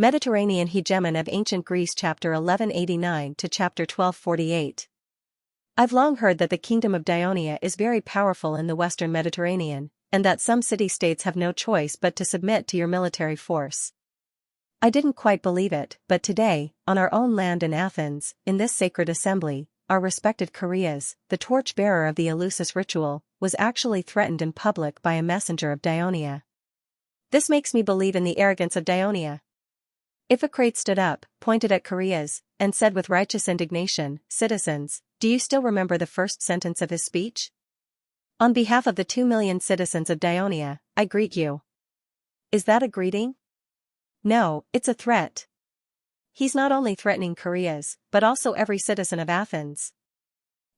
Mediterranean Hegemon of Ancient Greece chapter 1189 to chapter 1248. I've long heard that the kingdom of Ionia is very powerful in the western Mediterranean, and that some city-states have no choice but to submit to your military force. I didn't quite believe it, but today, on our own land in Athens, in this sacred assembly, our respected Chaereas, the torch-bearer of the Eleusis ritual, was actually threatened in public by a messenger of Ionia. This makes me believe in the arrogance of Ionia. Iphicrates stood up, pointed at Chaereas, and said with righteous indignation, "Citizens, do you still remember the first sentence of his speech? On behalf of the 2 million citizens of Ionia, I greet you." Is that a greeting? No, it's a threat. He's not only threatening Chaereas, but also every citizen of Athens.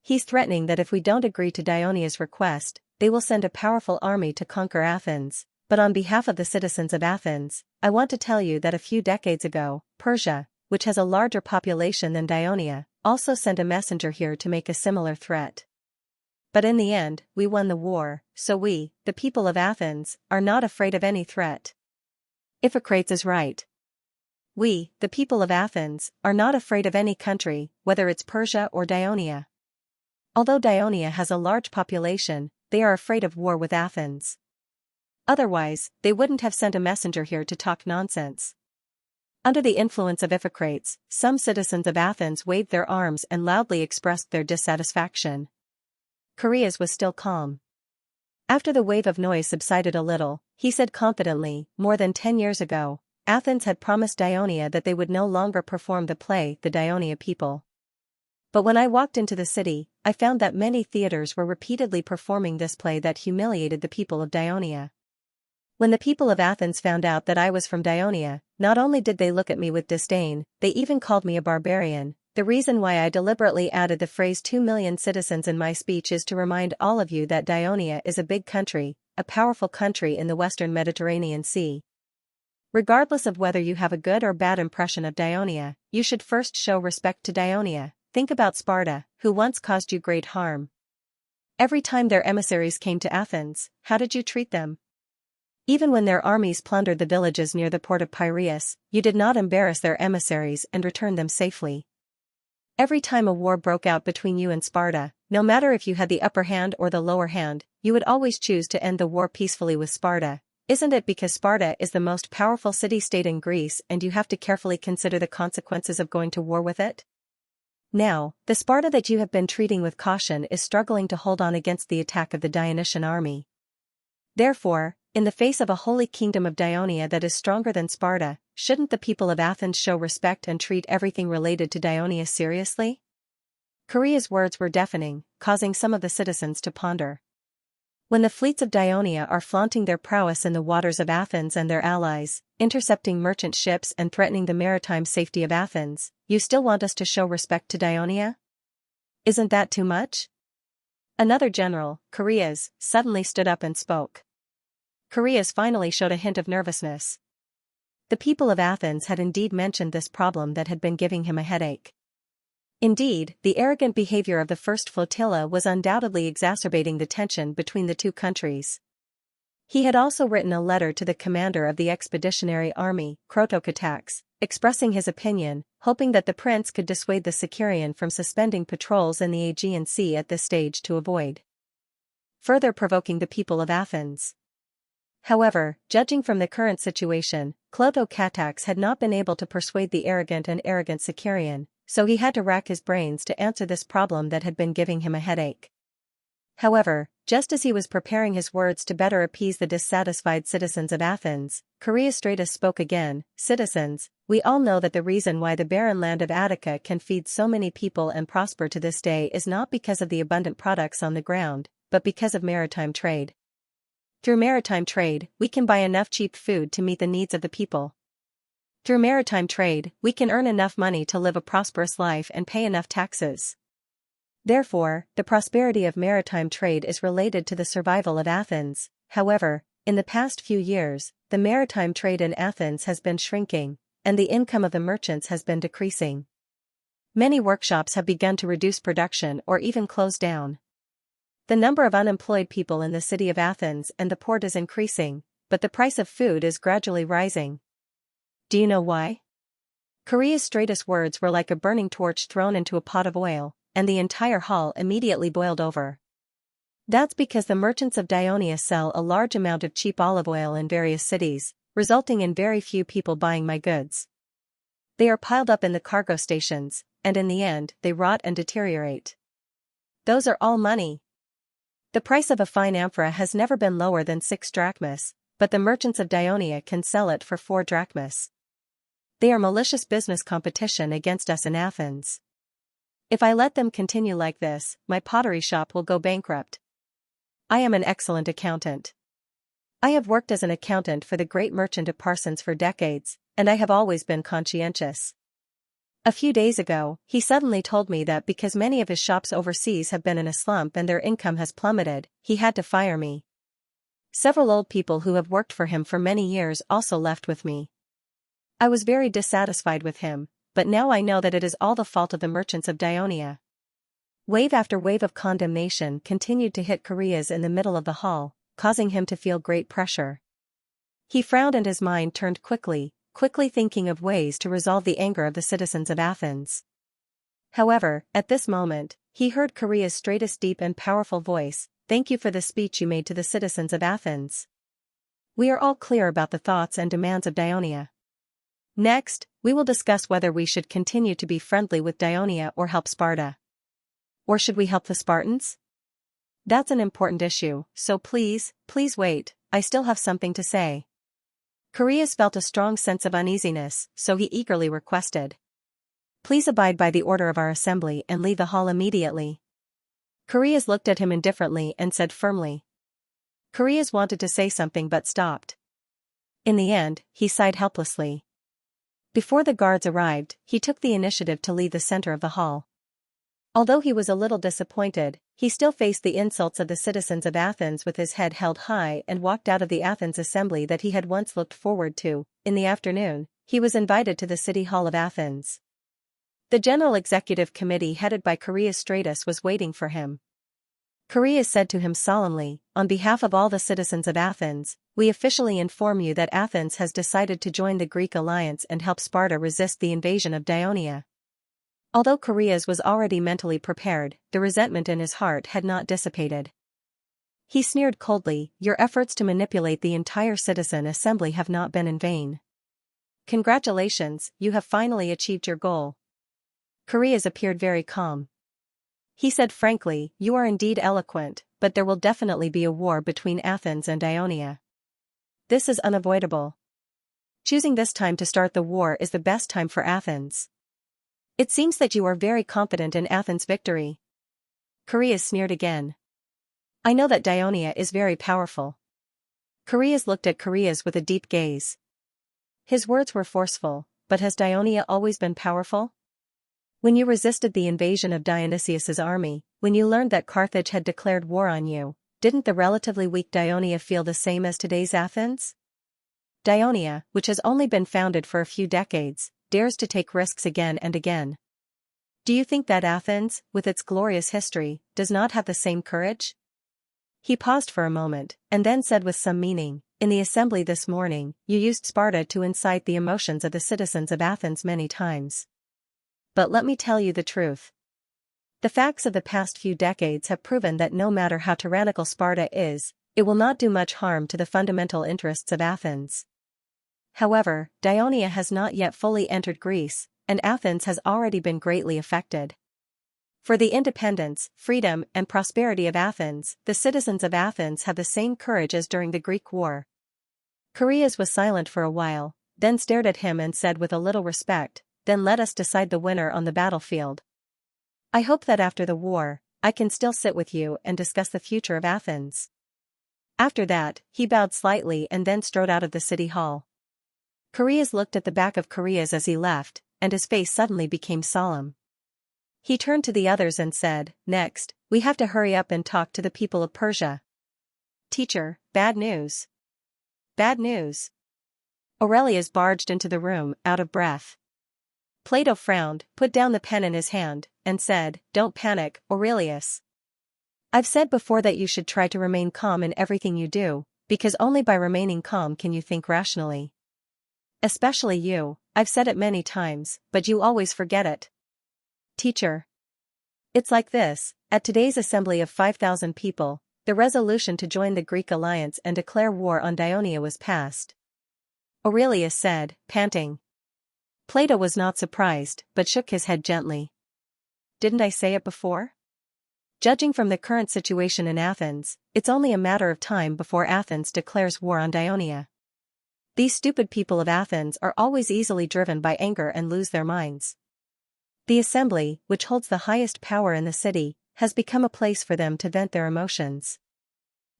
He's threatening that if we don't agree to Ionia's request, they will send a powerful army to conquer Athens. But on behalf of the citizens of Athens, I want to tell you that a few decades ago, Persia, which has a larger population than Ionia, also sent a messenger here to make a similar threat. But in the end, we won the war, so we, the people of Athens, are not afraid of any threat. Iphicrates is right. We, the people of Athens, are not afraid of any country, whether it's Persia or Ionia. Although Ionia has a large population, they are afraid of war with Athens. Otherwise, they wouldn't have sent a messenger here to talk nonsense. Under the influence of Iphicrates, some citizens of Athens waved their arms and loudly expressed their dissatisfaction. Chaereas was still calm. After the wave of noise subsided a little, he said confidently, "More than 10 years ago, Athens had promised Ionia that they would no longer perform the play, The Ionia People. But when I walked into the city, I found that many theaters were repeatedly performing this play that humiliated the people of Ionia. When the people of Athens found out that I was from Ionia, not only did they look at me with disdain, they even called me a barbarian." The reason why I deliberately added the phrase 2 million citizens in my speech is to remind all of you that Ionia is a big country, a powerful country in the western Mediterranean Sea. Regardless of whether you have a good or bad impression of Ionia, you should first show respect to Ionia. Think about Sparta, who once caused you great harm. Every time their emissaries came to Athens, how did you treat them? Even when their armies plundered the villages near the port of Piraeus, you did not embarrass their emissaries and return them safely. Every time a war broke out between you and Sparta, no matter if you had the upper hand or the lower hand, you would always choose to end the war peacefully with Sparta. Isn't it because Sparta is the most powerful city-state in Greece and you have to carefully consider the consequences of going to war with it? Now, the Sparta that you have been treating with caution is struggling to hold on against the attack of the Dionysian army. Therefore, in the face of a holy kingdom of Ionia that is stronger than Sparta, shouldn't the people of Athens show respect and treat everything related to Ionia seriously? Chaereas' words were deafening, causing some of the citizens to ponder. When the fleets of Ionia are flaunting their prowess in the waters of Athens and their allies, intercepting merchant ships and threatening the maritime safety of Athens, you still want us to show respect to Ionia? Isn't that too much? Another general, Chaereas, suddenly stood up and spoke. Chaereas finally showed a hint of nervousness. The people of Athens had indeed mentioned this problem that had been giving him a headache. Indeed, the arrogant behavior of the first flotilla was undoubtedly exacerbating the tension between the two countries. He had also written a letter to the commander of the expeditionary army, Crotocatax, expressing his opinion, hoping that the prince could dissuade the Sicarian from suspending patrols in the Aegean Sea at this stage to avoid further provoking the people of Athens. However, judging from the current situation, Crotocatax had not been able to persuade the arrogant Sicarian, so he had to rack his brains to answer this problem that had been giving him a headache. However, just as he was preparing his words to better appease the dissatisfied citizens of Athens, Chaereas spoke again. "Citizens, we all know that the reason why the barren land of Attica can feed so many people and prosper to this day is not because of the abundant products on the ground, but because of maritime trade. Through maritime trade, we can buy enough cheap food to meet the needs of the people. Through maritime trade, we can earn enough money to live a prosperous life and pay enough taxes. Therefore, the prosperity of maritime trade is related to the survival of Athens. However, in the past few years, the maritime trade in Athens has been shrinking, and the income of the merchants has been decreasing. Many workshops have begun to reduce production or even close down. The number of unemployed people in the city of Athens and the port is increasing, but the price of food is gradually rising. Do you know why? Korea's straightest words were like a burning torch thrown into a pot of oil, and the entire hall immediately boiled over. That's because the merchants of Dionia sell a large amount of cheap olive oil in various cities, resulting in very few people buying my goods. They are piled up in the cargo stations, and in the end, they rot and deteriorate. Those are all money. The price of a fine amphora has never been lower than 6 drachmas, but the merchants of Dionia can sell it for 4 drachmas. They are malicious business competition against us in Athens. If I let them continue like this, my pottery shop will go bankrupt. I am an excellent accountant. I have worked as an accountant for the great merchant of Parsons for decades, and I have always been conscientious. A few days ago, he suddenly told me that because many of his shops overseas have been in a slump and their income has plummeted, he had to fire me. Several old people who have worked for him for many years also left with me. I was very dissatisfied with him, but now I know that it is all the fault of the merchants of Dionia. Wave after wave of condemnation continued to hit Koreas in the middle of the hall, causing him to feel great pressure. He frowned and his mind turned quickly thinking of ways to resolve the anger of the citizens of Athens. However, at this moment, he heard Korea's straightest deep and powerful voice, "Thank you for the speech you made to the citizens of Athens. We are all clear about the thoughts and demands of Dionia. Next, we will discuss whether we should continue to be friendly with Dionia or help Sparta. Or should we help the Spartans? That's an important issue, so please wait, I still have something to say." Koreas felt a strong sense of uneasiness, so he eagerly requested, "Please abide by the order of our assembly and leave the hall immediately." Koreas looked at him indifferently and said firmly. Koreas wanted to say something but stopped. In the end, he sighed helplessly. Before the guards arrived, he took the initiative to leave the center of the hall. Although he was a little disappointed, he still faced the insults of the citizens of Athens with his head held high and walked out of the Athens assembly that he had once looked forward to. In the afternoon, he was invited to the city hall of Athens. The General Executive Committee headed by Koreas Stratus was waiting for him. Koreas said to him solemnly, "On behalf of all the citizens of Athens, we officially inform you that Athens has decided to join the Greek alliance and help Sparta resist the invasion of Dionia." Although Koreas was already mentally prepared, the resentment in his heart had not dissipated. He sneered coldly, "Your efforts to manipulate the entire citizen assembly have not been in vain. Congratulations, you have finally achieved your goal." Koreas appeared very calm. He said frankly, "You are indeed eloquent, but there will definitely be a war between Athens and Dionia. This is unavoidable. Choosing this time to start the war is the best time for Athens. It seems that you are very confident in Athens' victory." Koreas sneered again. "I know that Dionia is very powerful." Koreas looked at Koreas with a deep gaze. His words were forceful, but has Dionia always been powerful? When you resisted the invasion of Dionysius's army, when you learned that Carthage had declared war on you, didn't the relatively weak Dionia feel the same as today's Athens? Dionia, which has only been founded for a few decades, dares to take risks again and again. Do you think that Athens, with its glorious history, does not have the same courage? He paused for a moment, and then said with some meaning, "In the assembly this morning, you used Sparta to incite the emotions of the citizens of Athens many times. But let me tell you the truth. The facts of the past few decades have proven that no matter how tyrannical Sparta is, it will not do much harm to the fundamental interests of Athens. However, Dionia has not yet fully entered Greece, and Athens has already been greatly affected. For the independence, freedom, and prosperity of Athens, the citizens of Athens have the same courage as during the Greek War." Koreas was silent for a while, then stared at him and said with a little respect, "Then let us decide the winner on the battlefield. I hope that after the war, I can still sit with you and discuss the future of Athens." After that, he bowed slightly and then strode out of the city hall. Koreas looked at the back of Koreas as he left, and his face suddenly became solemn. He turned to the others and said, "Next, we have to hurry up and talk to the people of Persia. Teacher, bad news. Bad news." Aurelius barged into the room, out of breath. Plato frowned, put down the pen in his hand, and said, "Don't panic, Aurelius. I've said before that you should try to remain calm in everything you do, because only by remaining calm can you think rationally. Especially you, I've said it many times, but you always forget it. Teacher. It's like this, at today's assembly of 5,000 people, the resolution to join the Greek alliance and declare war on Dionia was passed. Aurelius said, panting. Plato was not surprised, but shook his head gently. Didn't I say it before? Judging from the current situation in Athens, it's only a matter of time before Athens declares war on Dionia. These stupid people of Athens are always easily driven by anger and lose their minds. The assembly, which holds the highest power in the city, has become a place for them to vent their emotions.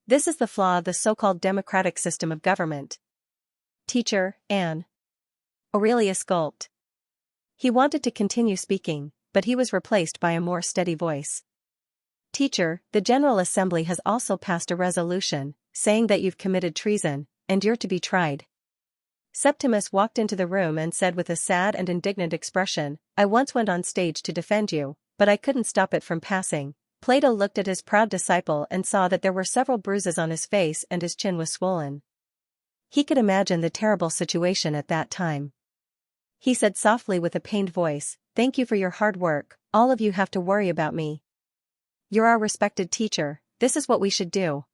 This is the flaw of the so-called democratic system of government. Teacher, Anne. Aurelius gulped. He wanted to continue speaking, but he was replaced by a more steady voice. Teacher, the General Assembly has also passed a resolution, saying that you've committed treason, and you're to be tried. Septimus walked into the room and said with a sad and indignant expression, I once went on stage to defend you, but I couldn't stop it from passing. Plato looked at his proud disciple and saw that there were several bruises on his face and his chin was swollen. He could imagine the terrible situation at that time. He said softly with a pained voice, Thank you for your hard work, all of you have to worry about me. You're our respected teacher, this is what we should do.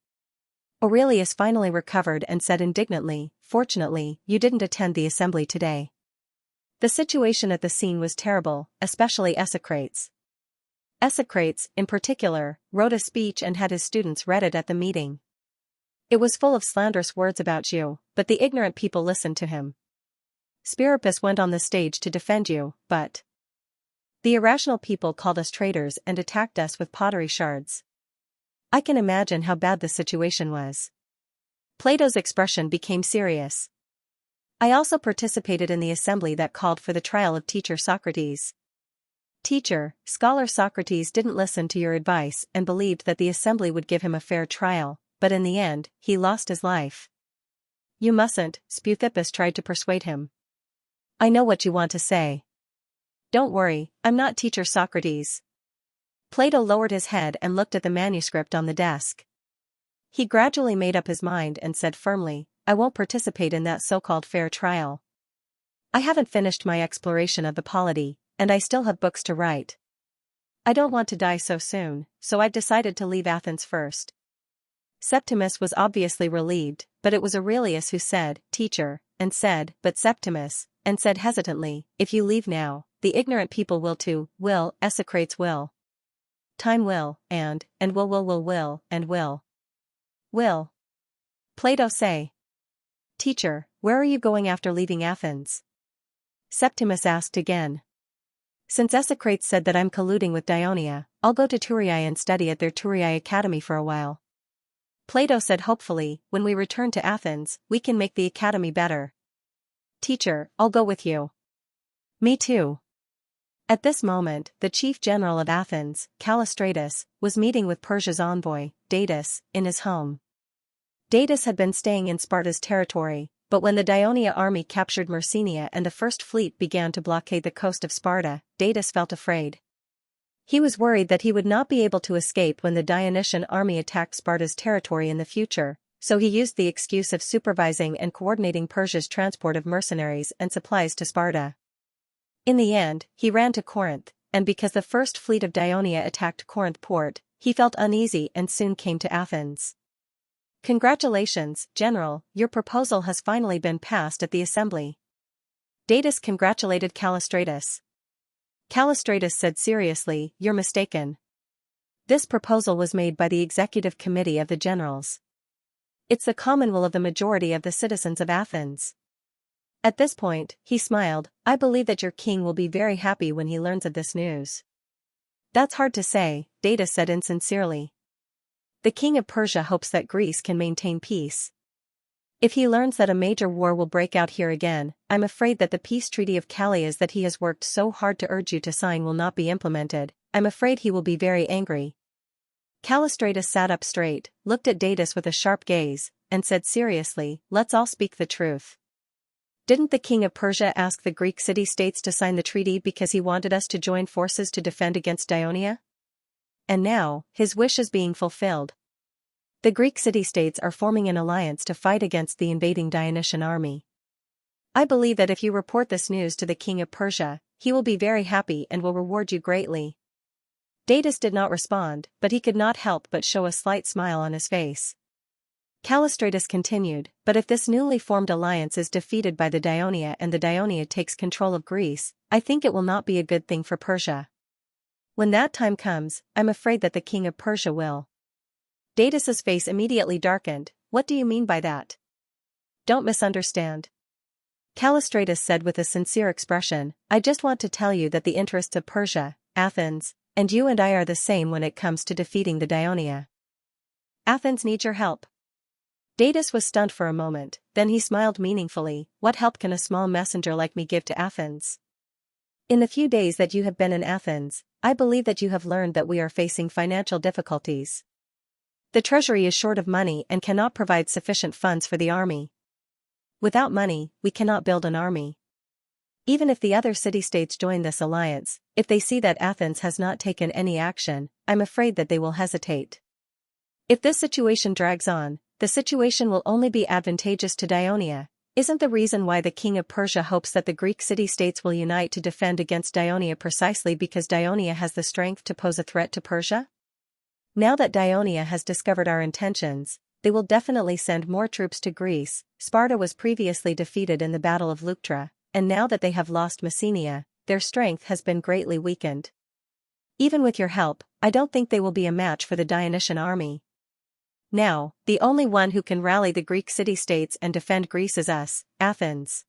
Aurelius finally recovered and said indignantly, Fortunately, you didn't attend the assembly today. The situation at the scene was terrible, especially Esocrates. Esocrates, in particular, wrote a speech and had his students read it at the meeting. It was full of slanderous words about you, but the ignorant people listened to him. Spirippus went on the stage to defend you, but the irrational people called us traitors and attacked us with pottery shards. I can imagine how bad the situation was. Plato's expression became serious. I also participated in the assembly that called for the trial of teacher Socrates. Teacher, scholar Socrates didn't listen to your advice and believed that the assembly would give him a fair trial, but in the end, he lost his life. You mustn't, Speusippus tried to persuade him. I know what you want to say. Don't worry, I'm not teacher Socrates. Plato lowered his head and looked at the manuscript on the desk. He gradually made up his mind and said firmly, I won't participate in that so-called fair trial. I haven't finished my exploration of the polity, and I still have books to write. I don't want to die so soon, so I've decided to leave Athens first. Septimus was obviously relieved, but it was Aurelius who said, Teacher, and said, But Septimus, and said hesitantly, If you leave now, the ignorant people will too, will, Esocrates will. Time will, and will, and will. Will. Plato say. Teacher, where are you going after leaving Athens? Septimus asked again. Since Esocrates said that I'm colluding with Dionia, I'll go to Turiae and study at their Turiae Academy for a while. Plato said hopefully, when we return to Athens, we can make the academy better. Teacher, I'll go with you. Me too. At this moment, the chief general of Athens, Callistratus, was meeting with Persia's envoy, Datis, in his home. Datis had been staying in Sparta's territory, but when the Dionia army captured Myrcenia and the First Fleet began to blockade the coast of Sparta, Datis felt afraid. He was worried that he would not be able to escape when the Dionysian army attacked Sparta's territory in the future, so he used the excuse of supervising and coordinating Persia's transport of mercenaries and supplies to Sparta. In the end, he ran to Corinth, and because the First Fleet of Dionia attacked Corinth port, he felt uneasy and soon came to Athens. Congratulations, General, your proposal has finally been passed at the assembly. Datis congratulated Callistratus. Callistratus said seriously, You're mistaken. This proposal was made by the executive committee of the generals. It's the common will of the majority of the citizens of Athens. At this point, he smiled, I believe that your king will be very happy when he learns of this news. That's hard to say, Datis said insincerely. The king of Persia hopes that Greece can maintain peace. If he learns that a major war will break out here again, I'm afraid that the peace treaty of Callias that he has worked so hard to urge you to sign will not be implemented. I'm afraid he will be very angry. Callistratus sat up straight, looked at Datis with a sharp gaze, and said seriously, Let's all speak the truth. Didn't the king of Persia ask the Greek city-states to sign the treaty because he wanted us to join forces to defend against Dionia? And now, his wish is being fulfilled. The Greek city-states are forming an alliance to fight against the invading Dionysian army. I believe that if you report this news to the king of Persia, he will be very happy and will reward you greatly. Datis did not respond, but he could not help but show a slight smile on his face. Callistratus continued, but if this newly formed alliance is defeated by the Daionia and the Daionia takes control of Greece, I think it will not be a good thing for Persia. When that time comes, I'm afraid that the king of Persia will. Datis's face immediately darkened. What do you mean by that? Don't misunderstand. Callistratus said with a sincere expression, I just want to tell you that the interests of Persia, Athens, and you and I are the same when it comes to defeating the Daionia. Athens needs your help. Datis was stunned for a moment, then he smiled meaningfully. What help can a small messenger like me give to Athens? In the few days that you have been in Athens, I believe that you have learned that we are facing financial difficulties. The treasury is short of money and cannot provide sufficient funds for the army. Without money, we cannot build an army. Even if the other city-states join this alliance, if they see that Athens has not taken any action, I'm afraid that they will hesitate. If this situation drags on, the situation will only be advantageous to Daionia. Isn't the reason why the king of Persia hopes that the Greek city-states will unite to defend against Daionia precisely because Daionia has the strength to pose a threat to Persia? Now that Daionia has discovered our intentions, they will definitely send more troops to Greece. Sparta was previously defeated in the Battle of Leuctra, and now that they have lost Messenia, their strength has been greatly weakened. Even with your help, I don't think they will be a match for the Dionysian army. Now, the only one who can rally the Greek city-states and defend Greece is us, Athens.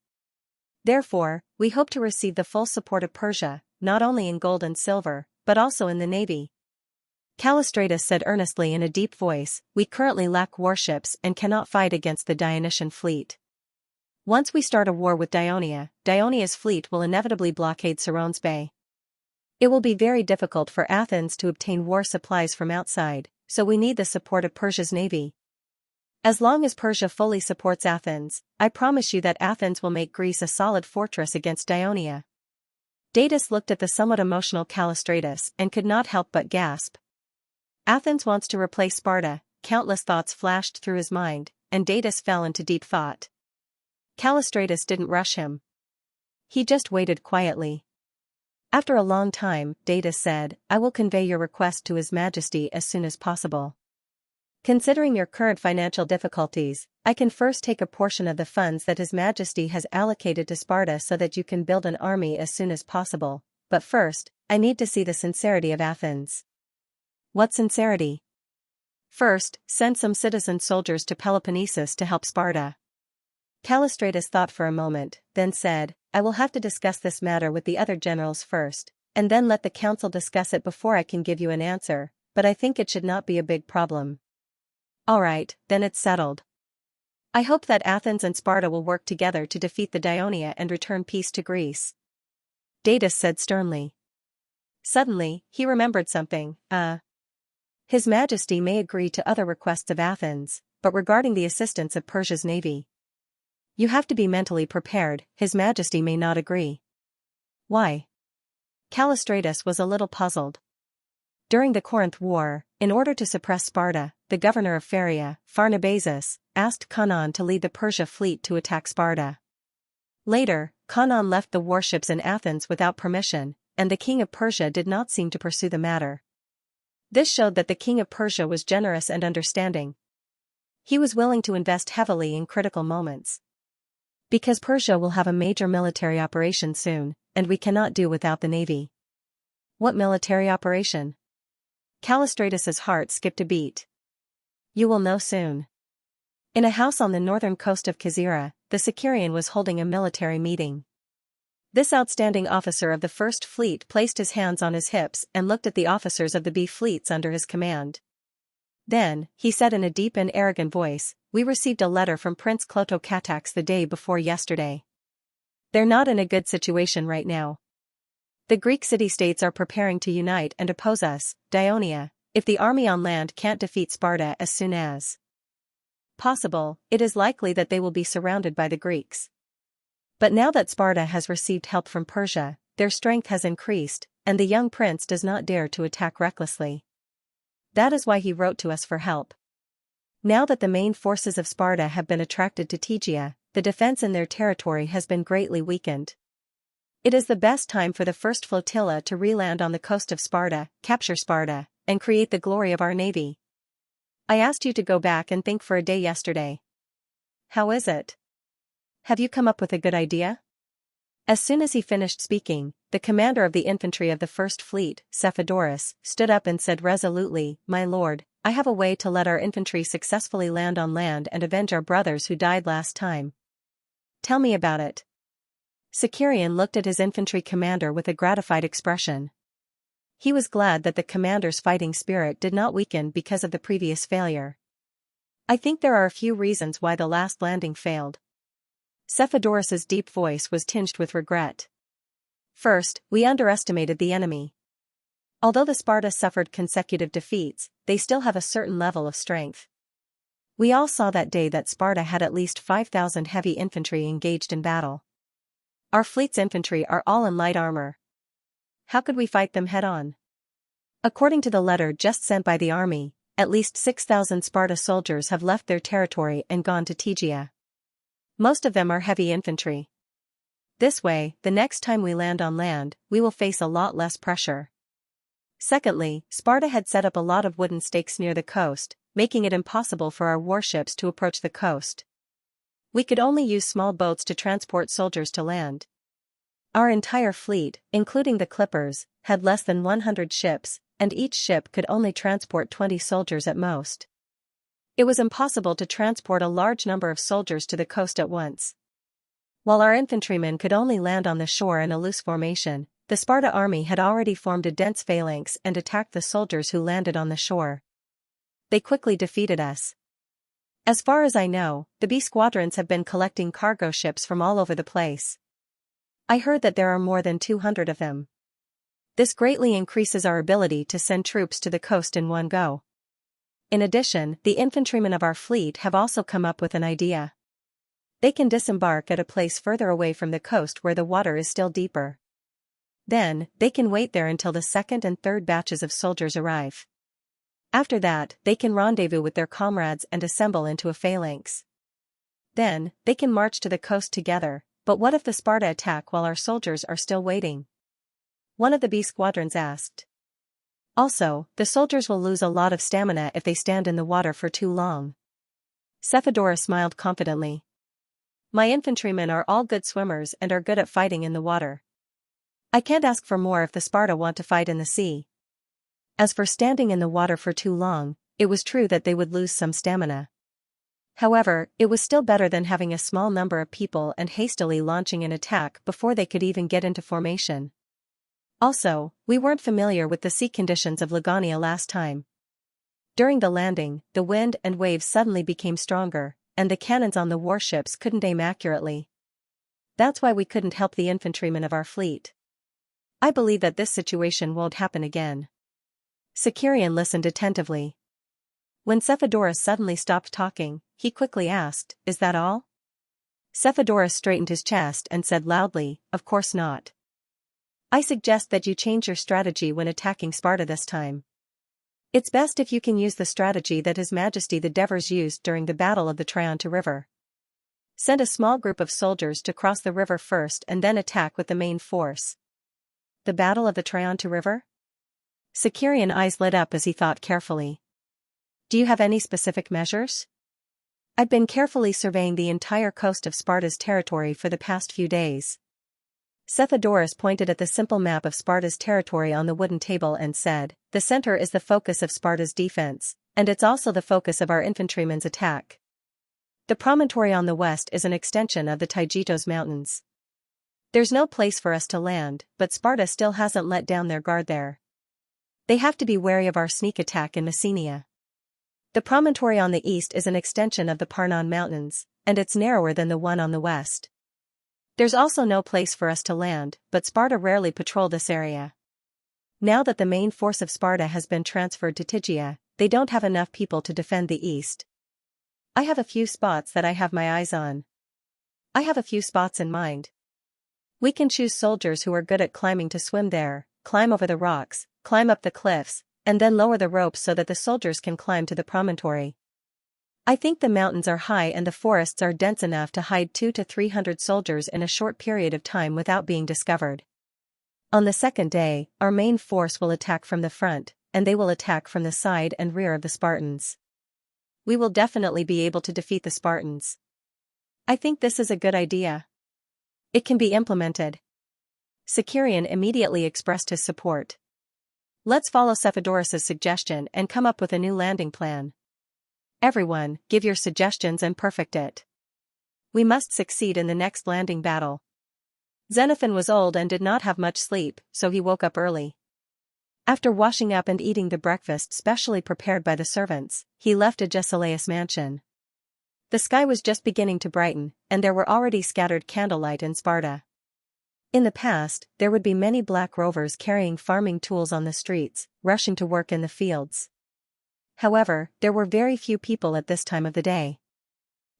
Therefore, we hope to receive the full support of Persia, not only in gold and silver, but also in the navy. Callistratus said earnestly in a deep voice, we currently lack warships and cannot fight against the Dionysian fleet. Once we start a war with Daionia, Daonia's fleet will inevitably blockade Sarone's Bay. It will be very difficult for Athens to obtain war supplies from outside, so we need the support of Persia's navy. As long as Persia fully supports Athens, I promise you that Athens will make Greece a solid fortress against Daionia. Datis looked at the somewhat emotional Callistratus and could not help but gasp. Athens wants to replace Sparta. Countless thoughts flashed through his mind, and Datis fell into deep thought. Callistratus didn't rush him. He just waited quietly. After a long time, Datis said, I will convey your request to His Majesty as soon as possible. Considering your current financial difficulties, I can first take a portion of the funds that His Majesty has allocated to Sparta so that you can build an army as soon as possible, but first, I need to see the sincerity of Athens. What sincerity? First, send some citizen soldiers to Peloponnesus to help Sparta. Callistratus thought for a moment, then said, I will have to discuss this matter with the other generals first, and then let the council discuss it before I can give you an answer, but I think it should not be a big problem. All right, then it's settled. I hope that Athens and Sparta will work together to defeat the Daionia and return peace to Greece. Datis said sternly. Suddenly, he remembered something. His Majesty may agree to other requests of Athens, but regarding the assistance of Persia's navy, you have to be mentally prepared. His Majesty may not agree. Why? Callistratus was a little puzzled. During the Corinth War, in order to suppress Sparta, the governor of Pharia, Pharnabazus, asked Canaan to lead the Persia fleet to attack Sparta. Later, Canaan left the warships in Athens without permission, and the king of Persia did not seem to pursue the matter. This showed that the king of Persia was generous and understanding. He was willing to invest heavily in critical moments. Because Persia will have a major military operation soon, and we cannot do without the navy. What military operation? Callistratus's heart skipped a beat. You will know soon. In a house on the northern coast of Kazira, the Sicarian was holding a military meeting. This outstanding officer of the First Fleet placed his hands on his hips and looked at the officers of the B fleets under his command. Then, he said in a deep and arrogant voice, we received a letter from Prince Clotocatax the day before yesterday. They're not in a good situation right now. The Greek city-states are preparing to unite and oppose us, Daionia, if the army on land can't defeat Sparta as soon as possible, it is likely that they will be surrounded by the Greeks. But now that Sparta has received help from Persia, their strength has increased, and the young prince does not dare to attack recklessly. That is why he wrote to us for help. Now that the main forces of Sparta have been attracted to Tegea, the defense in their territory has been greatly weakened. It is the best time for the first flotilla to re-land on the coast of Sparta, capture Sparta, and create the glory of our navy. I asked you to go back and think for a day yesterday. How is it? Have you come up with a good idea? As soon as he finished speaking, the commander of the infantry of the First Fleet, Cephodorus, stood up and said resolutely, "My lord, I have a way to let our infantry successfully land on land and avenge our brothers who died last time." "Tell me about it." Sicarion looked at his infantry commander with a gratified expression. He was glad that the commander's fighting spirit did not weaken because of the previous failure. "I think there are a few reasons why the last landing failed." Cephodorus's deep voice was tinged with regret. "First, we underestimated the enemy. Although the Sparta suffered consecutive defeats, they still have a certain level of strength. We all saw that day that Sparta had at least 5,000 heavy infantry engaged in battle. Our fleet's infantry are all in light armor. How could we fight them head-on? According to the letter just sent by the army, at least 6,000 Sparta soldiers have left their territory and gone to Tegea. Most of them are heavy infantry. This way, the next time we land on land, we will face a lot less pressure. Secondly, Sparta had set up a lot of wooden stakes near the coast, making it impossible for our warships to approach the coast. We could only use small boats to transport soldiers to land. Our entire fleet, including the clippers, had less than 100 ships, and each ship could only transport 20 soldiers at most. It was impossible to transport a large number of soldiers to the coast at once. While our infantrymen could only land on the shore in a loose formation, the Sparta army had already formed a dense phalanx and attacked the soldiers who landed on the shore. They quickly defeated us. As far as I know, the B squadrons have been collecting cargo ships from all over the place. I heard that there are more than 200 of them. This greatly increases our ability to send troops to the coast in one go. In addition, the infantrymen of our fleet have also come up with an idea. They can disembark at a place further away from the coast where the water is still deeper. Then, they can wait there until the second and third batches of soldiers arrive. After that, they can rendezvous with their comrades and assemble into a phalanx. Then, they can march to the coast together, but what if the Sparta attack while our soldiers are still waiting? One of the B squadrons asked. Also, the soldiers will lose a lot of stamina if they stand in the water for too long. Cephodorus smiled confidently. My infantrymen are all good swimmers and are good at fighting in the water. I can't ask for more if the Sparta want to fight in the sea. As for standing in the water for too long, it was true that they would lose some stamina. However, it was still better than having a small number of people and hastily launching an attack before they could even get into formation. Also, we weren't familiar with the sea conditions of Ligonia last time. During the landing, the wind and waves suddenly became stronger, and the cannons on the warships couldn't aim accurately. That's why we couldn't help the infantrymen of our fleet. I believe that this situation won't happen again. Sicarion listened attentively. When Cephodorus suddenly stopped talking, he quickly asked, "Is that all?" Cephodorus straightened his chest and said loudly, "Of course not. I suggest that you change your strategy when attacking Sparta this time. It's best if you can use the strategy that His Majesty the Devers used during the Battle of the Trionta River. Send a small group of soldiers to cross the river first and then attack with the main force." The Battle of the Trionta River? Sicarion eyes lit up as he thought carefully. Do you have any specific measures? I've been carefully surveying the entire coast of Sparta's territory for the past few days. Cephodorus pointed at the simple map of Sparta's territory on the wooden table and said, "The center is the focus of Sparta's defense, and it's also the focus of our infantrymen's attack. The promontory on the west is an extension of the Taygetos Mountains. There's no place for us to land, but Sparta still hasn't let down their guard there. They have to be wary of our sneak attack in Messenia. The promontory on the east is an extension of the Parnon Mountains, and it's narrower than the one on the west. There's also no place for us to land, but Sparta rarely patrol this area. Now that the main force of Sparta has been transferred to Tegea, they don't have enough people to defend the east. I have a few spots that I have my eyes on. I have a few spots in mind. We can choose soldiers who are good at climbing to swim there, climb over the rocks, climb up the cliffs, and then lower the ropes so that the soldiers can climb to the promontory. I think the mountains are high and the forests are dense enough to hide 200 to 300 soldiers in a short period of time without being discovered. On the second day, our main force will attack from the front, and they will attack from the side and rear of the Spartans. We will definitely be able to defeat the Spartans. I think this is a good idea. It can be implemented. Sicarion immediately expressed his support. Let's follow Cephodorus's suggestion and come up with a new landing plan. Everyone, give your suggestions and perfect it. We must succeed in the next landing battle. Xenophon was old and did not have much sleep, so he woke up early. After washing up and eating the breakfast specially prepared by the servants, he left Agesilaus' mansion. The sky was just beginning to brighten, and there were already scattered candlelight in Sparta. In the past, there would be many black rovers carrying farming tools on the streets, rushing to work in the fields. However, there were very few people at this time of the day.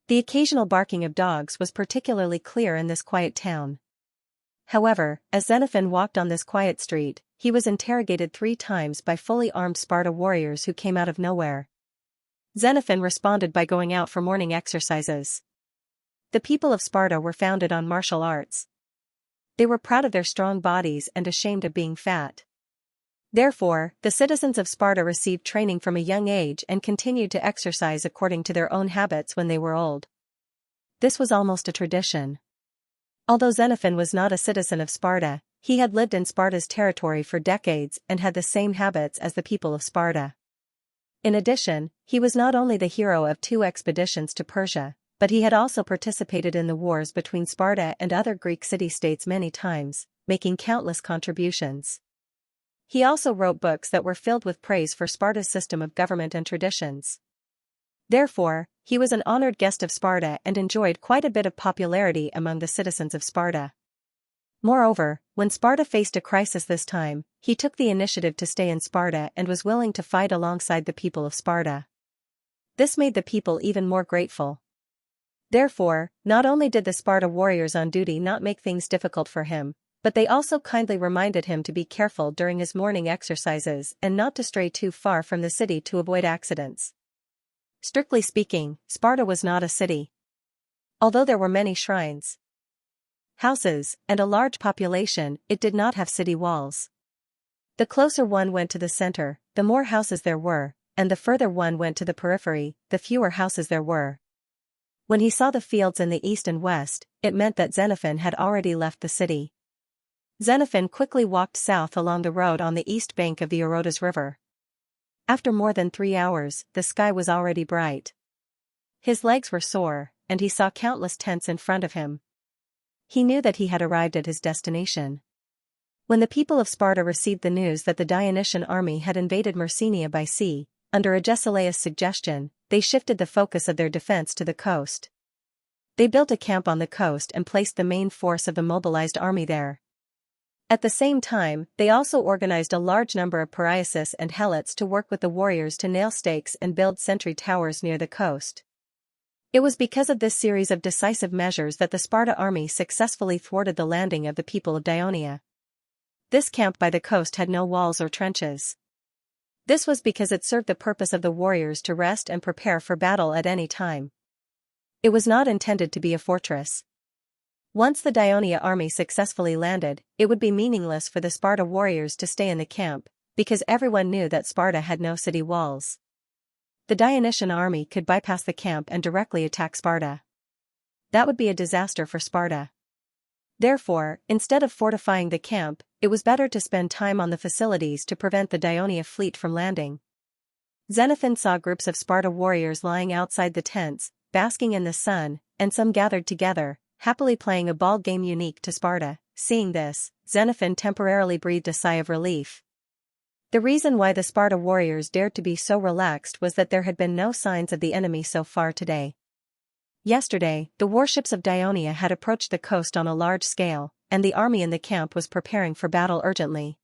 The occasional barking of dogs was particularly clear in this quiet town. However, as Xenophon walked on this quiet street, he was interrogated 3 times by fully armed Sparta warriors who came out of nowhere. Xenophon responded by going out for morning exercises. The people of Sparta were founded on martial arts. They were proud of their strong bodies and ashamed of being fat. Therefore, the citizens of Sparta received training from a young age and continued to exercise according to their own habits when they were old. This was almost a tradition. Although Xenophon was not a citizen of Sparta, he had lived in Sparta's territory for decades and had the same habits as the people of Sparta. In addition, he was not only the hero of 2 expeditions to Persia, but he had also participated in the wars between Sparta and other Greek city-states many times, making countless contributions. He also wrote books that were filled with praise for Sparta's system of government and traditions. Therefore, he was an honored guest of Sparta and enjoyed quite a bit of popularity among the citizens of Sparta. Moreover, when Sparta faced a crisis this time, he took the initiative to stay in Sparta and was willing to fight alongside the people of Sparta. This made the people even more grateful. Therefore, not only did the Sparta warriors on duty not make things difficult for him, but they also kindly reminded him to be careful during his morning exercises and not to stray too far from the city to avoid accidents. Strictly speaking, Sparta was not a city. Although there were many shrines, houses, and a large population, it did not have city walls. The closer one went to the center, the more houses there were, and the further one went to the periphery, the fewer houses there were. When he saw the fields in the east and west, it meant that Xenophon had already left the city. Xenophon quickly walked south along the road on the east bank of the Orotas River. After more than 3 hours, the sky was already bright. His legs were sore, and he saw countless tents in front of him. He knew that he had arrived at his destination. When the people of Sparta received the news that the Dionysian army had invaded Myrcenia by sea, under Agesilaus' suggestion, they shifted the focus of their defense to the coast. They built a camp on the coast and placed the main force of the mobilized army there. At the same time, they also organized a large number of Pariasis and Helots to work with the warriors to nail stakes and build sentry towers near the coast. It was because of this series of decisive measures that the Sparta army successfully thwarted the landing of the people of Dionia. This camp by the coast had no walls or trenches. This was because it served the purpose of the warriors to rest and prepare for battle at any time. It was not intended to be a fortress. Once the Dionia army successfully landed, it would be meaningless for the Sparta warriors to stay in the camp, because everyone knew that Sparta had no city walls. The Dionysian army could bypass the camp and directly attack Sparta. That would be a disaster for Sparta. Therefore, instead of fortifying the camp, it was better to spend time on the facilities to prevent the Dionia fleet from landing. Xenophon saw groups of Sparta warriors lying outside the tents, basking in the sun, and some gathered together, happily playing a ball game unique to Sparta. Seeing this, Xenophon temporarily breathed a sigh of relief. The reason why the Sparta warriors dared to be so relaxed was that there had been no signs of the enemy so far today. Yesterday, the warships of Dionia had approached the coast on a large scale, and the army in the camp was preparing for battle urgently.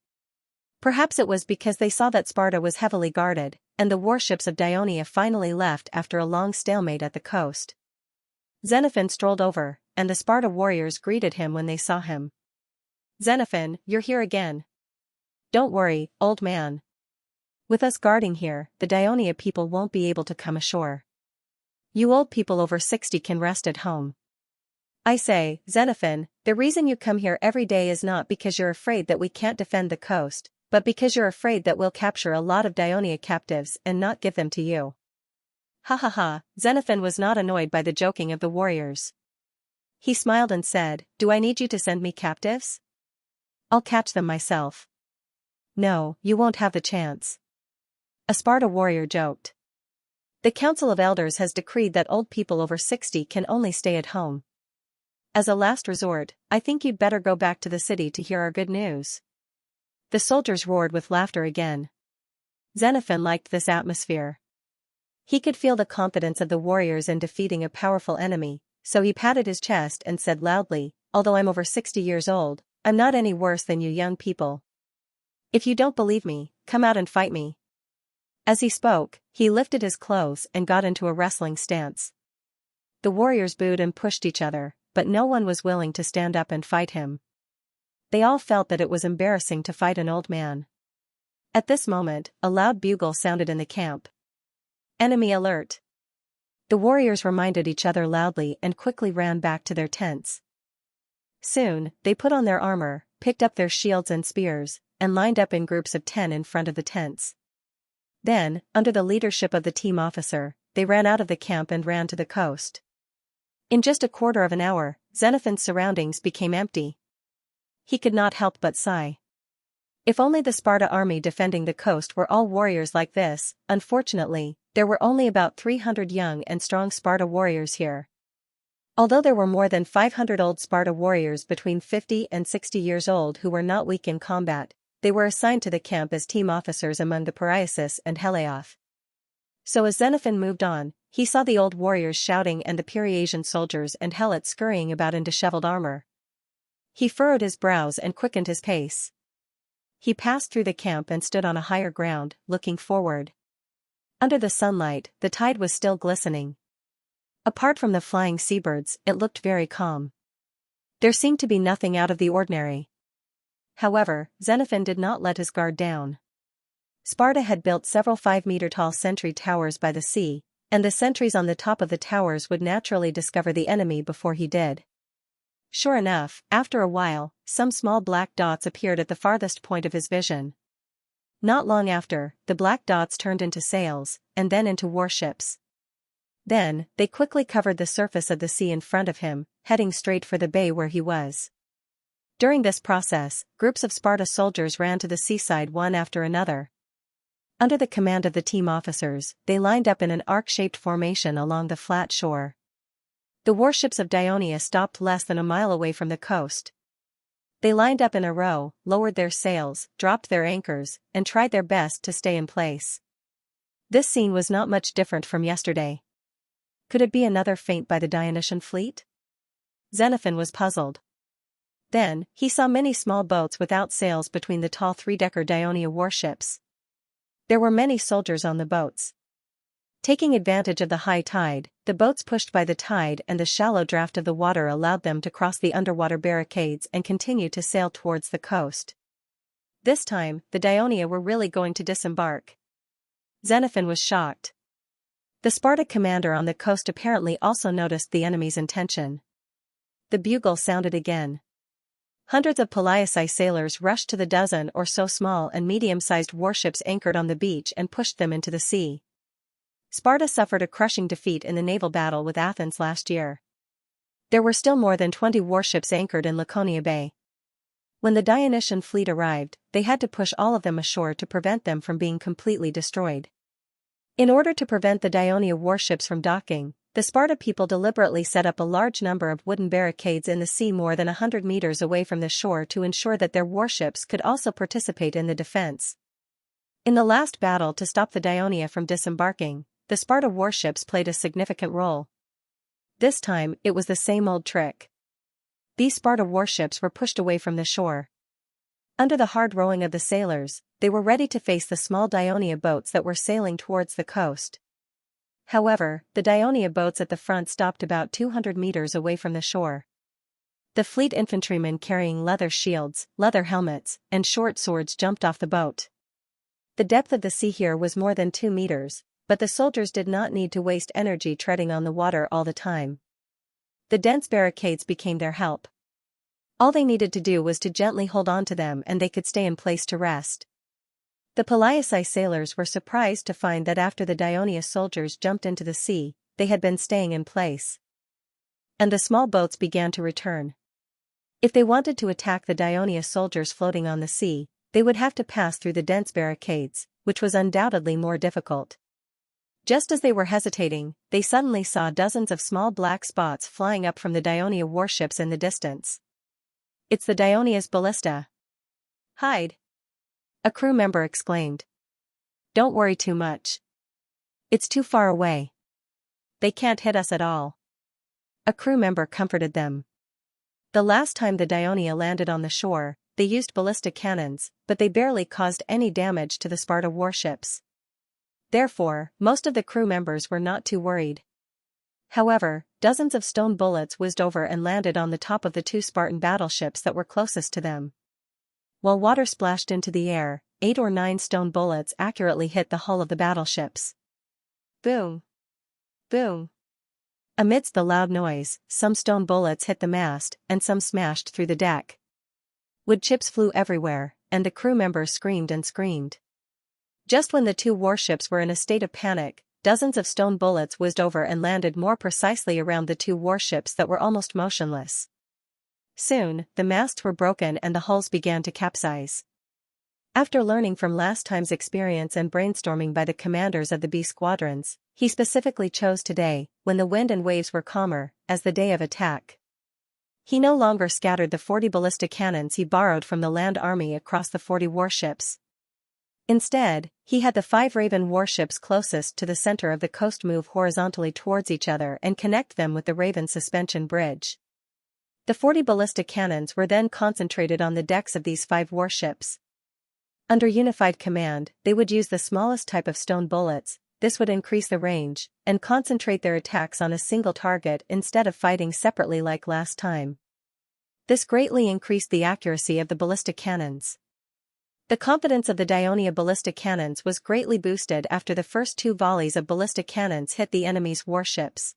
Perhaps it was because they saw that Sparta was heavily guarded, and the warships of Dionia finally left after a long stalemate at the coast. Xenophon strolled over, and the Sparta warriors greeted him when they saw him. "Xenophon, you're here again. Don't worry, old man. With us guarding here, the Dionia people won't be able to come ashore." You old people over 60 can rest at home. I say, Xenophon, the reason you come here every day is not because you're afraid that we can't defend the coast, but because you're afraid that we'll capture a lot of Dionia captives and not give them to you. Ha ha ha, Xenophon was not annoyed by the joking of the warriors. He smiled and said, do I need you to send me captives? I'll catch them myself. No, you won't have the chance. A Sparta warrior joked. The Council of Elders has decreed that old people over 60 can only stay at home. As a last resort, I think you'd better go back to the city to hear our good news. The soldiers roared with laughter again. Xenophon liked this atmosphere. He could feel the confidence of the warriors in defeating a powerful enemy, so he patted his chest and said loudly, although I'm over 60 years old, I'm not any worse than you young people. If you don't believe me, come out and fight me. As he spoke, he lifted his clothes and got into a wrestling stance. The warriors booed and pushed each other, but no one was willing to stand up and fight him. They all felt that it was embarrassing to fight an old man. At this moment, a loud bugle sounded in the camp. Enemy alert! The warriors reminded each other loudly and quickly ran back to their tents. Soon, they put on their armor, picked up their shields and spears, and lined up in groups of 10 in front of the tents. Then, under the leadership of the team officer, they ran out of the camp and ran to the coast. In just a quarter of an hour, Xenophon's surroundings became empty. He could not help but sigh. If only the Sparta army defending the coast were all warriors like this. Unfortunately, there were only about 300 young and strong Sparta warriors here. Although there were more than 500 old Sparta warriors between 50 and 60 years old who were not weak in combat, they were assigned to the camp as team officers among the Piraeus and Helios. So as Xenophon moved on, he saw the old warriors shouting and the Piraean soldiers and helots scurrying about in disheveled armor. He furrowed his brows and quickened his pace. He passed through the camp and stood on a higher ground, looking forward. Under the sunlight, the tide was still glistening. Apart from the flying seabirds, it looked very calm. There seemed to be nothing out of the ordinary. However, Xenophon did not let his guard down. Sparta had built several 5-meter-tall sentry towers by the sea, and the sentries on the top of the towers would naturally discover the enemy before he did. Sure enough, after a while, some small black dots appeared at the farthest point of his vision. Not long after, the black dots turned into sails, and then into warships. Then, they quickly covered the surface of the sea in front of him, heading straight for the bay where he was. During this process, groups of Sparta soldiers ran to the seaside one after another. Under the command of the team officers, they lined up in an arc-shaped formation along the flat shore. The warships of Dionia stopped less than a mile away from the coast. They lined up in a row, lowered their sails, dropped their anchors, and tried their best to stay in place. This scene was not much different from yesterday. Could it be another feint by the Dionysian fleet? Xenophon was puzzled. Then, he saw many small boats without sails between the tall 3-decker Dionia warships. There were many soldiers on the boats. Taking advantage of the high tide, the boats pushed by the tide and the shallow draft of the water allowed them to cross the underwater barricades and continue to sail towards the coast. This time, the Dionia were really going to disembark. Xenophon was shocked. The Sparta commander on the coast apparently also noticed the enemy's intention. The bugle sounded again. Hundreds of Piraeus sailors rushed to the dozen or so small and medium-sized warships anchored on the beach and pushed them into the sea. Sparta suffered a crushing defeat in the naval battle with Athens last year. There were still more than 20 warships anchored in Laconia Bay. When the Dionysian fleet arrived, they had to push all of them ashore to prevent them from being completely destroyed. In order to prevent the Dionia warships from docking, the Sparta people deliberately set up a large number of wooden barricades in the sea more than 100 meters away from the shore to ensure that their warships could also participate in the defense. In the last battle to stop the Dionia from disembarking, the Sparta warships played a significant role. This time, it was the same old trick. These Sparta warships were pushed away from the shore. Under the hard rowing of the sailors, they were ready to face the small Dionia boats that were sailing towards the coast. However, the Dionia boats at the front stopped about 200 meters away from the shore. The fleet infantrymen carrying leather shields, leather helmets, and short swords jumped off the boat. The depth of the sea here was more than 2 meters, but the soldiers did not need to waste energy treading on the water all the time. The dense barricades became their help. All they needed to do was to gently hold on to them and they could stay in place to rest. The Peliassi sailors were surprised to find that after the Dionia soldiers jumped into the sea, they had been staying in place. And the small boats began to return. If they wanted to attack the Dionia soldiers floating on the sea, they would have to pass through the dense barricades, which was undoubtedly more difficult. Just as they were hesitating, they suddenly saw dozens of small black spots flying up from the Dionia warships in the distance. "It's the Dionia's ballista." "Hide!" a crew member exclaimed. "Don't worry too much. It's too far away. They can't hit us at all," a crew member comforted them. The last time the Dionia landed on the shore, they used ballistic cannons, but they barely caused any damage to the Sparta warships. Therefore, most of the crew members were not too worried. However, dozens of stone bullets whizzed over and landed on the top of the two Spartan battleships that were closest to them. While water splashed into the air, 8 or 9 stone bullets accurately hit the hull of the battleships. Boom! Boom! Amidst the loud noise, some stone bullets hit the mast, and some smashed through the deck. Wood chips flew everywhere, and the crew members screamed and screamed. Just when the two warships were in a state of panic, dozens of stone bullets whizzed over and landed more precisely around the two warships that were almost motionless. Soon, the masts were broken and the hulls began to capsize. After learning from last time's experience and brainstorming by the commanders of the B squadrons, he specifically chose today, when the wind and waves were calmer, as the day of attack. He no longer scattered the 40 ballistic cannons he borrowed from the land army across the 40 warships. Instead, he had the 5 Raven warships closest to the center of the coast move horizontally towards each other and connect them with the Raven suspension bridge. The 40 ballistic cannons were then concentrated on the decks of these 5 warships. Under unified command, they would use the smallest type of stone bullets. This would increase the range, and concentrate their attacks on a single target instead of fighting separately like last time. This greatly increased the accuracy of the ballistic cannons. The confidence of the Dionia ballistic cannons was greatly boosted after the first 2 volleys of ballistic cannons hit the enemy's warships.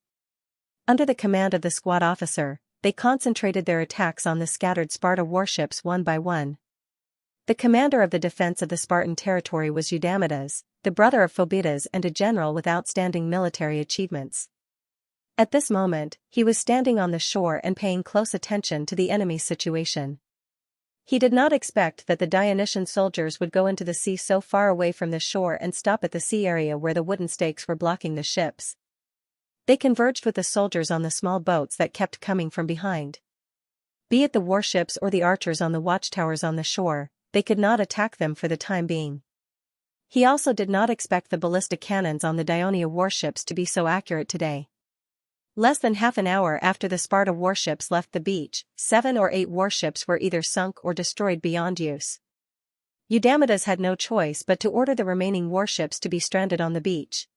Under the command of the squad officer, they concentrated their attacks on the scattered Sparta warships one by one. The commander of the defense of the Spartan territory was Eudamidas, the brother of Phobetas and a general with outstanding military achievements. At this moment, he was standing on the shore and paying close attention to the enemy's situation. He did not expect that the Dionysian soldiers would go into the sea so far away from the shore and stop at the sea area where the wooden stakes were blocking the ships. They converged with the soldiers on the small boats that kept coming from behind. Be it the warships or the archers on the watchtowers on the shore, they could not attack them for the time being. He also did not expect the ballistic cannons on the Dionia warships to be so accurate today. Less than half an hour after the Sparta warships left the beach, 7 or 8 warships were either sunk or destroyed beyond use. Eudamidas had no choice but to order the remaining warships to be stranded on the beach.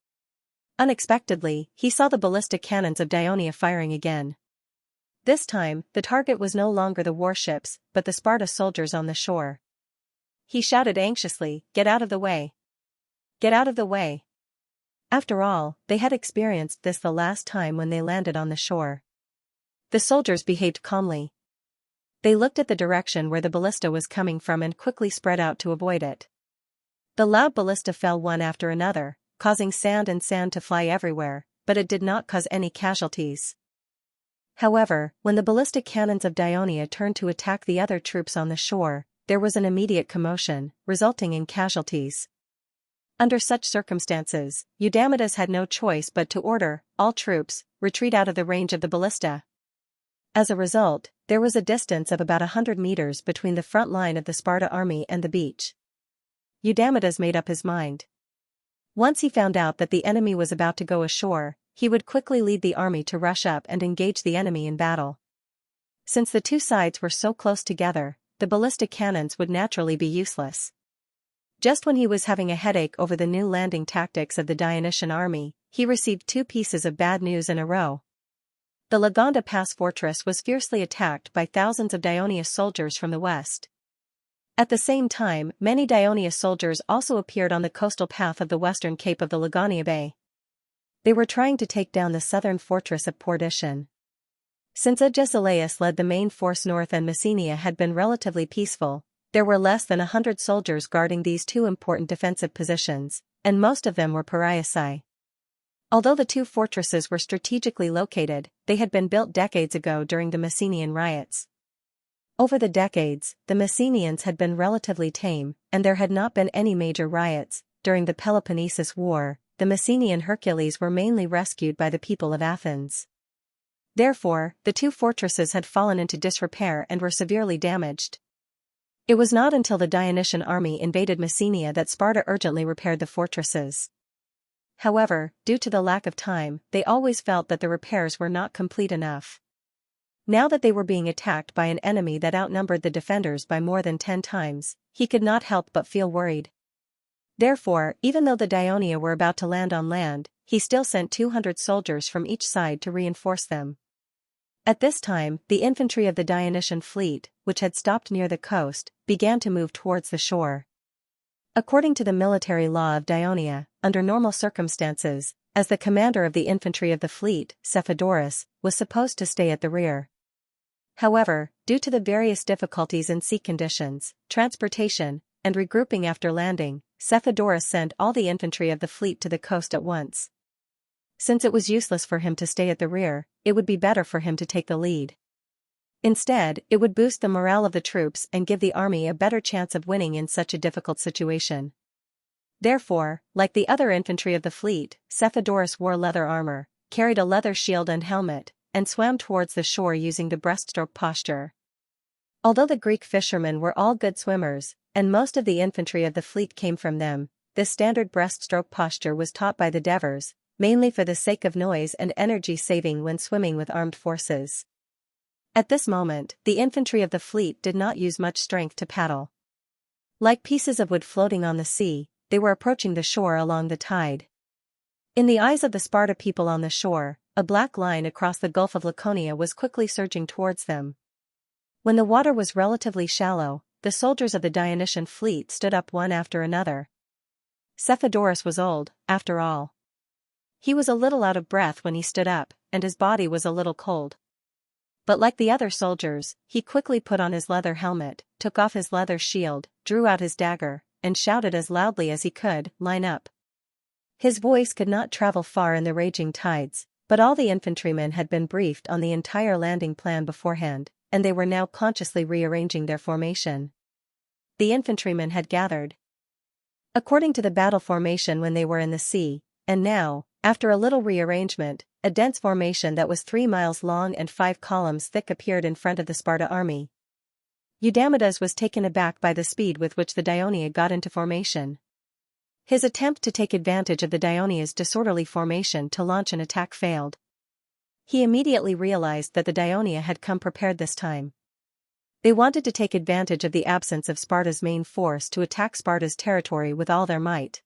Unexpectedly, he saw the ballistic cannons of Dionia firing again. This time, the target was no longer the warships, but the Sparta soldiers on the shore. He shouted anxiously, "Get out of the way! Get out of the way!" After all, they had experienced this the last time when they landed on the shore. The soldiers behaved calmly. They looked at the direction where the ballista was coming from and quickly spread out to avoid it. The loud ballista fell one after another, causing sand to fly everywhere, but it did not cause any casualties. However, when the ballistic cannons of Dionia turned to attack the other troops on the shore, there was an immediate commotion, resulting in casualties. Under such circumstances, Eudamidas had no choice but to order all troops retreat out of the range of the ballista. As a result, there was a distance of about 100 meters between the front line of the Sparta army and the beach. Eudamidas made up his mind. Once he found out that the enemy was about to go ashore, he would quickly lead the army to rush up and engage the enemy in battle. Since the two sides were so close together, the ballistic cannons would naturally be useless. Just when he was having a headache over the new landing tactics of the Dionysian army, he received 2 pieces of bad news in a row. The Lagonda Pass fortress was fiercely attacked by thousands of Dionia soldiers from the west. At the same time, many Daionia soldiers also appeared on the coastal path of the western cape of the Lagania Bay. They were trying to take down the southern fortress of Portician. Since Agesilaus led the main force north and Messenia had been relatively peaceful, there were less than 100 soldiers guarding these two important defensive positions, and most of them were Pariasi. Although the two fortresses were strategically located, they had been built decades ago during the Messenian riots. Over the decades, the Messenians had been relatively tame, and there had not been any major riots. During the Peloponnesus War, the Messenian Hercules were mainly rescued by the people of Athens. Therefore, the two fortresses had fallen into disrepair and were severely damaged. It was not until the Dionysian army invaded Messenia that Sparta urgently repaired the fortresses. However, due to the lack of time, they always felt that the repairs were not complete enough. Now that they were being attacked by an enemy that outnumbered the defenders by more than 10 times, he could not help but feel worried. Therefore, even though the Daionia were about to land on land, he still sent 200 soldiers from each side to reinforce them. At this time, the infantry of the Dionysian fleet, which had stopped near the coast, began to move towards the shore. According to the military law of Daionia, under normal circumstances, as the commander of the infantry of the fleet, Cephodorus, was supposed to stay at the rear. However, due to the various difficulties in sea conditions, transportation, and regrouping after landing, Cephodorus sent all the infantry of the fleet to the coast at once. Since it was useless for him to stay at the rear, it would be better for him to take the lead. Instead, it would boost the morale of the troops and give the army a better chance of winning in such a difficult situation. Therefore, like the other infantry of the fleet, Cephodorus wore leather armor, carried a leather shield and helmet, and swam towards the shore using the breaststroke posture. Although the Greek fishermen were all good swimmers, and most of the infantry of the fleet came from them, this standard breaststroke posture was taught by the Devers, mainly for the sake of noise and energy saving when swimming with armed forces. At this moment, the infantry of the fleet did not use much strength to paddle. Like pieces of wood floating on the sea, they were approaching the shore along the tide. In the eyes of the Sparta people on the shore, a black line across the Gulf of Laconia was quickly surging towards them. When the water was relatively shallow, the soldiers of the Dionysian fleet stood up one after another. Cephodorus was old, after all. He was a little out of breath when he stood up, and his body was a little cold. But like the other soldiers, he quickly put on his leather helmet, took off his leather shield, drew out his dagger, and shouted as loudly as he could, "Line up!" His voice could not travel far in the raging tides, but all the infantrymen had been briefed on the entire landing plan beforehand, and they were now consciously rearranging their formation. The infantrymen had gathered according to the battle formation when they were in the sea, and now, after a little rearrangement, a dense formation that was 3 miles long and 5 columns thick appeared in front of the Sparta army. Eudamidas was taken aback by the speed with which the Daionia got into formation. His attempt to take advantage of the Dionia's disorderly formation to launch an attack failed. He immediately realized that the Daionia had come prepared this time. They wanted to take advantage of the absence of Sparta's main force to attack Sparta's territory with all their might.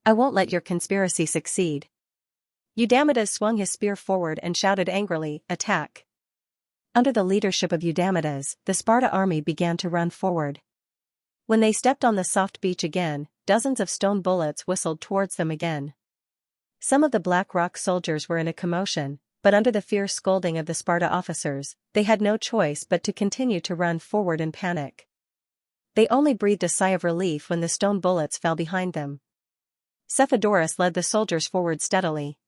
"I won't let your conspiracy succeed." Eudamidas swung his spear forward and shouted angrily, "Attack!" Under the leadership of Eudamidas, the Sparta army began to run forward. When they stepped on the soft beach again, dozens of stone bullets whistled towards them again. Some of the Black Rock soldiers were in a commotion, but under the fierce scolding of the Sparta officers, they had no choice but to continue to run forward in panic. They only breathed a sigh of relief when the stone bullets fell behind them. Cephodorus led the soldiers forward steadily.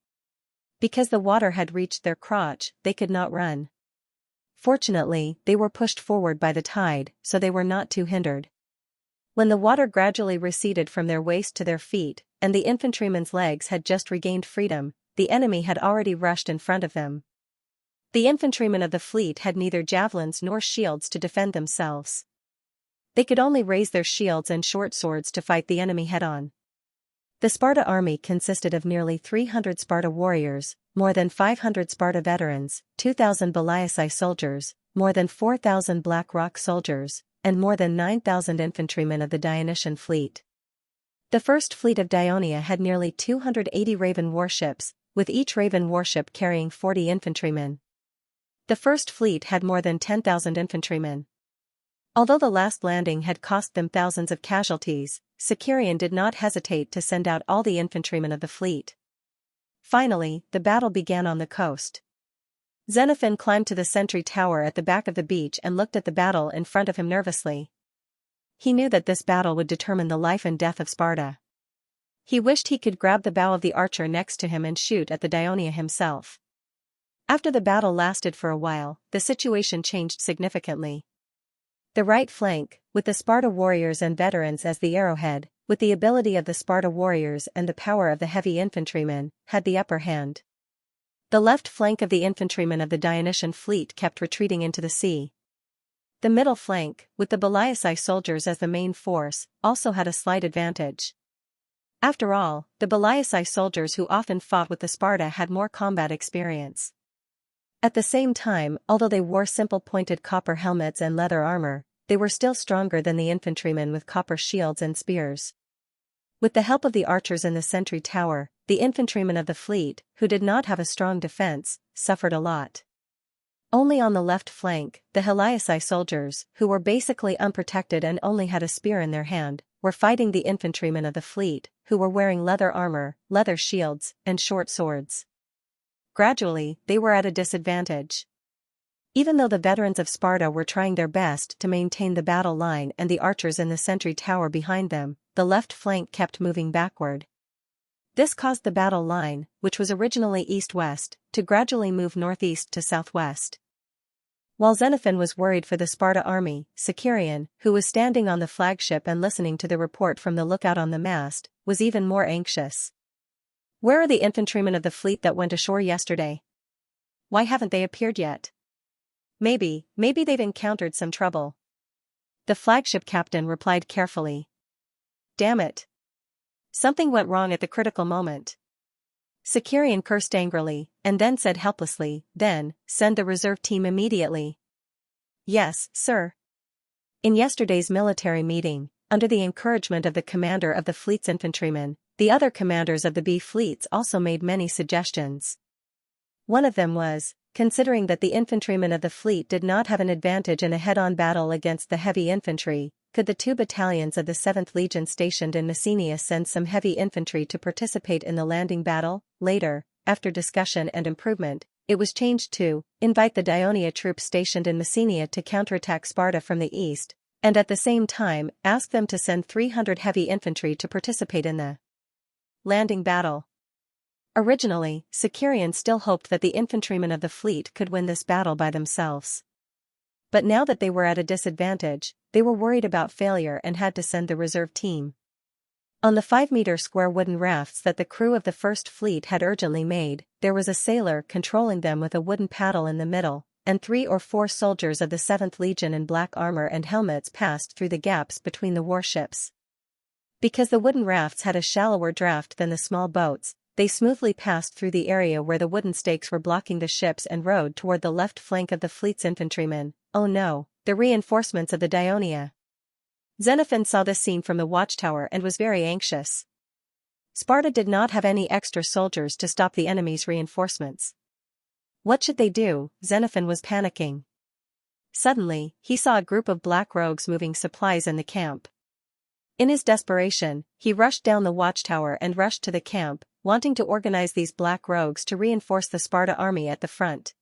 Because the water had reached their crotch, they could not run. Fortunately, they were pushed forward by the tide, so they were not too hindered. When the water gradually receded from their waist to their feet, and the infantrymen's legs had just regained freedom, the enemy had already rushed in front of them. The infantrymen of the fleet had neither javelins nor shields to defend themselves. They could only raise their shields and short swords to fight the enemy head-on. The Sparta army consisted of nearly 300 Sparta warriors, more than 500 Sparta veterans, 2,000 Baliaci soldiers, more than 4,000 Black Rock soldiers, and more than 9,000 infantrymen of the Dionysian fleet. The first fleet of Daionia had nearly 280 Raven warships, with each Raven warship carrying 40 infantrymen. The first fleet had more than 10,000 infantrymen. Although the last landing had cost them thousands of casualties, Xianxia did not hesitate to send out all the infantrymen of the fleet. Finally, the battle began on the coast. Xenophon climbed to the sentry tower at the back of the beach and looked at the battle in front of him nervously. He knew that this battle would determine the life and death of Sparta. He wished he could grab the bow of the archer next to him and shoot at the Dionia himself. After the battle lasted for a while, the situation changed significantly. The right flank, with the Sparta warriors and veterans as the arrowhead, with the ability of the Sparta warriors and the power of the heavy infantrymen, had the upper hand. The left flank of the infantrymen of the Dionysian fleet kept retreating into the sea. The middle flank, with the Baliaci soldiers as the main force, also had a slight advantage. After all, the Baliaci soldiers who often fought with the Sparta had more combat experience. At the same time, although they wore simple pointed copper helmets and leather armor, they were still stronger than the infantrymen with copper shields and spears. With the help of the archers in the sentry tower, the infantrymen of the fleet, who did not have a strong defense, suffered a lot. Only on the left flank, the Heliaci soldiers, who were basically unprotected and only had a spear in their hand, were fighting the infantrymen of the fleet, who were wearing leather armor, leather shields, and short swords. Gradually, they were at a disadvantage. Even though the veterans of Sparta were trying their best to maintain the battle line and the archers in the sentry tower behind them, the left flank kept moving backward. This caused the battle line, which was originally east-west, to gradually move northeast to southwest. While Xenophon was worried for the Sparta army, Xianxia, who was standing on the flagship and listening to the report from the lookout on the mast, was even more anxious. "Where are the infantrymen of the fleet that went ashore yesterday? Why haven't they appeared yet? Maybe they've encountered some trouble." The flagship captain replied carefully. "Damn it. Something went wrong at the critical moment." Xianxia cursed angrily, and then said helplessly, "Then, send the reserve team immediately." "Yes, sir." In yesterday's military meeting, under the encouragement of the commander of the fleet's infantrymen, the other commanders of the B fleets also made many suggestions. One of them was, considering that the infantrymen of the fleet did not have an advantage in a head-on battle against the heavy infantry, could the 2 battalions of the 7th Legion stationed in Messenia send some heavy infantry to participate in the landing battle? Later, after discussion and improvement, it was changed to invite the Dionia troops stationed in Messenia to counterattack Sparta from the east, and at the same time ask them to send 300 heavy infantry to participate in the landing battle. Originally, Xianxia still hoped that the infantrymen of the fleet could win this battle by themselves. But now that they were at a disadvantage, they were worried about failure and had to send the reserve team. On the 5-meter square wooden rafts that the crew of the First Fleet had urgently made, there was a sailor controlling them with a wooden paddle in the middle, and 3 or 4 soldiers of the 7th Legion in black armor and helmets passed through the gaps between the warships. Because the wooden rafts had a shallower draft than the small boats, they smoothly passed through the area where the wooden stakes were blocking the ships and rowed toward the left flank of the fleet's infantrymen. Oh no, the reinforcements of the Dionia. Xenophon saw this scene from the watchtower and was very anxious. Sparta did not have any extra soldiers to stop the enemy's reinforcements. What should they do? Xenophon was panicking. Suddenly, he saw a group of black rogues moving supplies in the camp. In his desperation, he rushed down the watchtower and rushed to the camp, wanting to organize these black rogues to reinforce the Sparta army at the front.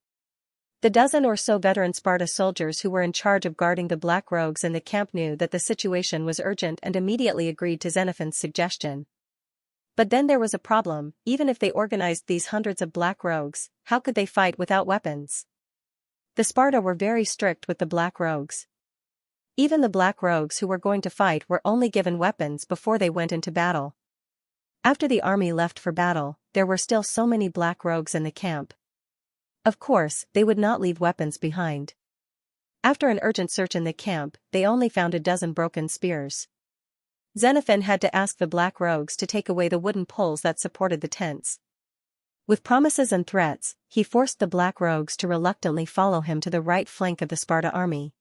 The dozen or so veteran Sparta soldiers who were in charge of guarding the black rogues in the camp knew that the situation was urgent and immediately agreed to Xenophon's suggestion. But then there was a problem. Even if they organized these hundreds of black rogues, how could they fight without weapons? The Sparta were very strict with the black rogues. Even the black rogues who were going to fight were only given weapons before they went into battle. After the army left for battle, there were still so many black rogues in the camp. Of course, they would not leave weapons behind. After an urgent search in the camp, they only found a dozen broken spears. Xenophon had to ask the black rogues to take away the wooden poles that supported the tents. With promises and threats, he forced the black rogues to reluctantly follow him to the right flank of the Sparta army.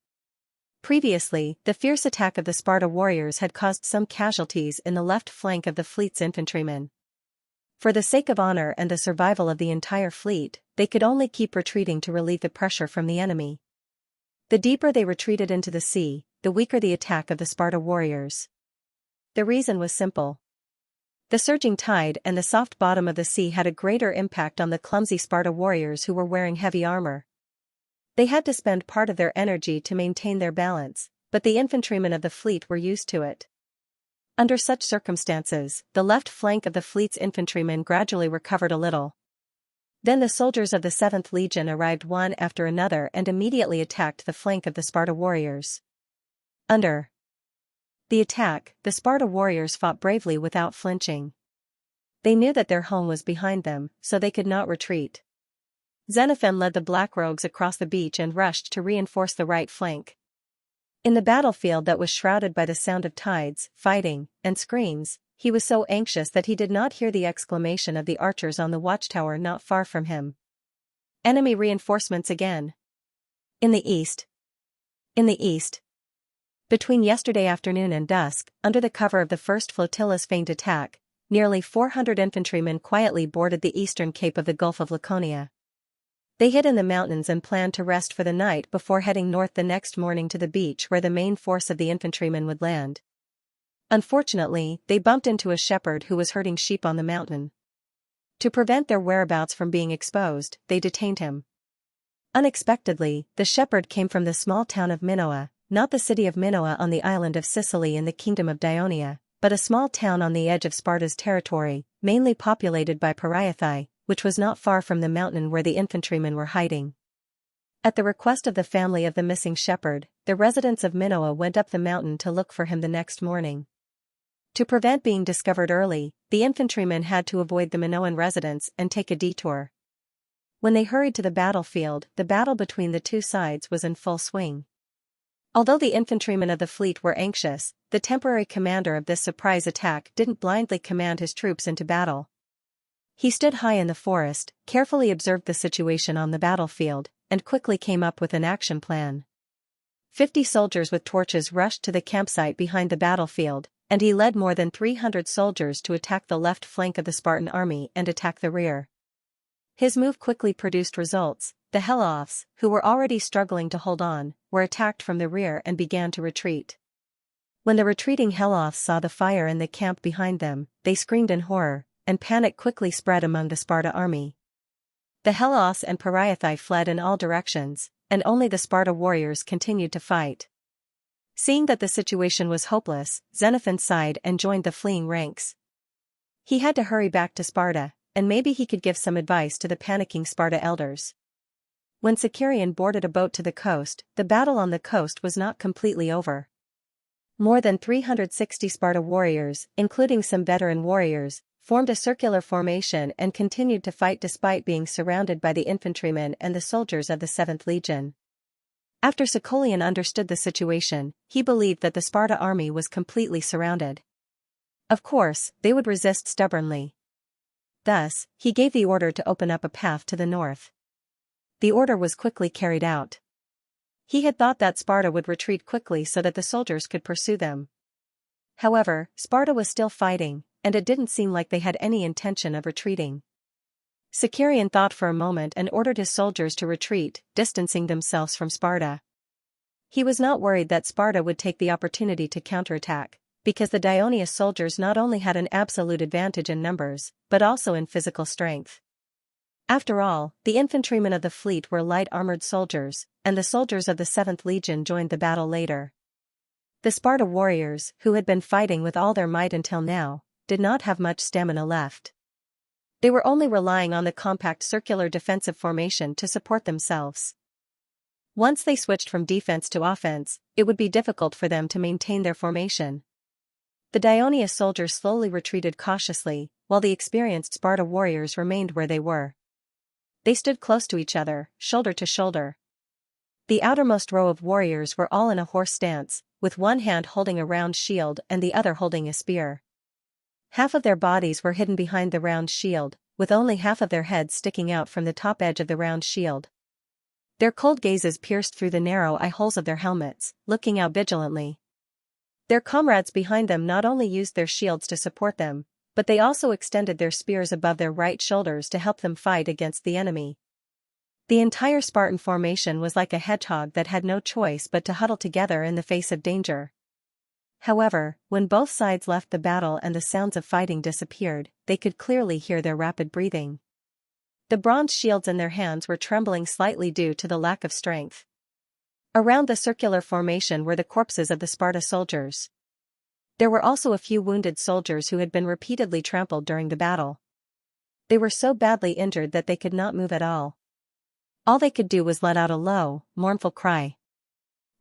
Previously, the fierce attack of the Sparta warriors had caused some casualties in the left flank of the fleet's infantrymen. For the sake of honor and the survival of the entire fleet, they could only keep retreating to relieve the pressure from the enemy. The deeper they retreated into the sea, the weaker the attack of the Sparta warriors. The reason was simple. The surging tide and the soft bottom of the sea had a greater impact on the clumsy Sparta warriors who were wearing heavy armor. They had to spend part of their energy to maintain their balance, but the infantrymen of the fleet were used to it. Under such circumstances, the left flank of the fleet's infantrymen gradually recovered a little. Then the soldiers of the 7th Legion arrived one after another and immediately attacked the flank of the Sparta warriors. Under the attack, the Sparta warriors fought bravely without flinching. They knew that their home was behind them, so they could not retreat. Xenophon led the Black Rogues across the beach and rushed to reinforce the right flank. In the battlefield that was shrouded by the sound of tides, fighting, and screams, he was so anxious that he did not hear the exclamation of the archers on the watchtower not far from him. Enemy reinforcements again. In the east. Between yesterday afternoon and dusk, under the cover of the first flotilla's feigned attack, nearly 400 infantrymen quietly boarded the eastern cape of the Gulf of Laconia. They hid in the mountains and planned to rest for the night before heading north the next morning to the beach where the main force of the infantrymen would land. Unfortunately, they bumped into a shepherd who was herding sheep on the mountain. To prevent their whereabouts from being exposed, they detained him. Unexpectedly, the shepherd came from the small town of Minoa, not the city of Minoa on the island of Sicily in the kingdom of Dionia, but a small town on the edge of Sparta's territory, mainly populated by Pariathai, which was not far from the mountain where the infantrymen were hiding. At the request of the family of the missing shepherd, the residents of Minoa went up the mountain to look for him the next morning. To prevent being discovered early, the infantrymen had to avoid the Minoan residents and take a detour. When they hurried to the battlefield, the battle between the two sides was in full swing. Although the infantrymen of the fleet were anxious, the temporary commander of this surprise attack didn't blindly command his troops into battle. He stood high in the forest, carefully observed the situation on the battlefield, and quickly came up with an action plan. 50 soldiers with torches rushed to the campsite behind the battlefield, and he led more than 300 soldiers to attack the left flank of the Spartan army and attack the rear. His move quickly produced results. The Helophs, who were already struggling to hold on, were attacked from the rear and began to retreat. When the retreating Helophs saw the fire in the camp behind them, they screamed in horror, and panic quickly spread among the Sparta army. The Helophs and Pariathai fled in all directions, and only the Sparta warriors continued to fight. Seeing that the situation was hopeless, Xenophon sighed and joined the fleeing ranks. He had to hurry back to Sparta, and maybe he could give some advice to the panicking Sparta elders. When Sicarion boarded a boat to the coast, the battle on the coast was not completely over. More than 360 Sparta warriors, including some veteran warriors, formed a circular formation and continued to fight despite being surrounded by the infantrymen and the soldiers of the 7th Legion. After Sicarion understood the situation, he believed that the Sparta army was completely surrounded. Of course, they would resist stubbornly. Thus, he gave the order to open up a path to the north. The order was quickly carried out. He had thought that Sparta would retreat quickly so that the soldiers could pursue them. However, Sparta was still fighting, and it didn't seem like they had any intention of retreating. Sicarion thought for a moment and ordered his soldiers to retreat, distancing themselves from Sparta. He was not worried that Sparta would take the opportunity to counterattack, because the Dionia soldiers not only had an absolute advantage in numbers, but also in physical strength. After all, the infantrymen of the fleet were light armored soldiers, and the soldiers of the 7th Legion joined the battle later. The Sparta warriors, who had been fighting with all their might until now, did not have much stamina left. They were only relying on the compact circular defensive formation to support themselves. Once they switched from defense to offense, it would be difficult for them to maintain their formation. The Dionia soldiers slowly retreated cautiously, while the experienced Sparta warriors remained where they were. They stood close to each other, shoulder to shoulder. The outermost row of warriors were all in a horse stance, with one hand holding a round shield and the other holding a spear. Half of their bodies were hidden behind the round shield, with only half of their heads sticking out from the top edge of the round shield. Their cold gazes pierced through the narrow eye holes of their helmets, looking out vigilantly. Their comrades behind them not only used their shields to support them, but they also extended their spears above their right shoulders to help them fight against the enemy. The entire Spartan formation was like a hedgehog that had no choice but to huddle together in the face of danger. However, when both sides left the battle and the sounds of fighting disappeared, they could clearly hear their rapid breathing. The bronze shields in their hands were trembling slightly due to the lack of strength. Around the circular formation were the corpses of the Sparta soldiers. There were also a few wounded soldiers who had been repeatedly trampled during the battle. They were so badly injured that they could not move at all. All they could do was let out a low, mournful cry.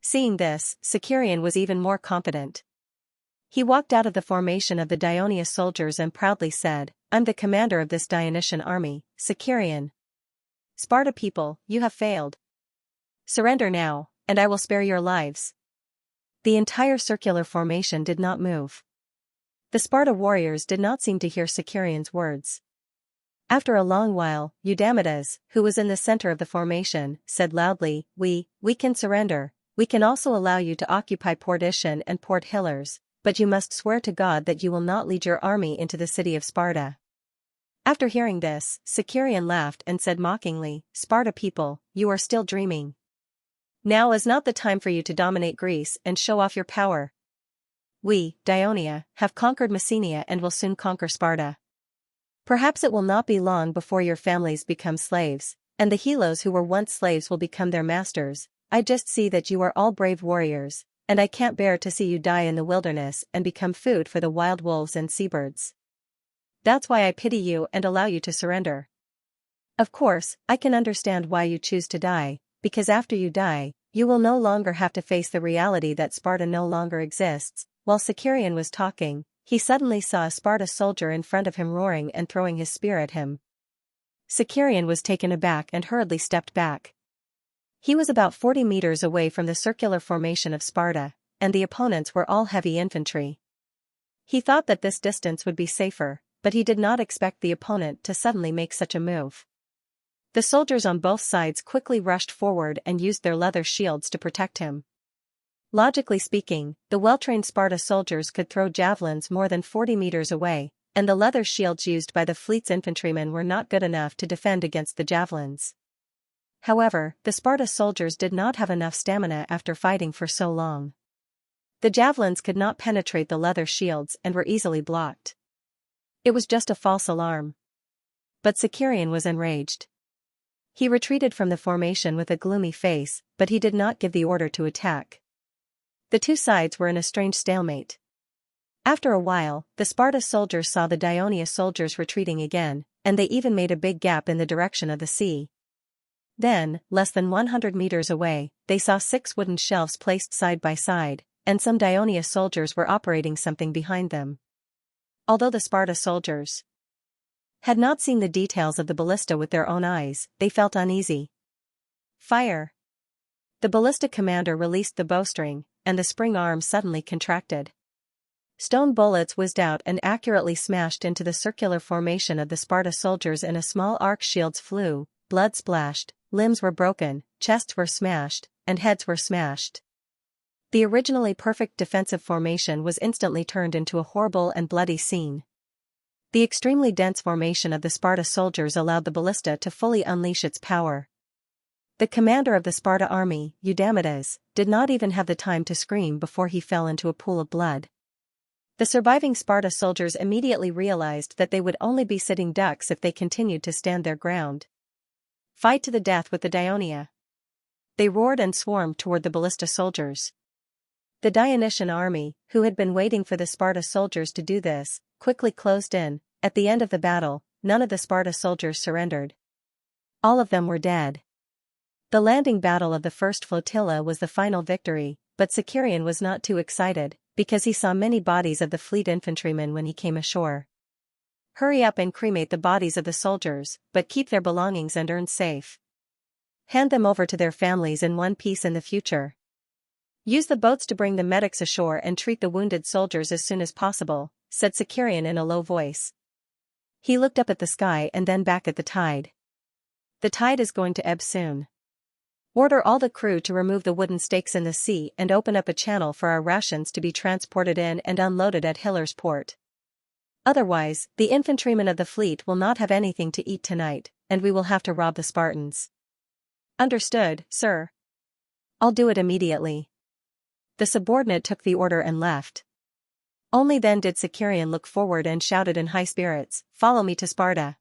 Seeing this, Sicarion was even more confident. He walked out of the formation of the Dionysius soldiers and proudly said, "I'm the commander of this Dionysian army, Sicarion. Sparta people, you have failed. Surrender now, and I will spare your lives." The entire circular formation did not move. The Sparta warriors did not seem to hear Sicarion's words. After a long while, Eudamidas, who was in the center of the formation, said loudly, We can surrender. We can also allow you to occupy Port Itian and Port Hillers, but you must swear to God that you will not lead your army into the city of Sparta." After hearing this, Sicarion laughed and said mockingly, "Sparta people, you are still dreaming. Now is not the time for you to dominate Greece and show off your power. We, Dionia, have conquered Messenia and will soon conquer Sparta. Perhaps it will not be long before your families become slaves, and the Helos who were once slaves will become their masters. I just see that you are all brave warriors, and I can't bear to see you die in the wilderness and become food for the wild wolves and seabirds. That's why I pity you and allow you to surrender. Of course, I can understand why you choose to die, because after you die, you will no longer have to face the reality that Sparta no longer exists." While Sicarion was talking, he suddenly saw a Sparta soldier in front of him roaring and throwing his spear at him. Sicarion was taken aback and hurriedly stepped back. He was about 40 meters away from the circular formation of Sparta, and the opponents were all heavy infantry. He thought that this distance would be safer, but he did not expect the opponent to suddenly make such a move. The soldiers on both sides quickly rushed forward and used their leather shields to protect him. Logically speaking, the well-trained Sparta soldiers could throw javelins more than 40 meters away, and the leather shields used by the fleet's infantrymen were not good enough to defend against the javelins. However, the Sparta soldiers did not have enough stamina after fighting for so long. The javelins could not penetrate the leather shields and were easily blocked. It was just a false alarm. But Sicarion was enraged. He retreated from the formation with a gloomy face, but he did not give the order to attack. The two sides were in a strange stalemate. After a while, the Sparta soldiers saw the Dionysius soldiers retreating again, and they even made a big gap in the direction of the sea. Then, less than 100 meters away, they saw 6 wooden shelves placed side by side, and some Dionysius soldiers were operating something behind them. Although the Sparta soldiers had not seen the details of the ballista with their own eyes, they felt uneasy. "Fire!" The ballista commander released the bowstring, and the spring arm suddenly contracted. Stone bullets whizzed out and accurately smashed into the circular formation of the Sparta soldiers in a small arc. Shields flew, blood splashed, limbs were broken, chests were smashed, and heads were smashed. The originally perfect defensive formation was instantly turned into a horrible and bloody scene. The extremely dense formation of the Sparta soldiers allowed the ballista to fully unleash its power. The commander of the Sparta army, Eudamidas, did not even have the time to scream before he fell into a pool of blood. The surviving Sparta soldiers immediately realized that they would only be sitting ducks if they continued to stand their ground. "Fight to the death with the Dionia!" They roared and swarmed toward the ballista soldiers. The Dionysian army, who had been waiting for the Sparta soldiers to do this, quickly closed in. At the end of the battle, none of the Sparta soldiers surrendered. All of them were dead. The landing battle of the first flotilla was the final victory, but Sicarion was not too excited, because he saw many bodies of the fleet infantrymen when he came ashore. "Hurry up and cremate the bodies of the soldiers, but keep their belongings and urns safe. Hand them over to their families in one piece in the future. Use the boats to bring the medics ashore and treat the wounded soldiers as soon as possible," said Sicarion in a low voice. He looked up at the sky and then back at the tide. "The tide is going to ebb soon. Order all the crew to remove the wooden stakes in the sea and open up a channel for our rations to be transported in and unloaded at Hiller's port. Otherwise, the infantrymen of the fleet will not have anything to eat tonight, and we will have to rob the Spartans." Understood, sir. I'll do it immediately. The subordinate took the order and left. Only then did Sicarian look forward and shouted in high spirits, "Follow me to Sparta."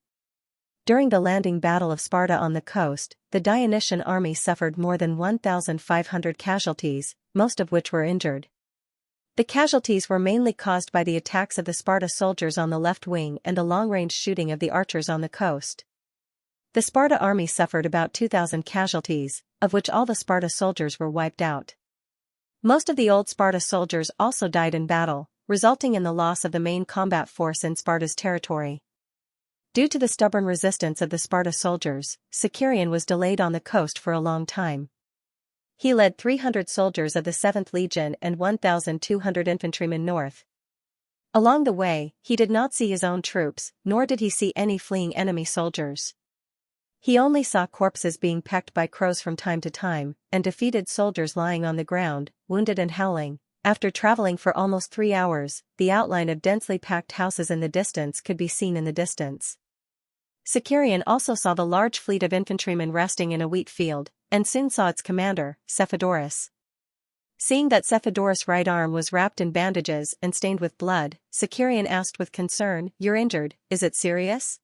During the landing battle of Sparta on the coast, the Dionysian army suffered more than 1,500 casualties, most of which were injured. The casualties were mainly caused by the attacks of the Sparta soldiers on the left wing and the long-range shooting of the archers on the coast. The Sparta army suffered about 2,000 casualties, of which all the Sparta soldiers were wiped out. Most of the old Sparta soldiers also died in battle, resulting in the loss of the main combat force in Sparta's territory. Due to the stubborn resistance of the Sparta soldiers, Sicarian was delayed on the coast for a long time. He led 300 soldiers of the 7th Legion and 1,200 infantrymen north. Along the way, he did not see his own troops, nor did he see any fleeing enemy soldiers. He only saw corpses being pecked by crows from time to time, and defeated soldiers lying on the ground, wounded and howling. After traveling for almost 3 hours, the outline of densely packed houses in the distance could be seen in the distance. Sicarian also saw the large fleet of infantrymen resting in a wheat field, and soon saw its commander, Cephodorus. Seeing that Cephodorus' right arm was wrapped in bandages and stained with blood, Sicarian asked with concern, "You're injured, is it serious?"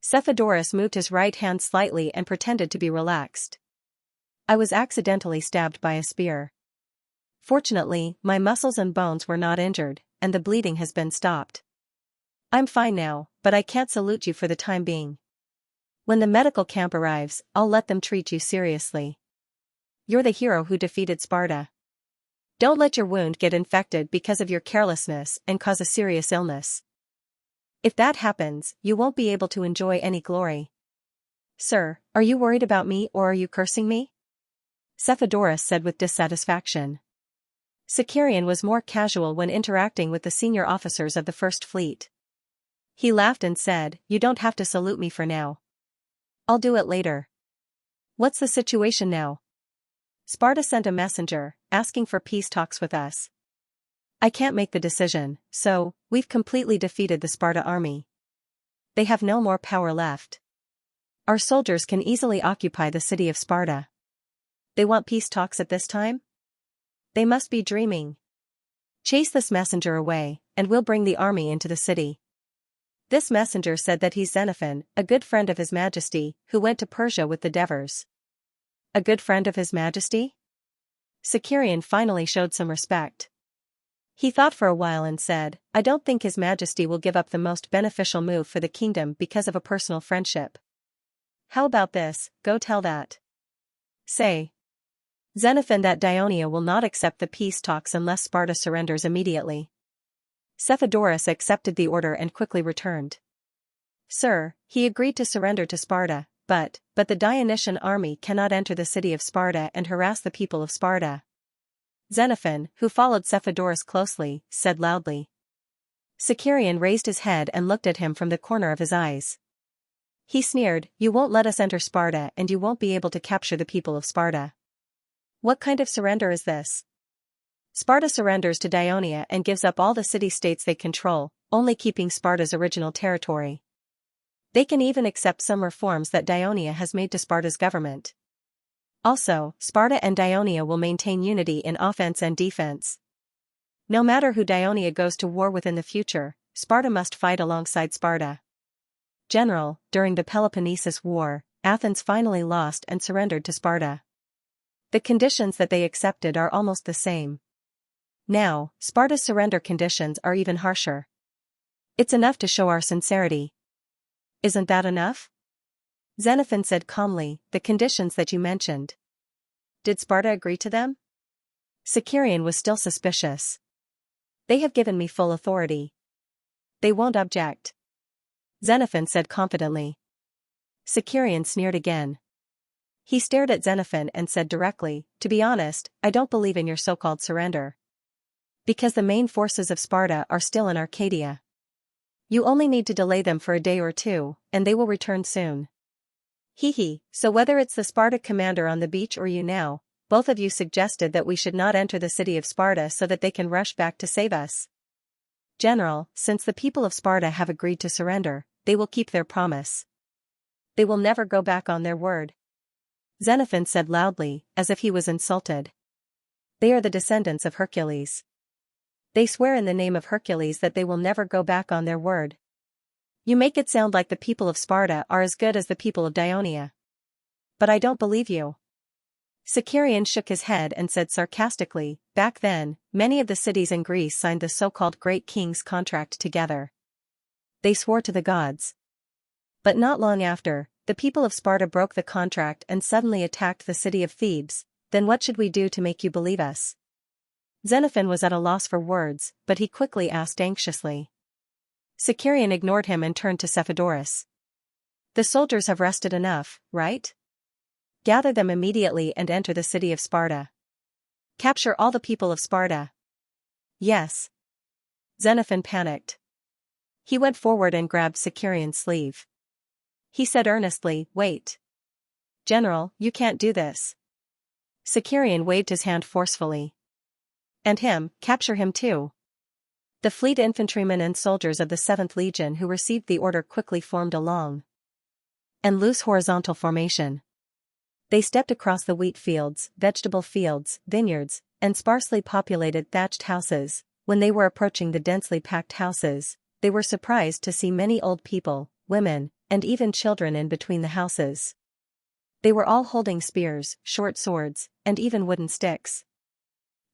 Cephodorus moved his right hand slightly and pretended to be relaxed. "I was accidentally stabbed by a spear. Fortunately, my muscles and bones were not injured, and the bleeding has been stopped. I'm fine now, but I can't salute you for the time being. When the medical camp arrives, I'll let them treat you seriously. You're the hero who defeated Sparta. Don't let your wound get infected because of your carelessness and cause a serious illness. If that happens, you won't be able to enjoy any glory." "Sir, are you worried about me or are you cursing me?" Cephodorus said with dissatisfaction. Sicarian was more casual when interacting with the senior officers of the First Fleet. He laughed and said, "You don't have to salute me for now. I'll do it later. What's the situation now?" "Sparta sent a messenger, asking for peace talks with us. I can't make the decision, so, we've completely defeated the Sparta army. They have no more power left. Our soldiers can easily occupy the city of Sparta. They want peace talks at this time? They must be dreaming. Chase this messenger away, and we'll bring the army into the city." This messenger said that he's Xenophon, a good friend of His Majesty, who went to Persia with the Devers. A good friend of His Majesty? Sicarian finally showed some respect. He thought for a while and said, "I don't think His Majesty will give up the most beneficial move for the kingdom because of a personal friendship. How about this, go tell that. Say Xenophon that Dionia will not accept the peace talks unless Sparta surrenders immediately." Cephodorus accepted the order and quickly returned. "Sir, he agreed to surrender to Sparta, but the Dionysian army cannot enter the city of Sparta and harass the people of Sparta." Xenophon, who followed Cephodorus closely, said loudly. Sicarian raised his head and looked at him from the corner of his eyes. He sneered, "You won't let us enter Sparta and you won't be able to capture the people of Sparta. What kind of surrender is this? Sparta surrenders to Dionia and gives up all the city-states they control, only keeping Sparta's original territory. They can even accept some reforms that Dionia has made to Sparta's government. Also, Sparta and Dionia will maintain unity in offense and defense. No matter who Dionia goes to war with in the future, Sparta must fight alongside Sparta. General, during the Peloponnesus War, Athens finally lost and surrendered to Sparta. The conditions that they accepted are almost the same. Now, Sparta's surrender conditions are even harsher. It's enough to show our sincerity. Isn't that enough?" Xenophon said calmly, "The conditions that you mentioned. Did Sparta agree to them?" Sicarian was still suspicious. "They have given me full authority. They won't object," Xenophon said confidently. Sicarian sneered again. He stared at Xenophon and said directly, "To be honest, I don't believe in your so-called surrender. Because the main forces of Sparta are still in Arcadia. You only need to delay them for a day or two, and they will return soon. Hee, so whether it's the Sparta commander on the beach or you now, both of you suggested that we should not enter the city of Sparta so that they can rush back to save us. General, since the people of Sparta have agreed to surrender, they will keep their promise. They will never go back on their word. Xenophon said loudly, as if he was insulted. They are the descendants of Hercules. They swear in the name of Hercules that they will never go back on their word. You make it sound like the people of Sparta are as good as the people of Dionia. But I don't believe you. Sicarion shook his head and said sarcastically, back then, many of the cities in Greece signed the so-called Great King's contract together. They swore to the gods. But not long after, the people of Sparta broke the contract and suddenly attacked the city of Thebes. Then what should we do to make you believe us? Xenophon was at a loss for words, but he quickly asked anxiously. Sicarion ignored him and turned to Cephodorus. The soldiers have rested enough, right? Gather them immediately and enter the city of Sparta. Capture all the people of Sparta. Yes. Xenophon panicked. He went forward and grabbed Sicarion's sleeve. He said earnestly, wait. General, you can't do this. Sicarion waved his hand forcefully. And him, capture him too. The fleet infantrymen and soldiers of the 7th Legion who received the order quickly formed a long and loose horizontal formation. They stepped across the wheat fields, vegetable fields, vineyards, and sparsely populated thatched houses. When they were approaching the densely packed houses, they were surprised to see many old people, women, and even children in between the houses. They were all holding spears, short swords, and even wooden sticks.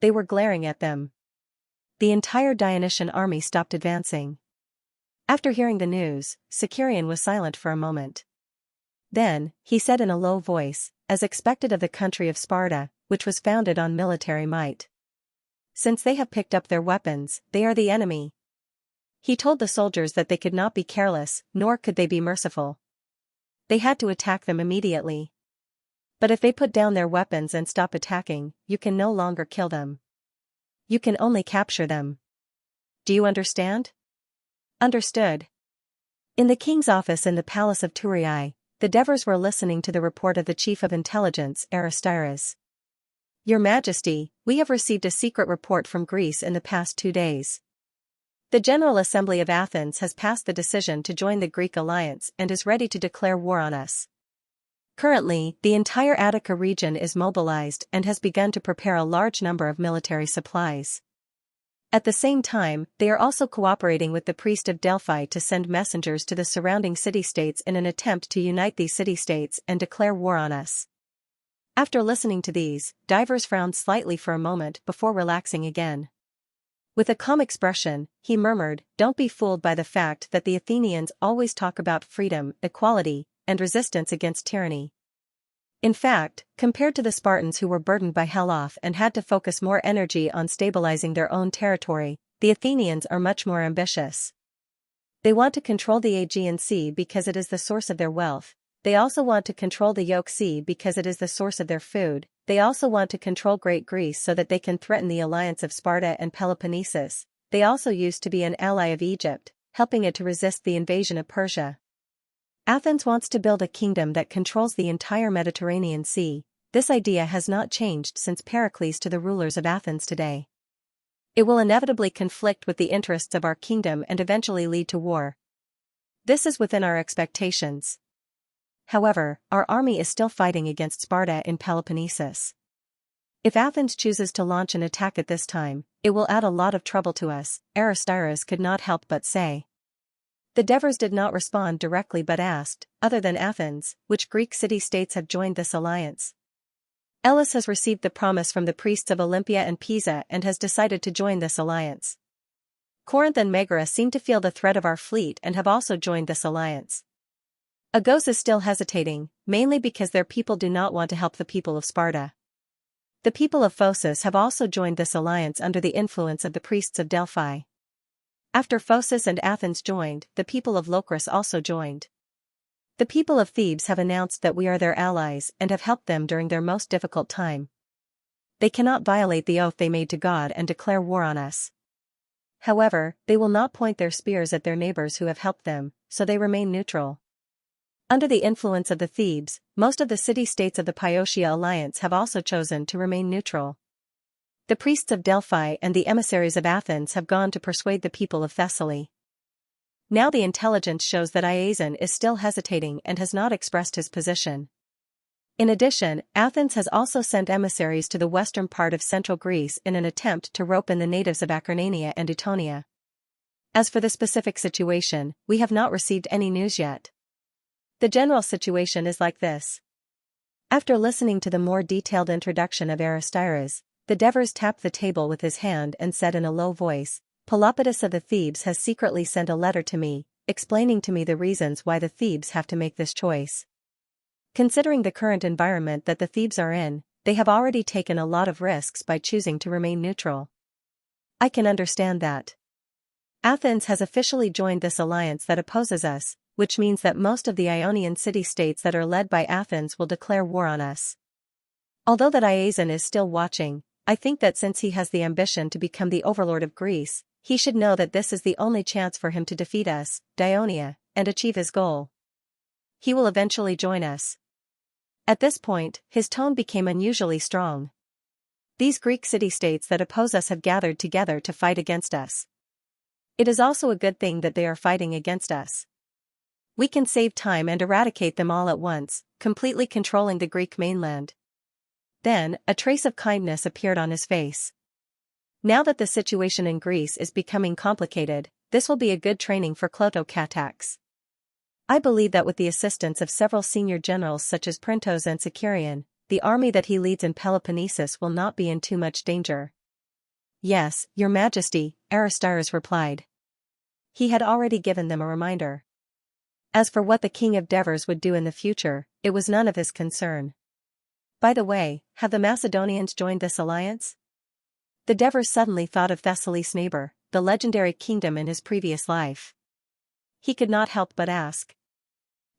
They were glaring at them. The entire Dionysian army stopped advancing. After hearing the news, Sicarion was silent for a moment. Then, he said in a low voice, as expected of the country of Sparta, which was founded on military might. Since they have picked up their weapons, they are the enemy. He told the soldiers that they could not be careless, nor could they be merciful. They had to attack them immediately. But if they put down their weapons and stop attacking, you can no longer kill them. You can only capture them. Do you understand? Understood. In the king's office in the palace of Thurii, the Devers were listening to the report of the chief of intelligence, Aristyrus. Your Majesty, we have received a secret report from Greece in the past 2 days. The General Assembly of Athens has passed the decision to join the Greek alliance and is ready to declare war on us. Currently, the entire Attica region is mobilized and has begun to prepare a large number of military supplies. At the same time, they are also cooperating with the priest of Delphi to send messengers to the surrounding city-states in an attempt to unite these city-states and declare war on us. After listening to these, Divers frowned slightly for a moment before relaxing again. With a calm expression, he murmured, "Don't be fooled by the fact that the Athenians always talk about freedom, equality, and resistance against tyranny. In fact, compared to the Spartans who were burdened by Hellas and had to focus more energy on stabilizing their own territory, the Athenians are much more ambitious. They want to control the Aegean Sea because it is the source of their wealth. They also want to control the Yoke Sea because it is the source of their food. They also want to control Great Greece so that they can threaten the alliance of Sparta and Peloponnesus. They also used to be an ally of Egypt, helping it to resist the invasion of Persia. Athens wants to build a kingdom that controls the entire Mediterranean Sea. This idea has not changed since Pericles to the rulers of Athens today. It will inevitably conflict with the interests of our kingdom and eventually lead to war. This is within our expectations. However, our army is still fighting against Sparta in Peloponnesus. If Athens chooses to launch an attack at this time, it will add a lot of trouble to us, Aristyrus could not help but say. The Devers did not respond directly but asked, other than Athens, which Greek city-states have joined this alliance? Elis has received the promise from the priests of Olympia and Pisa and has decided to join this alliance. Corinth and Megara seem to feel the threat of our fleet and have also joined this alliance. Argos is still hesitating, mainly because their people do not want to help the people of Sparta. The people of Phocis have also joined this alliance under the influence of the priests of Delphi. After Phocis and Athens joined, the people of Locris also joined. The people of Thebes have announced that we are their allies and have helped them during their most difficult time. They cannot violate the oath they made to God and declare war on us. However, they will not point their spears at their neighbors who have helped them, so they remain neutral. Under the influence of the Thebes, most of the city-states of the Piotia alliance have also chosen to remain neutral. The priests of Delphi and the emissaries of Athens have gone to persuade the people of Thessaly. Now the intelligence shows that Iason is still hesitating and has not expressed his position. In addition, Athens has also sent emissaries to the western part of central Greece in an attempt to rope in the natives of Acarnania and Eutonia. As for the specific situation, we have not received any news yet. The general situation is like this. After listening to the more detailed introduction of Aristides, the Devers tapped the table with his hand and said in a low voice, Pelopidas of the Thebes has secretly sent a letter to me, explaining to me the reasons why the Thebes have to make this choice. Considering the current environment that the Thebes are in, they have already taken a lot of risks by choosing to remain neutral. I can understand that. Athens has officially joined this alliance that opposes us, which means that most of the Ionian city-states that are led by Athens will declare war on us. Although that Iason is still watching, I think that since he has the ambition to become the overlord of Greece, he should know that this is the only chance for him to defeat us, Dionia, and achieve his goal. He will eventually join us. At this point, his tone became unusually strong. These Greek city-states that oppose us have gathered together to fight against us. It is also a good thing that they are fighting against us. We can save time and eradicate them all at once, completely controlling the Greek mainland. Then, a trace of kindness appeared on his face. Now that the situation in Greece is becoming complicated, this will be a good training for Clotho-Catax. I believe that with the assistance of several senior generals such as Printos and Sicarion, the army that he leads in Peloponnesus will not be in too much danger. Yes, Your Majesty, Aristides replied. He had already given them a reminder. As for what the king of Devers would do in the future, it was none of his concern. By the way, have the Macedonians joined this alliance? The Devers suddenly thought of Thessaly's neighbor, the legendary kingdom in his previous life. He could not help but ask.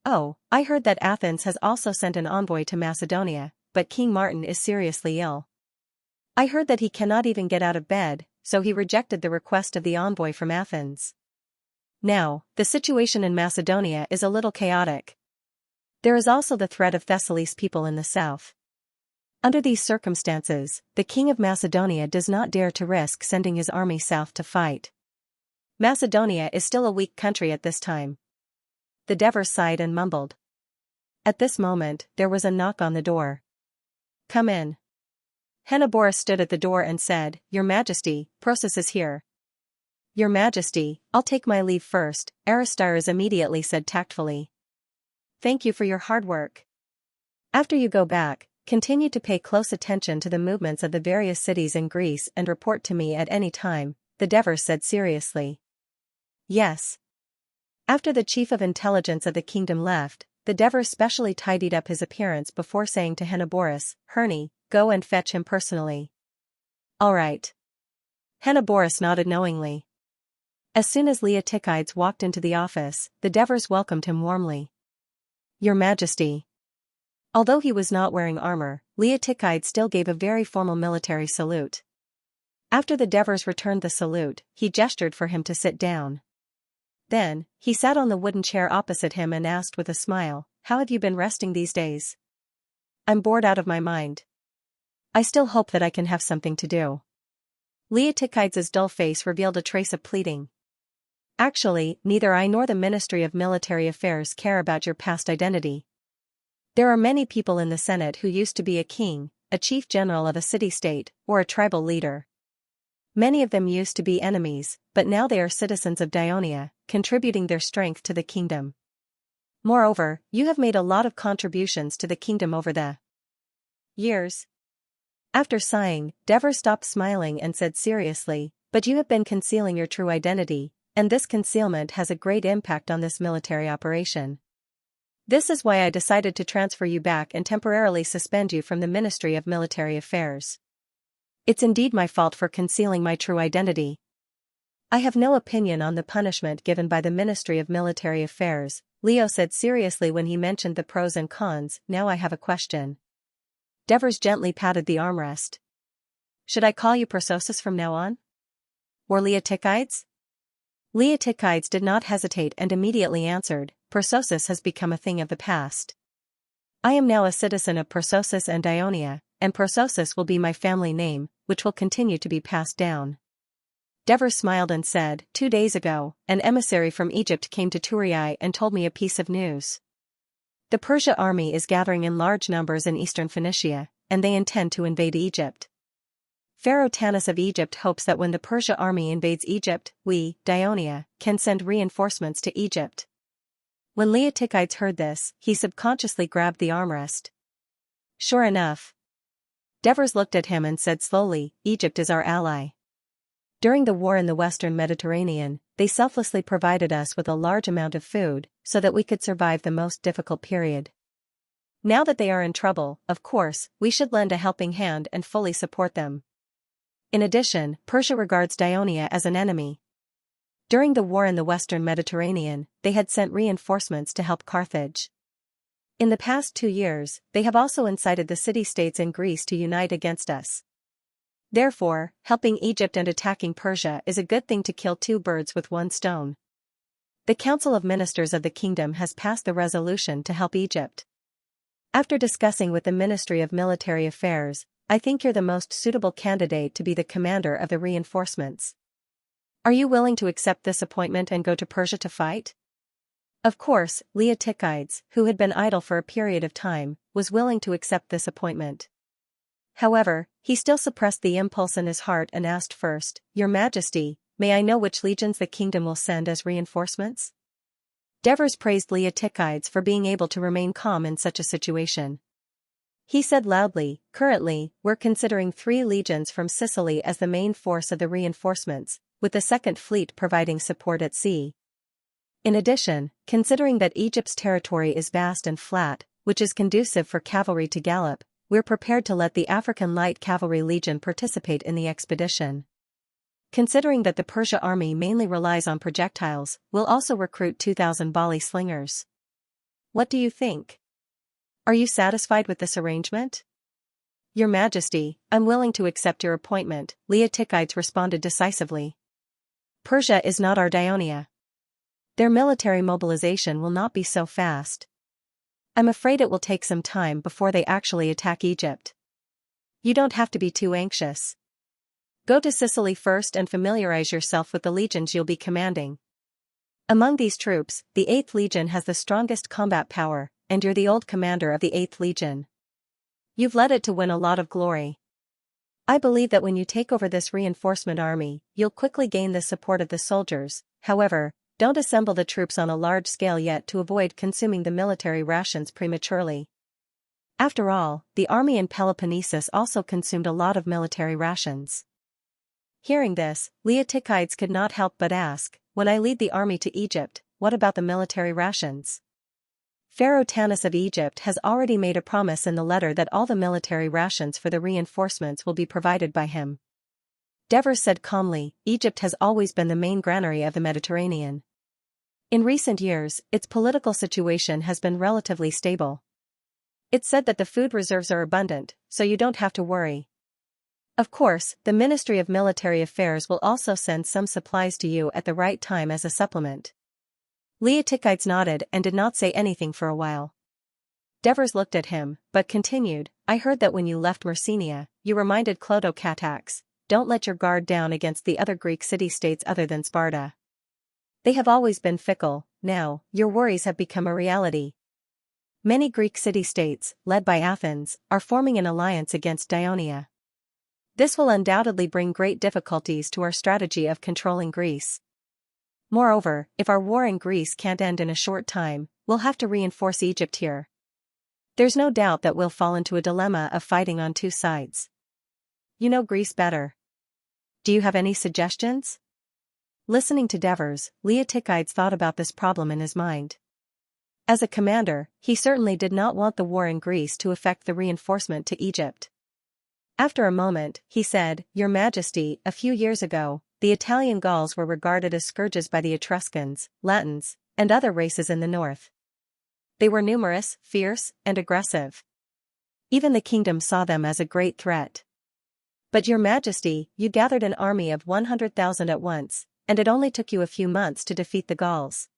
Oh, I heard that Athens has also sent an envoy to Macedonia, but King Martin is seriously ill. I heard that he cannot even get out of bed, so he rejected the request of the envoy from Athens. Now, the situation in Macedonia is a little chaotic. There is also the threat of Thessaly's people in the south. Under these circumstances, the king of Macedonia does not dare to risk sending his army south to fight. Macedonia is still a weak country at this time. The Devers sighed and mumbled. At this moment, there was a knock on the door. Come in. Henoboris stood at the door and said, Your Majesty, Prosus is here. Your Majesty, I'll take my leave first, Aristides immediately said tactfully. Thank you for your hard work. After you go back, continue to pay close attention to the movements of the various cities in Greece and report to me at any time, the Devers said seriously. Yes. After the chief of intelligence of the kingdom left, the Devers specially tidied up his appearance before saying to Henoboris, Herney, go and fetch him personally. All right. Henoboris nodded knowingly. As soon as Leotychides walked into the office, the Devers welcomed him warmly. Your Majesty. Although he was not wearing armor, Leotychides still gave a very formal military salute. After the Devers returned the salute, he gestured for him to sit down. Then, he sat on the wooden chair opposite him and asked with a smile, How have you been resting these days? I'm bored out of my mind. I still hope that I can have something to do. Leotychides' dull face revealed a trace of pleading. Actually, neither I nor the Ministry of Military Affairs care about your past identity. There are many people in the Senate who used to be a king, a chief general of a city-state, or a tribal leader. Many of them used to be enemies, but now they are citizens of Dionia, contributing their strength to the kingdom. Moreover, you have made a lot of contributions to the kingdom over the years. After sighing, Devers stopped smiling and said seriously, But you have been concealing your true identity, and this concealment has a great impact on this military operation. This is why I decided to transfer you back and temporarily suspend you from the Ministry of Military Affairs. It's indeed my fault for concealing my true identity. I have no opinion on the punishment given by the Ministry of Military Affairs, Leo said seriously when he mentioned the pros and cons. Now I have a question. Devers gently patted the armrest. Should I call you Prososus from now on? Or Leotychides? Leotychides did not hesitate and immediately answered, Prososus has become a thing of the past. I am now a citizen of Prososus and Dionia, and Prososus will be my family name, which will continue to be passed down. Devers smiled and said, 2 days ago, an emissary from Egypt came to Thurii and told me a piece of news. The Persia army is gathering in large numbers in eastern Phoenicia, and they intend to invade Egypt. Pharaoh Tanis of Egypt hopes that when the Persia army invades Egypt, we, Dionia, can send reinforcements to Egypt. When Leotychides heard this, he subconsciously grabbed the armrest. Sure enough. Devers looked at him and said slowly, Egypt is our ally. During the war in the Western Mediterranean, they selflessly provided us with a large amount of food, so that we could survive the most difficult period. Now that they are in trouble, of course, we should lend a helping hand and fully support them. In addition, Persia regards Dionia as an enemy. During the war in the Western Mediterranean, they had sent reinforcements to help Carthage. In the past 2 years, they have also incited the city-states in Greece to unite against us. Therefore, helping Egypt and attacking Persia is a good thing to kill 2 birds with 1 stone. The Council of Ministers of the Kingdom has passed the resolution to help Egypt. After discussing with the Ministry of Military Affairs, I think you're the most suitable candidate to be the commander of the reinforcements. Are you willing to accept this appointment and go to Persia to fight? Of course, Leotychides, who had been idle for a period of time, was willing to accept this appointment. However, he still suppressed the impulse in his heart and asked first, Your Majesty, may I know which legions the kingdom will send as reinforcements? Devers praised Leotychides for being able to remain calm in such a situation. He said loudly, Currently, we're considering 3 legions from Sicily as the main force of the reinforcements, with the Second Fleet providing support at sea. In addition, considering that Egypt's territory is vast and flat, which is conducive for cavalry to gallop, we're prepared to let the African Light Cavalry Legion participate in the expedition. Considering that the Persia army mainly relies on projectiles, we'll also recruit 2,000 volley slingers. What do you think? Are you satisfied with this arrangement? Your Majesty, I'm willing to accept your appointment, Leotychides responded decisively. Persia is not our Dionia. Their military mobilization will not be so fast. I'm afraid it will take some time before they actually attack Egypt. You don't have to be too anxious. Go to Sicily first and familiarize yourself with the legions you'll be commanding. Among these troops, the 8th Legion has the strongest combat power, and you're the old commander of the 8th Legion. You've led it to win a lot of glory. I believe that when you take over this reinforcement army, you'll quickly gain the support of the soldiers. However, don't assemble the troops on a large scale yet to avoid consuming the military rations prematurely. After all, the army in Peloponnesus also consumed a lot of military rations. Hearing this, Leotychides could not help but ask, When I lead the army to Egypt, what about the military rations? Pharaoh Tanis of Egypt has already made a promise in the letter that all the military rations for the reinforcements will be provided by him. Devers said calmly, Egypt has always been the main granary of the Mediterranean. In recent years, its political situation has been relatively stable. It's said that the food reserves are abundant, so you don't have to worry. Of course, the Ministry of Military Affairs will also send some supplies to you at the right time as a supplement. Leotychides nodded and did not say anything for a while. Devers looked at him, but continued, I heard that when you left Myrcenia, you reminded Clodocatax, don't let your guard down against the other Greek city-states other than Sparta. They have always been fickle, now, your worries have become a reality. Many Greek city-states, led by Athens, are forming an alliance against Dionia. This will undoubtedly bring great difficulties to our strategy of controlling Greece. Moreover, if our war in Greece can't end in a short time, we'll have to reinforce Egypt here. There's no doubt that we'll fall into a dilemma of fighting on 2 sides. You know Greece better. Do you have any suggestions? Listening to Devers, Leotychides thought about this problem in his mind. As a commander, he certainly did not want the war in Greece to affect the reinforcement to Egypt. After a moment, he said, Your Majesty, a few years ago, the Italian Gauls were regarded as scourges by the Etruscans, Latins, and other races in the north. They were numerous, fierce, and aggressive. Even the kingdom saw them as a great threat. But Your Majesty, you gathered an army of 100,000 at once, and it only took you a few months to defeat the Gauls.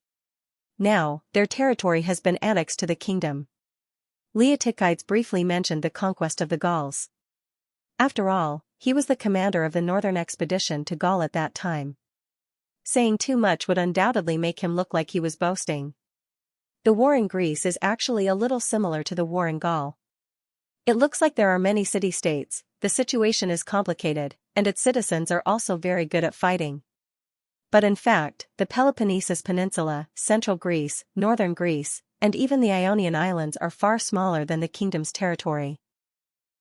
Now, their territory has been annexed to the kingdom. Leotychides briefly mentioned the conquest of the Gauls. After all, he was the commander of the northern expedition to Gaul at that time. Saying too much would undoubtedly make him look like he was boasting. The war in Greece is actually a little similar to the war in Gaul. It looks like there are many city-states, the situation is complicated, and its citizens are also very good at fighting. But in fact, the Peloponnesus Peninsula, central Greece, northern Greece, and even the Ionian Islands are far smaller than the kingdom's territory.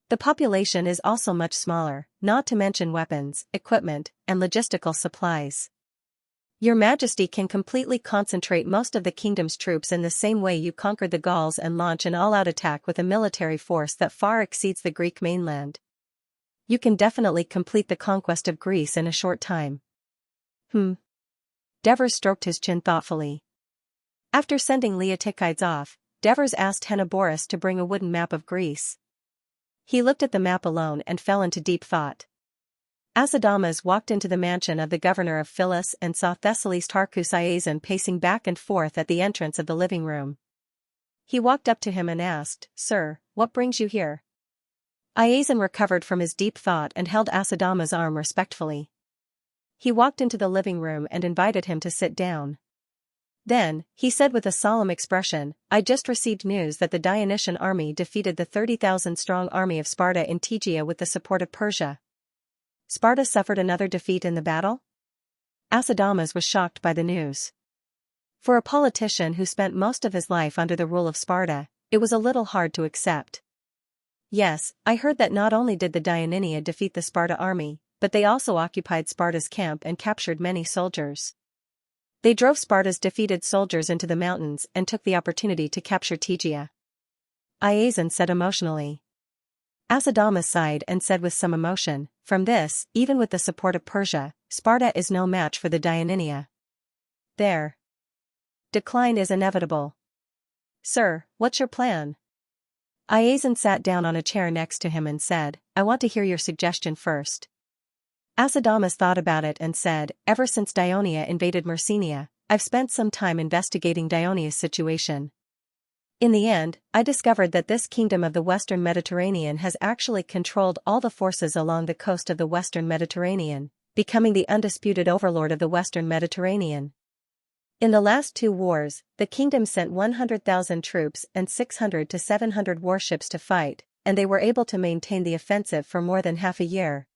The population is also much smaller, not to mention weapons, equipment, and logistical supplies. Your Majesty can completely concentrate most of the kingdom's troops in the same way you conquered the Gauls and launch an all-out attack with a military force that far exceeds the Greek mainland. You can definitely complete the conquest of Greece in a short time. Devers stroked his chin thoughtfully. After sending Leotychides off, Devers asked Henoboris to bring a wooden map of Greece. He looked at the map alone and fell into deep thought. Acidamas walked into the mansion of the governor of Phyllis and saw Thessaly's Tarchus Iazon pacing back and forth at the entrance of the living room. He walked up to him and asked, "Sir, what brings you here?" Iazon recovered from his deep thought and held Acidamas' arm respectfully. He walked into the living room and invited him to sit down. Then, he said with a solemn expression, "I just received news that the Dionysian army defeated the 30,000-strong army of Sparta in Tegea with the support of Persia." Sparta suffered another defeat in the battle? Acidamas was shocked by the news. For a politician who spent most of his life under the rule of Sparta, it was a little hard to accept. "Yes, I heard that not only did the Dionisia defeat the Sparta army, but they also occupied Sparta's camp and captured many soldiers. They drove Sparta's defeated soldiers into the mountains and took the opportunity to capture Tegea," Iazon said emotionally. Acidamas sighed and said with some emotion, "From this, even with the support of Persia, Sparta is no match for the Dionisia. Their decline is inevitable. Sir, what's your plan?" Iazon sat down on a chair next to him and said, "I want to hear your suggestion first." Acidamas thought about it and said, "Ever since Dionia invaded Myrcenia, I've spent some time investigating Dionia's situation. In the end, I discovered that this kingdom of the Western Mediterranean has actually controlled all the forces along the coast of the Western Mediterranean, becoming the undisputed overlord of the Western Mediterranean. In the last 2 wars, the kingdom sent 100,000 troops and 600 to 700 warships to fight, and they were able to maintain the offensive for more than half a year.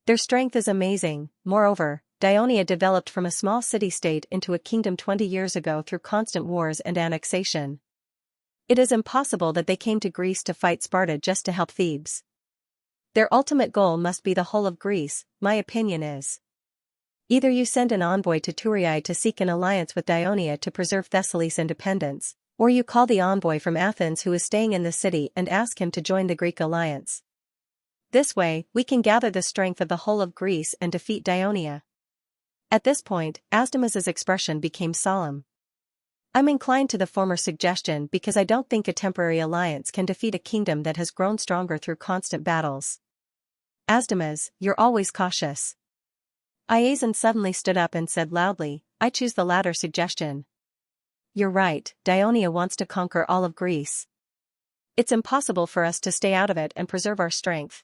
Their strength is amazing. Moreover, Dionia developed from a small city-state into a kingdom 20 years ago through constant wars and annexation. It is impossible that they came to Greece to fight Sparta just to help Thebes. Their ultimate goal must be the whole of Greece, my opinion is. Either you send an envoy to Thurii to seek an alliance with Dionia to preserve Thessaly's independence, or you call the envoy from Athens who is staying in the city and ask him to join the Greek alliance. This way, we can gather the strength of the whole of Greece and defeat Dionia." At this point, Acidamas' expression became solemn. "I'm inclined to the former suggestion because I don't think a temporary alliance can defeat a kingdom that has grown stronger through constant battles." "Acidamas, you're always cautious." Iazon suddenly stood up and said loudly, "I choose the latter suggestion. You're right, Dionia wants to conquer all of Greece. It's impossible for us to stay out of it and preserve our strength.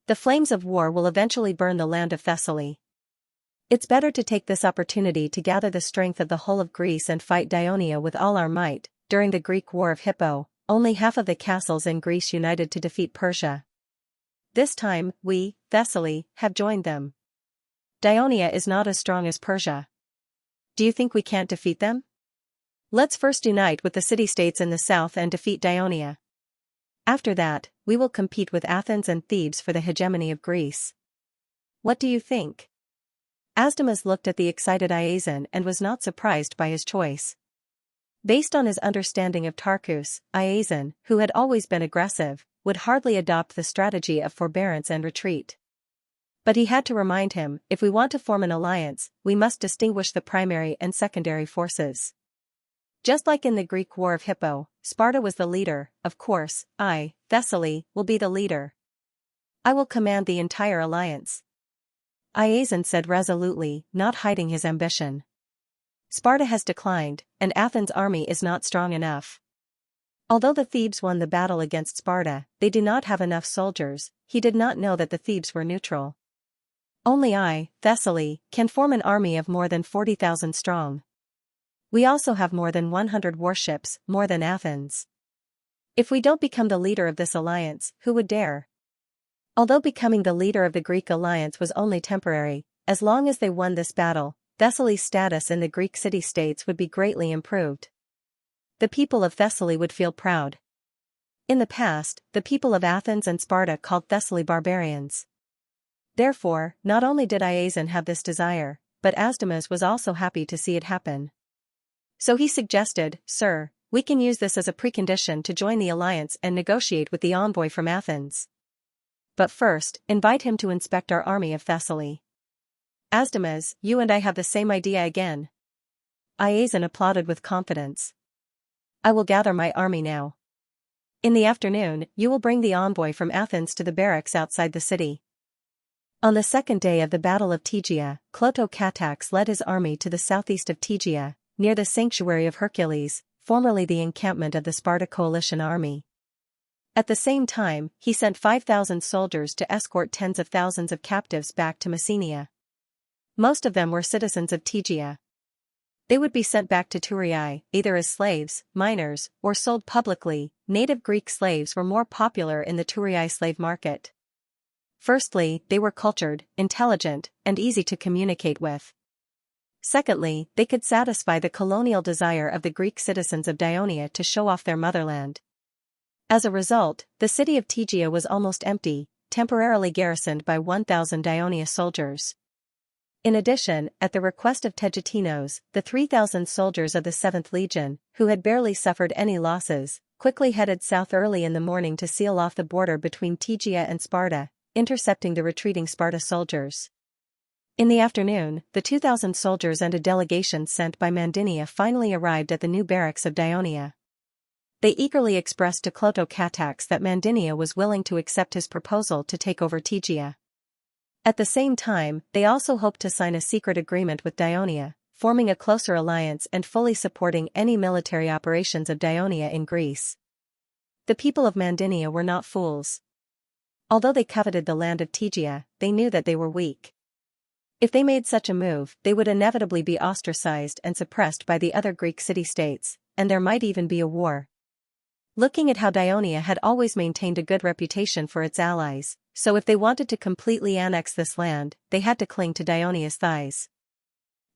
The flames of war will eventually burn the land of Thessaly. It's better to take this opportunity to gather the strength of the whole of Greece and fight Dionia with all our might." During the Greek War of Hippo, only half of the castles in Greece united to defeat Persia. This time, we, Thessaly, have joined them. Dionia is not as strong as Persia. Do you think we can't defeat them? Let's first unite with the city-states in the south and defeat Dionia. After that, we will compete with Athens and Thebes for the hegemony of Greece. What do you think?" Acidamas looked at the excited Iazon and was not surprised by his choice. Based on his understanding of Tarchus, Iazon, who had always been aggressive, would hardly adopt the strategy of forbearance and retreat. But he had to remind him, if we want to form an alliance, we must distinguish the primary and secondary forces. Just like in the Greek War of Hippo, Sparta was the leader, of course, I, Thessaly, will be the leader. I will command the entire alliance. Iazon said resolutely, not hiding his ambition. Sparta has declined, and Athens' army is not strong enough. Although the Thebes won the battle against Sparta, they do not have enough soldiers. He did not know that the Thebes were neutral. Only I, Thessaly, can form an army of more than 40,000 strong. We also have more than 100 warships, more than Athens. If we don't become the leader of this alliance, who would dare? Although becoming the leader of the Greek alliance was only temporary, as long as they won this battle, Thessaly's status in the Greek city-states would be greatly improved. The people of Thessaly would feel proud. In the past, the people of Athens and Sparta called Thessaly barbarians. Therefore, not only did Iason have this desire, but Asdamas was also happy to see it happen. So he suggested, "Sir, we can use this as a precondition to join the alliance and negotiate with the envoy from Athens. But first, invite him to inspect our army of Thessaly." "Asdamas, you and I have the same idea again." Iason applauded with confidence. "I will gather my army now. In the afternoon, you will bring the envoy from Athens to the barracks outside the city." On the second day of the Battle of Tegea, Clotocatax led his army to the southeast of Tegea, near the sanctuary of Hercules, formerly the encampment of the Sparta coalition army. At the same time, he sent 5,000 soldiers to escort tens of thousands of captives back to Messenia. Most of them were citizens of Tegea. They would be sent back to Thurii, either as slaves, minors, or sold publicly. Native Greek slaves were more popular in the Thurii slave market. Firstly, they were cultured, intelligent, and easy to communicate with. Secondly, they could satisfy the colonial desire of the Greek citizens of Dionia to show off their motherland. As a result, the city of Tegea was almost empty, temporarily garrisoned by 1,000 Dionia soldiers. In addition, at the request of Tegetinos, the 3,000 soldiers of the 7th Legion, who had barely suffered any losses, quickly headed south early in the morning to seal off the border between Tegea and Sparta, intercepting the retreating Sparta soldiers. In the afternoon, the 2,000 soldiers and a delegation sent by Mandinia finally arrived at the new barracks of Dionia. They eagerly expressed to Clotocatax that Mandinia was willing to accept his proposal to take over Tegea. At the same time, they also hoped to sign a secret agreement with Dionia, forming a closer alliance and fully supporting any military operations of Dionia in Greece. The people of Mandinia were not fools. Although they coveted the land of Tegea, they knew that they were weak. If they made such a move, they would inevitably be ostracized and suppressed by the other Greek city-states, and there might even be a war. Looking at how Dionia had always maintained a good reputation for its allies, so if they wanted to completely annex this land, they had to cling to Dionia's thighs.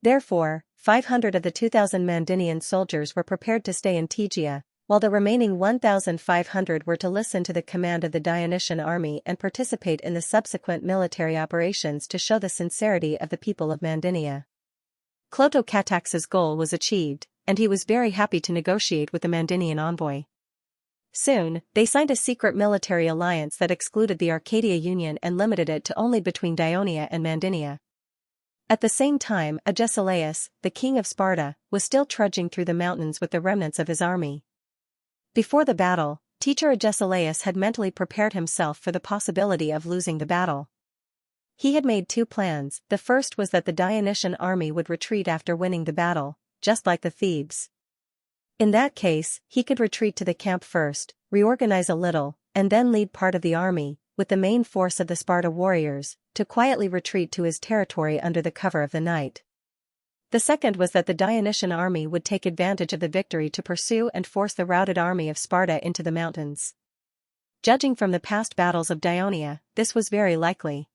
Therefore, 500 of the 2,000 Mandinian soldiers were prepared to stay in Tegea, while the remaining 1,500 were to listen to the command of the Dionysian army and participate in the subsequent military operations to show the sincerity of the people of Mandinia. Clotocatax's goal was achieved, and he was very happy to negotiate with the Mandinian envoy. Soon, they signed a secret military alliance that excluded the Arcadia Union and limited it to only between Dionia and Mandinia. At the same time, Agesilaus, the king of Sparta, was still trudging through the mountains with the remnants of his army. Before the battle, teacher Agesilaus had mentally prepared himself for the possibility of losing the battle. He had made two plans. The first was that the Dionysian army would retreat after winning the battle, just like the Thebes. In that case, he could retreat to the camp first, reorganize a little, and then lead part of the army, with the main force of the Sparta warriors, to quietly retreat to his territory under the cover of the night. The second was that the Dionysian army would take advantage of the victory to pursue and force the routed army of Sparta into the mountains. Judging from the past battles of Dionia, this was very likely.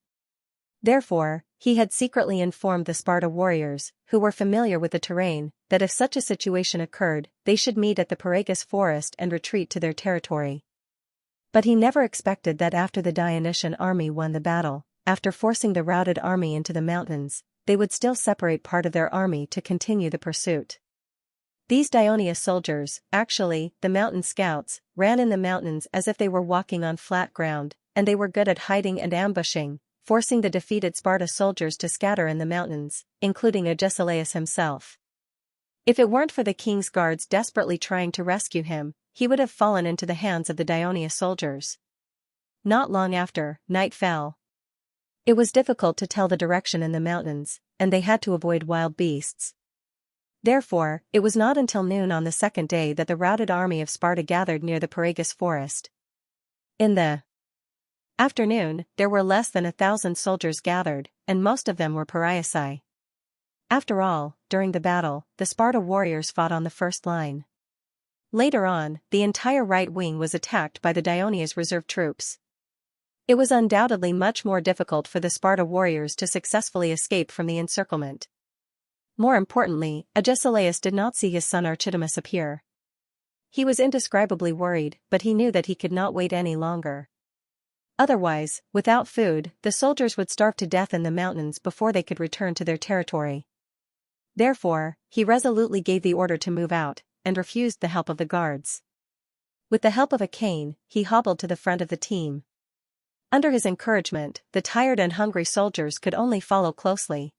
Therefore, he had secretly informed the Sparta warriors, who were familiar with the terrain, that if such a situation occurred, they should meet at the Paragus forest and retreat to their territory. But he never expected that after the Dionysian army won the battle, after forcing the routed army into the mountains, they would still separate part of their army to continue the pursuit. These Dionia soldiers, actually, the mountain scouts, ran in the mountains as if they were walking on flat ground, and they were good at hiding and ambushing, forcing the defeated Sparta soldiers to scatter in the mountains, including Agesilaus himself. If it weren't for the king's guards desperately trying to rescue him, he would have fallen into the hands of the Dionia soldiers. Not long after, night fell. It was difficult to tell the direction in the mountains, and they had to avoid wild beasts. Therefore, it was not until noon on the second day that the routed army of Sparta gathered near the Paragus forest. In the afternoon, there were less than 1,000 soldiers gathered, and most of them were Pariasi. After all, during the battle, the Sparta warriors fought on the first line. Later on, the entire right wing was attacked by the Dionia's reserve troops. It was undoubtedly much more difficult for the Sparta warriors to successfully escape from the encirclement. More importantly, Agesilaus did not see his son Archidamus appear. He was indescribably worried, but he knew that he could not wait any longer. Otherwise, without food, the soldiers would starve to death in the mountains before they could return to their territory. Therefore, he resolutely gave the order to move out, and refused the help of the guards. With the help of a cane, he hobbled to the front of the team. Under his encouragement, the tired and hungry soldiers could only follow closely.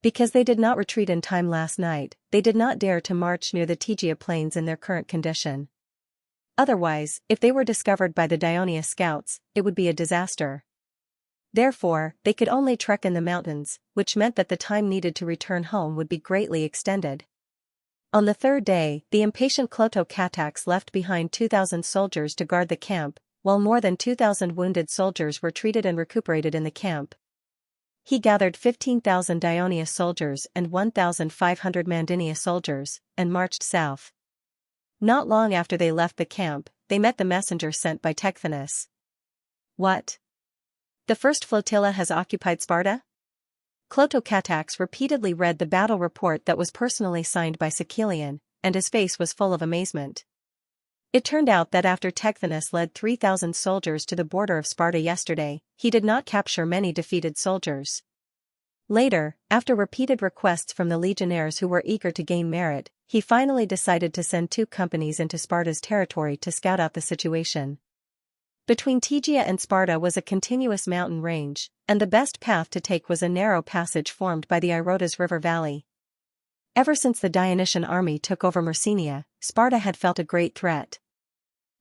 Because they did not retreat in time last night, they did not dare to march near the Tegea plains in their current condition. Otherwise, if they were discovered by the Dionia scouts, it would be a disaster. Therefore, they could only trek in the mountains, which meant that the time needed to return home would be greatly extended. On the third day, the impatient Clotho-Catax left behind 2,000 soldiers to guard the camp, while more than 2,000 wounded soldiers were treated and recuperated in the camp. He gathered 15,000 Dionia soldiers and 1,500 Mandinia soldiers, and marched south. Not long after they left the camp, they met the messenger sent by Tecphenus. What? The first flotilla has occupied Sparta? Clotho-Catax repeatedly read the battle report that was personally signed by Sicilian, and his face was full of amazement. It turned out that after Tecphenus led 3,000 soldiers to the border of Sparta yesterday, he did not capture many defeated soldiers. Later, after repeated requests from the legionnaires who were eager to gain merit, he finally decided to send 2 companies into Sparta's territory to scout out the situation. Between Tegea and Sparta was a continuous mountain range, and the best path to take was a narrow passage formed by the Irotas River Valley. Ever since the Dionysian army took over Messenia, Sparta had felt a great threat.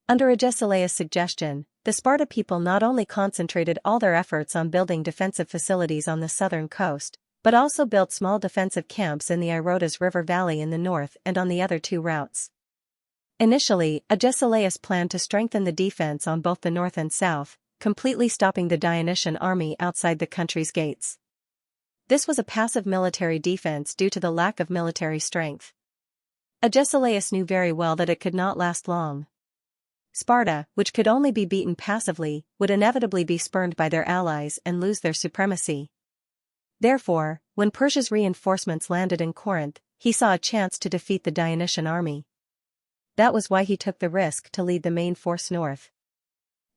Under Agesilaus' suggestion, the Sparta people not only concentrated all their efforts on building defensive facilities on the southern coast, but also built small defensive camps in the Irotas River Valley in the north and on the other 2 routes. Initially, Agesilaus planned to strengthen the defense on both the north and south, completely stopping the Dionysian army outside the country's gates. This was a passive military defense due to the lack of military strength. Agesilaus knew very well that it could not last long. Sparta, which could only be beaten passively, would inevitably be spurned by their allies and lose their supremacy. Therefore, when Persia's reinforcements landed in Corinth, he saw a chance to defeat the Dionysian army. That was why he took the risk to lead the main force north.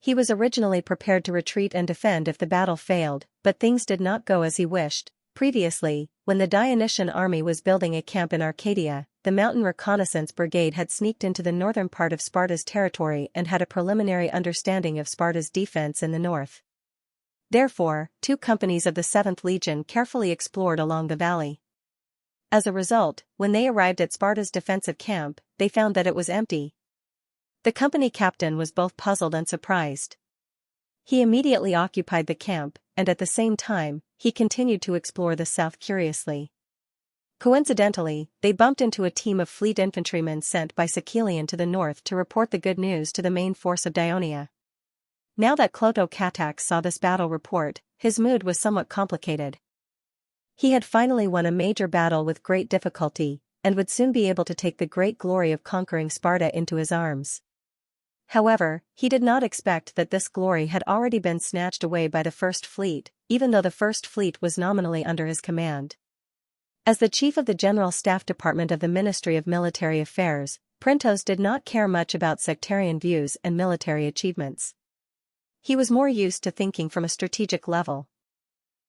He was originally prepared to retreat and defend if the battle failed, but things did not go as he wished. Previously, when the Dionysian army was building a camp in Arcadia, the Mountain Reconnaissance Brigade had sneaked into the northern part of Sparta's territory and had a preliminary understanding of Sparta's defense in the north. Therefore, 2 companies of the 7th Legion carefully explored along the valley. As a result, when they arrived at Sparta's defensive camp, they found that it was empty. The company captain was both puzzled and surprised. He immediately occupied the camp, and at the same time, he continued to explore the south curiously. Coincidentally, they bumped into a team of fleet infantrymen sent by Sicilian to the north to report the good news to the main force of Dionia. Now that Clotho-Catax saw this battle report, his mood was somewhat complicated. He had finally won a major battle with great difficulty, and would soon be able to take the great glory of conquering Sparta into his arms. However, he did not expect that this glory had already been snatched away by the First Fleet, even though the First Fleet was nominally under his command. As the chief of the General Staff Department of the Ministry of Military Affairs, Printos did not care much about sectarian views and military achievements. He was more used to thinking from a strategic level.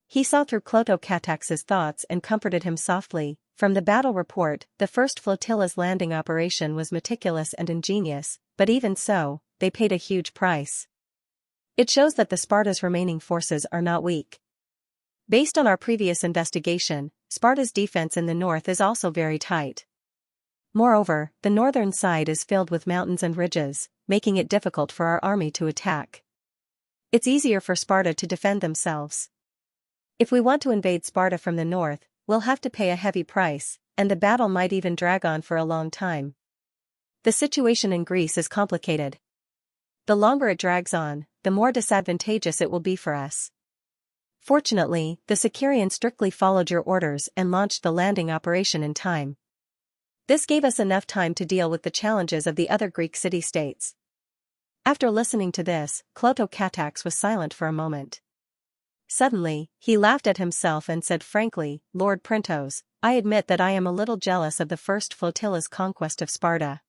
He saw through Clotho-Catax's thoughts and comforted him softly. From the battle report, the first flotilla's landing operation was meticulous and ingenious, but even so, they paid a huge price. It shows that the Sparta's remaining forces are not weak. Based on our previous investigation, Sparta's defense in the north is also very tight. Moreover, the northern side is filled with mountains and ridges, making it difficult for our army to attack. It's easier for Sparta to defend themselves. If we want to invade Sparta from the north, we'll have to pay a heavy price, and the battle might even drag on for a long time. The situation in Greece is complicated. The longer it drags on, the more disadvantageous it will be for us. Fortunately, the Sicarian strictly followed your orders and launched the landing operation in time. This gave us enough time to deal with the challenges of the other Greek city-states. After listening to this, Clotho-Catax was silent for a moment. Suddenly, he laughed at himself and said frankly, "Lord Printos, I admit that I am a little jealous of the first flotilla's conquest of Sparta.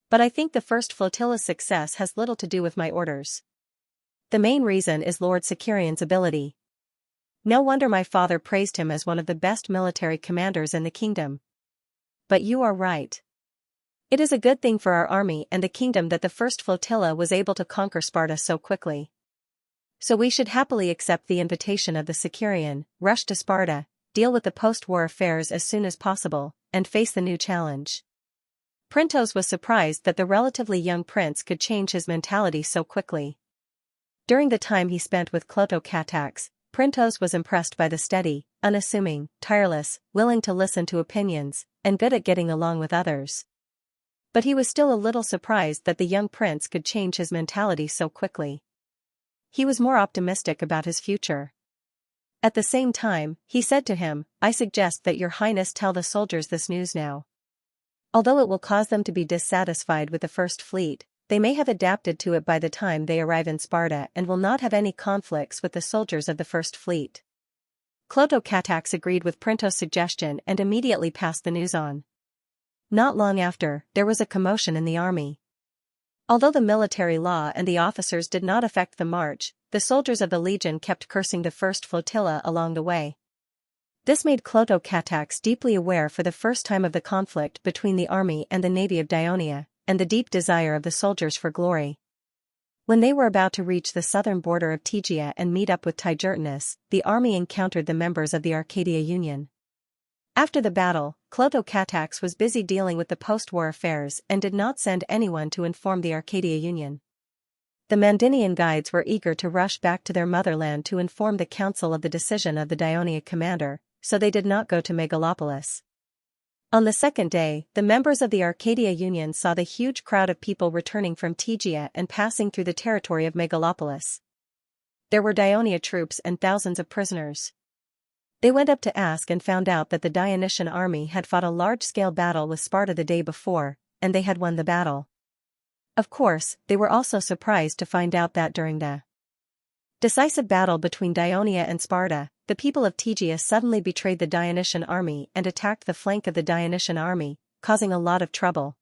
But I think the first flotilla's success has little to do with my orders. The main reason is Lord Sicarian's ability. No wonder my father praised him as one of the best military commanders in the kingdom. But you are right. It is a good thing for our army and the kingdom that the first flotilla was able to conquer Sparta so quickly. So we should happily accept the invitation of the Sicarian, rush to Sparta, deal with the post-war affairs as soon as possible, and face the new challenge." Printos was surprised that the relatively young prince could change his mentality so quickly. During the time he spent with Clotho-Catax, Printos was impressed by the steady, unassuming, tireless, willing to listen to opinions, and good at getting along with others. But he was still a little surprised that the young prince could change his mentality so quickly. He was more optimistic about his future. At the same time, he said to him, "I suggest that your highness tell the soldiers this news now. Although it will cause them to be dissatisfied with the first fleet, they may have adapted to it by the time they arrive in Sparta and will not have any conflicts with the soldiers of the first fleet." Clotho-Catax agreed with Printos' suggestion and immediately passed the news on. Not long after, there was a commotion in the army. Although the military law and the officers did not affect the march, the soldiers of the legion kept cursing the first flotilla along the way. This made Clotho-Catax deeply aware for the first time of the conflict between the army and the navy of Dionia, and the deep desire of the soldiers for glory. When they were about to reach the southern border of Tegea and meet up with Tigertinus, the army encountered the members of the Arcadia Union. After the battle, Clotho-Catax was busy dealing with the post-war affairs and did not send anyone to inform the Arcadia Union. The Mandinian guides were eager to rush back to their motherland to inform the council of the decision of the Dionia commander, so they did not go to Megalopolis. On the second day, the members of the Arcadia Union saw the huge crowd of people returning from Tegea and passing through the territory of Megalopolis. There were Dionia troops and thousands of prisoners. They went up to ask and found out that the Dionysian army had fought a large-scale battle with Sparta the day before, and they had won the battle. Of course, they were also surprised to find out that during the decisive battle between Dionia and Sparta, the people of Tegea suddenly betrayed the Dionysian army and attacked the flank of the Dionysian army, causing a lot of trouble.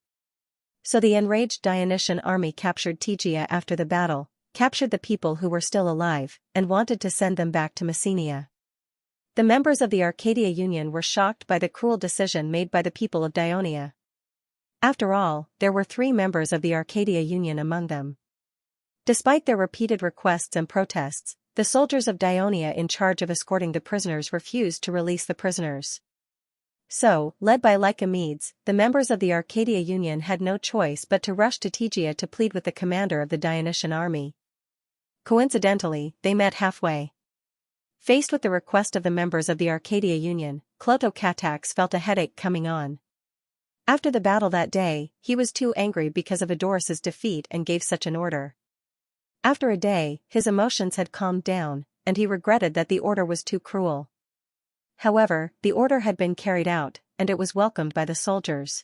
So the enraged Dionysian army captured Tegea after the battle, captured the people who were still alive, and wanted to send them back to Messenia. The members of the Arcadia Union were shocked by the cruel decision made by the people of Dionia. After all, there were 3 members of the Arcadia Union among them. Despite their repeated requests and protests, the soldiers of Dionia in charge of escorting the prisoners refused to release the prisoners. So, led by Lycomedes, the members of the Arcadia Union had no choice but to rush to Tegea to plead with the commander of the Dionysian army. Coincidentally, they met halfway. Faced with the request of the members of the Arcadia Union, Clotho-Catax felt a headache coming on. After the battle that day, he was too angry because of Edoris's defeat and gave such an order. After a day, his emotions had calmed down, and he regretted that the order was too cruel. However, the order had been carried out, and it was welcomed by the soldiers.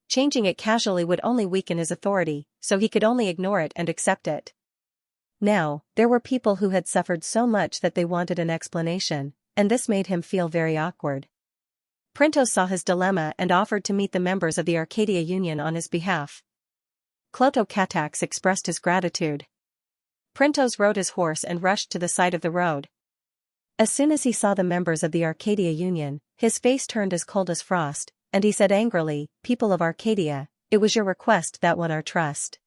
Changing it casually would only weaken his authority, so he could only ignore it and accept it. Now, there were people who had suffered so much that they wanted an explanation, and this made him feel very awkward. Printos saw his dilemma and offered to meet the members of the Arcadia Union on his behalf. Clotho-Catax expressed his gratitude. Printos rode his horse and rushed to the side of the road. As soon as he saw the members of the Arcadia Union, his face turned as cold as frost, and he said angrily, "People of Arcadia, it was your request that won our trust.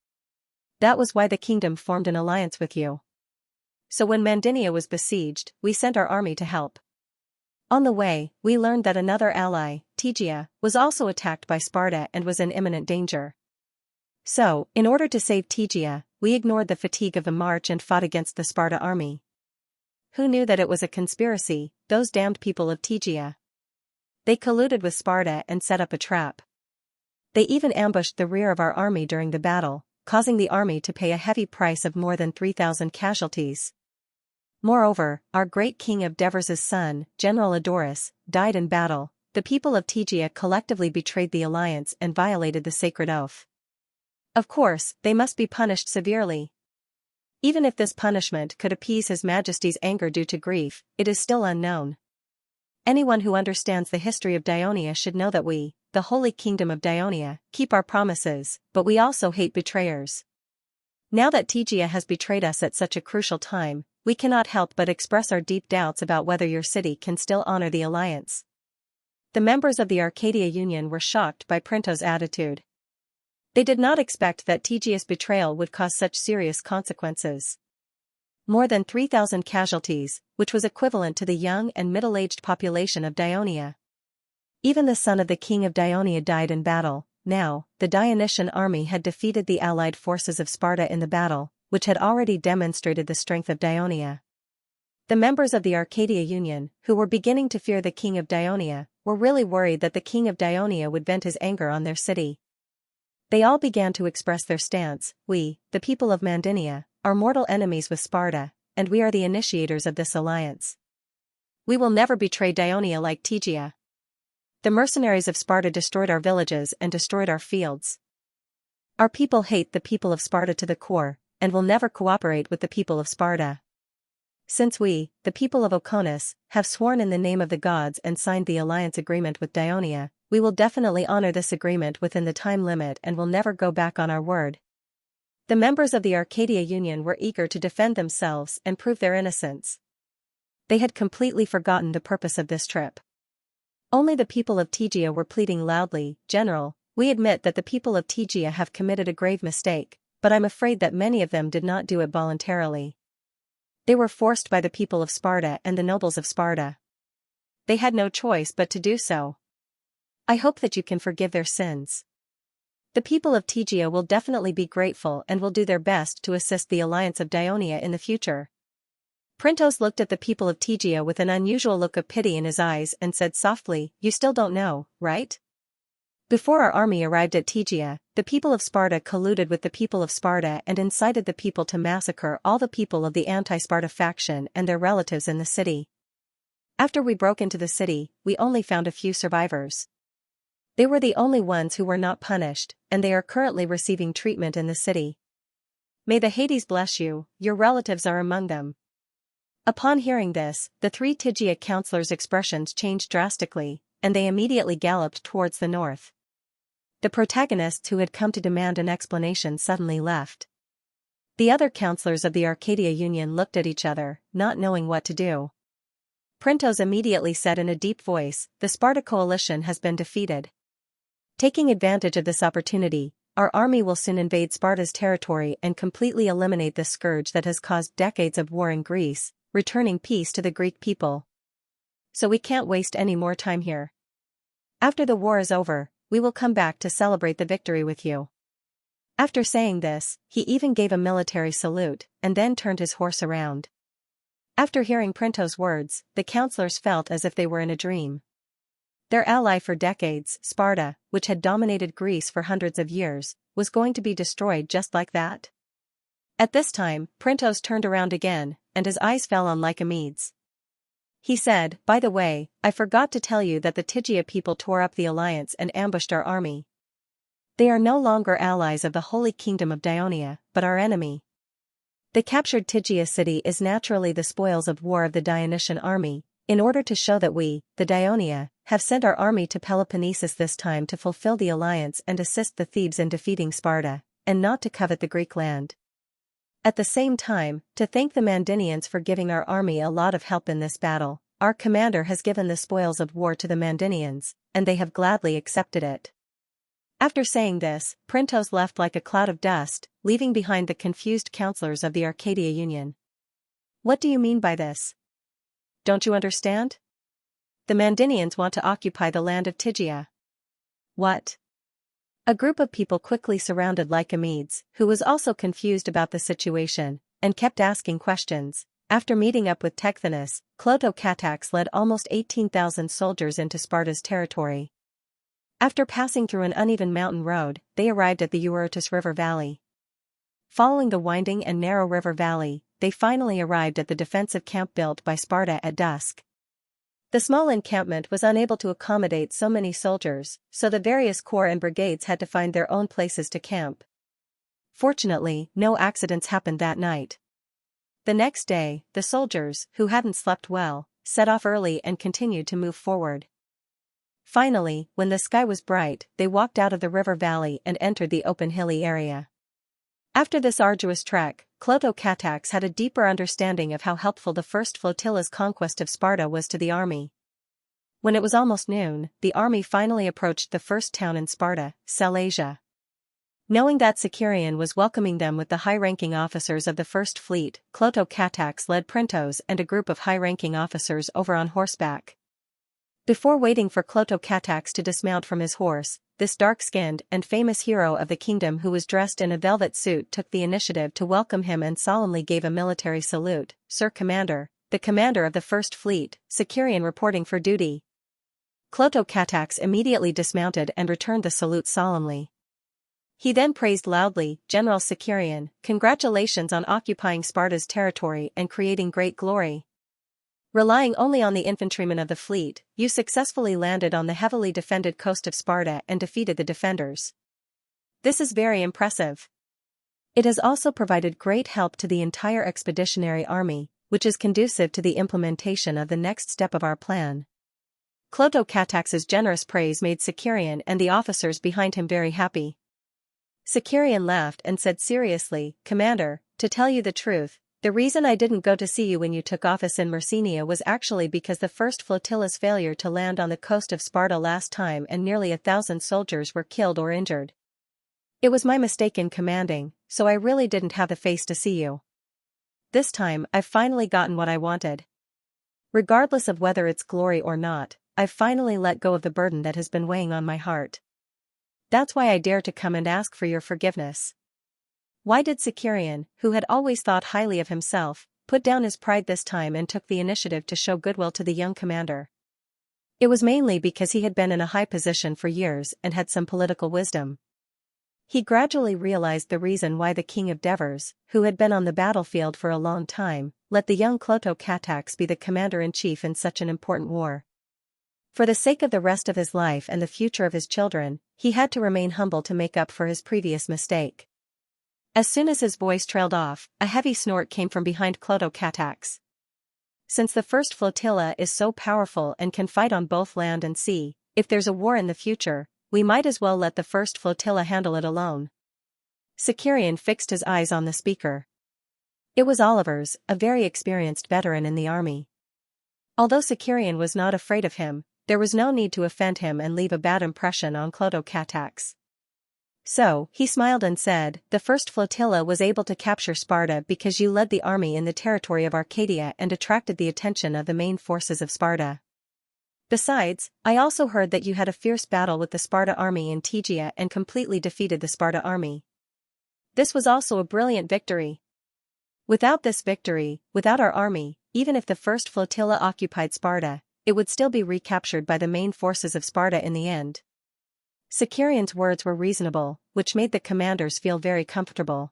That was why the kingdom formed an alliance with you. So when Mandinia was besieged, we sent our army to help. On the way, we learned that another ally, Tegea, was also attacked by Sparta and was in imminent danger. So, in order to save Tegea, we ignored the fatigue of the march and fought against the Sparta army. Who knew that it was a conspiracy, those damned people of Tegea? They colluded with Sparta and set up a trap. They even ambushed the rear of our army during the battle, causing the army to pay a heavy price of more than 3,000 casualties. Moreover, our great king of Devers' son, General Adorus, died in battle. The people of Tegia collectively betrayed the alliance and violated the sacred oath. Of course, they must be punished severely. Even if this punishment could appease His Majesty's anger due to grief, it is still unknown. Anyone who understands the history of Daionia should know that we, the Holy Kingdom of Daionia, keep our promises, but we also hate betrayers. Now that Tegia has betrayed us at such a crucial time, we cannot help but express our deep doubts about whether your city can still honor the alliance. The members of the Arcadia Union were shocked by Printo's attitude. They did not expect that Tegia's betrayal would cause such serious consequences. More than 3,000 casualties, which was equivalent to the young and middle-aged population of Daionia. Even the son of the king of Daionia died in battle. Now, the Dionysian army had defeated the allied forces of Sparta in the battle, which had already demonstrated the strength of Daionia. The members of the Arcadia Union, who were beginning to fear the king of Daionia, were really worried that the king of Daionia would vent his anger on their city. They all began to express their stance. We, the people of Mandinia, are mortal enemies with Sparta, and we are the initiators of this alliance. We will never betray Daionia like Tegia. The mercenaries of Sparta destroyed our villages and destroyed our fields. Our people hate the people of Sparta to the core, and will never cooperate with the people of Sparta. Since we, the people of Oconus, have sworn in the name of the gods and signed the alliance agreement with Daionia, we will definitely honor this agreement within the time limit and will never go back on our word. The members of the Arcadia Union were eager to defend themselves and prove their innocence. They had completely forgotten the purpose of this trip. Only the people of Tegia were pleading loudly, "General, we admit that the people of Tegia have committed a grave mistake, but I'm afraid that many of them did not do it voluntarily. They were forced by the people of Sparta and the nobles of Sparta. They had no choice but to do so. I hope that you can forgive their sins. The people of Tegia will definitely be grateful and will do their best to assist the alliance of Daionia in the future." Printos looked at the people of Tegia with an unusual look of pity in his eyes and said softly, "You still don't know, right? Before our army arrived at Tegia, the people of Sparta colluded with the people of Sparta and incited the people to massacre all the people of the anti-Sparta faction and their relatives in the city. After we broke into the city, we only found a few survivors. They were the only ones who were not punished, and they are currently receiving treatment in the city. May the Hades bless you, your relatives are among them." Upon hearing this, the three Tegia counselors' expressions changed drastically, and they immediately galloped towards the north. The protagonists who had come to demand an explanation suddenly left. The other counselors of the Arcadia Union looked at each other, not knowing what to do. Printos immediately said in a deep voice, "The Sparta coalition has been defeated. Taking advantage of this opportunity, our army will soon invade Sparta's territory and completely eliminate the scourge that has caused decades of war in Greece, returning peace to the Greek people. So we can't waste any more time here. After the war is over, we will come back to celebrate the victory with you." After saying this, he even gave a military salute, and then turned his horse around. After hearing Printos' words, the counselors felt as if they were in a dream. Their ally for decades, Sparta, which had dominated Greece for hundreds of years, was going to be destroyed just like that. At this time, Printos turned around again, and his eyes fell on Lycomedes. He said, "By the way, I forgot to tell you that the Tegia people tore up the alliance and ambushed our army. They are no longer allies of the Holy Kingdom of Daionia, but our enemy. The captured Tegia city is naturally the spoils of war of the Dionysian army, in order to show that we, the Daionia, have sent our army to Peloponnesus this time to fulfill the alliance and assist the Thebes in defeating Sparta, and not to covet the Greek land. At the same time, to thank the Mandinians for giving our army a lot of help in this battle, our commander has given the spoils of war to the Mandinians, and they have gladly accepted it." After saying this, Printos left like a cloud of dust, leaving behind the confused counselors of the Arcadia Union. "What do you mean by this? Don't you understand? The Mandinians want to occupy the land of Tegia." "What?" A group of people quickly surrounded Lycomedes, who was also confused about the situation, and kept asking questions. After meeting up with Tecthenus, Clotho-Catax led almost 18,000 soldiers into Sparta's territory. After passing through an uneven mountain road, they arrived at the Eurotas River Valley. Following the winding and narrow river valley, they finally arrived at the defensive camp built by Sparta at dusk. The small encampment was unable to accommodate so many soldiers, so the various corps and brigades had to find their own places to camp. Fortunately, no accidents happened that night. The next day, the soldiers, who hadn't slept well, set off early and continued to move forward. Finally, when the sky was bright, they walked out of the river valley and entered the open hilly area. After this arduous trek, Clotho-Catax had a deeper understanding of how helpful the first flotilla's conquest of Sparta was to the army. When it was almost noon, the army finally approached the first town in Sparta, Xianxia. Knowing that Xianxia was welcoming them with the high-ranking officers of the First Fleet, Clotho-Catax led Printos and a group of high-ranking officers over on horseback. Before waiting for Clotho-Catax to dismount from his horse, this dark-skinned and famous hero of the kingdom who was dressed in a velvet suit took the initiative to welcome him and solemnly gave a military salute. "Sir Commander, the commander of the First Fleet," Xianxia reporting for duty. Clotho-Catax immediately dismounted and returned the salute solemnly. He then praised loudly, "General Xianxia, congratulations on occupying Sparta's territory and creating great glory. Relying only on the infantrymen of the fleet, you successfully landed on the heavily defended coast of Sparta and defeated the defenders. This is very impressive. It has also provided great help to the entire expeditionary army, which is conducive to the implementation of the next step of our plan." Clotho-Catax's generous praise made Xianxia and the officers behind him very happy. Xianxia laughed and said seriously, "Commander, to tell you the truth, the reason I didn't go to see you when you took office in Myrcenia was actually because the first flotilla's failure to land on the coast of Sparta last time and nearly 1,000 soldiers were killed or injured. It was my mistake in commanding, so I really didn't have the face to see you. This time I've finally gotten what I wanted. Regardless of whether it's glory or not, I've finally let go of the burden that has been weighing on my heart. That's why I dare to come and ask for your forgiveness." Why did Xianxia, who had always thought highly of himself, put down his pride this time and took the initiative to show goodwill to the young commander? It was mainly because he had been in a high position for years and had some political wisdom. He gradually realized the reason why the king of Devers, who had been on the battlefield for a long time, let the young Clotho-Catax be the commander-in-chief in such an important war. For the sake of the rest of his life and the future of his children, he had to remain humble to make up for his previous mistake. As soon as his voice trailed off, a heavy snort came from behind Clotho-Catax. "Since the first flotilla is so powerful and can fight on both land and sea, if there's a war in the future, we might as well let the first flotilla handle it alone." Xianxia fixed his eyes on the speaker. It was Olivers, a very experienced veteran in the army. Although Xianxia was not afraid of him, there was no need to offend him and leave a bad impression on Clotho-Catax. So, he smiled and said, "The first flotilla was able to capture Sparta because you led the army in the territory of Arcadia and attracted the attention of the main forces of Sparta. Besides, I also heard that you had a fierce battle with the Sparta army in Tegea and completely defeated the Sparta army. This was also a brilliant victory. Without this victory, without our army, even if the first flotilla occupied Sparta, it would still be recaptured by the main forces of Sparta in the end." Xianxia's words were reasonable, which made the commanders feel very comfortable.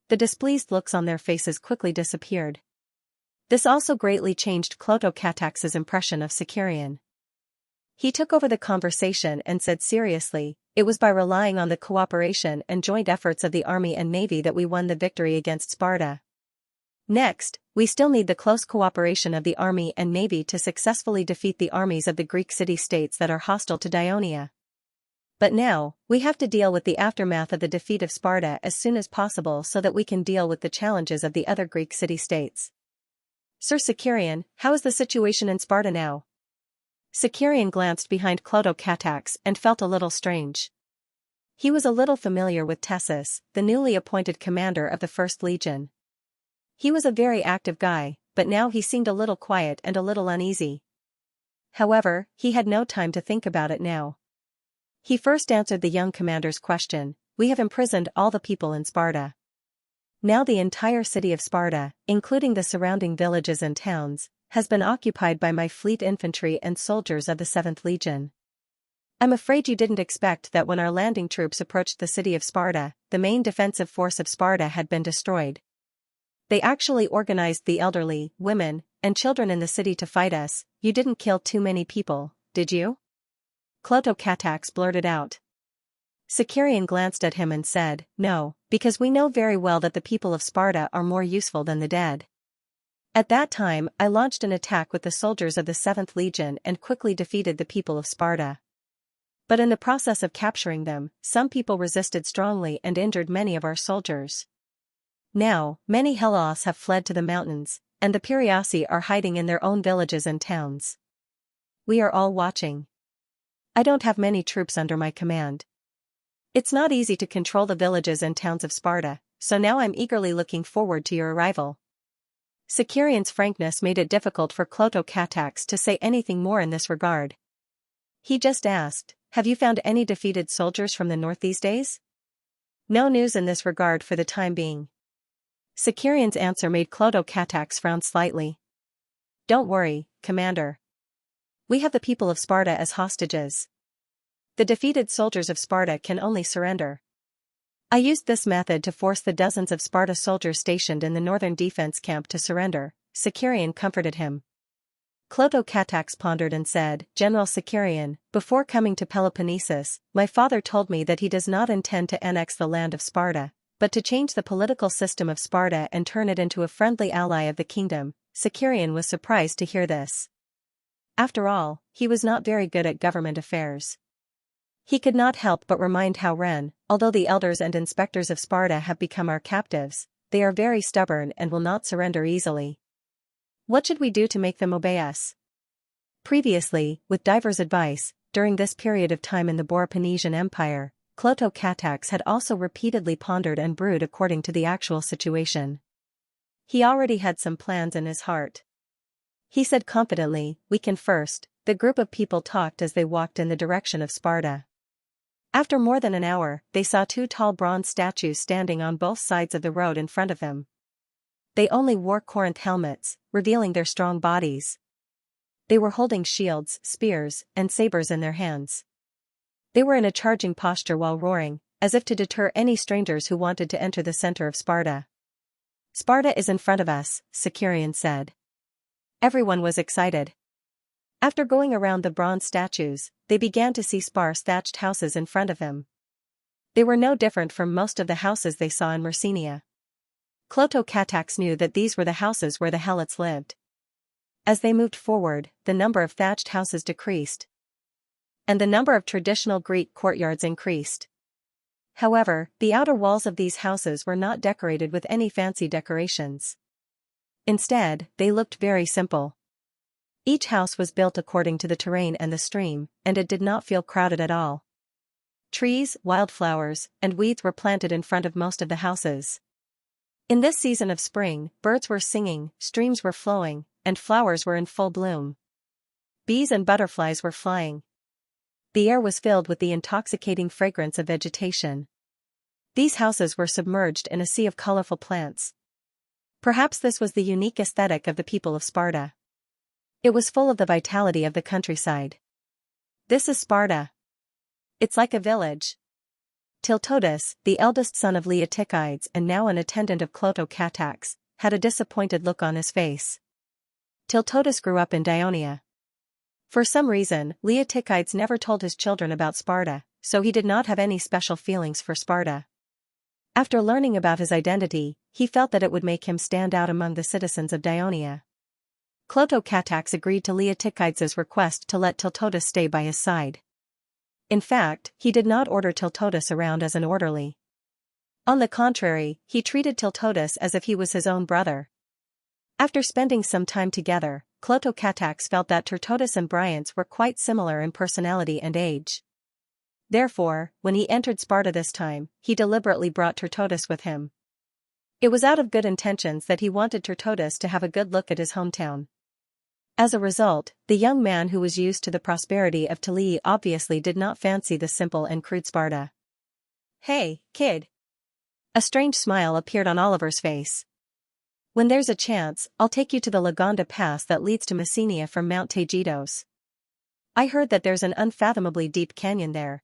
The displeased looks on their faces quickly disappeared. This also greatly changed Clotho-Catax's impression of Xianxia. He took over the conversation and said seriously, "It was by relying on the cooperation and joint efforts of the army and navy that we won the victory against Sparta. Next, we still need the close cooperation of the army and navy to successfully defeat the armies of the Greek city-states that are hostile to Dionia. But now, we have to deal with the aftermath of the defeat of Sparta as soon as possible so that we can deal with the challenges of the other Greek city-states. Sir Xianxia, how is the situation in Sparta now?" Xianxia glanced behind Clotho-Catax and felt a little strange. He was a little familiar with Tessus, the newly appointed commander of the First Legion. He was a very active guy, but now he seemed a little quiet and a little uneasy. However, he had no time to think about it now. He first answered the young commander's question, "We have imprisoned all the people in Sparta. Now the entire city of Sparta, including the surrounding villages and towns, has been occupied by my fleet infantry and soldiers of the 7th Legion. I'm afraid you didn't expect that when our landing troops approached the city of Sparta, the main defensive force of Sparta had been destroyed. They actually organized the elderly, women, and children in the city to fight us. You didn't kill too many people, did you? Clotocatax blurted out. Sicarian glanced at him and said, no, because we know very well that the people of Sparta are more useful than the dead. At that time I launched an attack with the soldiers of the 7th Legion and quickly defeated the people of Sparta. But in the process of capturing them, some people resisted strongly and injured many of our soldiers. Now, many Helos have fled to the mountains, and the Piraeussi are hiding in their own villages and towns. We are all watching. I don't have many troops under my command. It's not easy to control the villages and towns of Sparta, so now I'm eagerly looking forward to your arrival. Sicarian's frankness made it difficult for Clotocatax to say anything more in this regard. He just asked, have you found any defeated soldiers from the north these days? No news in this regard for the time being. Sicarian's answer made Clotocatax frown slightly. Don't worry, Commander. We have the people of Sparta as hostages. The defeated soldiers of Sparta can only surrender. I used this method to force the dozens of Sparta soldiers stationed in the northern defense camp to surrender. Sicarian comforted him. Clotocatax pondered and said, General Sicarian, before coming to Peloponnesus, my father told me that he does not intend to annex the land of Sparta, but to change the political system of Sparta and turn it into a friendly ally of the kingdom. Sicarian was surprised to hear this. After all, he was not very good at government affairs. He could not help but remind how although the elders and inspectors of Sparta have become our captives, they are very stubborn and will not surrender easily. What should we do to make them obey us? Previously, with divers advice, during this period of time in the Peloponnesian Empire, Clotocatax had also repeatedly pondered and brewed according to the actual situation. He already had some plans in his heart. He said confidently, we can first. The group of people talked as they walked in the direction of Sparta. After more than an hour, they saw 2 tall bronze statues standing on both sides of the road in front of them. They only wore Corinth helmets, revealing their strong bodies. They were holding shields, spears, and sabers in their hands. They were in a charging posture while roaring, as if to deter any strangers who wanted to enter the center of Sparta. Sparta is in front of us, Sicarian said. Everyone was excited. After going around the bronze statues, they began to see sparse thatched houses in front of them. They were no different from most of the houses they saw in Myrcenia. Clotocatax knew that these were the houses where the Helots lived. As they moved forward, the number of thatched houses decreased, and the number of traditional Greek courtyards increased. However, the outer walls of these houses were not decorated with any fancy decorations. Instead, they looked very simple. Each house was built according to the terrain and the stream, and it did not feel crowded at all. Trees, wildflowers, and weeds were planted in front of most of the houses. In this season of spring, birds were singing, streams were flowing, and flowers were in full bloom. Bees and butterflies were flying. The air was filled with the intoxicating fragrance of vegetation. These houses were submerged in a sea of colorful plants. Perhaps this was the unique aesthetic of the people of Sparta. It was full of the vitality of the countryside. This is Sparta. It's like a village. Tiltotus, the eldest son of Leotychides and now an attendant of Clotocatax, had a disappointed look on his face. Tiltotus grew up in Dionia. For some reason, Leotychides never told his children about Sparta, so he did not have any special feelings for Sparta. After learning about his identity, he felt that it would make him stand out among the citizens of Dionia. Clotocatax agreed to Leotychides' request to let Tiltotus stay by his side. In fact, he did not order Tiltotus around as an orderly. On the contrary, he treated Tiltotus as if he was his own brother. After spending some time together, Clotocatax felt that Tertotus and Bryants were quite similar in personality and age. Therefore, when he entered Sparta this time, he deliberately brought Tertotus with him. It was out of good intentions that he wanted Tertotus to have a good look at his hometown. As a result, the young man who was used to the prosperity of Tulii obviously did not fancy the simple and crude Sparta. Hey, kid! A strange smile appeared on Oliver's face. When there's a chance, I'll take you to the Lagonda Pass that leads to Messenia from Mount Taygetos. I heard that there's an unfathomably deep canyon there.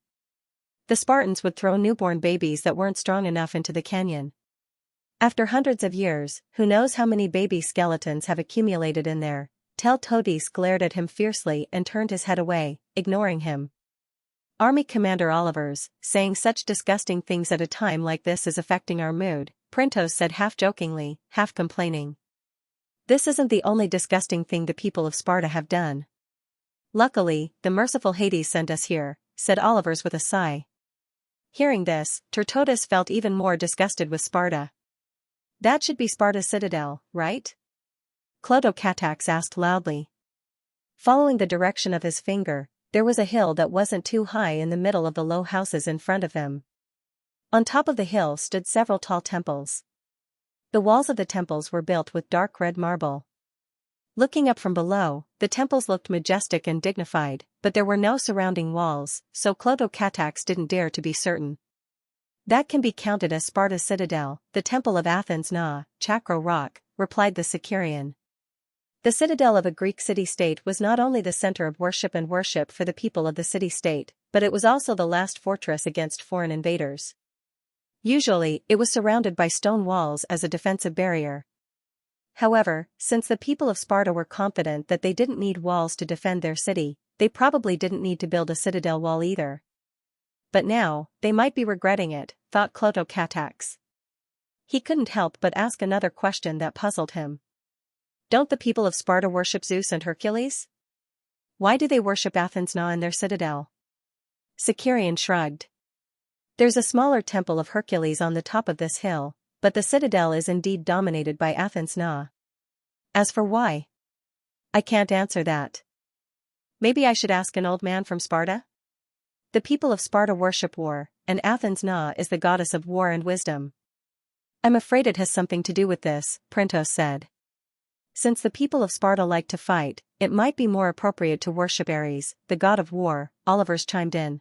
The Spartans would throw newborn babies that weren't strong enough into the canyon. After hundreds of years, who knows how many baby skeletons have accumulated in there. Todis glared at him fiercely and turned his head away, ignoring him. Army Commander Olivers, saying such disgusting things at a time like this is affecting our mood, Printos said half jokingly, half complaining. This isn't the only disgusting thing the people of Sparta have done. Luckily, the merciful Hades sent us here, said Olivers with a sigh. Hearing this, Tertotus felt even more disgusted with Sparta. That should be Sparta's citadel, right? Clotocatax asked loudly. Following the direction of his finger, there was a hill that wasn't too high in the middle of the low houses in front of them. On top of the hill stood several tall temples. The walls of the temples were built with dark red marble. Looking up from below, the temples looked majestic and dignified, but there were no surrounding walls, so Clotocatax didn't dare to be certain. That can be counted as Sparta's citadel, the Temple of Athens Na, Chakro Rock, replied the Sicarian. The citadel of a Greek city-state was not only the center of worship for the people of the city-state, but it was also the last fortress against foreign invaders. Usually, it was surrounded by stone walls as a defensive barrier. However, since the people of Sparta were confident that they didn't need walls to defend their city, they probably didn't need to build a citadel wall either. But now, they might be regretting it, thought Clotocatax. He couldn't help but ask another question that puzzled him. Don't the people of Sparta worship Zeus and Hercules? Why do they worship Athens Na in their citadel? Sicarian shrugged. There's a smaller temple of Hercules on the top of this hill, but the citadel is indeed dominated by Athens Na. As for why? I can't answer that. Maybe I should ask an old man from Sparta? The people of Sparta worship war, and Athens Na is the goddess of war and wisdom. I'm afraid it has something to do with this, Printos said. Since the people of Sparta like to fight, it might be more appropriate to worship Ares, the god of war, Olivers chimed in.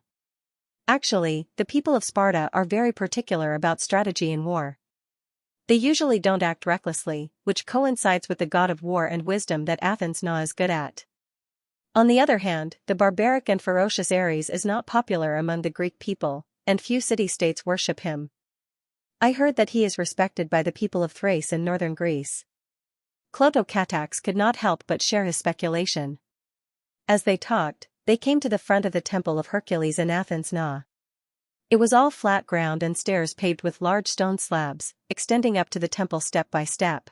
Actually, the people of Sparta are very particular about strategy in war. They usually don't act recklessly, which coincides with the god of war and wisdom that Athens Na is good at. On the other hand, the barbaric and ferocious Ares is not popular among the Greek people, and few city-states worship him. I heard that he is respected by the people of Thrace in northern Greece. Clotocatax could not help but share his speculation. As they talked, they came to the front of the temple of Hercules in Athens Na. It was all flat ground and stairs paved with large stone slabs, extending up to the temple step by step.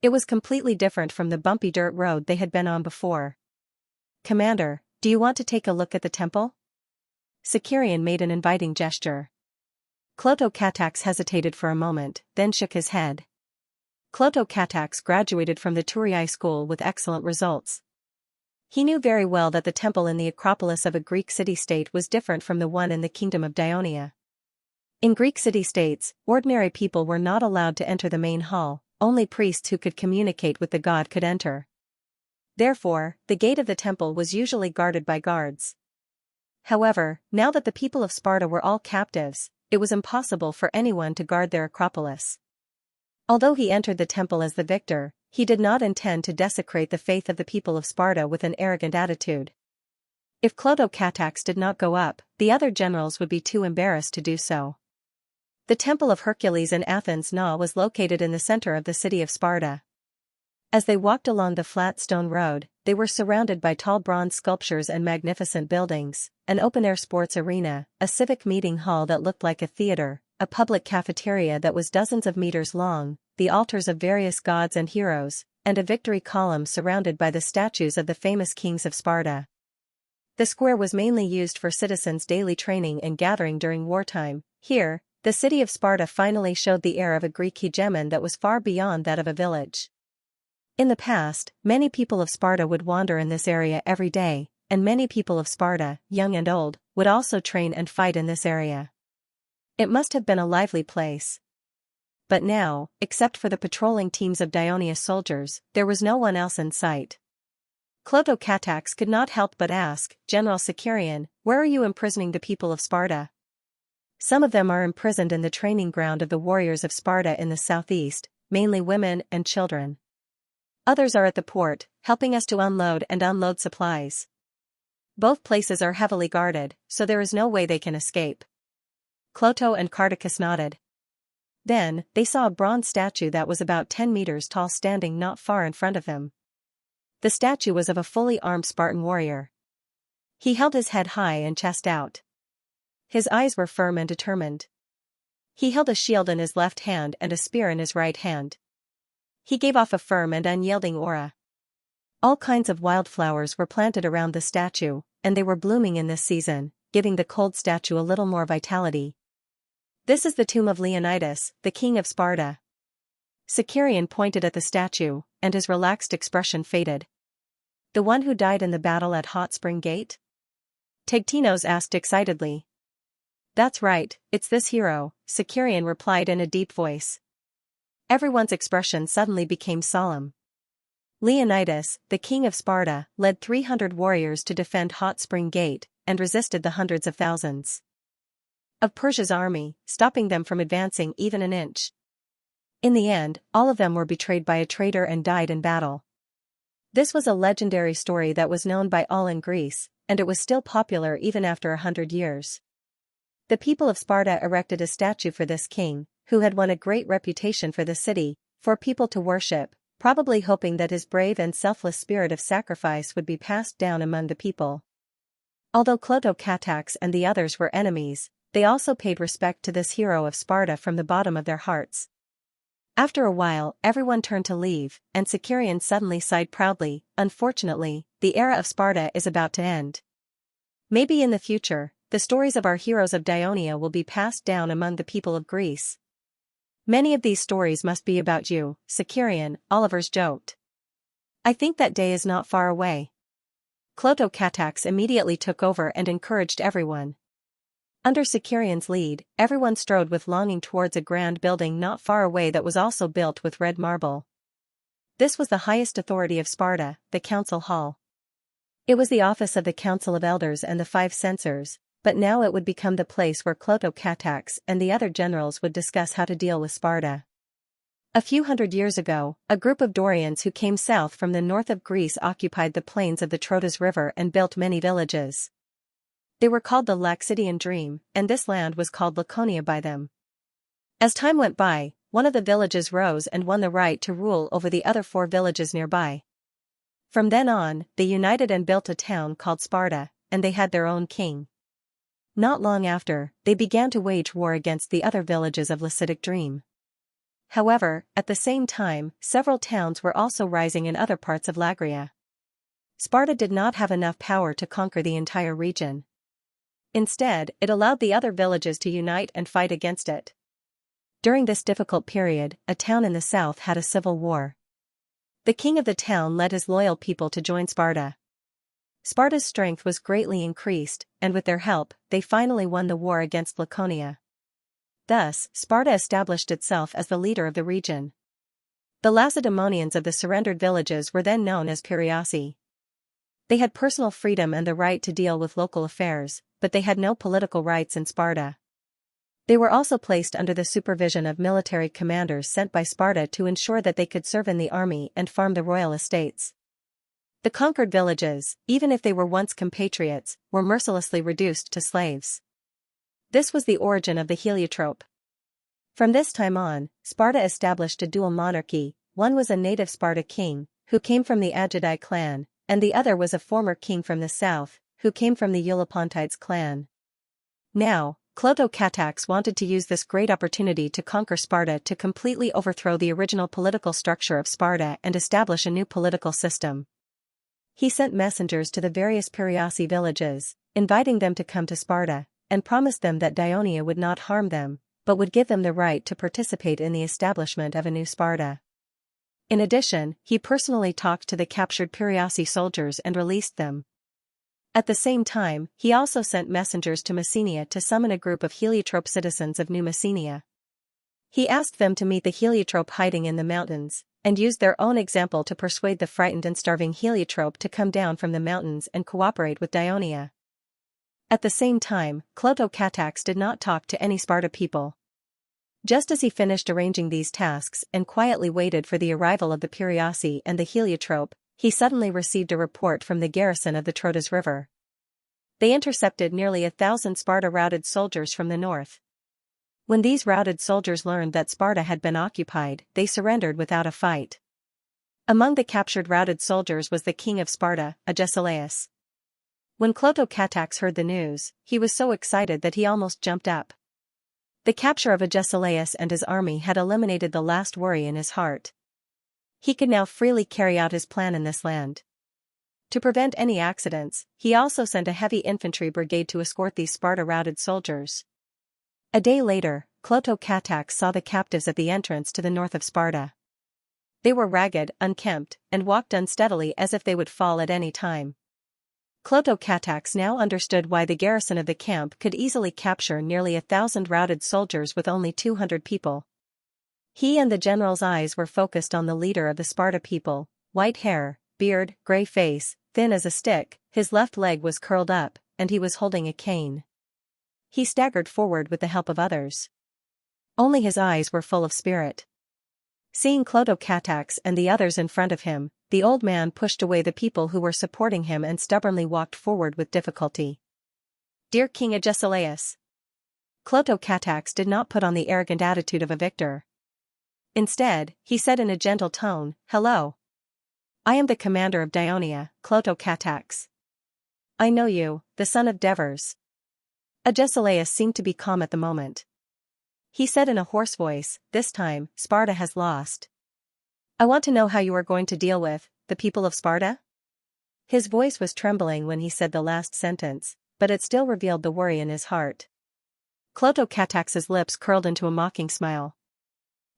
It was completely different from the bumpy dirt road they had been on before. Commander, do you want to take a look at the temple? Sicarian made an inviting gesture. Clotocatax hesitated for a moment, then shook his head. Clotocatax graduated from the Turii school with excellent results. He knew very well that the temple in the Acropolis of a Greek city-state was different from the one in the Kingdom of Dionia. In Greek city-states, ordinary people were not allowed to enter the main hall, only priests who could communicate with the god could enter. Therefore, the gate of the temple was usually guarded by guards. However, now that the people of Sparta were all captives, it was impossible for anyone to guard their Acropolis. Although he entered the temple as the victor, he did not intend to desecrate the faith of the people of Sparta with an arrogant attitude. If Clotocatax did not go up, the other generals would be too embarrassed to do so. The Temple of Hercules in Athens Na was located in the center of the city of Sparta. As they walked along the flat stone road, they were surrounded by tall bronze sculptures and magnificent buildings, an open-air sports arena, a civic meeting hall that looked like a theater, a public cafeteria that was dozens of meters long, the altars of various gods and heroes, and a victory column surrounded by the statues of the famous kings of Sparta. The square was mainly used for citizens' daily training and gathering during wartime. Here, the city of Sparta finally showed the air of a Greek hegemon that was far beyond that of a village. In the past, many people of Sparta would wander in this area every day, and many people of Sparta, young and old, would also train and fight in this area. It must have been a lively place. But now, except for the patrolling teams of Dionia soldiers, there was no one else in sight. Clotocatax could not help but ask, General Sicarian, where are you imprisoning the people of Sparta? Some of them are imprisoned in the training ground of the warriors of Sparta in the southeast, mainly women and children. Others are at the port, helping us to unload and unload supplies. Both places are heavily guarded, so there is no way they can escape. Cloto and Cardicus nodded. Then, they saw a bronze statue that was about 10 meters tall standing not far in front of them. The statue was of a fully armed Spartan warrior. He held his head high and chest out. His eyes were firm and determined. He held a shield in his left hand and a spear in his right hand. He gave off a firm and unyielding aura. All kinds of wildflowers were planted around the statue, and they were blooming in this season, giving the cold statue a little more vitality. This is the tomb of Leonidas, the king of Sparta. Xianxia pointed at the statue, and his relaxed expression faded. The one who died in the battle at Hot Spring Gate? Tegtinos asked excitedly. That's right, it's this hero, Xianxia replied in a deep voice. Everyone's expression suddenly became solemn. Leonidas, the king of Sparta, led 300 warriors to defend Hot Spring Gate, and resisted the hundreds of thousands of Persia's army, stopping them from advancing even an inch. In the end, all of them were betrayed by a traitor and died in battle. This was a legendary story that was known by all in Greece, and it was still popular even after 100 years. The people of Sparta erected a statue for this king, who had won a great reputation for the city, for people to worship, probably hoping that his brave and selfless spirit of sacrifice would be passed down among the people. Although Clotocatax and the others were enemies, they also paid respect to this hero of Sparta from the bottom of their hearts. After a while, everyone turned to leave, and Xianxia suddenly sighed proudly. Unfortunately, the era of Sparta is about to end. Maybe in the future, the stories of our heroes of Dionia will be passed down among the people of Greece. Many of these stories must be about you, Xianxia, Oliver's joked. I think that day is not far away. Clotocatax immediately took over and encouraged everyone. Under Xianxia's lead, everyone strode with longing towards a grand building not far away that was also built with red marble. This was the highest authority of Sparta, the council hall. It was the office of the council of elders and the 5 censors, but now it would become the place where Clotocatax and the other generals would discuss how to deal with Sparta. A few hundred years ago, a group of Dorians who came south from the north of Greece occupied the plains of the Trotus River and built many villages. They were called the Laxidian Dream, and this land was called Laconia by them. As time went by, one of the villages rose and won the right to rule over the other 4 villages nearby. From then on, they united and built a town called Sparta, and they had their own king. Not long after, they began to wage war against the other villages of Lacidic Dream. However, at the same time, several towns were also rising in other parts of Lagria. Sparta did not have enough power to conquer the entire region. Instead, it allowed the other villages to unite and fight against it. During this difficult period, a town in the south had a civil war. The king of the town led his loyal people to join Sparta. Sparta's strength was greatly increased, and with their help, they finally won the war against Laconia. Thus, Sparta established itself as the leader of the region. The Lacedaemonians of the surrendered villages were then known as Piraeosi. They had personal freedom and the right to deal with local affairs, but they had no political rights in Sparta. They were also placed under the supervision of military commanders sent by Sparta to ensure that they could serve in the army and farm the royal estates. The conquered villages, even if they were once compatriots, were mercilessly reduced to slaves. This was the origin of the heliotrope. From this time on, Sparta established a dual monarchy. One was a native Sparta king, who came from the Agidi clan, and the other was a former king from the south, who came from the Eulopontides clan. Now, Clotocatax wanted to use this great opportunity to conquer Sparta to completely overthrow the original political structure of Sparta and establish a new political system. He sent messengers to the various Piraeosi villages, inviting them to come to Sparta, and promised them that Dionia would not harm them, but would give them the right to participate in the establishment of a new Sparta. In addition, he personally talked to the captured Piraeosi soldiers and released them. At the same time, he also sent messengers to Messenia to summon a group of heliotrope citizens of New Messenia. He asked them to meet the heliotrope hiding in the mountains, and used their own example to persuade the frightened and starving heliotrope to come down from the mountains and cooperate with Dionia. At the same time, Clotocatax did not talk to any Sparta people. Just as he finished arranging these tasks and quietly waited for the arrival of the Piraeosi and the heliotrope, he suddenly received a report from the garrison of the Trotus River. They intercepted nearly 1,000 Sparta-routed soldiers from the north. When these routed soldiers learned that Sparta had been occupied, they surrendered without a fight. Among the captured routed soldiers was the king of Sparta, Agesilaus. When Clotocatax heard the news, he was so excited that he almost jumped up. The capture of Agesilaus and his army had eliminated the last worry in his heart. He could now freely carry out his plan in this land. To prevent any accidents, he also sent a heavy infantry brigade to escort these Sparta-routed soldiers. A day later, Clotocatax saw the captives at the entrance to the north of Sparta. They were ragged, unkempt, and walked unsteadily as if they would fall at any time. Clotocatax now understood why the garrison of the camp could easily capture nearly 1,000 routed soldiers with only 200 people. He and the general's eyes were focused on the leader of the Sparta people, white hair, beard, gray face, thin as a stick, his left leg was curled up, and he was holding a cane. He staggered forward with the help of others. Only his eyes were full of spirit. Seeing Clotocatax and the others in front of him, the old man pushed away the people who were supporting him and stubbornly walked forward with difficulty. "Dear King Agesilaus." Clotocatax did not put on the arrogant attitude of a victor. Instead, he said in a gentle tone, "Hello. I am the commander of Dionia, Clotocatax. I know you, the son of Devers." Agesilaus seemed to be calm at the moment. He said in a hoarse voice, "This time, Sparta has lost. I want to know how you are going to deal with the people of Sparta?" His voice was trembling when he said the last sentence, but it still revealed the worry in his heart. Clotocatax's lips curled into a mocking smile.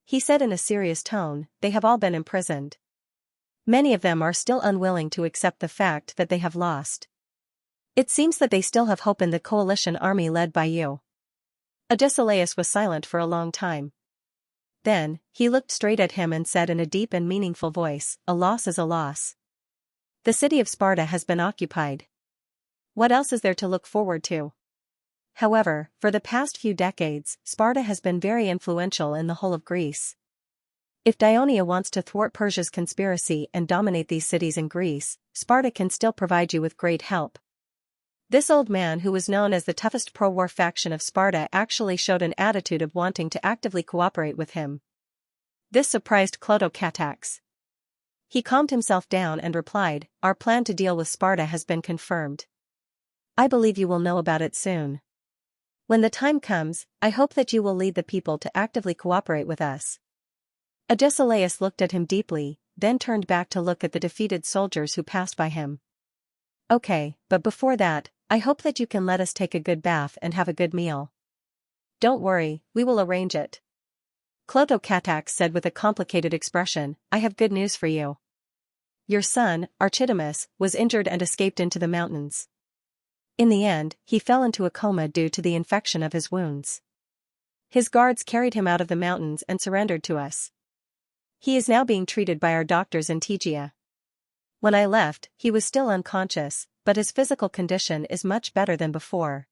He said in a serious tone, "They have all been imprisoned. Many of them are still unwilling to accept the fact that they have lost. It seems that they still have hope in the coalition army led by you." Agesilaus was silent for a long time. Then, he looked straight at him and said in a deep and meaningful voice, "A loss is a loss. The city of Sparta has been occupied. What else is there to look forward to?" However, for the past few decades, Sparta has been very influential in the whole of Greece. If Dionia wants to thwart Persia's conspiracy and dominate these cities in Greece, Sparta can still provide you with great help. This old man, who was known as the toughest pro-war faction of Sparta, actually showed an attitude of wanting to actively cooperate with him. This surprised Clotocatax. He calmed himself down and replied, "Our plan to deal with Sparta has been confirmed. I believe you will know about it soon. When the time comes, I hope that you will lead the people to actively cooperate with us." Agesilaus looked at him deeply, then turned back to look at the defeated soldiers who passed by him. "Okay, but before that, I hope that you can let us take a good bath and have a good meal." "Don't worry, we will arrange it." Clotocatax said with a complicated expression, "I have good news for you. Your son, Archidamus, was injured and escaped into the mountains. In the end, he fell into a coma due to the infection of his wounds. His guards carried him out of the mountains and surrendered to us. He is now being treated by our doctors in Tegea. When I left, he was still unconscious, but his physical condition is much better than before."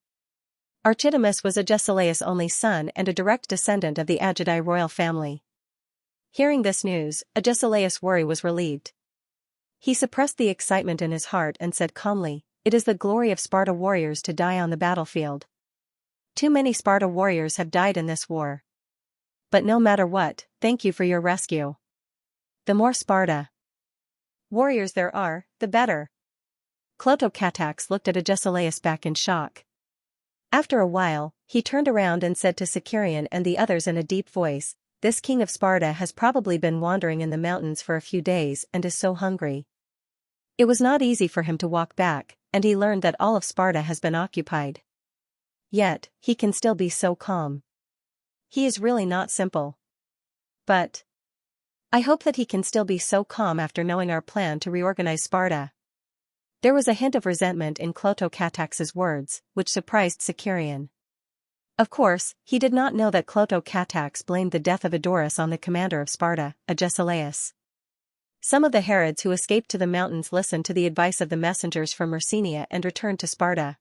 Archidamus was Agesilaus' only son and a direct descendant of the Agedi royal family. Hearing this news, Agesilaus' worry was relieved. He suppressed the excitement in his heart and said calmly, "It is the glory of Sparta warriors to die on the battlefield. Too many Sparta warriors have died in this war. But no matter what, thank you for your rescue. The more Sparta warriors there are, the better." Clotocatax looked at Agesilaus back in shock. After a while, he turned around and said to Sicarion and the others in a deep voice, "This king of Sparta has probably been wandering in the mountains for a few days and is so hungry." It was not easy for him to walk back, and he learned that all of Sparta has been occupied. Yet, he can still be so calm. He is really not simple. But I hope that he can still be so calm after knowing our plan to reorganize Sparta. There was a hint of resentment in Clotocatax's words, which surprised Sicarion. Of course, he did not know that Clotocatax blamed the death of Edoras on the commander of Sparta, Agesilaus. Some of the Herods who escaped to the mountains listened to the advice of the messengers from Myrcenia and returned to Sparta.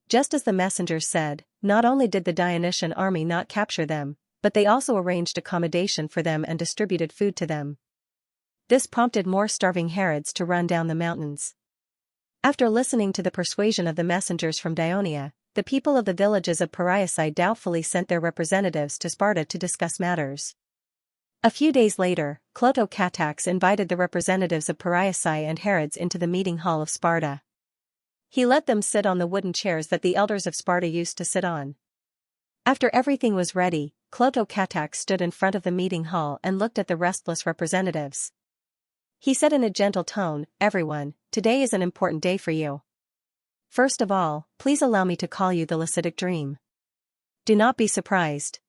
Just as the messengers said, not only did the Dionysian army not capture them, but they also arranged accommodation for them and distributed food to them. This prompted more starving Herods to run down the mountains. After listening to the persuasion of the messengers from Dionia, the people of the villages of Pariasi doubtfully sent their representatives to Sparta to discuss matters. A few days later, Clotocatax invited the representatives of Pariasi and Herods into the meeting hall of Sparta. He let them sit on the wooden chairs that the elders of Sparta used to sit on. After everything was ready, Clotocatax stood in front of the meeting hall and looked at the restless representatives. He said in a gentle tone, "Everyone, today is an important day for you. First of all, please allow me to call you the Lacitic Dream. Do not be surprised.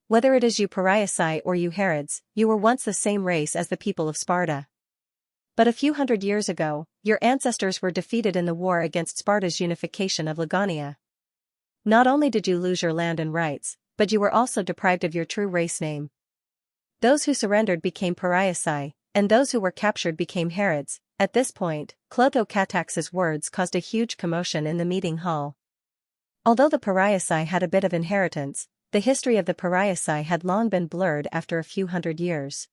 Whether it is you Pariasi or you Herods, you were once the same race as the people of Sparta. But a few hundred years ago, your ancestors were defeated in the war against Sparta's unification of Ligonia. Not only did you lose your land and rights, but you were also deprived of your true race name. Those who surrendered became Pariasi, and those who were captured became Herods." At this point, Clotocatax's words caused a huge commotion in the meeting hall. Although the Pariasi had a bit of inheritance, the history of the Pariasi had long been blurred after a few hundred years.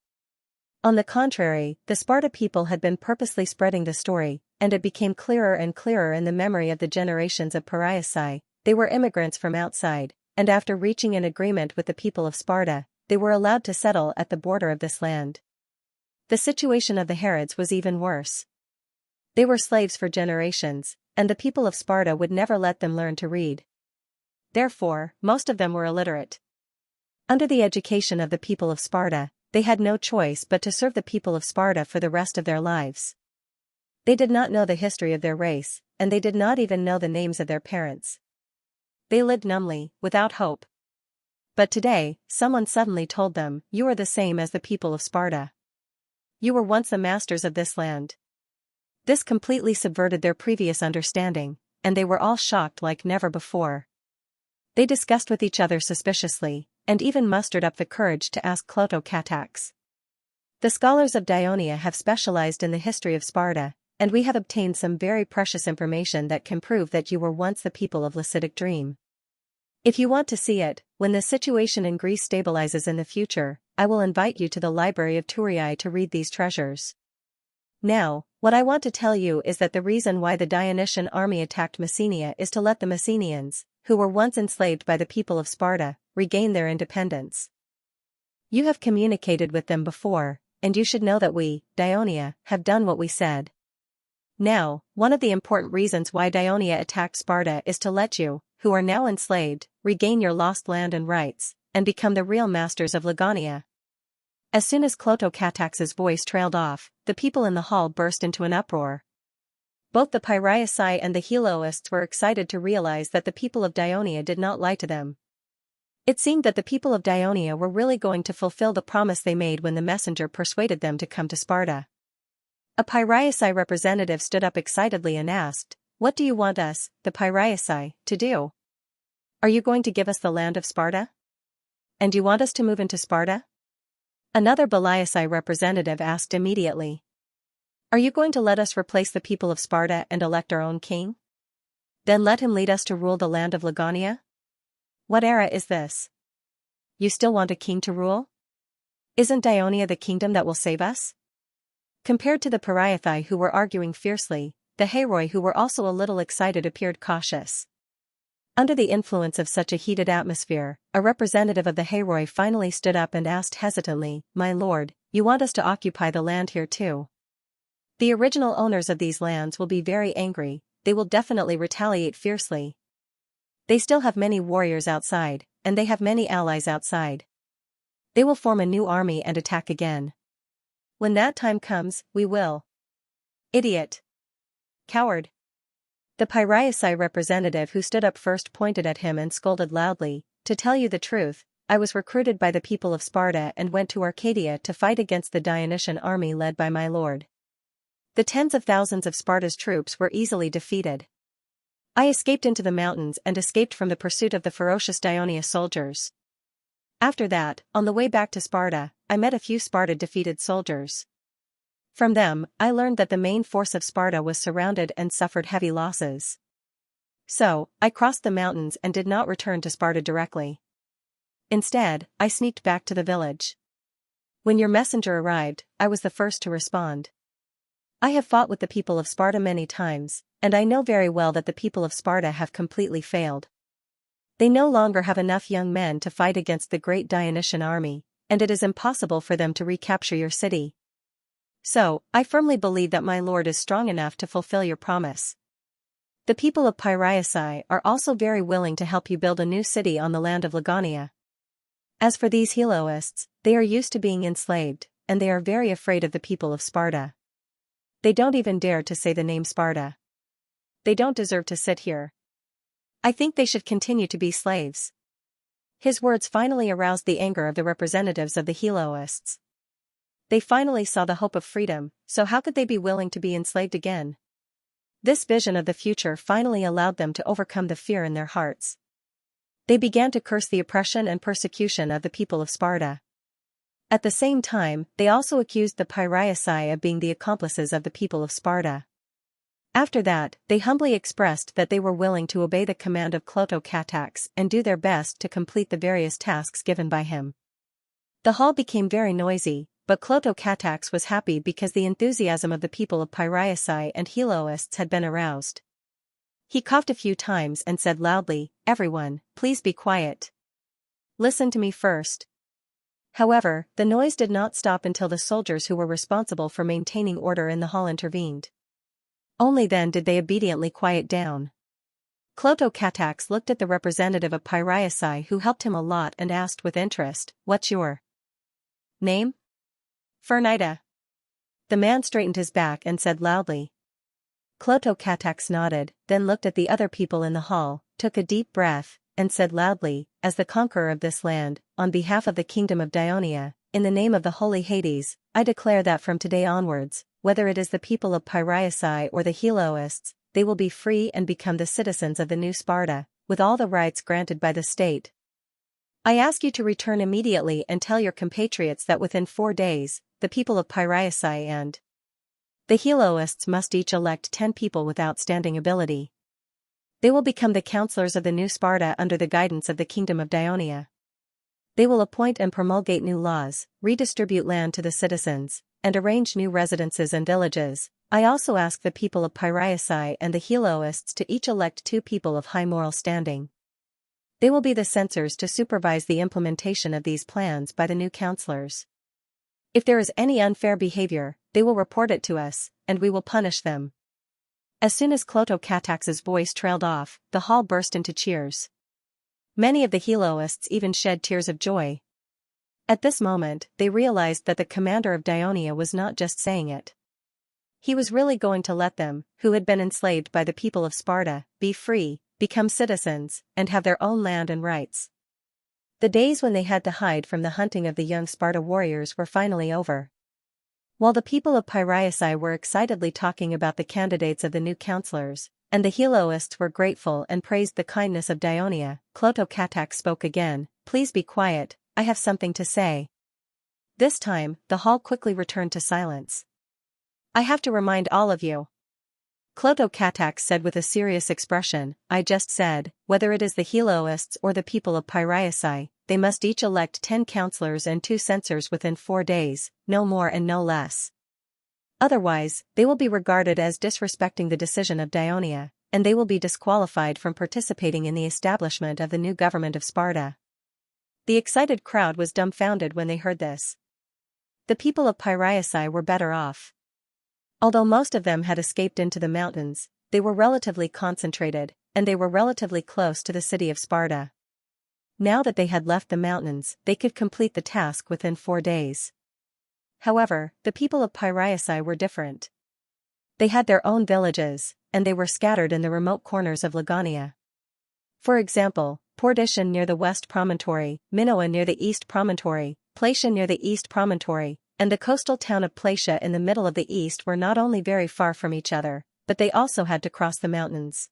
On the contrary, the Sparta people had been purposely spreading the story, and it became clearer and clearer in the memory of the generations of Pariasi. They were immigrants from outside, and after reaching an agreement with the people of Sparta, they were allowed to settle at the border of this land. The situation of the Herods was even worse. They were slaves for generations, and the people of Sparta would never let them learn to read. Therefore, most of them were illiterate. Under the education of the people of Sparta, they had no choice but to serve the people of Sparta for the rest of their lives. They did not know the history of their race, and they did not even know the names of their parents. They lived numbly, without hope. But today, someone suddenly told them, "You are the same as the people of Sparta. You were once the masters of this land." This completely subverted their previous understanding, and they were all shocked like never before. They discussed with each other suspiciously, and even mustered up the courage to ask Clotocatax. "The scholars of Dionia have specialized in the history of Sparta, and we have obtained some very precious information that can prove that you were once the people of Lacitic Dream. If you want to see it, when the situation in Greece stabilizes in the future, I will invite you to the library of Thurii to read these treasures. Now, what I want to tell you is that the reason why the Dionysian army attacked Messenia is to let the Messenians, who were once enslaved by the people of Sparta, regain their independence. You have communicated with them before, and you should know that we, Dionia, have done what we said. Now, one of the important reasons why Dionia attacked Sparta is to let you, who are now enslaved, regain your lost land and rights, and become the real masters of Ligonia." As soon as Clotocatax's voice trailed off, the people in the hall burst into an uproar. Both the Pariasi and the Helioists were excited to realize that the people of Dionia did not lie to them. It seemed that the people of Dionia were really going to fulfill the promise they made when the messenger persuaded them to come to Sparta. A Pariasi representative stood up excitedly and asked, "What do you want us, the Pariasi, to do? Are you going to give us the land of Sparta? And you want us to move into Sparta?" Another Baliasi representative asked immediately, "Are you going to let us replace the people of Sparta and elect our own king? Then let him lead us to rule the land of Ligonia? What era is this? You still want a king to rule? Isn't Dionia the kingdom that will save us?" Compared to the Pariathi who were arguing fiercely, the Heroi who were also a little excited appeared cautious. Under the influence of such a heated atmosphere, a representative of the Heroi finally stood up and asked hesitantly, "My lord, you want us to occupy the land here too? The original owners of these lands will be very angry, they will definitely retaliate fiercely. They still have many warriors outside, and they have many allies outside. They will form a new army and attack again. When that time comes, we will." "Idiot! Coward!" The Pariasi representative who stood up first pointed at him and scolded loudly, "To tell you the truth, I was recruited by the people of Sparta and went to Arcadia to fight against the Dionysian army led by my lord. The tens of thousands of Sparta's troops were easily defeated. I escaped into the mountains and escaped from the pursuit of the ferocious Dionia soldiers. After that, on the way back to Sparta, I met a few Sparta-defeated soldiers. From them, I learned that the main force of Sparta was surrounded and suffered heavy losses. So, I crossed the mountains and did not return to Sparta directly. Instead, I sneaked back to the village. When your messenger arrived, I was the first to respond. I have fought with the people of Sparta many times, and I know very well that the people of Sparta have completely failed. They no longer have enough young men to fight against the great Dionysian army, and it is impossible for them to recapture your city. So, I firmly believe that my lord is strong enough to fulfill your promise. The people of Piraeus are also very willing to help you build a new city on the land of Lagonia. As for these Heloists, they are used to being enslaved, and they are very afraid of the people of Sparta. They don't even dare to say the name Sparta. They don't deserve to sit here. I think they should continue to be slaves. His words finally aroused the anger of the representatives of the Heloists. They finally saw the hope of freedom, so how could they be willing to be enslaved again? This vision of the future finally allowed them to overcome the fear in their hearts. They began to curse the oppression and persecution of the people of Sparta. At the same time, they also accused the Piraeus of being the accomplices of the people of Sparta. After that, they humbly expressed that they were willing to obey the command of Clotocatax and do their best to complete the various tasks given by him. The hall became very noisy, but Clotocatax was happy because the enthusiasm of the people of Piraeus and Heloists had been aroused. He coughed a few times and said loudly, "Everyone, please be quiet. Listen to me first." However, the noise did not stop until the soldiers who were responsible for maintaining order in the hall intervened. Only then did they obediently quiet down. Clotocatax looked at the representative of Piraeus who helped him a lot and asked with interest, "What's your name?" "Fernida." The man straightened his back and said loudly. Clotocatax nodded, then looked at the other people in the hall, took a deep breath, and said loudly, "As the conqueror of this land, on behalf of the kingdom of Dionia, in the name of the holy Hades, I declare that from today onwards, whether it is the people of Piraeus or the Heloists, they will be free and become the citizens of the new Sparta, with all the rights granted by the state. I ask you to return immediately and tell your compatriots that within 4 days, the people of Piraeus and the Heloists must each elect 10 people with outstanding ability. They will become the counselors of the new Sparta under the guidance of the kingdom of Dionia. They will appoint and promulgate new laws, redistribute land to the citizens, and arrange new residences and villages. I also ask the people of Piraeus and the Heloists to each elect 2 people of high moral standing. They will be the censors to supervise the implementation of these plans by the new counselors. If there is any unfair behavior, they will report it to us, and we will punish them." As soon as Clotocatax's voice trailed off, the hall burst into cheers. Many of the Heloists even shed tears of joy. At this moment, they realized that the commander of Dionia was not just saying it. He was really going to let them, who had been enslaved by the people of Sparta, be free, become citizens, and have their own land and rights. The days when they had to hide from the hunting of the young Sparta warriors were finally over. While the people of Piraeus were excitedly talking about the candidates of the new counselors, and the Heloists were grateful and praised the kindness of Dionia, Clotocatax spoke again, "Please be quiet, I have something to say." This time, the hall quickly returned to silence. "I have to remind all of you," Clotocatax said with a serious expression, "I just said, whether it is the Heloists or the people of Piraeus, they must each elect 10 counselors and 2 censors within 4 days, no more and no less. Otherwise, they will be regarded as disrespecting the decision of Dionia, and they will be disqualified from participating in the establishment of the new government of Sparta." The excited crowd was dumbfounded when they heard this. The people of Piraeus were better off. Although most of them had escaped into the mountains, they were relatively concentrated, and they were relatively close to the city of Sparta. Now that they had left the mountains, they could complete the task within 4 days. However, the people of Piraeus were different. They had their own villages, and they were scattered in the remote corners of Lagonia. For example, Portician near the west promontory, Minoa near the east promontory, Platia near the east promontory, and the coastal town of Platia in the middle of the east were not only very far from each other, but they also had to cross the mountains.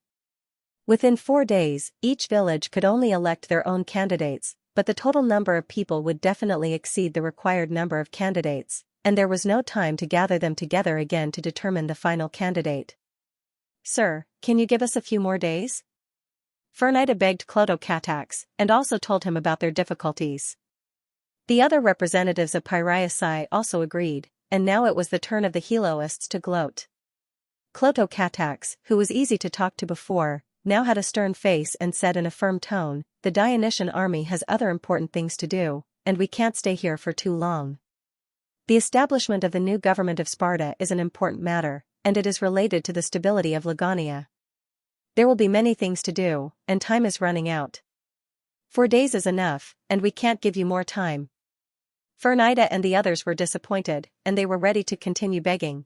Within 4 days, each village could only elect their own candidates, but the total number of people would definitely exceed the required number of candidates, and there was no time to gather them together again to determine the final candidate. "Sir, can you give us a few more days?" Fernida begged Clotocatax, and also told him about their difficulties. The other representatives of Piraeus also agreed, and now it was the turn of the Heloists to gloat. Clotocatax, who was easy to talk to before, now had a stern face and said in a firm tone, "The Dionysian army has other important things to do, and we can't stay here for too long. The establishment of the new government of Sparta is an important matter, and it is related to the stability of Ligonia. There will be many things to do, and time is running out. 4 days is enough, and we can't give you more time." Fernida and the others were disappointed, and they were ready to continue begging.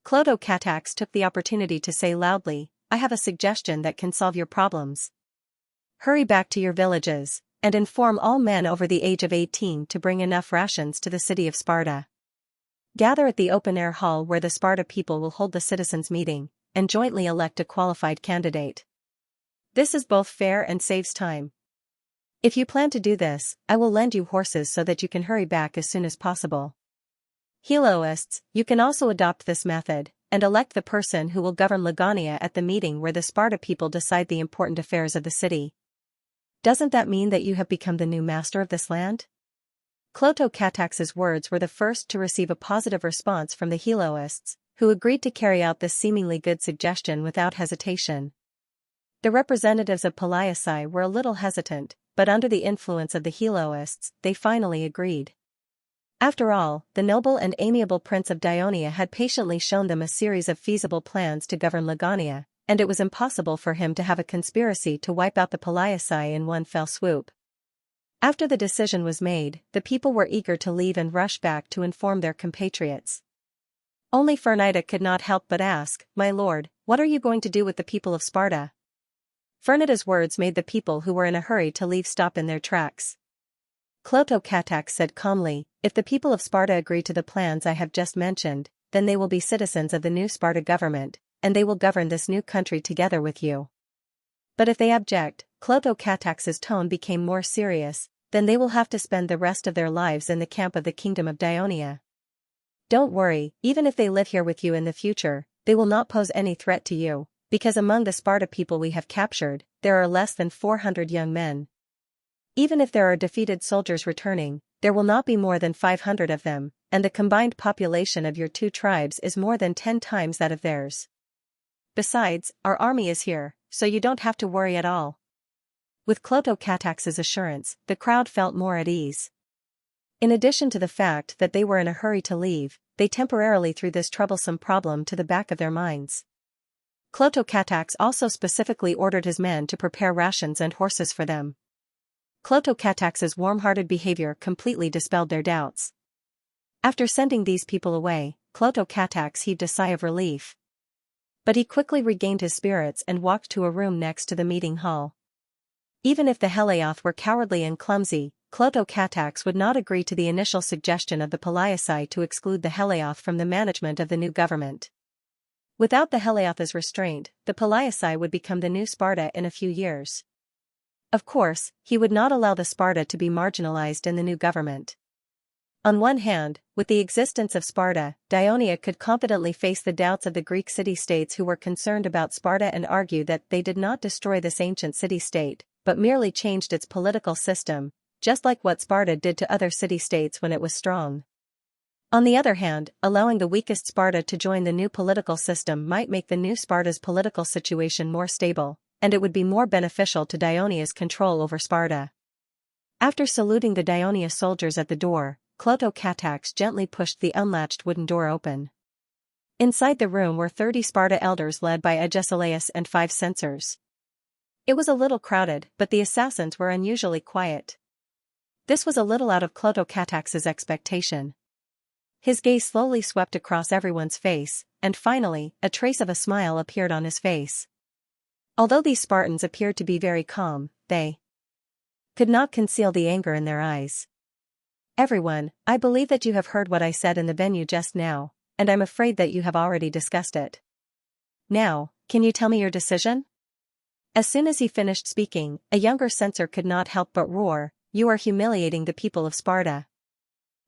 Clotocatax took the opportunity to say loudly, "I have a suggestion that can solve your problems. Hurry back to your villages, and inform all men over the age of 18 to bring enough rations to the city of Sparta. Gather at the open-air hall where the Sparta people will hold the citizens' meeting, and jointly elect a qualified candidate. This is both fair and saves time. If you plan to do this, I will lend you horses so that you can hurry back as soon as possible. Heloists, you can also adopt this method, and elect the person who will govern Ligonia at the meeting where the Sparta people decide the important affairs of the city. Doesn't that mean that you have become the new master of this land?" Clotocatax's words were the first to receive a positive response from the Heloists, who agreed to carry out this seemingly good suggestion without hesitation. The representatives of Peliaci were a little hesitant, but under the influence of the Heloists, they finally agreed. After all, the noble and amiable prince of Dionia had patiently shown them a series of feasible plans to govern Ligonia, and it was impossible for him to have a conspiracy to wipe out the Peliaci in one fell swoop. After the decision was made, the people were eager to leave and rush back to inform their compatriots. Only Fernida could not help but ask, "My lord, what are you going to do with the people of Sparta?" Fernida's words made the people who were in a hurry to leave stop in their tracks. Clotocatax said calmly, "If the people of Sparta agree to the plans I have just mentioned, then they will be citizens of the new Sparta government, and they will govern this new country together with you. But if they object," Clotocatax's tone became more serious, "then they will have to spend the rest of their lives in the camp of the kingdom of Dionia. Don't worry, even if they live here with you in the future, they will not pose any threat to you, because among the Sparta people we have captured, there are less than 400 young men. Even if there are defeated soldiers returning, there will not be more than 500 of them, and the combined population of your two tribes is more than 10 times that of theirs. Besides, our army is here, so you don't have to worry at all." With Clotocatax's assurance, the crowd felt more at ease. In addition to the fact that they were in a hurry to leave, they temporarily threw this troublesome problem to the back of their minds. Clotocatax also specifically ordered his men to prepare rations and horses for them. Clotocatax's warm-hearted behavior completely dispelled their doubts. After sending these people away, Clotocatax heaved a sigh of relief. But he quickly regained his spirits and walked to a room next to the meeting hall. Even if the Heliath were cowardly and clumsy, Clotocatax would not agree to the initial suggestion of the Peliaci to exclude the Heliath from the management of the new government. Without the Heliath as restraint, the Peliaci would become the new Sparta in a few years. Of course, he would not allow the Sparta to be marginalized in the new government. On one hand, with the existence of Sparta, Dionia could confidently face the doubts of the Greek city-states who were concerned about Sparta and argue that they did not destroy this ancient city-state, but merely changed its political system, just like what Sparta did to other city-states when it was strong. On the other hand, allowing the weakest Sparta to join the new political system might make the new Sparta's political situation more stable, and it would be more beneficial to Dionia's control over Sparta. After saluting the Dionia soldiers at the door, Clotocatax gently pushed the unlatched wooden door open. Inside the room were 30 Sparta elders led by Agesilaus and 5 censors. It was a little crowded, but the assassins were unusually quiet. This was a little out of Clotocatax's expectation. His gaze slowly swept across everyone's face, and finally, a trace of a smile appeared on his face. Although these Spartans appeared to be very calm, they could not conceal the anger in their eyes. "Everyone, I believe that you have heard what I said in the venue just now, and I'm afraid that you have already discussed it. Now, can you tell me your decision?" As soon as he finished speaking, a younger censor could not help but roar, "You are humiliating the people of Sparta.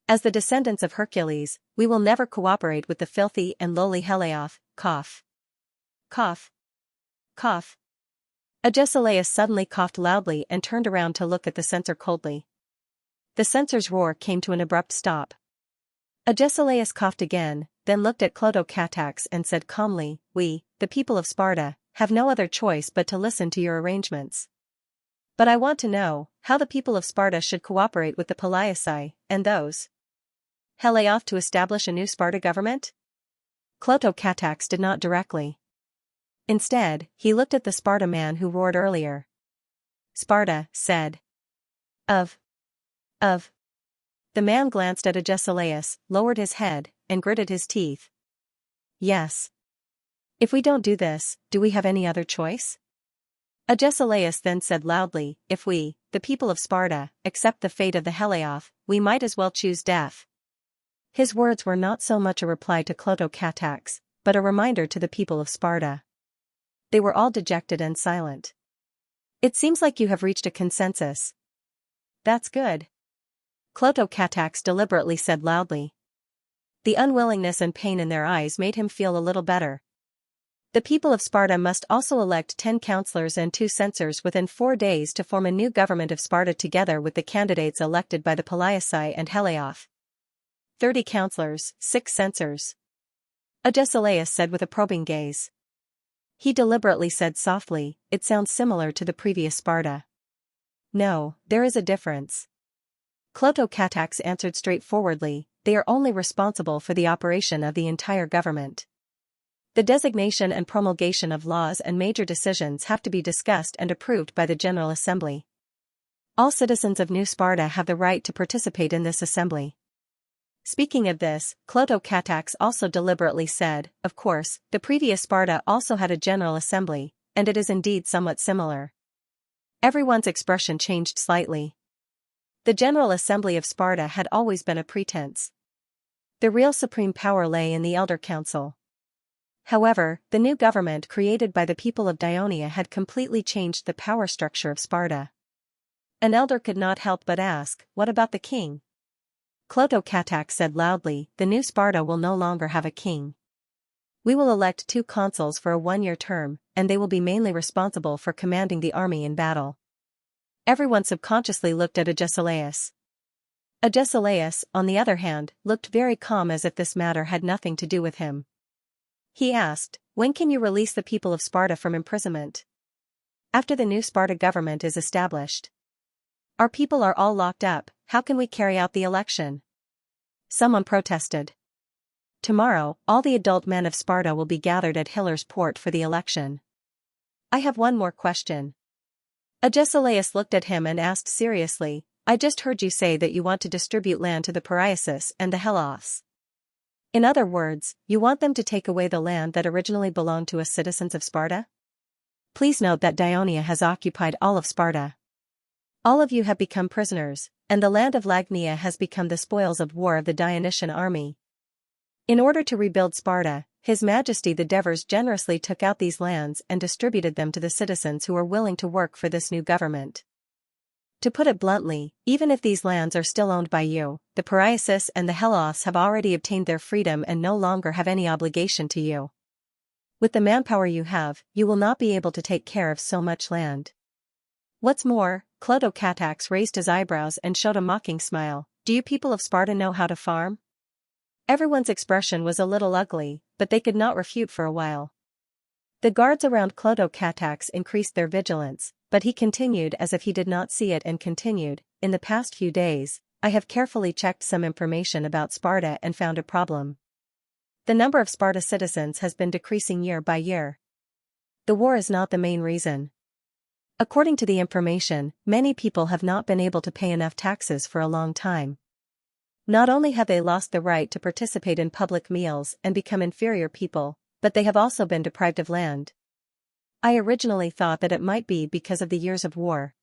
As the descendants of Hercules, we will never cooperate with the filthy and lowly Heliath." Cough. Cough. Cough. Agesilaus suddenly coughed loudly and turned around to look at the censor coldly. The censor's roar came to an abrupt stop. Agesilaus coughed again, then looked at Clotocatax and said calmly, "We, the people of Sparta, have no other choice but to listen to your arrangements. But I want to know how the people of Sparta should cooperate with the Palaeasai and those Helios to establish a new Sparta government?" Clotocatax did not directly. Instead, he looked at the Sparta man who roared earlier. "Sparta said. Of. The man glanced at Agesilaus, lowered his head, and gritted his teeth. "Yes. If we don't do this, do we have any other choice?" Agesilaus then said loudly, "If we, the people of Sparta, accept the fate of the Helios, we might as well choose death." His words were not so much a reply to Clotocatax, but a reminder to the people of Sparta. They were all dejected and silent. "It seems like you have reached a consensus." "That's good," Clotocatax deliberately said loudly. The unwillingness and pain in their eyes made him feel a little better. The people of Sparta must also elect 10 counselors and 2 censors within 4 days to form a new government of Sparta together with the candidates elected by the Palaeasai and Helios. 30 counselors, 6 censors, Agesilaus said with a probing gaze. He deliberately said softly, "It sounds similar to the previous Sparta." "No, there is a difference." Clotocatax answered straightforwardly, "They are only responsible for the operation of the entire government. The designation and promulgation of laws and major decisions have to be discussed and approved by the General Assembly. All citizens of New Sparta have the right to participate in this assembly." Speaking of this, Clotocatax also deliberately said, "Of course, the previous Sparta also had a General Assembly, and it is indeed somewhat similar." Everyone's expression changed slightly. The General Assembly of Sparta had always been a pretense. The real supreme power lay in the Elder Council. However, the new government created by the people of Dionia had completely changed the power structure of Sparta. An elder could not help but ask, "What about the king?" Clotocatax said loudly, "The new Sparta will no longer have a king. We will elect 2 consuls for a 1-year term, and they will be mainly responsible for commanding the army in battle." Everyone subconsciously looked at Agesilaus. Agesilaus, on the other hand, looked very calm as if this matter had nothing to do with him. He asked, "When can you release the people of Sparta from imprisonment?" "After the new Sparta government is established. Our people are all locked up, how can we carry out the election?" Someone protested. "Tomorrow, all the adult men of Sparta will be gathered at Hiller's port for the election." "I have one more question." Agesilaus looked at him and asked seriously, "I just heard you say that you want to distribute land to the Pariasis and the Helos. In other words, you want them to take away the land that originally belonged to us citizens of Sparta? Please note that Dionia has occupied all of Sparta. All of you have become prisoners, and the land of Lagnia has become the spoils of war of the Dionysian army. In order to rebuild Sparta, His Majesty the Devers generously took out these lands and distributed them to the citizens who are willing to work for this new government. To put it bluntly, even if these lands are still owned by you, the Pariasis and the Helos have already obtained their freedom and no longer have any obligation to you. With the manpower you have, you will not be able to take care of so much land. What's more," Clotocatax raised his eyebrows and showed a mocking smile, "do you people of Sparta know how to farm?" Everyone's expression was a little ugly, but they could not refute for a while. The guards around Clotocatax increased their vigilance, but he continued as if he did not see it and continued, "In the past few days, I have carefully checked some information about Sparta and found a problem. The number of Sparta citizens has been decreasing year by year. The war is not the main reason. According to the information, many people have not been able to pay enough taxes for a long time. Not only have they lost the right to participate in public meals and become inferior people, but they have also been deprived of land. I originally thought that it might be because of the years of war.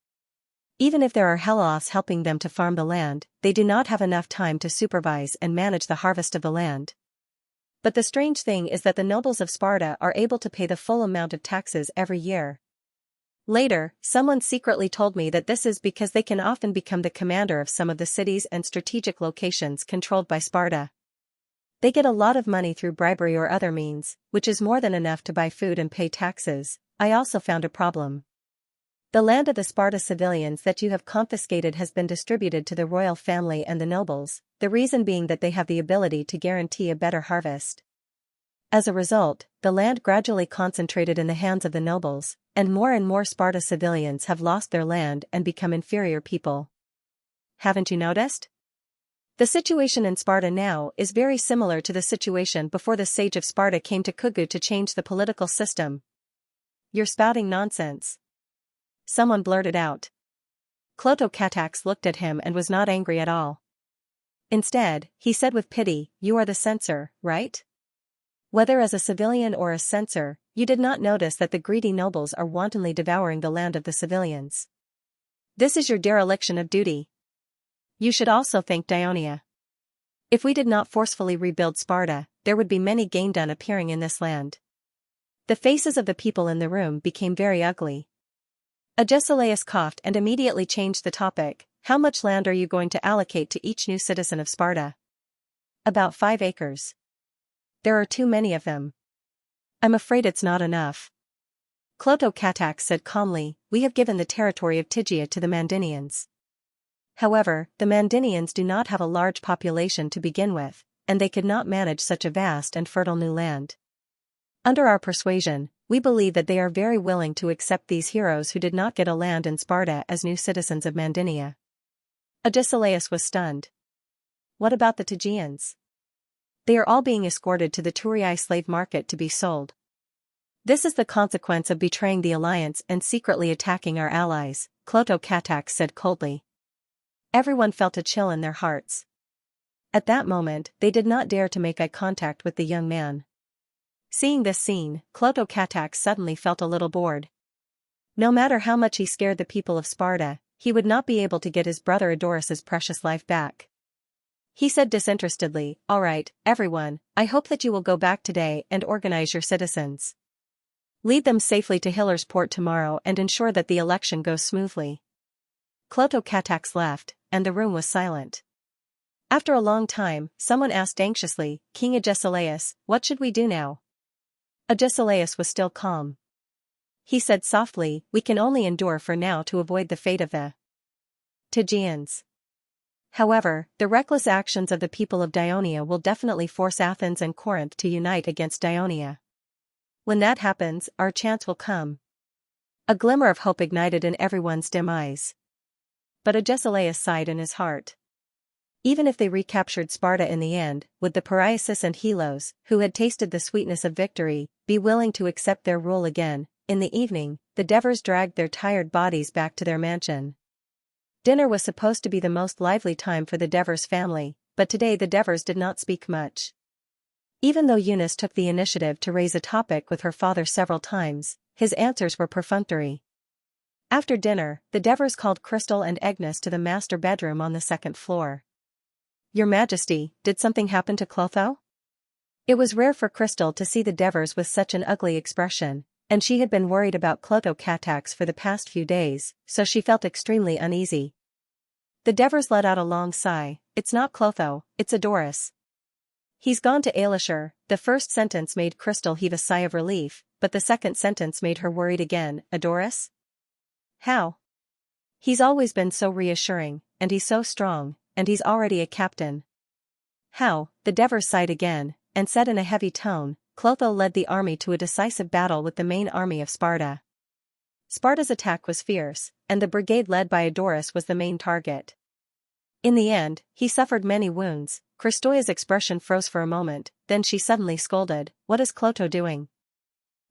Even if there are Helos helping them to farm the land, they do not have enough time to supervise and manage the harvest of the land. But the strange thing is that the nobles of Sparta are able to pay the full amount of taxes every year. Later, someone secretly told me that this is because they can often become the commander of some of the cities and strategic locations controlled by Sparta. They get a lot of money through bribery or other means, which is more than enough to buy food and pay taxes. I also found a problem. The land of the Sparta civilians that you have confiscated has been distributed to the royal family and the nobles, the reason being that they have the ability to guarantee a better harvest. As a result, the land gradually concentrated in the hands of the nobles, and more Sparta civilians have lost their land and become inferior people. Haven't you noticed? The situation in Sparta now is very similar to the situation before the sage of Sparta came to Kugu to change the political system. You're spouting nonsense. Someone blurted out. Clotho-Katax looked at him and was not angry at all. Instead, he said with pity, "You are the censor, right? Whether as a civilian or a censor, you did not notice that the greedy nobles are wantonly devouring the land of the civilians. This is your dereliction of duty. You should also thank Dionia. If we did not forcefully rebuild Sparta, there would be many gain done appearing in this land." The faces of the people in the room became very ugly. Agesilaus coughed and immediately changed the topic. "How much land are you going to allocate to each new citizen of Sparta?" "About 5 acres. There are too many of them." "I'm afraid it's not enough." Clotho-Katax said calmly, "We have given the territory of Stygia to the Mandinians. However, the Mandinians do not have a large population to begin with, and they could not manage such a vast and fertile new land. Under our persuasion, we believe that they are very willing to accept these heroes who did not get a land in Sparta as new citizens of Mandinia." Agesilaus was stunned. "What about the Stygians? They are all being escorted to the Turii slave market to be sold. This is the consequence of betraying the alliance and secretly attacking our allies," Clotho-Katax said coldly. Everyone felt a chill in their hearts. At that moment, they did not dare to make eye contact with the young man. Seeing this scene, Clotho-Katax suddenly felt a little bored. No matter how much he scared the people of Sparta, he would not be able to get his brother Eudorus's precious life back. He said disinterestedly, "All right, everyone, I hope that you will go back today and organize your citizens. Lead them safely to Hiller's port tomorrow and ensure that the election goes smoothly." Clotho-Katax left, and the room was silent. After a long time, someone asked anxiously, "King Agesilaus, what should we do now?" Agesilaus was still calm. He said softly, "We can only endure for now to avoid the fate of the Stygians. However, the reckless actions of the people of Dionia will definitely force Athens and Corinth to unite against Dionia. When that happens, our chance will come." A glimmer of hope ignited in everyone's dim eyes. But Agesilaus sighed in his heart. Even if they recaptured Sparta in the end, would the Pariasis and Helos, who had tasted the sweetness of victory, be willing to accept their rule again? In the evening, the Devers dragged their tired bodies back to their mansion. Dinner was supposed to be the most lively time for the Devers family, but today the Devers did not speak much. Even though Eunice took the initiative to raise a topic with her father several times, his answers were perfunctory. After dinner, the Devers called Crystal and Agnes to the master bedroom on the second floor. "Your Majesty, did something happen to Clotho?" It was rare for Crystal to see the Devers with such an ugly expression, and she had been worried about Clotho-Katax for the past few days, so she felt extremely uneasy. The Devers let out a long sigh. "It's not Clotho, it's Eudorus. He's gone to Eilishir." The first sentence made Crystal heave a sigh of relief, but the second sentence made her worried again. "Eudorus? How? He's always been so reassuring, and he's so strong, and he's already a captain." "How?" The Devers sighed again, and said in a heavy tone, "Clotho led the army to a decisive battle with the main army of Sparta. Sparta's attack was fierce, and the brigade led by Eudorus was the main target. In the end, he suffered many wounds." Kristoya's expression froze for a moment, then she suddenly scolded, "What is Clotho doing?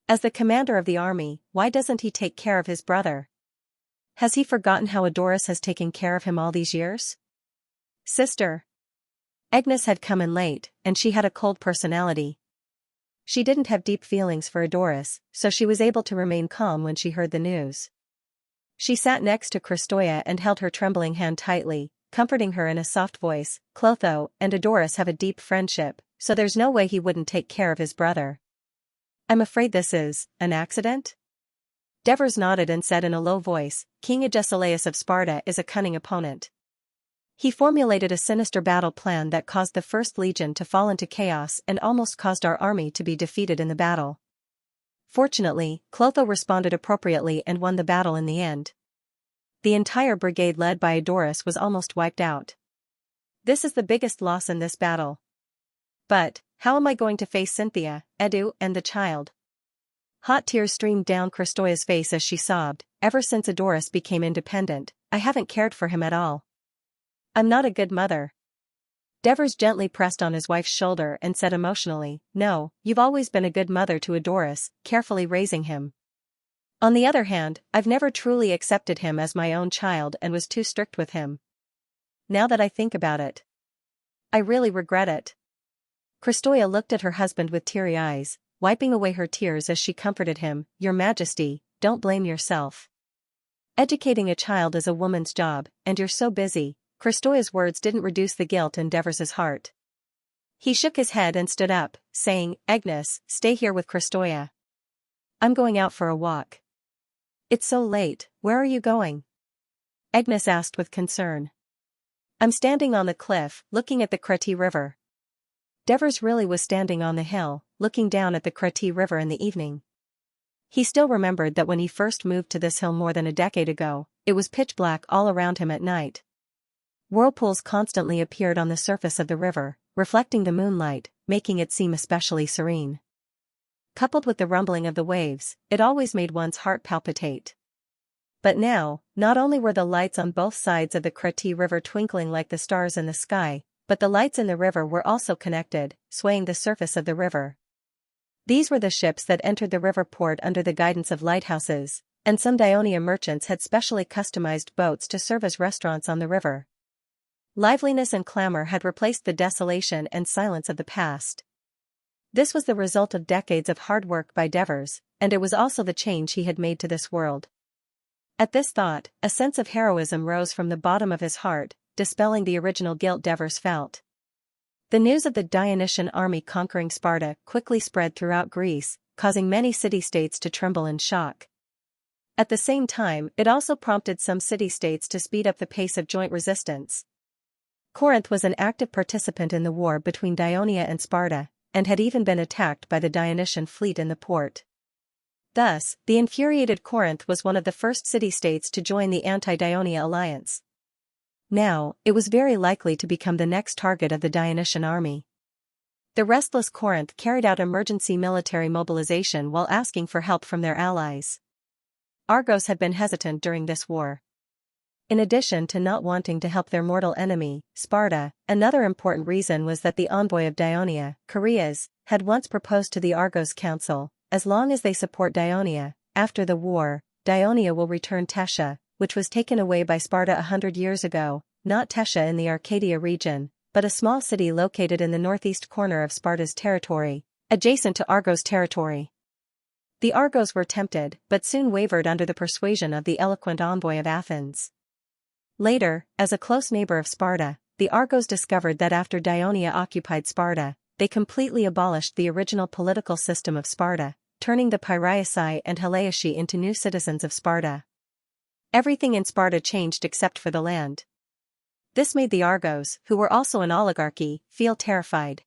As the commander of the army, why doesn't he take care of his brother? Has he forgotten how Eudorus has taken care of him all these years?" "Sister." Agnes had come in late, and she had a cold personality. She didn't have deep feelings for Eudorus, so she was able to remain calm when she heard the news. She sat next to Kristoya and held her trembling hand tightly, comforting her in a soft voice. "Clotho and Eudorus have a deep friendship, so there's no way he wouldn't take care of his brother. I'm afraid this is an accident?" Devers nodded and said in a low voice, "King Agesilaus of Sparta is a cunning opponent. He formulated a sinister battle plan that caused the First Legion to fall into chaos and almost caused our army to be defeated in the battle. Fortunately, Clotho responded appropriately and won the battle in the end. The entire brigade led by Eudorus was almost wiped out. This is the biggest loss in this battle. But, how am I going to face Cynthia, Edu, and the child? Hot tears streamed down Kristoya's face as she sobbed. Ever since Eudorus became independent, I haven't cared for him at all. I'm not a good mother. Devers gently pressed on his wife's shoulder and said emotionally, no, you've always been a good mother to Eudorus, carefully raising him. On the other hand, I've never truly accepted him as my own child and was too strict with him. Now that I think about it, I really regret it. Kristoya looked at her husband with teary eyes, wiping away her tears as she comforted him. Your Majesty, don't blame yourself. Educating a child is a woman's job, and you're so busy. Kristoya's words didn't reduce the guilt in Devers' heart. He shook his head and stood up, saying, Agnes, stay here with Kristoya. I'm going out for a walk. It's so late, where are you going? Agnes asked with concern. I'm standing on the cliff, looking at the Kreti River. Devers really was standing on the hill, looking down at the Kreti River in the evening. He still remembered that when he first moved to this hill more than a decade ago, it was pitch black all around him at night. Whirlpools constantly appeared on the surface of the river, reflecting the moonlight, making it seem especially serene. Coupled with the rumbling of the waves, it always made one's heart palpitate. But now, not only were the lights on both sides of the Kreti River twinkling like the stars in the sky, but the lights in the river were also connected, swaying the surface of the river. These were the ships that entered the river port under the guidance of lighthouses, and some Daionia merchants had specially customized boats to serve as restaurants on the river. Liveliness and clamor had replaced the desolation and silence of the past. This was the result of decades of hard work by Devers, and it was also the change he had made to this world. At this thought, a sense of heroism rose from the bottom of his heart, dispelling the original guilt Devers felt. The news of the Dionysian army conquering Sparta quickly spread throughout Greece, causing many city-states to tremble in shock. At the same time, it also prompted some city-states to speed up the pace of joint resistance. Corinth was an active participant in the war between Daionia and Sparta, and had even been attacked by the Dionysian fleet in the port. Thus, the infuriated Corinth was one of the first city-states to join the anti-Daionia alliance. Now, it was very likely to become the next target of the Dionysian army. The restless Corinth carried out emergency military mobilization while asking for help from their allies. Argos had been hesitant during this war. In addition to not wanting to help their mortal enemy, Sparta, another important reason was that the envoy of Daionia, Chaereas, had once proposed to the Argos council, as long as they support Daionia, after the war, Daionia will return Tesha, which was taken away by Sparta 100 years ago, not Tesha in the Arcadia region, but a small city located in the northeast corner of Sparta's territory, adjacent to Argos territory. The Argos were tempted, but soon wavered under the persuasion of the eloquent envoy of Athens. Later, as a close neighbor of Sparta, the Argos discovered that after Daionia occupied Sparta, they completely abolished the original political system of Sparta, turning the Piraeusai and Haliaci into new citizens of Sparta. Everything in Sparta changed except for the land. This made the Argos, who were also an oligarchy, feel terrified.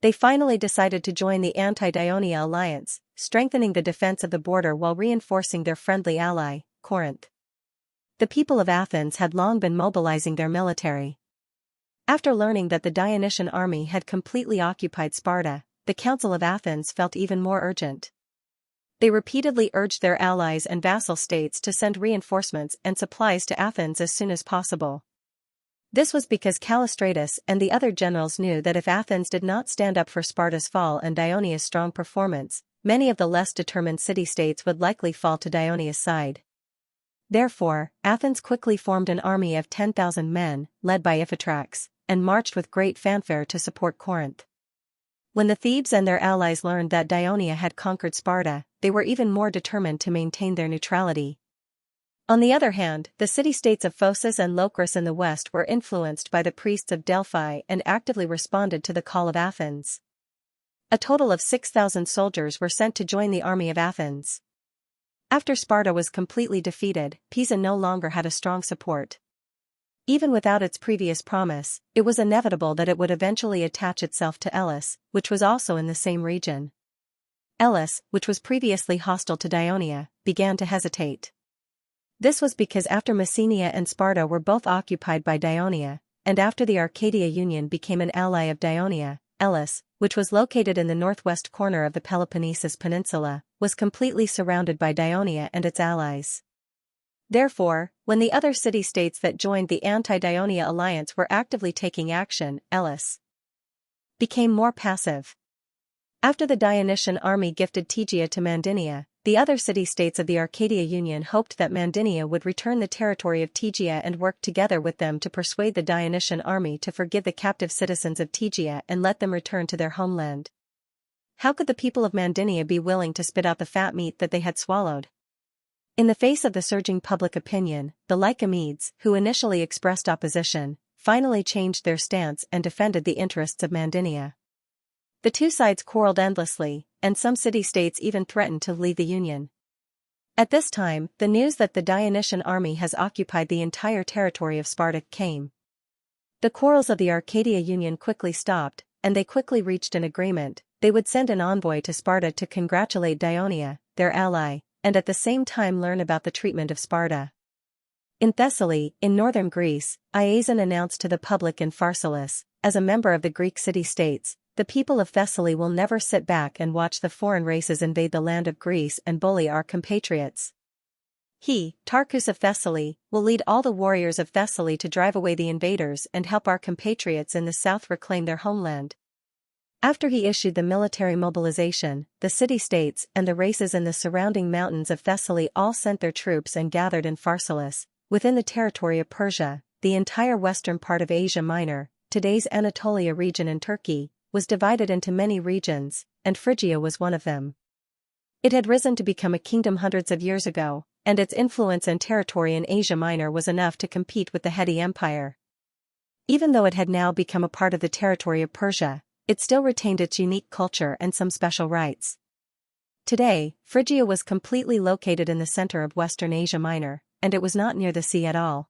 They finally decided to join the anti-Daionia alliance, strengthening the defense of the border while reinforcing their friendly ally, Corinth. The people of Athens had long been mobilizing their military. After learning that the Dionysian army had completely occupied Sparta, the Council of Athens felt even more urgent. They repeatedly urged their allies and vassal states to send reinforcements and supplies to Athens as soon as possible. This was because Callistratus and the other generals knew that if Athens did not stand up for Sparta's fall and Daonia's strong performance, many of the less determined city-states would likely fall to Daonia's side. Therefore, Athens quickly formed an army of 10,000 men, led by Iphitrax, and marched with great fanfare to support Corinth. When the Thebes and their allies learned that Daionia had conquered Sparta, they were even more determined to maintain their neutrality. On the other hand, the city-states of Phocis and Locris in the west were influenced by the priests of Delphi and actively responded to the call of Athens. A total of 6,000 soldiers were sent to join the army of Athens. After Sparta was completely defeated, Pisa no longer had a strong support. Even without its previous promise, it was inevitable that it would eventually attach itself to Elis, which was also in the same region. Elis, which was previously hostile to Ionia, began to hesitate. This was because after Messenia and Sparta were both occupied by Ionia, and after the Arcadia Union became an ally of Ionia, Elis, which was located in the northwest corner of the Peloponnesus Peninsula, was completely surrounded by Ionia and its allies. Therefore, when the other city-states that joined the anti-Ionia alliance were actively taking action, Elis became more passive. After the Dionysian army gifted Tegea to Mandinia, the other city-states of the Arcadia Union hoped that Mandinia would return the territory of Tegea and work together with them to persuade the Dionysian army to forgive the captive citizens of Tegea and let them return to their homeland. How could the people of Mandinia be willing to spit out the fat meat that they had swallowed? In the face of the surging public opinion, the Lycomedes, who initially expressed opposition, finally changed their stance and defended the interests of Mandinia. The two sides quarreled endlessly, and some city-states even threatened to leave the Union. At this time, the news that the Dionysian army has occupied the entire territory of Sparta came. The quarrels of the Arcadia Union quickly stopped, and they quickly reached an agreement. They would send an envoy to Sparta to congratulate Ionia, their ally, and at the same time learn about the treatment of Sparta. In Thessaly, in northern Greece, Iazon announced to the public in Pharsalus, as a member of the Greek city-states, "The people of Thessaly will never sit back and watch the foreign races invade the land of Greece and bully our compatriots. He, Tarchus of Thessaly, will lead all the warriors of Thessaly to drive away the invaders and help our compatriots in the south reclaim their homeland." After he issued the military mobilization, the city-states and the races in the surrounding mountains of Thessaly all sent their troops and gathered in Pharsalus, within the territory of Persia. The entire western part of Asia Minor, today's Anatolia region in Turkey, was divided into many regions, and Phrygia was one of them. It had risen to become a kingdom hundreds of years ago, and its influence and territory in Asia Minor was enough to compete with the Hette Empire. Even though it had now become a part of the territory of Persia, it still retained its unique culture and some special rights. Today, Phrygia was completely located in the center of Western Asia Minor, and it was not near the sea at all.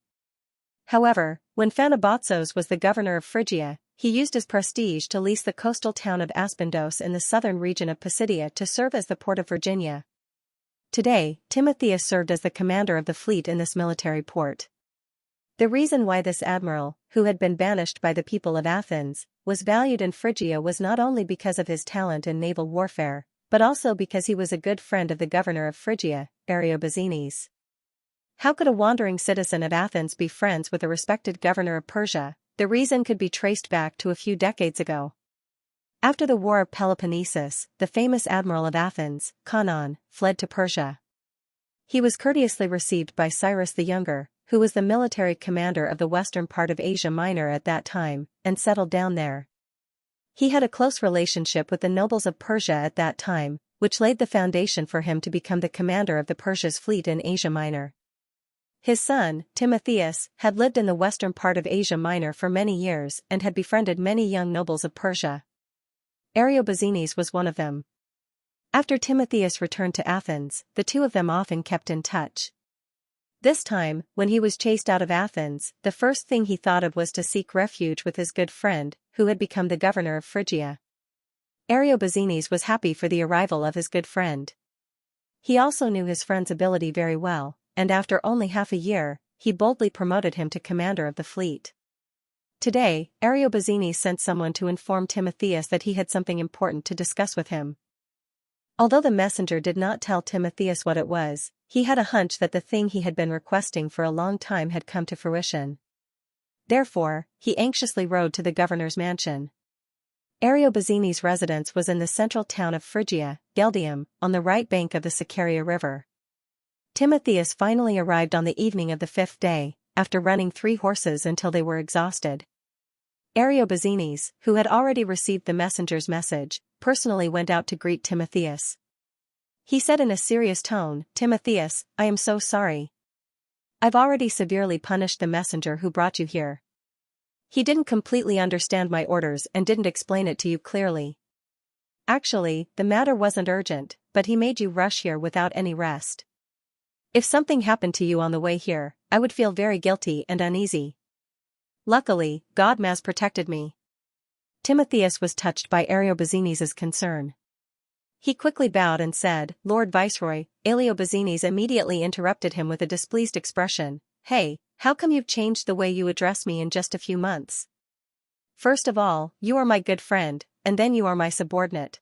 However, when Phanabotsos was the governor of Phrygia, he used his prestige to lease the coastal town of Aspendos in the southern region of Pisidia to serve as the port of Virginia. Today, Timotheus served as the commander of the fleet in this military port. The reason why this admiral, who had been banished by the people of Athens, was valued in Phrygia was not only because of his talent in naval warfare, but also because he was a good friend of the governor of Phrygia, Ariobazanes. How could a wandering citizen of Athens be friends with a respected governor of Persia? The reason could be traced back to a few decades ago. After the War of Peloponnesus, the famous admiral of Athens, Conon, fled to Persia. He was courteously received by Cyrus the Younger, who was the military commander of the western part of Asia Minor at that time, and settled down there. He had a close relationship with the nobles of Persia at that time, which laid the foundation for him to become the commander of the Persia's fleet in Asia Minor. His son, Timotheus, had lived in the western part of Asia Minor for many years and had befriended many young nobles of Persia. Ariobazanes was one of them. After Timotheus returned to Athens, the two of them often kept in touch. This time, when he was chased out of Athens, the first thing he thought of was to seek refuge with his good friend, who had become the governor of Phrygia. Ariobazanes was happy for the arrival of his good friend. He also knew his friend's ability very well, and after only half a year, he boldly promoted him to commander of the fleet. Today, Ariobazanes sent someone to inform Timotheus that he had something important to discuss with him. Although the messenger did not tell Timotheus what it was, he had a hunch that the thing he had been requesting for a long time had come to fruition. Therefore, he anxiously rode to the governor's mansion. Ariobazanes' residence was in the central town of Phrygia, Geldium, on the right bank of the Sakarya River. Timotheus finally arrived on the evening of the 5th day, after running 3 horses until they were exhausted. Ariobazanes, who had already received the messenger's message, personally went out to greet Timotheus. He said in a serious tone, "Timotheus, I am so sorry. I've already severely punished the messenger who brought you here. He didn't completely understand my orders and didn't explain it to you clearly. Actually, the matter wasn't urgent, but he made you rush here without any rest. If something happened to you on the way here, I would feel very guilty and uneasy. Luckily, God has protected me." Timotheus was touched by Ariobazanes' concern. He quickly bowed and said, "Lord Viceroy." Eleobazenes immediately interrupted him with a displeased expression. "Hey, how come you've changed the way you address me in just a few months? First of all, you are my good friend, and then you are my subordinate.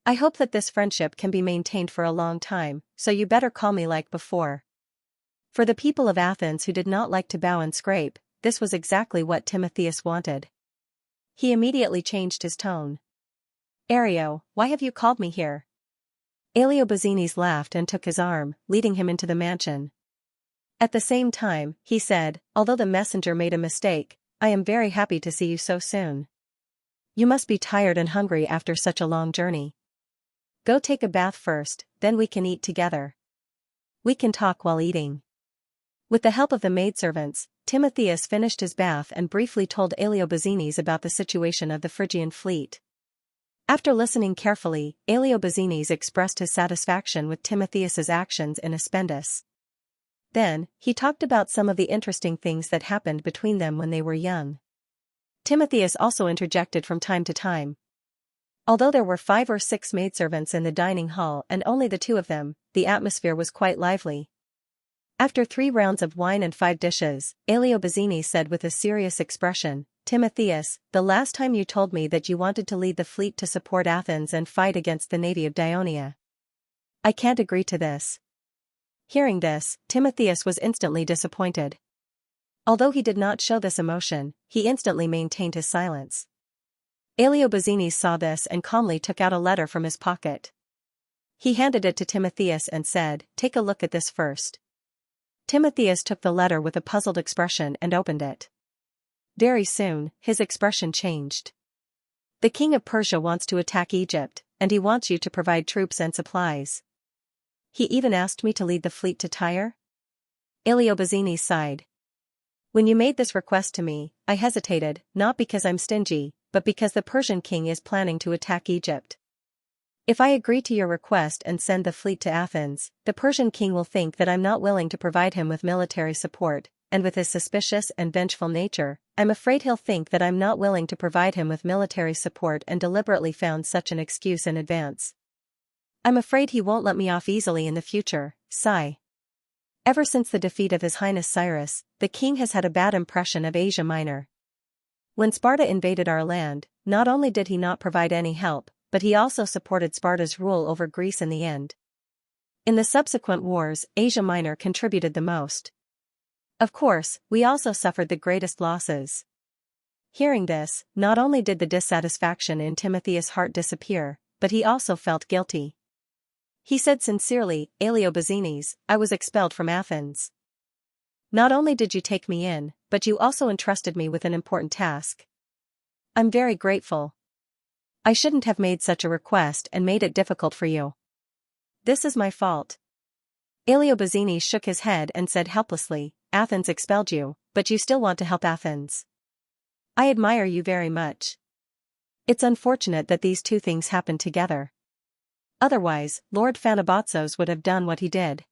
I hope that this friendship can be maintained for a long time, so you better call me like before." For the people of Athens who did not like to bow and scrape, this was exactly what Timotheus wanted. He immediately changed his tone. "Ario, why have you called me here?" Eleobazenes laughed and took his arm, leading him into the mansion. At the same time, he said, "Although the messenger made a mistake, I am very happy to see you so soon. You must be tired and hungry after such a long journey. Go take a bath first, then we can eat together. We can talk while eating." With the help of the maidservants, Timotheus finished his bath and briefly told Eleobazenes about the situation of the Phrygian fleet. After listening carefully, Eleobazenes expressed his satisfaction with Timotheus's actions in Aspendus. Then, he talked about some of the interesting things that happened between them when they were young. Timotheus also interjected from time to time. Although there were 5 or 6 maidservants in the dining hall and only the 2 of them, the atmosphere was quite lively. After 3 rounds of wine and 5 dishes, Eleobazenes said with a serious expression, "Timotheus, the last time you told me that you wanted to lead the fleet to support Athens and fight against the navy of Dionia. I can't agree to this." Hearing this, Timotheus was instantly disappointed. Although he did not show this emotion, he instantly maintained his silence. Eleobazenes saw this and calmly took out a letter from his pocket. He handed it to Timotheus and said, "Take a look at this first." Timotheus took the letter with a puzzled expression and opened it. Very soon, his expression changed. "The king of Persia wants to attack Egypt, and he wants you to provide troops and supplies. He even asked me to lead the fleet to Tyre?" Eleobazenes sighed. "When you made this request to me, I hesitated, not because I'm stingy, but because the Persian king is planning to attack Egypt. If I agree to your request and send the fleet to Athens, the Persian king will think that I'm not willing to provide him with military support, and with his suspicious and vengeful nature, I'm afraid he'll think that I'm not willing to provide him with military support and deliberately found such an excuse in advance. I'm afraid he won't let me off easily in the future." Sigh. Ever since the defeat of His Highness Cyrus, the king has had a bad impression of Asia Minor. When Sparta invaded our land, not only did he not provide any help, but he also supported Sparta's rule over Greece in the end. In the subsequent wars, Asia Minor contributed the most. Of course, we also suffered the greatest losses. Hearing this, not only did the dissatisfaction in Timotheus' heart disappear, but he also felt guilty. He said sincerely, "Eleobazenes, I was expelled from Athens. Not only did you take me in, but you also entrusted me with an important task. I'm very grateful. I shouldn't have made such a request and made it difficult for you. This is my fault." Eleobazenes shook his head and said helplessly, "Athens expelled you, but you still want to help Athens. I admire you very much. It's unfortunate that these 2 things happened together. Otherwise, Lord Phanabatzos would have done what he did.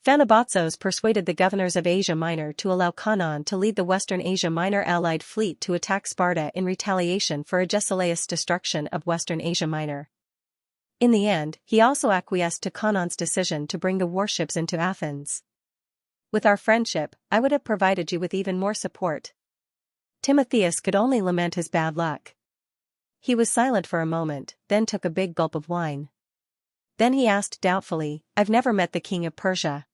Phanabatzos persuaded the governors of Asia Minor to allow Canaan to lead the Western Asia Minor allied fleet to attack Sparta in retaliation for Agesilaus' destruction of Western Asia Minor. In the end, he also acquiesced to Canaan's decision to bring the warships into Athens. With our friendship, I would have provided you with even more support." Timotheus could only lament his bad luck. He was silent for a moment, then took a big gulp of wine. Then he asked doubtfully, "I've never met the king of Persia.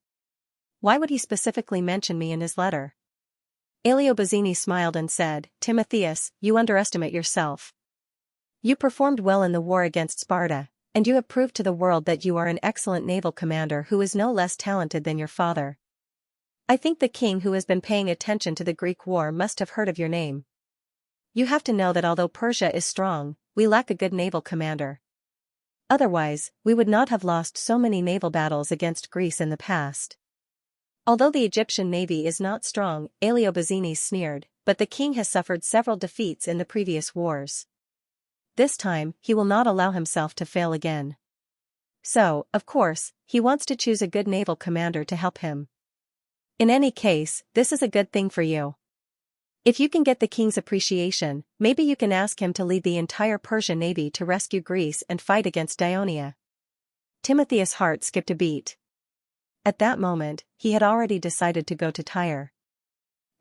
Why would he specifically mention me in his letter?" Eleobazenes smiled and said, "Timotheus, you underestimate yourself. You performed well in the war against Sparta, and you have proved to the world that you are an excellent naval commander who is no less talented than your father. I think the king who has been paying attention to the Greek war must have heard of your name. You have to know that although Persia is strong, we lack a good naval commander. Otherwise, we would not have lost so many naval battles against Greece in the past." Although the Egyptian navy is not strong, Eleobazenes sneered, but the king has suffered several defeats in the previous wars. This time, he will not allow himself to fail again. So, of course, he wants to choose a good naval commander to help him. In any case, this is a good thing for you. If you can get the king's appreciation, maybe you can ask him to lead the entire Persian navy to rescue Greece and fight against Dionia. Timotheus' heart skipped a beat. At that moment, he had already decided to go to Tyre.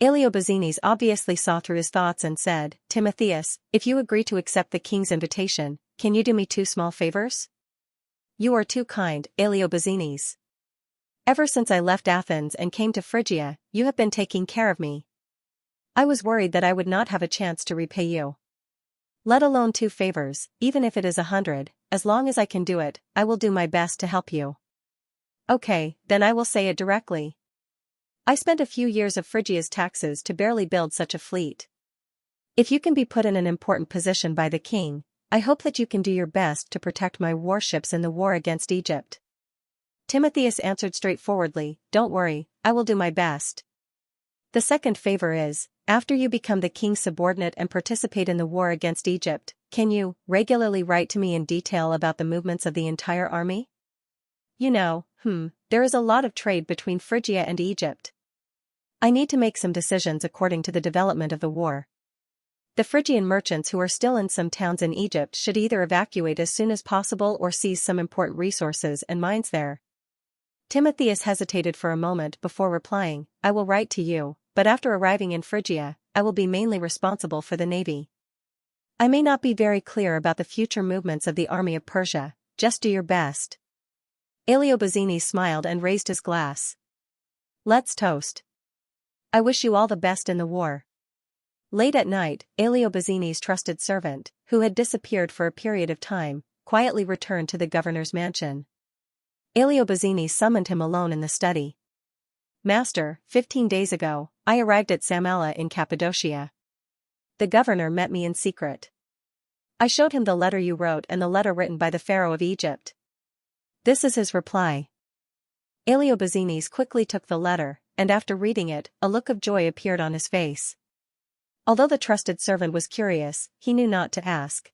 Aleobazines obviously saw through his thoughts and said, Timotheus, if you agree to accept the king's invitation, can you do me 2 small favors? You are too kind, Aleobazines. Ever since I left Athens and came to Phrygia, you have been taking care of me. I was worried that I would not have a chance to repay you. Let alone 2 favors, even if it is 100, as long as I can do it, I will do my best to help you. Okay, then I will say it directly. I spent a few years of Phrygia's taxes to barely build such a fleet. If you can be put in an important position by the king, I hope that you can do your best to protect my warships in the war against Egypt. Timotheus answered straightforwardly, Don't worry, I will do my best. The second favor is, after you become the king's subordinate and participate in the war against Egypt, can you regularly write to me in detail about the movements of the entire army? You know, there is a lot of trade between Phrygia and Egypt. I need to make some decisions according to the development of the war. The Phrygian merchants who are still in some towns in Egypt should either evacuate as soon as possible or seize some important resources and mines there. Timotheus hesitated for a moment before replying, I will write to you, but after arriving in Phrygia, I will be mainly responsible for the navy. I may not be very clear about the future movements of the army of Persia, just do your best. Aleobazines smiled and raised his glass. Let's toast. I wish you all the best in the war. Late at night, Aleobazines' trusted servant, who had disappeared for a period of time, quietly returned to the governor's mansion. Aleobazines summoned him alone in the study. Master, 15 days ago, I arrived at Samala in Cappadocia. The governor met me in secret. I showed him the letter you wrote and the letter written by the Pharaoh of Egypt. This is his reply. Aleobazines quickly took the letter, and after reading it, a look of joy appeared on his face. Although the trusted servant was curious, he knew not to ask.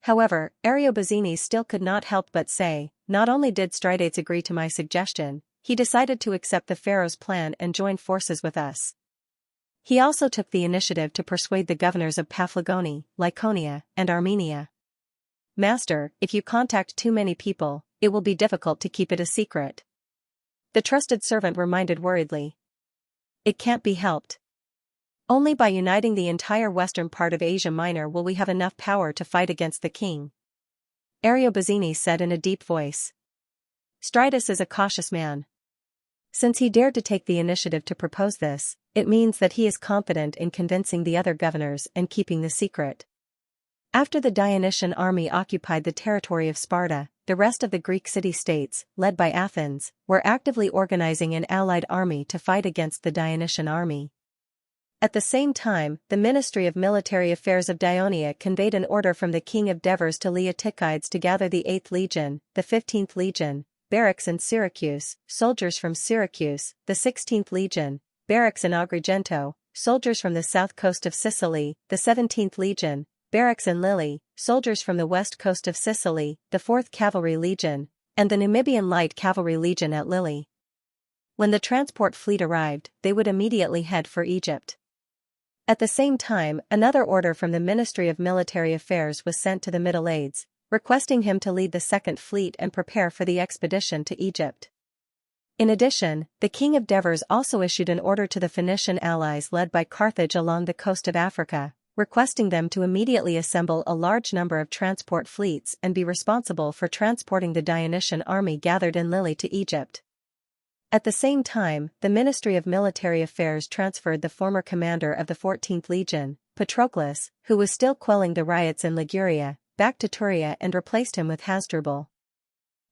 However, Aleobazines still could not help but say, not only did Stridates agree to my suggestion, he decided to accept the Pharaoh's plan and join forces with us. He also took the initiative to persuade the governors of Paphlagonia, Lycaonia, and Armenia. Master, if you contact too many people, it will be difficult to keep it a secret. The trusted servant reminded worriedly. It can't be helped. Only by uniting the entire western part of Asia Minor will we have enough power to fight against the king. Aleobazines said in a deep voice. Stridas is a cautious man. Since he dared to take the initiative to propose this, it means that he is confident in convincing the other governors and keeping the secret. After the Dionysian army occupied the territory of Sparta, the rest of the Greek city-states, led by Athens, were actively organizing an allied army to fight against the Dionysian army. At the same time, the Ministry of Military Affairs of Dionia conveyed an order from the king of Devers to Leotychides to gather the 8th Legion, the 15th Legion, barracks in Syracuse, soldiers from Syracuse, the 16th Legion, barracks in Agrigento, soldiers from the south coast of Sicily, the 17th Legion, barracks in Lille, soldiers from the west coast of Sicily, the 4th Cavalry Legion, and the Numidian Light Cavalry Legion at Lille. When the transport fleet arrived, they would immediately head for Egypt. At the same time, another order from the Ministry of Military Affairs was sent to the Middle-Ades, requesting him to lead the Second Fleet and prepare for the expedition to Egypt. In addition, the king of Devers also issued an order to the Phoenician allies led by Carthage along the coast of Africa, requesting them to immediately assemble a large number of transport fleets and be responsible for transporting the Dionysian army gathered in Lille to Egypt. At the same time, the Ministry of Military Affairs transferred the former commander of the 14th Legion, Patroclus, who was still quelling the riots in Liguria, back to Turia and replaced him with Hasdrubal.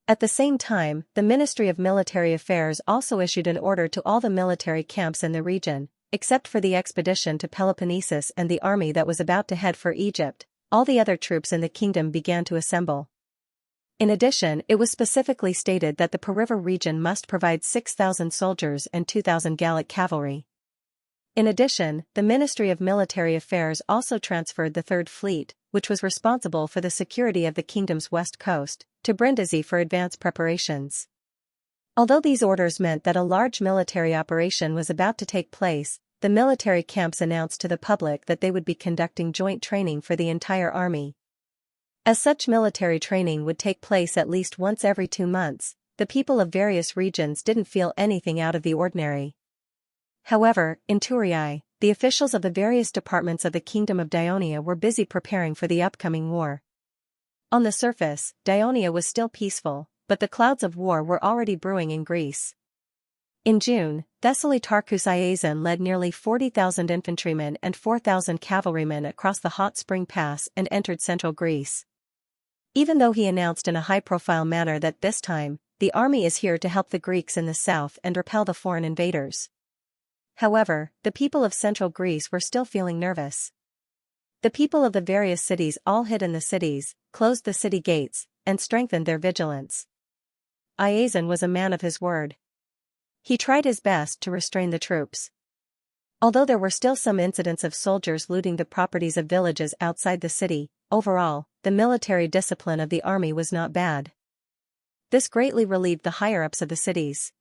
At the same time, the Ministry of Military Affairs also issued an order to all the military camps in the region, except for the expedition to Peloponnesus and the army that was about to head for Egypt. All the other troops in the kingdom began to assemble. In addition, it was specifically stated that the Periver region must provide 6,000 soldiers and 2,000 Gallic cavalry. In addition, the Ministry of Military Affairs also transferred the Third Fleet, which was responsible for the security of the kingdom's west coast, to Brindisi for advance preparations. Although these orders meant that a large military operation was about to take place, the military camps announced to the public that they would be conducting joint training for the entire army. As such military training would take place at least once every 2 months, the people of various regions didn't feel anything out of the ordinary. However, in Turii, the officials of the various departments of the Kingdom of Daionia were busy preparing for the upcoming war. On the surface, Daionia was still peaceful, but the clouds of war were already brewing in Greece. In June, Thessaly Tarchus Iazon led nearly 40,000 infantrymen and 4,000 cavalrymen across the Hot Spring Pass and entered central Greece. Even though he announced in a high-profile manner that this time, the army is here to help the Greeks in the south and repel the foreign invaders. However, the people of central Greece were still feeling nervous. The people of the various cities all hid in the cities, closed the city gates, and strengthened their vigilance. Iazon was a man of his word. He tried his best to restrain the troops. Although there were still some incidents of soldiers looting the properties of villages outside the city, overall, the military discipline of the army was not bad. This greatly relieved the higher-ups of the cities.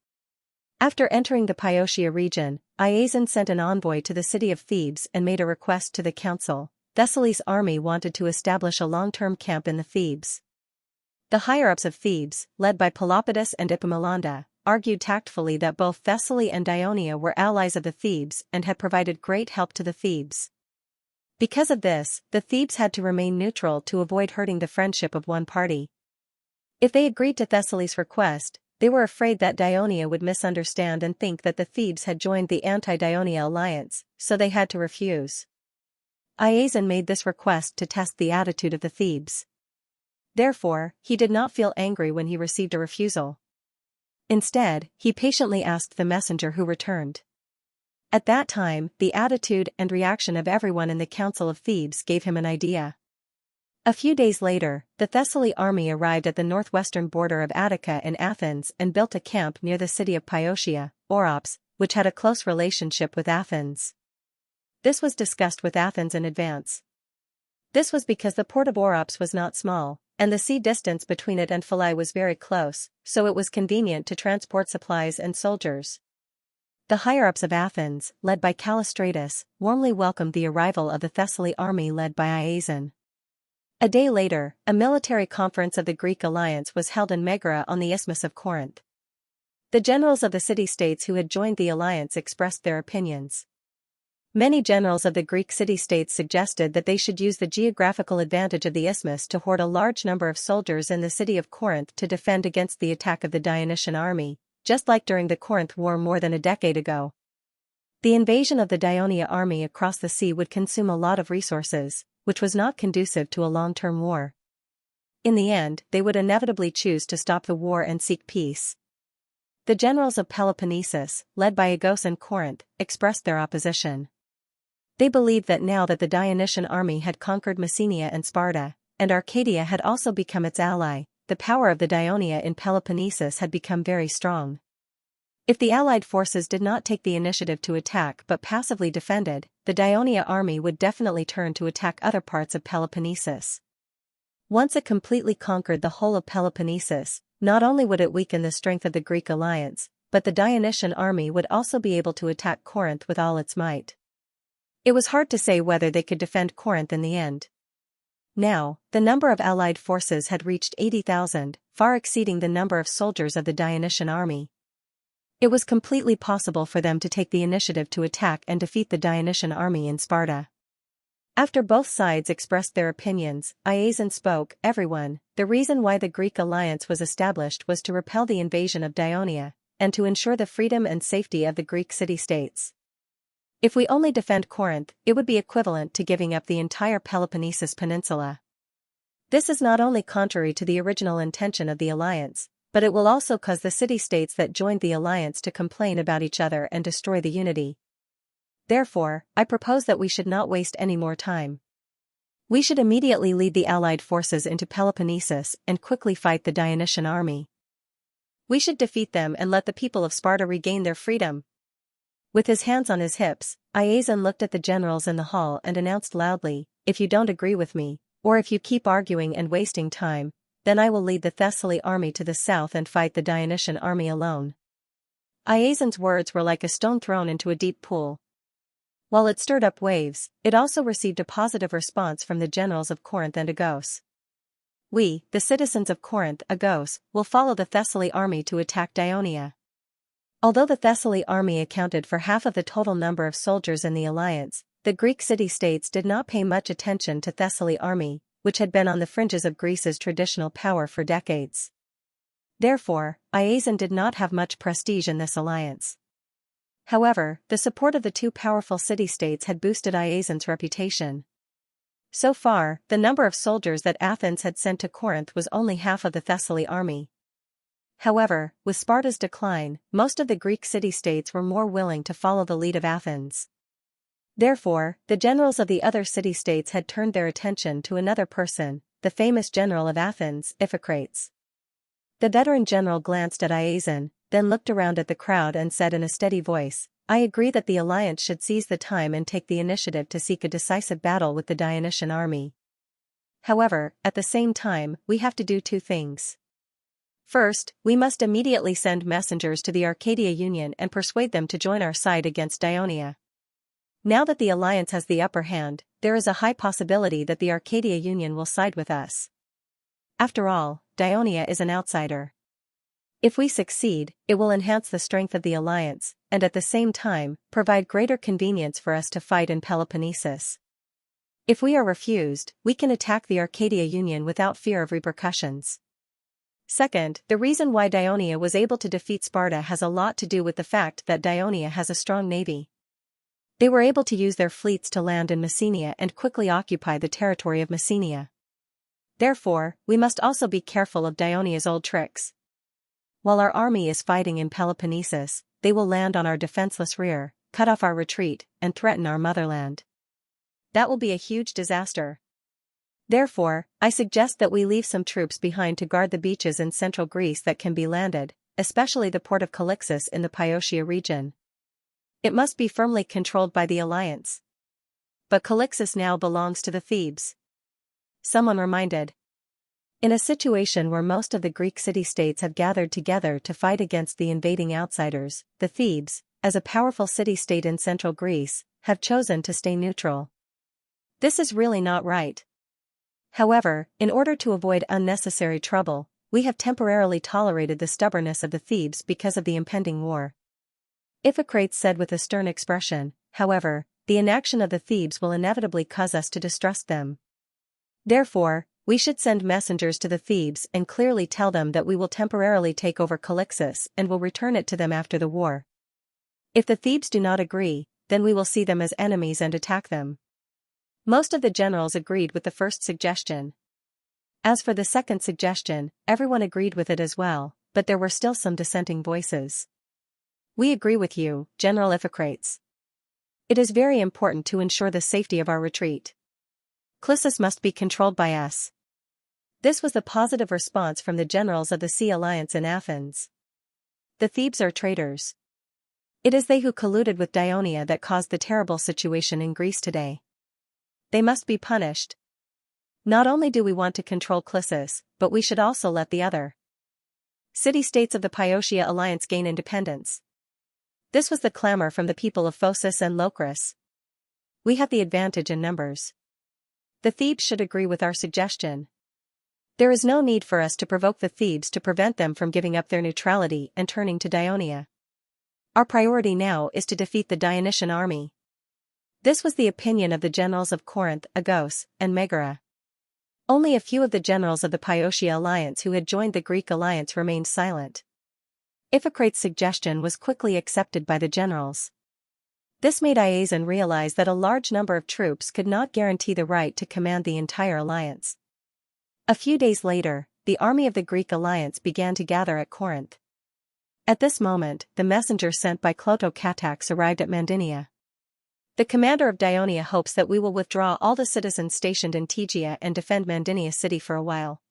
After entering the Pyotia region, Iazon sent an envoy to the city of Thebes and made a request to the council. Thessaly's army wanted to establish a long-term camp in the Thebes. The higher-ups of Thebes, led by Pelopidas and Epaminondas, argued tactfully that both Thessaly and Daionia were allies of the Thebes and had provided great help to the Thebes. Because of this, the Thebes had to remain neutral to avoid hurting the friendship of one party. If they agreed to Thessaly's request, they were afraid that Daionia would misunderstand and think that the Thebes had joined the anti-Daionia alliance, so they had to refuse. Iazon made this request to test the attitude of the Thebes. Therefore, he did not feel angry when he received a refusal. Instead, he patiently asked the messenger who returned. At that time, the attitude and reaction of everyone in the Council of Thebes gave him an idea. A few days later, the Thessaly army arrived at the northwestern border of Attica in Athens and built a camp near the city of Pyotia, Orops, which had a close relationship with Athens. This was discussed with Athens in advance. This was because the port of Orops was not small, and the sea distance between it and Philai was very close, so it was convenient to transport supplies and soldiers. The higher-ups of Athens, led by Callistratus, warmly welcomed the arrival of the Thessaly army led by Iazon. A day later, a military conference of the Greek alliance was held in Megara on the Isthmus of Corinth. The generals of the city-states who had joined the alliance expressed their opinions. Many generals of the Greek city-states suggested that they should use the geographical advantage of the isthmus to hoard a large number of soldiers in the city of Corinth to defend against the attack of the Dionysian army, just like during the Corinth War more than a decade ago. The invasion of the Daionia army across the sea would consume a lot of resources, which was not conducive to a long-term war. In the end, they would inevitably choose to stop the war and seek peace. The generals of Peloponnesus, led by Agos and Corinth, expressed their opposition. They believed that now that the Dionysian army had conquered Messenia and Sparta, and Arcadia had also become its ally, the power of the Daionia in Peloponnesus had become very strong. If the allied forces did not take the initiative to attack but passively defended, the Daionia army would definitely turn to attack other parts of Peloponnesus. Once it completely conquered the whole of Peloponnesus, not only would it weaken the strength of the Greek alliance, but the Dionysian army would also be able to attack Corinth with all its might. It was hard to say whether they could defend Corinth in the end. Now, the number of allied forces had reached 80,000, far exceeding the number of soldiers of the Dionysian army. It was completely possible for them to take the initiative to attack and defeat the Dionysian army in Sparta. After both sides expressed their opinions, Iazon spoke. Everyone, the reason why the Greek alliance was established was to repel the invasion of Daionia, and to ensure the freedom and safety of the Greek city-states. If we only defend Corinth, it would be equivalent to giving up the entire Peloponnesus peninsula. This is not only contrary to the original intention of the alliance, but it will also cause the city-states that joined the alliance to complain about each other and destroy the unity. Therefore, I propose that we should not waste any more time. We should immediately lead the allied forces into Peloponnesus and quickly fight the Dionysian army. We should defeat them and let the people of Sparta regain their freedom. With his hands on his hips, Iazon looked at the generals in the hall and announced loudly, "If you don't agree with me, or if you keep arguing and wasting time, then I will lead the Thessaly army to the south and fight the Dionysian army alone." Iazon's words were like a stone thrown into a deep pool. While it stirred up waves, it also received a positive response from the generals of Corinth and Argos. We, the citizens of Corinth, Argos, will follow the Thessaly army to attack Daionia. Although the Thessaly army accounted for half of the total number of soldiers in the alliance, the Greek city-states did not pay much attention to Thessaly army, which had been on the fringes of Greece's traditional power for decades. Therefore, Iazon did not have much prestige in this alliance. However, the support of the two powerful city-states had boosted Iazon's reputation. So far, the number of soldiers that Athens had sent to Corinth was only half of the Thessaly army. However, with Sparta's decline, most of the Greek city-states were more willing to follow the lead of Athens. Therefore, the generals of the other city-states had turned their attention to another person, the famous general of Athens, Iphicrates. The veteran general glanced at Iazon, then looked around at the crowd and said in a steady voice, "I agree that the alliance should seize the time and take the initiative to seek a decisive battle with the Dionysian army. However, at the same time, we have to do two things. First, we must immediately send messengers to the Arcadia Union and persuade them to join our side against Daionia. Now that the alliance has the upper hand, there is a high possibility that the Arcadia Union will side with us. After all, Daionia is an outsider. If we succeed, it will enhance the strength of the alliance, and at the same time, provide greater convenience for us to fight in Peloponnesus. If we are refused, we can attack the Arcadia Union without fear of repercussions. Second, the reason why Daionia was able to defeat Sparta has a lot to do with the fact that Daionia has a strong navy. They were able to use their fleets to land in Messenia and quickly occupy the territory of Messenia. Therefore, we must also be careful of Daionia's old tricks. While our army is fighting in Peloponnesus, they will land on our defenseless rear, cut off our retreat, and threaten our motherland. That will be a huge disaster. Therefore, I suggest that we leave some troops behind to guard the beaches in central Greece that can be landed, especially the port of Calixus in the Piotia region. It must be firmly controlled by the alliance. But Calixus now belongs to the Thebes. Someone reminded. In a situation where most of the Greek city-states have gathered together to fight against the invading outsiders, the Thebes, as a powerful city-state in central Greece, have chosen to stay neutral. This is really not right. However, in order to avoid unnecessary trouble, we have temporarily tolerated the stubbornness of the Thebes because of the impending war. Iphicrates said with a stern expression, however, the inaction of the Thebes will inevitably cause us to distrust them. Therefore, we should send messengers to the Thebes and clearly tell them that we will temporarily take over Calixus and will return it to them after the war. If the Thebes do not agree, then we will see them as enemies and attack them. Most of the generals agreed with the first suggestion. As for the second suggestion, everyone agreed with it as well, but there were still some dissenting voices. We agree with you, General Iphicrates. It is very important to ensure the safety of our retreat. Calixus must be controlled by us. This was the positive response from the generals of the Sea Alliance in Athens. The Thebes are traitors. It is they who colluded with Daionia that caused the terrible situation in Greece today. They must be punished. Not only do we want to control Calixus, but we should also let the other city-states of the Piotia alliance gain independence. This was the clamor from the people of Phocis and Locris. We have the advantage in numbers. The Thebes should agree with our suggestion. There is no need for us to provoke the Thebes to prevent them from giving up their neutrality and turning to Daionia. Our priority now is to defeat the Dionysian army. This was the opinion of the generals of Corinth, Argos, and Megara. Only a few of the generals of the Piotia alliance who had joined the Greek alliance remained silent. Iphicrates' suggestion was quickly accepted by the generals. This made Iazon realize that a large number of troops could not guarantee the right to command the entire alliance. A few days later, the army of the Greek alliance began to gather at Corinth. At this moment, the messenger sent by Clotocatax arrived at Mandinia. The commander of Daionia hopes that we will withdraw all the citizens stationed in Tegea and defend Mandinia city for a while.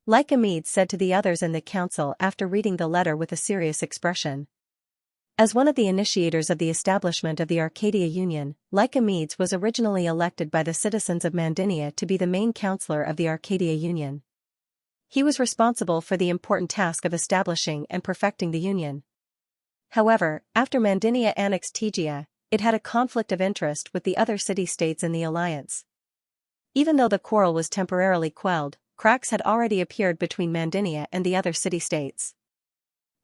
Lycomedes said to the others in the council after reading the letter with a serious expression. As one of the initiators of the establishment of the Arcadia Union, Lycomedes was originally elected by the citizens of Mandinia to be the main counselor of the Arcadia Union. He was responsible for the important task of establishing and perfecting the union. However, after Mandinia annexed Tegea, it had a conflict of interest with the other city-states in the alliance. Even though the quarrel was temporarily quelled, cracks had already appeared between Mandinia and the other city-states.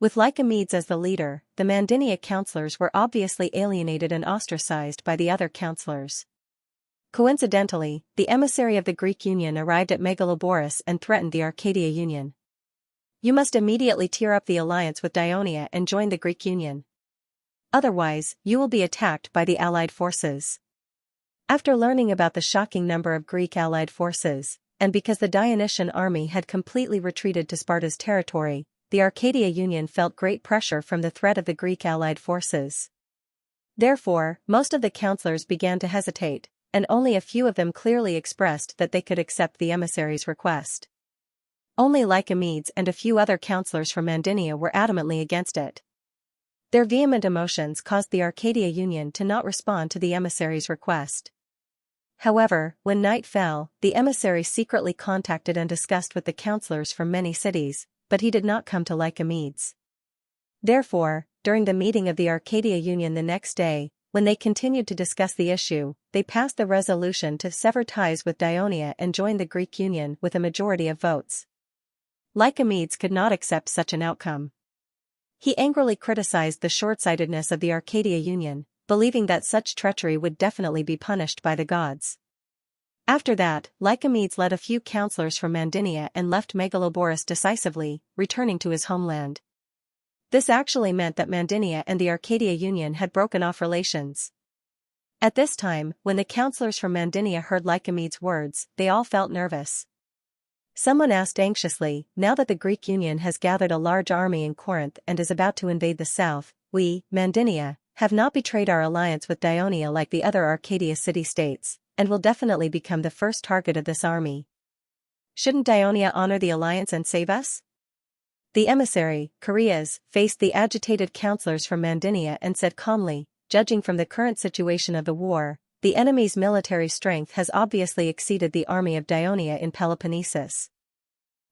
With Lycomedes as the leader, the Mandinia councillors were obviously alienated and ostracized by the other councillors. Coincidentally, the emissary of the Greek Union arrived at Megaloboris and threatened the Arcadia Union. You must immediately tear up the alliance with Dionia and join the Greek Union. Otherwise, you will be attacked by the Allied forces. After learning about the shocking number of Greek Allied forces, and because the Dionysian army had completely retreated to Sparta's territory, the Arcadia Union felt great pressure from the threat of the Greek Allied forces. Therefore, most of the councillors began to hesitate, and only a few of them clearly expressed that they could accept the emissary's request. Only Lycomedes and a few other councillors from Mandinia were adamantly against it. Their vehement emotions caused the Arcadia Union to not respond to the emissary's request. However, when night fell, the emissary secretly contacted and discussed with the councillors from many cities, but he did not come to Lycomedes. Therefore, during the meeting of the Arcadia Union the next day, when they continued to discuss the issue, they passed the resolution to sever ties with Dionia and join the Greek Union with a majority of votes. Lycomedes could not accept such an outcome. He angrily criticized the short-sightedness of the Arcadia Union, believing that such treachery would definitely be punished by the gods. After that, Lycomedes led a few councillors from Mandinia and left Megaloboris decisively, returning to his homeland. This actually meant that Mandinia and the Arcadia Union had broken off relations. At this time, when the councillors from Mandinia heard Lycomedes' words, they all felt nervous. Someone asked anxiously, now that the Greek Union has gathered a large army in Corinth and is about to invade the south, we, Mandinia, have not betrayed our alliance with Dionia like the other Arcadia city-states, and will definitely become the first target of this army. Shouldn't Dionia honor the alliance and save us? The emissary, Chaereas, faced the agitated councillors from Mandinia and said calmly, judging from the current situation of the war, the enemy's military strength has obviously exceeded the army of Dionia in Peloponnesus.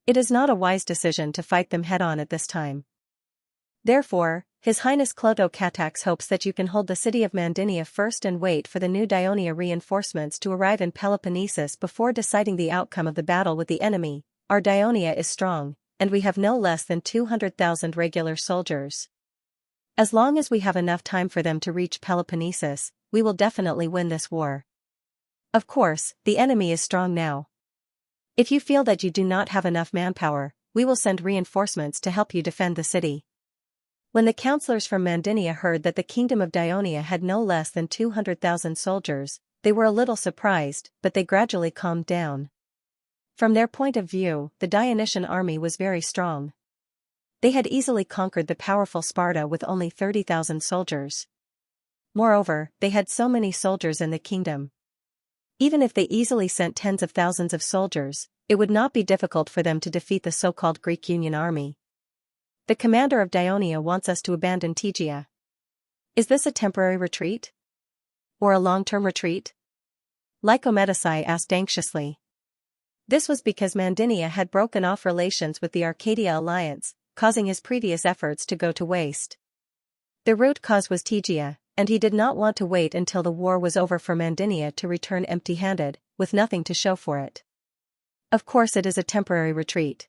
It is not a wise decision to fight them head-on at this time. Therefore, His Highness Clotocatax hopes that you can hold the city of Mandinia first and wait for the new Dionia reinforcements to arrive in Peloponnesus before deciding the outcome of the battle with the enemy. Our Dionia is strong, and we have no less than 200,000 regular soldiers. As long as we have enough time for them to reach Peloponnesus, we will definitely win this war. Of course, the enemy is strong now. If you feel that you do not have enough manpower, we will send reinforcements to help you defend the city. When the councillors from Mandinia heard that the kingdom of Dionia had no less than 200,000 soldiers, they were a little surprised, but they gradually calmed down. From their point of view, the Dionysian army was very strong. They had easily conquered the powerful Sparta with only 30,000 soldiers. Moreover, they had so many soldiers in the kingdom. Even if they easily sent tens of thousands of soldiers, it would not be difficult for them to defeat the so-called Greek Union army. The commander of Dionia wants us to abandon Tegea. Is this a temporary retreat? Or a long-term retreat? Lycomedesai asked anxiously. This was because Mandinia had broken off relations with the Arcadia alliance, causing his previous efforts to go to waste. The root cause was Tegea, and he did not want to wait until the war was over for Mandinia to return empty-handed, with nothing to show for it. Of course it is a temporary retreat.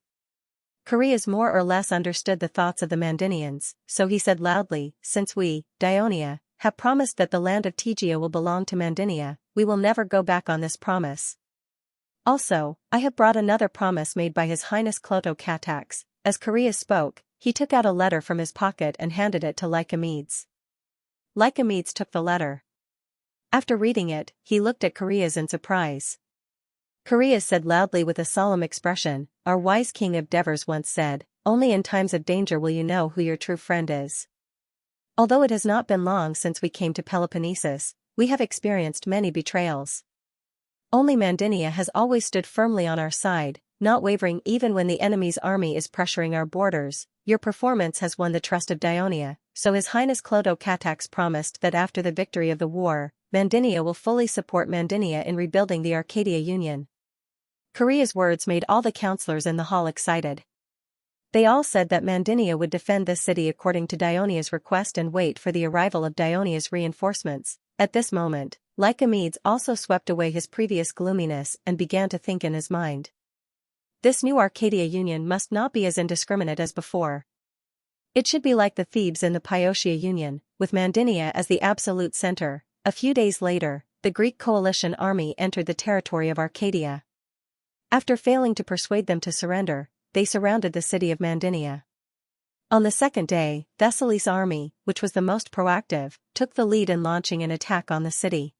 Chaereas more or less understood the thoughts of the Mandinians, so he said loudly, since we, Dionia, have promised that the land of Tegea will belong to Mandinia, we will never go back on this promise. Also, I have brought another promise made by His Highness Clotocatax. As Chaereas spoke, he took out a letter from his pocket and handed it to Lycomedes. Lycomedes took the letter. After reading it, he looked at Chaereas in surprise. Chaereas said loudly with a solemn expression, our wise king of Devers once said, only in times of danger will you know who your true friend is. Although it has not been long since we came to Peloponnesus, we have experienced many betrayals. Only Mandinia has always stood firmly on our side, not wavering even when the enemy's army is pressuring our borders. Your performance has won the trust of Dionia, so His Highness Clotocatax promised that after the victory of the war, Mandinia will fully support Mandinia in rebuilding the Arcadia Union. Chaereas' words made all the councillors in the hall excited. They all said that Mandinia would defend this city according to Dionia's request and wait for the arrival of Dionia's reinforcements. At this moment, Lycomedes also swept away his previous gloominess and began to think in his mind. This new Arcadia Union must not be as indiscriminate as before. It should be like the Thebes in the Piotia Union, with Mandinia as the absolute center. A few days later, the Greek coalition army entered the territory of Arcadia. After failing to persuade them to surrender, they surrounded the city of Mandinia. On the second day, Thessaly's army, which was the most proactive, took the lead in launching an attack on the city.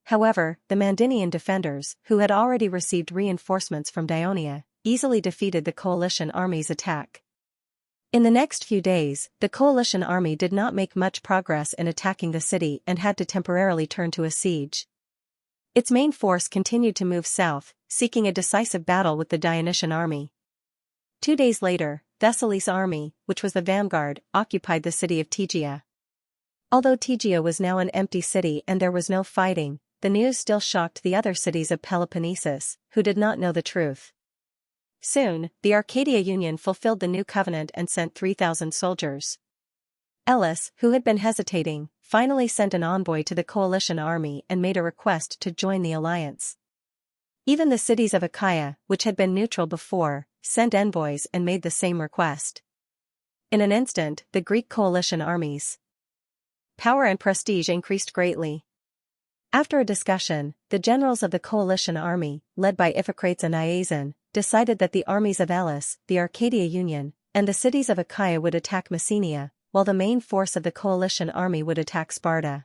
However, the Mandinian defenders, who had already received reinforcements from Dionia, easily defeated the coalition army's attack. In the next few days, the coalition army did not make much progress in attacking the city and had to temporarily turn to a siege. Its main force continued to move south, seeking a decisive battle with the Dionysian army. 2 days later, Thessaly's army, which was the vanguard, occupied the city of Tegea. Although Tegea was now an empty city and there was no fighting, the news still shocked the other cities of Peloponnesus, who did not know the truth. Soon, the Arcadia Union fulfilled the new covenant and sent 3,000 soldiers. Elis, who had been hesitating, finally sent an envoy to the coalition army and made a request to join the alliance. Even the cities of Achaia, which had been neutral before, sent envoys and made the same request. In an instant, the Greek coalition armies' power and prestige increased greatly. After a discussion, the generals of the coalition army, led by Iphicrates and Iason, decided that the armies of Elis, the Arcadia Union, and the cities of Achaia would attack Messenia, while the main force of the coalition army would attack Sparta.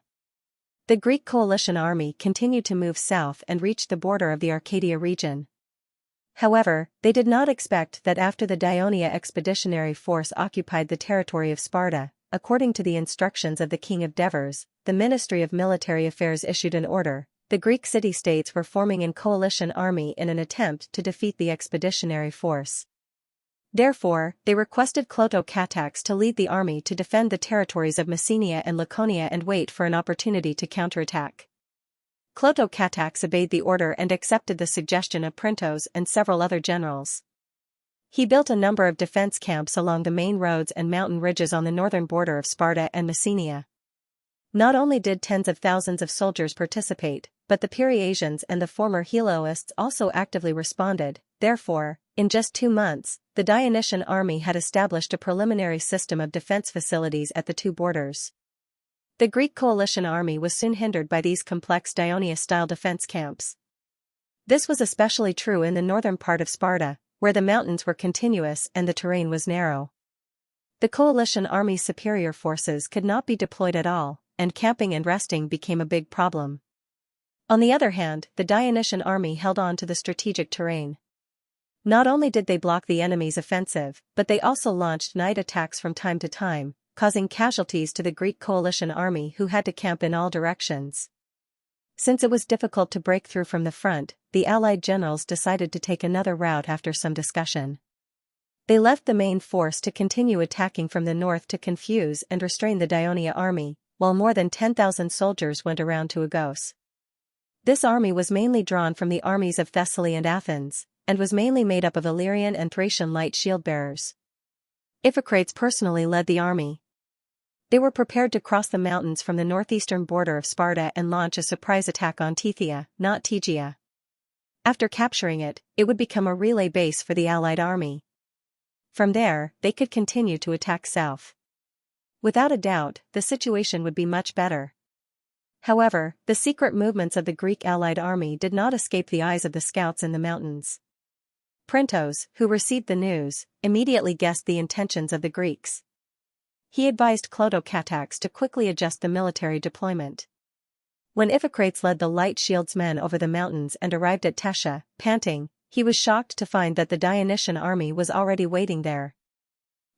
The Greek coalition army continued to move south and reached the border of the Arcadia region. However, they did not expect that after the Dionia expeditionary force occupied the territory of Sparta, according to the instructions of the king of Devers, the Ministry of Military Affairs issued an order. The Greek city-states were forming in coalition army in an attempt to defeat the expeditionary force. Therefore, they requested Clotocatax to lead the army to defend the territories of Messenia and Laconia and wait for an opportunity to counterattack. Clotocatax obeyed the order and accepted the suggestion of Printos and several other generals. He built a number of defense camps along the main roads and mountain ridges on the northern border of Sparta and Messenia. Not only did tens of thousands of soldiers participate, but the Periasians and the former Helioists also actively responded. Therefore, in just 2 months, the Dionysian army had established a preliminary system of defense facilities at the two borders. The Greek coalition army was soon hindered by these complex Dionia-style defense camps. This was especially true in the northern part of Sparta, where the mountains were continuous and the terrain was narrow. The coalition army's superior forces could not be deployed at all, and camping and resting became a big problem. On the other hand, the Dionysian army held on to the strategic terrain. Not only did they block the enemy's offensive, but they also launched night attacks from time to time, causing casualties to the Greek coalition army who had to camp in all directions. Since it was difficult to break through from the front, the Allied generals decided to take another route after some discussion. They left the main force to continue attacking from the north to confuse and restrain the Dionia army, while more than 10,000 soldiers went around to Agos. This army was mainly drawn from the armies of Thessaly and Athens, and was mainly made up of Illyrian and Thracian light shield-bearers. Iphicrates personally led the army. They were prepared to cross the mountains from the northeastern border of Sparta and launch a surprise attack on Tethea, not Tegea. After capturing it, it would become a relay base for the Allied army. From there, they could continue to attack south. Without a doubt, the situation would be much better. However, the secret movements of the Greek Allied army did not escape the eyes of the scouts in the mountains. Printos, who received the news, immediately guessed the intentions of the Greeks. He advised Clotocatax to quickly adjust the military deployment. When Iphicrates led the light shields men over the mountains and arrived at Tesha, panting, he was shocked to find that the Dionysian army was already waiting there.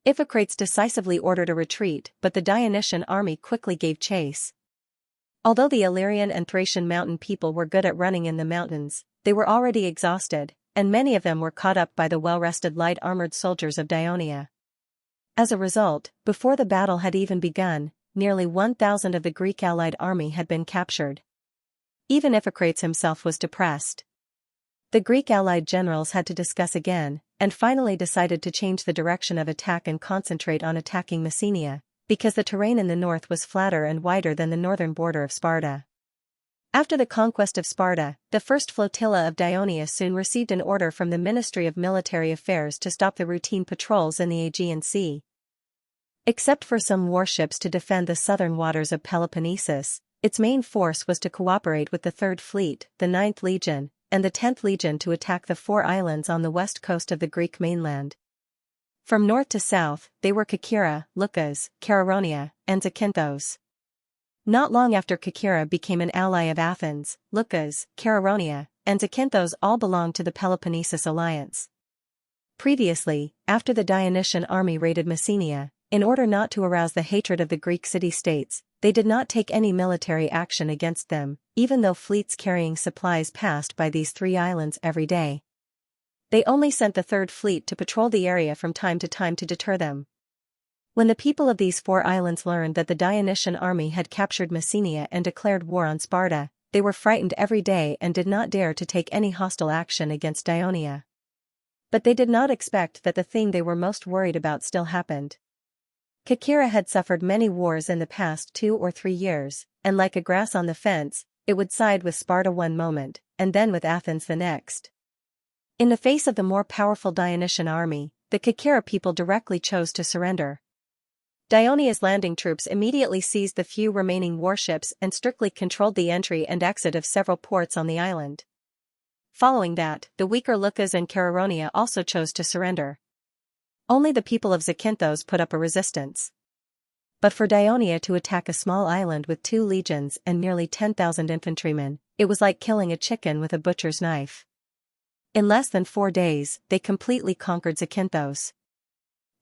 Iphicrates decisively ordered a retreat, but the Dionysian army quickly gave chase. Although the Illyrian and Thracian mountain people were good at running in the mountains, they were already exhausted, and many of them were caught up by the well-rested light-armored soldiers of Dionia. As a result, before the battle had even begun, nearly 1,000 of the Greek allied army had been captured. Even Iphicrates himself was depressed. The Greek allied generals had to discuss again. and finally decided to change the direction of attack and concentrate on attacking Messenia, because the terrain in the north was flatter and wider than the northern border of Sparta. After the conquest of Sparta, the first flotilla of Dionia soon received an order from the Ministry of Military Affairs to stop the routine patrols in the Aegean Sea. Except for some warships to defend the southern waters of Peloponnesus, its main force was to cooperate with the 3rd Fleet, the 9th Legion, and the 10th Legion to attack the 4 islands on the west coast of the Greek mainland. From north to south, they were Kerkyra, Leucas, Chaeronea, and Zakynthos. Not long after Kerkyra became an ally of Athens, Leucas, Chaeronea, and Zakynthos all belonged to the Peloponnesus alliance. Previously, after the Dionysian army raided Messenia, in order not to arouse the hatred of the Greek city-states, they did not take any military action against them, even though fleets carrying supplies passed by these 3 islands every day. They only sent the 3rd Fleet to patrol the area from time to deter them. When the people of these 4 islands learned that the Dionysian army had captured Messenia and declared war on Sparta, they were frightened every day and did not dare to take any hostile action against Dionia. But they did not expect that the thing they were most worried about still happened. Kerkyra had suffered many wars in the past 2 or 3 years, and like a grass on the fence, it would side with Sparta one moment, and then with Athens the next. In the face of the more powerful Dionysian army, the Kerkyra people directly chose to surrender. Dionia's landing troops immediately seized the few remaining warships and strictly controlled the entry and exit of several ports on the island. Following that, the weaker Leucas and Chaeronea also chose to surrender. Only the people of Zakynthos put up a resistance. But for Dionia to attack a small island with 2 legions and nearly 10,000 infantrymen, it was like killing a chicken with a butcher's knife. In less than 4 days, they completely conquered Zakynthos.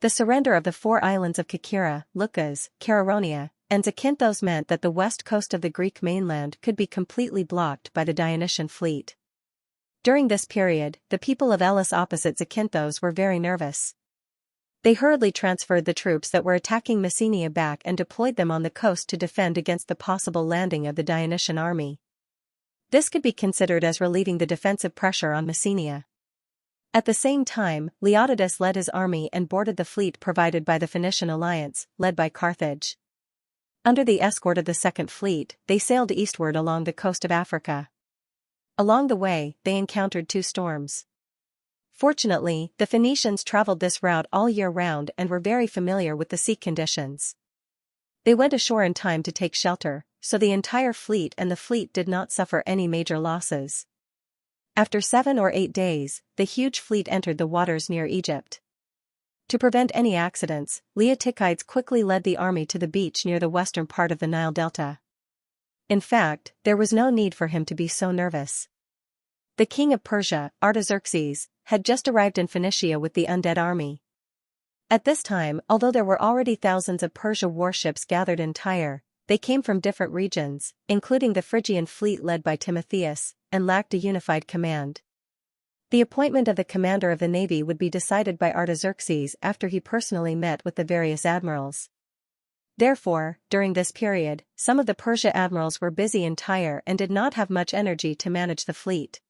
The surrender of the 4 islands of Kerkyra, Leucas, Chaeronea, and Zakynthos meant that the west coast of the Greek mainland could be completely blocked by the Dionysian fleet. During this period, the people of Elis opposite Zakynthos were very nervous. They hurriedly transferred the troops that were attacking Messenia back and deployed them on the coast to defend against the possible landing of the Dionysian army. This could be considered as relieving the defensive pressure on Messenia. At the same time, Leonidas led his army and boarded the fleet provided by the Phoenician alliance, led by Carthage. Under the escort of the 2nd Fleet, they sailed eastward along the coast of Africa. Along the way, they encountered 2 storms. Fortunately, the Phoenicians traveled this route all year round and were very familiar with the sea conditions. They went ashore in time to take shelter, so the entire fleet and the fleet did not suffer any major losses. After 7 or 8 days, the huge fleet entered the waters near Egypt. To prevent any accidents, Leotychides quickly led the army to the beach near the western part of the Nile Delta. In fact, there was no need for him to be so nervous. The king of Persia, Artaxerxes, had just arrived in Phoenicia with the undead army. At this time, although there were already thousands of Persia warships gathered in Tyre, they came from different regions, including the Phrygian fleet led by Timotheus, and lacked a unified command. The appointment of the commander of the navy would be decided by Artaxerxes after he personally met with the various admirals. Therefore, during this period, some of the Persia admirals were busy in Tyre and did not have much energy to manage the fleet.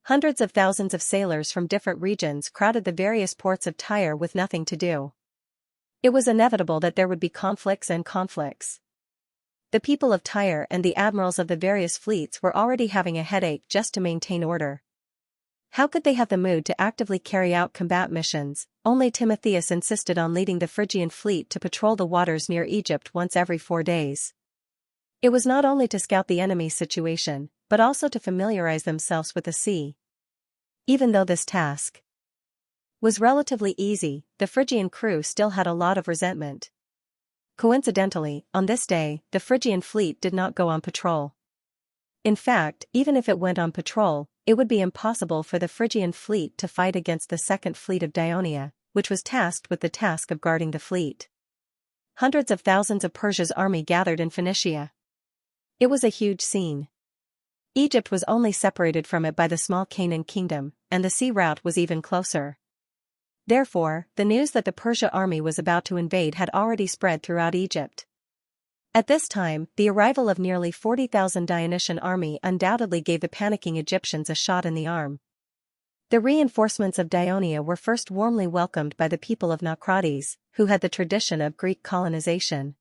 Hundreds of thousands of sailors from different regions crowded the various ports of Tyre with nothing to do. It was inevitable that there would be conflicts and conflicts. The people of Tyre and the admirals of the various fleets were already having a headache just to maintain order. How could they have the mood to actively carry out combat missions? Only Timotheus insisted on leading the Phrygian fleet to patrol the waters near Egypt once every 4 days. It was not only to scout the enemy's situation, but also to familiarize themselves with the sea. Even though this task was relatively easy, the Phrygian crew still had a lot of resentment. Coincidentally, on this day, the Phrygian fleet did not go on patrol. In fact, even if it went on patrol, it would be impossible for the Phrygian fleet to fight against the 2nd Fleet of Dionia, which was tasked with the task of guarding the fleet. Hundreds of thousands of Persia's army gathered in Phoenicia. It was a huge scene. Egypt was only separated from it by the small Canaan kingdom, and the sea route was even closer. Therefore, the news that the Persia army was about to invade had already spread throughout Egypt. At this time, the arrival of nearly 40,000 Dionysian army undoubtedly gave the panicking Egyptians a shot in the arm. The reinforcements of Dionia were first warmly welcomed by the people of Naucrates, who had the tradition of Greek colonization.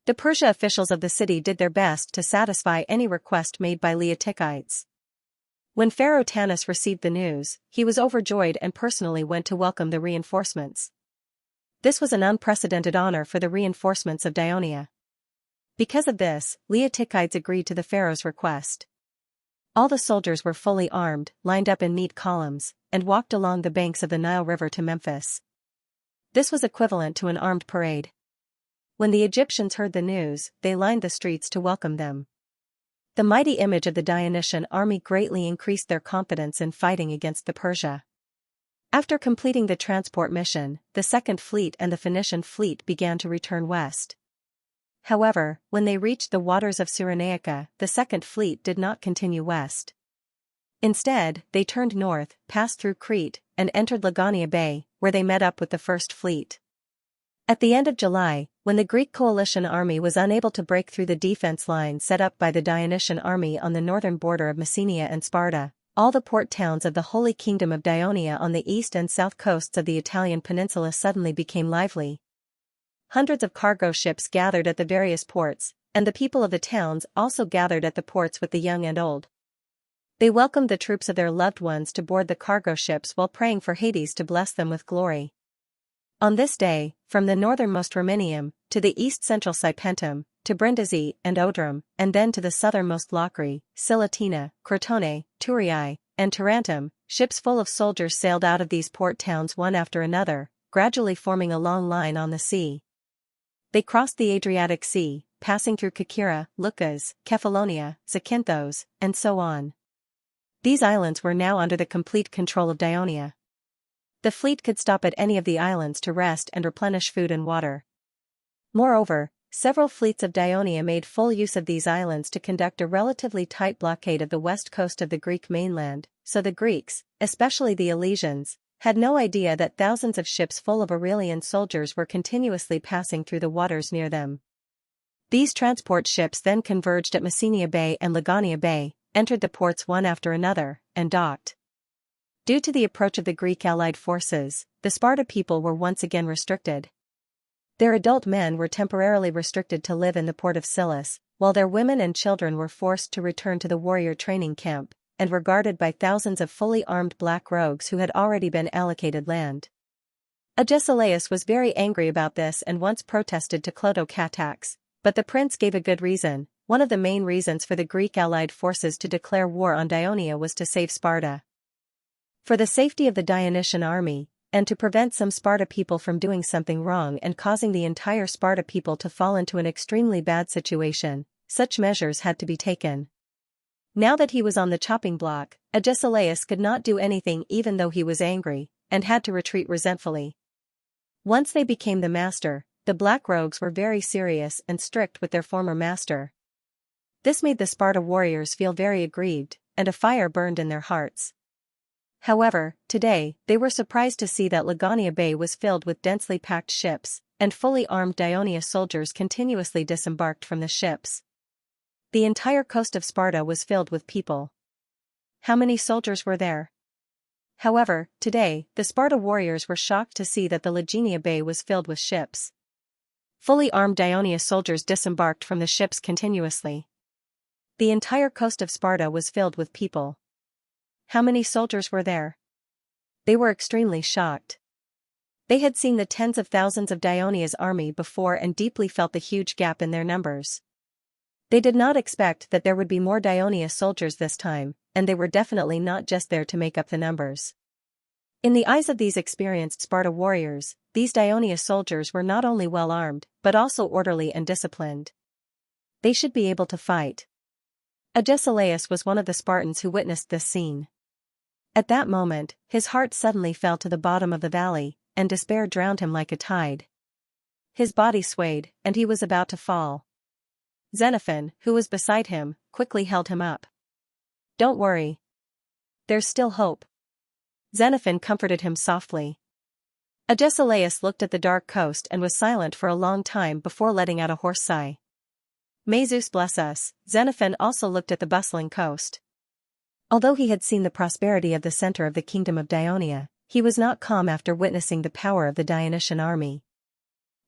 The Persia officials of the city did their best to satisfy any request made by Laotikites. When Pharaoh Tanis received the news, he was overjoyed and personally went to welcome the reinforcements. This was an unprecedented honor for the reinforcements of Dionia. Because of this, Laotikites agreed to the pharaoh's request. All the soldiers were fully armed, lined up in neat columns, and walked along the banks of the Nile River to Memphis. This was equivalent to an armed parade. When the Egyptians heard the news, they lined the streets to welcome them. The mighty image of the Dionysian army greatly increased their confidence in fighting against the Persia. After completing the transport mission, the Second Fleet and the Phoenician fleet began to return west. However, when they reached the waters of Cyrenaica, the Second Fleet did not continue west. Instead, they turned north, passed through Crete, and entered Lagonia Bay, where they met up with the First Fleet. At the end of July, when the Greek coalition army was unable to break through the defense line set up by the Dionysian army on the northern border of Messenia and Sparta, all the port towns of the Holy Kingdom of Dionia on the east and south coasts of the Italian peninsula suddenly became lively. Hundreds of cargo ships gathered at the various ports, and the people of the towns also gathered at the ports with the young and old. They welcomed the troops of their loved ones to board the cargo ships while praying for Hades to bless them with glory. On this day, from the northernmost Romanium, to the east-central Sipentum, to Brindisi and Odrum, and then to the southernmost Locri, Silatina, Crotone, Turii, and Tarentum, ships full of soldiers sailed out of these port towns one after another, gradually forming a long line on the sea. They crossed the Adriatic Sea, passing through Kerkyra, Lucas, Kefalonia, Zakynthos, and so on. These islands were now under the complete control of Dionia. The fleet could stop at any of the islands to rest and replenish food and water. Moreover, several fleets of Dionia made full use of these islands to conduct a relatively tight blockade of the west coast of the Greek mainland, so the Greeks, especially the Elysians, had no idea that thousands of ships full of Aurelian soldiers were continuously passing through the waters near them. These transport ships then converged at Messenia Bay and Lagonia Bay, entered the ports one after another, and docked. Due to the approach of the Greek allied forces, the Sparta people were once again restricted. Their adult men were temporarily restricted to live in the port of Scylla, while their women and children were forced to return to the warrior training camp, and were guarded by thousands of fully armed black rogues who had already been allocated land. Agesilaus was very angry about this and once protested to Clotho-Catax, but the prince gave a good reason. One of the main reasons for the Greek allied forces to declare war on Dionia was to save Sparta. For the safety of the Dionysian army, and to prevent some Sparta people from doing something wrong and causing the entire Sparta people to fall into an extremely bad situation, such measures had to be taken. Now that he was on the chopping block, Agesilaus could not do anything even though he was angry, and had to retreat resentfully. Once they became the master, the black rogues were very serious and strict with their former master. This made the Sparta warriors feel very aggrieved, and a fire burned in their hearts. However, today, they were surprised to see that Lagonia Bay was filled with densely packed ships, and fully armed Dionia soldiers continuously disembarked from the ships. The entire coast of Sparta was filled with people. How many soldiers were there? However, today, the Sparta warriors were shocked to see that the Lagonia Bay was filled with ships. Fully armed Dionia soldiers disembarked from the ships continuously. The entire coast of Sparta was filled with people. How many soldiers were there? They were extremely shocked. They had seen the tens of thousands of Dionia's army before and deeply felt the huge gap in their numbers. They did not expect that there would be more Dionia soldiers this time, and they were definitely not just there to make up the numbers. In the eyes of these experienced Sparta warriors, these Dionia soldiers were not only well armed, but also orderly and disciplined. They should be able to fight. Agesilaus was one of the Spartans who witnessed this scene. At that moment, his heart suddenly fell to the bottom of the valley, and despair drowned him like a tide. His body swayed, and he was about to fall. Xenophon, who was beside him, quickly held him up. "Don't worry. There's still hope." Xenophon comforted him softly. Agesilaus looked at the dark coast and was silent for a long time before letting out a hoarse sigh. "May Zeus bless us." Xenophon also looked at the bustling coast. Although he had seen the prosperity of the center of the kingdom of Dionia, he was not calm after witnessing the power of the Dionysian army.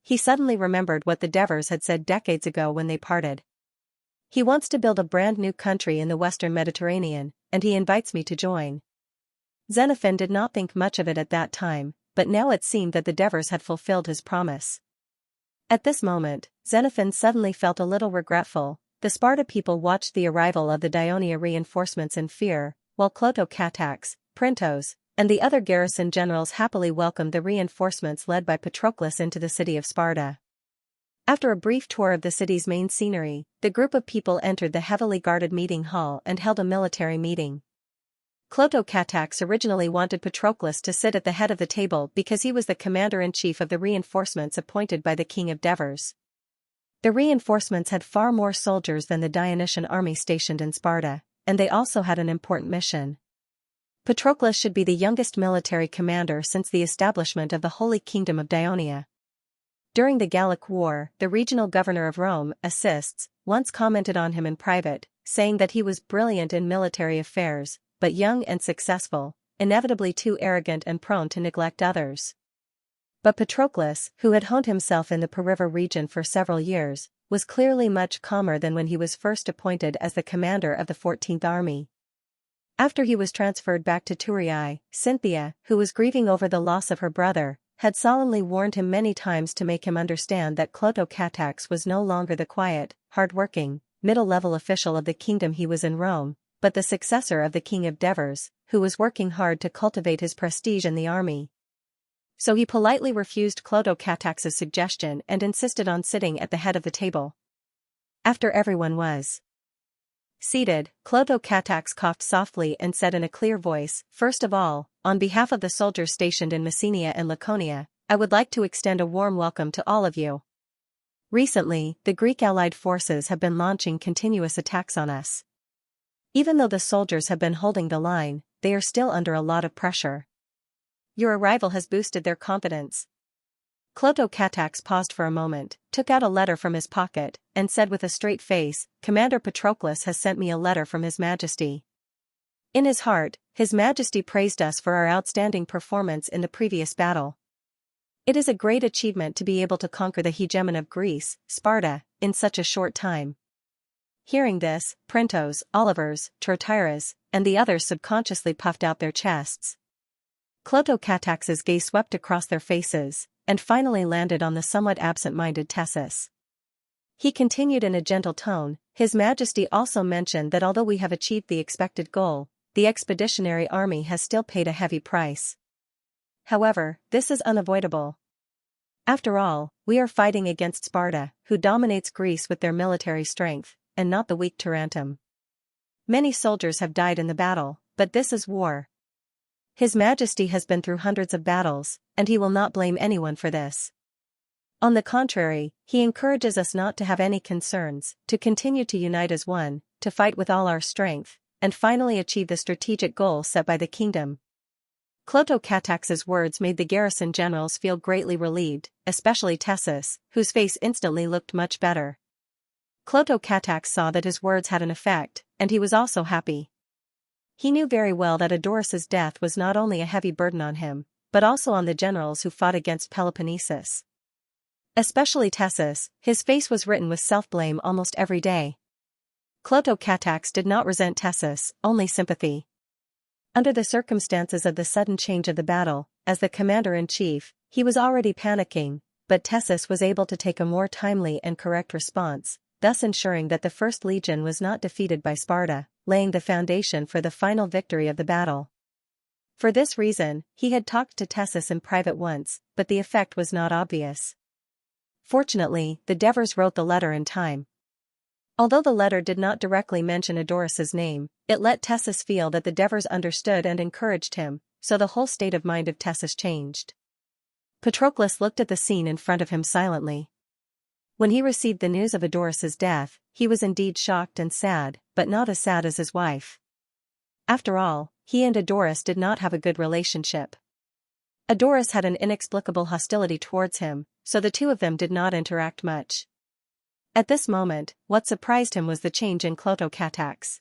He suddenly remembered what the Devers had said decades ago when they parted. He wants to build a brand new country in the Western Mediterranean, and he invites me to join. Xenophon did not think much of it at that time, but now it seemed that the Devers had fulfilled his promise. At this moment, Xenophon suddenly felt a little regretful. The Sparta people watched the arrival of the Dionia reinforcements in fear, while Clotocatax, Printos, and the other garrison generals happily welcomed the reinforcements led by Patroclus into the city of Sparta. After a brief tour of the city's main scenery, the group of people entered the heavily guarded meeting hall and held a military meeting. Clotocatax originally wanted Patroclus to sit at the head of the table because he was the commander-in-chief of the reinforcements appointed by the king of Devers. The reinforcements had far more soldiers than the Dionysian army stationed in Sparta, and they also had an important mission. Patroclus should be the youngest military commander since the establishment of the Holy Kingdom of Dionia. During the Gallic War, the regional governor of Rome, Assists, once commented on him in private, saying that he was brilliant in military affairs, but young and successful, inevitably too arrogant and prone to neglect others. But Patroclus, who had honed himself in the Periva region for several years, was clearly much calmer than when he was first appointed as the commander of the 14th Army. After he was transferred back to Thurii, Cynthia, who was grieving over the loss of her brother, had solemnly warned him many times to make him understand that Clotocatax was no longer the quiet, hard-working, middle-level official of the kingdom he was in Rome, but the successor of the king of Devers, who was working hard to cultivate his prestige in the army. So he politely refused Clotocatax's suggestion and insisted on sitting at the head of the table. After everyone was seated, Clotocatax coughed softly and said in a clear voice, "First of all, on behalf of the soldiers stationed in Messenia and Laconia, I would like to extend a warm welcome to all of you. Recently, the Greek allied forces have been launching continuous attacks on us. Even though the soldiers have been holding the line, they are still under a lot of pressure. Your arrival has boosted their confidence." Clotocatax paused for a moment, took out a letter from his pocket, and said with a straight face, "Commander Patroclus has sent me a letter from His Majesty." In his heart, His Majesty praised us for our outstanding performance in the previous battle. It is a great achievement to be able to conquer the hegemon of Greece, Sparta, in such a short time. Hearing this, Printos, Olivers, Trotyras, and the others subconsciously puffed out their chests. Clotocatax's gaze swept across their faces, and finally landed on the somewhat absent-minded Tessus. He continued in a gentle tone, "His Majesty also mentioned that although we have achieved the expected goal, the expeditionary army has still paid a heavy price. However, this is unavoidable. After all, we are fighting against Sparta, who dominates Greece with their military strength, and not the weak Tarentum. Many soldiers have died in the battle, but this is war. His Majesty has been through hundreds of battles, and he will not blame anyone for this. On the contrary, he encourages us not to have any concerns, to continue to unite as one, to fight with all our strength, and finally achieve the strategic goal set by the kingdom." Clotocatax's words made the garrison generals feel greatly relieved, especially Tessus, whose face instantly looked much better. Clotocatax saw that his words had an effect, and he was also happy. He knew very well that Eudorus's death was not only a heavy burden on him, but also on the generals who fought against Peloponnesus. Especially Tessus, his face was written with self-blame almost every day. Clotocatax did not resent Tessus, only sympathy. Under the circumstances of the sudden change of the battle, as the commander-in-chief, he was already panicking, but Tessus was able to take a more timely and correct response, thus ensuring that the First Legion was not defeated by Sparta, laying the foundation for the final victory of the battle. For this reason, he had talked to Tessus in private once, but the effect was not obvious. Fortunately, the Devers wrote the letter in time. Although the letter did not directly mention Eudorus's name, it let Tessus feel that the Devers understood and encouraged him, so the whole state of mind of Tessus changed. Patroclus looked at the scene in front of him silently. When he received the news of Eudorus's death, he was indeed shocked and sad, but not as sad as his wife. After all, he and Eudorus did not have a good relationship. Eudorus had an inexplicable hostility towards him, so the two of them did not interact much. At this moment, what surprised him was the change in Clotocatax.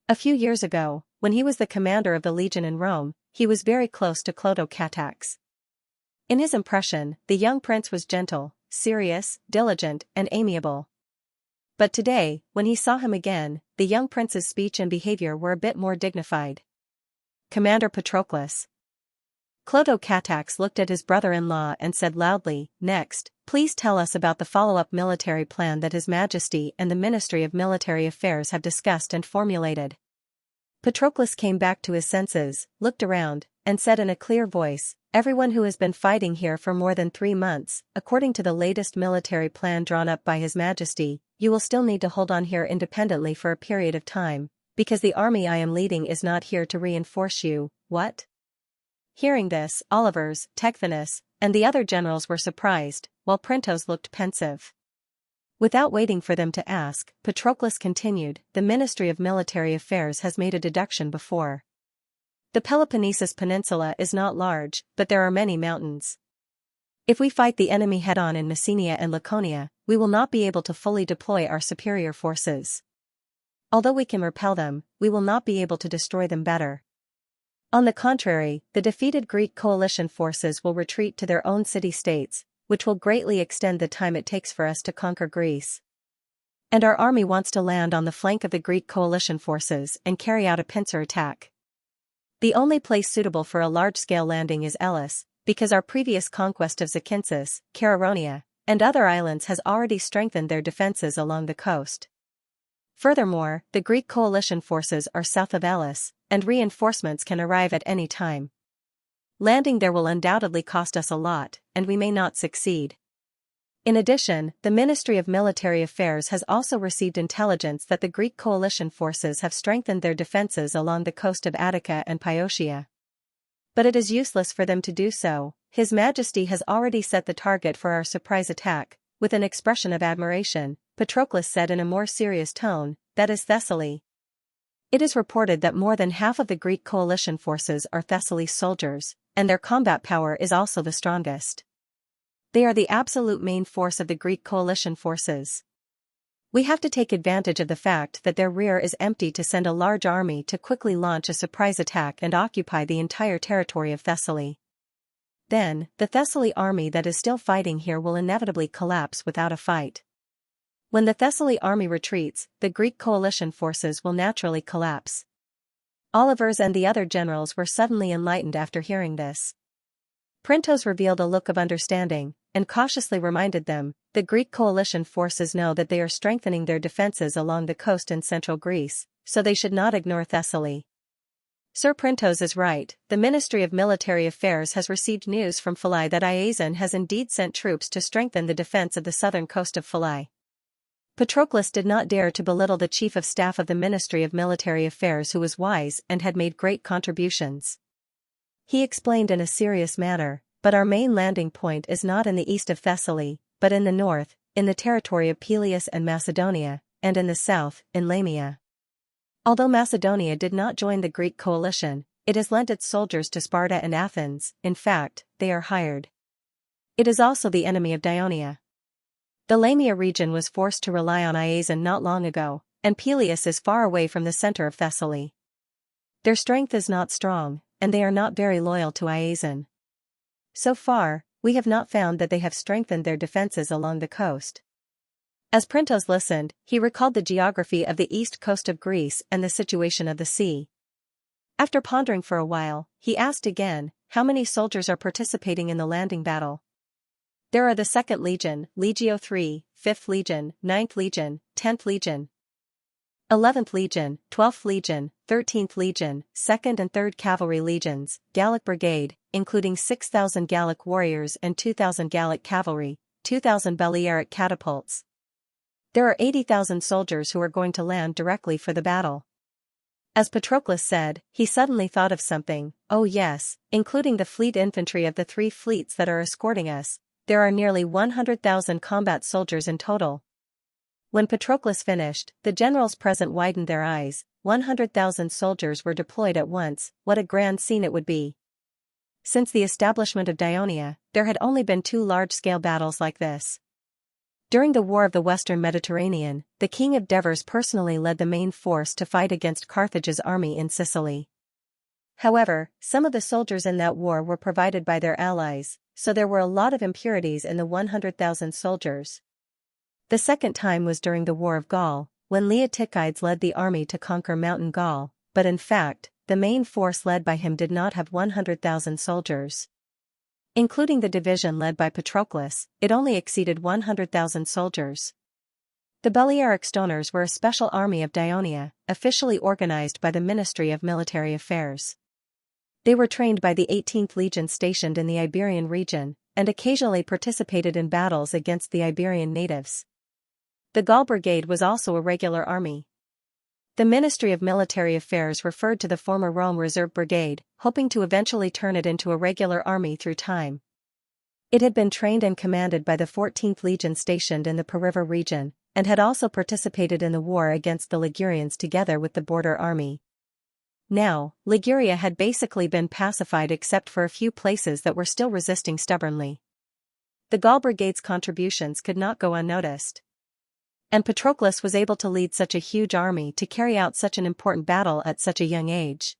A few years ago, when he was the commander of the legion in Rome, he was very close to Clotho-Catax. In his impression, the young prince was gentle, serious, diligent, and amiable. But today, when he saw him again, the young prince's speech and behavior were a bit more dignified. Commander Patroclus. Clotho-Catax looked at his brother-in-law and said loudly, "Next, please tell us about the follow-up military plan that His Majesty and the Ministry of Military Affairs have discussed and formulated." Patroclus came back to his senses, looked around, and said in a clear voice, "Everyone who has been fighting here for more than 3 months, according to the latest military plan drawn up by His Majesty, you will still need to hold on here independently for a period of time, because the army I am leading is not here to reinforce you." What? Hearing this, Olivers, Tecphenus, and the other generals were surprised, while Printos looked pensive. Without waiting for them to ask, Patroclus continued, "The Ministry of Military Affairs has made a deduction before. The Peloponnesus Peninsula is not large, but there are many mountains. If we fight the enemy head-on in Messenia and Laconia, we will not be able to fully deploy our superior forces. Although we can repel them, we will not be able to destroy them better. On the contrary, the defeated Greek coalition forces will retreat to their own city-states, which will greatly extend the time it takes for us to conquer Greece. And our army wants to land on the flank of the Greek coalition forces and carry out a pincer attack. The only place suitable for a large-scale landing is Elis, because our previous conquest of Zacynthus, Caronia, and other islands has already strengthened their defenses along the coast. Furthermore, the Greek coalition forces are south of Elis, and reinforcements can arrive at any time. Landing there will undoubtedly cost us a lot, and we may not succeed. In addition, the Ministry of Military Affairs has also received intelligence that the Greek coalition forces have strengthened their defenses along the coast of Attica and Piotia. But it is useless for them to do so. His Majesty has already set the target for our surprise attack." With an expression of admiration, Patroclus said in a more serious tone, "That is Thessaly. It is reported that more than half of the Greek coalition forces are Thessaly's soldiers, and their combat power is also the strongest. They are the absolute main force of the Greek coalition forces. We have to take advantage of the fact that their rear is empty to send a large army to quickly launch a surprise attack and occupy the entire territory of Thessaly. Then, the Thessaly army that is still fighting here will inevitably collapse without a fight. When the Thessaly army retreats, the Greek coalition forces will naturally collapse." Olivers and the other generals were suddenly enlightened after hearing this. Printos revealed a look of understanding, and cautiously reminded them, "The Greek coalition forces know that they are strengthening their defenses along the coast in central Greece, so they should not ignore Thessaly." Sir Printos is right. The Ministry of Military Affairs has received news from Philai that Iazon has indeed sent troops to strengthen the defense of the southern coast of Philai. Patroclus did not dare to belittle the chief of staff of the Ministry of Military Affairs, who was wise and had made great contributions. He explained in a serious manner, "But our main landing point is not in the east of Thessaly, but in the north, in the territory of Pelias and Macedonia, and in the south, in Lamia. Although Macedonia did not join the Greek coalition, it has lent its soldiers to Sparta and Athens. In fact, they are hired. It is also the enemy of Dionia. The Lamia region was forced to rely on Iazon not long ago, and Pelias is far away from the center of Thessaly. Their strength is not strong, and they are not very loyal to Iazon. So far, we have not found that they have strengthened their defenses along the coast." As Printos listened, he recalled the geography of the east coast of Greece and the situation of the sea. After pondering for a while, he asked again, "How many soldiers are participating in the landing battle?" "There are the 2nd Legion, Legio III, 5th Legion, 9th Legion, 10th Legion, 11th Legion, 12th Legion, 13th Legion, 2nd and 3rd Cavalry Legions, Gallic Brigade, including 6,000 Gallic warriors and 2,000 Gallic cavalry, 2,000 Balearic catapults. There are 80,000 soldiers who are going to land directly for the battle." As Patroclus said, he suddenly thought of something. "Oh yes, including the fleet infantry of the 3 fleets that are escorting us, there are nearly 100,000 combat soldiers in total." When Patroclus finished, the generals present widened their eyes. 100,000 soldiers were deployed at once. What a grand scene it would be. Since the establishment of Dionia, there had only been 2 large-scale battles like this. During the War of the Western Mediterranean, the king of Devers personally led the main force to fight against Carthage's army in Sicily. However, some of the soldiers in that war were provided by their allies, so there were a lot of impurities in the 100,000 soldiers. The second time was during the War of Gaul, when Leotychides led the army to conquer Mountain Gaul, but in fact, the main force led by him did not have 100,000 soldiers. Including the division led by Patroclus, it only exceeded 100,000 soldiers. The Balearic Stoners were a special army of Daionia, officially organized by the Ministry of Military Affairs. They were trained by the 18th Legion stationed in the Iberian region, and occasionally participated in battles against the Iberian natives. The Gaul Brigade was also a regular army. The Ministry of Military Affairs referred to the former Rome Reserve Brigade, hoping to eventually turn it into a regular army through time. It had been trained and commanded by the 14th Legion stationed in the Po River region, and had also participated in the war against the Ligurians together with the border army. Now, Liguria had basically been pacified except for a few places that were still resisting stubbornly. The Gaul Brigade's contributions could not go unnoticed. And Patroclus was able to lead such a huge army to carry out such an important battle at such a young age.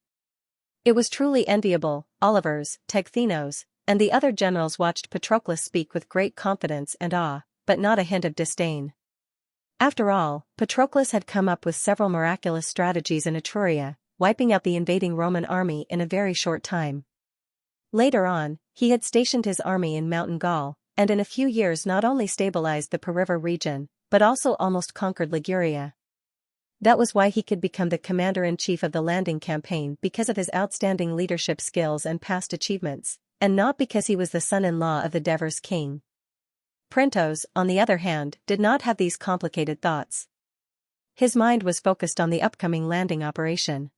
It was truly enviable. Olivers, Tegthenos, and the other generals watched Patroclus speak with great confidence and awe, but not a hint of disdain. After all, Patroclus had come up with several miraculous strategies in Etruria, wiping out the invading Roman army in a very short time. Later on, he had stationed his army in Mountain Gaul, and in a few years not only stabilized the Po River region, but also almost conquered Liguria. That was why he could become the commander-in-chief of the landing campaign, because of his outstanding leadership skills and past achievements, and not because he was the son-in-law of the Devers king. Printos, on the other hand, did not have these complicated thoughts. His mind was focused on the upcoming landing operation.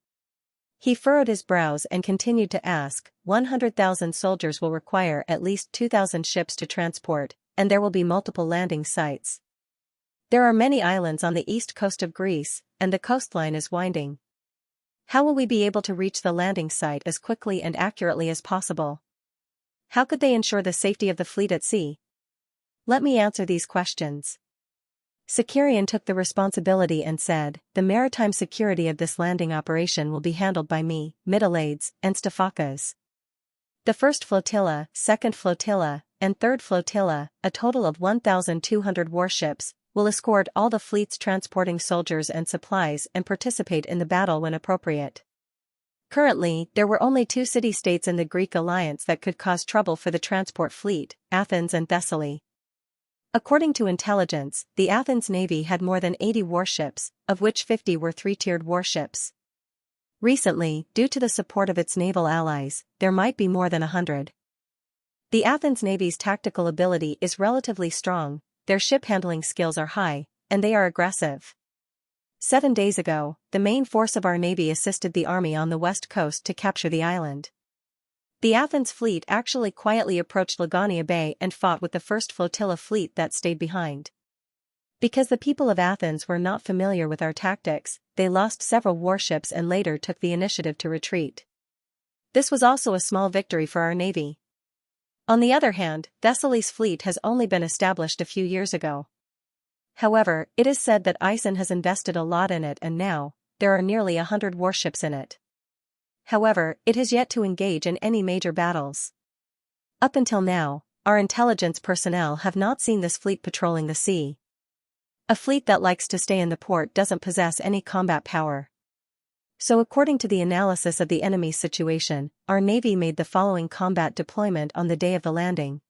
He furrowed his brows and continued to ask, 100,000 soldiers will require at least 2,000 ships to transport, and there will be multiple landing sites. There are many islands on the east coast of Greece, and the coastline is winding. How will we be able to reach the landing site as quickly and accurately as possible? How could they ensure the safety of the fleet at sea? Let me answer these questions. Sicarion took the responsibility and said, the maritime security of this landing operation will be handled by me, Mytilades, and Stephacas. The first flotilla, second flotilla, and third flotilla, a total of 1,200 warships, will escort all the fleets transporting soldiers and supplies and participate in the battle when appropriate. Currently, there were only two city-states in the Greek alliance that could cause trouble for the transport fleet, Athens and Thessaly. According to intelligence, the Athens navy had more than 80 warships, of which 50 were three-tiered warships. Recently, due to the support of its naval allies, there might be more than 100. The Athens navy's tactical ability is relatively strong, their ship-handling skills are high, and they are aggressive. 7 days ago, the main force of our navy assisted the army on the west coast to capture the island. The Athens fleet actually quietly approached Lagonia Bay and fought with the first flotilla fleet that stayed behind. Because the people of Athens were not familiar with our tactics, they lost several warships and later took the initiative to retreat. This was also a small victory for our navy. On the other hand, Thessaly's fleet has only been established a few years ago. However, it is said that Ison has invested a lot in it and now, there are nearly 100 warships in it. However, it has yet to engage in any major battles. Up until now, our intelligence personnel have not seen this fleet patrolling the sea. A fleet that likes to stay in the port doesn't possess any combat power. So according to the analysis of the enemy's situation, our navy made the following combat deployment on the day of the landing.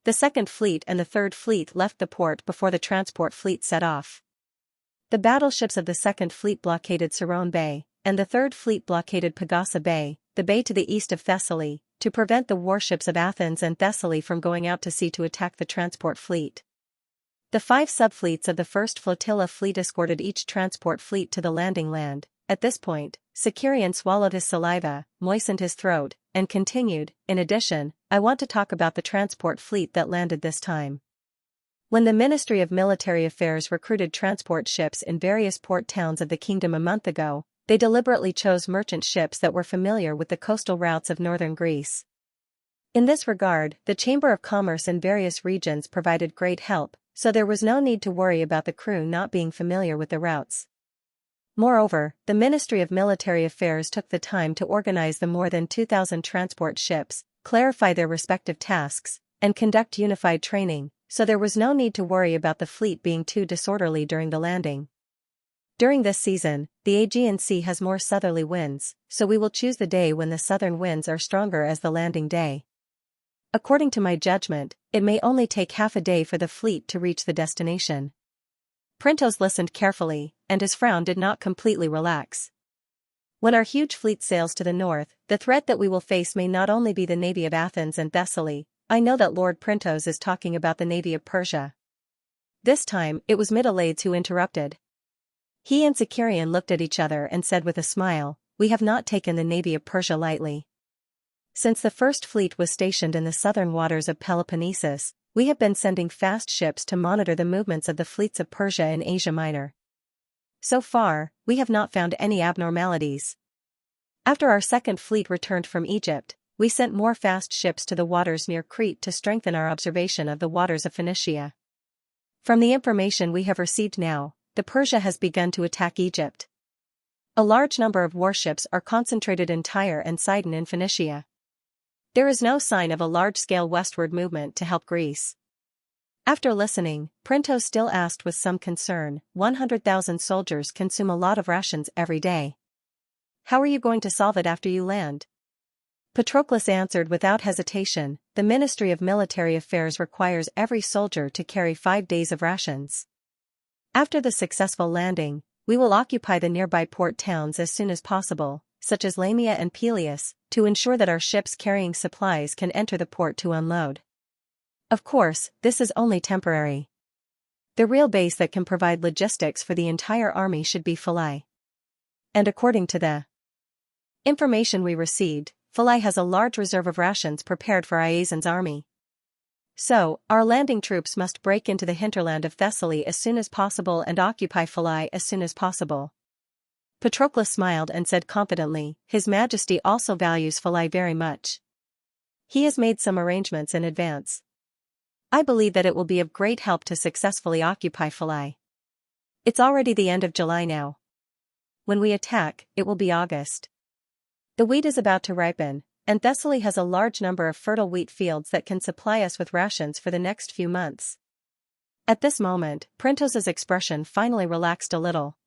The second fleet and the third fleet left the port before the transport fleet set off. The battleships of the second fleet blockaded Cerone Bay, and the third fleet blockaded Pagasa Bay, the bay to the east of Thessaly, to prevent the warships of Athens and Thessaly from going out to sea to attack the transport fleet. The 5 subfleets of the first flotilla fleet escorted each transport fleet to the landing land. At this point, Sicarion swallowed his saliva, moistened his throat, and continued, in addition, I want to talk about the transport fleet that landed this time. When the Ministry of Military Affairs recruited transport ships in various port towns of the kingdom a month ago, they deliberately chose merchant ships that were familiar with the coastal routes of northern Greece. In this regard, the Chamber of Commerce in various regions provided great help, so there was no need to worry about the crew not being familiar with the routes. Moreover, the Ministry of Military Affairs took the time to organize the more than 2,000 transport ships, clarify their respective tasks, and conduct unified training, so there was no need to worry about the fleet being too disorderly during the landing. During this season, the Aegean Sea has more southerly winds, so we will choose the day when the southern winds are stronger as the landing day. According to my judgment, it may only take half a day for the fleet to reach the destination. Printos listened carefully, and his frown did not completely relax. When our huge fleet sails to the north, the threat that we will face may not only be the navy of Athens and Thessaly. I know that Lord Printos is talking about the navy of Persia. This time, it was Mytilades who interrupted. He and Sicarion looked at each other and said with a smile, "We have not taken the navy of Persia lightly. Since the first fleet was stationed in the southern waters of Peloponnesus, we have been sending fast ships to monitor the movements of the fleets of Persia in Asia Minor. So far, we have not found any abnormalities. After our second fleet returned from Egypt, we sent more fast ships to the waters near Crete to strengthen our observation of the waters of Phoenicia. From the information we have received now, the Persia has begun to attack Egypt. A large number of warships are concentrated in Tyre and Sidon in Phoenicia. There is no sign of a large-scale westward movement to help Greece." After listening, Printos still asked with some concern, 100,000 soldiers consume a lot of rations every day. How are you going to solve it after you land? Patroclus answered without hesitation, "The Ministry of Military Affairs requires every soldier to carry 5 days of rations. After the successful landing, we will occupy the nearby port towns as soon as possible, such as Lamia and Peleus, to ensure that our ships carrying supplies can enter the port to unload. Of course, this is only temporary. The real base that can provide logistics for the entire army should be Philai. And according to the information we received, Philai has a large reserve of rations prepared for Iasion's army. So, our landing troops must break into the hinterland of Thessaly as soon as possible and occupy Philai as soon as possible." Patroclus smiled and said confidently, "His Majesty also values Philai very much. He has made some arrangements in advance. I believe that it will be of great help to successfully occupy Philai. It's already the end of July now. When we attack, it will be August. The wheat is about to ripen, and Thessaly has a large number of fertile wheat fields that can supply us with rations for the next few months." At this moment, Printos's expression finally relaxed a little.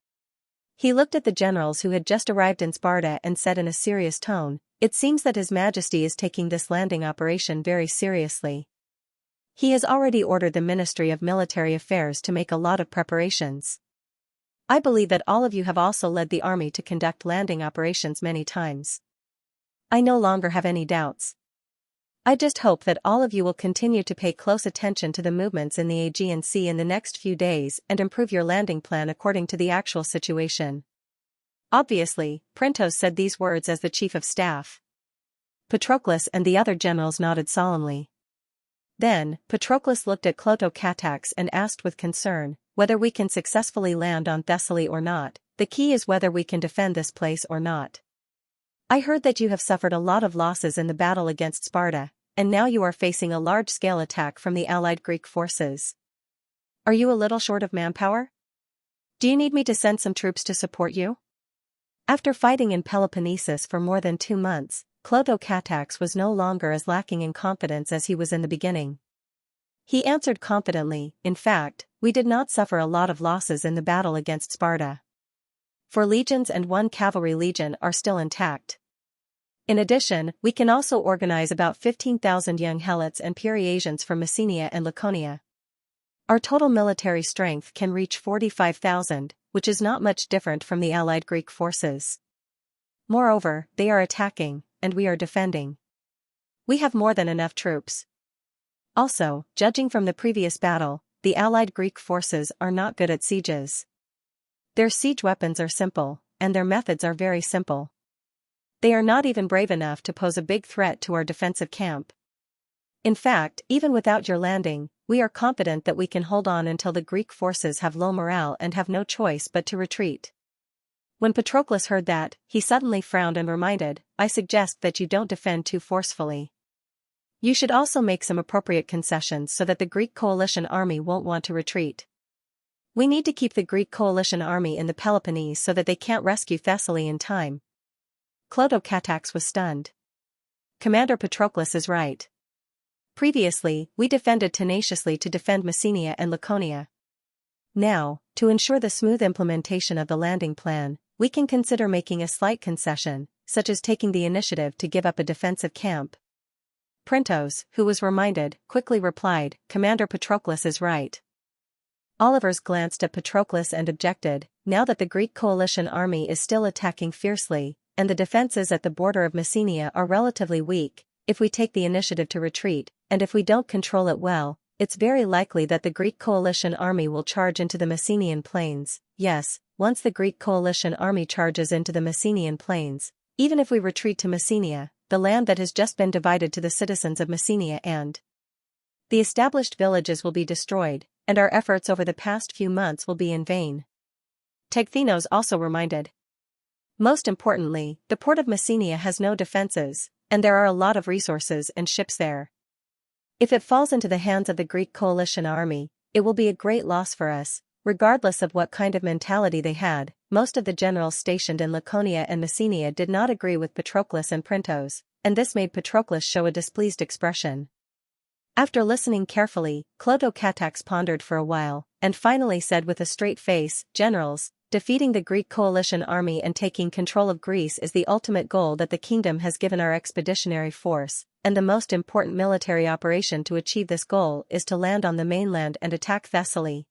He looked at the generals who had just arrived in Sparta and said in a serious tone, "It seems that His Majesty is taking this landing operation very seriously. He has already ordered the Ministry of Military Affairs to make a lot of preparations. I believe that all of you have also led the army to conduct landing operations many times. I no longer have any doubts. I just hope that all of you will continue to pay close attention to the movements in the Aegean Sea in the next few days and improve your landing plan according to the actual situation." Obviously, Printos said these words as the chief of staff. Patroclus and the other generals nodded solemnly. Then, Patroclus looked at Clotocatax and asked with concern, "Whether we can successfully land on Thessaly or not, the key is whether we can defend this place or not. I heard that you have suffered a lot of losses in the battle against Sparta, and now you are facing a large-scale attack from the allied Greek forces. Are you a little short of manpower? Do you need me to send some troops to support you?" After fighting in Peloponnesus for more than 2 months, Clotocatax was no longer as lacking in confidence as he was in the beginning. He answered confidently, "In fact, we did not suffer a lot of losses in the battle against Sparta. 4 legions and 1 cavalry legion are still intact. In addition, we can also organize about 15,000 young Helots and Pereasians from Messenia and Laconia. Our total military strength can reach 45,000, which is not much different from the allied Greek forces. Moreover, they are attacking, and we are defending. We have more than enough troops. Also, judging from the previous battle, the allied Greek forces are not good at sieges. Their siege weapons are simple, and their methods are very simple. They are not even brave enough to pose a big threat to our defensive camp. In fact, even without your landing, we are confident that we can hold on until the Greek forces have low morale and have no choice but to retreat." When Patroclus heard that, he suddenly frowned and reminded, "I suggest that you don't defend too forcefully. You should also make some appropriate concessions so that the Greek coalition army won't want to retreat. We need to keep the Greek coalition army in the Peloponnese so that they can't rescue Thessaly in time. Clotocatax was stunned. Commander Patroclus is right. Previously, we defended tenaciously to defend Messenia and Laconia. Now, to ensure the smooth implementation of the landing plan, we can consider making a slight concession, such as taking the initiative to give up a defensive camp. Printos, who was reminded, quickly replied, Commander Patroclus is right. Olivers glanced at Patroclus and objected, now that the Greek coalition army is still attacking fiercely, and the defenses at the border of Messenia are relatively weak, if we take the initiative to retreat, and if we don't control it well, it's very likely that the Greek coalition army will charge into the Messenian plains. Yes, once the Greek coalition army charges into the Messenian plains, even if we retreat to Messenia, the land that has just been divided to the citizens of Messenia and the established villages will be destroyed, and our efforts over the past few months will be in vain. Tegthenos also reminded. Most importantly, the port of Messenia has no defenses, and there are a lot of resources and ships there. If it falls into the hands of the Greek coalition army, it will be a great loss for us, regardless of what kind of mentality they had. Most of the generals stationed in Laconia and Messenia did not agree with Patroclus and Printos, and this made Patroclus show a displeased expression. After listening carefully, Clotocatax pondered for a while, and finally said with a straight face, Generals, defeating the Greek coalition army and taking control of Greece is the ultimate goal that the kingdom has given our expeditionary force, and the most important military operation to achieve this goal is to land on the mainland and attack Thessaly.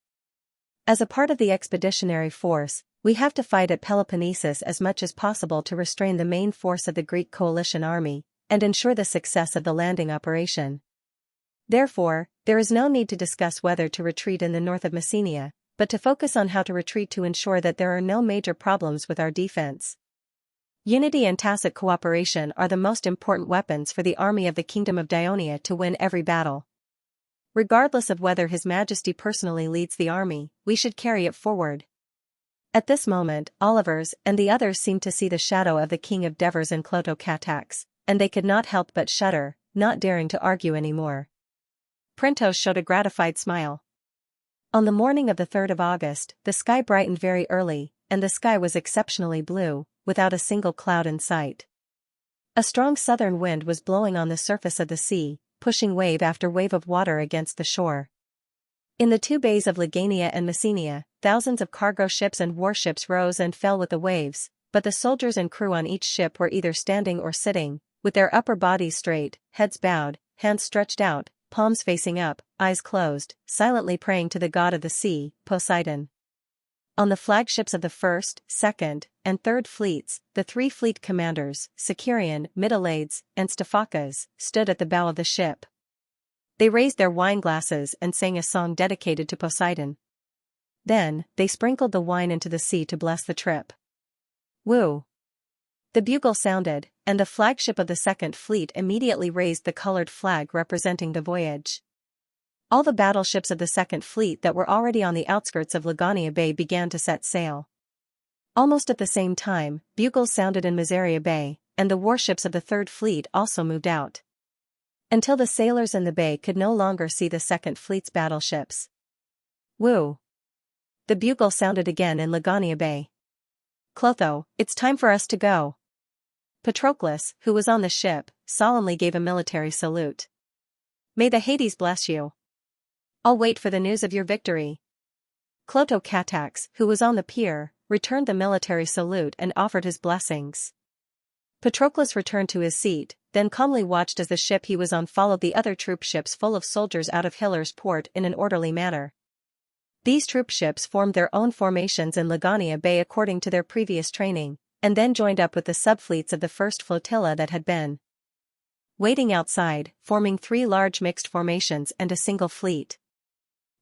As a part of the expeditionary force, we have to fight at Peloponnesus as much as possible to restrain the main force of the Greek coalition army, and ensure the success of the landing operation. Therefore, there is no need to discuss whether to retreat in the north of Messenia, but to focus on how to retreat to ensure that there are no major problems with our defense. Unity and tacit cooperation are the most important weapons for the army of the Kingdom of Dionia to win every battle. Regardless of whether His Majesty personally leads the army, we should carry it forward. At this moment, Olivers and the others seemed to see the shadow of the King of Devers in Clotocatax, and they could not help but shudder, not daring to argue any more. Printos showed a gratified smile. On the morning of the 3rd of August, the sky brightened very early, and the sky was exceptionally blue, without a single cloud in sight. A strong southern wind was blowing on the surface of the sea, pushing wave after wave of water against the shore. In the two bays of Legania and Messenia, thousands of cargo ships and warships rose and fell with the waves, but the soldiers and crew on each ship were either standing or sitting, with their upper bodies straight, heads bowed, hands stretched out, palms facing up, eyes closed, silently praying to the god of the sea, Poseidon. On the flagships of the 1st, 2nd, and 3rd fleets, the 3 fleet commanders, Sicarion, Mytilades, and Stephacas, stood at the bow of the ship. They raised their wine glasses and sang a song dedicated to Poseidon. Then, they sprinkled the wine into the sea to bless the trip. Woo! The bugle sounded, and the flagship of the 2nd Fleet immediately raised the colored flag representing the voyage. All the battleships of the 2nd Fleet that were already on the outskirts of Legania Bay began to set sail. Almost at the same time, bugles sounded in Miseria Bay, and the warships of the 3rd Fleet also moved out. Until the sailors in the bay could no longer see the 2nd Fleet's battleships. Woo! The bugle sounded again in Legania Bay. Clotho, it's time for us to go. Patroclus, who was on the ship, solemnly gave a military salute. May the Hades bless you. I'll wait for the news of your victory. Clotocatax, who was on the pier, returned the military salute and offered his blessings. Patroclus returned to his seat, then calmly watched as the ship he was on followed the other troop ships full of soldiers out of Hiller's port in an orderly manner. These troop ships formed their own formations in Legania Bay according to their previous training, and then joined up with the subfleets of the first flotilla that had been waiting outside, forming 3 large mixed formations and a single fleet.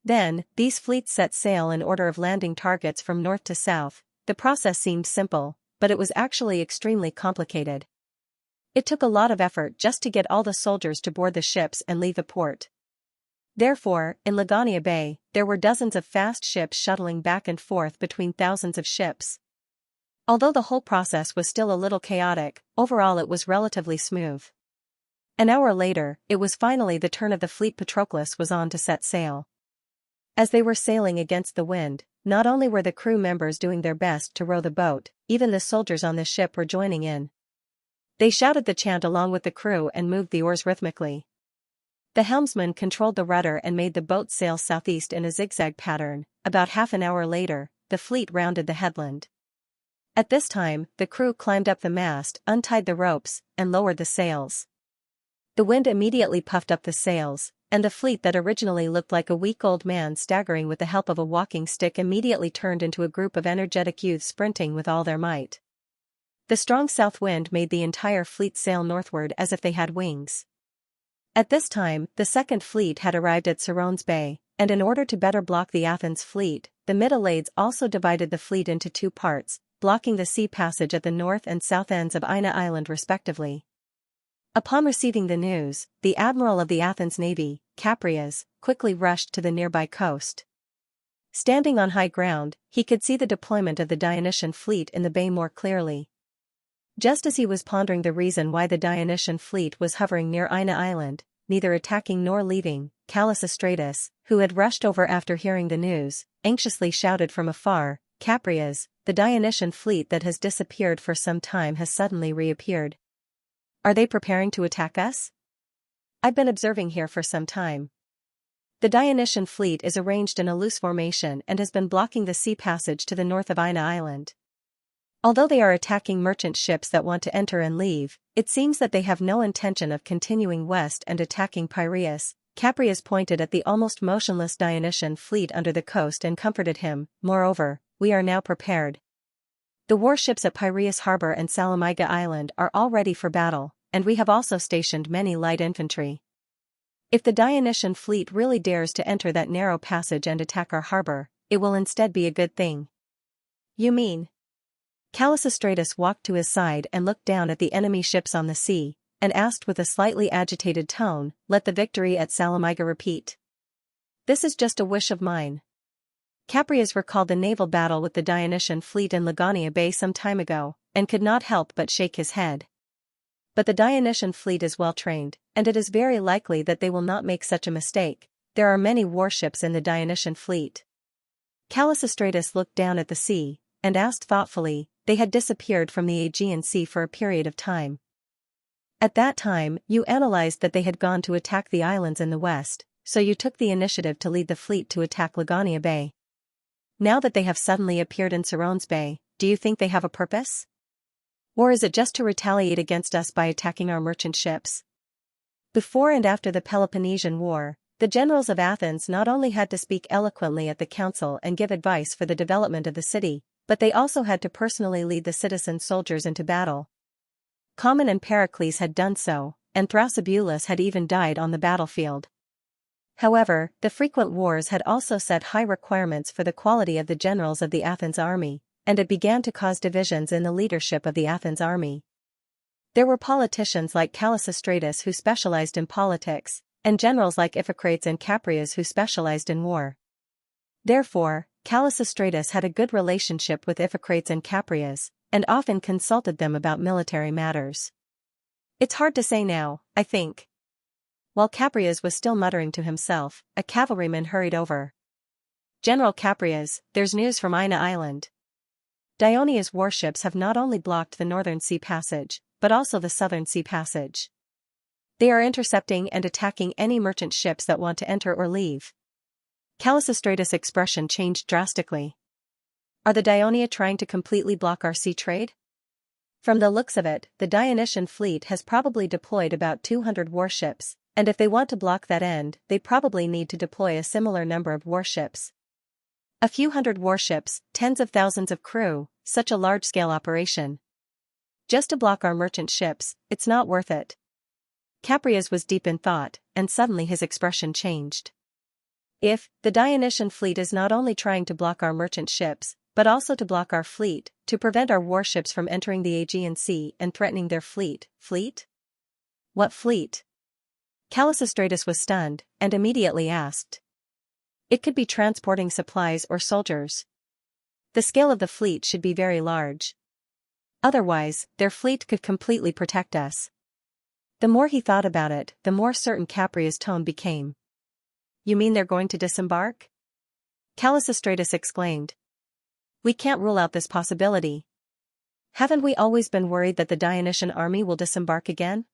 Then, these fleets set sail in order of landing targets from north to south. The process seemed simple, but it was actually extremely complicated. It took a lot of effort just to get all the soldiers to board the ships and leave the port. Therefore, in Legania Bay, there were dozens of fast ships shuttling back and forth between thousands of ships. Although the whole process was still a little chaotic, overall it was relatively smooth. An hour later, it was finally the turn of the fleet Patroclus was on to set sail. As they were sailing against the wind, not only were the crew members doing their best to row the boat, even the soldiers on the ship were joining in. They shouted the chant along with the crew and moved the oars rhythmically. The helmsman controlled the rudder and made the boat sail southeast in a zigzag pattern. About half an hour later, the fleet rounded the headland. At this time, the crew climbed up the mast, untied the ropes, and lowered the sails. The wind immediately puffed up the sails, and the fleet that originally looked like a weak old man staggering with the help of a walking stick immediately turned into a group of energetic youths sprinting with all their might. The strong south wind made the entire fleet sail northward as if they had wings. At this time, the Second Fleet had arrived at Cerrone's Bay, and in order to better block the Athens fleet, the Mytilades also divided the fleet into two parts, blocking the sea passage at the north and south ends of Ina Island respectively. Upon receiving the news, the admiral of the Athens navy, Caprias, quickly rushed to the nearby coast. Standing on high ground, he could see the deployment of the Dionysian fleet in the bay more clearly. Just as he was pondering the reason why the Dionysian fleet was hovering near Ina Island, neither attacking nor leaving, Callisostratus, who had rushed over after hearing the news, anxiously shouted from afar, "Caprias, the Dionysian fleet that has disappeared for some time has suddenly reappeared. Are they preparing to attack us? I've been observing here for some time. The Dionysian fleet is arranged in a loose formation and has been blocking the sea passage to the north of Ina Island. Although they are attacking merchant ships that want to enter and leave, it seems that they have no intention of continuing west and attacking Piraeus." Caprias pointed at the almost motionless Dionysian fleet under the coast and comforted him. "Moreover, we are now prepared. The warships at Piraeus Harbor and Salamiga Island are all ready for battle, and we have also stationed many light infantry. If the Dionysian fleet really dares to enter that narrow passage and attack our harbor, it will instead be a good thing." "You mean?" Callisostratus walked to his side and looked down at the enemy ships on the sea, and asked with a slightly agitated tone, "Let the victory at Salamiga repeat." "This is just a wish of mine." Caprias recalled the naval battle with the Dionysian fleet in Lagonia Bay some time ago, and could not help but shake his head. But the Dionysian fleet is well trained, and it is very likely that they will not make such a mistake. There are many warships in the Dionysian fleet. Callisostratus looked down at the sea, and asked thoughtfully. They had disappeared from the Aegean Sea for a period of time. At that time, you analyzed that they had gone to attack the islands in the west, so you took the initiative to lead the fleet to attack Lagonia Bay. Now that they have suddenly appeared in Cerrone's Bay, do you think they have a purpose? Or is it just to retaliate against us by attacking our merchant ships? Before and after the Peloponnesian War, the generals of Athens not only had to speak eloquently at the council and give advice for the development of the city, but they also had to personally lead the citizen soldiers into battle. Common and Pericles had done so, and Thrasybulus had even died on the battlefield. However, the frequent wars had also set high requirements for the quality of the generals of the Athens army, and it began to cause divisions in the leadership of the Athens army. There were politicians like Callisostratus who specialized in politics, and generals like Iphicrates and Caprias who specialized in war. Therefore, Callisostratus had a good relationship with Iphicrates and Caprias, and often consulted them about military matters. "It's hard to say now, I think." While Caprias was still muttering to himself, a cavalryman hurried over. "General Caprias, there's news from Ina Island. Dionia's warships have not only blocked the northern sea passage, but also the southern sea passage. They are intercepting and attacking any merchant ships that want to enter or leave." Callisostratus' expression changed drastically. "Are the Dionia trying to completely block our sea trade?" From the looks of it, the Dionysian fleet has probably deployed about 200 warships, and if they want to block that end, they probably need to deploy a similar number of warships. A few hundred warships, tens of thousands of crew, such a large-scale operation. Just to block our merchant ships, it's not worth it. Caprias was deep in thought, and suddenly his expression changed. If the Dionysian fleet is not only trying to block our merchant ships, but also to block our fleet, to prevent our warships from entering the Aegean Sea and threatening their fleet? What fleet? Callisostratus was stunned, and immediately asked. It could be transporting supplies or soldiers. The scale of the fleet should be very large. Otherwise, their fleet could completely protect us. The more he thought about it, the more certain Capria's tone became. You mean they're going to disembark? Callistratus exclaimed. We can't rule out this possibility. Haven't we always been worried that the Dionysian army will disembark again?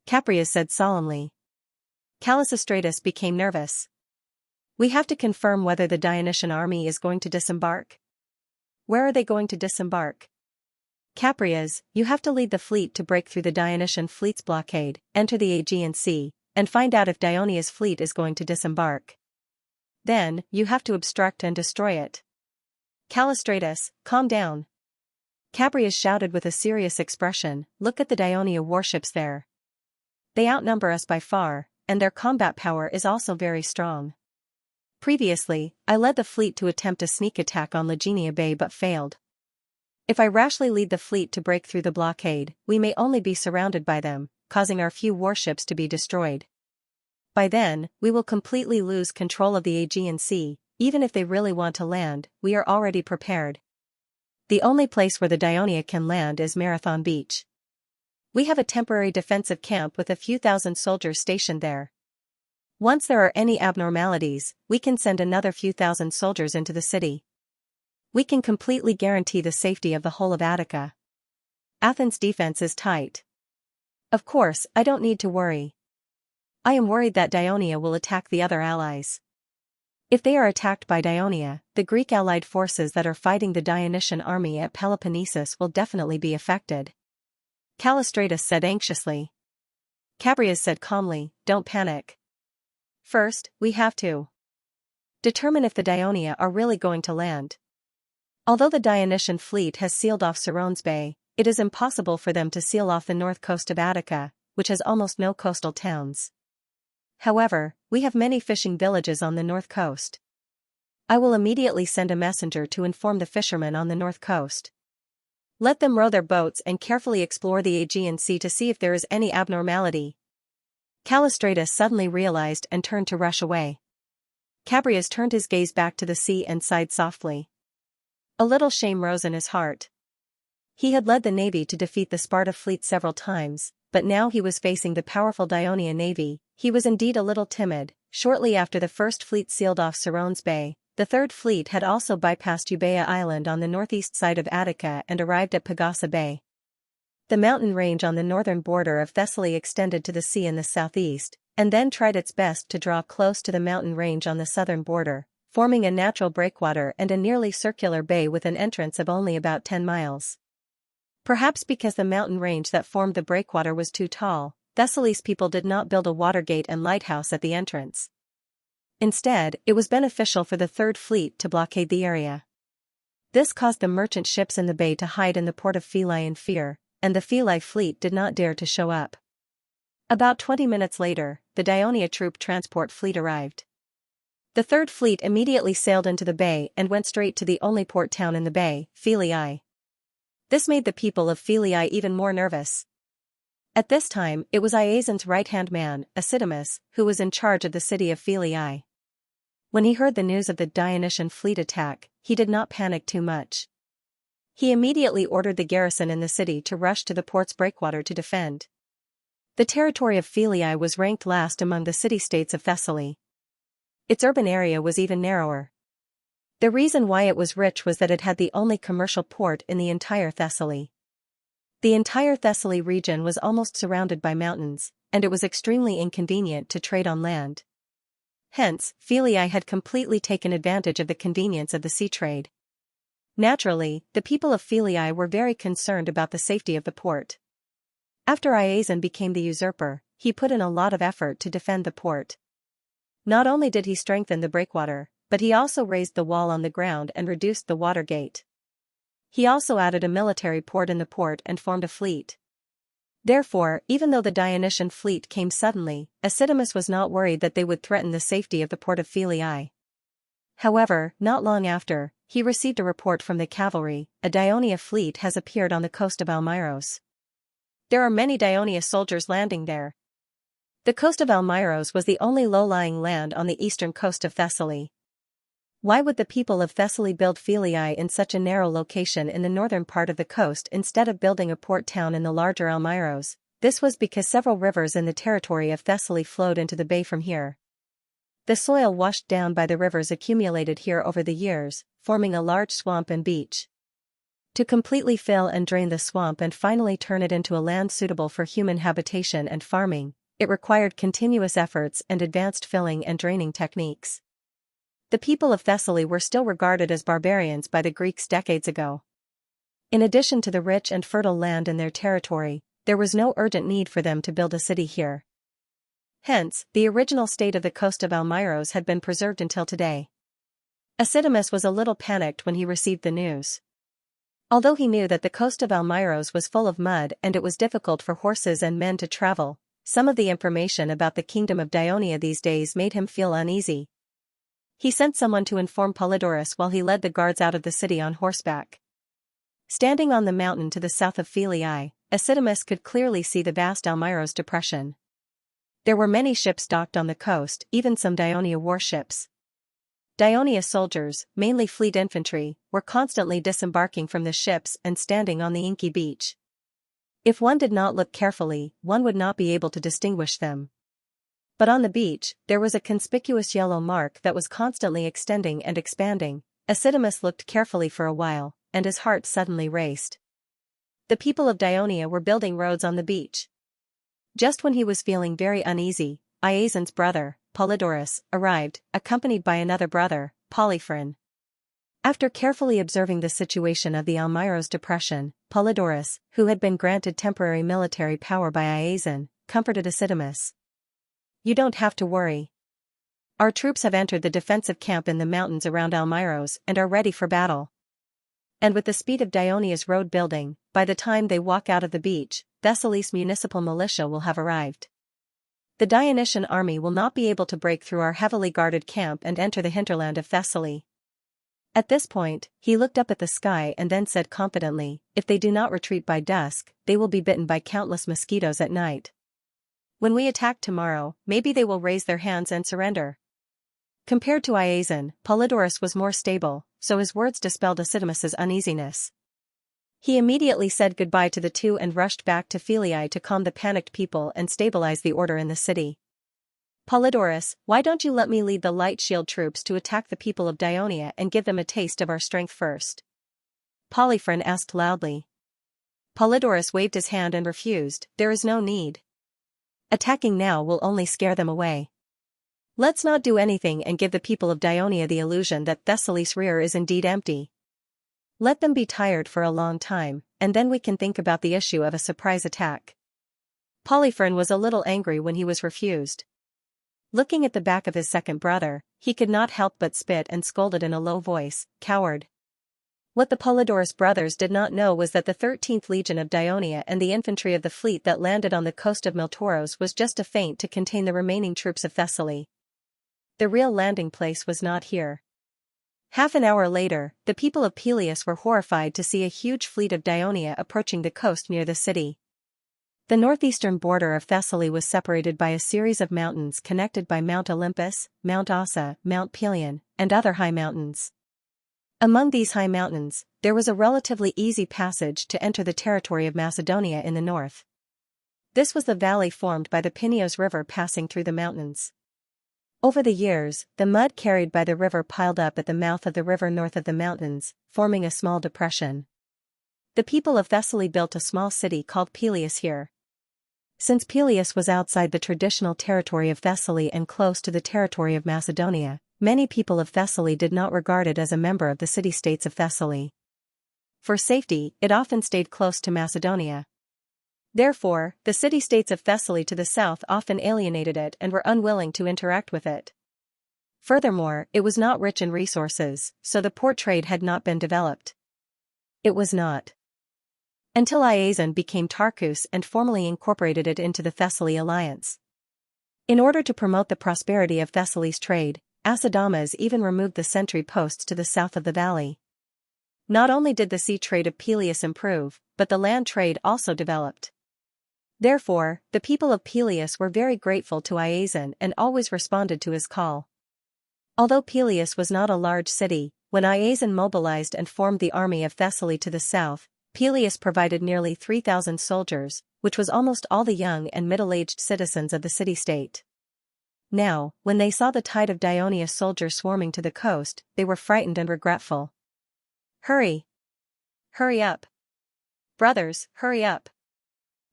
Capria said solemnly. Callistratus became nervous. We have to confirm whether the Dionysian army is going to disembark. Where are they going to disembark? Caprias, you have to lead the fleet to break through the Dionysian fleet's blockade, enter the Aegean Sea, and find out if Dionysia's fleet is going to disembark. Then, you have to obstruct and destroy it. Callistratus, calm down. Caprias shouted with a serious expression, look at the Dionia warships there. They outnumber us by far, and their combat power is also very strong. Previously, I led the fleet to attempt a sneak attack on Laginia Bay but failed. If I rashly lead the fleet to break through the blockade, we may only be surrounded by them, causing our few warships to be destroyed. By then, we will completely lose control of the Aegean Sea. Even if they really want to land, we are already prepared. The only place where the Dionia can land is Marathon Beach. We have a temporary defensive camp with a few thousand soldiers stationed there. Once there are any abnormalities, we can send another few thousand soldiers into the city. We can completely guarantee the safety of the whole of Attica. Athens' defense is tight. Of course, I don't need to worry. I am worried that Dionia will attack the other allies. If they are attacked by Dionia, the Greek allied forces that are fighting the Dionysian army at Peloponnesus will definitely be affected. Callistratus said anxiously. Cabrias said calmly, don't panic. First, we have to determine if the Dionia are really going to land. Although the Dionysian fleet has sealed off Cirone's Bay, it is impossible for them to seal off the north coast of Attica, which has almost no coastal towns. However, we have many fishing villages on the north coast. I will immediately send a messenger to inform the fishermen on the north coast. Let them row their boats and carefully explore the Aegean Sea to see if there is any abnormality. Callistratus suddenly realized and turned to rush away. Cabrias turned his gaze back to the sea and sighed softly. A little shame rose in his heart. He had led the navy to defeat the Sparta fleet several times, but now he was facing the powerful Dionia navy. He was indeed a little timid. Shortly after the first fleet sealed off Cirone's Bay, the third fleet had also bypassed Euboea Island on the northeast side of Attica and arrived at Pagasa Bay. The mountain range on the northern border of Thessaly extended to the sea in the southeast, and then tried its best to draw close to the mountain range on the southern border, forming a natural breakwater and a nearly circular bay with an entrance of only about 10 miles. Perhaps because the mountain range that formed the breakwater was too tall, Thessaly's people did not build a watergate and lighthouse at the entrance. Instead, it was beneficial for the Third Fleet to blockade the area. This caused the merchant ships in the bay to hide in the port of Philae in fear, and the Philae fleet did not dare to show up. About 20 minutes later, the Dionia troop transport fleet arrived. The Third Fleet immediately sailed into the bay and went straight to the only port town in the bay, Philae. This made the people of Philae even more nervous. At this time, it was Iasion's right-hand man, Asidamus, who was in charge of the city of Philae. When he heard the news of the Dionysian fleet attack, he did not panic too much. He immediately ordered the garrison in the city to rush to the port's breakwater to defend. The territory of Philae was ranked last among the city-states of Thessaly. Its urban area was even narrower. The reason why it was rich was that it had the only commercial port in the entire Thessaly. The entire Thessaly region was almost surrounded by mountains, and it was extremely inconvenient to trade on land. Hence, Philae had completely taken advantage of the convenience of the sea trade. Naturally, the people of Philae were very concerned about the safety of the port. After Iasion became the usurper, he put in a lot of effort to defend the port. Not only did he strengthen the breakwater, but he also raised the wall on the ground and reduced the water gate. He also added a military port in the port and formed a fleet. Therefore, even though the Dionysian fleet came suddenly, Asidamus was not worried that they would threaten the safety of the port of Philae. However, not long after, he received a report from the cavalry: a Dionia fleet has appeared on the coast of Almyros. There are many Dionia soldiers landing there. The coast of Almyros was the only low-lying land on the eastern coast of Thessaly. Why would the people of Thessaly build Philae in such a narrow location in the northern part of the coast instead of building a port town in the larger Almyros, This was because several rivers in the territory of Thessaly flowed into the bay from here. The soil washed down by the rivers accumulated here over the years, forming a large swamp and beach. To completely fill and drain the swamp and finally turn it into a land suitable for human habitation and farming, it required continuous efforts and advanced filling and draining techniques. The people of Thessaly were still regarded as barbarians by the Greeks decades ago. In addition to the rich and fertile land in their territory, there was no urgent need for them to build a city here. Hence, the original state of the coast of Almyros had been preserved until today. Acidamus was a little panicked when he received the news. Although he knew that the coast of Almyros was full of mud and it was difficult for horses and men to travel, some of the information about the kingdom of Dionia these days made him feel uneasy. He sent someone to inform Polydorus while he led the guards out of the city on horseback. Standing on the mountain to the south of Philii, Acidamus could clearly see the vast Almyros depression. There were many ships docked on the coast, even some Dionia warships. Dionia soldiers, mainly fleet infantry, were constantly disembarking from the ships and standing on the inky beach. If one did not look carefully, one would not be able to distinguish them. But on the beach, there was a conspicuous yellow mark that was constantly extending and expanding. Acidamus looked carefully for a while, and his heart suddenly raced. The people of Dionia were building roads on the beach. Just when he was feeling very uneasy, Iasion's brother, Polydorus, arrived, accompanied by another brother, Polyphron. After carefully observing the situation of the Almyros depression, Polydorus, who had been granted temporary military power by Iasion, comforted Acidamus. "You don't have to worry. Our troops have entered the defensive camp in the mountains around Almyros and are ready for battle. And with the speed of Dionia's road building, by the time they walk out of the beach, Thessaly's municipal militia will have arrived. The Dionysian army will not be able to break through our heavily guarded camp and enter the hinterland of Thessaly." At this point, he looked up at the sky and then said confidently, "If they do not retreat by dusk, they will be bitten by countless mosquitoes at night. When we attack tomorrow, maybe they will raise their hands and surrender." Compared to Iasion, Polydorus was more stable, so his words dispelled Acidamus's uneasiness. He immediately said goodbye to the two and rushed back to Philii to calm the panicked people and stabilize the order in the city. "Polydorus, why don't you let me lead the light shield troops to attack the people of Dionia and give them a taste of our strength first?" Polyphron asked loudly. Polydorus waved his hand and refused. "There is no need. Attacking now will only scare them away. Let's not do anything and give the people of Dionia the illusion that Thessaly's rear is indeed empty. Let them be tired for a long time, and then we can think about the issue of a surprise attack." Polyphron was a little angry when he was refused. Looking at the back of his second brother, he could not help but spit and scolded in a low voice, "Coward." What the Polydorus brothers did not know was that the 13th Legion of Dionia and the infantry of the fleet that landed on the coast of Miltoros was just a feint to contain the remaining troops of Thessaly. The real landing place was not here. Half an hour later, the people of Peleus were horrified to see a huge fleet of Dionia approaching the coast near the city. The northeastern border of Thessaly was separated by a series of mountains connected by Mount Olympus, Mount Ossa, Mount Pelion, and other high mountains. Among these high mountains, there was a relatively easy passage to enter the territory of Macedonia in the north. This was the valley formed by the Pineos River passing through the mountains. Over the years, the mud carried by the river piled up at the mouth of the river north of the mountains, forming a small depression. The people of Thessaly built a small city called Peleus here. Since Peleus was outside the traditional territory of Thessaly and close to the territory of Macedonia, many people of Thessaly did not regard it as a member of the city-states of Thessaly. For safety, it often stayed close to Macedonia. Therefore, the city-states of Thessaly to the south often alienated it and were unwilling to interact with it. Furthermore, it was not rich in resources, so the port trade had not been developed. It was not until Iasion became Tarchus and formally incorporated it into the Thessaly alliance. In order to promote the prosperity of Thessaly's trade, Acidamas even removed the sentry posts to the south of the valley. Not only did the sea trade of Peleus improve, but the land trade also developed. Therefore, the people of Peleus were very grateful to Iasion and always responded to his call. Although Peleus was not a large city, when Iasion mobilized and formed the army of Thessaly to the south, Peleus provided nearly 3,000 soldiers, which was almost all the young and middle-aged citizens of the city-state. Now, when they saw the tide of Dioneus soldiers swarming to the coast, they were frightened and regretful. "Hurry! Hurry up! Brothers, hurry up!"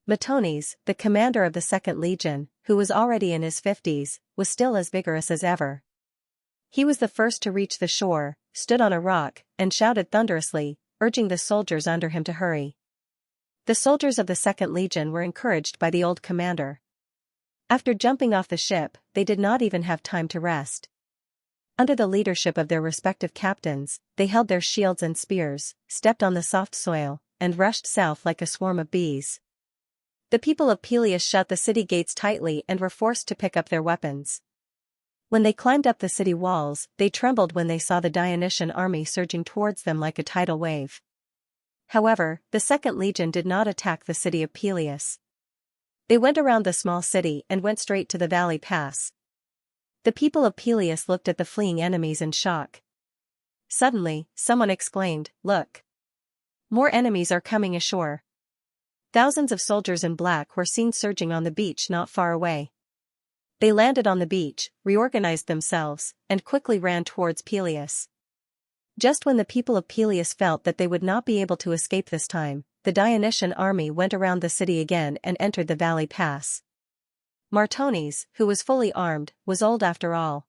Matones, the commander of the 2nd Legion, who was already in his 50s, was still as vigorous as ever. He was the first to reach the shore, stood on a rock, and shouted thunderously, urging the soldiers under him to hurry. The soldiers of the 2nd Legion were encouraged by the old commander. After jumping off the ship, they did not even have time to rest. Under the leadership of their respective captains, they held their shields and spears, stepped on the soft soil, and rushed south like a swarm of bees. The people of Peleus shut the city gates tightly and were forced to pick up their weapons. When they climbed up the city walls, they trembled when they saw the Dionysian army surging towards them like a tidal wave. However, the 2nd Legion did not attack the city of Peleus. They went around the small city and went straight to the valley pass. The people of Peleus looked at the fleeing enemies in shock. Suddenly, someone exclaimed, "Look! More enemies are coming ashore." Thousands of soldiers in black were seen surging on the beach not far away. They landed on the beach, reorganized themselves, and quickly ran towards Peleus. Just when the people of Peleus felt that they would not be able to escape this time, the Dionysian army went around the city again and entered the valley pass. Matones, who was fully armed, was old after all.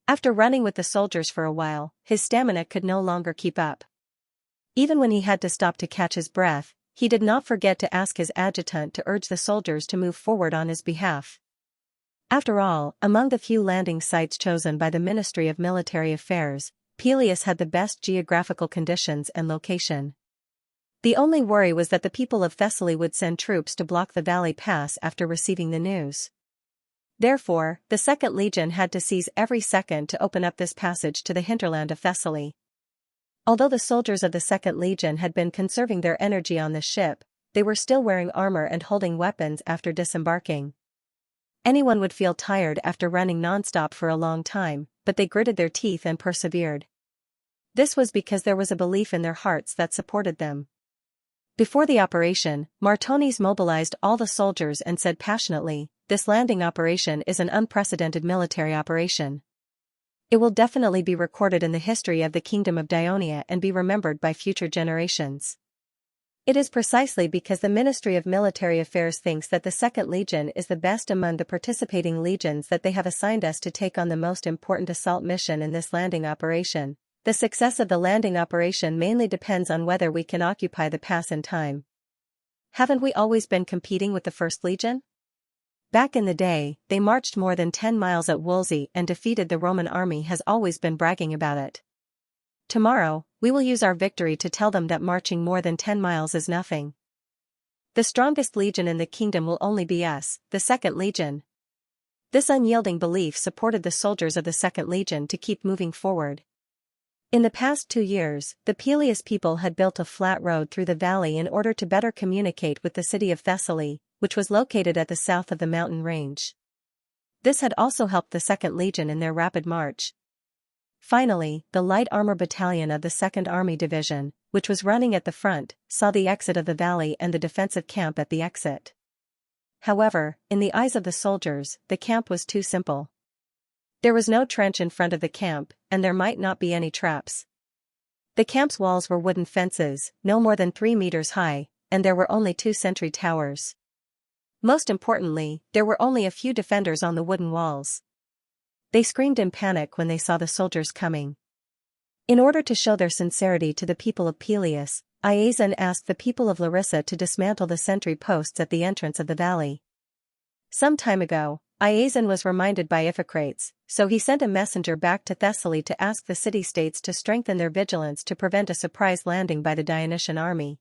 After running with the soldiers for a while, his stamina could no longer keep up. Even when he had to stop to catch his breath, he did not forget to ask his adjutant to urge the soldiers to move forward on his behalf. After all, among the few landing sites chosen by the Ministry of Military Affairs, Peleus had the best geographical conditions and location. The only worry was that the people of Thessaly would send troops to block the valley pass after receiving the news. Therefore, the 2nd Legion had to seize every second to open up this passage to the hinterland of Thessaly. Although the soldiers of the 2nd Legion had been conserving their energy on the ship, they were still wearing armor and holding weapons after disembarking. Anyone would feel tired after running non-stop for a long time, but they gritted their teeth and persevered. This was because there was a belief in their hearts that supported them. Before the operation, Matones mobilized all the soldiers and said passionately, "This landing operation is an unprecedented military operation. It will definitely be recorded in the history of the Kingdom of Dionia and be remembered by future generations. It is precisely because the Ministry of Military Affairs thinks that the 2nd Legion is the best among the participating legions that they have assigned us to take on the most important assault mission in this landing operation. The success of the landing operation mainly depends on whether we can occupy the pass in time. Haven't we always been competing with the 1st Legion? Back in the day, they marched more than 10 miles at Wolsey and defeated the Roman army has always been bragging about it. Tomorrow, we will use our victory to tell them that marching more than 10 miles is nothing. The strongest legion in the kingdom will only be us, the 2nd Legion." This unyielding belief supported the soldiers of the 2nd Legion to keep moving forward. In the past 2 years, the Peleus people had built a flat road through the valley in order to better communicate with the city of Thessaly, which was located at the south of the mountain range. This had also helped the 2nd Legion in their rapid march. Finally, the light armor battalion of the 2nd Army Division, which was running at the front, saw the exit of the valley and the defensive camp at the exit. However, in the eyes of the soldiers, the camp was too simple. There was no trench in front of the camp, and there might not be any traps. The camp's walls were wooden fences, no more than 3 meters high, and there were only 2 sentry towers. Most importantly, there were only a few defenders on the wooden walls. They screamed in panic when they saw the soldiers coming. In order to show their sincerity to the people of Peleus, Iazon asked the people of Larissa to dismantle the sentry posts at the entrance of the valley. Some time ago, Iazon was reminded by Iphicrates, so he sent a messenger back to Thessaly to ask the city-states to strengthen their vigilance to prevent a surprise landing by the Dionysian army.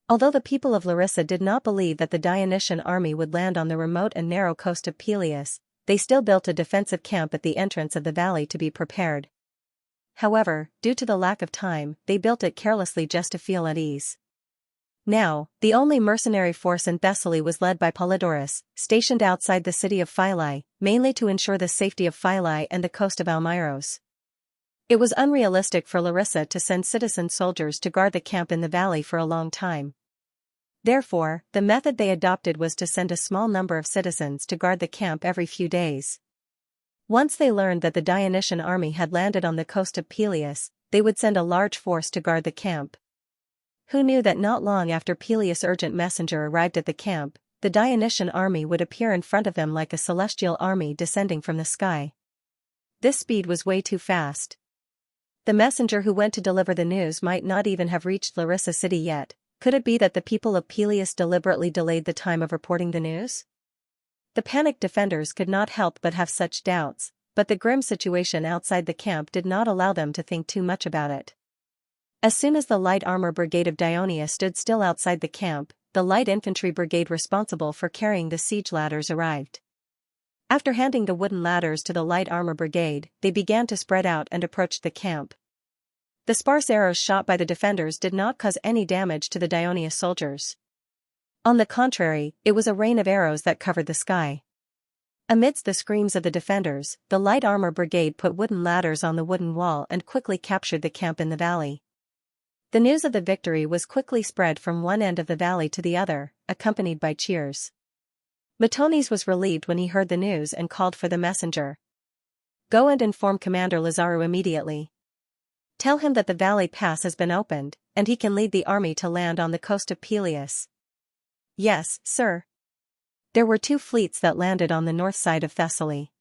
Although the people of Larissa did not believe that the Dionysian army would land on the remote and narrow coast of Peleus, they still built a defensive camp at the entrance of the valley to be prepared. However, due to the lack of time, they built it carelessly just to feel at ease. Now, the only mercenary force in Thessaly was led by Polydorus, stationed outside the city of Philae, mainly to ensure the safety of Philae and the coast of Almyros. It was unrealistic for Larissa to send citizen soldiers to guard the camp in the valley for a long time. Therefore, the method they adopted was to send a small number of citizens to guard the camp every few days. Once they learned that the Dionysian army had landed on the coast of Peleus, they would send a large force to guard the camp. Who knew that not long after Peleus' urgent messenger arrived at the camp, the Dionysian army would appear in front of them like a celestial army descending from the sky. This speed was way too fast. The messenger who went to deliver the news might not even have reached Larissa City yet. Could it be that the people of Peleus deliberately delayed the time of reporting the news? The panicked defenders could not help but have such doubts, but the grim situation outside the camp did not allow them to think too much about it. As soon as the light armor brigade of Dionia stood still outside the camp, the light infantry brigade responsible for carrying the siege ladders arrived. After handing the wooden ladders to the light armor brigade, they began to spread out and approached the camp. The sparse arrows shot by the defenders did not cause any damage to the Dionia soldiers. On the contrary, it was a rain of arrows that covered the sky. Amidst the screams of the defenders, the light armor brigade put wooden ladders on the wooden wall and quickly captured the camp in the valley. The news of the victory was quickly spread from one end of the valley to the other, accompanied by cheers. Metones was relieved when he heard the news and called for the messenger. "Go and inform Commander Lazaru immediately. Tell him that the valley pass has been opened, and he can lead the army to land on the coast of Peleus." "Yes, sir." There were 2 fleets that landed on the north side of Thessaly.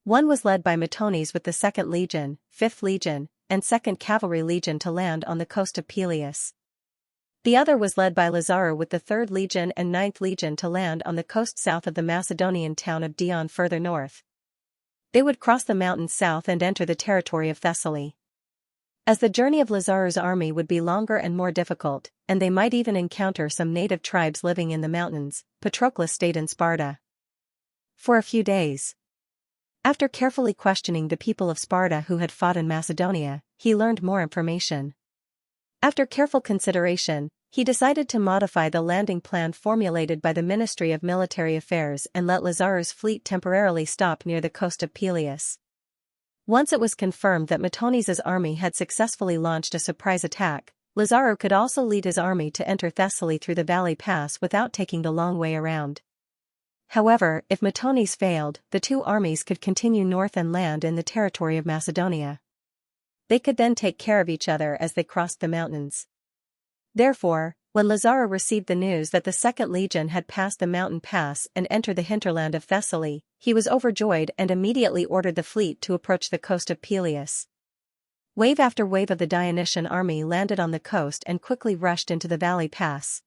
One was led by Metones with the 2nd Legion, 5th Legion, and 2nd Cavalry Legion to land on the coast of Peleus. The other was led by Lazaru with the 3rd Legion and 9th Legion to land on the coast south of the Macedonian town of Dion further north. They would cross the mountains south and enter the territory of Thessaly. As the journey of Lazaru's army would be longer and more difficult, and they might even encounter some native tribes living in the mountains, Patroclus stayed in Sparta for a few days. After carefully questioning the people of Sparta who had fought in Macedonia, he learned more information. After careful consideration, he decided to modify the landing plan formulated by the Ministry of Military Affairs and let Lazaru's fleet temporarily stop near the coast of Peleus. Once it was confirmed that Metones' army had successfully launched a surprise attack, Lazaru could also lead his army to enter Thessaly through the valley pass without taking the long way around. However, if Metones failed, the 2 armies could continue north and land in the territory of Macedonia. They could then take care of each other as they crossed the mountains. Therefore, when Lazaru received the news that the 2nd Legion had passed the mountain pass and entered the hinterland of Thessaly, he was overjoyed and immediately ordered the fleet to approach the coast of Peleus. Wave after wave of the Dionysian army landed on the coast and quickly rushed into the valley pass.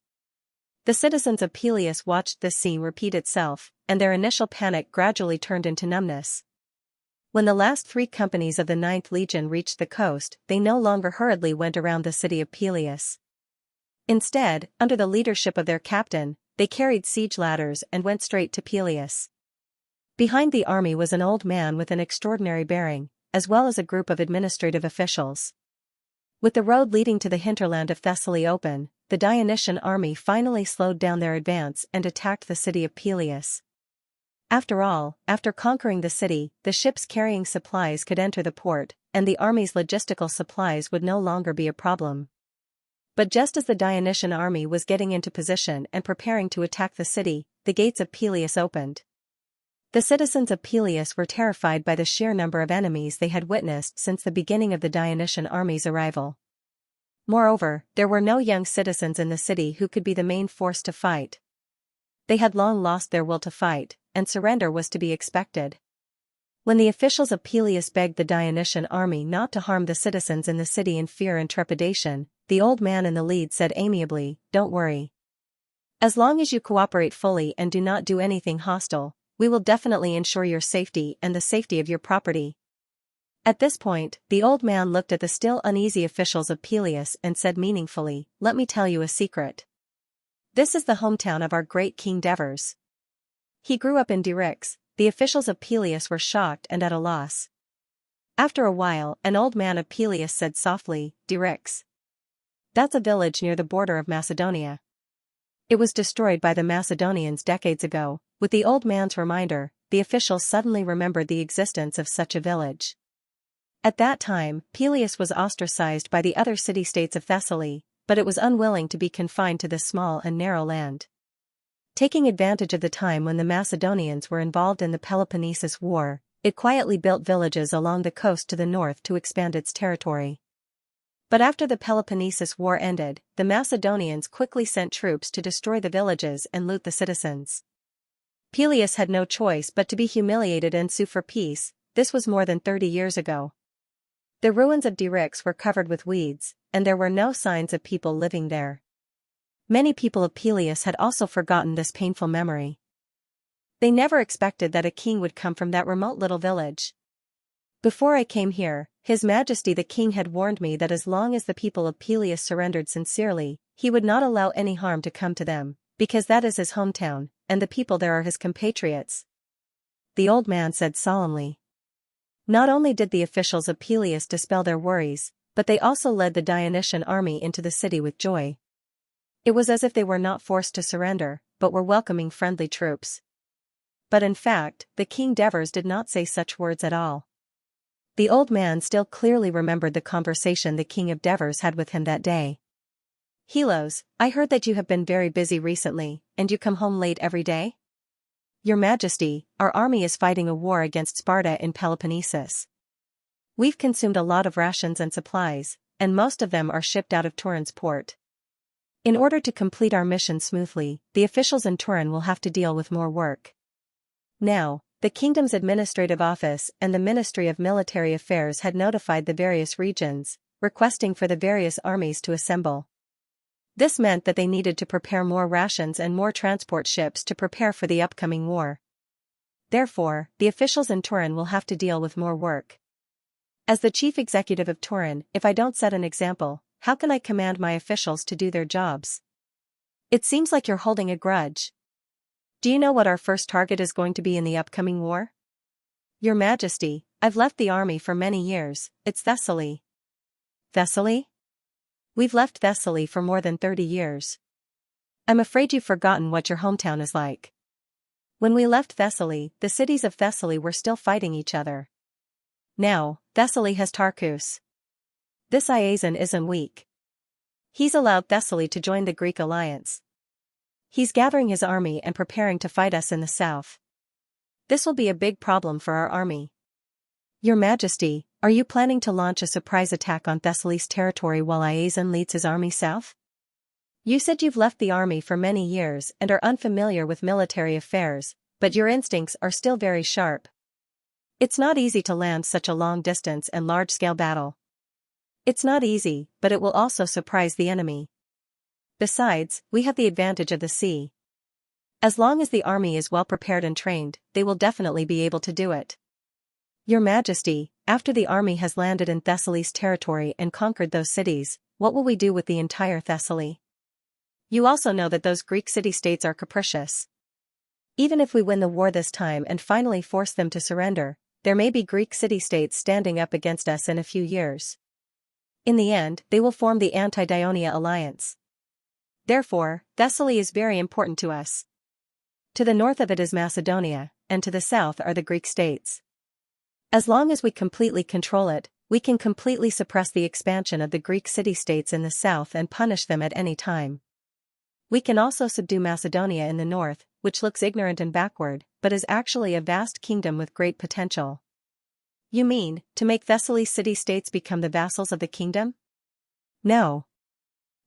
The citizens of Peleus watched this scene repeat itself, and their initial panic gradually turned into numbness. When the last 3 companies of the 9th Legion reached the coast, they no longer hurriedly went around the city of Peleus. Instead, under the leadership of their captain, they carried siege ladders and went straight to Peleus. Behind the army was an old man with an extraordinary bearing, as well as a group of administrative officials. With the road leading to the hinterland of Thessaly open, the Dionysian army finally slowed down their advance and attacked the city of Peleus. After all, after conquering the city, the ships carrying supplies could enter the port, and the army's logistical supplies would no longer be a problem. But just as the Dionysian army was getting into position and preparing to attack the city, the gates of Peleus opened. The citizens of Peleus were terrified by the sheer number of enemies they had witnessed since the beginning of the Dionysian army's arrival. Moreover, there were no young citizens in the city who could be the main force to fight. They had long lost their will to fight, and surrender was to be expected. When the officials of Peleus begged the Dionysian army not to harm the citizens in the city in fear and trepidation, the old man in the lead said amiably, "Don't worry. As long as you cooperate fully and do not do anything hostile, we will definitely ensure your safety and the safety of your property." At this point, the old man looked at the still uneasy officials of Peleus and said meaningfully, "Let me tell you a secret. This is the hometown of our great King Devers. He grew up in Dirix." The officials of Peleus were shocked and at a loss. After a while, an old man of Peleus said softly, "Dirix. That's a village near the border of Macedonia. It was destroyed by the Macedonians decades ago." With the old man's reminder, the officials suddenly remembered the existence of such a village. At that time, Peleus was ostracized by the other city-states of Thessaly, but it was unwilling to be confined to this small and narrow land. Taking advantage of the time when the Macedonians were involved in the Peloponnesus War, it quietly built villages along the coast to the north to expand its territory. But after the Peloponnesus War ended, the Macedonians quickly sent troops to destroy the villages and loot the citizens. Peleus had no choice but to be humiliated and sue for peace. This was more than 30 years ago. The ruins of Dyryx were covered with weeds, and there were no signs of people living there. Many people of Peleus had also forgotten this painful memory. They never expected that a king would come from that remote little village. Before I came here, His Majesty the King had warned me that as long as the people of Peleus surrendered sincerely, he would not allow any harm to come to them, because that is his hometown, and the people there are his compatriots. The old man said solemnly. Not only did the officials of Peleus dispel their worries, but they also led the Dionysian army into the city with joy. It was as if they were not forced to surrender, but were welcoming friendly troops. But in fact, the king Devers did not say such words at all. The old man still clearly remembered the conversation the king of Devers had with him that day. Helos, I heard that you have been very busy recently, and you come home late every day? Your Majesty, our army is fighting a war against Sparta in Peloponnesus. We've consumed a lot of rations and supplies, and most of them are shipped out of Turin's port. In order to complete our mission smoothly, the officials in Turin will have to deal with more work. Now, the kingdom's administrative office and the Ministry of Military Affairs had notified the various regions, requesting for the various armies to assemble. This meant that they needed to prepare more rations and more transport ships to prepare for the upcoming war. Therefore, the officials in Turin will have to deal with more work. As the chief executive of Turin, if I don't set an example, how can I command my officials to do their jobs? It seems like you're holding a grudge. Do you know what our first target is going to be in the upcoming war? Your Majesty, I've left the army for many years. It's Thessaly. Thessaly? We've left Thessaly for more than 30 years. I'm afraid you've forgotten what your hometown is like. When we left Thessaly, the cities of Thessaly were still fighting each other. Now, Thessaly has Tarchus. This Iazon isn't weak. He's allowed Thessaly to join the Greek alliance. He's gathering his army and preparing to fight us in the south. This will be a big problem for our army. Your Majesty, are you planning to launch a surprise attack on Thessaly's territory while Iazon leads his army south? You said you've left the army for many years and are unfamiliar with military affairs, but your instincts are still very sharp. It's not easy to land such a long distance and large-scale battle. It's not easy, but it will also surprise the enemy. Besides, we have the advantage of the sea. As long as the army is well prepared and trained, they will definitely be able to do it. Your Majesty, after the army has landed in Thessaly's territory and conquered those cities, what will we do with the entire Thessaly? You also know that those Greek city-states are capricious. Even if we win the war this time and finally force them to surrender, there may be Greek city-states standing up against us in a few years. In the end, they will form the Anti-Dionia alliance. Therefore, Thessaly is very important to us. To the north of it is Macedonia, and to the south are the Greek states. As long as we completely control it, we can completely suppress the expansion of the Greek city-states in the south and punish them at any time. We can also subdue Macedonia in the north, which looks ignorant and backward, but is actually a vast kingdom with great potential. You mean, to make Thessaly's city-states become the vassals of the kingdom? No.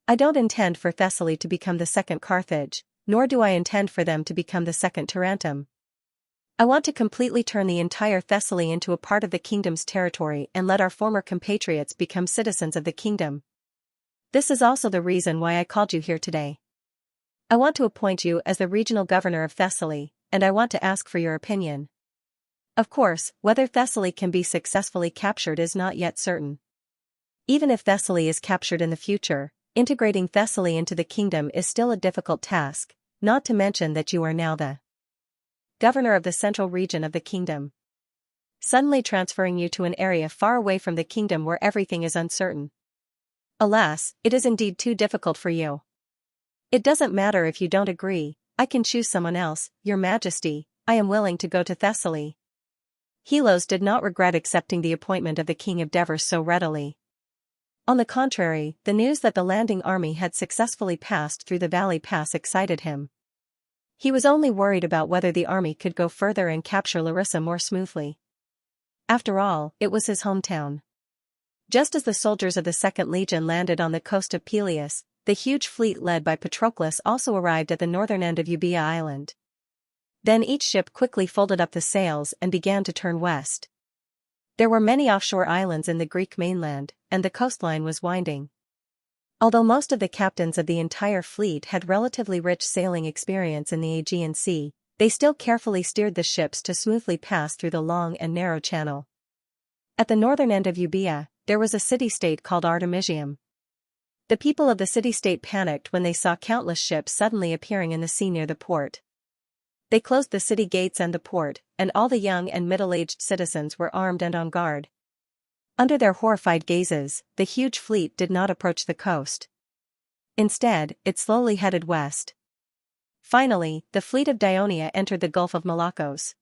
I don't intend for Thessaly to become the second Carthage, nor do I intend for them to become the second Tarentum. I want to completely turn the entire Thessaly into a part of the kingdom's territory and let our former compatriots become citizens of the kingdom. This is also the reason why I called you here today. I want to appoint you as the regional governor of Thessaly, and I want to ask for your opinion. Of course, whether Thessaly can be successfully captured is not yet certain. Even if Thessaly is captured in the future, integrating Thessaly into the kingdom is still a difficult task, not to mention that you are now the governor of the central region of the kingdom. Suddenly transferring you to an area far away from the kingdom where everything is uncertain. Alas, it is indeed too difficult for you. It doesn't matter if you don't agree, I can choose someone else, Your Majesty, I am willing to go to Thessaly. Helos did not regret accepting the appointment of the king of Devers so readily. On the contrary, the news that the landing army had successfully passed through the valley pass excited him. He was only worried about whether the army could go further and capture Larissa more smoothly. After all, it was his hometown. Just as the soldiers of the Second Legion landed on the coast of Peleus, the huge fleet led by Patroclus also arrived at the northern end of Euboea Island. Then each ship quickly folded up the sails and began to turn west. There were many offshore islands in the Greek mainland, and the coastline was winding. Although most of the captains of the entire fleet had relatively rich sailing experience in the Aegean Sea, they still carefully steered the ships to smoothly pass through the long and narrow channel. At the northern end of Euboea, there was a city-state called Artemisium. The people of the city-state panicked when they saw countless ships suddenly appearing in the sea near the port. They closed the city gates and the port, and all the young and middle-aged citizens were armed and on guard. Under their horrified gazes, the huge fleet did not approach the coast. Instead, it slowly headed west. Finally, the fleet of Dionia entered the Gulf of Malakos.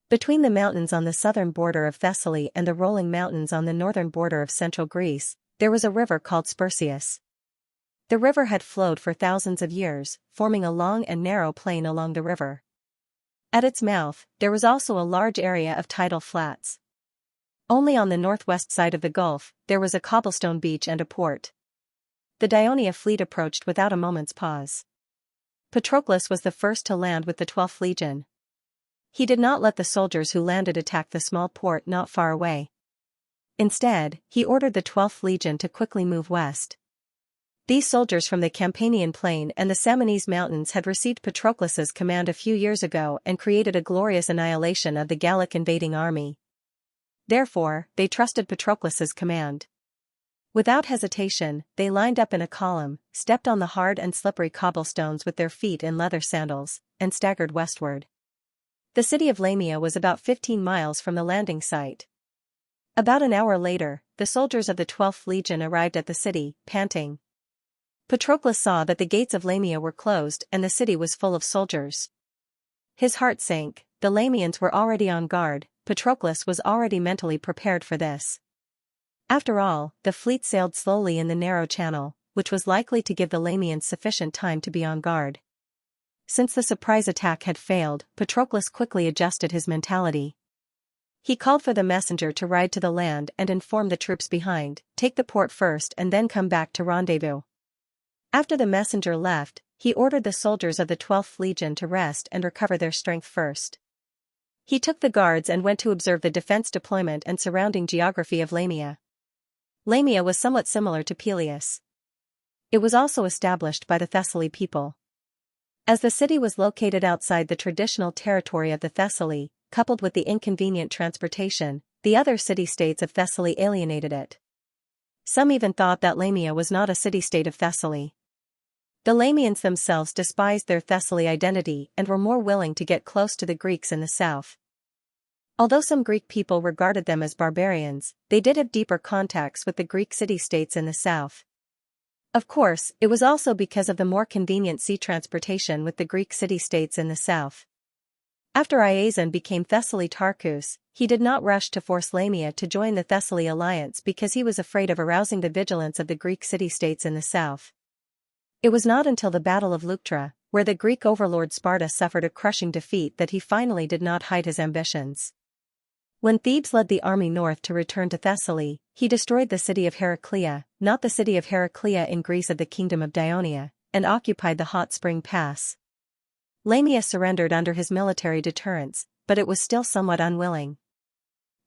Between the mountains on the southern border of Thessaly and the rolling mountains on the northern border of central Greece, there was a river called Sperseus. The river had flowed for thousands of years, forming a long and narrow plain along the river. At its mouth, there was also a large area of tidal flats. Only on the northwest side of the gulf, there was a cobblestone beach and a port. The Dionia fleet approached without a moment's pause. Patroclus was the first to land with the 12th Legion. He did not let the soldiers who landed attack the small port not far away. Instead, he ordered the 12th Legion to quickly move west. These soldiers from the Campanian Plain and the Samones Mountains had received Patroclus's command a few years ago and created a glorious annihilation of the Gallic invading army. Therefore, they trusted Patroclus's command. Without hesitation, they lined up in a column, stepped on the hard and slippery cobblestones with their feet in leather sandals, and staggered westward. The city of Lamia was about 15 miles from the landing site. About an hour later, the soldiers of the 12th Legion arrived at the city, panting. Patroclus saw that the gates of Lamia were closed and the city was full of soldiers. His heart sank. The Lamians were already on guard. Patroclus was already mentally prepared for this. After all, the fleet sailed slowly in the narrow channel, which was likely to give the Lamians sufficient time to be on guard. Since the surprise attack had failed, Patroclus quickly adjusted his mentality. He called for the messenger to ride to the land and inform the troops behind, take the port first and then come back to rendezvous. After the messenger left, he ordered the soldiers of the 12th Legion to rest and recover their strength first. He took the guards and went to observe the defense deployment and surrounding geography of Lamia. Lamia was somewhat similar to Peleus. It was also established by the Thessaly people. As the city was located outside the traditional territory of the Thessaly, coupled with the inconvenient transportation, the other city-states of Thessaly alienated it. Some even thought that Lamia was not a city-state of Thessaly. The Lamians themselves despised their Thessaly identity and were more willing to get close to the Greeks in the south. Although some Greek people regarded them as barbarians, they did have deeper contacts with the Greek city-states in the south. Of course, it was also because of the more convenient sea transportation with the Greek city-states in the south. After Iazon became Thessaly Tarchus, he did not rush to force Lamia to join the Thessaly alliance because he was afraid of arousing the vigilance of the Greek city-states in the south. It was not until the Battle of Leuctra, where the Greek overlord Sparta suffered a crushing defeat, that he finally did not hide his ambitions. When Thebes led the army north to return to Thessaly, he destroyed the city of Heraclea, not the city of Heraclea in Greece of the kingdom of Dionia, and occupied the hot spring pass. Lamia surrendered under his military deterrence, but it was still somewhat unwilling.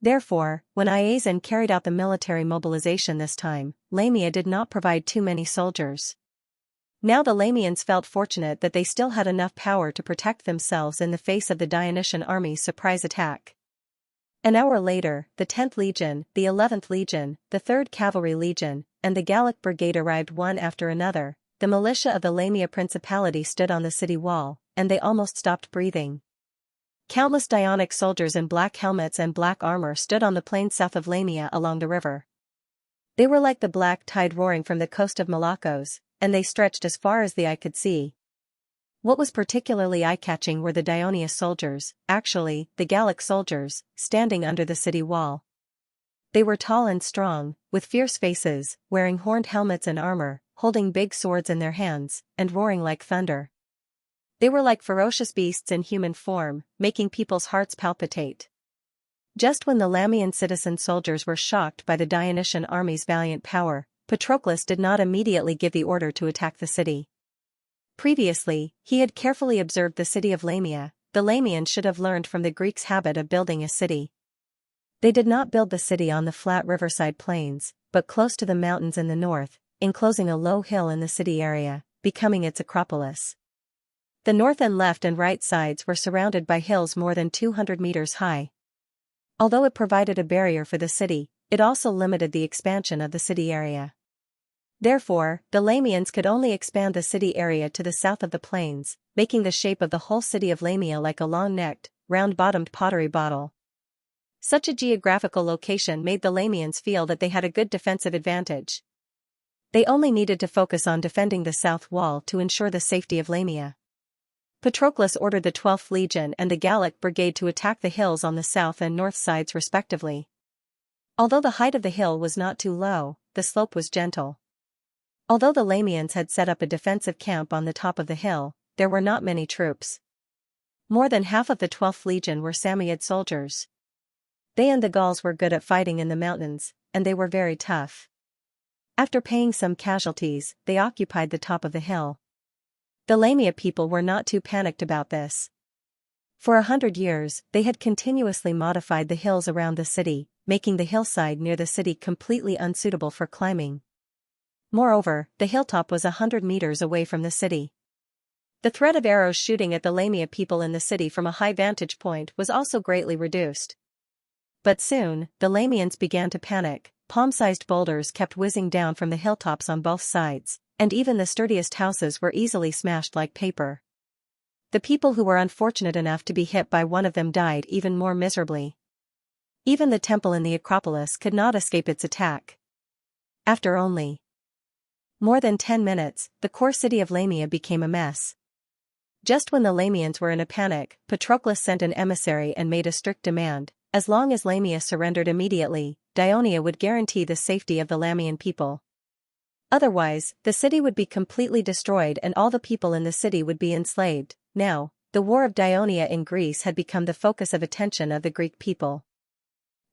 Therefore, when Iazon carried out the military mobilization this time, Lamia did not provide too many soldiers. Now the Lamians felt fortunate that they still had enough power to protect themselves in the face of the Dionysian army's surprise attack. An hour later, the 10th Legion, the 11th Legion, the 3rd Cavalry Legion, and the Gallic Brigade arrived one after another. The militia of the Lamia Principality stood on the city wall, and they almost stopped breathing. Countless Dionic soldiers in black helmets and black armor stood on the plain south of Lamia along the river. They were like the black tide roaring from the coast of Malakos, and they stretched as far as the eye could see. What was particularly eye-catching were the Dionia soldiers, actually, the Gallic soldiers, standing under the city wall. They were tall and strong, with fierce faces, wearing horned helmets and armor, holding big swords in their hands, and roaring like thunder. They were like ferocious beasts in human form, making people's hearts palpitate. Just when the Lamian citizen soldiers were shocked by the Dionysian army's valiant power, Patroclus did not immediately give the order to attack the city. Previously, he had carefully observed the city of Lamia. The Lamians should have learned from the Greeks' habit of building a city. They did not build the city on the flat riverside plains, but close to the mountains in the north, enclosing a low hill in the city area, becoming its acropolis. The north and left and right sides were surrounded by hills more than 200 meters high. Although it provided a barrier for the city, it also limited the expansion of the city area. Therefore, the Lamians could only expand the city area to the south of the plains, making the shape of the whole city of Lamia like a long-necked, round-bottomed pottery bottle. Such a geographical location made the Lamians feel that they had a good defensive advantage. They only needed to focus on defending the south wall to ensure the safety of Lamia. Patroclus ordered the 12th Legion and the Gallic Brigade to attack the hills on the south and north sides respectively. Although the height of the hill was not too low, the slope was gentle. Although the Lamians had set up a defensive camp on the top of the hill, there were not many troops. More than half of the 12th Legion were Samoyed soldiers. They and the Gauls were good at fighting in the mountains, and they were very tough. After paying some casualties, they occupied the top of the hill. The Lamia people were not too panicked about this. For 100 years, they had continuously modified the hills around the city, making the hillside near the city completely unsuitable for climbing. Moreover, the hilltop was 100 meters away from the city. The threat of arrows shooting at the Lamia people in the city from a high vantage point was also greatly reduced. But soon, the Lamians began to panic. Palm-sized boulders kept whizzing down from the hilltops on both sides, and even the sturdiest houses were easily smashed like paper. The people who were unfortunate enough to be hit by one of them died even more miserably. Even the temple in the Acropolis could not escape its attack. After only more than 10 minutes, the core city of Lamia became a mess. Just when the Lamians were in a panic, Patroclus sent an emissary and made a strict demand: as long as Lamia surrendered immediately, Dionia would guarantee the safety of the Lamian people. Otherwise, the city would be completely destroyed and all the people in the city would be enslaved. Now, the War of Dionia in Greece had become the focus of attention of the Greek people.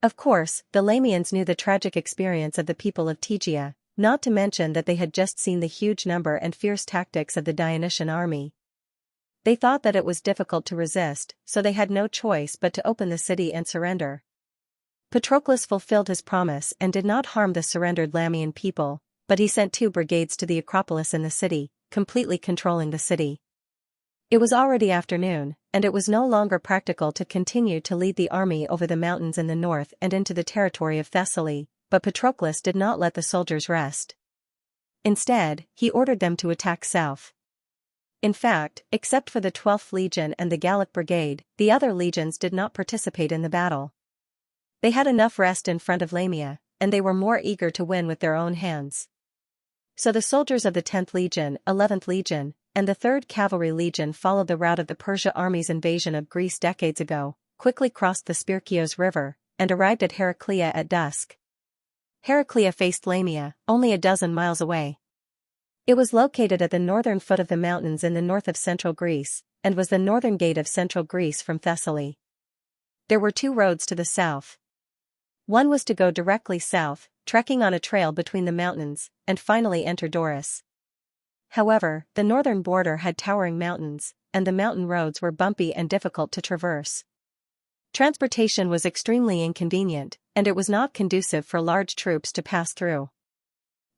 Of course, the Lamians knew the tragic experience of the people of Tegea, not to mention that they had just seen the huge number and fierce tactics of the Dionysian army. They thought that it was difficult to resist, so they had no choice but to open the city and surrender. Patroclus fulfilled his promise and did not harm the surrendered Lamian people, but he sent 2 brigades to the Acropolis in the city, completely controlling the city. It was already afternoon, and it was no longer practical to continue to lead the army over the mountains in the north and into the territory of Thessaly, but Patroclus did not let the soldiers rest. Instead, he ordered them to attack south. In fact, except for the 12th Legion and the Gallic Brigade, the other legions did not participate in the battle. They had enough rest in front of Lamia, and they were more eager to win with their own hands. So the soldiers of the 10th Legion, 11th Legion, and the 3rd Cavalry Legion followed the route of the Persia army's invasion of Greece decades ago, quickly crossed the Spirkios River, and arrived at Heraclea at dusk. Heraclea faced Lamia, only a dozen miles away. It was located at the northern foot of the mountains in the north of central Greece, and was the northern gate of central Greece from Thessaly. There were 2 roads to the south. One was to go directly south, trekking on a trail between the mountains, and finally enter Doris. However, the northern border had towering mountains, and the mountain roads were bumpy and difficult to traverse. Transportation was extremely inconvenient, and it was not conducive for large troops to pass through.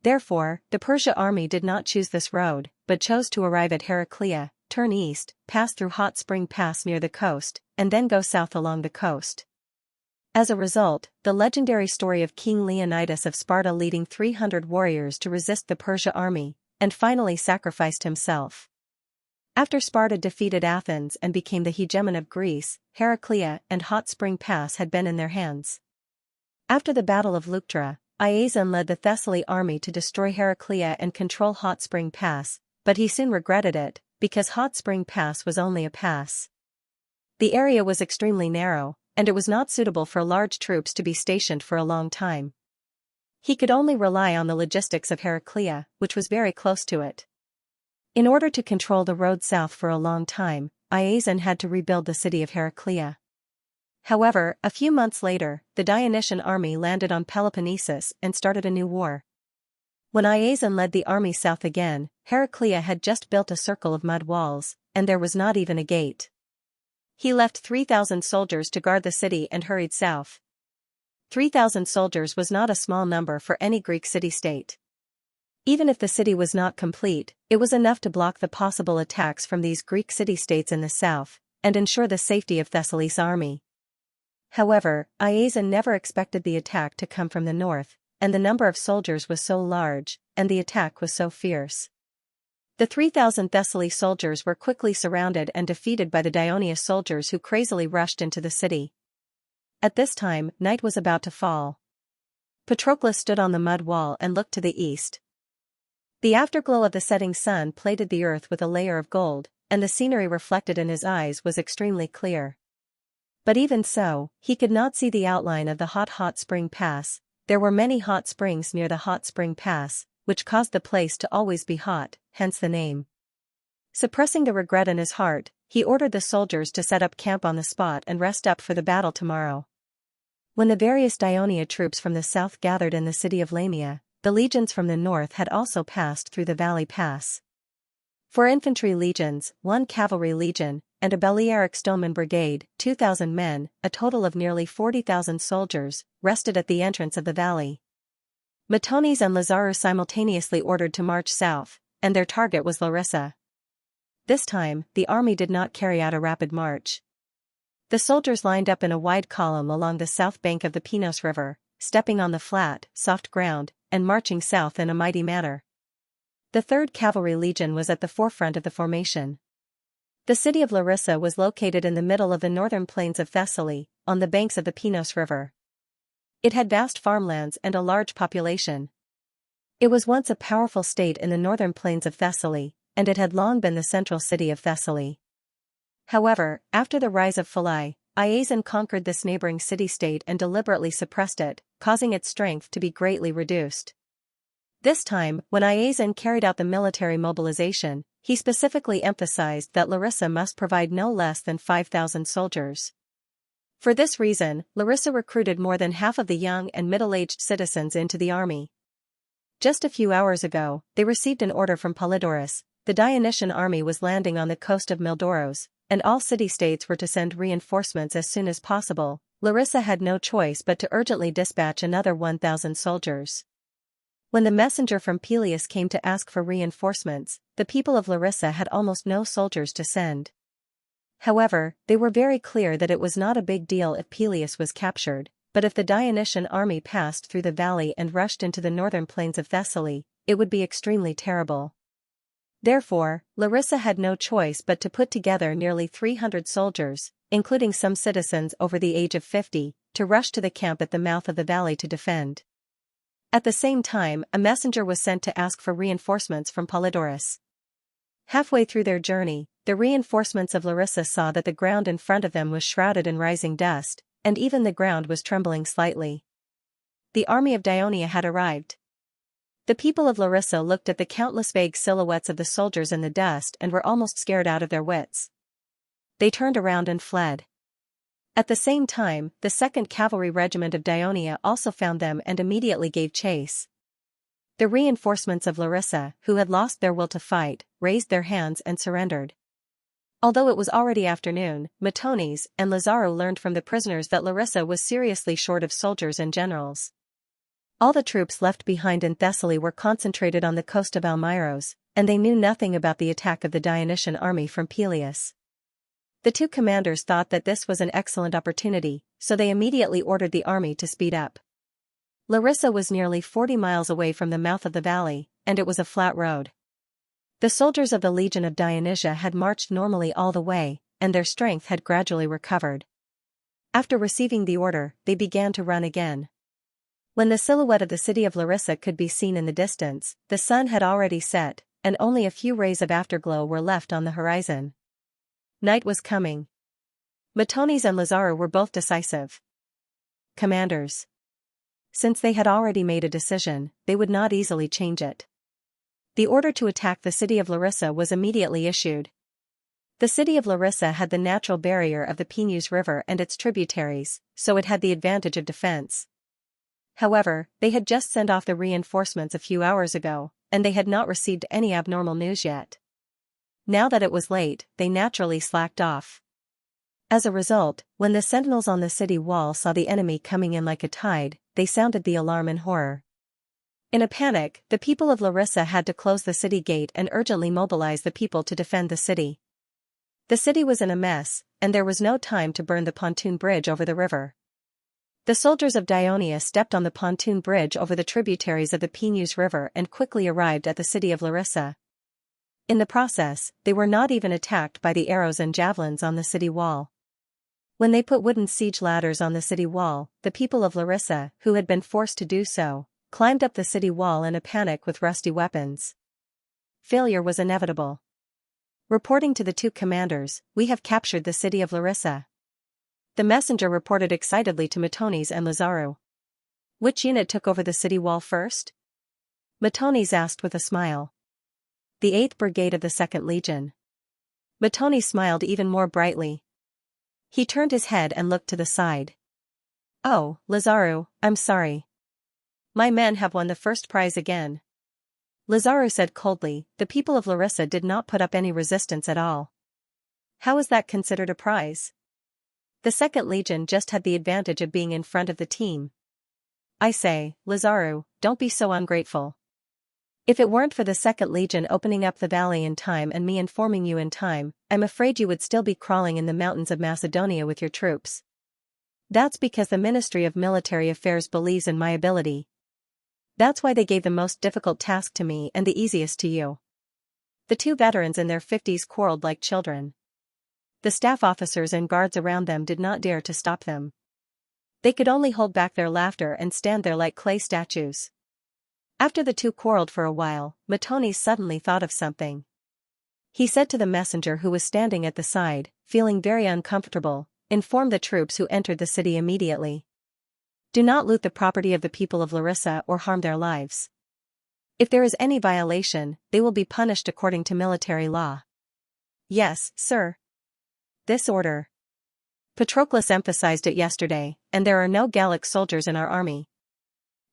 Therefore, the Persia army did not choose this road, but chose to arrive at Heraclea, turn east, pass through Hot Spring Pass near the coast, and then go south along the coast. As a result, the legendary story of King Leonidas of Sparta leading 300 warriors to resist the Persia army, and finally sacrificed himself. After Sparta defeated Athens and became the hegemon of Greece, Heraclea and Hot Spring Pass had been in their hands. After the Battle of Leuctra, Iazon led the Thessaly army to destroy Heraclea and control Hot Spring Pass, but he soon regretted it, because Hot Spring Pass was only a pass. The area was extremely narrow, and it was not suitable for large troops to be stationed for a long time. He could only rely on the logistics of Heraclea, which was very close to it. In order to control the road south for a long time, Iazon had to rebuild the city of Heraclea. However, a few months later, the Dionysian army landed on Peloponnesus and started a new war. When Iazon led the army south again, Heraclea had just built a circle of mud walls, and there was not even a gate. He left 3,000 soldiers to guard the city and hurried south. 3,000 soldiers was not a small number for any Greek city-state. Even if the city was not complete, it was enough to block the possible attacks from these Greek city-states in the south, and ensure the safety of Thessaly's army. However, Iazon never expected the attack to come from the north, and the number of soldiers was so large, and the attack was so fierce. The 3,000 Thessaly soldiers were quickly surrounded and defeated by the Dionysian soldiers who crazily rushed into the city. At this time, night was about to fall. Patroclus stood on the mud wall and looked to the east. The afterglow of the setting sun plated the earth with a layer of gold, and the scenery reflected in his eyes was extremely clear. But even so, he could not see the outline of the hot spring pass. There were many hot springs near the hot spring pass, which caused the place to always be hot, hence the name. Suppressing the regret in his heart, he ordered the soldiers to set up camp on the spot and rest up for the battle tomorrow. When the various Dionia troops from the south gathered in the city of Lamia, the legions from the north had also passed through the valley pass. 4 infantry legions, 1 cavalry legion, and a Balearic Stoneman brigade, 2,000 men, a total of nearly 40,000 soldiers, rested at the entrance of the valley. Metones and Lazarus simultaneously ordered to march south, and their target was Larissa. This time, the army did not carry out a rapid march. The soldiers lined up in a wide column along the south bank of the Pinos River, stepping on the flat, soft ground, and marching south in a mighty manner. The 3rd Cavalry Legion was at the forefront of the formation. The city of Larissa was located in the middle of the northern plains of Thessaly, on the banks of the Pinos River. It had vast farmlands and a large population. It was once a powerful state in the northern plains of Thessaly, and it had long been the central city of Thessaly. However, after the rise of Philai, Iazon conquered this neighboring city-state and deliberately suppressed it, causing its strength to be greatly reduced. This time, when Iazon carried out the military mobilization, he specifically emphasized that Larissa must provide no less than 5,000 soldiers. For this reason, Larissa recruited more than half of the young and middle-aged citizens into the army. Just a few hours ago, they received an order from Polydorus. The Dionysian army was landing on the coast of Mildoros, and all city-states were to send reinforcements as soon as possible. Larissa had no choice but to urgently dispatch another 1,000 soldiers. When the messenger from Peleus came to ask for reinforcements, the people of Larissa had almost no soldiers to send. However, they were very clear that it was not a big deal if Peleus was captured, but if the Dionysian army passed through the valley and rushed into the northern plains of Thessaly, it would be extremely terrible. Therefore, Larissa had no choice but to put together nearly 300 soldiers, including some citizens over the age of 50, to rush to the camp at the mouth of the valley to defend. At the same time, a messenger was sent to ask for reinforcements from Polydorus. Halfway through their journey, the reinforcements of Larissa saw that the ground in front of them was shrouded in rising dust, and even the ground was trembling slightly. The army of Dionia had arrived. The people of Larissa looked at the countless vague silhouettes of the soldiers in the dust and were almost scared out of their wits. They turned around and fled. At the same time, the 2nd Cavalry Regiment of Dionia also found them and immediately gave chase. The reinforcements of Larissa, who had lost their will to fight, raised their hands and surrendered. Although it was already afternoon, Metones and Lazaro learned from the prisoners that Larissa was seriously short of soldiers and generals. All the troops left behind in Thessaly were concentrated on the coast of Almyros, and they knew nothing about the attack of the Dionysian army from Peleus. The 2 commanders thought that this was an excellent opportunity, so they immediately ordered the army to speed up. Larissa was nearly 40 miles away from the mouth of the valley, and it was a flat road. The soldiers of the Legion of Dionysia had marched normally all the way, and their strength had gradually recovered. After receiving the order, they began to run again. When the silhouette of the city of Larissa could be seen in the distance, the sun had already set, and only a few rays of afterglow were left on the horizon. Night was coming. Matones and Lazaro were both decisive. Commanders. Since they had already made a decision, they would not easily change it. The order to attack the city of Larissa was immediately issued. The city of Larissa had the natural barrier of the Pinus River and its tributaries, so it had the advantage of defense. However, they had just sent off the reinforcements a few hours ago, and they had not received any abnormal news yet. Now that it was late, they naturally slacked off. As a result, when the sentinels on the city wall saw the enemy coming in like a tide, they sounded the alarm in horror. In a panic, the people of Larissa had to close the city gate and urgently mobilize the people to defend the city. The city was in a mess, and there was no time to burn the pontoon bridge over the river. The soldiers of Dionia stepped on the pontoon bridge over the tributaries of the Pinus River and quickly arrived at the city of Larissa. In the process, they were not even attacked by the arrows and javelins on the city wall. When they put wooden siege ladders on the city wall, the people of Larissa, who had been forced to do so, climbed up the city wall in a panic with rusty weapons. Failure was inevitable. Reporting to the two commanders, "We have captured the city of Larissa." The messenger reported excitedly to Matones and Lazaro. "Which unit took over the city wall first?" Matones asked with a smile. "The 8th Brigade of the 2nd Legion." Matones smiled even more brightly. He turned his head and looked to the side. "Oh, Lazaro, I'm sorry. My men have won the first prize again." Lazaro said coldly, "The people of Larissa did not put up any resistance at all. How is that considered a prize? The 2nd Legion just had the advantage of being in front of the team." "I say, Lazaro, don't be so ungrateful. If it weren't for the 2nd Legion opening up the valley in time and me informing you in time, I'm afraid you would still be crawling in the mountains of Macedonia with your troops. That's because the Ministry of Military Affairs believes in my ability. That's why they gave the most difficult task to me and the easiest to you." The two veterans in their 50s quarreled like children. The staff officers and guards around them did not dare to stop them. They could only hold back their laughter and stand there like clay statues. After the two quarreled for a while, Matones suddenly thought of something. He said to the messenger who was standing at the side, feeling very uncomfortable, "Inform the troops who entered the city immediately. Do not loot the property of the people of Larissa or harm their lives. If there is any violation, they will be punished according to military law." "Yes, sir." This order. Patroclus emphasized it yesterday, and there are no Gallic soldiers in our army.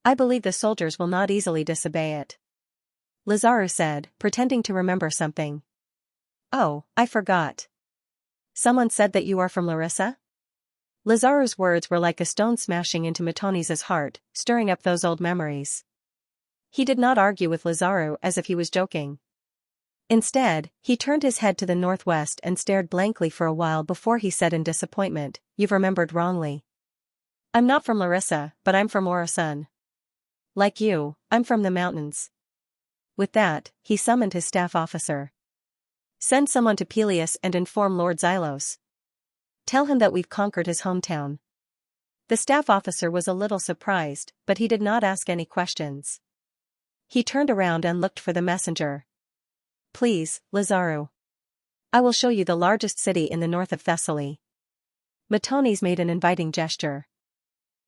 I believe the soldiers will not easily disobey it." Lazaro said, pretending to remember something. "Oh, I forgot. Someone said that you are from Larissa?" Lazaro's words were like a stone smashing into Matones' heart, stirring up those old memories. He did not argue with Lazaro as if he was joking. Instead, he turned his head to the northwest and stared blankly for a while before he said in disappointment, "You've remembered wrongly. I'm not from Larissa, but I'm from Orasun. Like you, I'm from the mountains." With that, he summoned his staff officer. "Send someone to Pelias and inform Lord Xylos. Tell him that we've conquered his hometown." The staff officer was a little surprised, but he did not ask any questions. He turned around and looked for the messenger. "Please, Lazaro. I will show you the largest city in the north of Thessaly." Matones made an inviting gesture.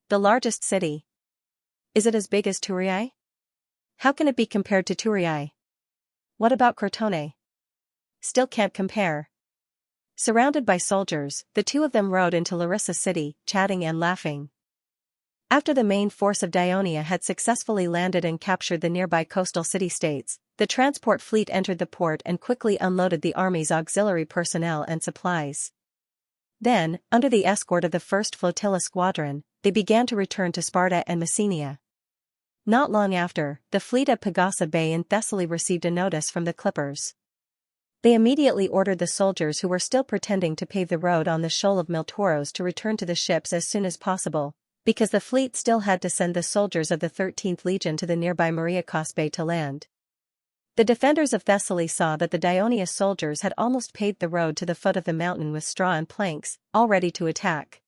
"The largest city? Is it as big as Turiae? How can it be compared to Turiae? What about Crotone?" "Still can't compare." Surrounded by soldiers, the two of them rode into Larissa city, chatting and laughing. After the main force of Dionia had successfully landed and captured the nearby coastal city-states, the transport fleet entered the port and quickly unloaded the army's auxiliary personnel and supplies. Then, under the escort of the 1st Flotilla Squadron, they began to return to Sparta and Messenia. Not long after, the fleet at Pagasa Bay in Thessaly received a notice from the clippers. They immediately ordered the soldiers who were still pretending to pave the road on the shoal of Miltoros to return to the ships as soon as possible, because the fleet still had to send the soldiers of the 13th Legion to the nearby Mariakos Bay to land. The defenders of Thessaly saw that the Dionia soldiers had almost paved the road to the foot of the mountain with straw and planks, all ready to attack.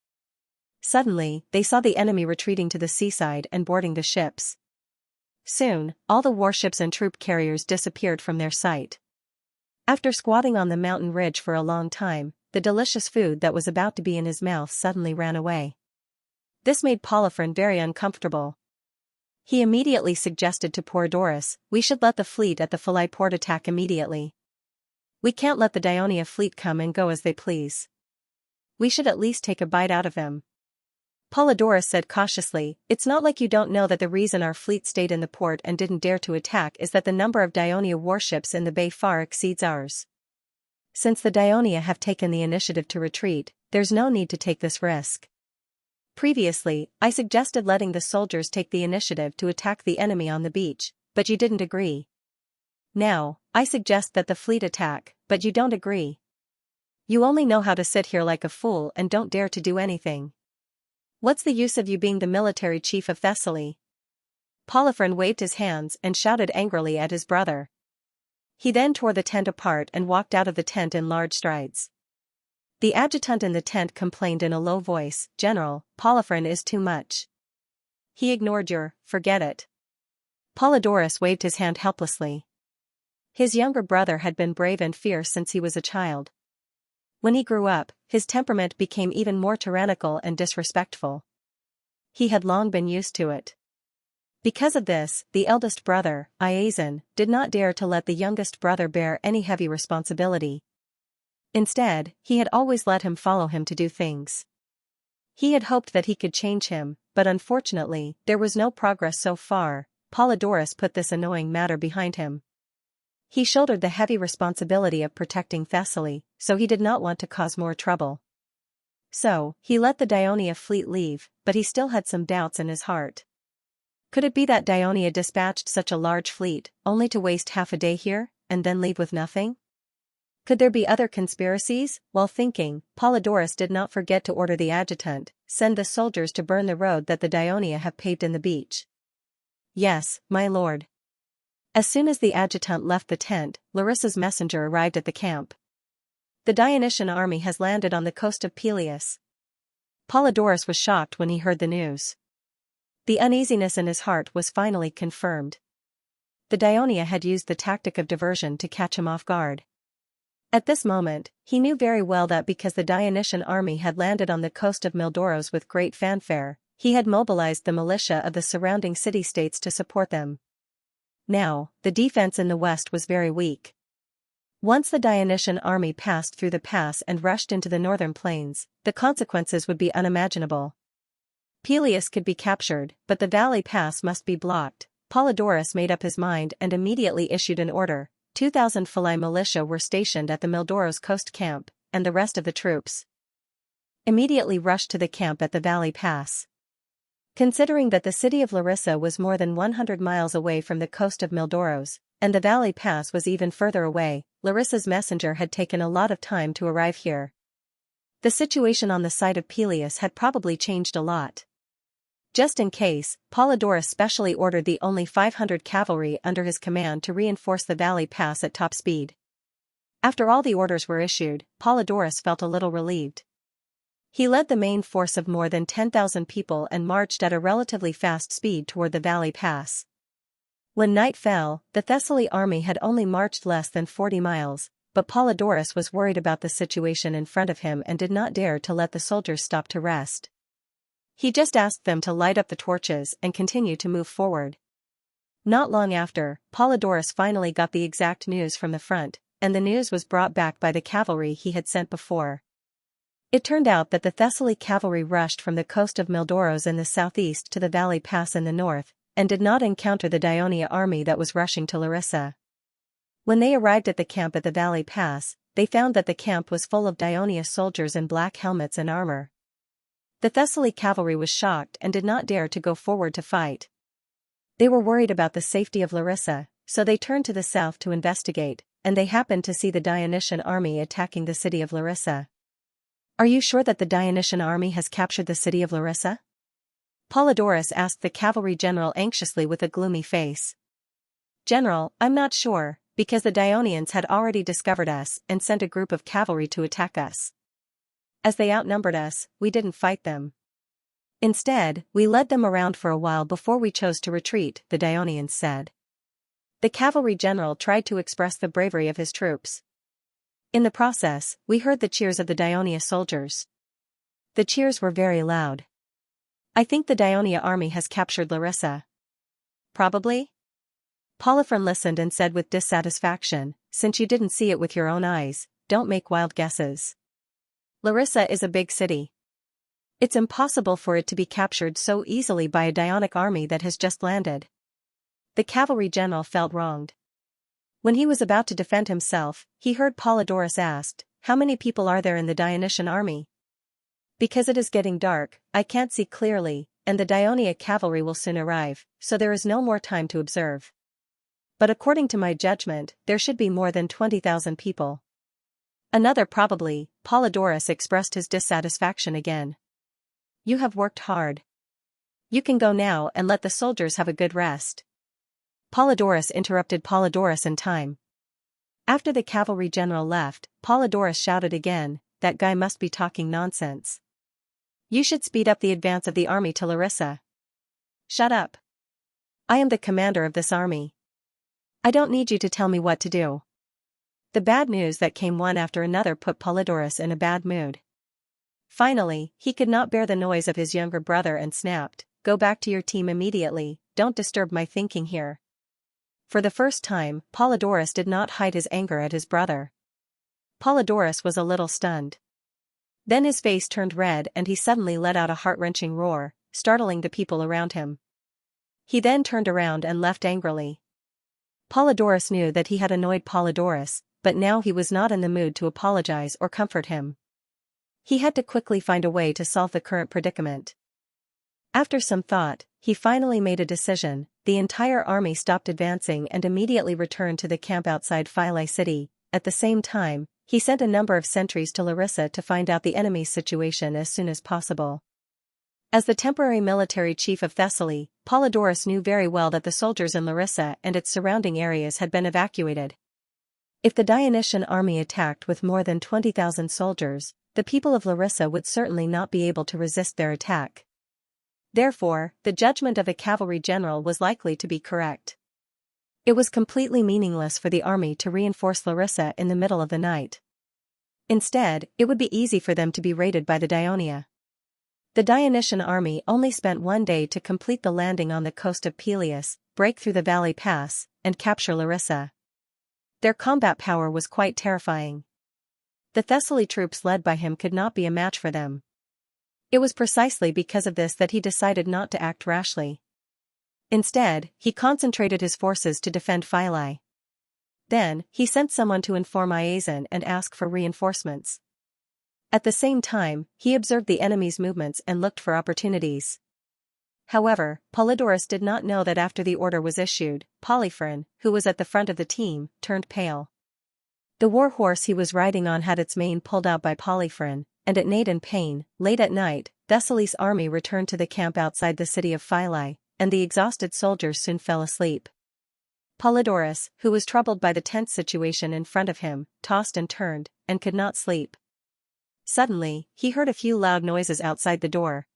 Suddenly, they saw the enemy retreating to the seaside and boarding the ships. Soon, all the warships and troop carriers disappeared from their sight. After squatting on the mountain ridge for a long time, the delicious food that was about to be in his mouth suddenly ran away. This made Polyphron very uncomfortable. He immediately suggested to Polydorus, "We should let the fleet at the Philly port attack immediately. We can't let the Dionia fleet come and go as they please. We should at least take a bite out of him." Polydorus said cautiously, "It's not like you don't know that the reason our fleet stayed in the port and didn't dare to attack is that the number of Dionia warships in the bay far exceeds ours. Since the Dionia have taken the initiative to retreat, there's no need to take this risk. Previously, I suggested letting the soldiers take the initiative to attack the enemy on the beach, but you didn't agree. Now, I suggest that the fleet attack, but you don't agree. You only know how to sit here like a fool and don't dare to do anything. What's the use of you being the military chief of Thessaly?" Polyphron waved his hands and shouted angrily at his brother. He then tore the tent apart and walked out of the tent in large strides. The adjutant in the tent complained in a low voice, "General, Polyphron is too much. He ignored forget it." Polydorus waved his hand helplessly. His younger brother had been brave and fierce since he was a child. When he grew up, his temperament became even more tyrannical and disrespectful. He had long been used to it. Because of this, the eldest brother, Iazon, did not dare to let the youngest brother bear any heavy responsibility. Instead, he had always let him follow him to do things. He had hoped that he could change him, but unfortunately, there was no progress so far. Polydorus put this annoying matter behind him. He shouldered the heavy responsibility of protecting Thessaly, so he did not want to cause more trouble. So, he let the Dionia fleet leave, but he still had some doubts in his heart. Could it be that Dionia dispatched such a large fleet, only to waste half a day here, and then leave with nothing? Could there be other conspiracies? While thinking, Polydorus did not forget to order the adjutant, "Send the soldiers to burn the road that the Dionia have paved in the beach." "Yes, my lord." As soon as the adjutant left the tent, Larissa's messenger arrived at the camp. "The Dionysian army has landed on the coast of Peleus." Polydorus was shocked when he heard the news. The uneasiness in his heart was finally confirmed. The Dionia had used the tactic of diversion to catch him off guard. At this moment, he knew very well that because the Dionysian army had landed on the coast of Mildoros with great fanfare, he had mobilized the militia of the surrounding city-states to support them. Now, the defense in the west was very weak. Once the Dionysian army passed through the pass and rushed into the northern plains, the consequences would be unimaginable. Peleus could be captured, but the valley pass must be blocked. Polydorus made up his mind and immediately issued an order. 2,000 Philly militia were stationed at the Mildoros coast camp, and the rest of the troops immediately rushed to the camp at the valley pass. Considering that the city of Larissa was more than 100 miles away from the coast of Mildoros, and the valley pass was even further away, Larissa's messenger had taken a lot of time to arrive here. The situation on the site of Peleus had probably changed a lot. Just in case, Polydorus specially ordered the only 500 cavalry under his command to reinforce the valley pass at top speed. After all the orders were issued, Polydorus felt a little relieved. He led the main force of more than 10,000 people and marched at a relatively fast speed toward the valley pass. When night fell, the Thessaly army had only marched less than 40 miles, but Polydorus was worried about the situation in front of him and did not dare to let the soldiers stop to rest. He just asked them to light up the torches and continue to move forward. Not long after, Polydorus finally got the exact news from the front, and the news was brought back by the cavalry he had sent before. It turned out that the Thessaly cavalry rushed from the coast of Mildoros in the southeast to the valley pass in the north, and did not encounter the Dionia army that was rushing to Larissa. When they arrived at the camp at the valley pass, they found that the camp was full of Dionia soldiers in black helmets and armor. The Thessaly cavalry was shocked and did not dare to go forward to fight. They were worried about the safety of Larissa, so they turned to the south to investigate, and they happened to see the Dionysian army attacking the city of Larissa. "Are you sure that the Dionysian army has captured the city of Larissa?" Polydorus asked the cavalry general anxiously with a gloomy face. "General, I'm not sure, because the Dionians had already discovered us and sent a group of cavalry to attack us. As they outnumbered us, we didn't fight them. Instead, we led them around for a while before we chose to retreat, the Dionians said. The cavalry general tried to express the bravery of his troops. In the process, we heard the cheers of the Dionia soldiers. The cheers were very loud. I think the Dionia army has captured Larissa. Probably? Polyphron listened and said with dissatisfaction, since you didn't see it with your own eyes, don't make wild guesses. Larissa is a big city. It's impossible for it to be captured so easily by a Dionic army that has just landed. The cavalry general felt wronged. When he was about to defend himself, he heard Polydorus asked, how many people are there in the Dionysian army? Because it is getting dark, I can't see clearly, and the Dionia cavalry will soon arrive, so there is no more time to observe. But according to my judgment, there should be more than 20,000 people. Another probably, Polydorus expressed his dissatisfaction again. You have worked hard. You can go now and let the soldiers have a good rest. Polydorus interrupted Polydorus in time. After the cavalry general left, Polydorus shouted again, that guy must be talking nonsense. You should speed up the advance of the army to Larissa. Shut up. I am the commander of this army. I don't need you to tell me what to do. The bad news that came one after another put Polydorus in a bad mood. Finally, he could not bear the noise of his younger brother and snapped, go back to your team immediately, don't disturb my thinking here. For the first time, Polydorus did not hide his anger at his brother. Polydorus was a little stunned. Then his face turned red and he suddenly let out a heart-wrenching roar, startling the people around him. He then turned around and left angrily. Polydorus knew that he had annoyed Polydorus, but now he was not in the mood to apologize or comfort him. He had to quickly find a way to solve the current predicament. After some thought, he finally made a decision. The entire army stopped advancing and immediately returned to the camp outside Philae city. At the same time, he sent a number of sentries to Larissa to find out the enemy's situation as soon as possible. As the temporary military chief of Thessaly, Polydorus knew very well that the soldiers in Larissa and its surrounding areas had been evacuated. If the Dionysian army attacked with more than 20,000 soldiers, the people of Larissa would certainly not be able to resist their attack. Therefore, the judgment of a cavalry general was likely to be correct. It was completely meaningless for the army to reinforce Larissa in the middle of the night. Instead, it would be easy for them to be raided by the Dionia. The Dionysian army only spent one day to complete the landing on the coast of Peleus, break through the valley pass, and capture Larissa. Their combat power was quite terrifying. The Thessaly troops led by him could not be a match for them. It was precisely because of this that he decided not to act rashly. Instead, he concentrated his forces to defend Philae. Then, he sent someone to inform Iazon and ask for reinforcements. At the same time, he observed the enemy's movements and looked for opportunities. However, Polydorus did not know that after the order was issued, Polyphron, who was at the front of the team, turned pale. The war horse he was riding on had its mane pulled out by Polyphron, and it neighed in pain. Late at night, Thessaly's army returned to the camp outside the city of Philae, and the exhausted soldiers soon fell asleep. Polydorus, who was troubled by the tense situation in front of him, tossed and turned, and could not sleep. Suddenly, he heard a few loud noises outside the door.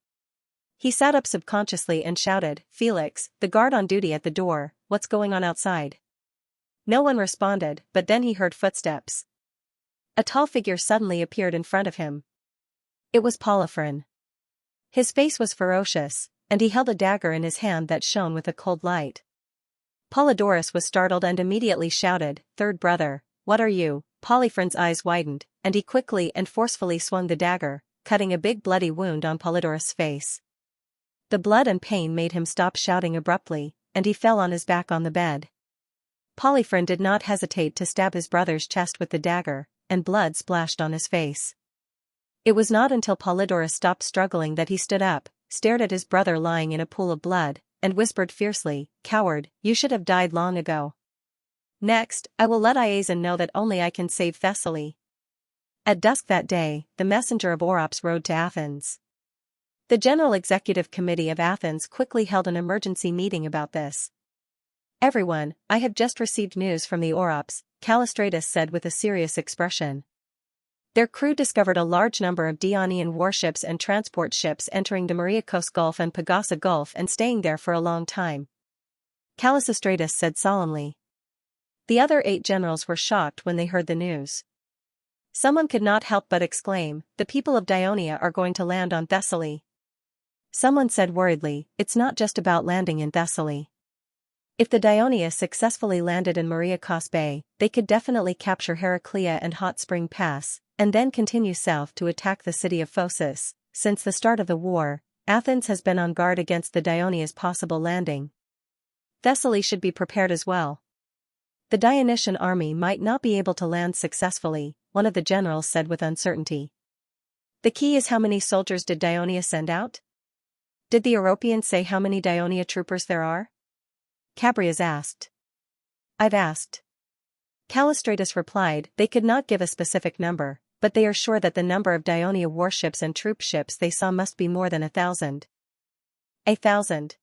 He sat up subconsciously and shouted, "Felix, the guard on duty at the door, what's going on outside?" No one responded, but then he heard footsteps. A tall figure suddenly appeared in front of him. It was Polyphron. His face was ferocious, and he held a dagger in his hand that shone with a cold light. Polydorus was startled and immediately shouted, "Third brother, what are you?" Polyphron's eyes widened, and he quickly and forcefully swung the dagger, cutting a big bloody wound on Polydorus' face. The blood and pain made him stop shouting abruptly, and he fell on his back on the bed. Polyphron did not hesitate to stab his brother's chest with the dagger, and blood splashed on his face. It was not until Polydorus stopped struggling that he stood up, stared at his brother lying in a pool of blood, and whispered fiercely, "Coward, you should have died long ago. Next, I will let Iazon know that only I can save Thessaly." At dusk that day, the messenger of Orops rode to Athens. The General Executive Committee of Athens quickly held an emergency meeting about this. "Everyone, I have just received news from the Orops," Callistratus said with a serious expression. Their crew discovered a large number of Dionian warships and transport ships entering the Mariakos Gulf and Pagasa Gulf and staying there for a long time, Callistratus said solemnly. The other 8 generals were shocked when they heard the news. Someone could not help but exclaim, "The people of Dionia are going to land on Thessaly." Someone said worriedly, "It's not just about landing in Thessaly. If the Dionia successfully landed in Mariakos Bay, they could definitely capture Heraclea and Hot Spring Pass, and then continue south to attack the city of Phocis. Since the start of the war, Athens has been on guard against the Dionia's possible landing. Thessaly should be prepared as well. The Dionysian army might not be able to land successfully," one of the generals said with uncertainty. "The key is how many soldiers did Dionia send out? Did the Europeans say how many Dionia troopers there are?" Chabrias asked. "I've asked." Callistratus replied, "They could not give a specific number, but they are sure that the number of Dionia warships and troop ships they saw must be more than 1,000. 1,000.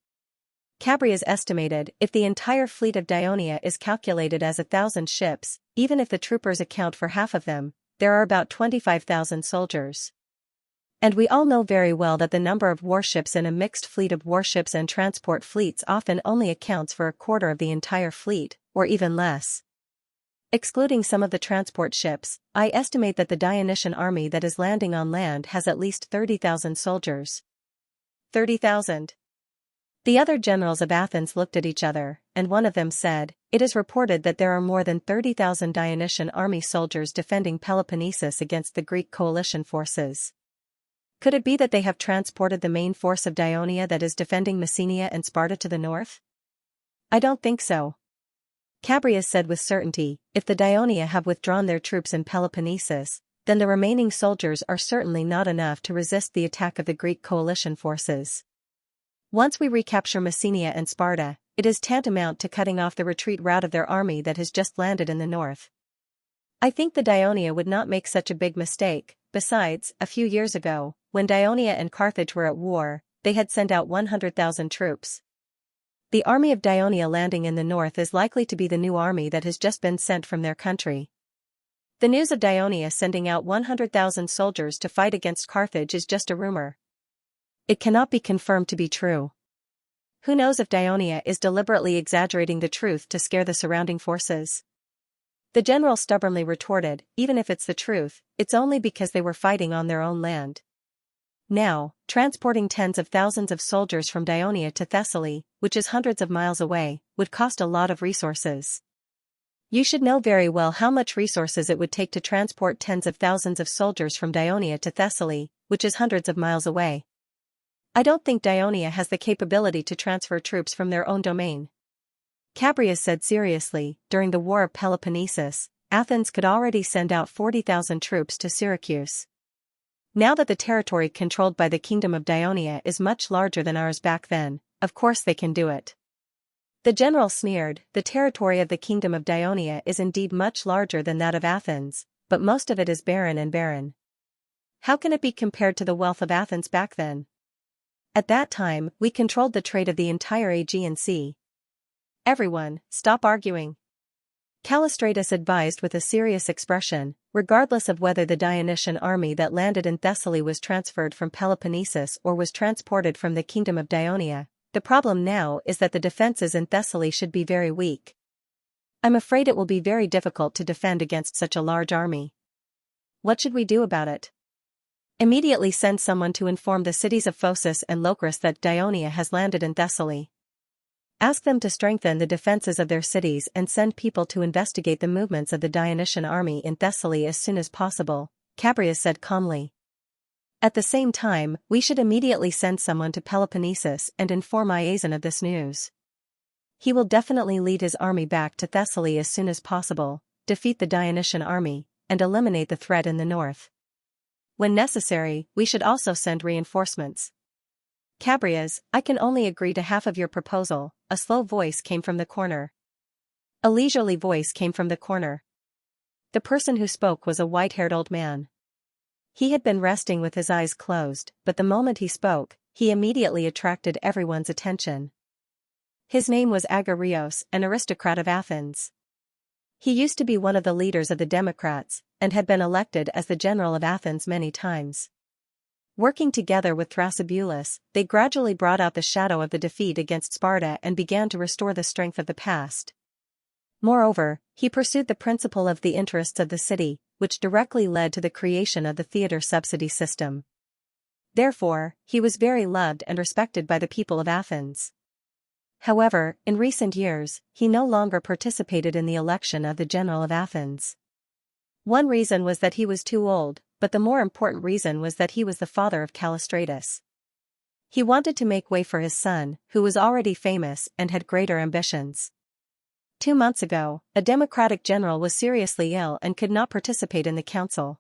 Chabrias estimated, if the entire fleet of Dionia is calculated as 1,000 ships, even if the troopers account for half of them, there are about 25,000 soldiers. And we all know very well that the number of warships in a mixed fleet of warships and transport fleets often only accounts for a quarter of the entire fleet, or even less. Excluding some of the transport ships, I estimate that the Dionysian army that is landing on land has at least 30,000 soldiers." 30,000. The other generals of Athens looked at each other, and one of them said, "It is reported that there are more than 30,000 Dionysian army soldiers defending Peloponnesus against the Greek coalition forces. Could it be that they have transported the main force of Dionia that is defending Messenia and Sparta to the north?" "I don't think so," Chabrias said with certainty. "If the Dionia have withdrawn their troops in Peloponnesus, then the remaining soldiers are certainly not enough to resist the attack of the Greek coalition forces. Once we recapture Messenia and Sparta, it is tantamount to cutting off the retreat route of their army that has just landed in the north. I think the Dionia would not make such a big mistake. Besides, a few years ago, when Dionia and Carthage were at war, they had sent out 100,000 troops. The army of Dionia landing in the north is likely to be the new army that has just been sent from their country. The news of Dionia sending out 100,000 soldiers to fight against Carthage is just a rumor. It cannot be confirmed to be true. Who knows if Dionia is deliberately exaggerating the truth to scare the surrounding forces?" The general stubbornly retorted, "Even if it's the truth, it's only because they were fighting on their own land. Now, transporting tens of thousands of soldiers from Dionia to Thessaly, which is hundreds of miles away, would cost a lot of resources. You should know very well how much resources it would take to transport tens of thousands of soldiers from Dionia to Thessaly, which is hundreds of miles away. I don't think Dionia has the capability to transfer troops from their own domain." Chabrias said seriously, "During the War of Peloponnesus, Athens could already send out 40,000 troops to Syracuse. Now that the territory controlled by the Kingdom of Dionia is much larger than ours back then, of course they can do it." The general sneered, "The territory of the Kingdom of Dionia is indeed much larger than that of Athens, but most of it is barren. How can it be compared to the wealth of Athens back then? At that time, we controlled the trade of the entire Aegean Sea." "Everyone, stop arguing," Callistratus advised with a serious expression. "Regardless of whether the Dionysian army that landed in Thessaly was transferred from Peloponnesus or was transported from the Kingdom of Dionia, the problem now is that the defenses in Thessaly should be very weak. I'm afraid it will be very difficult to defend against such a large army. What should we do about it?" "Immediately send someone to inform the cities of Phocis and Locris that Dionia has landed in Thessaly. Ask them to strengthen the defenses of their cities and send people to investigate the movements of the Dionysian army in Thessaly as soon as possible," Chabrias said calmly. "At the same time, we should immediately send someone to Peloponnesus and inform Iason of this news. He will definitely lead his army back to Thessaly as soon as possible, defeat the Dionysian army, and eliminate the threat in the north. When necessary, we should also send reinforcements." "Chabrias, I can only agree to half of your proposal," a slow voice came from the corner. A leisurely voice came from the corner. The person who spoke was a white-haired old man. He had been resting with his eyes closed, but the moment he spoke, he immediately attracted everyone's attention. His name was Agarios, an aristocrat of Athens. He used to be one of the leaders of the Democrats, and had been elected as the general of Athens many times. Working together with Thrasybulus, they gradually brought out the shadow of the defeat against Sparta and began to restore the strength of the past. Moreover, he pursued the principle of the interests of the city, which directly led to the creation of the theater subsidy system. Therefore, he was very loved and respected by the people of Athens. However, in recent years, he no longer participated in the election of the general of Athens. One reason was that he was too old, but the more important reason was that he was the father of Callistratus. He wanted to make way for his son, who was already famous and had greater ambitions. 2 months ago, a democratic general was seriously ill and could not participate in the council.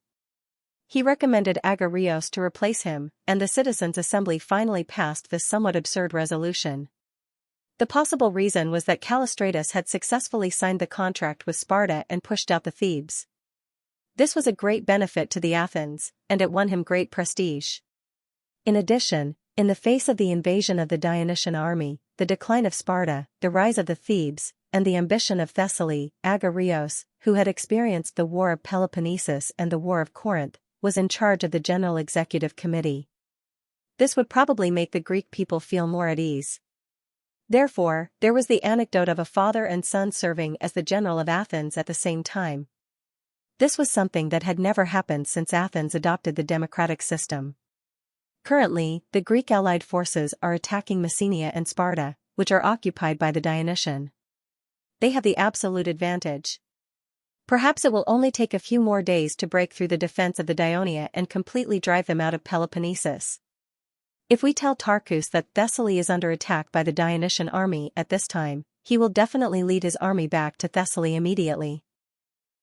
He recommended Agarios to replace him, and the citizens' assembly finally passed this somewhat absurd resolution. The possible reason was that Callistratus had successfully signed the contract with Sparta and pushed out the Thebes. This was a great benefit to the Athens, and it won him great prestige. In addition, in the face of the invasion of the Dionysian army, the decline of Sparta, the rise of the Thebes, and the ambition of Thessaly, Agarios, who had experienced the War of Peloponnesus and the War of Corinth, was in charge of the General Executive Committee. This would probably make the Greek people feel more at ease. Therefore, there was the anecdote of a father and son serving as the general of Athens at the same time. This was something that had never happened since Athens adopted the democratic system. Currently, the Greek allied forces are attacking Messenia and Sparta, which are occupied by the Dionysian. They have the absolute advantage. Perhaps it will only take a few more days to break through the defense of the Dionia and completely drive them out of Peloponnesus. If we tell Tarchus that Thessaly is under attack by the Dionysian army at this time, he will definitely lead his army back to Thessaly immediately.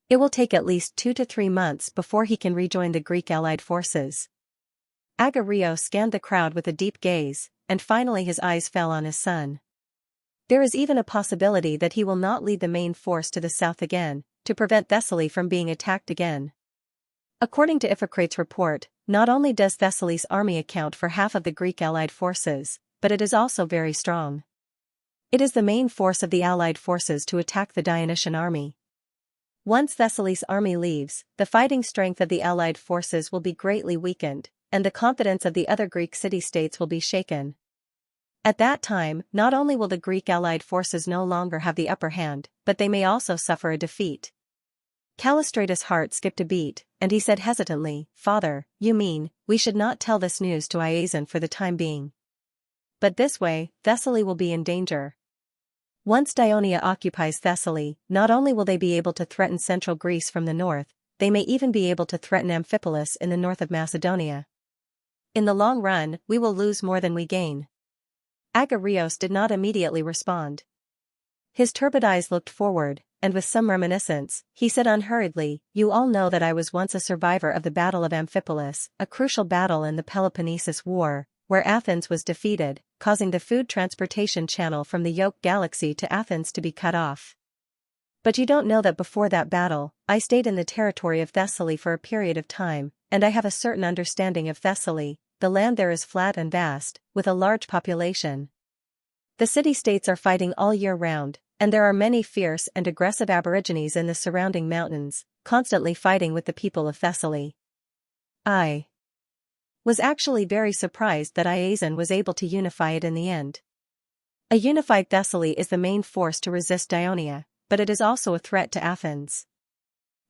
It will take at least 2 to 3 months before he can rejoin the Greek allied forces. Agarios scanned the crowd with a deep gaze, and finally his eyes fell on his son. There is even a possibility that he will not lead the main force to the south again, to prevent Thessaly from being attacked again. According to Iphicrates' report, not only does Thessaly's army account for half of the Greek allied forces, but it is also very strong. It is the main force of the allied forces to attack the Dionysian army. Once Thessaly's army leaves, the fighting strength of the allied forces will be greatly weakened, and the confidence of the other Greek city-states will be shaken. At that time, not only will the Greek allied forces no longer have the upper hand, but they may also suffer a defeat. Callistratus' heart skipped a beat, and he said hesitantly, "Father, you mean, we should not tell this news to Iason for the time being. But this way, Thessaly will be in danger. Once Dionia occupies Thessaly, not only will they be able to threaten central Greece from the north, they may even be able to threaten Amphipolis in the north of Macedonia. In the long run, we will lose more than we gain." Agarios did not immediately respond. His turbid eyes looked forward, and with some reminiscence, he said unhurriedly, "You all know that I was once a survivor of the Battle of Amphipolis, a crucial battle in the Peloponnesus War, where Athens was defeated, causing the food transportation channel from the Yoke Galaxy to Athens to be cut off. But you don't know that before that battle, I stayed in the territory of Thessaly for a period of time, and I have a certain understanding of Thessaly. The land there is flat and vast, with a large population. The city-states are fighting all year round, and there are many fierce and aggressive aborigines in the surrounding mountains, constantly fighting with the people of Thessaly. I was actually very surprised that Iason was able to unify it in the end. A unified Thessaly is the main force to resist Dionia, but it is also a threat to Athens.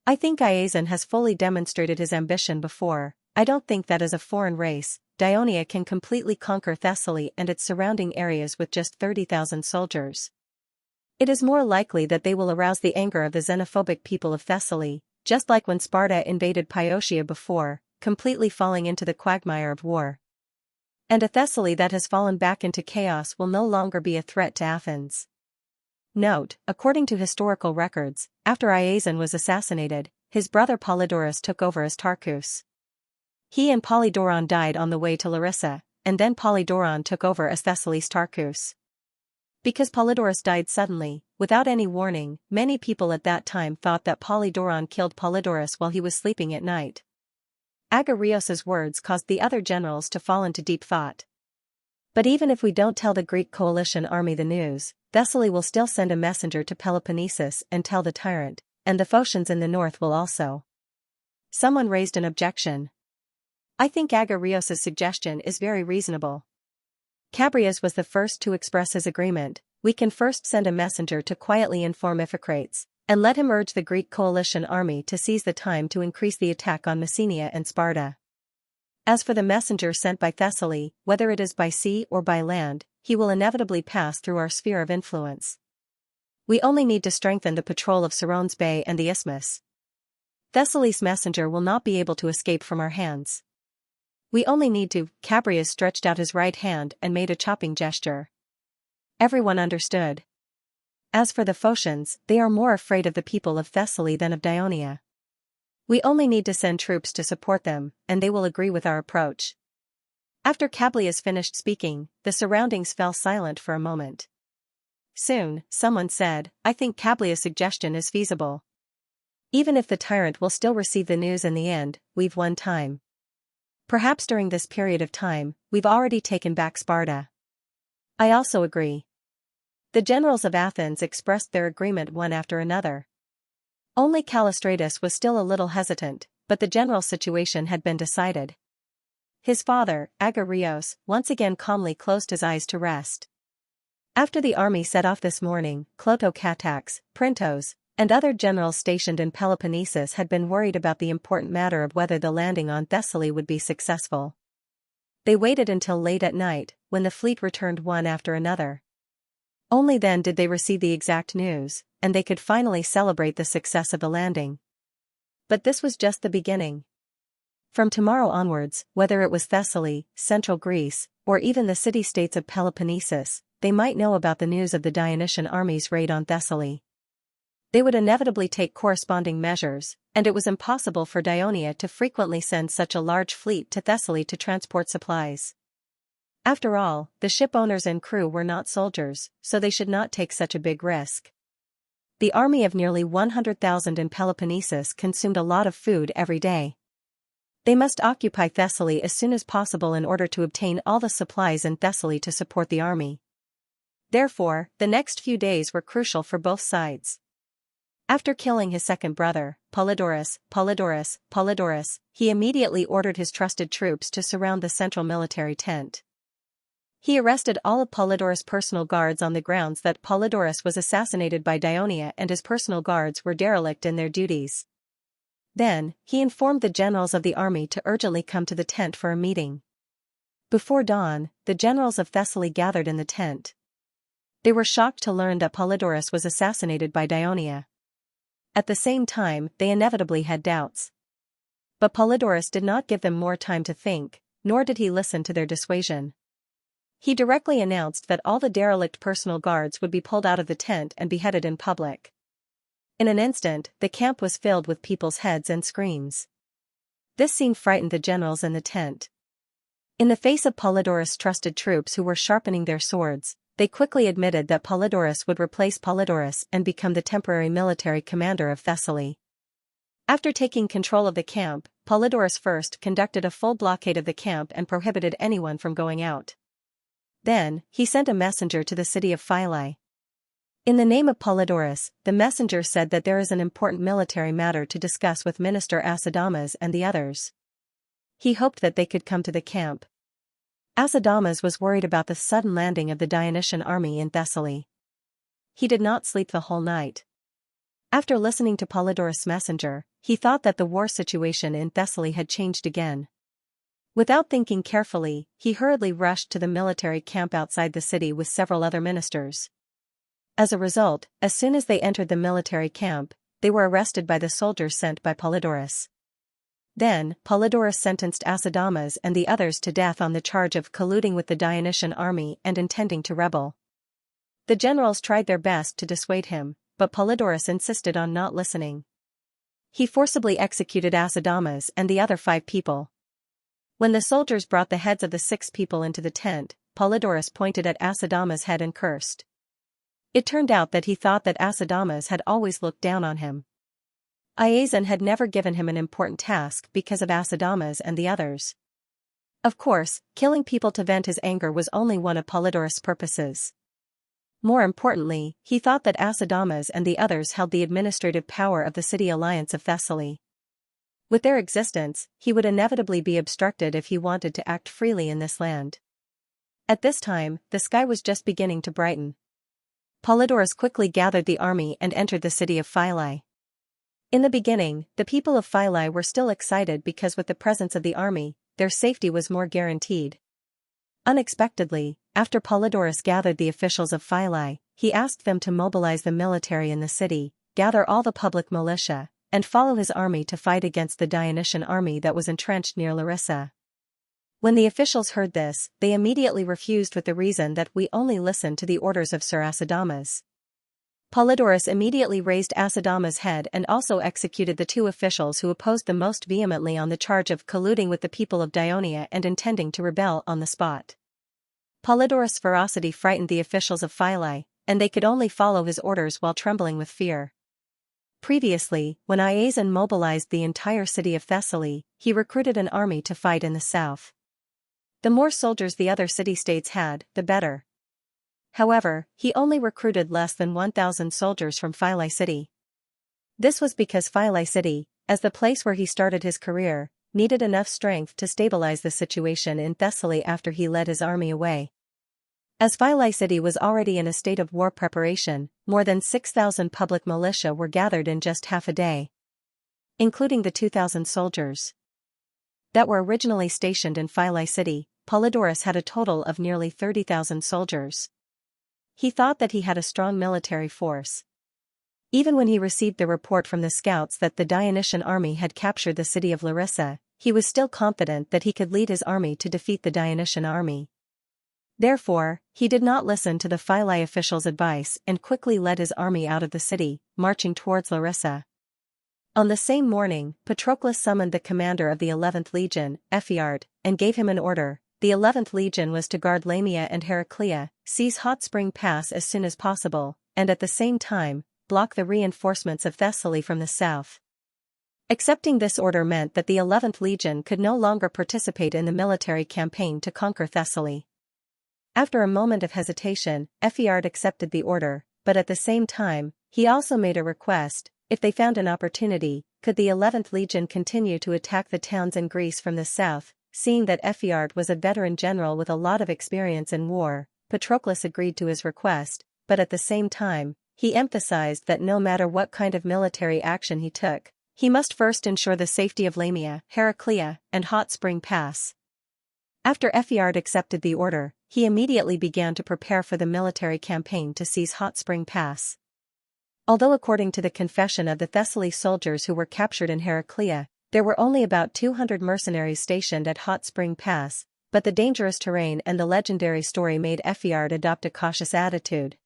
I think Iason has fully demonstrated his ambition before. I don't think that as a foreign race, Dionia can completely conquer Thessaly and its surrounding areas with just 30,000 soldiers. It is more likely that they will arouse the anger of the xenophobic people of Thessaly, just like when Sparta invaded Boeotia before, completely falling into the quagmire of war. And a Thessaly that has fallen back into chaos will no longer be a threat to Athens. Note, according to historical records, after Iason was assassinated, his brother Polydorus took over as Tarchus. He and Polydoron died on the way to Larissa, and then Polydoron took over as Thessaly's Tarchus. Because Polydorus died suddenly, without any warning, many people at that time thought that Polydoron killed Polydorus while he was sleeping at night. Agarios's words caused the other generals to fall into deep thought. But even if we don't tell the Greek coalition army the news, Thessaly will still send a messenger to Peloponnesus and tell the tyrant, and the Phocians in the north will also. Someone raised an objection. I think Agarios's suggestion is very reasonable. Cabrias was the first to express his agreement. We can first send a messenger to quietly inform Iphicrates, and let him urge the Greek coalition army to seize the time to increase the attack on Messenia and Sparta. As for the messenger sent by Thessaly, whether it is by sea or by land, he will inevitably pass through our sphere of influence. We only need to strengthen the patrol of Sarone's Bay and the Isthmus. Thessaly's messenger will not be able to escape from our hands. We only need to. Cabrias stretched out his right hand and made a chopping gesture. Everyone understood. As for the Phocians, they are more afraid of the people of Thessaly than of Dionia. We only need to send troops to support them, and they will agree with our approach. After Cabrias finished speaking, the surroundings fell silent for a moment. Soon, someone said, I think Cabrias' suggestion is feasible. Even if the tyrant will still receive the news in the end, we've won time. Perhaps during this period of time, we've already taken back Sparta. I also agree. The generals of Athens expressed their agreement one after another. Only Callistratus was still a little hesitant, but the general situation had been decided. His father, Agarios, once again calmly closed his eyes to rest. After the army set off this morning, Clotocatax, Printos, and other generals stationed in Peloponnesus had been worried about the important matter of whether the landing on Thessaly would be successful. They waited until late at night, when the fleet returned one after another. Only then did they receive the exact news, and they could finally celebrate the success of the landing. But this was just the beginning. From tomorrow onwards, whether it was Thessaly, central Greece, or even the city-states of Peloponnesus, they might know about the news of the Dionysian army's raid on Thessaly. They would inevitably take corresponding measures, and it was impossible for Dionia to frequently send such a large fleet to Thessaly to transport supplies. After all, the ship owners and crew were not soldiers, so they should not take such a big risk. The army of nearly 100,000 in Peloponnesus consumed a lot of food every day. They must occupy Thessaly as soon as possible in order to obtain all the supplies in Thessaly to support the army. Therefore, the next few days were crucial for both sides. After killing his second brother, Polydorus, he immediately ordered his trusted troops to surround the central military tent. He arrested all of Polydorus' personal guards on the grounds that Polydorus was assassinated by Dionia and his personal guards were derelict in their duties. Then, he informed the generals of the army to urgently come to the tent for a meeting. Before dawn, the generals of Thessaly gathered in the tent. They were shocked to learn that Polydorus was assassinated by Dionia. At the same time, they inevitably had doubts. But Polydorus did not give them more time to think, nor did he listen to their dissuasion. He directly announced that all the derelict personal guards would be pulled out of the tent and beheaded in public. In an instant, the camp was filled with people's heads and screams. This scene frightened the generals in the tent. In the face of Polydorus' trusted troops who were sharpening their swords, they quickly admitted that Polydorus would replace Polydorus and become the temporary military commander of Thessaly. After taking control of the camp, Polydorus first conducted a full blockade of the camp and prohibited anyone from going out. Then, he sent a messenger to the city of Philae. In the name of Polydorus, the messenger said that there is an important military matter to discuss with Minister Acidamas and the others. He hoped that they could come to the camp. Acidamas was worried about the sudden landing of the Dionysian army in Thessaly. He did not sleep the whole night. After listening to Polydorus' messenger, he thought that the war situation in Thessaly had changed again. Without thinking carefully, he hurriedly rushed to the military camp outside the city with several other ministers. As a result, as soon as they entered the military camp, they were arrested by the soldiers sent by Polydorus. Then, Polydorus sentenced Acidamas and the others to death on the charge of colluding with the Dionysian army and intending to rebel. The generals tried their best to dissuade him, but Polydorus insisted on not listening. He forcibly executed Acidamas and the other 5 people. When the soldiers brought the heads of the 6 people into the tent, Polydorus pointed at Acidamas' head and cursed. It turned out that he thought that Acidamas had always looked down on him. Iazon had never given him an important task because of Acidamas and the others. Of course, killing people to vent his anger was only one of Polydorus' purposes. More importantly, he thought that Acidamas and the others held the administrative power of the city alliance of Thessaly. With their existence, he would inevitably be obstructed if he wanted to act freely in this land. At this time, the sky was just beginning to brighten. Polydorus quickly gathered the army and entered the city of Philae. In the beginning, the people of Philae were still excited because with the presence of the army, their safety was more guaranteed. Unexpectedly, after Polydorus gathered the officials of Philae, he asked them to mobilize the military in the city, gather all the public militia, and follow his army to fight against the Dionysian army that was entrenched near Larissa. When the officials heard this, they immediately refused with the reason that we only listen to the orders of Sir Acidamas. Polydorus immediately raised Acidamas' head and also executed the two officials who opposed the most vehemently on the charge of colluding with the people of Dionia and intending to rebel on the spot. Polydorus' ferocity frightened the officials of Philae, and they could only follow his orders while trembling with fear. Previously, when Iazon mobilized the entire city of Thessaly, he recruited an army to fight in the south. The more soldiers the other city-states had, the better. However, he only recruited less than 1,000 soldiers from Philae city. This was because Philae city, as the place where he started his career, needed enough strength to stabilize the situation in Thessaly after he led his army away. As Philae city was already in a state of war preparation, more than 6,000 public militia were gathered in just half a day, including the 2,000 soldiers that were originally stationed in Philae city. Polydorus had a total of nearly 30,000 soldiers. He thought that he had a strong military force. Even when he received the report from the scouts that the Dionysian army had captured the city of Larissa, he was still confident that he could lead his army to defeat the Dionysian army. Therefore, he did not listen to the Philae officials' advice and quickly led his army out of the city, marching towards Larissa. On the same morning, Patroclus summoned the commander of the 11th Legion, Ephiart, and gave him an order. The 11th Legion was to guard Lamia and Heraclea, seize Hot Spring Pass as soon as possible, and at the same time, block the reinforcements of Thessaly from the south. Accepting this order meant that the 11th Legion could no longer participate in the military campaign to conquer Thessaly. After a moment of hesitation, Ephiart accepted the order, but at the same time, he also made a request. If they found an opportunity, could the 11th Legion continue to attack the towns in Greece from the south? Seeing that Ephiart was a veteran general with a lot of experience in war, Patroclus agreed to his request, but at the same time, he emphasized that no matter what kind of military action he took, he must first ensure the safety of Lamia, Heraclea, and Hot Spring Pass. After Ephiart accepted the order, he immediately began to prepare for the military campaign to seize Hot Spring Pass. Although according to the confession of the Thessaly soldiers who were captured in Heraclea, there were only about 200 mercenaries stationed at Hot Spring Pass, but the dangerous terrain and the legendary story made Ephiart adopt a cautious attitude.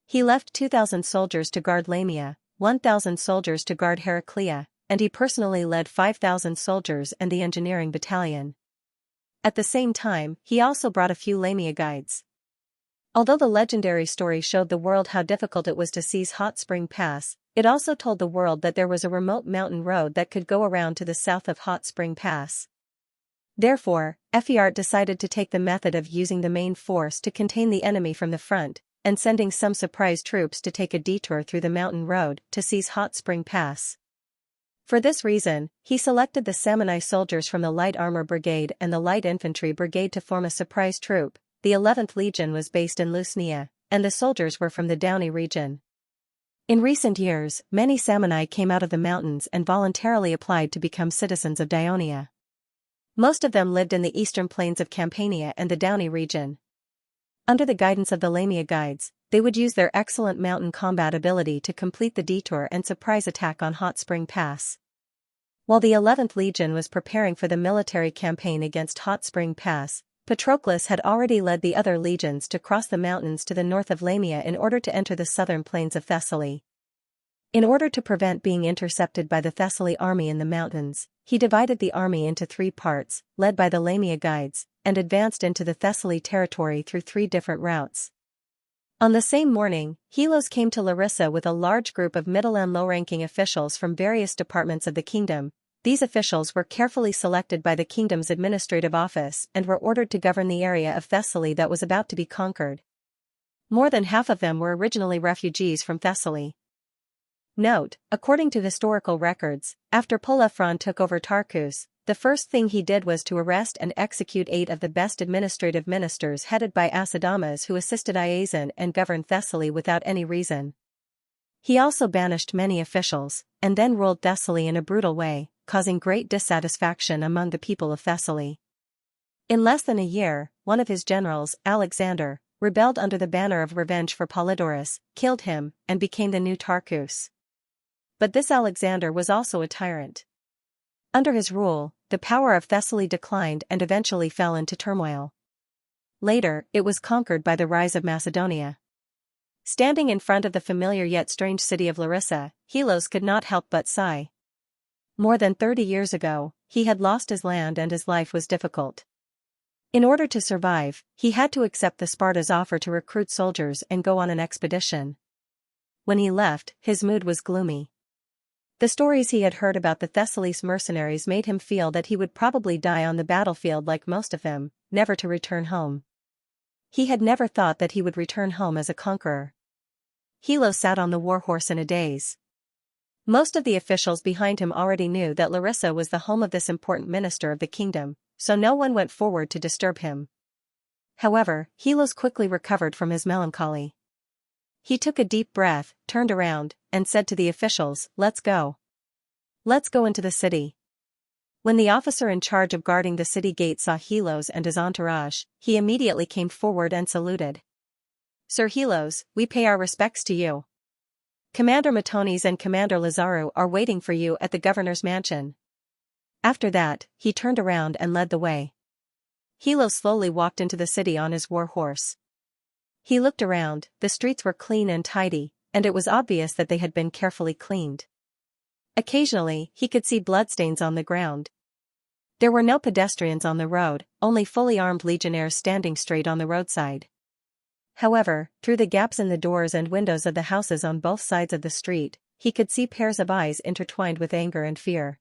He left 2,000 soldiers to guard Lamia, 1,000 soldiers to guard Heraclea, and he personally led 5,000 soldiers and the engineering battalion. At the same time, he also brought a few Lamia guides. Although the legendary story showed the world how difficult it was to seize Hot Spring Pass, it also told the world that there was a remote mountain road that could go around to the south of Hot Spring Pass. Therefore, Ephiart decided to take the method of using the main force to contain the enemy from the front, and sending some surprise troops to take a detour through the mountain road to seize Hot Spring Pass. For this reason, he selected the Samni soldiers from the Light Armor Brigade and the Light Infantry Brigade to form a surprise troop. The 11th Legion was based in Lusnia, and the soldiers were from the Downey region. In recent years, many Samni came out of the mountains and voluntarily applied to become citizens of Dionia. Most of them lived in the eastern plains of Campania and the Downey region. Under the guidance of the Lamia guides, they would use their excellent mountain combat ability to complete the detour and surprise attack on Hot Spring Pass. While the 11th Legion was preparing for the military campaign against Hot Spring Pass, Patroclus had already led the other legions to cross the mountains to the north of Lamia in order to enter the southern plains of Thessaly. In order to prevent being intercepted by the Thessaly army in the mountains, he divided the army into 3 parts, led by the Lamia guides, and advanced into the Thessaly territory through 3 different routes. On the same morning, Helos came to Larissa with a large group of middle and low-ranking officials from various departments of the kingdom. These officials were carefully selected by the kingdom's administrative office and were ordered to govern the area of Thessaly that was about to be conquered. More than half of them were originally refugees from Thessaly. Note, according to historical records, after Pulaphron took over Tarkus, the first thing he did was to arrest and execute 8 of the best administrative ministers headed by Acidamas who assisted Iazon and governed Thessaly without any reason. He also banished many officials, and then ruled Thessaly in a brutal way, causing great dissatisfaction among the people of Thessaly. In less than a year, one of his generals, Alexander, rebelled under the banner of revenge for Polydorus, killed him, and became the new Tarkus. But this Alexander was also a tyrant. Under his rule, the power of Thessaly declined and eventually fell into turmoil. Later, it was conquered by the rise of Macedonia. Standing in front of the familiar yet strange city of Larissa, Helos could not help but sigh. More than 30 years ago, he had lost his land and his life was difficult. In order to survive, he had to accept the Sparta's offer to recruit soldiers and go on an expedition. When he left, his mood was gloomy. The stories he had heard about the Thessalys mercenaries made him feel that he would probably die on the battlefield like most of them, never to return home. He had never thought that he would return home as a conqueror. Helos sat on the warhorse in a daze. Most of the officials behind him already knew that Larissa was the home of this important minister of the kingdom, so no one went forward to disturb him. However, Helos quickly recovered from his melancholy. He took a deep breath, turned around, and said to the officials, "Let's go. Let's go into the city." When the officer in charge of guarding the city gate saw Helos and his entourage, he immediately came forward and saluted. "Sir Helos, we pay our respects to you. Commander Matones and Commander Lazaru are waiting for you at the governor's mansion." After that, he turned around and led the way. Helos slowly walked into the city on his war horse. He looked around, the streets were clean and tidy, and it was obvious that they had been carefully cleaned. Occasionally, he could see bloodstains on the ground. There were no pedestrians on the road, only fully armed legionnaires standing straight on the roadside. However, through the gaps in the doors and windows of the houses on both sides of the street, he could see pairs of eyes intertwined with anger and fear.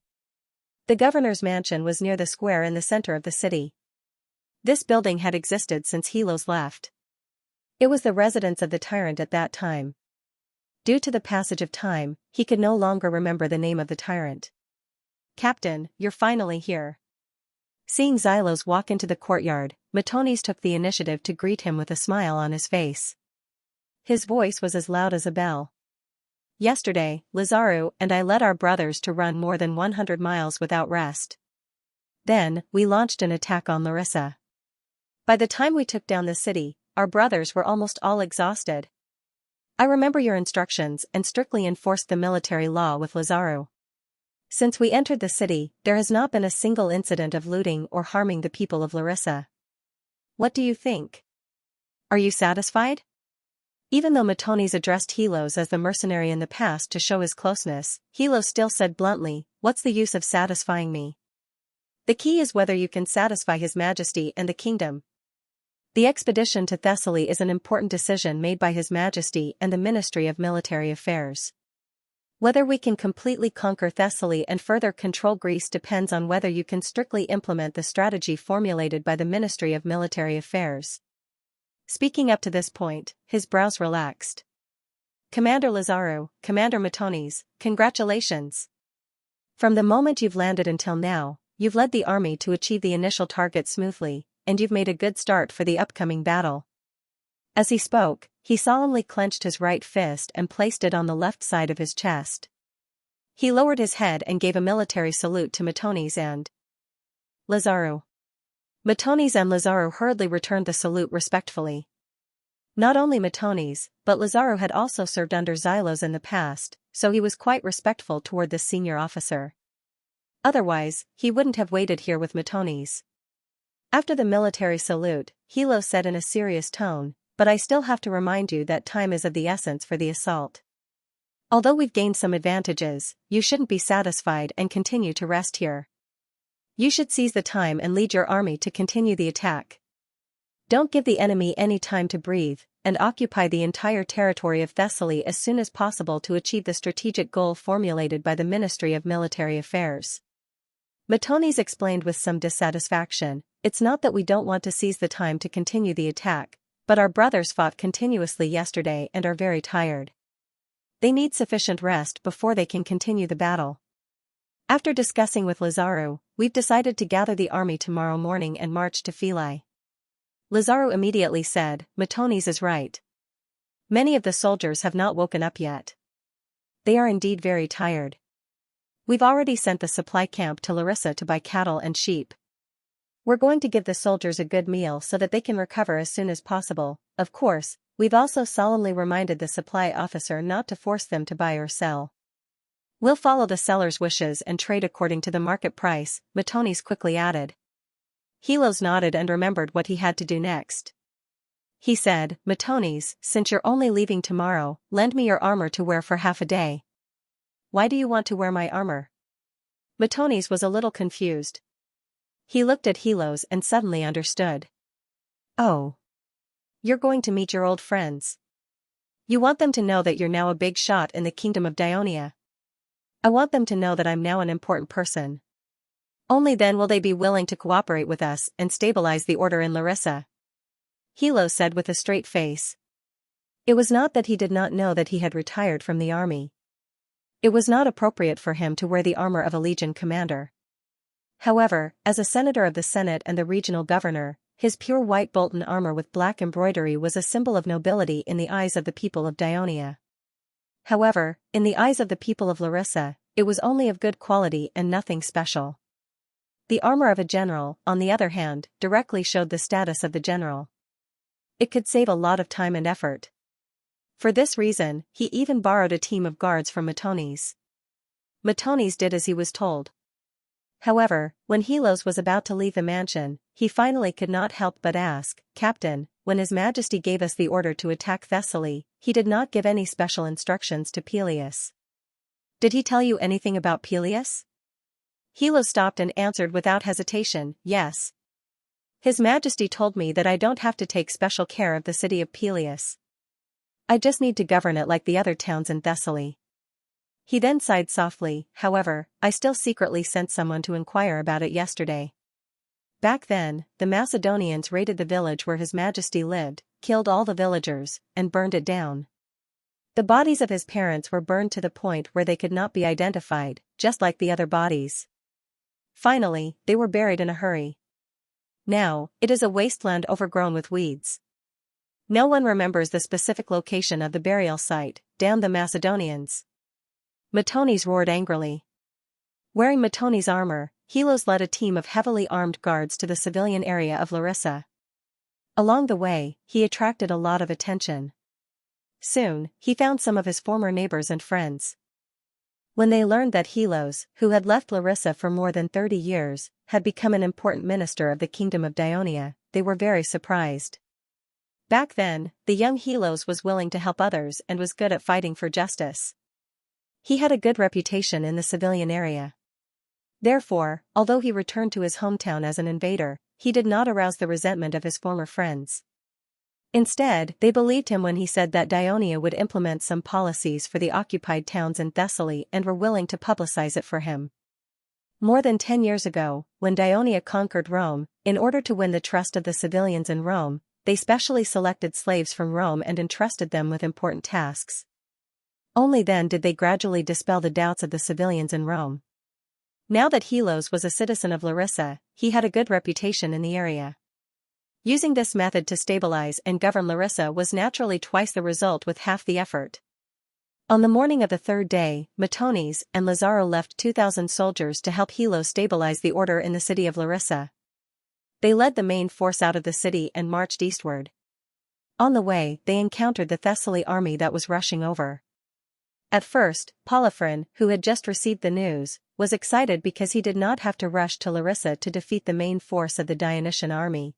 The governor's mansion was near the square in the center of the city. This building had existed since Helos left. It was the residence of the tyrant at that time. Due to the passage of time, he could no longer remember the name of the tyrant. "Captain, you're finally here." Seeing Xylos walk into the courtyard, Matones took the initiative to greet him with a smile on his face. His voice was as loud as a bell. "Yesterday, Lazaru and I led our brothers to run more than 100 miles without rest. Then, we launched an attack on Larissa. By the time we took down the city, our brothers were almost all exhausted. I remember your instructions and strictly enforced the military law with Lazaru. Since we entered the city, there has not been a single incident of looting or harming the people of Larissa. What do you think? Are you satisfied?" Even though Matones addressed Helos as the mercenary in the past to show his closeness, Helos still said bluntly, "What's the use of satisfying me? The key is whether you can satisfy His Majesty and the kingdom. The expedition to Thessaly is an important decision made by His Majesty and the Ministry of Military Affairs. Whether we can completely conquer Thessaly and further control Greece depends on whether you can strictly implement the strategy formulated by the Ministry of Military Affairs." Speaking up to this point, his brows relaxed. "Commander Lazaru, Commander Matones, congratulations. From the moment you've landed until now, you've led the army to achieve the initial target smoothly, and you've made a good start for the upcoming battle." As he spoke, he solemnly clenched his right fist and placed it on the left side of his chest. He lowered his head and gave a military salute to Matones and Lazaru. Matones and Lazaru hurriedly returned the salute respectfully. Not only Matones, but Lazaru had also served under Xylos in the past, so he was quite respectful toward this senior officer. Otherwise, he wouldn't have waited here with Matones. After the military salute, Helos said in a serious tone, "But I still have to remind you that time is of the essence for the assault. Although we've gained some advantages, you shouldn't be satisfied and continue to rest here. You should seize the time and lead your army to continue the attack. Don't give the enemy any time to breathe, and occupy the entire territory of Thessaly as soon as possible to achieve the strategic goal formulated by the Ministry of Military Affairs." Matones explained with some dissatisfaction, "It's not that we don't want to seize the time to continue the attack, but our brothers fought continuously yesterday and are very tired. They need sufficient rest before they can continue the battle. After discussing with Lazaru, we've decided to gather the army tomorrow morning and march to Philae. Lazaru immediately said, Matonis is right. Many of the soldiers have not woken up yet. They are indeed very tired. We've already sent the supply camp to Larissa to buy cattle and sheep. We're going to give the soldiers a good meal so that they can recover as soon as possible. Of course, we've also solemnly reminded the supply officer not to force them to buy or sell. We'll follow the seller's wishes and trade according to the market price, Matonis quickly added. Helos nodded and remembered what he had to do next. He said, Matonis, since you're only leaving tomorrow, lend me your armor to wear for half a day. Why do you want to wear my armor? Matonis was a little confused. He looked at Helos and suddenly understood. Oh. You're going to meet your old friends. You want them to know that you're now a big shot in the kingdom of Dionia. I want them to know that I'm now an important person. Only then will they be willing to cooperate with us and stabilize the order in Larissa. Helos said with a straight face. It was not that he did not know that he had retired from the army. It was not appropriate for him to wear the armor of a legion commander. However, as a senator of the Senate and the regional governor, his pure white Bolton armor with black embroidery was a symbol of nobility in the eyes of the people of Dionia. However, in the eyes of the people of Larissa, it was only of good quality and nothing special. The armor of a general, on the other hand, directly showed the status of the general. It could save a lot of time and effort. For this reason, he even borrowed a team of guards from Matonis. Matonis did as he was told. However, when Helos was about to leave the mansion, he finally could not help but ask, Captain, when His Majesty gave us the order to attack Thessaly, he did not give any special instructions to Peleus. Did he tell you anything about Peleus? Helos stopped and answered without hesitation, yes. His Majesty told me that I don't have to take special care of the city of Peleus. I just need to govern it like the other towns in Thessaly. He then sighed softly, however, I still secretly sent someone to inquire about it yesterday. Back then, the Macedonians raided the village where His Majesty lived, killed all the villagers, and burned it down. The bodies of his parents were burned to the point where they could not be identified, just like the other bodies. Finally, they were buried in a hurry. Now, it is a wasteland overgrown with weeds. No one remembers the specific location of the burial site. Damn the Macedonians. Matonis roared angrily. Wearing Matonis' armor, Helos led a team of heavily armed guards to the civilian area of Larissa. Along the way, he attracted a lot of attention. Soon, he found some of his former neighbors and friends. When they learned that Helos, who had left Larissa for more than 30 years, had become an important minister of the kingdom of Dionia, they were very surprised. Back then, the young Helos was willing to help others and was good at fighting for justice. He had a good reputation in the civilian area. Therefore, although he returned to his hometown as an invader, he did not arouse the resentment of his former friends. Instead, they believed him when he said that Dionia would implement some policies for the occupied towns in Thessaly and were willing to publicize it for him. More than 10 years ago, when Dionia conquered Rome, in order to win the trust of the civilians in Rome, they specially selected slaves from Rome and entrusted them with important tasks. Only then did they gradually dispel the doubts of the civilians in Rome. Now that Helos was a citizen of Larissa, he had a good reputation in the area. Using this method to stabilize and govern Larissa was naturally twice the result with half the effort. On the morning of the third day, Matonis and Lazzaro left 2,000 soldiers to help Helos stabilize the order in the city of Larissa. They led the main force out of the city and marched eastward. On the way, they encountered the Thessaly army that was rushing over. At first, Polyphron, who had just received the news, was excited because he did not have to rush to Larissa to defeat the main force of the Dionysian army.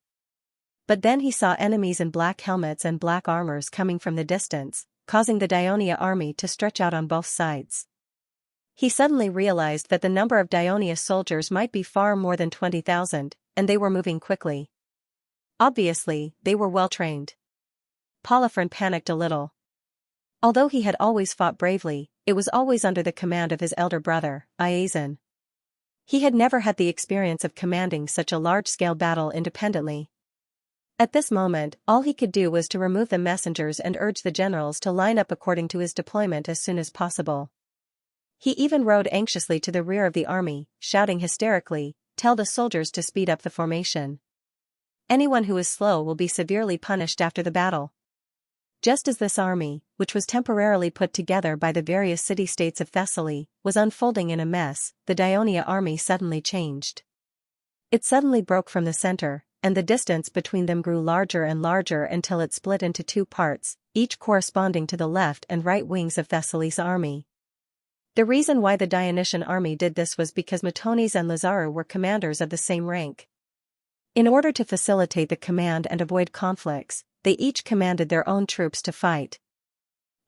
But then he saw enemies in black helmets and black armors coming from the distance, causing the Dionia army to stretch out on both sides. He suddenly realized that the number of Dionia soldiers might be far more than 20,000, and they were moving quickly. Obviously, they were well trained. Polyphron panicked a little. Although he had always fought bravely, it was always under the command of his elder brother, Iazon. He had never had the experience of commanding such a large-scale battle independently. At this moment, all he could do was to remove the messengers and urge the generals to line up according to his deployment as soon as possible. He even rode anxiously to the rear of the army, shouting hysterically, "Tell the soldiers to speed up the formation. Anyone who is slow will be severely punished after the battle." Just as this army, which was temporarily put together by the various city-states of Thessaly, was unfolding in a mess, the Daionia army suddenly changed. It suddenly broke from the center, and the distance between them grew larger and larger until it split into two parts, each corresponding to the left and right wings of Thessaly's army. The reason why the Dionysian army did this was because Metones and Lazaru were commanders of the same rank. In order to facilitate the command and avoid conflicts, they each commanded their own troops to fight.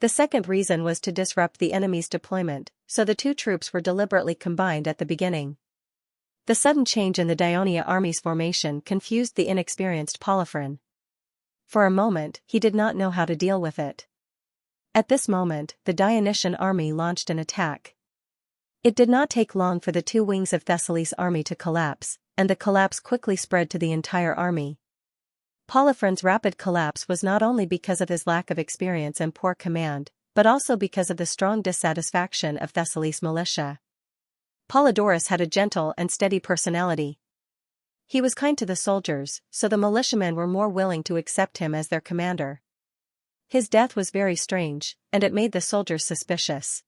The second reason was to disrupt the enemy's deployment, so the two troops were deliberately combined at the beginning. The sudden change in the Daionia army's formation confused the inexperienced Polyphron. For a moment, he did not know how to deal with it. At this moment, the Dionysian army launched an attack. It did not take long for the two wings of Thessaly's army to collapse, and the collapse quickly spread to the entire army. Polyphron's rapid collapse was not only because of his lack of experience and poor command, but also because of the strong dissatisfaction of Thessaly's militia. Polydorus had a gentle and steady personality. He was kind to the soldiers, so the militiamen were more willing to accept him as their commander. His death was very strange, and it made the soldiers suspicious.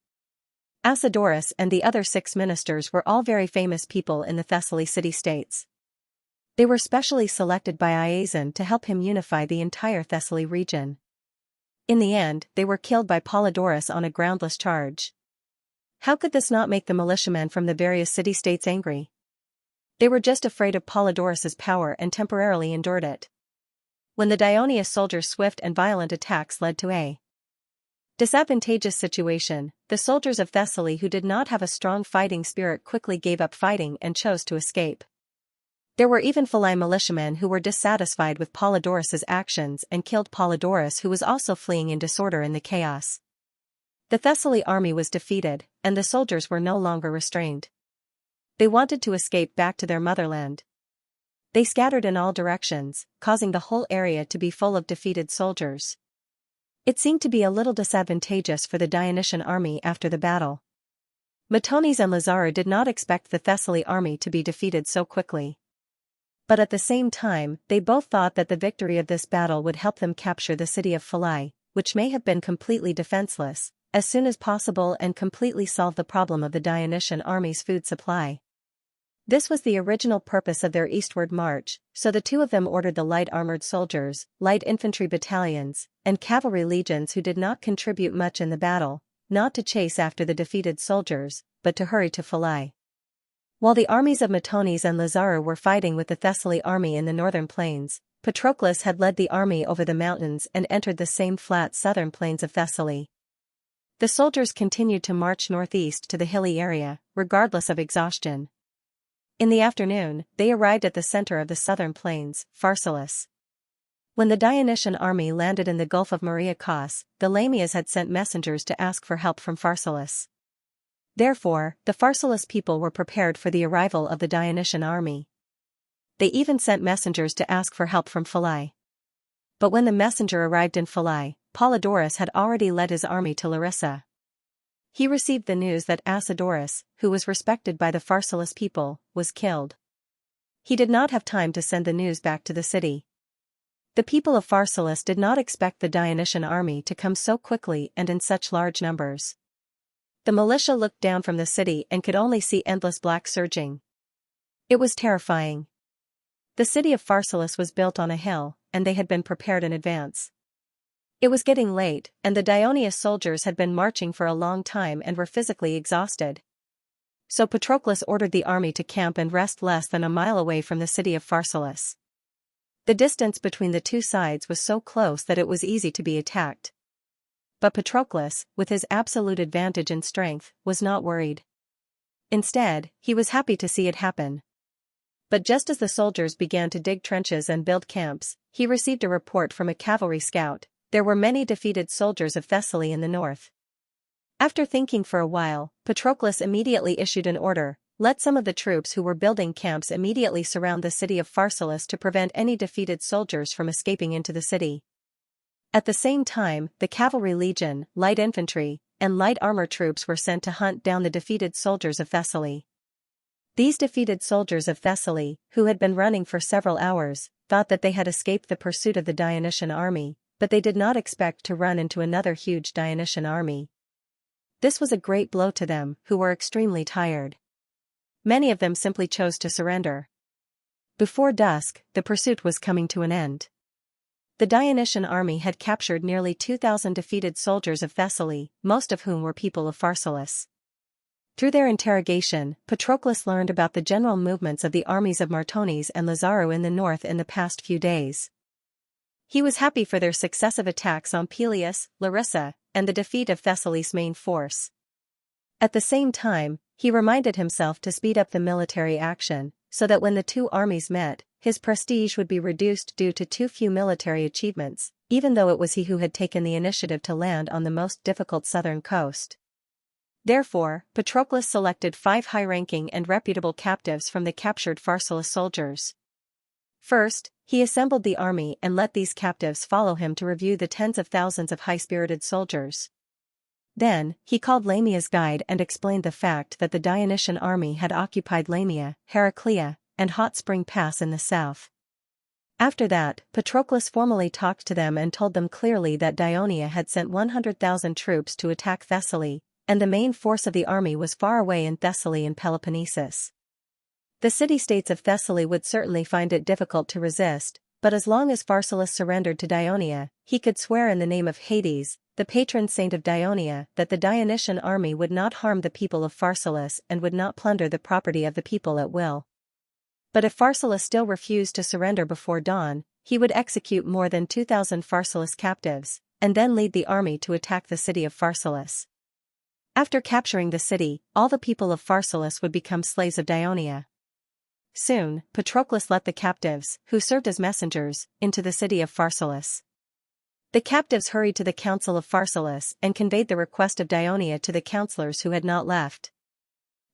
Acidorus and the other 6 ministers were all very famous people in the Thessaly city-states. They were specially selected by Iazon to help him unify the entire Thessaly region. In the end, they were killed by Polydorus on a groundless charge. How could this not make the militiamen from the various city-states angry? They were just afraid of Polydorus's power and temporarily endured it. When the Daionia soldiers' swift and violent attacks led to a disadvantageous situation, the soldiers of Thessaly who did not have a strong fighting spirit quickly gave up fighting and chose to escape. There were even Philai militiamen who were dissatisfied with Polydorus's actions and killed Polydorus, who was also fleeing in disorder in the chaos. The Thessaly army was defeated, and the soldiers were no longer restrained. They wanted to escape back to their motherland. They scattered in all directions, causing the whole area to be full of defeated soldiers. It seemed to be a little disadvantageous for the Dionysian army after the battle. Metones and Lazaru did not expect the Thessaly army to be defeated so quickly. But at the same time, they both thought that the victory of this battle would help them capture the city of Philai, which may have been completely defenseless, as soon as possible and completely solve the problem of the Dionysian army's food supply. This was the original purpose of their eastward march, so the two of them ordered the light armored soldiers, light infantry battalions, and cavalry legions who did not contribute much in the battle, not to chase after the defeated soldiers, but to hurry to Philai. While the armies of Metones and Lazaru were fighting with the Thessaly army in the northern plains, Patroclus had led the army over the mountains and entered the same flat southern plains of Thessaly. The soldiers continued to march northeast to the hilly area, regardless of exhaustion. In the afternoon, they arrived at the center of the southern plains, Pharsalus. When the Dionysian army landed in the Gulf of Mariakos, the Lamias had sent messengers to ask for help from Pharsalus. Therefore, the Pharsalus people were prepared for the arrival of the Dionysian army. They even sent messengers to ask for help from Philai. But when the messenger arrived in Philai, Polydorus had already led his army to Larissa. He received the news that Acidorus, who was respected by the Pharsalus people, was killed. He did not have time to send the news back to the city. The people of Pharsalus did not expect the Dionysian army to come so quickly and in such large numbers. The militia looked down from the city and could only see endless black surging. It was terrifying. The city of Pharsalus was built on a hill, and they had been prepared in advance. It was getting late, and the Daionia soldiers had been marching for a long time and were physically exhausted. So Patroclus ordered the army to camp and rest less than a mile away from the city of Pharsalus. The distance between the two sides was so close that it was easy to be attacked. But Patroclus, with his absolute advantage in strength, was not worried. Instead, he was happy to see it happen. But just as the soldiers began to dig trenches and build camps, he received a report from a cavalry scout. There were many defeated soldiers of Thessaly in the north. After thinking for a while, Patroclus immediately issued an order, let some of the troops who were building camps immediately surround the city of Pharsalus to prevent any defeated soldiers from escaping into the city. At the same time, the cavalry legion, light infantry, and light armor troops were sent to hunt down the defeated soldiers of Thessaly. These defeated soldiers of Thessaly, who had been running for several hours, thought that they had escaped the pursuit of the Dionysian army, but they did not expect to run into another huge Dionysian army. This was a great blow to them, who were extremely tired. Many of them simply chose to surrender. Before dusk, the pursuit was coming to an end. The Dionysian army had captured nearly 2,000 defeated soldiers of Thessaly, most of whom were people of Pharsalus. Through their interrogation, Patroclus learned about the general movements of the armies of Martones and Lazaru in the north in the past few days. He was happy for their successive attacks on Pelias, Larissa, and the defeat of Thessaly's main force. At the same time, he reminded himself to speed up the military action, so that when the two armies met, his prestige would be reduced due to too few military achievements, even though it was he who had taken the initiative to land on the most difficult southern coast. Therefore, Patroclus selected 5 high-ranking and reputable captives from the captured Pharsalus soldiers. First, he assembled the army and let these captives follow him to review the tens of thousands of high-spirited soldiers. Then, he called Lamia's guide and explained the fact that the Dionysian army had occupied Lamia, Heraclea, and Hot Spring Pass in the south. After that, Patroclus formally talked to them and told them clearly that Dionia had sent 100,000 troops to attack Thessaly, and the main force of the army was far away in Thessaly and Peloponnesus. The city-states of Thessaly would certainly find it difficult to resist, but as long as Pharsalus surrendered to Dionia, he could swear in the name of Hades, the patron saint of Dionia, that the Dionysian army would not harm the people of Pharsalus and would not plunder the property of the people at will. But if Pharsalus still refused to surrender before dawn, he would execute more than 2,000 Pharsalus captives, and then lead the army to attack the city of Pharsalus. After capturing the city, all the people of Pharsalus would become slaves of Dionia. Soon, Patroclus let the captives, who served as messengers, into the city of Pharsalus. The captives hurried to the council of Pharsalus and conveyed the request of Dionia to the councillors who had not left.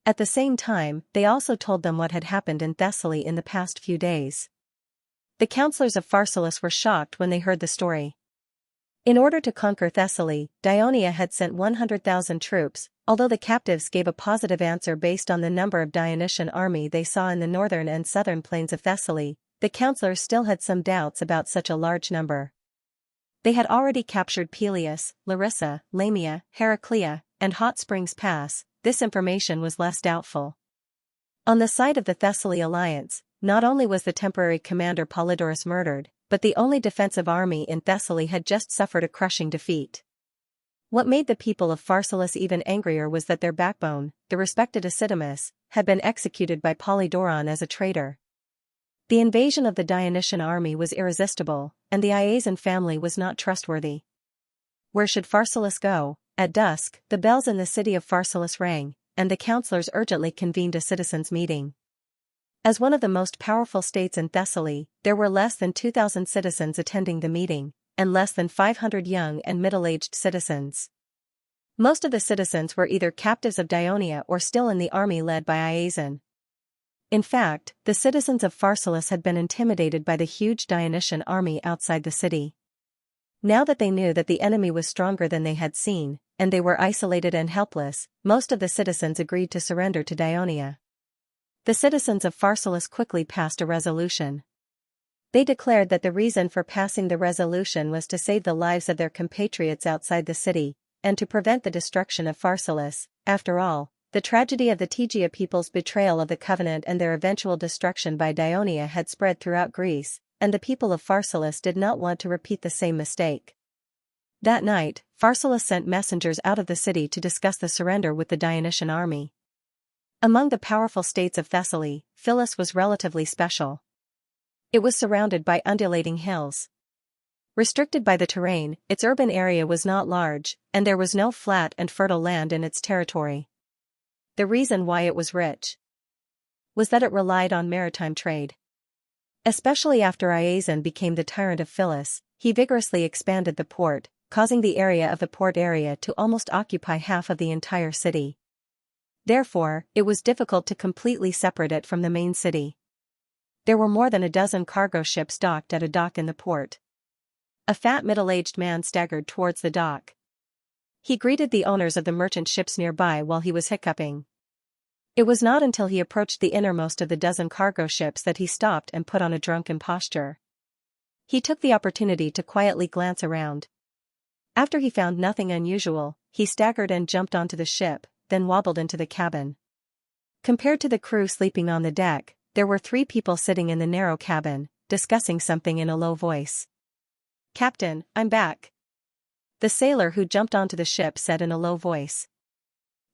At the same time, they also told them what had happened in Thessaly in the past few days. The councillors of Pharsalus were shocked when they heard the story. In order to conquer Thessaly, Dionia had sent 100,000 troops, although the captives gave a positive answer based on the number of Dionysian army they saw in the northern and southern plains of Thessaly. The councillors still had some doubts about such a large number. They had already captured Pelias, Larissa, Lamia, Heraclea, and Hot Springs Pass. This information was less doubtful. On the side of the Thessaly alliance, not only was the temporary commander Polydorus murdered, but the only defensive army in Thessaly had just suffered a crushing defeat. What made the people of Pharsalus even angrier was that their backbone, the respected Acidamus, had been executed by Polydoron as a traitor. The invasion of the Dionysian army was irresistible, and the Iazan family was not trustworthy. Where should Pharsalus go? At dusk, the bells in the city of Pharsalus rang, and the councillors urgently convened a citizens' meeting. As one of the most powerful states in Thessaly, there were less than 2,000 citizens attending the meeting, and less than 500 young and middle-aged citizens. Most of the citizens were either captives of Dionia or still in the army led by Iazan. In fact, the citizens of Pharsalus had been intimidated by the huge Dionysian army outside the city. Now that they knew that the enemy was stronger than they had seen, and they were isolated and helpless, most of the citizens agreed to surrender to Dionia. The citizens of Pharsalus quickly passed a resolution. They declared that the reason for passing the resolution was to save the lives of their compatriots outside the city, and to prevent the destruction of Pharsalus. After all, the tragedy of the Tegea people's betrayal of the covenant and their eventual destruction by Dionia had spread throughout Greece, and the people of Pharsalus did not want to repeat the same mistake. That night, Pharsalus sent messengers out of the city to discuss the surrender with the Dionysian army. Among the powerful states of Thessaly, Phyllis was relatively special. It was surrounded by undulating hills. Restricted by the terrain, its urban area was not large, and there was no flat and fertile land in its territory. The reason why it was rich was that it relied on maritime trade. Especially after Iazan became the tyrant of Phyllis, he vigorously expanded the port, causing the area of the port area to almost occupy half of the entire city. Therefore, it was difficult to completely separate it from the main city. There were more than a dozen cargo ships docked at a dock in the port. A fat middle-aged man staggered towards the dock. He greeted the owners of the merchant ships nearby while he was hiccuping. It was not until he approached the innermost of the dozen cargo ships that he stopped and put on a drunken posture. He took the opportunity to quietly glance around. After he found nothing unusual, he staggered and jumped onto the ship, then wobbled into the cabin. Compared to the crew sleeping on the deck, there were 3 people sitting in the narrow cabin, discussing something in a low voice. "Captain, I'm back," the sailor who jumped onto the ship said in a low voice.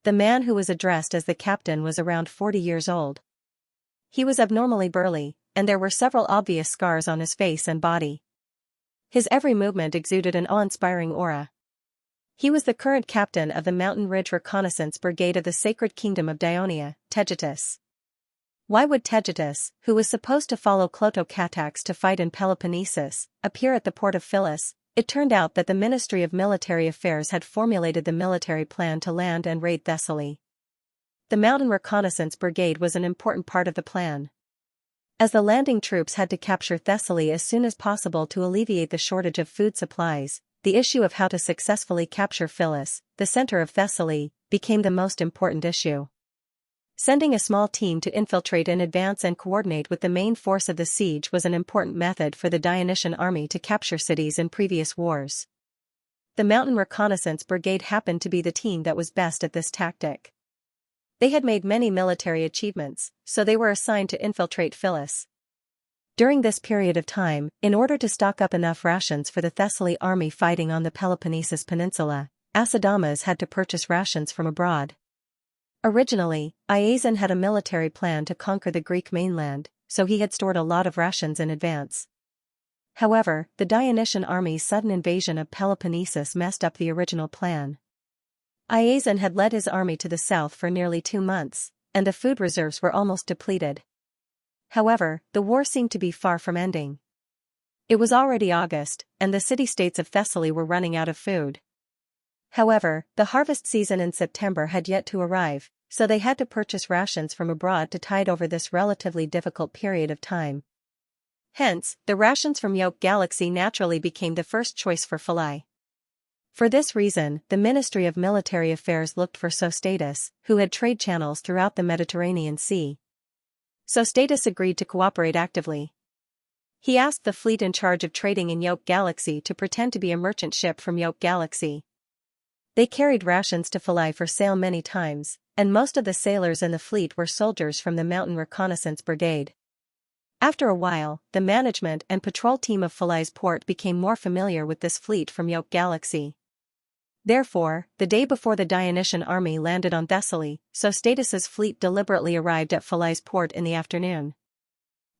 The man who was addressed as the captain was around 40 years old. He was abnormally burly, and there were several obvious scars on his face and body. His every movement exuded an awe-inspiring aura. He was the current captain of the Mountain Ridge Reconnaissance Brigade of the Sacred Kingdom of Dionia, Tegetus. Why would Tegetus, who was supposed to follow Clotocatax to fight in Peloponnesus, appear at the port of Phyllis? It turned out that the Ministry of Military Affairs had formulated the military plan to land and raid Thessaly. The Mountain Reconnaissance Brigade was an important part of the plan. As the landing troops had to capture Thessaly as soon as possible to alleviate the shortage of food supplies, the issue of how to successfully capture Phyllis, the center of Thessaly, became the most important issue. Sending a small team to infiltrate in advance and coordinate with the main force of the siege was an important method for the Dionysian army to capture cities in previous wars. The Mountain Reconnaissance Brigade happened to be the team that was best at this tactic. They had made many military achievements, so they were assigned to infiltrate Phyllis. During this period of time, in order to stock up enough rations for the Thessaly army fighting on the Peloponnesus Peninsula, Acidamas had to purchase rations from abroad. Originally, Iazon had a military plan to conquer the Greek mainland, so he had stored a lot of rations in advance. However, the Dionysian army's sudden invasion of Peloponnesus messed up the original plan. Iazon had led his army to the south for nearly 2 months, and the food reserves were almost depleted. However, the war seemed to be far from ending. It was already August, and the city-states of Thessaly were running out of food. However, the harvest season in September had yet to arrive, so they had to purchase rations from abroad to tide over this relatively difficult period of time. Hence, the rations from Yoke Galaxy naturally became the first choice for Phylai. For this reason, the Ministry of Military Affairs looked for Sostatus, who had trade channels throughout the Mediterranean Sea. Sostatus agreed to cooperate actively. He asked the fleet in charge of trading in Yoke Galaxy to pretend to be a merchant ship from Yoke Galaxy. They carried rations to Phylai for sale many times, and most of the sailors in the fleet were soldiers from the Mountain Reconnaissance Brigade. After a while, the management and patrol team of Phylai's port became more familiar with this fleet from Yoke Galaxy. Therefore, the day before the Dionysian army landed on Thessaly, Sostatus's fleet deliberately arrived at Phylai's port in the afternoon.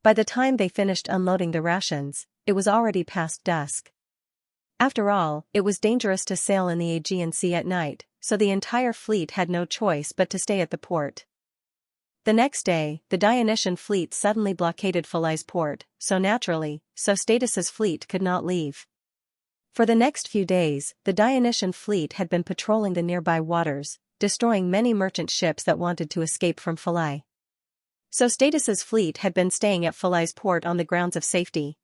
By the time they finished unloading the rations, it was already past dusk. After all, it was dangerous to sail in the Aegean Sea at night, so the entire fleet had no choice but to stay at the port. The next day, the Dionysian fleet suddenly blockaded Phylai's port, so naturally, Sostatus's fleet could not leave. For the next few days, the Dionysian fleet had been patrolling the nearby waters, destroying many merchant ships that wanted to escape from Phylai. Sostatus's fleet had been staying at Phylai's port on the grounds of safety.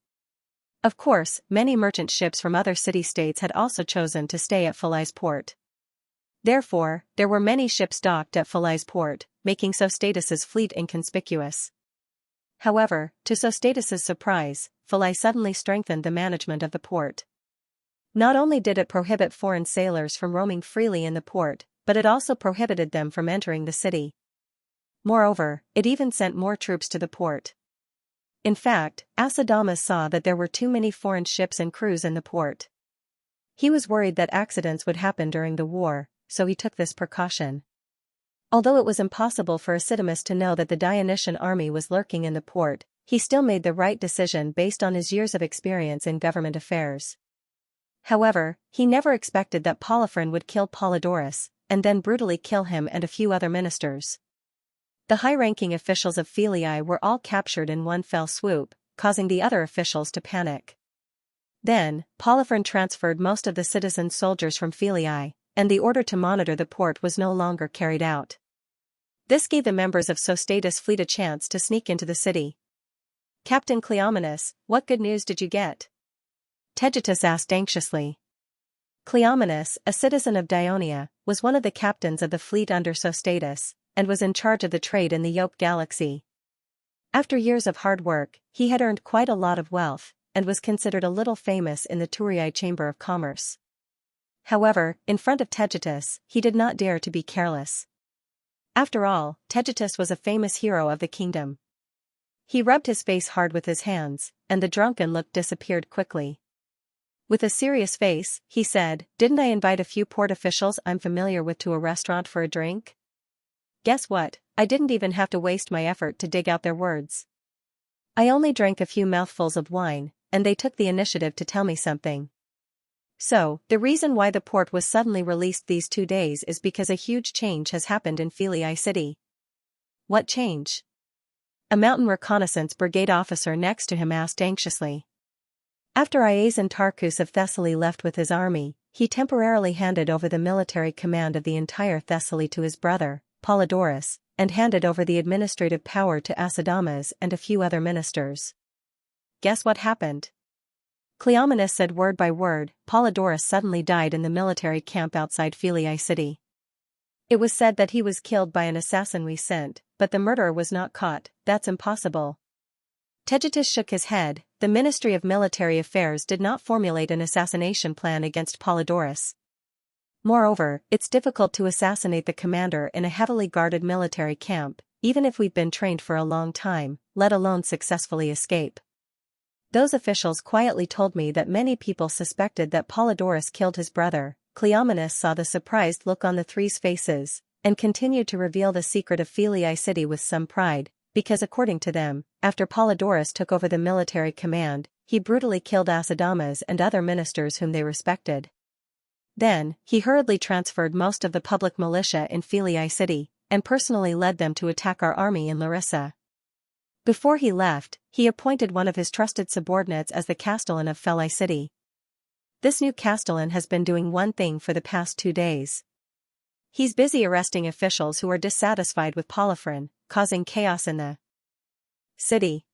Of course, many merchant ships from other city-states had also chosen to stay at Phylai's port. Therefore, there were many ships docked at Phylai's port, making Sostatus's fleet inconspicuous. However, to Sostatus's surprise, Phylai suddenly strengthened the management of the port. Not only did it prohibit foreign sailors from roaming freely in the port, but it also prohibited them from entering the city. Moreover, it even sent more troops to the port. In fact, Acidamas saw that there were too many foreign ships and crews in the port. He was worried that accidents would happen during the war, so he took this precaution. Although it was impossible for Acidamas to know that the Dionysian army was lurking in the port, he still made the right decision based on his years of experience in government affairs. However, he never expected that Polyphron would kill Polydorus, and then brutally kill him and a few other ministers. The high-ranking officials of Phylai were all captured in one fell swoop, causing the other officials to panic. Then, Polyphron transferred most of the citizen soldiers from Phylai, and the order to monitor the port was no longer carried out. This gave the members of Sostatus' fleet a chance to sneak into the city. "Captain Cleomenes, what good news did you get?" Tegetus asked anxiously. Cleomenes, a citizen of Dionia, was one of the captains of the fleet under Sostatus, and was in charge of the trade in the Yoke Galaxy. After years of hard work, he had earned quite a lot of wealth, and was considered a little famous in the Turii Chamber of Commerce. However, in front of Tegetus, he did not dare to be careless. After all, Tegetus was a famous hero of the kingdom. He rubbed his face hard with his hands, and the drunken look disappeared quickly. With a serious face, he said, "Didn't I invite a few port officials I'm familiar with to a restaurant for a drink? Guess what, I didn't even have to waste my effort to dig out their words. I only drank a few mouthfuls of wine, and they took the initiative to tell me something. So, the reason why the port was suddenly released these 2 days is because a huge change has happened in Philii City." "What change?" A mountain reconnaissance brigade officer next to him asked anxiously. After Iason Tarchus of Thessaly left with his army, he temporarily handed over the military command of the entire Thessaly to his brother, Polydorus, and handed over the administrative power to Acidamas and a few other ministers. Guess what happened? Cleomenes said word by word. Polydorus suddenly died in the military camp outside Philii City. It was said that he was killed by an assassin we sent, but the murderer was not caught. That's impossible. Tegetus shook his head. The Ministry of Military Affairs did not formulate an assassination plan against Polydorus. Moreover, it's difficult to assassinate the commander in a heavily guarded military camp, even if we've been trained for a long time, let alone successfully escape. Those officials quietly told me that many people suspected that Polydorus killed his brother. Cleomenes saw the surprised look on the three's faces, and continued to reveal the secret of Philii City with some pride, because according to them, after Polydorus took over the military command, he brutally killed Acidamas and other ministers whom they respected. Then, he hurriedly transferred most of the public militia in Philii City, and personally led them to attack our army in Larissa. Before he left, he appointed one of his trusted subordinates as the castellan of Philii City. This new castellan has been doing one thing for the past 2 days. He's busy arresting officials who are dissatisfied with Polyphron, causing chaos in the city.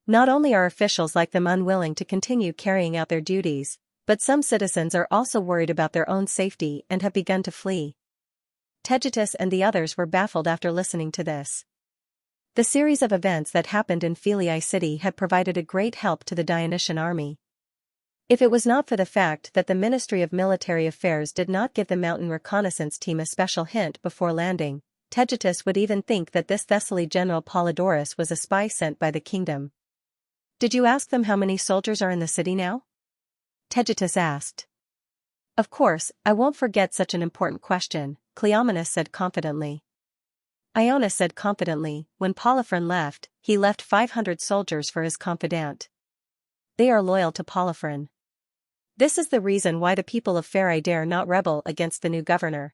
Not only are officials like them unwilling to continue carrying out their duties, but some citizens are also worried about their own safety and have begun to flee. Tegetus and the others were baffled after listening to this. The series of events that happened in Philii City had provided a great help to the Dionysian army. If it was not for the fact that the Ministry of Military Affairs did not give the mountain reconnaissance team a special hint before landing, Tegetus would even think that this Thessaly general Polydorus was a spy sent by the kingdom. "Did you ask them how many soldiers are in the city now?" Tegetus asked. "Of course, I won't forget such an important question," Cleomenes said confidently. Ionas said confidently, "When Polyphron left, he left 500 soldiers for his confidant. They are loyal to Polyphron. This is the reason why the people of Pherae dare not rebel against the new governor.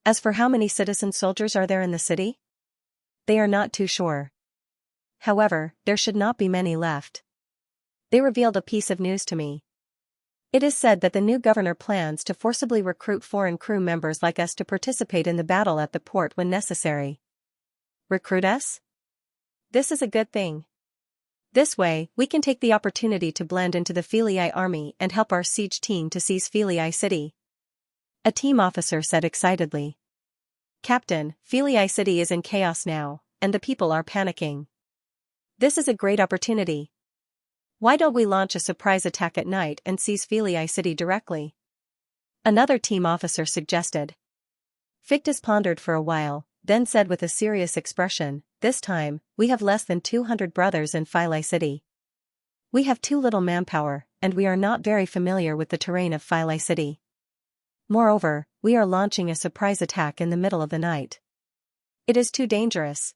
As for how many citizen soldiers are there in the city? They are not too sure. However, there should not be many left. They revealed a piece of news to me. It is said that the new governor plans to forcibly recruit foreign crew members like us to participate in the battle at the port when necessary." "Recruit us? This is a good thing. This way, we can take the opportunity to blend into the Philii army and help our siege team to seize Philii City," a team officer said excitedly. "Captain, Philii City is in chaos now, and the people are panicking. This is a great opportunity. Why don't we launch a surprise attack at night and seize Philii City directly?" another team officer suggested. Fictus pondered for a while, then said with a serious expression, "This time, we have less than 200 brothers in Philii City. We have too little manpower, and we are not very familiar with the terrain of Philii City. Moreover, we are launching a surprise attack in the middle of the night. It is too dangerous.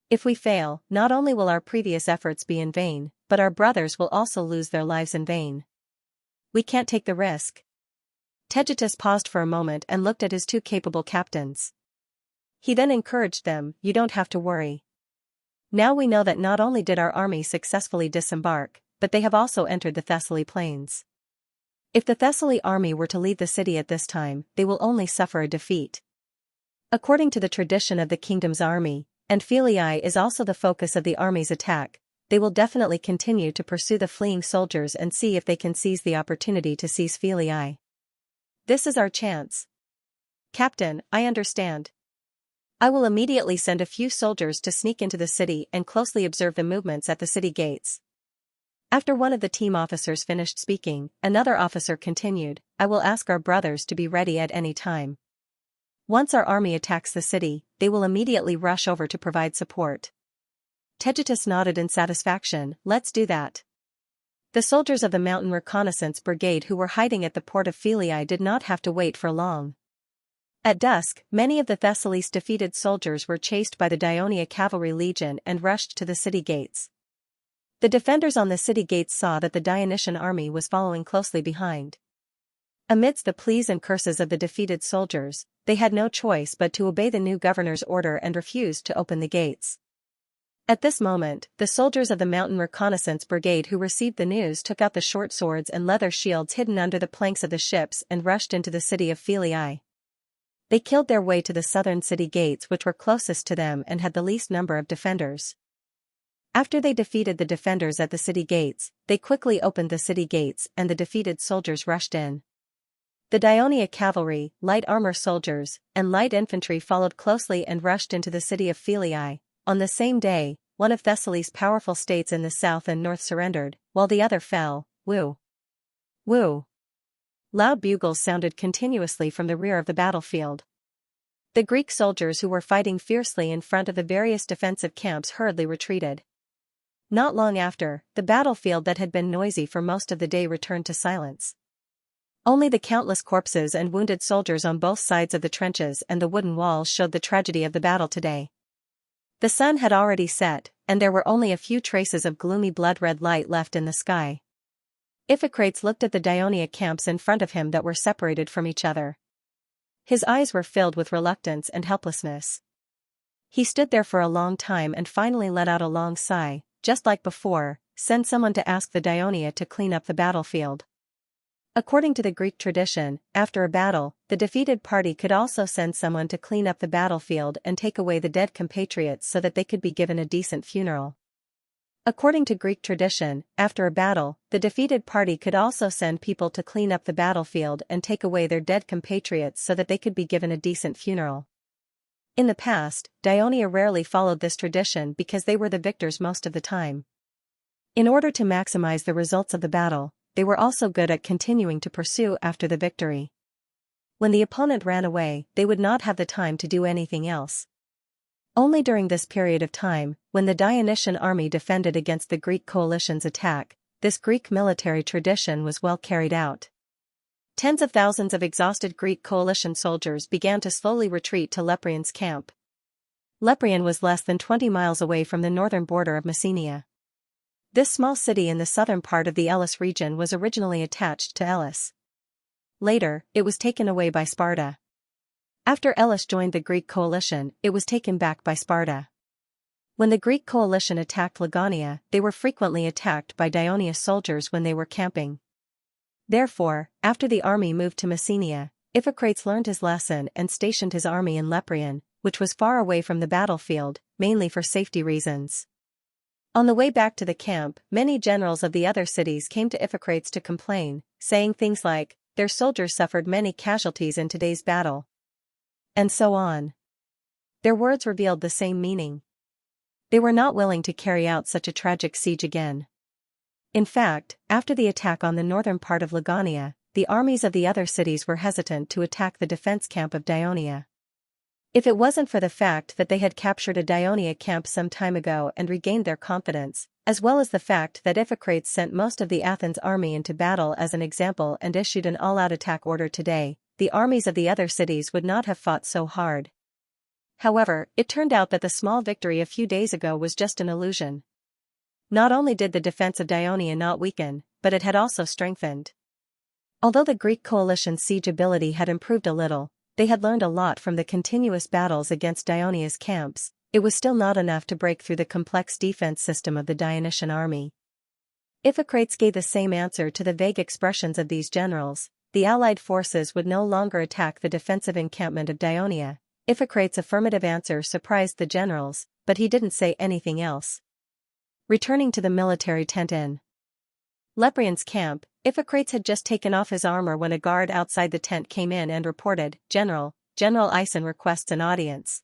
If we fail, not only will our previous efforts be in vain, but our brothers will also lose their lives in vain. We can't take the risk." Tegetus paused for a moment and looked at his 2 capable captains. He then encouraged them, "You don't have to worry. Now we know that not only did our army successfully disembark, but they have also entered the Thessaly plains. If the Thessaly army were to leave the city at this time, they will only suffer a defeat. According to the tradition of the kingdom's army, and Philii is also the focus of the army's attack, they will definitely continue to pursue the fleeing soldiers and see if they can seize the opportunity to seize Philii. This is our chance. Captain, I understand. I will immediately send a few soldiers to sneak into the city and closely observe the movements at the city gates. After one of the team officers finished speaking, another officer continued, I will ask our brothers to be ready at any time. Once our army attacks the city, they will immediately rush over to provide support. Tegetus nodded in satisfaction, let's do that. The soldiers of the Mountain Reconnaissance Brigade who were hiding at the port of Philii did not have to wait for long. At dusk, many of the Thessaly's defeated soldiers were chased by the Daionia Cavalry Legion and rushed to the city gates. The defenders on the city gates saw that the Dionysian army was following closely behind. Amidst the pleas and curses of the defeated soldiers, they had no choice but to obey the new governor's order and refused to open the gates. At this moment, the soldiers of the Mountain Reconnaissance Brigade who received the news took out the short swords and leather shields hidden under the planks of the ships and rushed into the city of Philii. They killed their way to the southern city gates which were closest to them and had the least number of defenders. After they defeated the defenders at the city gates, they quickly opened the city gates and the defeated soldiers rushed in. The Daionia cavalry, light armor soldiers, and light infantry followed closely and rushed into the city of Philii. On the same day, one of Thessaly's powerful states in the south and north surrendered, while the other fell. Woo! Woo! Loud bugles sounded continuously from the rear of the battlefield. The Greek soldiers who were fighting fiercely in front of the various defensive camps hurriedly retreated. Not long after, the battlefield that had been noisy for most of the day returned to silence. Only the countless corpses and wounded soldiers on both sides of the trenches and the wooden walls showed the tragedy of the battle today. The sun had already set, and there were only a few traces of gloomy blood-red light left in the sky. Iphicrates looked at the Daionia camps in front of him that were separated from each other. His eyes were filled with reluctance and helplessness. He stood there for a long time and finally let out a long sigh, just like before, send someone to ask the Daionia to clean up the battlefield. According to the Greek tradition, after a battle, the defeated party could also send someone to clean up the battlefield and take away the dead compatriots so that they could be given a decent funeral. According to Greek tradition, after a battle, the defeated party could also send people to clean up the battlefield and take away their dead compatriots so that they could be given a decent funeral. In the past, Daionia rarely followed this tradition because they were the victors most of the time. In order to maximize the results of the battle, they were also good at continuing to pursue after the victory. When the opponent ran away, they would not have the time to do anything else. Only during this period of time, when the Dionysian army defended against the Greek coalition's attack, this Greek military tradition was well carried out. Tens of thousands of exhausted Greek coalition soldiers began to slowly retreat to Leprian's camp. Leprian was less than 20 miles away from the northern border of Messenia. This small city in the southern part of the Elis region was originally attached to Elis. Later, it was taken away by Sparta. After Elis joined the Greek coalition, it was taken back by Sparta. When the Greek coalition attacked Ligonia, they were frequently attacked by Daionia soldiers when they were camping. Therefore, after the army moved to Messenia, Iphicrates learned his lesson and stationed his army in Leprian, which was far away from the battlefield, mainly for safety reasons. On the way back to the camp, many generals of the other cities came to Iphicrates to complain, saying things like, their soldiers suffered many casualties in today's battle. And so on. Their words revealed the same meaning. They were not willing to carry out such a tragic siege again. In fact, after the attack on the northern part of Ligonia, the armies of the other cities were hesitant to attack the defense camp of Daionia. If it wasn't for the fact that they had captured a Daionia camp some time ago and regained their confidence, as well as the fact that Iphicrates sent most of the Athens army into battle as an example and issued an all-out attack order today, the armies of the other cities would not have fought so hard. However, it turned out that the small victory a few days ago was just an illusion. Not only did the defense of Daionia not weaken, but it had also strengthened. Although the Greek coalition's siege ability had improved a little, they had learned a lot from the continuous battles against Daonia's camps. It was still not enough to break through the complex defense system of the Dionysian army. Iphicrates gave the same answer to the vague expressions of these generals. The allied forces would no longer attack the defensive encampment of Daionia. Iphicrates' affirmative answer surprised the generals, but he didn't say anything else. Returning to the military tent in Leprian's camp, Iphicrates had just taken off his armor when a guard outside the tent came in and reported, General Ison requests an audience.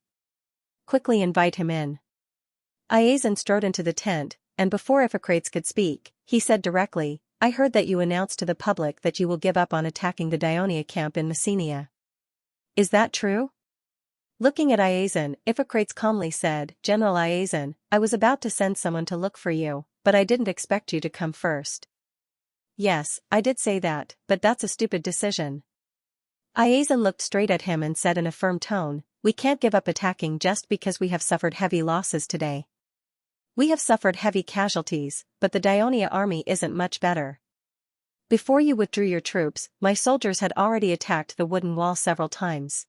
Quickly invite him in. Iazon strode into the tent, and before Iphicrates could speak, he said directly, I heard that you announced to the public that you will give up on attacking the Daionia camp in Messenia. Is that true? Looking at Iazon, Iphicrates calmly said, General Iazon, I was about to send someone to look for you, but I didn't expect you to come first. Yes, I did say that, but that's a stupid decision. Iazon looked straight at him and said in a firm tone, we can't give up attacking just because we have suffered heavy losses today. We have suffered heavy casualties, but the Daionia army isn't much better. Before you withdrew your troops, my soldiers had already attacked the wooden wall several times.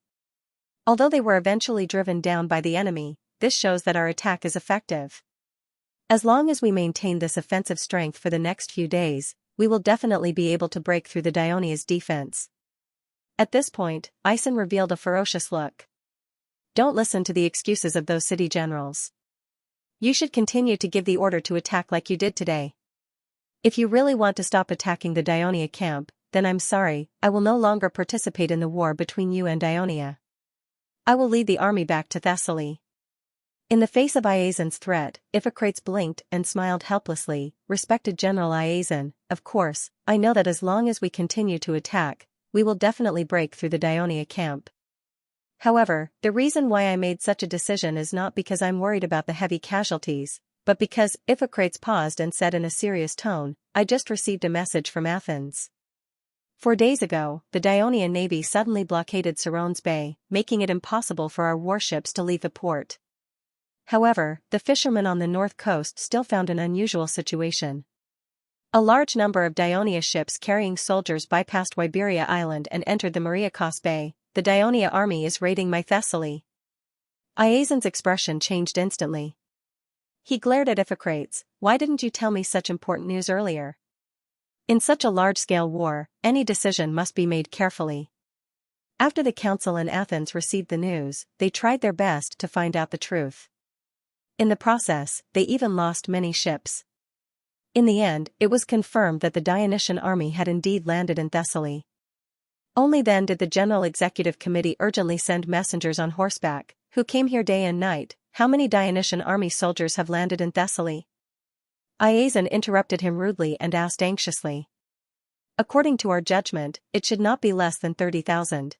Although they were eventually driven down by the enemy, this shows that our attack is effective. As long as we maintain this offensive strength for the next few days, we will definitely be able to break through the Daonia's defense. At this point, Ison revealed a ferocious look. Don't listen to the excuses of those city generals. You should continue to give the order to attack like you did today. If you really want to stop attacking the Daionia camp, then I'm sorry, I will no longer participate in the war between you and Daionia. I will lead the army back to Thessaly. In the face of Iazon's threat, Iphicrates blinked and smiled helplessly. Respected General Iazon, of course, I know that as long as we continue to attack, we will definitely break through the Daionia camp. However, the reason why I made such a decision is not because I'm worried about the heavy casualties, but because, Iphicrates paused and said in a serious tone, I just received a message from Athens. 4 days ago, the Daionia navy suddenly blockaded Sarones Bay, making it impossible for our warships to leave the port. However, the fishermen on the north coast still found an unusual situation. A large number of Daionia ships carrying soldiers bypassed Wyberia Island and entered the Mariakos Bay. The Daionia army is raiding my Thessaly. Iazon's expression changed instantly. He glared at Iphicrates, why didn't you tell me such important news earlier? In such a large-scale war, any decision must be made carefully. After the council in Athens received the news, they tried their best to find out the truth. In the process, they even lost many ships. In the end, it was confirmed that the Dionysian army had indeed landed in Thessaly. Only then did the General Executive Committee urgently send messengers on horseback, who came here day and night. How many Dionysian army soldiers have landed in Thessaly? Iazon interrupted him rudely and asked anxiously. According to our judgment, it should not be less than 30,000.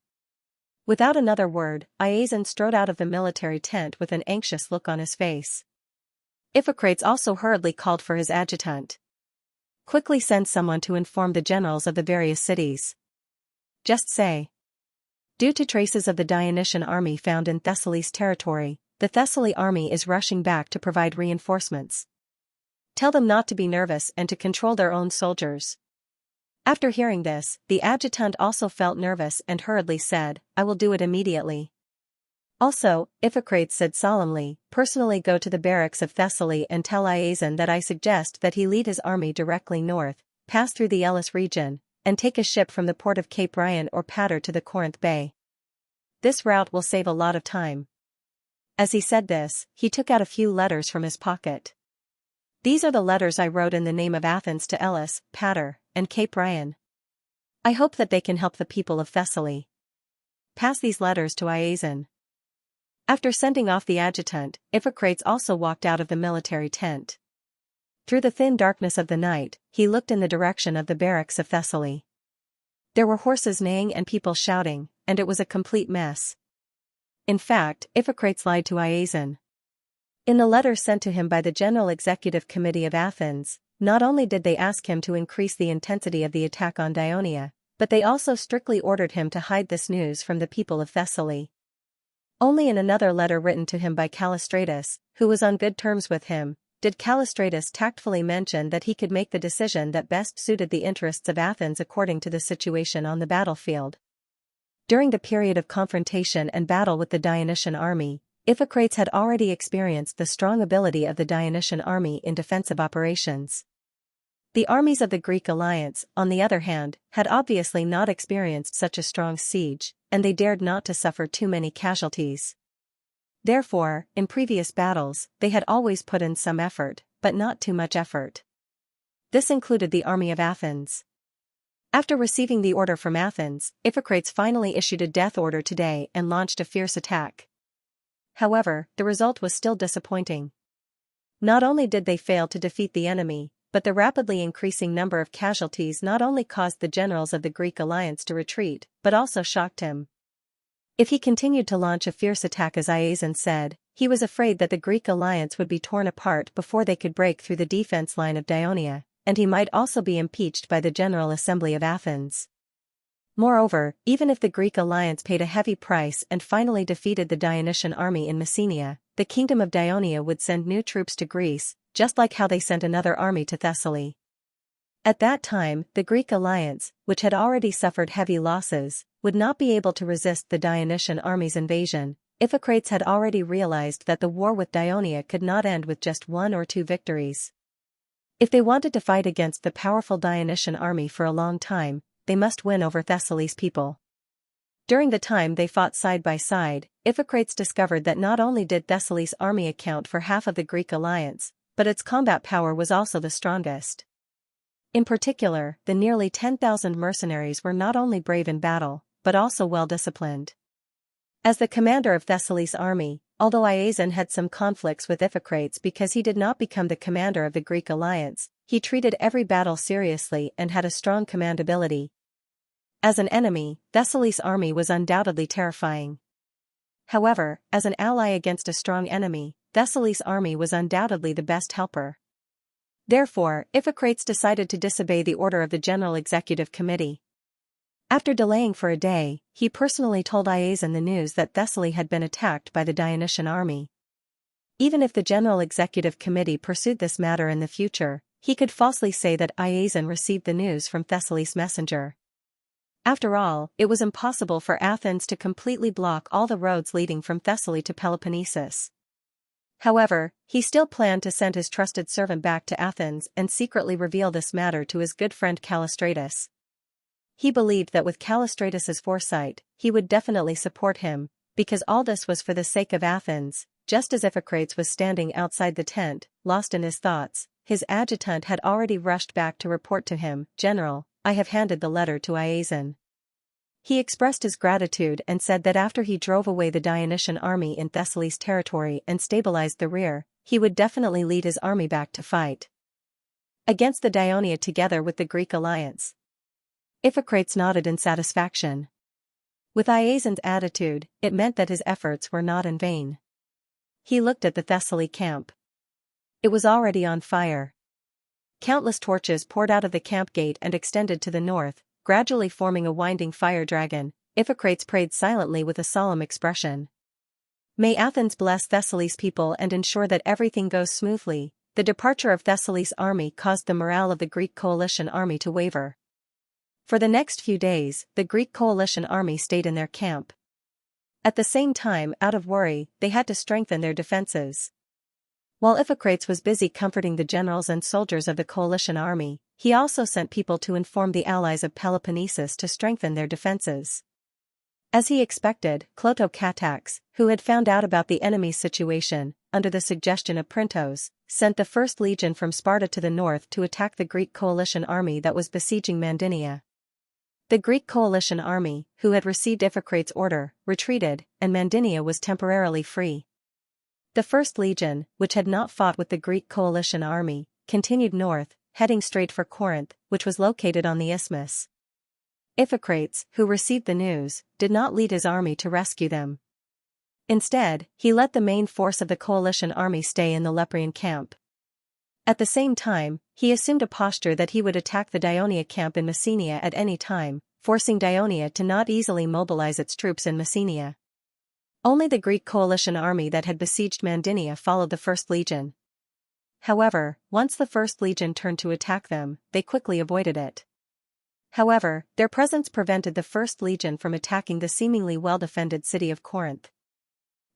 Without another word, Iazon strode out of the military tent with an anxious look on his face. Iphicrates also hurriedly called for his adjutant. Quickly send someone to inform the generals of the various cities. Just say. Due to traces of the Dionysian army found in Thessaly's territory, the Thessaly army is rushing back to provide reinforcements. Tell them not to be nervous and to control their own soldiers. After hearing this, the adjutant also felt nervous and hurriedly said, I will do it immediately. Also, Iphicrates said solemnly, personally go to the barracks of Thessaly and tell Iazon that I suggest that he lead his army directly north, pass through the Elis region, and take a ship from the port of Cape Ryan or Pater to the Corinth Bay. This route will save a lot of time. As he said this, he took out a few letters from his pocket. These are the letters I wrote in the name of Athens to Elis, Pater, and Cape Ryan. I hope that they can help the people of Thessaly. Pass these letters to Iazon. After sending off the adjutant, Iphicrates also walked out of the military tent. Through the thin darkness of the night, he looked in the direction of the barracks of Thessaly. There were horses neighing and people shouting, and it was a complete mess. In fact, Iphicrates lied to Iazon. In the letter sent to him by the General Executive Committee of Athens, not only did they ask him to increase the intensity of the attack on Daionia, but they also strictly ordered him to hide this news from the people of Thessaly. Only in another letter written to him by Callistratus, who was on good terms with him, did Callistratus tactfully mention that he could make the decision that best suited the interests of Athens according to the situation on the battlefield. During the period of confrontation and battle with the Dionysian army, Iphicrates had already experienced the strong ability of the Dionysian army in defensive operations. The armies of the Greek alliance, on the other hand, had obviously not experienced such a strong siege, and they dared not to suffer too many casualties. Therefore, in previous battles, they had always put in some effort, but not too much effort. This included the army of Athens. After receiving the order from Athens, Iphicrates finally issued a death order today and launched a fierce attack. However, the result was still disappointing. Not only did they fail to defeat the enemy, but the rapidly increasing number of casualties not only caused the generals of the Greek alliance to retreat, but also shocked him. If he continued to launch a fierce attack as Iason said, he was afraid that the Greek alliance would be torn apart before they could break through the defense line of Dionia, and he might also be impeached by the General Assembly of Athens. Moreover, even if the Greek alliance paid a heavy price and finally defeated the Dionysian army in Messenia, the kingdom of Dionia would send new troops to Greece, just like how they sent another army to Thessaly. At that time, the Greek alliance, which had already suffered heavy losses, would not be able to resist the Dionysian army's invasion. Iphicrates had already realized that the war with Dionia could not end with just 1 or 2 victories. If they wanted to fight against the powerful Dionysian army for a long time, they must win over Thessaly's people. During the time they fought side by side, Iphicrates discovered that not only did Thessaly's army account for half of the Greek alliance, but its combat power was also the strongest. In particular, the nearly 10,000 mercenaries were not only brave in battle, but also well-disciplined. As the commander of Thessaly's army, although Iason had some conflicts with Iphicrates because he did not become the commander of the Greek alliance, he treated every battle seriously and had a strong command ability. As an enemy, Thessaly's army was undoubtedly terrifying. However, as an ally against a strong enemy, Thessaly's army was undoubtedly the best helper. Therefore, Iphicrates decided to disobey the order of the General Executive Committee. After delaying for a day, he personally told Iason the news that Thessaly had been attacked by the Dionysian army. Even if the General Executive Committee pursued this matter in the future, he could falsely say that Iason received the news from Thessaly's messenger. After all, it was impossible for Athens to completely block all the roads leading from Thessaly to Peloponnesus. However, he still planned to send his trusted servant back to Athens and secretly reveal this matter to his good friend Callistratus. He believed that with Callistratus's foresight, he would definitely support him, because all this was for the sake of Athens. Just as Iphicrates was standing outside the tent, lost in his thoughts, his adjutant had already rushed back to report to him, "General, I have handed the letter to Iason." He expressed his gratitude and said that after he drove away the Dionysian army in Thessaly's territory and stabilized the rear, he would definitely lead his army back to fight against the Dionia together with the Greek alliance. Iphicrates nodded in satisfaction. With Iason's attitude, it meant that his efforts were not in vain. He looked at the Thessaly camp. It was already on fire. Countless torches poured out of the camp gate and extended to the north, gradually forming a winding fire dragon. Iphicrates prayed silently with a solemn expression. May Athens bless Thessaly's people and ensure that everything goes smoothly. The departure of Thessaly's army caused the morale of the Greek coalition army to waver. For the next few days, the Greek coalition army stayed in their camp. At the same time, out of worry, they had to strengthen their defenses. While Iphicrates was busy comforting the generals and soldiers of the coalition army, he also sent people to inform the allies of Peloponnesus to strengthen their defenses. As he expected, Clotocatax, who had found out about the enemy's situation, under the suggestion of Printos, sent the first legion from Sparta to the north to attack the Greek coalition army that was besieging Mandinia. The Greek coalition army, who had received Iphicrates' order, retreated, and Mandinia was temporarily free. The First Legion, which had not fought with the Greek coalition army, continued north, heading straight for Corinth, which was located on the isthmus. Iphicrates, who received the news, did not lead his army to rescue them. Instead, he let the main force of the coalition army stay in the Leprean camp. At the same time, he assumed a posture that he would attack the Dionia camp in Messenia at any time, forcing Dionia to not easily mobilize its troops in Messenia. Only the Greek coalition army that had besieged Mandinia followed the First Legion. However, once the First Legion turned to attack them, they quickly avoided it. However, their presence prevented the First Legion from attacking the seemingly well-defended city of Corinth.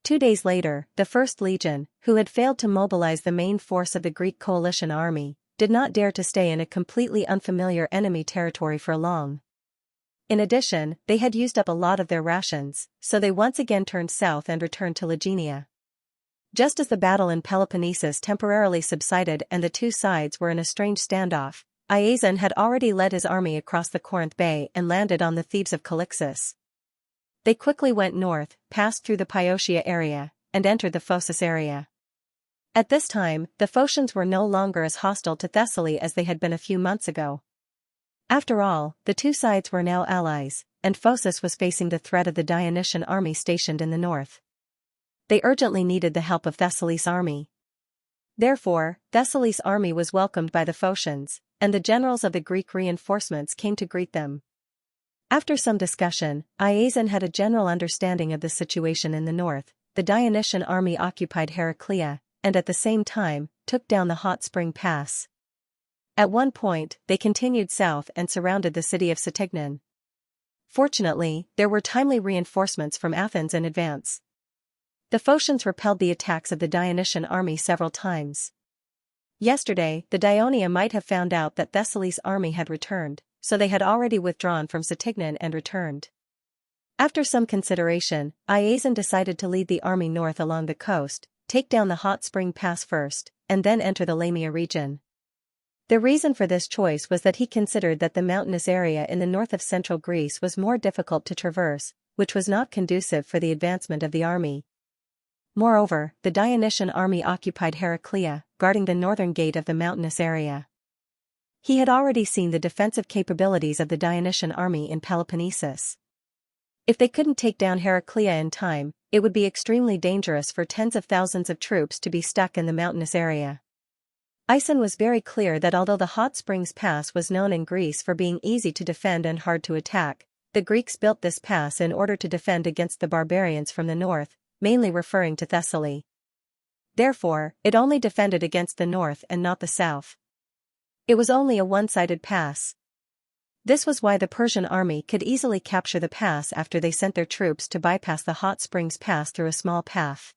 2 days later, the First Legion, who had failed to mobilize the main force of the Greek coalition army, did not dare to stay in a completely unfamiliar enemy territory for long. In addition, they had used up a lot of their rations, so they once again turned south and returned to Legenia. Just as the battle in Peloponnesus temporarily subsided and the two sides were in a strange standoff, Iazon had already led his army across the Corinth Bay and landed on the Thebes of Calixus. They quickly went north, passed through the Pyotia area, and entered the Phocis area. At this time, the Phocians were no longer as hostile to Thessaly as they had been a few months ago. After all, the two sides were now allies, and Phocis was facing the threat of the Dionysian army stationed in the north. They urgently needed the help of Thessaly's army. Therefore, Thessaly's army was welcomed by the Phocians, and the generals of the Greek reinforcements came to greet them. After some discussion, Iazon had a general understanding of the situation in the north. The Dionysian army occupied Heraclea, and at the same time, took down the Hot Spring Pass. At one point, they continued south and surrounded the city of Satignan. Fortunately, there were timely reinforcements from Athens in advance. The Phocians repelled the attacks of the Dionysian army several times. Yesterday, the Dionia might have found out that Thessaly's army had returned, so they had already withdrawn from Satignan and returned. After some consideration, Iazon decided to lead the army north along the coast, take down the Hot Spring Pass first, and then enter the Lamia region. The reason for this choice was that he considered that the mountainous area in the north of central Greece was more difficult to traverse, which was not conducive for the advancement of the army. Moreover, the Dionysian army occupied Heraclea, guarding the northern gate of the mountainous area. He had already seen the defensive capabilities of the Dionysian army in Peloponnesus. If they couldn't take down Heraclea in time, it would be extremely dangerous for tens of thousands of troops to be stuck in the mountainous area. Iazon was very clear that although the Hot Springs Pass was known in Greece for being easy to defend and hard to attack, the Greeks built this pass in order to defend against the barbarians from the north, mainly referring to Thessaly. Therefore, it only defended against the north and not the south. It was only a one-sided pass. This was why the Persian army could easily capture the pass after they sent their troops to bypass the Hot Springs Pass through a small path.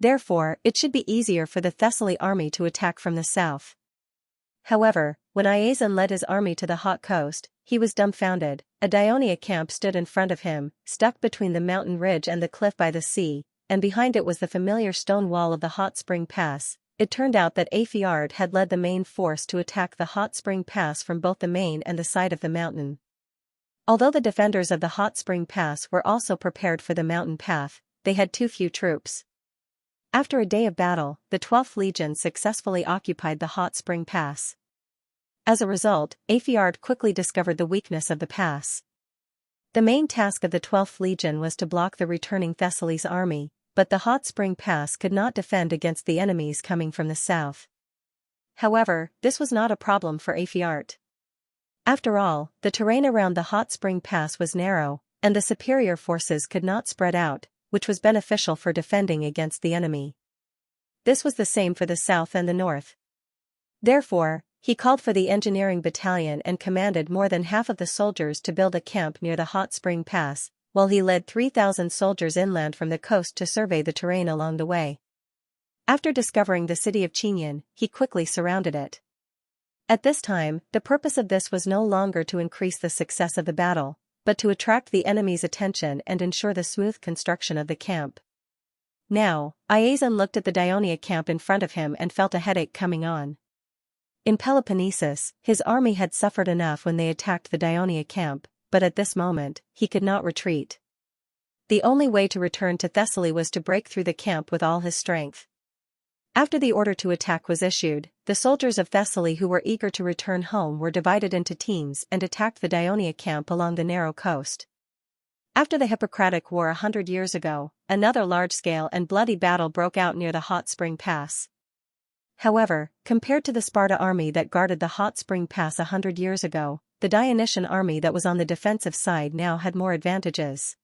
Therefore, it should be easier for the Thessaly army to attack from the south. However, when Iazon led his army to the hot coast, he was dumbfounded. A Dionia camp stood in front of him, stuck between the mountain ridge and the cliff by the sea, and behind it was the familiar stone wall of the Hot Spring Pass. It turned out that Aphiard had led the main force to attack the Hot Spring Pass from both the main and the side of the mountain. Although the defenders of the Hot Spring Pass were also prepared for the mountain path, they had too few troops. After a day of battle, the 12th Legion successfully occupied the Hot Spring Pass. As a result, Aphiard quickly discovered the weakness of the pass. The main task of the 12th Legion was to block the returning Thessaly's army, but the Hot Spring Pass could not defend against the enemies coming from the south. However, this was not a problem for Aphiard. After all, the terrain around the Hot Spring Pass was narrow, and the superior forces could not spread out, which was beneficial for defending against the enemy. This was the same for the south and the north. Therefore, he called for the engineering battalion and commanded more than half of the soldiers to build a camp near the Hot Spring Pass, while he led 3,000 soldiers inland from the coast to survey the terrain along the way. After discovering the city of Xianxia, he quickly surrounded it. At this time, the purpose of this was no longer to increase the success of the battle, but to attract the enemy's attention and ensure the smooth construction of the camp. Now, Iazon looked at the Dionia camp in front of him and felt a headache coming on. In Peloponnesus, his army had suffered enough when they attacked the Dionia camp, but at this moment, he could not retreat. The only way to return to Thessaly was to break through the camp with all his strength. After the order to attack was issued, the soldiers of Thessaly who were eager to return home were divided into teams and attacked the Dionia camp along the narrow coast. After the Hippocratic War 100 years ago, another large-scale and bloody battle broke out near the Hot Spring Pass. However, compared to the Sparta army that guarded the Hot Spring Pass 100 years ago, the Dionysian army that was on the defensive side now had more advantages.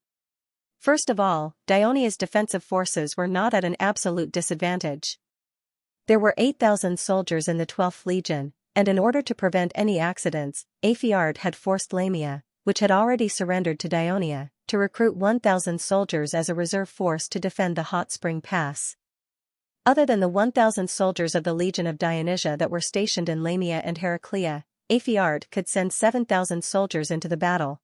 First of all, Dionia's defensive forces were not at an absolute disadvantage. There were 8,000 soldiers in the 12th Legion, and in order to prevent any accidents, Aphiard had forced Lamia, which had already surrendered to Dionia, to recruit 1,000 soldiers as a reserve force to defend the Hot Spring Pass. Other than the 1,000 soldiers of the Legion of Dionysia that were stationed in Lamia and Heraclea, Aphiard could send 7,000 soldiers into the battle.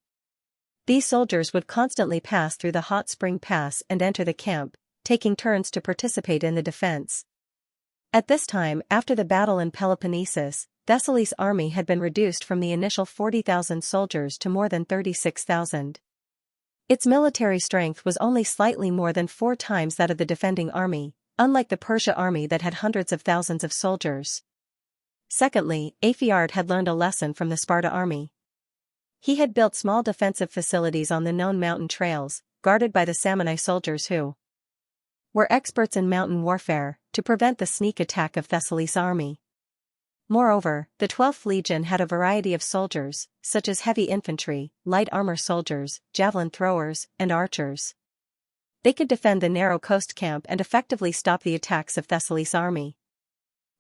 These soldiers would constantly pass through the hot spring pass and enter the camp, taking turns to participate in the defense. At this time, after the battle in Peloponnesus, Thessaly's army had been reduced from the initial 40,000 soldiers to more than 36,000. Its military strength was only slightly more than 4 times that of the defending army, unlike the Persia army that had hundreds of thousands of soldiers. Secondly, Apheiard had learned a lesson from the Sparta army. He had built small defensive facilities on the known mountain trails, guarded by the Samni soldiers who were experts in mountain warfare, to prevent the sneak attack of Thessaly's army. Moreover, the 12th Legion had a variety of soldiers, such as heavy infantry, light armor soldiers, javelin throwers, and archers. They could defend the narrow coast camp and effectively stop the attacks of Thessaly's army.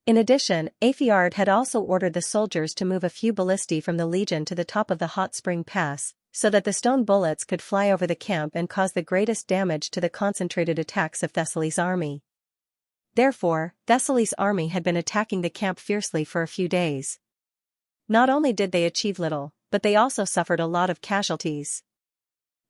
In addition, Apheiard had also ordered the soldiers to move a few ballistae from the legion to the top of the hot spring pass, so that the stone bullets could fly over the camp and cause the greatest damage to the concentrated attacks of Thessaly's army. Therefore, Thessaly's army had been attacking the camp fiercely for a few days. Not only did they achieve little, but they also suffered a lot of casualties.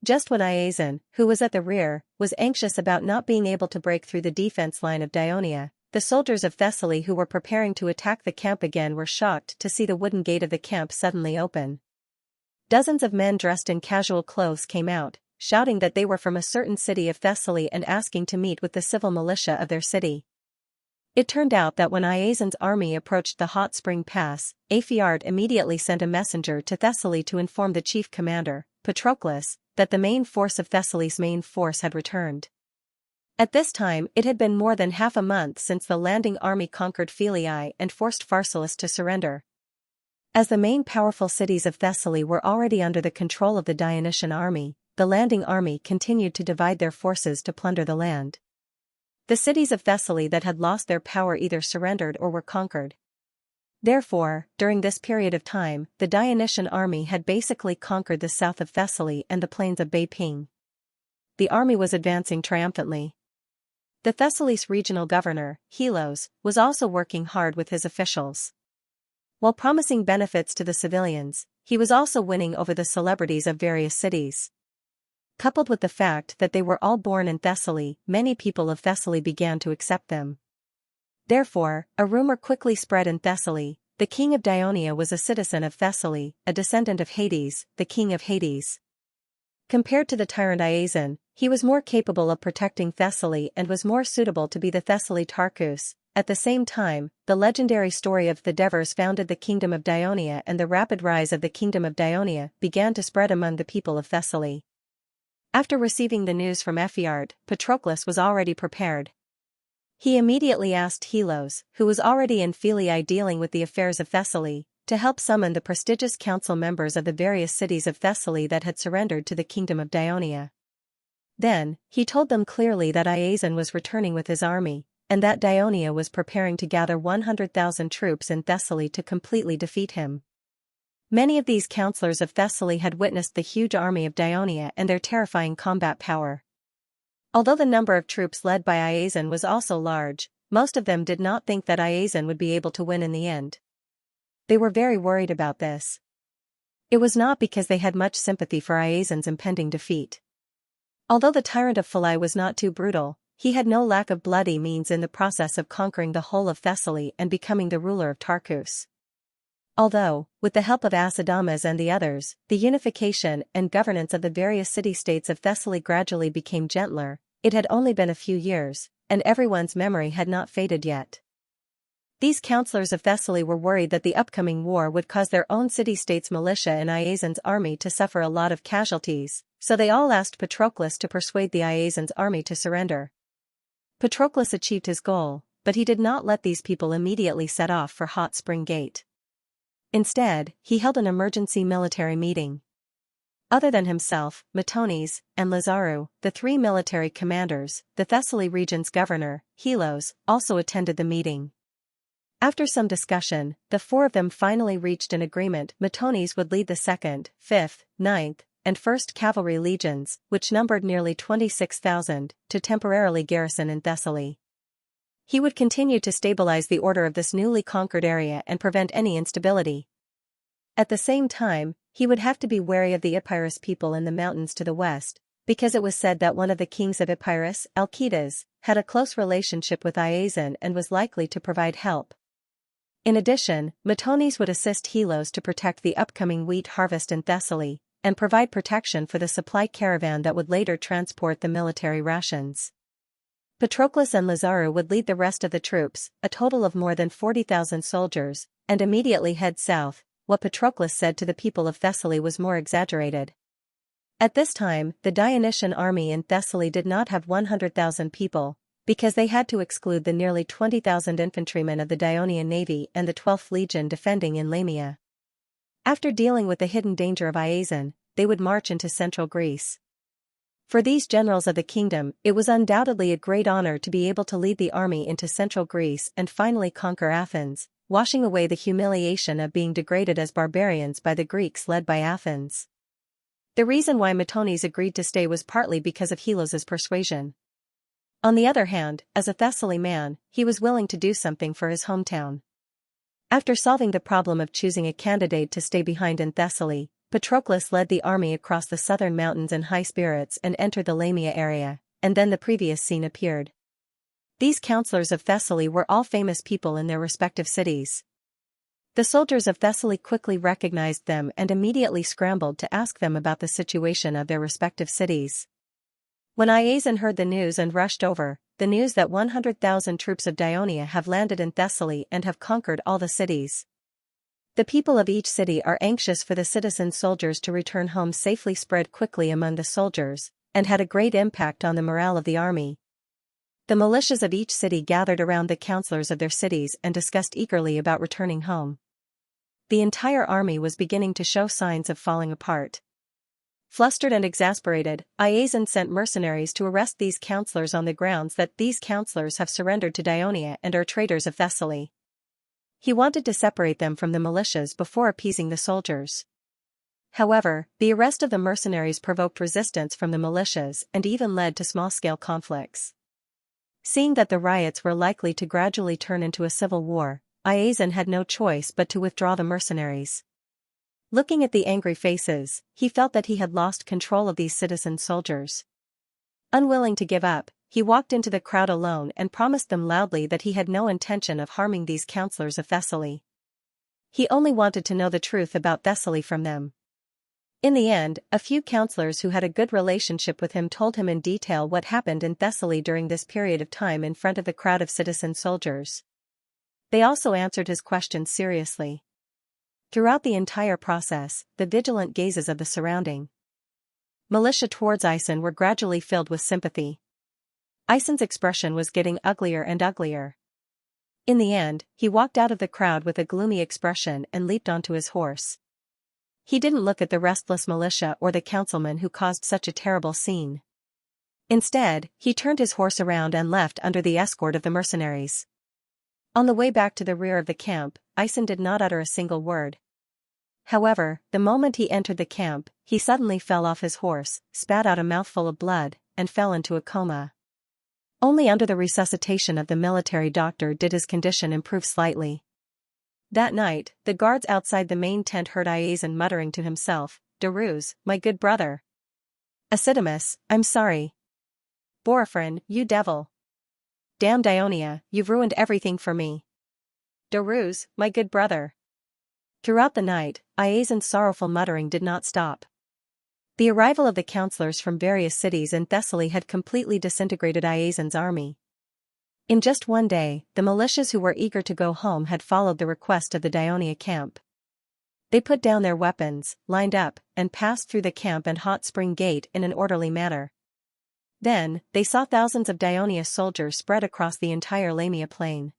Just when Iason, who was at the rear, was anxious about not being able to break through the defense line of Dionia, the soldiers of Thessaly who were preparing to attack the camp again were shocked to see the wooden gate of the camp suddenly open. Dozens of men dressed in casual clothes came out, shouting that they were from a certain city of Thessaly and asking to meet with the civil militia of their city. It turned out that when Iason's army approached the hot spring pass, Apheiard immediately sent a messenger to Thessaly to inform the chief commander, Patroclus, that the main force of Thessaly's main force had returned. At this time it had been more than half a month since the landing army conquered Philii and forced Pharsalus to surrender. As the main powerful cities of Thessaly were already under the control of the Dionysian army, the landing army continued to divide their forces to plunder the land. The cities of Thessaly that had lost their power either surrendered or were conquered. Therefore, during this period of time, the Dionysian army had basically conquered the south of Thessaly and the plains of Beiping. The army was advancing triumphantly. The Thessaly's regional governor, Helos, was also working hard with his officials. While promising benefits to the civilians, he was also winning over the celebrities of various cities. Coupled with the fact that they were all born in Thessaly, many people of Thessaly began to accept them. Therefore, a rumor quickly spread in Thessaly: the king of Dionia was a citizen of Thessaly, a descendant of Hades, the king of Hades. Compared to the tyrant Iason, he was more capable of protecting Thessaly and was more suitable to be the Thessaly Tarchus. At the same time, the legendary story of the Devers founded the kingdom of Dionia, and the rapid rise of the kingdom of Dionia began to spread among the people of Thessaly. After receiving the news from Apheiard, Patroclus was already prepared. He immediately asked Helos, who was already in Philii dealing with the affairs of Thessaly, to help summon the prestigious council members of the various cities of Thessaly that had surrendered to the kingdom of Dionia. Then, he told them clearly that Iason was returning with his army, and that Dionia was preparing to gather 100,000 troops in Thessaly to completely defeat him. Many of these councillors of Thessaly had witnessed the huge army of Dionia and their terrifying combat power. Although the number of troops led by Iason was also large, most of them did not think that Iason would be able to win in the end. They were very worried about this. It was not because they had much sympathy for Iason's impending defeat. Although the tyrant of Philai was not too brutal, he had no lack of bloody means in the process of conquering the whole of Thessaly and becoming the ruler of Tarchus. Although, with the help of Acidamas and the others, the unification and governance of the various city-states of Thessaly gradually became gentler, it had only been a few years, and everyone's memory had not faded yet. These councillors of Thessaly were worried that the upcoming war would cause their own city-states' militia and Iason's army to suffer a lot of casualties, so they all asked Patroclus to persuade the Iason's army to surrender. Patroclus achieved his goal, but he did not let these people immediately set off for Hot Spring Gate. Instead, he held an emergency military meeting. Other than himself, Metones, and Lazaru, the 3 military commanders, the Thessaly region's governor, Helos, also attended the meeting. After some discussion, the 4 of them finally reached an agreement. Metones would lead the 2nd, 5th, 9th, and 1st Cavalry legions, which numbered nearly 26,000, to temporarily garrison in Thessaly. He would continue to stabilize the order of this newly conquered area and prevent any instability. At the same time, he would have to be wary of the Epirus people in the mountains to the west, because it was said that one of the kings of Epirus, Alcides, had a close relationship with Iazon and was likely to provide help. In addition, Metones would assist Helos to protect the upcoming wheat harvest in Thessaly, and provide protection for the supply caravan that would later transport the military rations. Patroclus and Lazarus would lead the rest of the troops, a total of more than 40,000 soldiers, and immediately head south. What Patroclus said to the people of Thessaly was more exaggerated. At this time, the Dionysian army in Thessaly did not have 100,000 people, because they had to exclude the nearly 20,000 infantrymen of the Dionian navy and the 12th legion defending in Lamia. After dealing with the hidden danger of Iazon, they would march into central Greece. For these generals of the kingdom, it was undoubtedly a great honor to be able to lead the army into central Greece and finally conquer Athens, washing away the humiliation of being degraded as barbarians by the Greeks led by Athens. The reason why Metones agreed to stay was partly because of Helos's persuasion. On the other hand, as a Thessaly man, he was willing to do something for his hometown. After solving the problem of choosing a candidate to stay behind in Thessaly, Patroclus led the army across the southern mountains in high spirits and entered the Lamia area, and then the previous scene appeared. These counselors of Thessaly were all famous people in their respective cities. The soldiers of Thessaly quickly recognized them and immediately scrambled to ask them about the situation of their respective cities. When Iazon heard the news and rushed over, the news that 100,000 troops of Dionia have landed in Thessaly and have conquered all the cities. The people of each city are anxious for the citizen soldiers to return home safely spread quickly among the soldiers, and had a great impact on the morale of the army. The militias of each city gathered around the counselors of their cities and discussed eagerly about returning home. The entire army was beginning to show signs of falling apart. Flustered and exasperated, Iazon sent mercenaries to arrest these counselors on the grounds that these counselors have surrendered to Dionia and are traitors of Thessaly. He wanted to separate them from the militias before appeasing the soldiers. However, the arrest of the mercenaries provoked resistance from the militias and even led to small-scale conflicts. Seeing that the riots were likely to gradually turn into a civil war, Iazon had no choice but to withdraw the mercenaries. Looking at the angry faces, he felt that he had lost control of these citizen soldiers. Unwilling to give up, he walked into the crowd alone and promised them loudly that he had no intention of harming these counselors of Thessaly. He only wanted to know the truth about Thessaly from them. In the end, a few counselors who had a good relationship with him told him in detail what happened in Thessaly during this period of time in front of the crowd of citizen soldiers. They also answered his questions seriously. Throughout the entire process, the vigilant gazes of the surrounding militia towards Iazon were gradually filled with sympathy. Iazon's expression was getting uglier and uglier. In the end, he walked out of the crowd with a gloomy expression and leaped onto his horse. He didn't look at the restless militia or the councilman who caused such a terrible scene. Instead, he turned his horse around and left under the escort of the mercenaries. On the way back to the rear of the camp, Iazon did not utter a single word. However, the moment he entered the camp, he suddenly fell off his horse, spat out a mouthful of blood, and fell into a coma. Only under the resuscitation of the military doctor did his condition improve slightly. That night, the guards outside the main tent heard Iazon muttering to himself, "Derus, my good brother. Asidamus, I'm sorry. Borophron, you devil. Damn Dionia, you've ruined everything for me. Derus, my good brother." Throughout the night, Iazon's sorrowful muttering did not stop. The arrival of the counselors from various cities in Thessaly had completely disintegrated Iazon's army. In just one day, the militias who were eager to go home had followed the request of the Dionia camp. They put down their weapons, lined up, and passed through the camp and hot spring gate in an orderly manner. Then, they saw thousands of Dionia soldiers spread across the entire Lamia plain.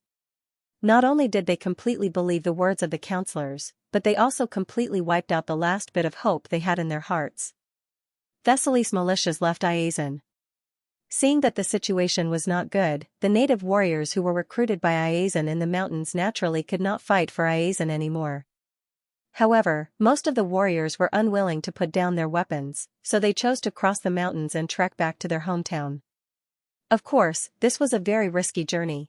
Not only did they completely believe the words of the counselors, but they also completely wiped out the last bit of hope they had in their hearts. Thessaly's militias left Iazon. Seeing that the situation was not good, the native warriors who were recruited by Iazon in the mountains naturally could not fight for Iazon anymore. However, most of the warriors were unwilling to put down their weapons, so they chose to cross the mountains and trek back to their hometown. Of course, this was a very risky journey.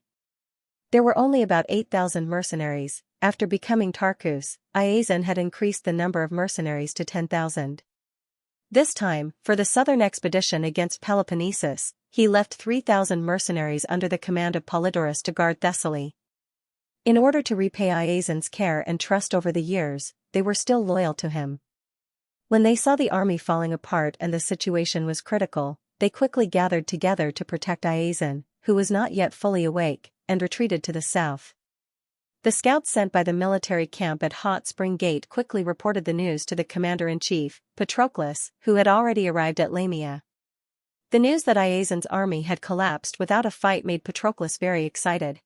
There were only about 8,000 mercenaries. After becoming Tarkus, Iazon had increased the number of mercenaries to 10,000. This time, for the southern expedition against Peloponnesus, he left 3,000 mercenaries under the command of Polydorus to guard Thessaly. In order to repay Iazon's care and trust over the years, they were still loyal to him. When they saw the army falling apart and the situation was critical, they quickly gathered together to protect Iazon, who was not yet fully awake, and retreated to the south. The scouts sent by the military camp at Hot Spring Gate quickly reported the news to the commander-in-chief, Patroclus, who had already arrived at Lamia. The news that Iazon's army had collapsed without a fight made Patroclus very excited.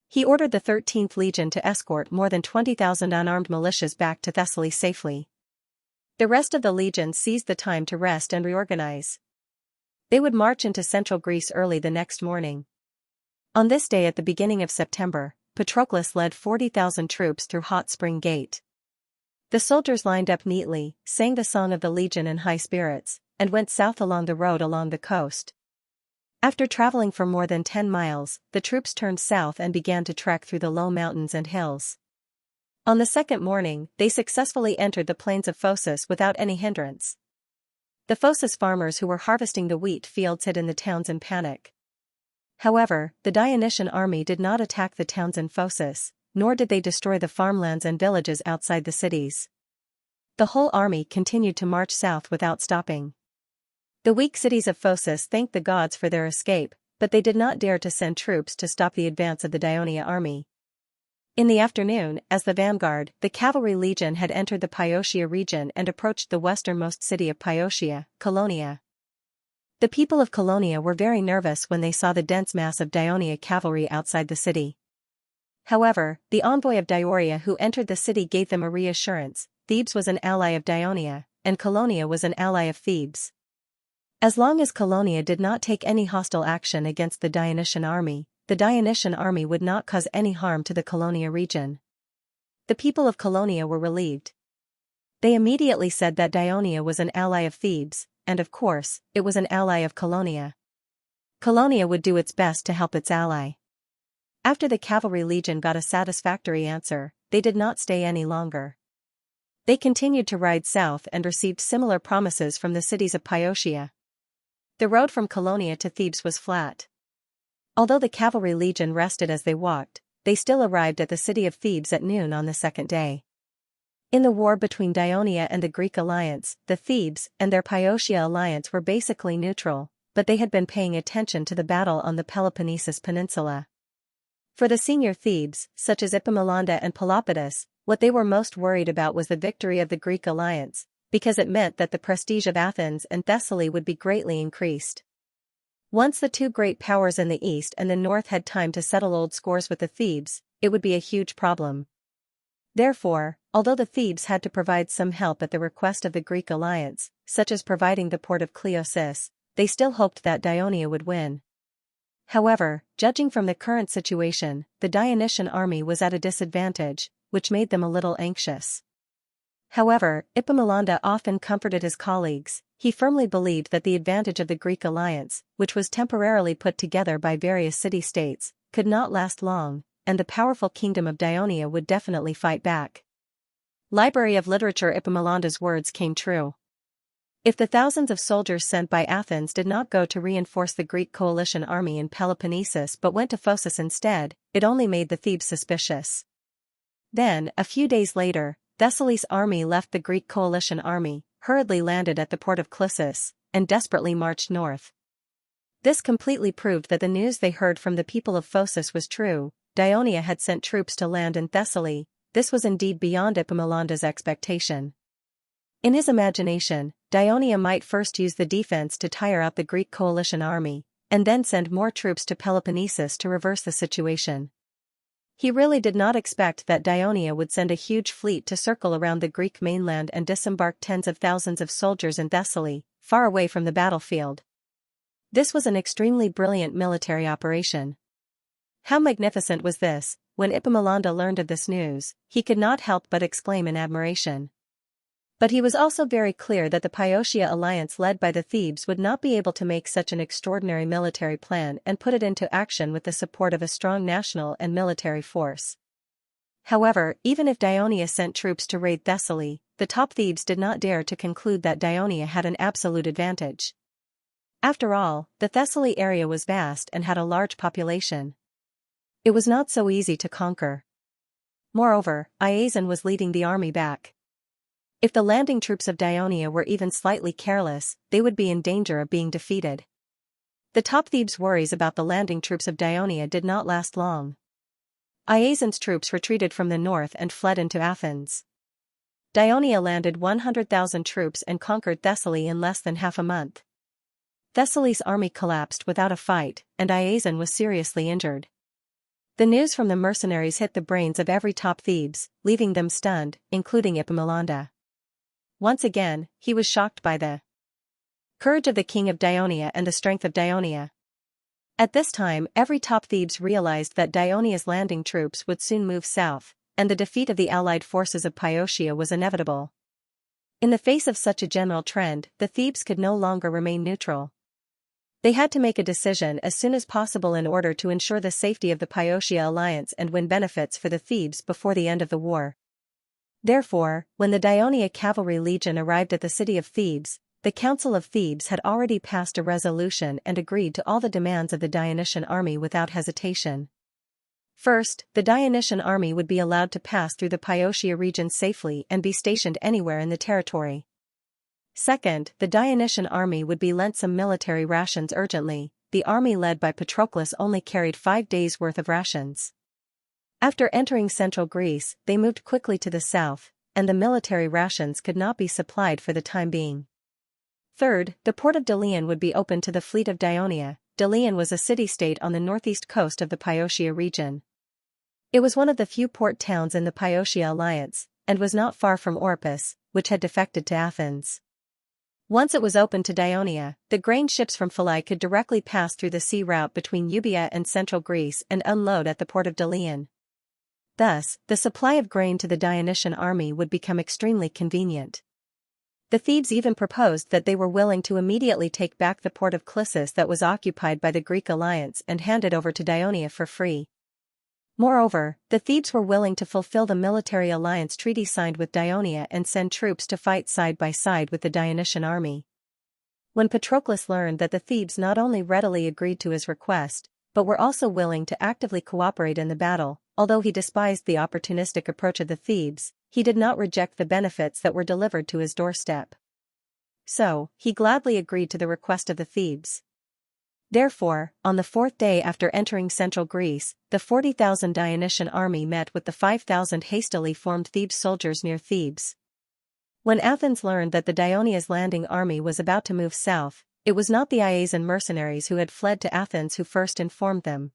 He ordered the 13th Legion to escort more than 20,000 unarmed militias back to Thessaly safely. The rest of the legions seized the time to rest and reorganize. They would march into central Greece early the next morning. On this day at the beginning of September, Patroclus led 40,000 troops through Hot Spring Gate. The soldiers lined up neatly, sang the song of the legion in high spirits, and went south along the road along the coast. After traveling for more than 10 miles, the troops turned south and began to trek through the low mountains and hills. On the second morning, they successfully entered the plains of Phocis without any hindrance. The Phocis farmers who were harvesting the wheat fields hid in the towns in panic. However, the Dionysian army did not attack the towns in Phocis, nor did they destroy the farmlands and villages outside the cities. The whole army continued to march south without stopping. The weak cities of Phocis thanked the gods for their escape, but they did not dare to send troops to stop the advance of the Dionia army. In the afternoon, as the vanguard, the cavalry legion had entered the Pyotia region and approached the westernmost city of Pyotia, Colonia. The people of Colonia were very nervous when they saw the dense mass of Dionia cavalry outside the city. However, the envoy of Dioria who entered the city gave them a reassurance: Thebes was an ally of Dionia, and Colonia was an ally of Thebes. As long as Colonia did not take any hostile action against the Dionysian army, the Dionysian army would not cause any harm to the Colonia region. The people of Colonia were relieved. They immediately said that Dionia was an ally of Thebes, and of course, it was an ally of Colonia. Colonia would do its best to help its ally. After the cavalry legion got a satisfactory answer, they did not stay any longer. They continued to ride south and received similar promises from the cities of Pyotia. The road from Colonia to Thebes was flat. Although the cavalry legion rested as they walked, they still arrived at the city of Thebes at noon on the second day. In the war between Dionia and the Greek alliance, the Thebes and their Pyotia alliance were basically neutral, but they had been paying attention to the battle on the Peloponnesus Peninsula. For the senior Thebes, such as Epaminondas and Pelopidas, what they were most worried about was the victory of the Greek alliance, because it meant that the prestige of Athens and Thessaly would be greatly increased. Once the two great powers in the east and the north had time to settle old scores with the Thebes, it would be a huge problem. Therefore, although the Thebes had to provide some help at the request of the Greek alliance, such as providing the port of Cleosis, they still hoped that Dionia would win. However, judging from the current situation, the Dionysian army was at a disadvantage, which made them a little anxious. However, Epaminondas often comforted his colleagues. He firmly believed that the advantage of the Greek alliance, which was temporarily put together by various city-states, could not last long, and the powerful kingdom of Dionia would definitely fight back. Library of Literature. Epaminondas' words came true. If the thousands of soldiers sent by Athens did not go to reinforce the Greek coalition army in Peloponnesus but went to Phocis instead, it only made the Thebes suspicious. Then, a few days later, Thessaly's army left the Greek coalition army, hurriedly landed at the port of Clissus, and desperately marched north. This completely proved that the news they heard from the people of Phocis was true. Dionia had sent troops to land in Thessaly. This was indeed beyond Epaminondas' expectation. In his imagination, Dionia might first use the defense to tire out the Greek coalition army, and then send more troops to Peloponnesus to reverse the situation. He really did not expect that Dionia would send a huge fleet to circle around the Greek mainland and disembark tens of thousands of soldiers in Thessaly, far away from the battlefield. This was an extremely brilliant military operation. How magnificent was this! When Epaminondas learned of this news, he could not help but exclaim in admiration. But he was also very clear that the Pyotia alliance led by the Thebes would not be able to make such an extraordinary military plan and put it into action with the support of a strong national and military force. However, even if Daionia sent troops to raid Thessaly, the top Thebes did not dare to conclude that Daionia had an absolute advantage. After all, the Thessaly area was vast and had a large population. It was not so easy to conquer. Moreover, Iazon was leading the army back. If the landing troops of Daionia were even slightly careless, they would be in danger of being defeated. The top Thebes' worries about the landing troops of Daionia did not last long. Iazon's troops retreated from the north and fled into Athens. Daionia landed 100,000 troops and conquered Thessaly in less than half a month. Thessaly's army collapsed without a fight, and Iazon was seriously injured. The news from the mercenaries hit the brains of every top Thebes, leaving them stunned, including Epaminondas. Once again, he was shocked by the courage of the king of Daionia and the strength of Daionia. At this time, every top Thebes realized that Daionia's landing troops would soon move south, and the defeat of the allied forces of Pyotia was inevitable. In the face of such a general trend, the Thebes could no longer remain neutral. They had to make a decision as soon as possible in order to ensure the safety of the Pyotia alliance and win benefits for the Thebes before the end of the war. Therefore, when the Daionia cavalry legion arrived at the city of Thebes, the Council of Thebes had already passed a resolution and agreed to all the demands of the Dionysian army without hesitation. First, the Dionysian army would be allowed to pass through the Pyotia region safely and be stationed anywhere in the territory. Second, the Dionysian army would be lent some military rations urgently. The army led by Patroclus only carried 5 days' worth of rations. After entering central Greece, they moved quickly to the south, and the military rations could not be supplied for the time being. Third, the port of Delion would be open to the fleet of Daionia. Delion was a city-state on the northeast coast of the Pyotia region. It was one of the few port towns in the Pyotia alliance, and was not far from Oropus, which had defected to Athens. Once it was open to Daionia, the grain ships from Philai could directly pass through the sea route between Euboea and central Greece and unload at the port of Delion. Thus, the supply of grain to the Dionysian army would become extremely convenient. The Thebes even proposed that they were willing to immediately take back the port of Clissus that was occupied by the Greek alliance and hand it over to Daionia for free. Moreover, the Thebes were willing to fulfill the military alliance treaty signed with Daionia and send troops to fight side by side with the Dionysian army. When Patroclus learned that the Thebes not only readily agreed to his request, but were also willing to actively cooperate in the battle, although he despised the opportunistic approach of the Thebes, he did not reject the benefits that were delivered to his doorstep. So, he gladly agreed to the request of the Thebes. Therefore, on the 4th day after entering central Greece, the 40,000 Dionysian army met with the 5,000 hastily formed Thebes soldiers near Thebes. When Athens learned that the Dionysia's landing army was about to move south, it was not the Iazon mercenaries who had fled to Athens who first informed them.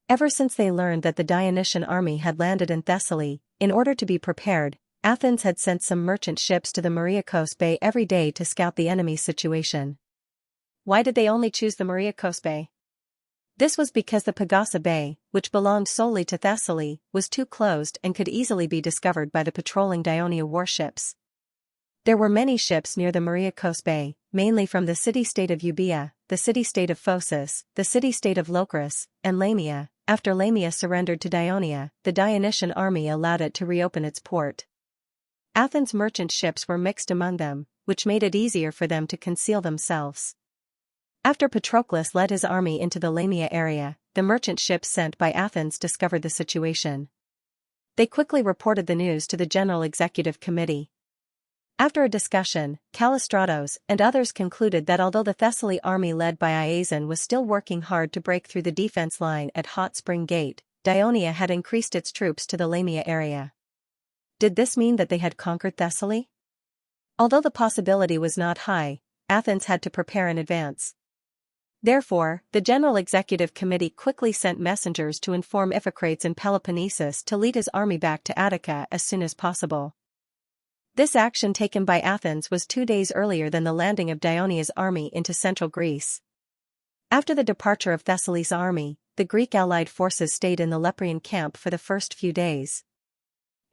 Ever since they learned that the Dionysian army had landed in Thessaly, in order to be prepared, Athens had sent some merchant ships to the Mariakos Bay every day to scout the enemy's situation. Why did they only choose the Mariakos Bay? This was because the Pagasa Bay, which belonged solely to Thessaly, was too closed and could easily be discovered by the patrolling Daionia warships. There were many ships near the Mariakos Bay, mainly from the city-state of Euboea, the city-state of Phocis, the city-state of Locris, and Lamia. After Lamia surrendered to Daionia, the Dionysian army allowed it to reopen its port. Athens' merchant ships were mixed among them, which made it easier for them to conceal themselves. After Patroclus led his army into the Lamia area, the merchant ships sent by Athens discovered the situation. They quickly reported the news to the General Executive Committee. After a discussion, Callistratos and others concluded that although the Thessaly army led by Iazon was still working hard to break through the defense line at Hot Spring Gate, Daionia had increased its troops to the Lamia area. Did this mean that they had conquered Thessaly? Although the possibility was not high, Athens had to prepare in advance. Therefore, the General Executive Committee quickly sent messengers to inform Iphicrates in Peloponnesus to lead his army back to Attica as soon as possible. This action taken by Athens was 2 days earlier than the landing of Dionia's army into central Greece. After the departure of Thessaly's army, the Greek allied forces stayed in the Leprean camp for the first few days.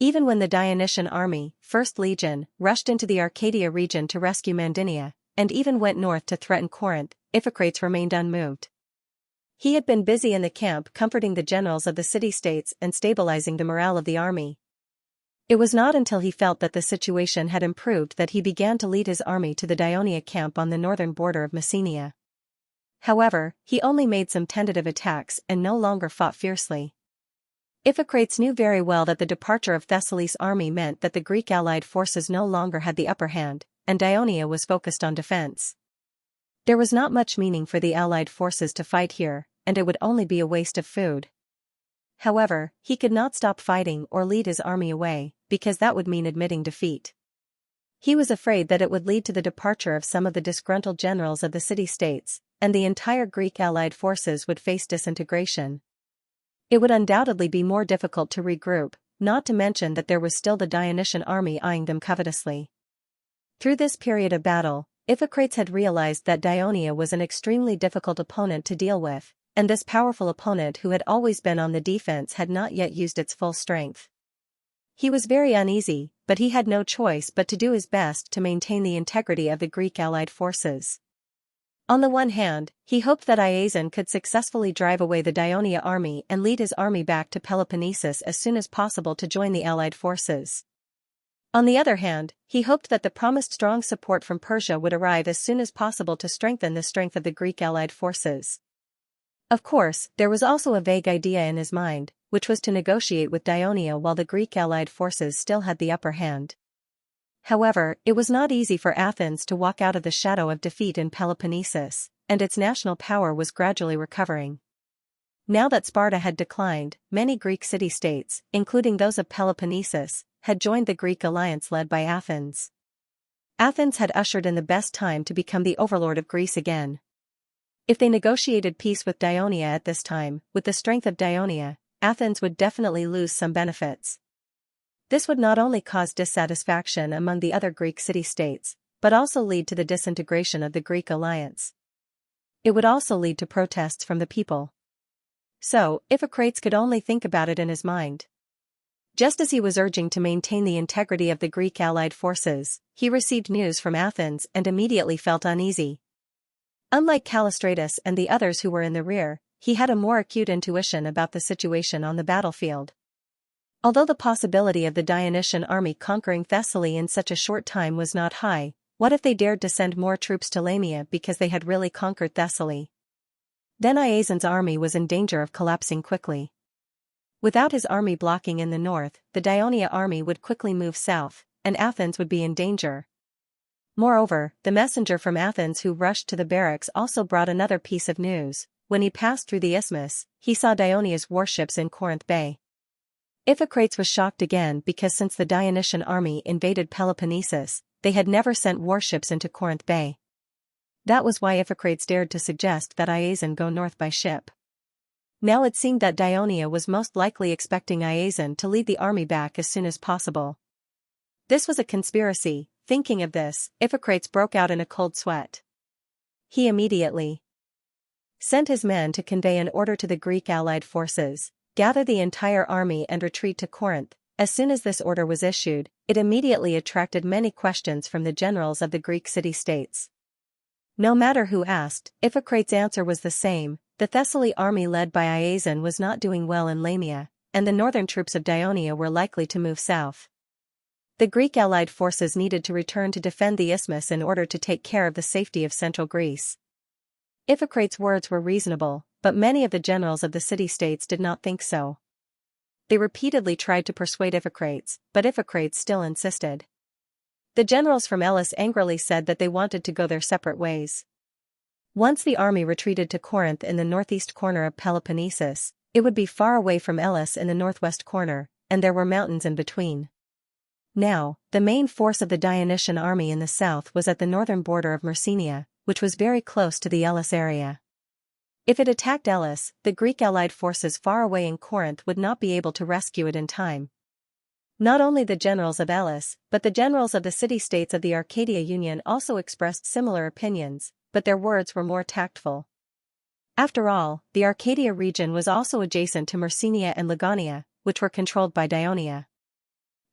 Even when the Dionysian army, 1st Legion, rushed into the Arcadia region to rescue Mandinia, and even went north to threaten Corinth, Iphicrates remained unmoved. He had been busy in the camp comforting the generals of the city-states and stabilizing the morale of the army. It was not until he felt that the situation had improved that he began to lead his army to the Daionia camp on the northern border of Messenia. However, he only made some tentative attacks and no longer fought fiercely. Iphicrates knew very well that the departure of Thessaly's army meant that the Greek allied forces no longer had the upper hand, and Daionia was focused on defense. There was not much meaning for the allied forces to fight here, and it would only be a waste of food. However, he could not stop fighting or lead his army away, because that would mean admitting defeat. He was afraid that it would lead to the departure of some of the disgruntled generals of the city-states, and the entire Greek allied forces would face disintegration. It would undoubtedly be more difficult to regroup, not to mention that there was still the Dionysian army eyeing them covetously. Through this period of battle, Iphicrates had realized that Daionia was an extremely difficult opponent to deal with, and this powerful opponent who had always been on the defense had not yet used its full strength. He was very uneasy, but he had no choice but to do his best to maintain the integrity of the Greek allied forces. On the one hand, he hoped that Iason could successfully drive away the Daionia army and lead his army back to Peloponnesus as soon as possible to join the allied forces. On the other hand, he hoped that the promised strong support from Persia would arrive as soon as possible to strengthen the strength of the Greek allied forces. Of course, there was also a vague idea in his mind, which was to negotiate with Daionia while the Greek allied forces still had the upper hand. However, it was not easy for Athens to walk out of the shadow of defeat in Peloponnesus, and its national power was gradually recovering. Now that Sparta had declined, many Greek city-states, including those of Peloponnesus, had joined the Greek alliance led by Athens. Athens had ushered in the best time to become the overlord of Greece again. If they negotiated peace with Daionia at this time, with the strength of Daionia, Athens would definitely lose some benefits. This would not only cause dissatisfaction among the other Greek city-states, but also lead to the disintegration of the Greek alliance. It would also lead to protests from the people. So, Iphicrates could only think about it in his mind. Just as he was urging to maintain the integrity of the Greek allied forces, he received news from Athens and immediately felt uneasy. Unlike Callistratus and the others who were in the rear, he had a more acute intuition about the situation on the battlefield. Although the possibility of the Dionysian army conquering Thessaly in such a short time was not high, what if they dared to send more troops to Lamia because they had really conquered Thessaly? Then Iason's army was in danger of collapsing quickly. Without his army blocking in the north, the Daionia army would quickly move south, and Athens would be in danger. Moreover, the messenger from Athens who rushed to the barracks also brought another piece of news. When he passed through the isthmus, he saw Dionia's warships in Corinth Bay. Iphicrates was shocked again because since the Dionysian army invaded Peloponnesus, they had never sent warships into Corinth Bay. That was why Iphicrates dared to suggest that Iason go north by ship. Now it seemed that Daionia was most likely expecting Iason to lead the army back as soon as possible. This was a conspiracy. Thinking of this, Iphicrates broke out in a cold sweat. He immediately sent his men to convey an order to the Greek allied forces, gather the entire army and retreat to Corinth. As soon as this order was issued, it immediately attracted many questions from the generals of the Greek city-states. No matter who asked, Iphicrates' answer was the same: the Thessaly army led by Iason was not doing well in Lamia, and the northern troops of Daionia were likely to move south. The Greek allied forces needed to return to defend the isthmus in order to take care of the safety of central Greece. Iphicrates' words were reasonable, but many of the generals of the city-states did not think so. They repeatedly tried to persuade Iphicrates, but Iphicrates still insisted. The generals from Elis angrily said that they wanted to go their separate ways. Once the army retreated to Corinth in the northeast corner of Peloponnesus, it would be far away from Elis in the northwest corner, and there were mountains in between. Now, the main force of the Dionysian army in the south was at the northern border of Messenia, which was very close to the Elis area. If it attacked Elis, the Greek allied forces far away in Corinth would not be able to rescue it in time. Not only the generals of Elis, but the generals of the city-states of the Arcadia Union also expressed similar opinions, but their words were more tactful. After all, the Arcadia region was also adjacent to Messenia and Ligonia, which were controlled by Daionia.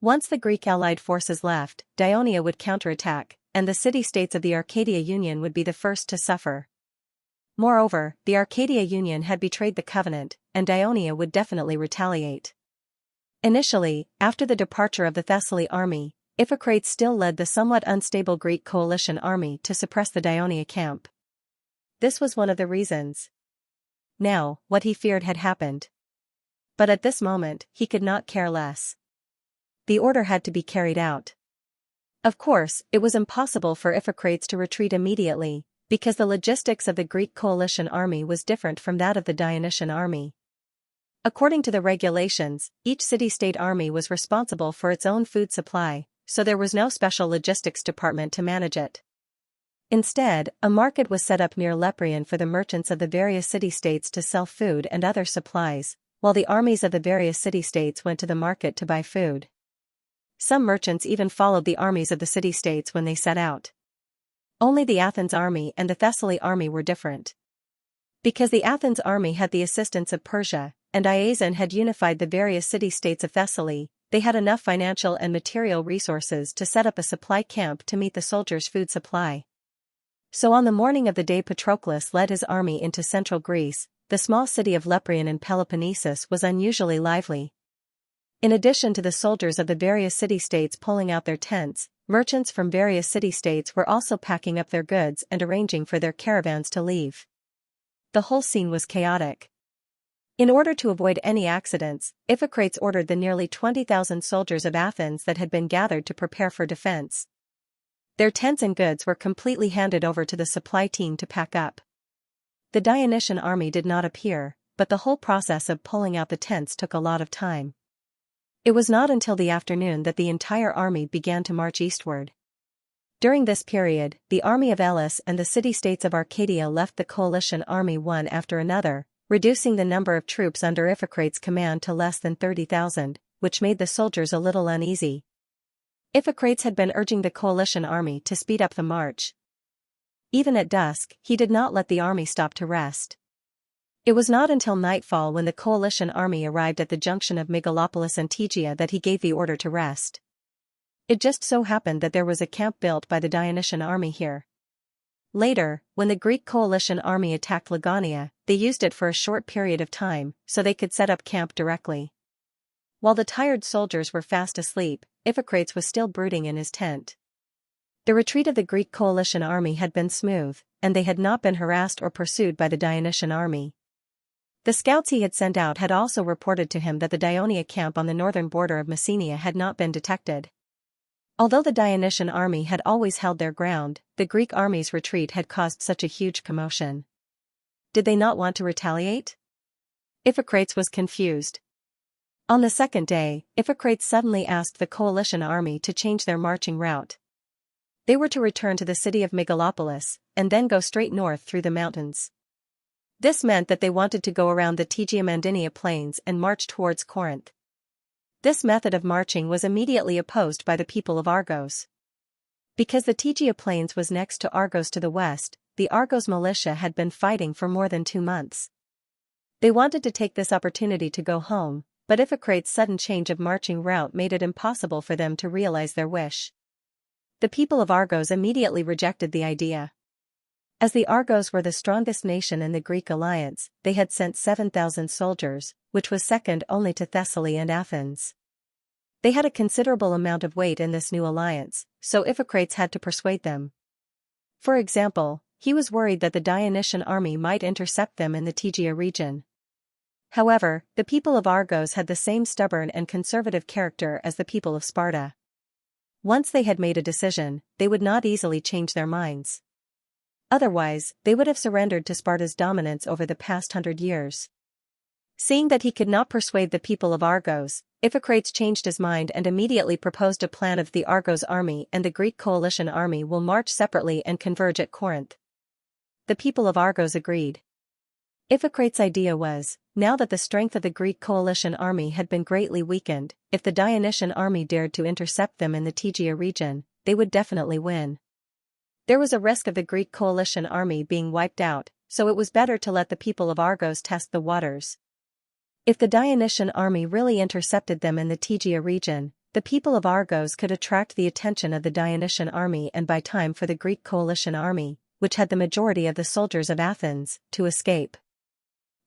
Once the Greek allied forces left, Daionia would counterattack, and the city-states of the Arcadia Union would be the first to suffer. Moreover, the Arcadia Union had betrayed the covenant, and Daionia would definitely retaliate. Initially, after the departure of the Thessaly army, Iphicrates still led the somewhat unstable Greek coalition army to suppress the Daionia camp. This was one of the reasons. Now, what he feared had happened. But at this moment, he could not care less. The order had to be carried out. Of course, it was impossible for Iphicrates to retreat immediately, because the logistics of the Greek coalition army was different from that of the Dionysian army. According to the regulations, each city-state army was responsible for its own food supply, so there was no special logistics department to manage it. Instead, a market was set up near Leprion for the merchants of the various city-states to sell food and other supplies, while the armies of the various city-states went to the market to buy food. Some merchants even followed the armies of the city-states when they set out. Only the Athens army and the Thessaly army were different. Because the Athens army had the assistance of Persia, and Iazon had unified the various city-states of Thessaly, they had enough financial and material resources to set up a supply camp to meet the soldiers' food supply. So on the morning of the day Patroclus led his army into central Greece, the small city of Leprion in Peloponnesus was unusually lively. In addition to the soldiers of the various city-states pulling out their tents, merchants from various city-states were also packing up their goods and arranging for their caravans to leave. The whole scene was chaotic. In order to avoid any accidents, Iphicrates ordered the nearly 20,000 soldiers of Athens that had been gathered to prepare for defense. Their tents and goods were completely handed over to the supply team to pack up. The Dionysian army did not appear, but the whole process of pulling out the tents took a lot of time. It was not until the afternoon that the entire army began to march eastward. During this period, the army of Elis and the city-states of Arcadia left the coalition army one after another, reducing the number of troops under Iphicrates' command to less than 30,000, which made the soldiers a little uneasy. Iphicrates had been urging the coalition army to speed up the march. Even at dusk, he did not let the army stop to rest. It was not until nightfall when the coalition army arrived at the junction of Megalopolis and Tegea that he gave the order to rest. It just so happened that there was a camp built by the Dionysian army here. Later, when the Greek coalition army attacked Lagania, they used it for a short period of time, so they could set up camp directly. While the tired soldiers were fast asleep, Iphicrates was still brooding in his tent. The retreat of the Greek coalition army had been smooth, and they had not been harassed or pursued by the Dionysian army. The scouts he had sent out had also reported to him that the Daionia camp on the northern border of Messenia had not been detected. Although the Dionysian army had always held their ground, the Greek army's retreat had caused such a huge commotion. Did they not want to retaliate? Iphicrates was confused. On the second day, Iphicrates suddenly asked the coalition army to change their marching route. They were to return to the city of Megalopolis, and then go straight north through the mountains. This meant that they wanted to go around the Tegea-Mandinia plains and march towards Corinth. This method of marching was immediately opposed by the people of Argos. Because the Tegea plains was next to Argos to the west, the Argos militia had been fighting for more than 2 months. They wanted to take this opportunity to go home, but Iphicrates' sudden change of marching route made it impossible for them to realize their wish. The people of Argos immediately rejected the idea. As the Argos were the strongest nation in the Greek alliance, they had sent 7,000 soldiers, which was second only to Thessaly and Athens. They had a considerable amount of weight in this new alliance, so Iphicrates had to persuade them. For example, he was worried that the Dionysian army might intercept them in the Tegea region. However, the people of Argos had the same stubborn and conservative character as the people of Sparta. Once they had made a decision, they would not easily change their minds. Otherwise, they would have surrendered to Sparta's dominance over the past 100 years. Seeing that he could not persuade the people of Argos, Iphicrates changed his mind and immediately proposed a plan of the Argos army and the Greek coalition army will march separately and converge at Corinth. The people of Argos agreed. Iphicrates' idea was, now that the strength of the Greek coalition army had been greatly weakened, if the Dionysian army dared to intercept them in the Tegea region, they would definitely win. There was a risk of the Greek coalition army being wiped out, so it was better to let the people of Argos test the waters. If the Dionysian army really intercepted them in the Tegea region, the people of Argos could attract the attention of the Dionysian army and buy time for the Greek coalition army, which had the majority of the soldiers of Athens, to escape.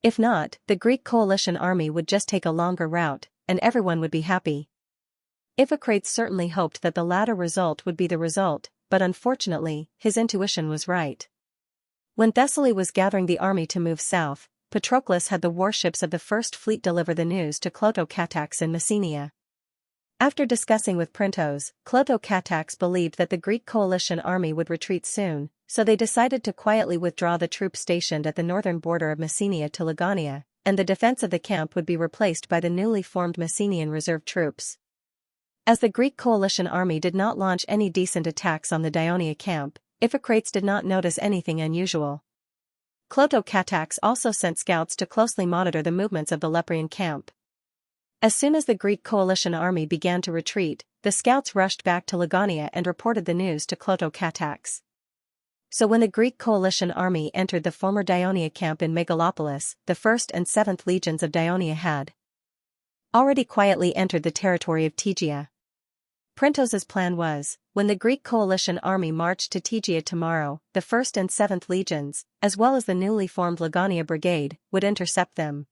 If not, the Greek coalition army would just take a longer route, and everyone would be happy. Iphicrates certainly hoped that the latter result would be the result, but unfortunately, his intuition was right. When Thessaly was gathering the army to move south, Patroclus had the warships of the First Fleet deliver the news to Clotho-Catax in Messenia. After discussing with Printos, Clotho-Catax believed that the Greek coalition army would retreat soon, so they decided to quietly withdraw the troops stationed at the northern border of Messenia to Legania, and the defense of the camp would be replaced by the newly formed Messenian reserve troops. As the Greek coalition army did not launch any decent attacks on the Daionia camp, Iphicrates did not notice anything unusual. Clotho-Catax also sent scouts to closely monitor the movements of the Leprian camp. As soon as the Greek coalition army began to retreat, the scouts rushed back to Legania and reported the news to Clotho-Catax. So when the Greek coalition army entered the former Daionia camp in Megalopolis, the 1st and 7th legions of Daionia had already quietly entered the territory of Tegea. Printos's plan was, when the Greek coalition army marched to Tegea tomorrow, the 1st and 7th legions, as well as the newly formed Legania brigade, would intercept them.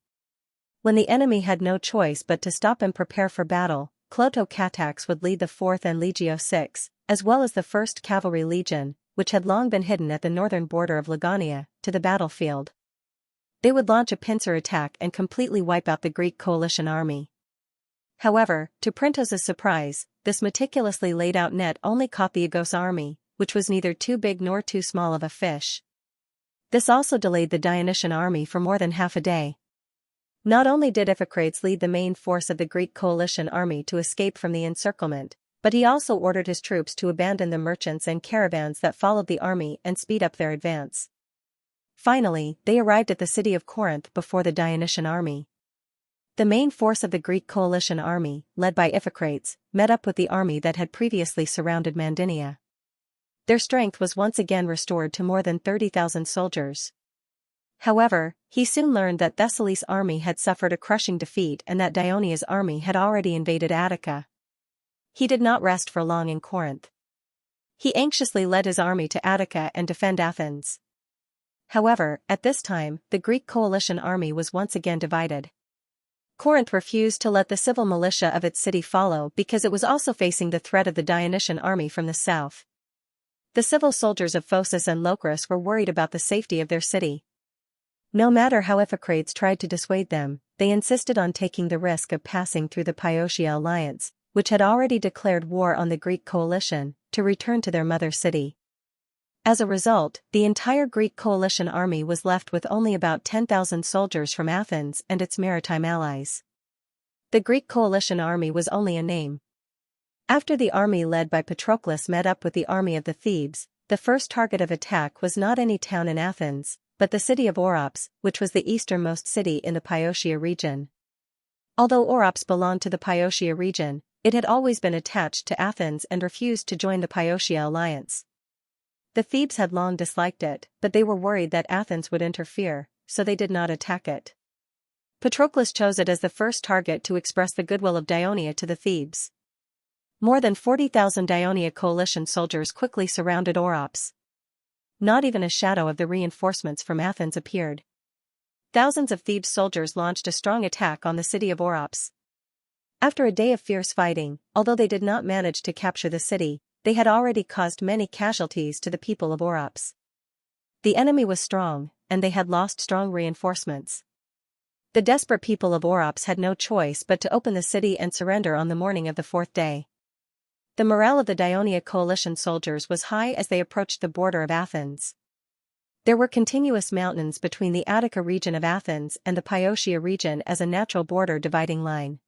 When the enemy had no choice but to stop and prepare for battle, Clotho-Catax would lead the 4th and Legio VI, as well as the 1st Cavalry Legion, which had long been hidden at the northern border of Legania, to the battlefield. They would launch a pincer attack and completely wipe out the Greek coalition army. However, to Printos's surprise, this meticulously laid out net only caught the Agos army, which was neither too big nor too small of a fish. This also delayed the Dionysian army for more than half a day. Not only did Iphicrates lead the main force of the Greek coalition army to escape from the encirclement, but he also ordered his troops to abandon the merchants and caravans that followed the army and speed up their advance. Finally, they arrived at the city of Corinth before the Dionysian army. The main force of the Greek coalition army, led by Iphicrates, met up with the army that had previously surrounded Mandinia. Their strength was once again restored to more than 30,000 soldiers. However, he soon learned that Thessaly's army had suffered a crushing defeat and that Dionia's army had already invaded Attica. He did not rest for long in Corinth. He anxiously led his army to Attica and defend Athens. However, at this time, the Greek coalition army was once again divided. Corinth refused to let the civil militia of its city follow because it was also facing the threat of the Dionysian army from the south. The civil soldiers of Phocis and Locris were worried about the safety of their city. No matter how Iphicrates tried to dissuade them, they insisted on taking the risk of passing through the Piotia alliance, which had already declared war on the Greek coalition, to return to their mother city. As a result, the entire Greek coalition army was left with only about 10,000 soldiers from Athens and its maritime allies. The Greek coalition army was only a name. After the army led by Patroclus met up with the army of the Thebes, the first target of attack was not any town in Athens, but the city of Orops, which was the easternmost city in the Piotia region. Although Orops belonged to the Piotia region, it had always been attached to Athens and refused to join the Piotia alliance. The Thebes had long disliked it, but they were worried that Athens would interfere, so they did not attack it. Patroclus chose it as the first target to express the goodwill of Daionia to the Thebes. More than 40,000 Daionia coalition soldiers quickly surrounded Orops. Not even a shadow of the reinforcements from Athens appeared. Thousands of Thebes soldiers launched a strong attack on the city of Orops. After a day of fierce fighting, although they did not manage to capture the city, they had already caused many casualties to the people of Orops. The enemy was strong, and they had lost strong reinforcements. The desperate people of Orops had no choice but to open the city and surrender on the morning of the fourth day. The morale of the Daionia coalition soldiers was high as they approached the border of Athens. There were continuous mountains between the Attica region of Athens and the Piotia region as a natural border dividing line.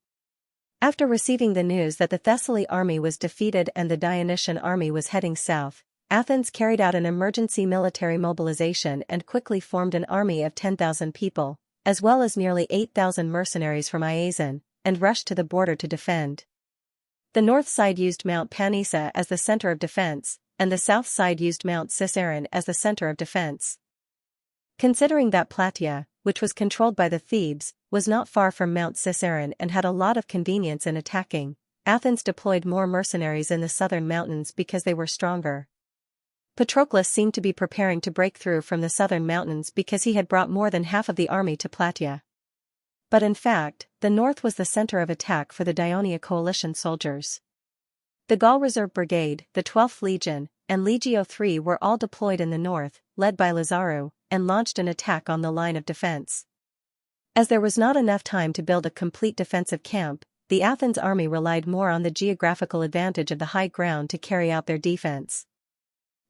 After receiving the news that the Thessaly army was defeated and the Dionysian army was heading south, Athens carried out an emergency military mobilization and quickly formed an army of 10,000 people, as well as nearly 8,000 mercenaries from Iazon, and rushed to the border to defend. The north side used Mount Panissa as the center of defense, and the south side used Mount Cisaron as the center of defense. Considering that Plataea, which was controlled by the Thebes, was not far from Mount Cisaron and had a lot of convenience in attacking, Athens deployed more mercenaries in the southern mountains because they were stronger. Patroclus seemed to be preparing to break through from the southern mountains because he had brought more than half of the army to Plataea. But in fact, the north was the center of attack for the Daionia coalition soldiers. The Gaul Reserve Brigade, the 12th Legion, and Legio III were all deployed in the north, led by Lazaru, and launched an attack on the line of defense. As there was not enough time to build a complete defensive camp, the Athens army relied more on the geographical advantage of the high ground to carry out their defense.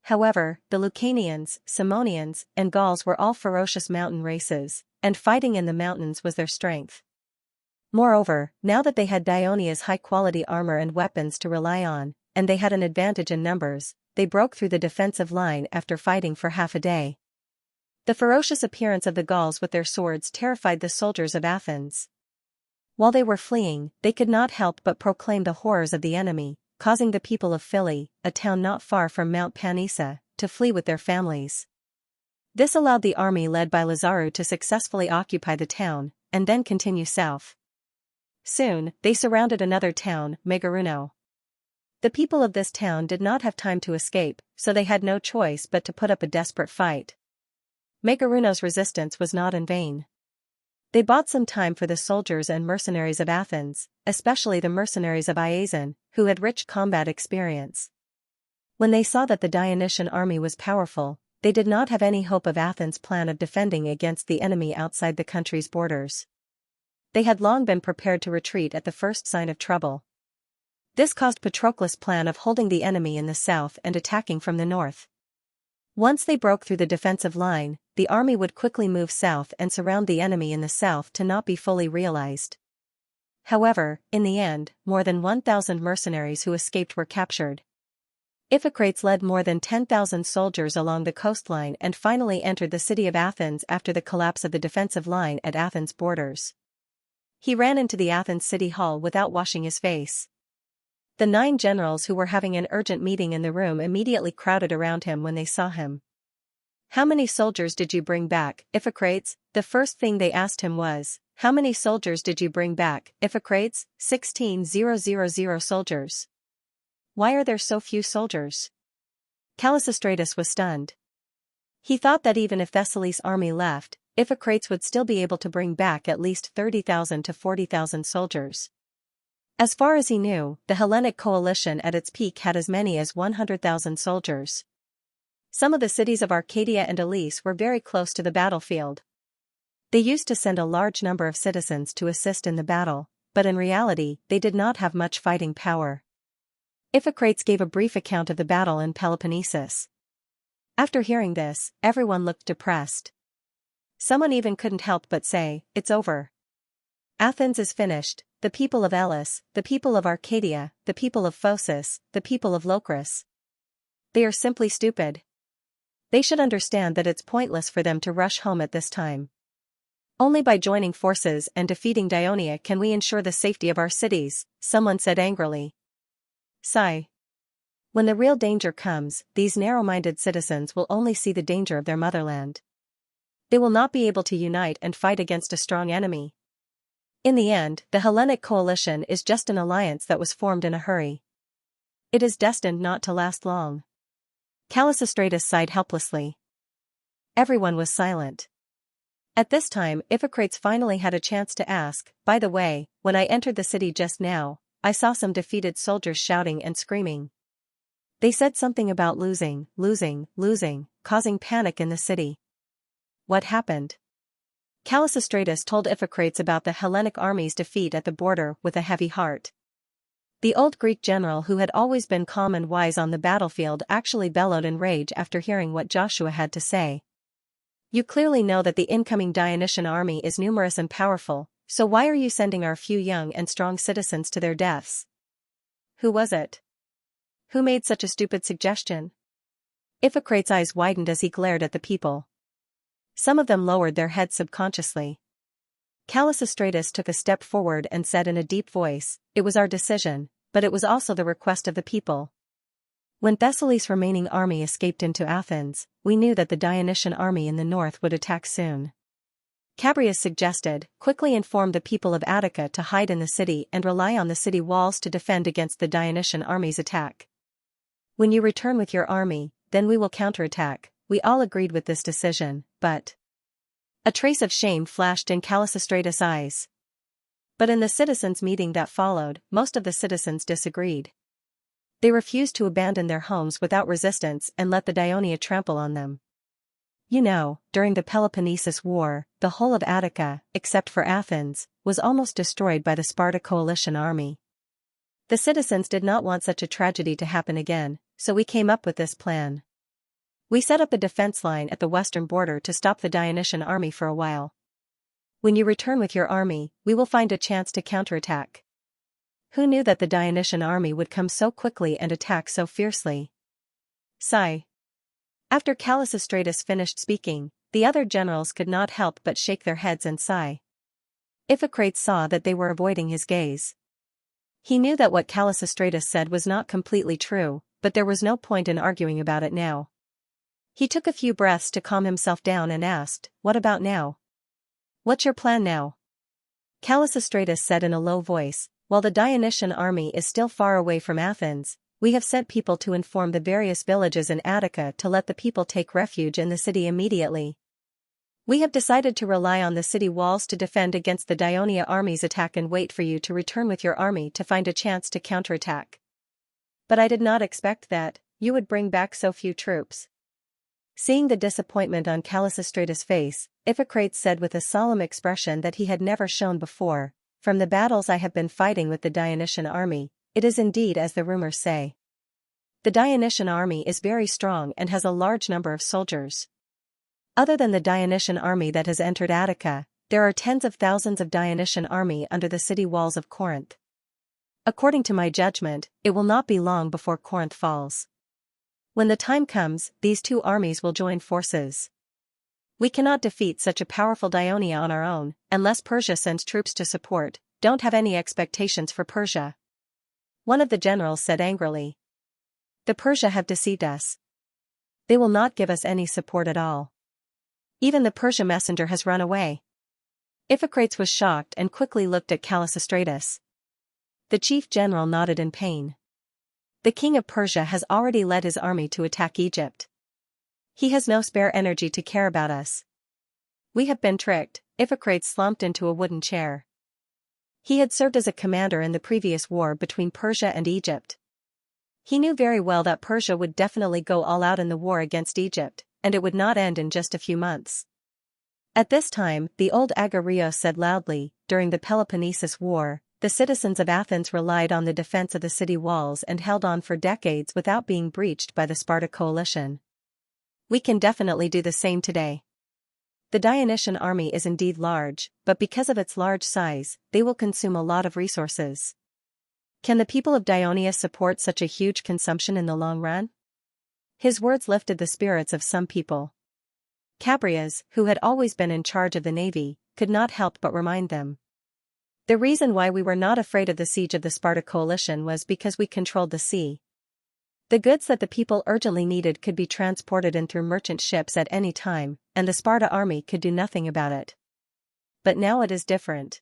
However, the Lucanians, Simonians, and Gauls were all ferocious mountain races, and fighting in the mountains was their strength. Moreover, now that they had Dionia's high-quality armor and weapons to rely on, and they had an advantage in numbers, they broke through the defensive line after fighting for half a day. The ferocious appearance of the Gauls with their swords terrified the soldiers of Athens. While they were fleeing, they could not help but proclaim the horrors of the enemy, causing the people of Philly, a town not far from Mount Panissa, to flee with their families. This allowed the army led by Lazaru to successfully occupy the town, and then continue south. Soon, they surrounded another town, Megaruno. The people of this town did not have time to escape, so they had no choice but to put up a desperate fight. Megaruno's resistance was not in vain. They bought some time for the soldiers and mercenaries of Athens, especially the mercenaries of Iazon, who had rich combat experience. When they saw that the Dionysian army was powerful, they did not have any hope of Athens' plan of defending against the enemy outside the country's borders. They had long been prepared to retreat at the first sign of trouble. This caused Patroclus' plan of holding the enemy in the south and attacking from the north. Once they broke through the defensive line, the army would quickly move south and surround the enemy in the south to not be fully realized. However, in the end, more than 1,000 mercenaries who escaped were captured. Iphicrates led more than 10,000 soldiers along the coastline and finally entered the city of Athens after the collapse of the defensive line at Athens' borders. He ran into the Athens city hall without washing his face. The 9 generals who were having an urgent meeting in the room immediately crowded around him when they saw him. "How many soldiers did you bring back, Iphicrates?" The first thing they asked him was, "How many soldiers did you bring back, Iphicrates?" 16,000 soldiers. "Why are there so few soldiers?" Callisostratus was stunned. He thought that even if Thessaly's army left, Iphicrates would still be able to bring back at least 30,000 to 40,000 soldiers. As far as he knew, the Hellenic coalition at its peak had as many as 100,000 soldiers. Some of the cities of Arcadia and Elis were very close to the battlefield. They used to send a large number of citizens to assist in the battle, but in reality, they did not have much fighting power. Iphicrates gave a brief account of the battle in Peloponnesus. After hearing this, everyone looked depressed. Someone even couldn't help but say, "It's over. Athens is finished. The people of Elis, the people of Arcadia, the people of Phocis, the people of Locris. They are simply stupid. They should understand that it's pointless for them to rush home at this time. Only by joining forces and defeating Daionia can we ensure the safety of our cities," someone said angrily. Sigh. When the real danger comes, these narrow-minded citizens will only see the danger of their motherland. They will not be able to unite and fight against a strong enemy. In the end, the Hellenic coalition is just an alliance that was formed in a hurry. It is destined not to last long. Callisostratus sighed helplessly. Everyone was silent. At this time, Iphicrates finally had a chance to ask, "By the way, when I entered the city just now, I saw some defeated soldiers shouting and screaming. They said something about losing, causing panic in the city. What happened?" Callisostratus told Iphicrates about the Hellenic army's defeat at the border with a heavy heart. The old Greek general who had always been calm and wise on the battlefield actually bellowed in rage after hearing what Joshua had to say. "You clearly know that the incoming Dionysian army is numerous and powerful, so why are you sending our few young and strong citizens to their deaths? Who was it? Who made such a stupid suggestion?" Iphicrates' eyes widened as he glared at the people. Some of them lowered their heads subconsciously. Callisostratus took a step forward and said in a deep voice, "It was our decision, but it was also the request of the people. When Thessaly's remaining army escaped into Athens, we knew that the Dionysian army in the north would attack soon. Cabrius suggested, quickly inform the people of Attica to hide in the city and rely on the city walls to defend against the Dionysian army's attack. When you return with your army, then we will counterattack. We all agreed with this decision, but a trace of shame flashed in Callistratus' eyes. But in the citizens' meeting that followed, most of the citizens disagreed. They refused to abandon their homes without resistance and let the Dionia trample on them. You know, during the Peloponnesus War, the whole of Attica, except for Athens, was almost destroyed by the Sparta coalition army. The citizens did not want such a tragedy to happen again, so we came up with this plan. We set up a defense line at the western border to stop the Dionysian army for a while. When you return with your army, we will find a chance to counterattack. Who knew that the Dionysian army would come so quickly and attack so fiercely? Sigh. After Callistratus finished speaking, the other generals could not help but shake their heads and sigh. Iphicrates saw that they were avoiding his gaze. He knew that what Callistratus said was not completely true, but there was no point in arguing about it now. He took a few breaths to calm himself down and asked, "What about now? What's your plan now?" Callistratus said in a low voice, "While the Dionysian army is still far away from Athens, we have sent people to inform the various villages in Attica to let the people take refuge in the city immediately. We have decided to rely on the city walls to defend against the Dionia army's attack and wait for you to return with your army to find a chance to counterattack. But I did not expect that you would bring back so few troops." Seeing the disappointment on Callistratus' face, Iphicrates said with a solemn expression that he had never shown before, "From the battles I have been fighting with the Dionysian army, it is indeed as the rumors say. The Dionysian army is very strong and has a large number of soldiers. Other than the Dionysian army that has entered Attica, there are tens of thousands of Dionysian army under the city walls of Corinth. According to my judgment, it will not be long before Corinth falls. When the time comes, these two armies will join forces. We cannot defeat such a powerful Dionia on our own, unless Persia sends troops to support. Don't have any expectations for Persia." One of the generals said angrily. "The Persia have deceived us. They will not give us any support at all. Even the Persia messenger has run away." Iphicrates was shocked and quickly looked at Callistratus. The chief general nodded in pain. "The king of Persia has already led his army to attack Egypt. He has no spare energy to care about us. We have been tricked." Iphicrates slumped into a wooden chair. He had served as a commander in the previous war between Persia and Egypt. He knew very well that Persia would definitely go all out in the war against Egypt, and it would not end in just a few months. At this time, the old Agarios said loudly, "During the Peloponnesus War, the citizens of Athens relied on the defense of the city walls and held on for decades without being breached by the Sparta coalition. We can definitely do the same today. The Dionysian army is indeed large, but because of its large size, they will consume a lot of resources. Can the people of Dionia support such a huge consumption in the long run?" His words lifted the spirits of some people. Cabrias, who had always been in charge of the navy, could not help but remind them. "The reason why we were not afraid of the siege of the Sparta coalition was because we controlled the sea. The goods that the people urgently needed could be transported in through merchant ships at any time, and the Sparta army could do nothing about it. But now it is different.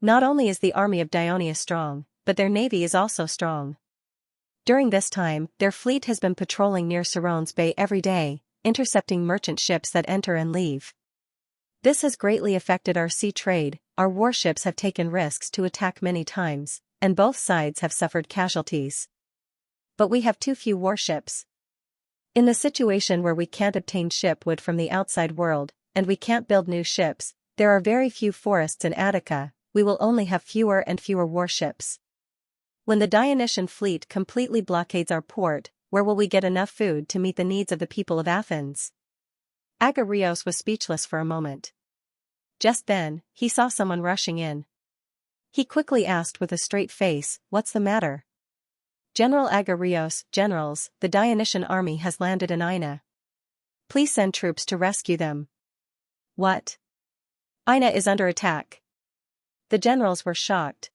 Not only is the army of Dionia strong, but their navy is also strong. During this time, their fleet has been patrolling near Sarone's Bay every day, intercepting merchant ships that enter and leave. This has greatly affected our sea trade. Our warships have taken risks to attack many times, and both sides have suffered casualties. But we have too few warships. In the situation where we can't obtain ship wood from the outside world, and we can't build new ships, there are very few forests in Attica, we will only have fewer and fewer warships. When the Dionysian fleet completely blockades our port, where will we get enough food to meet the needs of the people of Athens?" Agarios was speechless for a moment. Just then, he saw someone rushing in. He quickly asked with a straight face, "What's the matter?" "General Agarios, generals, the Dionysian army has landed in Ina. Please send troops to rescue them." "What? Ina is under attack." The generals were shocked.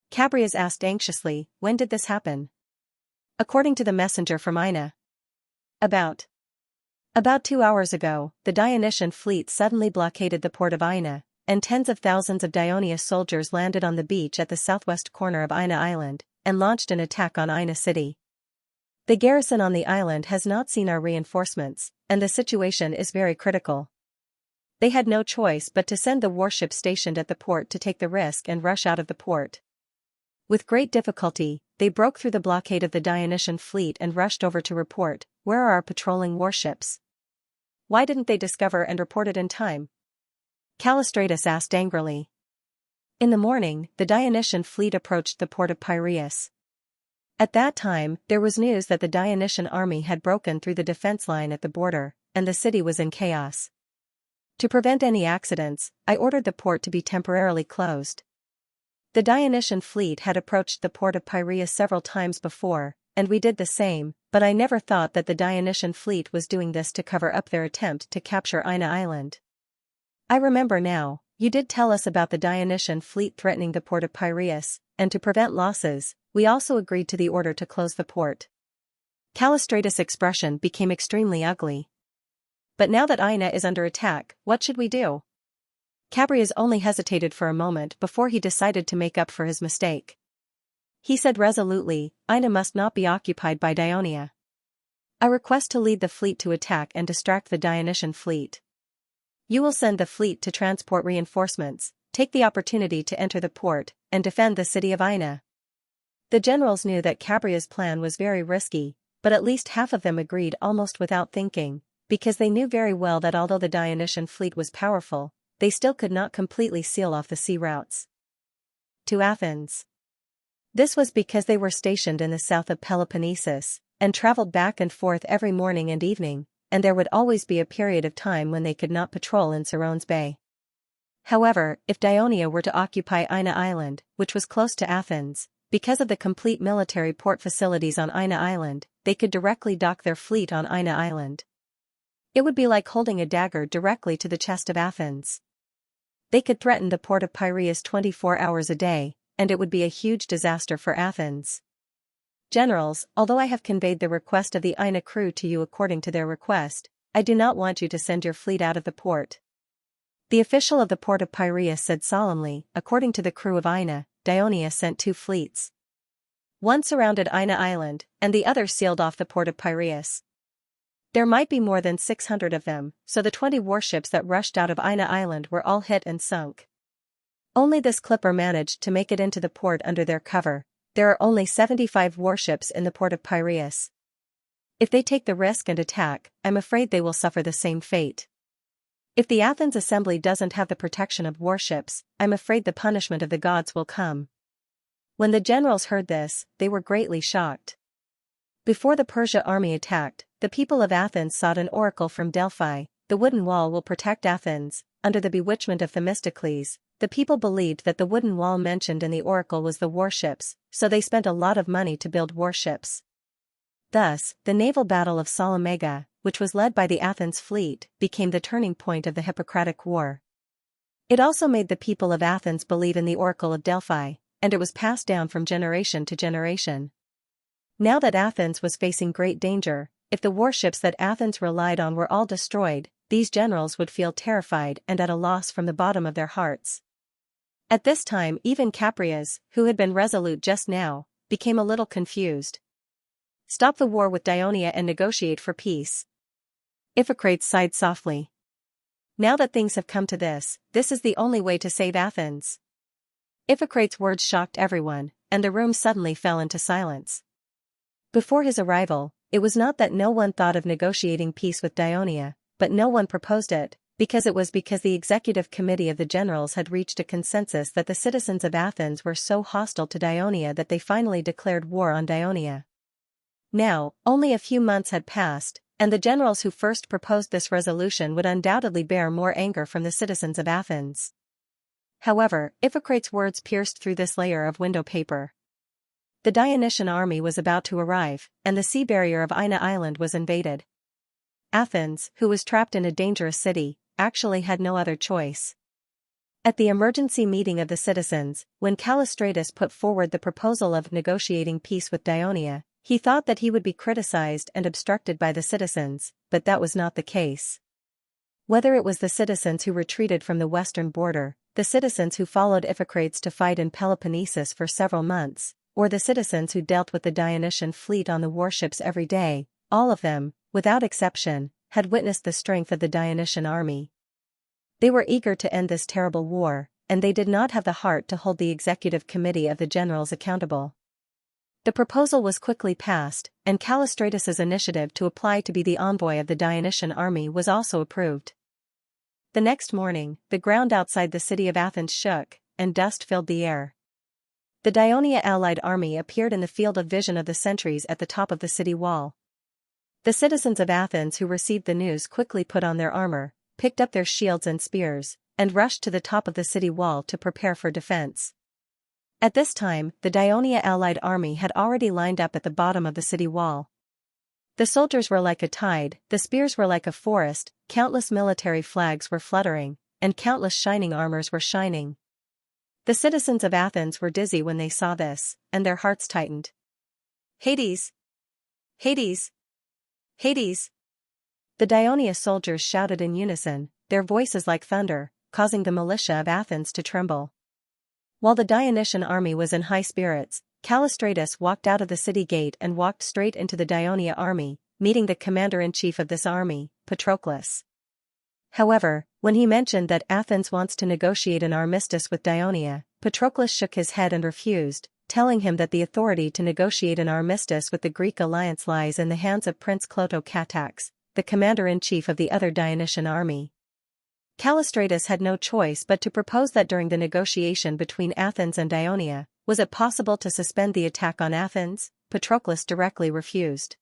Cabrias asked anxiously, "When did this happen?" "According to the messenger from Ina. About About 2 hours ago, the Dionysian fleet suddenly blockaded the port of Ina, and tens of thousands of Dionysian soldiers landed on the beach at the southwest corner of Ina Island, and launched an attack on Ina city. The garrison on the island has not seen our reinforcements, and the situation is very critical. They had no choice but to send the warships stationed at the port to take the risk and rush out of the port. With great difficulty, they broke through the blockade of the Dionysian fleet and rushed over to report, "Where are our patrolling warships? Why didn't they discover and report it in time?" Callistratus asked angrily. In the morning, the Dionysian fleet approached the port of Piraeus. At that time, there was news that the Dionysian army had broken through the defense line at the border, and the city was in chaos. To prevent any accidents, I ordered the port to be temporarily closed. The Dionysian fleet had approached the port of Piraeus several times before, and we did the same, but I never thought that the Dionysian fleet was doing this to cover up their attempt to capture Ina Island. I remember now, you did tell us about the Dionysian fleet threatening the port of Piraeus, and to prevent losses, we also agreed to the order to close the port. Callistratus' expression became extremely ugly. But now that Ina is under attack, what should we do? Cabrias only hesitated for a moment before he decided to make up for his mistake. He said resolutely, "Ina must not be occupied by Dionia. I request to lead the fleet to attack and distract the Dionysian fleet. You will send the fleet to transport reinforcements, take the opportunity to enter the port, and defend the city of Ina." The generals knew that Cabrias' plan was very risky, but at least half of them agreed almost without thinking, because they knew very well that although the Dionysian fleet was powerful, they still could not completely seal off the sea routes to Athens. This was because they were stationed in the south of Peloponnesus, and traveled back and forth every morning and evening, and there would always be a period of time when they could not patrol in Cirone's Bay. However, if Dionia were to occupy Ina Island, which was close to Athens, because of the complete military port facilities on Ina Island, they could directly dock their fleet on Ina Island. It would be like holding a dagger directly to the chest of Athens. They could threaten the port of Piraeus 24 hours a day, and it would be a huge disaster for Athens. Generals, although I have conveyed the request of the Ina crew to you according to their request, I do not want you to send your fleet out of the port. The official of the port of Piraeus said solemnly, according to the crew of Ina, Dionia sent 2 fleets. One surrounded Ina Island, and the other sealed off the port of Piraeus. There might be more than 600 of them, so the 20 warships that rushed out of Ina Island were all hit and sunk. Only this clipper managed to make it into the port under their cover. There are only 75 warships in the port of Piraeus. If they take the risk and attack, I'm afraid they will suffer the same fate. If the Athens assembly doesn't have the protection of warships, I'm afraid the punishment of the gods will come. When the generals heard this, they were greatly shocked. Before the Persia army attacked, the people of Athens sought an oracle from Delphi. The wooden wall will protect Athens. Under the bewitchment of Themistocles, the people believed that the wooden wall mentioned in the oracle was the warships, so they spent a lot of money to build warships. Thus, the naval battle of Salamega, which was led by the Athens fleet, became the turning point of the Hippocratic War. It also made the people of Athens believe in the oracle of Delphi, and it was passed down from generation to generation. Now that Athens was facing great danger, if the warships that Athens relied on were all destroyed, these generals would feel terrified and at a loss from the bottom of their hearts. At this time even Caprias, who had been resolute just now, became a little confused. Stop the war with Dionia and negotiate for peace. Iphicrates sighed softly. Now that things have come to this is the only way to save Athens. Iphicrates' words shocked everyone, and the room suddenly fell into silence. Before his arrival, it was not that no one thought of negotiating peace with Dionia, but no one proposed it, because the executive committee of the generals had reached a consensus that the citizens of Athens were so hostile to Dionia that they finally declared war on Dionia. Now, only a few months had passed, and the generals who first proposed this resolution would undoubtedly bear more anger from the citizens of Athens. However, Iphicrates' words pierced through this layer of window paper. The Dionysian army was about to arrive, and the sea barrier of Ina Island was invaded. Athens, who was trapped in a dangerous city, actually had no other choice. At the emergency meeting of the citizens, when Callistratus put forward the proposal of negotiating peace with Dionia, He thought that he would be criticized and obstructed by the citizens, but that was not the case. Whether it was the citizens who retreated from the western border, the citizens who followed Iphicrates to fight in Peloponnesus for several months, or the citizens who dealt with the Dionysian fleet on the warships every day, all of them, without exception, had witnessed the strength of the Dionysian army. They were eager to end this terrible war, and they did not have the heart to hold the executive committee of the generals accountable. The proposal was quickly passed, and Callistratus's initiative to apply to be the envoy of the Dionysian army was also approved. The next morning, the ground outside the city of Athens shook, and dust filled the air. The Dionia allied army appeared in the field of vision of the sentries at the top of the city wall. The citizens of Athens who received the news quickly put on their armor, picked up their shields and spears, and rushed to the top of the city wall to prepare for defense. At this time, the Dionia allied army had already lined up at the bottom of the city wall. The soldiers were like a tide, the spears were like a forest, countless military flags were fluttering, and countless shining armors were shining. The citizens of Athens were dizzy when they saw this, and their hearts tightened. Hades! Hades! Hades! The Dionia soldiers shouted in unison, their voices like thunder, causing the militia of Athens to tremble. While the Dionysian army was in high spirits, Callistratus walked out of the city gate and walked straight into the Dionia army, meeting the commander-in-chief of this army, Patroclus. However, when he mentioned that Athens wants to negotiate an armistice with Dionia, Patroclus shook his head and refused, telling him that the authority to negotiate an armistice with the Greek alliance lies in the hands of Prince Clotho-Catax, the commander-in-chief of the other Dionysian army. Callistratus had no choice but to propose that during the negotiation between Athens and Dionia, was it possible to suspend the attack on Athens? Patroclus directly refused.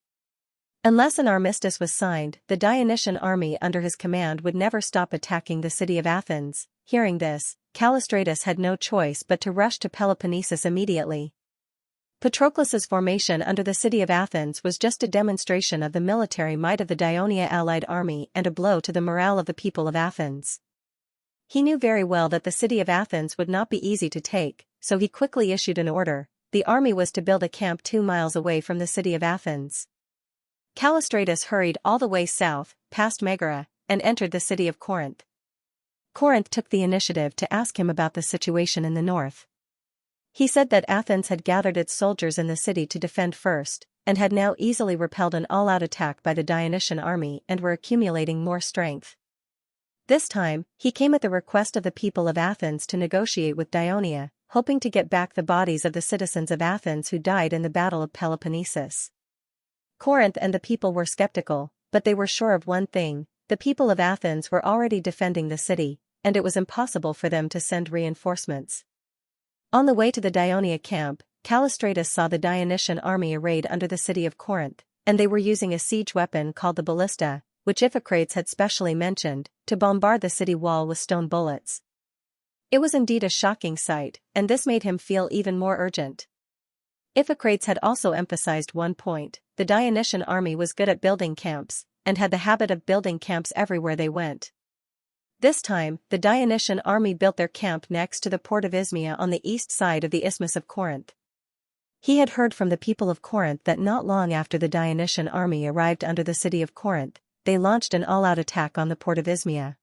Unless an armistice was signed, the Dionysian army under his command would never stop attacking the city of Athens. Hearing this, Callistratus had no choice but to rush to Peloponnesus immediately. Patroclus's formation under the city of Athens was just a demonstration of the military might of the Dionia allied army and a blow to the morale of the people of Athens. He knew very well that the city of Athens would not be easy to take, so he quickly issued an order. The army was to build a camp 2 miles away from the city of Athens. Callistratus hurried all the way south, past Megara, and entered the city of Corinth. Corinth took the initiative to ask him about the situation in the north. He said that Athens had gathered its soldiers in the city to defend first, and had now easily repelled an all-out attack by the Dionysian army and were accumulating more strength. This time, he came at the request of the people of Athens to negotiate with Dionia, hoping to get back the bodies of the citizens of Athens who died in the Battle of Peloponnesus. Corinth and the people were skeptical, but they were sure of one thing: the people of Athens were already defending the city, and it was impossible for them to send reinforcements. On the way to the Dionia camp, Callistratus saw the Dionysian army arrayed under the city of Corinth, and they were using a siege weapon called the ballista, which Iphicrates had specially mentioned, to bombard the city wall with stone bullets. It was indeed a shocking sight, and this made him feel even more urgent. Iphicrates had also emphasized one point: the Dionysian army was good at building camps, and had the habit of building camps everywhere they went. This time, the Dionysian army built their camp next to the port of Isthmia on the east side of the Isthmus of Corinth. He had heard from the people of Corinth that not long after the Dionysian army arrived under the city of Corinth, they launched an all-out attack on the port of Isthmia.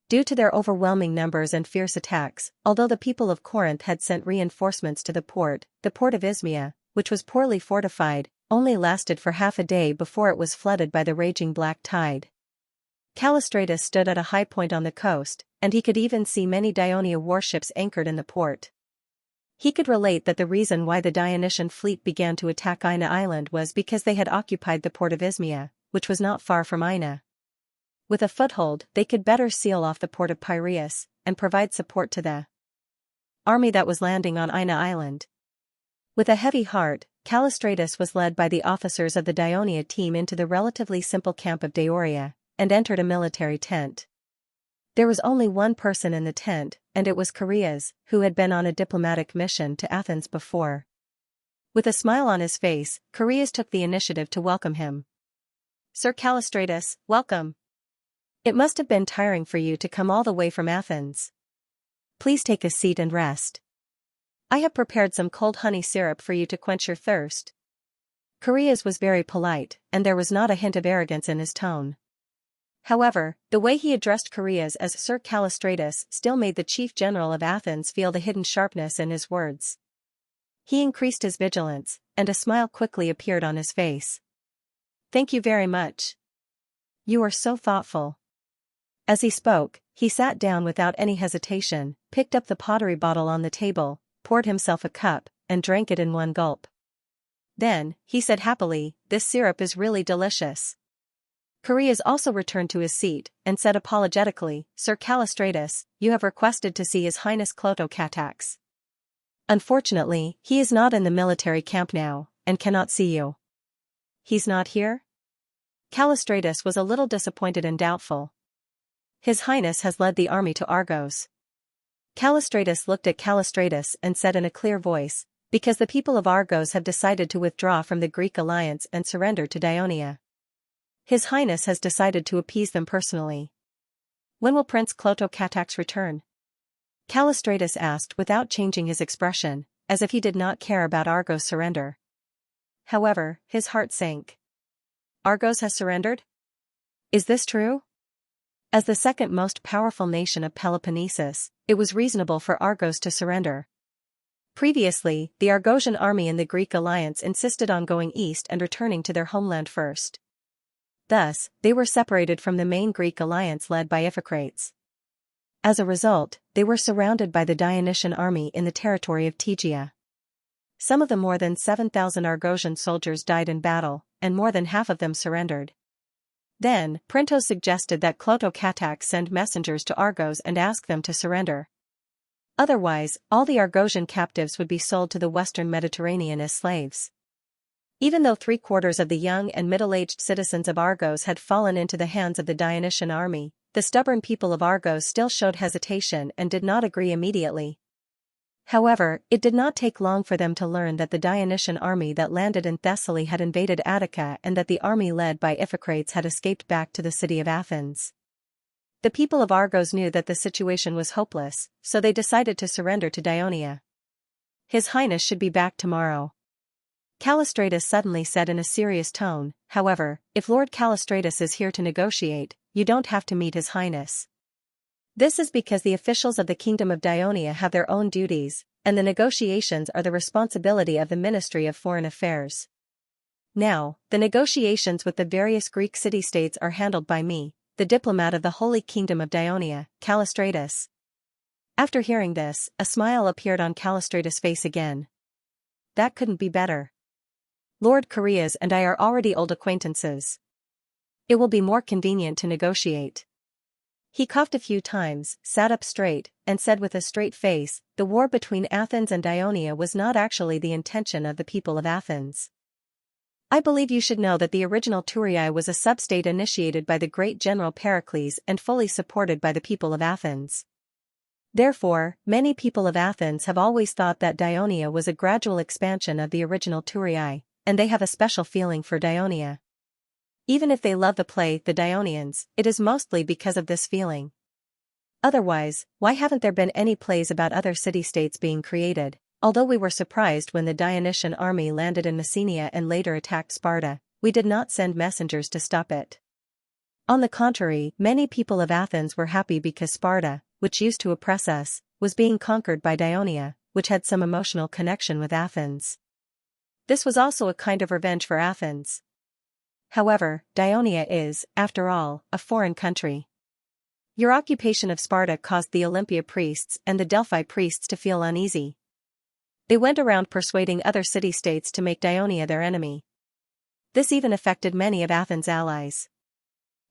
Due to their overwhelming numbers and fierce attacks, although the people of Corinth had sent reinforcements to the port of Isthmia, which was poorly fortified, only lasted for half a day before it was flooded by the raging black tide. Callistratus stood at a high point on the coast, and he could even see many Dionia warships anchored in the port. He could relate that the reason why the Dionysian fleet began to attack Ina Island was because they had occupied the port of Isthmia, which was not far from Ina. With a foothold, they could better seal off the port of Piraeus, and provide support to the army that was landing on Ina Island. With a heavy heart, Callistratus was led by the officers of the Dionia team into the relatively simple camp of Deoria, and entered a military tent. There was only one person in the tent, and it was Chaereas, who had been on a diplomatic mission to Athens before. With a smile on his face, Chaereas took the initiative to welcome him. "Sir Callistratus, welcome. It must have been tiring for you to come all the way from Athens. Please take a seat and rest. I have prepared some cold honey syrup for you to quench your thirst." Korea's was very polite, and there was not a hint of arrogance in his tone. However, the way he addressed Korea's as Sir Callistratus still made the chief general of Athens feel the hidden sharpness in his words. He increased his vigilance, and a smile quickly appeared on his face. "Thank you very much. You are so thoughtful." As he spoke, he sat down without any hesitation, picked up the pottery bottle on the table, poured himself a cup, and drank it in one gulp. Then, he said happily, "This syrup is really delicious." Koreas also returned to his seat, and said apologetically, "Sir Callistratus, you have requested to see His Highness Clotocatax. Unfortunately, he is not in the military camp now, and cannot see you." "He's not here?" Callistratus was a little disappointed and doubtful. "His Highness has led the army to Argos." Callistratus looked at Callistratus and said in a clear voice, "Because the people of Argos have decided to withdraw from the Greek alliance and surrender to Dionia. His Highness has decided to appease them personally." "When will Prince Clotocatax return?" Callistratus asked without changing his expression, as if he did not care about Argos' surrender. However, his heart sank. Argos has surrendered? Is this true? As the second most powerful nation of Peloponnesus, it was reasonable for Argos to surrender. Previously, the Argosian army in the Greek alliance insisted on going east and returning to their homeland first. Thus, they were separated from the main Greek alliance led by Iphicrates. As a result, they were surrounded by the Dionysian army in the territory of Tegea. Some of the more than 7,000 Argosian soldiers died in battle, and more than half of them surrendered. Then, Printos suggested that Clotocatax send messengers to Argos and ask them to surrender. Otherwise, all the Argosian captives would be sold to the western Mediterranean as slaves. Even though 3/4 of the young and middle-aged citizens of Argos had fallen into the hands of the Dionysian army, the stubborn people of Argos still showed hesitation and did not agree immediately. However, it did not take long for them to learn that the Dionysian army that landed in Thessaly had invaded Attica and that the army led by Iphicrates had escaped back to the city of Athens. The people of Argos knew that the situation was hopeless, so they decided to surrender to Dionia. "His Highness should be back tomorrow," Callistratus suddenly said in a serious tone. "However, if Lord Callistratus is here to negotiate, you don't have to meet His Highness. This is because the officials of the Kingdom of Dionia have their own duties, and the negotiations are the responsibility of the Ministry of Foreign Affairs. Now, the negotiations with the various Greek city-states are handled by me, the diplomat of the Holy Kingdom of Dionia, Callistratus." After hearing this, a smile appeared on Callistratus' face again. "That couldn't be better. Lord Koreas and I are already old acquaintances. It will be more convenient to negotiate." He coughed a few times, sat up straight, and said with a straight face, "The war between Athens and Dionia was not actually the intention of the people of Athens. I believe you should know that the original Thurii was a sub-state initiated by the great general Pericles and fully supported by the people of Athens. Therefore, many people of Athens have always thought that Dionia was a gradual expansion of the original Thurii, and they have a special feeling for Dionia. Even if they love the play The Dionians, it is mostly because of this feeling. Otherwise, why haven't there been any plays about other city-states being created? Although we were surprised when the Dionysian army landed in Messenia and later attacked Sparta, we did not send messengers to stop it. On the contrary, many people of Athens were happy because Sparta, which used to oppress us, was being conquered by Dionia, which had some emotional connection with Athens. This was also a kind of revenge for Athens. However, Dionia is, after all, a foreign country. Your occupation of Sparta caused the Olympia priests and the Delphi priests to feel uneasy. They went around persuading other city-states to make Dionia their enemy. This even affected many of Athens' allies.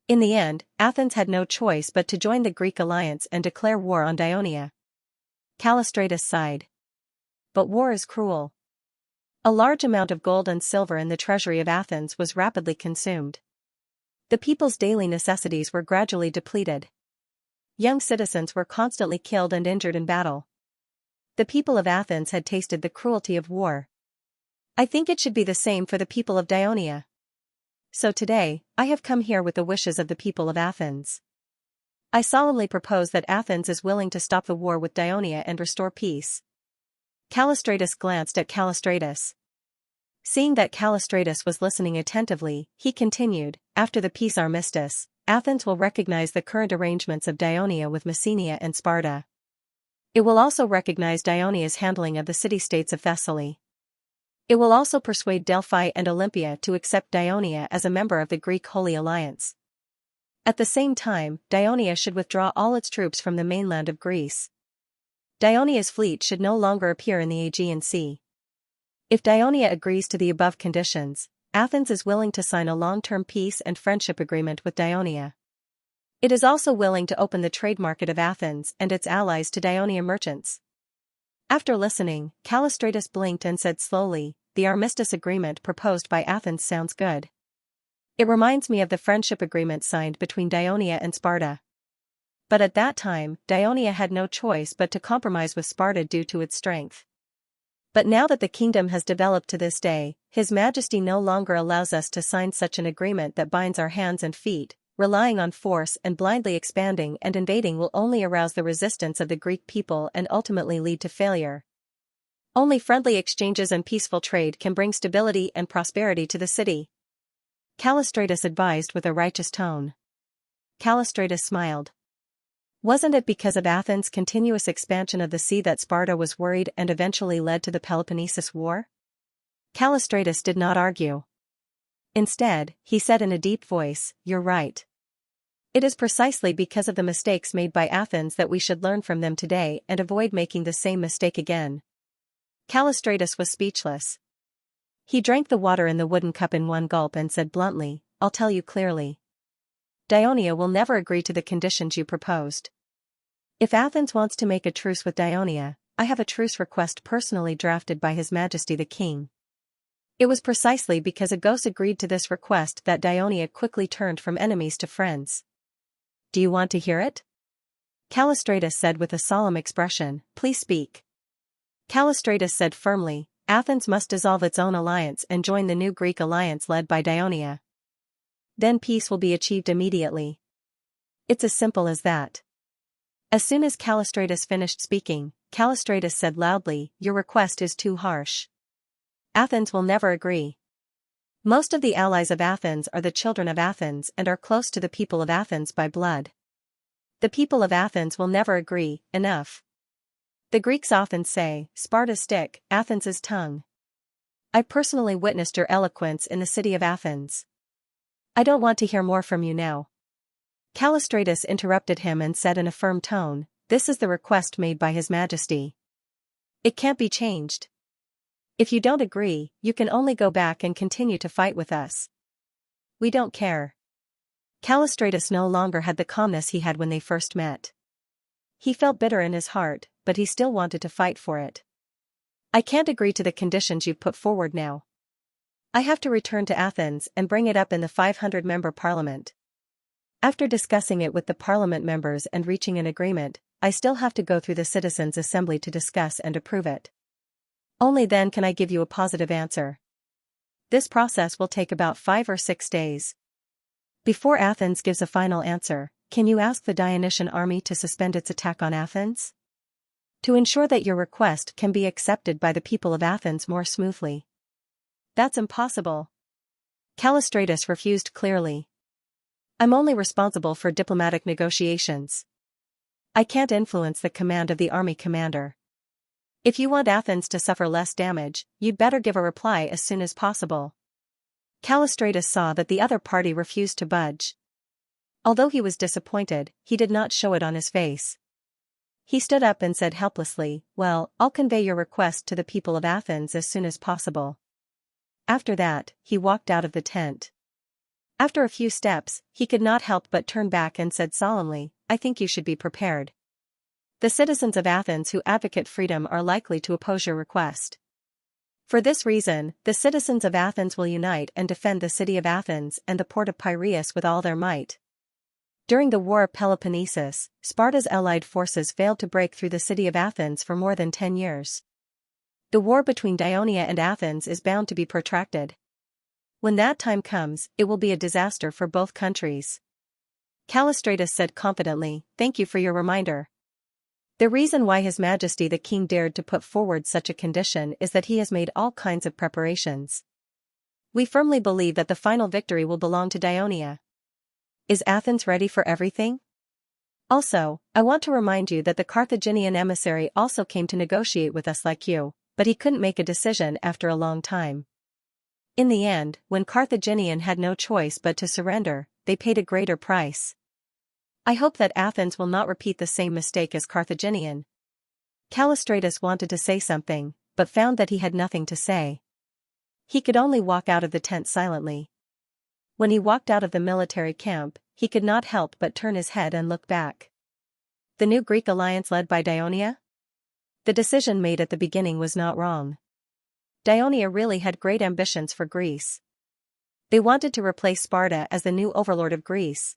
In the end, Athens had no choice but to join the Greek alliance and declare war on Dionia. Callistratus sighed. But war is cruel. A large amount of gold and silver in the treasury of Athens was rapidly consumed. The people's daily necessities were gradually depleted. Young citizens were constantly killed and injured in battle. The people of Athens had tasted the cruelty of war. I think it should be the same for the people of Dionia. So today, I have come here with the wishes of the people of Athens. I solemnly propose that Athens is willing to stop the war with Dionia and restore peace." Callistratus glanced at Callistratus. Seeing that Callistratus was listening attentively, he continued, after the peace armistice, Athens will recognize the current arrangements of Daionia with Messenia and Sparta. It will also recognize Daionia's handling of the city-states of Thessaly. It will also persuade Delphi and Olympia to accept Daionia as a member of the Greek Holy Alliance. At the same time, Daionia should withdraw all its troops from the mainland of Greece. Daionia's fleet should no longer appear in the Aegean Sea. If Daionia agrees to the above conditions, Athens is willing to sign a long-term peace and friendship agreement with Daionia. It is also willing to open the trade market of Athens and its allies to Daionia merchants. After listening, Callistratus blinked and said slowly, the armistice agreement proposed by Athens sounds good. It reminds me of the friendship agreement signed between Daionia and Sparta. But at that time, Daionia had no choice but to compromise with Sparta due to its strength. But now that the kingdom has developed to this day, His Majesty no longer allows us to sign such an agreement that binds our hands and feet. Relying on force and blindly expanding and invading will only arouse the resistance of the Greek people and ultimately lead to failure. Only friendly exchanges and peaceful trade can bring stability and prosperity to the city. Callistratus advised with a righteous tone. Callistratus smiled. Wasn't it because of Athens' continuous expansion of the sea that Sparta was worried and eventually led to the Peloponnesus War? Callistratus did not argue. Instead, he said in a deep voice, "You're right. It is precisely because of the mistakes made by Athens that we should learn from them today and avoid making the same mistake again." Callistratus was speechless. He drank the water in the wooden cup in one gulp and said bluntly, "I'll tell you clearly. Daionia will never agree to the conditions you proposed. If Athens wants to make a truce with Daionia, I have a truce request personally drafted by His Majesty the King." It was precisely because Agos agreed to this request that Daionia quickly turned from enemies to friends. "Do you want to hear it?" Callistratus said with a solemn expression, "Please speak." Callistratus said firmly, "Athens must dissolve its own alliance and join the new Greek alliance led by Daionia. Then peace will be achieved immediately. It's as simple as that." As soon as Callistratus finished speaking, Callistratus said loudly, "Your request is too harsh. Athens will never agree. Most of the allies of Athens are the children of Athens and are close to the people of Athens by blood. The people of Athens will never agree. Enough. The Greeks often say, Sparta's stick, Athens' tongue. I personally witnessed your eloquence in the city of Athens. I don't want to hear more from you now." Callistratus interrupted him and said in a firm tone, "This is the request made by His Majesty. It can't be changed. If you don't agree, you can only go back and continue to fight with us. We don't care." Callistratus no longer had the calmness he had when they first met. He felt bitter in his heart, but he still wanted to fight for it. "I can't agree to the conditions you've put forward now. I have to return to Athens and bring it up in the 500-member parliament. After discussing it with the parliament members and reaching an agreement, I still have to go through the citizens' assembly to discuss and approve it. Only then can I give you a positive answer. This process will take about 5 or 6 days. Before Athens gives a final answer, can you ask the Dionysian army to suspend its attack on Athens? To ensure that your request can be accepted by the people of Athens more smoothly." "That's impossible." Callistratus refused clearly. "I'm only responsible for diplomatic negotiations. I can't influence the command of the army commander. If you want Athens to suffer less damage, you'd better give a reply as soon as possible." Callistratus saw that the other party refused to budge. Although he was disappointed, he did not show it on his face. He stood up and said helplessly, "Well, I'll convey your request to the people of Athens as soon as possible." After that, he walked out of the tent. After a few steps, he could not help but turn back and said solemnly, "I think you should be prepared. The citizens of Athens who advocate freedom are likely to oppose your request. For this reason, the citizens of Athens will unite and defend the city of Athens and the port of Piraeus with all their might." During the War of Peloponnesus, Sparta's allied forces failed to break through the city of Athens for more than 10 years. The war between Daionia and Athens is bound to be protracted. When that time comes, it will be a disaster for both countries. Callistratus said confidently, "Thank you for your reminder. The reason why His Majesty the King dared to put forward such a condition is that he has made all kinds of preparations. We firmly believe that the final victory will belong to Dionia. Is Athens ready for everything? Also, I want to remind you that the Carthaginian emissary also came to negotiate with us like you, but he couldn't make a decision after a long time. In the end, when Carthaginian had no choice but to surrender, they paid a greater price. I hope that Athens will not repeat the same mistake as Carthaginian. Callistratus wanted to say something, but found that he had nothing to say. He could only walk out of the tent silently. When he walked out of the military camp, he could not help but turn his head and look back. The new Greek alliance led by Dionia? The decision made at the beginning was not wrong. Dionia really had great ambitions for Greece. They wanted to replace Sparta as the new overlord of Greece.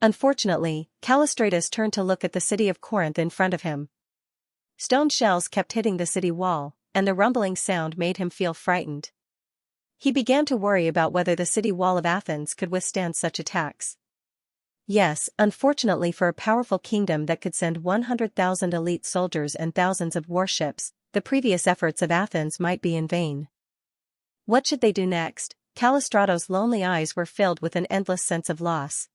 Unfortunately, Callistratus turned to look at the city of Corinth in front of him. Stone shells kept hitting the city wall, and the rumbling sound made him feel frightened. He began to worry about whether the city wall of Athens could withstand such attacks. Yes, unfortunately for a powerful kingdom that could send 100,000 elite soldiers and thousands of warships, the previous efforts of Athens might be in vain. What should they do next? Callistratos' lonely eyes were filled with an endless sense of loss.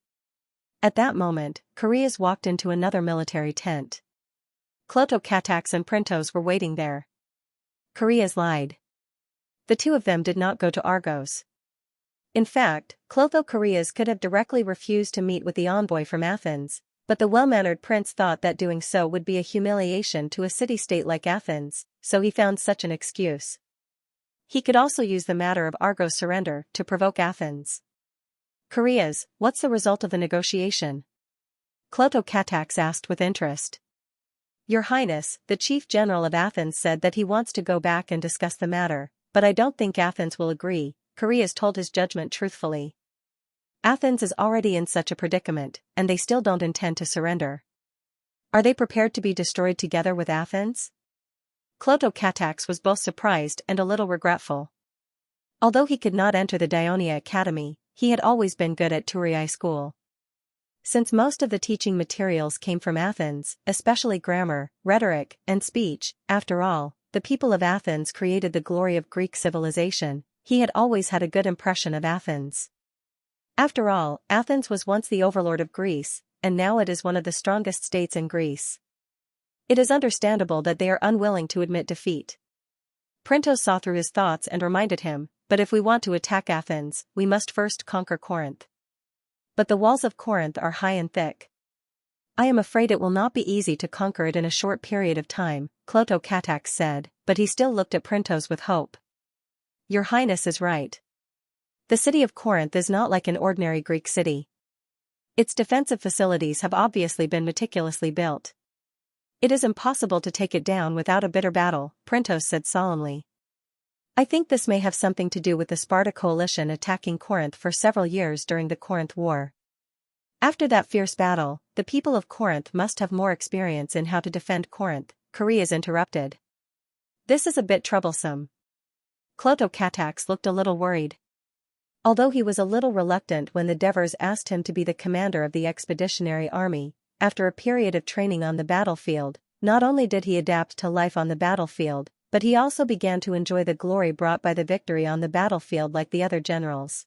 At that moment, Chaereas walked into another military tent. Clotho-Catax and Printos were waiting there. Chaereas lied. The two of them did not go to Argos. In fact, Clotho-Chaereas could have directly refused to meet with the envoy from Athens, but the well-mannered prince thought that doing so would be a humiliation to a city-state like Athens, so he found such an excuse. He could also use the matter of Argos' surrender to provoke Athens. Chaereas, what's the result of the negotiation? Clotho-Catax asked with interest. Your Highness, the chief general of Athens said that he wants to go back and discuss the matter, but I don't think Athens will agree, Chaereas told his judgment truthfully. Athens is already in such a predicament, and they still don't intend to surrender. Are they prepared to be destroyed together with Athens? Clotho-Catax was both surprised and a little regretful. Although he could not enter the Dionia Academy, he had always been good at Thurii school. Since most of the teaching materials came from Athens, especially grammar, rhetoric, and speech, after all, the people of Athens created the glory of Greek civilization, he had always had a good impression of Athens. After all, Athens was once the overlord of Greece, and now it is one of the strongest states in Greece. It is understandable that they are unwilling to admit defeat. Printos saw through his thoughts and reminded him, but if we want to attack Athens, we must first conquer Corinth. But the walls of Corinth are high and thick. I am afraid it will not be easy to conquer it in a short period of time, Clotho-Catax said, but he still looked at Printos with hope. Your Highness is right. The city of Corinth is not like an ordinary Greek city. Its defensive facilities have obviously been meticulously built. It is impossible to take it down without a bitter battle, Printos said solemnly. I think this may have something to do with the Sparta coalition attacking Corinth for several years during the Corinth War. After that fierce battle, the people of Corinth must have more experience in how to defend Corinth, Chaereas interrupted. This is a bit troublesome. Clotho-Catax looked a little worried. Although he was a little reluctant when the Devers asked him to be the commander of the expeditionary army, after a period of training on the battlefield, not only did he adapt to life on the battlefield, but he also began to enjoy the glory brought by the victory on the battlefield like the other generals.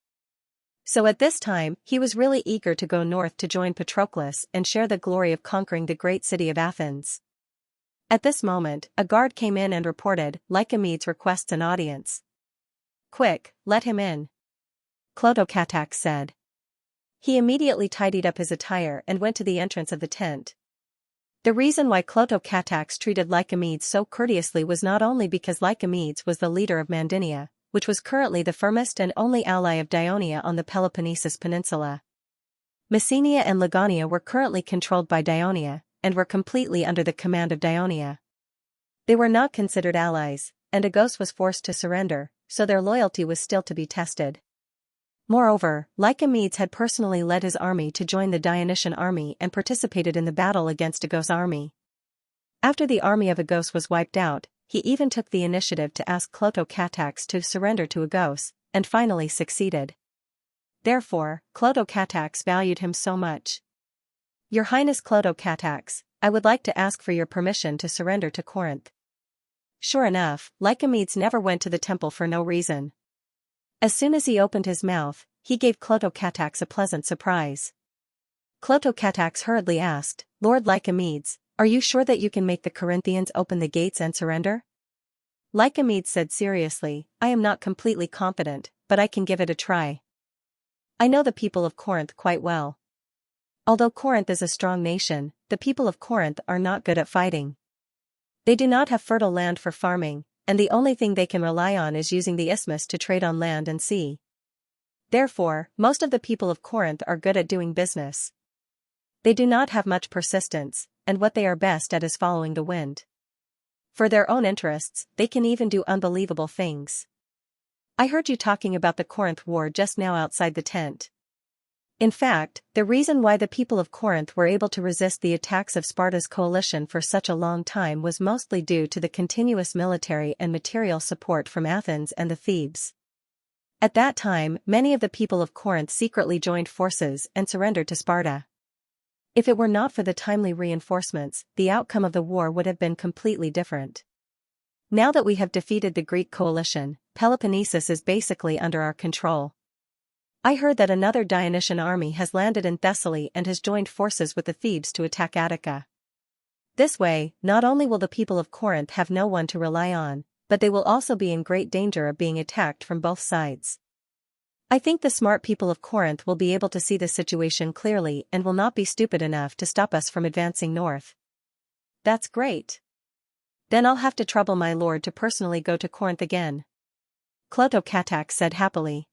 So at this time, he was really eager to go north to join Patroclus and share the glory of conquering the great city of Athens. At this moment, a guard came in and reported, Lycomedes requests an audience. Quick, let him in. Clotho-Catax said. He immediately tidied up his attire and went to the entrance of the tent. The reason why Clotho-Catax treated Lycomedes so courteously was not only because Lycomedes was the leader of Mandinia, which was currently the firmest and only ally of Dionia on the Peloponnesus Peninsula. Messenia and Ligonia were currently controlled by Dionia, and were completely under the command of Dionia. They were not considered allies, and Agos was forced to surrender, so their loyalty was still to be tested. Moreover, Lycomedes had personally led his army to join the Dionysian army and participated in the battle against Agos' army. After the army of Agos was wiped out, he even took the initiative to ask Clotho-Catax to surrender to Agos, and finally succeeded. Therefore, Clotho-Catax valued him so much. Your Highness Clotho-Catax, I would like to ask for your permission to surrender to Corinth. Sure enough, Lycomedes never went to the temple for no reason. As soon as he opened his mouth, he gave Clotocatax a pleasant surprise. Clotocatax hurriedly asked, "Lord Lycomedes, are you sure that you can make the Corinthians open the gates and surrender?" Lycomedes said seriously, "I am not completely confident, but I can give it a try. I know the people of Corinth quite well. Although Corinth is a strong nation, the people of Corinth are not good at fighting. They do not have fertile land for farming, and the only thing they can rely on is using the isthmus to trade on land and sea. Therefore, most of the people of Corinth are good at doing business. They do not have much persistence, and what they are best at is following the wind. For their own interests, they can even do unbelievable things. I heard you talking about the Corinth war just now outside the tent. In fact, the reason why the people of Corinth were able to resist the attacks of Sparta's coalition for such a long time was mostly due to the continuous military and material support from Athens and the Thebes. At that time, many of the people of Corinth secretly joined forces and surrendered to Sparta. If it were not for the timely reinforcements, the outcome of the war would have been completely different. Now that we have defeated the Greek coalition, Peloponnesus is basically under our control. I heard that another Dionysian army has landed in Thessaly and has joined forces with the Thebes to attack Attica. This way, not only will the people of Corinth have no one to rely on, but they will also be in great danger of being attacked from both sides. I think the smart people of Corinth will be able to see the situation clearly and will not be stupid enough to stop us from advancing north." "That's great. Then I'll have to trouble my lord to personally go to Corinth again," Clotocatax said happily.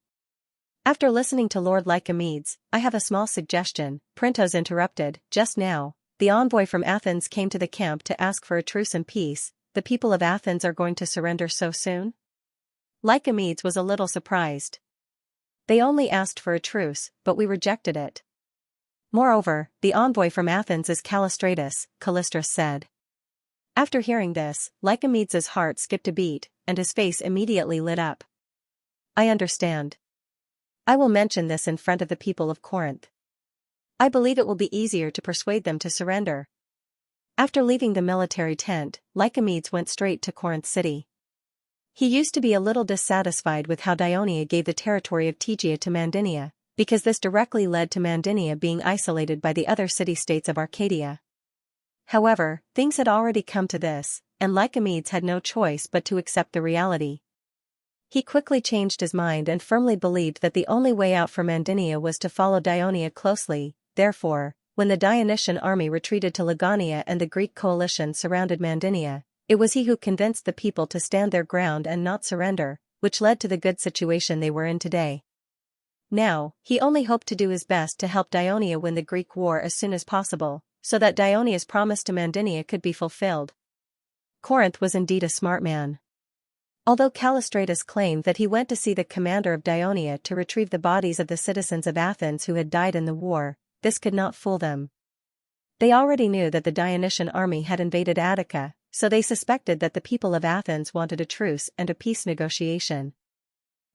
After listening to Lord Lycomedes, "I have a small suggestion," Printos interrupted. "Just now, the envoy from Athens came to the camp to ask for a truce and peace. The people of Athens are going to surrender so soon?" Lycomedes was a little surprised. "They only asked for a truce, but we rejected it. Moreover, the envoy from Athens is Callistratus," Callistratus said. After hearing this, Lycomedes's heart skipped a beat, and his face immediately lit up. "I understand. I will mention this in front of the people of Corinth. I believe it will be easier to persuade them to surrender." After leaving the military tent, Lycomedes went straight to Corinth city. He used to be a little dissatisfied with how Dionia gave the territory of Tegea to Mandinia, because this directly led to Mandinia being isolated by the other city-states of Arcadia. However, things had already come to this, and Lycomedes had no choice but to accept the reality. He quickly changed his mind and firmly believed that the only way out for Mandinia was to follow Dionia closely. Therefore, when the Dionysian army retreated to Legania and the Greek coalition surrounded Mandinia, it was he who convinced the people to stand their ground and not surrender, which led to the good situation they were in today. Now, he only hoped to do his best to help Dionia win the Greek war as soon as possible, so that Dionia's promise to Mandinia could be fulfilled. Corinth was indeed a smart man. Although Callistratus claimed that he went to see the commander of Dionia to retrieve the bodies of the citizens of Athens who had died in the war, this could not fool them. They already knew that the Dionysian army had invaded Attica, so they suspected that the people of Athens wanted a truce and a peace negotiation.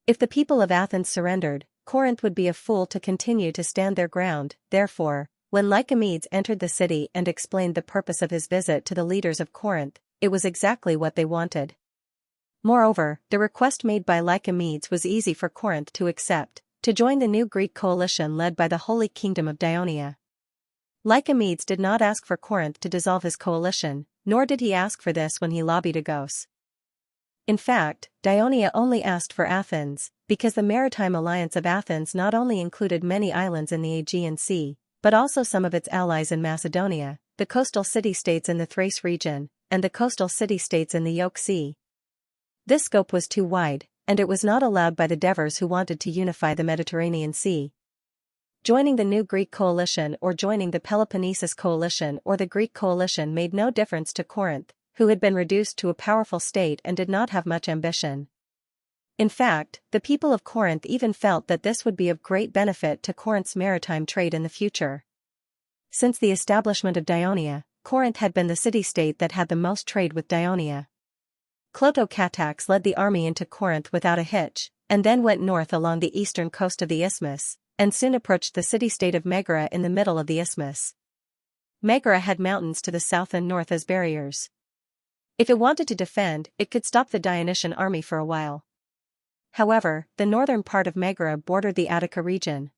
If the people of Athens surrendered, Corinth would be a fool to continue to stand their ground. Therefore, when Lycomedes entered the city and explained the purpose of his visit to the leaders of Corinth, it was exactly what they wanted. Moreover, the request made by Lycomedes was easy for Corinth to accept, to join the new Greek coalition led by the Holy Kingdom of Dionia. Lycomedes did not ask for Corinth to dissolve his coalition, nor did he ask for this when he lobbied Agos. In fact, Dionia only asked for Athens, because the maritime alliance of Athens not only included many islands in the Aegean Sea, but also some of its allies in Macedonia, the coastal city-states in the Thrace region, and the coastal city-states in the Yoke Sea. This scope was too wide, and it was not allowed by the Devers who wanted to unify the Mediterranean Sea. Joining the new Greek coalition or joining the Peloponnesus coalition or the Greek coalition made no difference to Corinth, who had been reduced to a powerful state and did not have much ambition. In fact, the people of Corinth even felt that this would be of great benefit to Corinth's maritime trade in the future. Since the establishment of Dionia, Corinth had been the city-state that had the most trade with Dionia. Clotocatax led the army into Corinth without a hitch, and then went north along the eastern coast of the isthmus, and soon approached the city-state of Megara in the middle of the isthmus. Megara had mountains to the south and north as barriers. If it wanted to defend, it could stop the Dionysian army for a while. However, the northern part of Megara bordered the Attica region.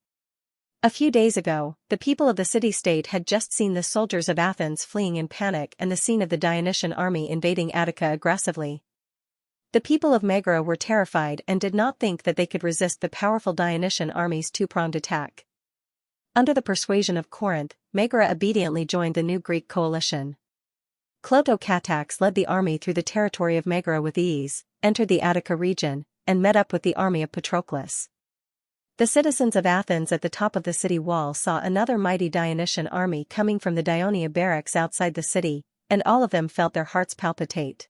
A few days ago, the people of the city-state had just seen the soldiers of Athens fleeing in panic and the scene of the Dionysian army invading Attica aggressively. The people of Megara were terrified and did not think that they could resist the powerful Dionysian army's two-pronged attack. Under the persuasion of Corinth, Megara obediently joined the new Greek coalition. Clotocatax led the army through the territory of Megara with ease, entered the Attica region, and met up with the army of Patroclus. The citizens of Athens at the top of the city wall saw another mighty Dionysian army coming from the Dionia barracks outside the city, and all of them felt their hearts palpitate.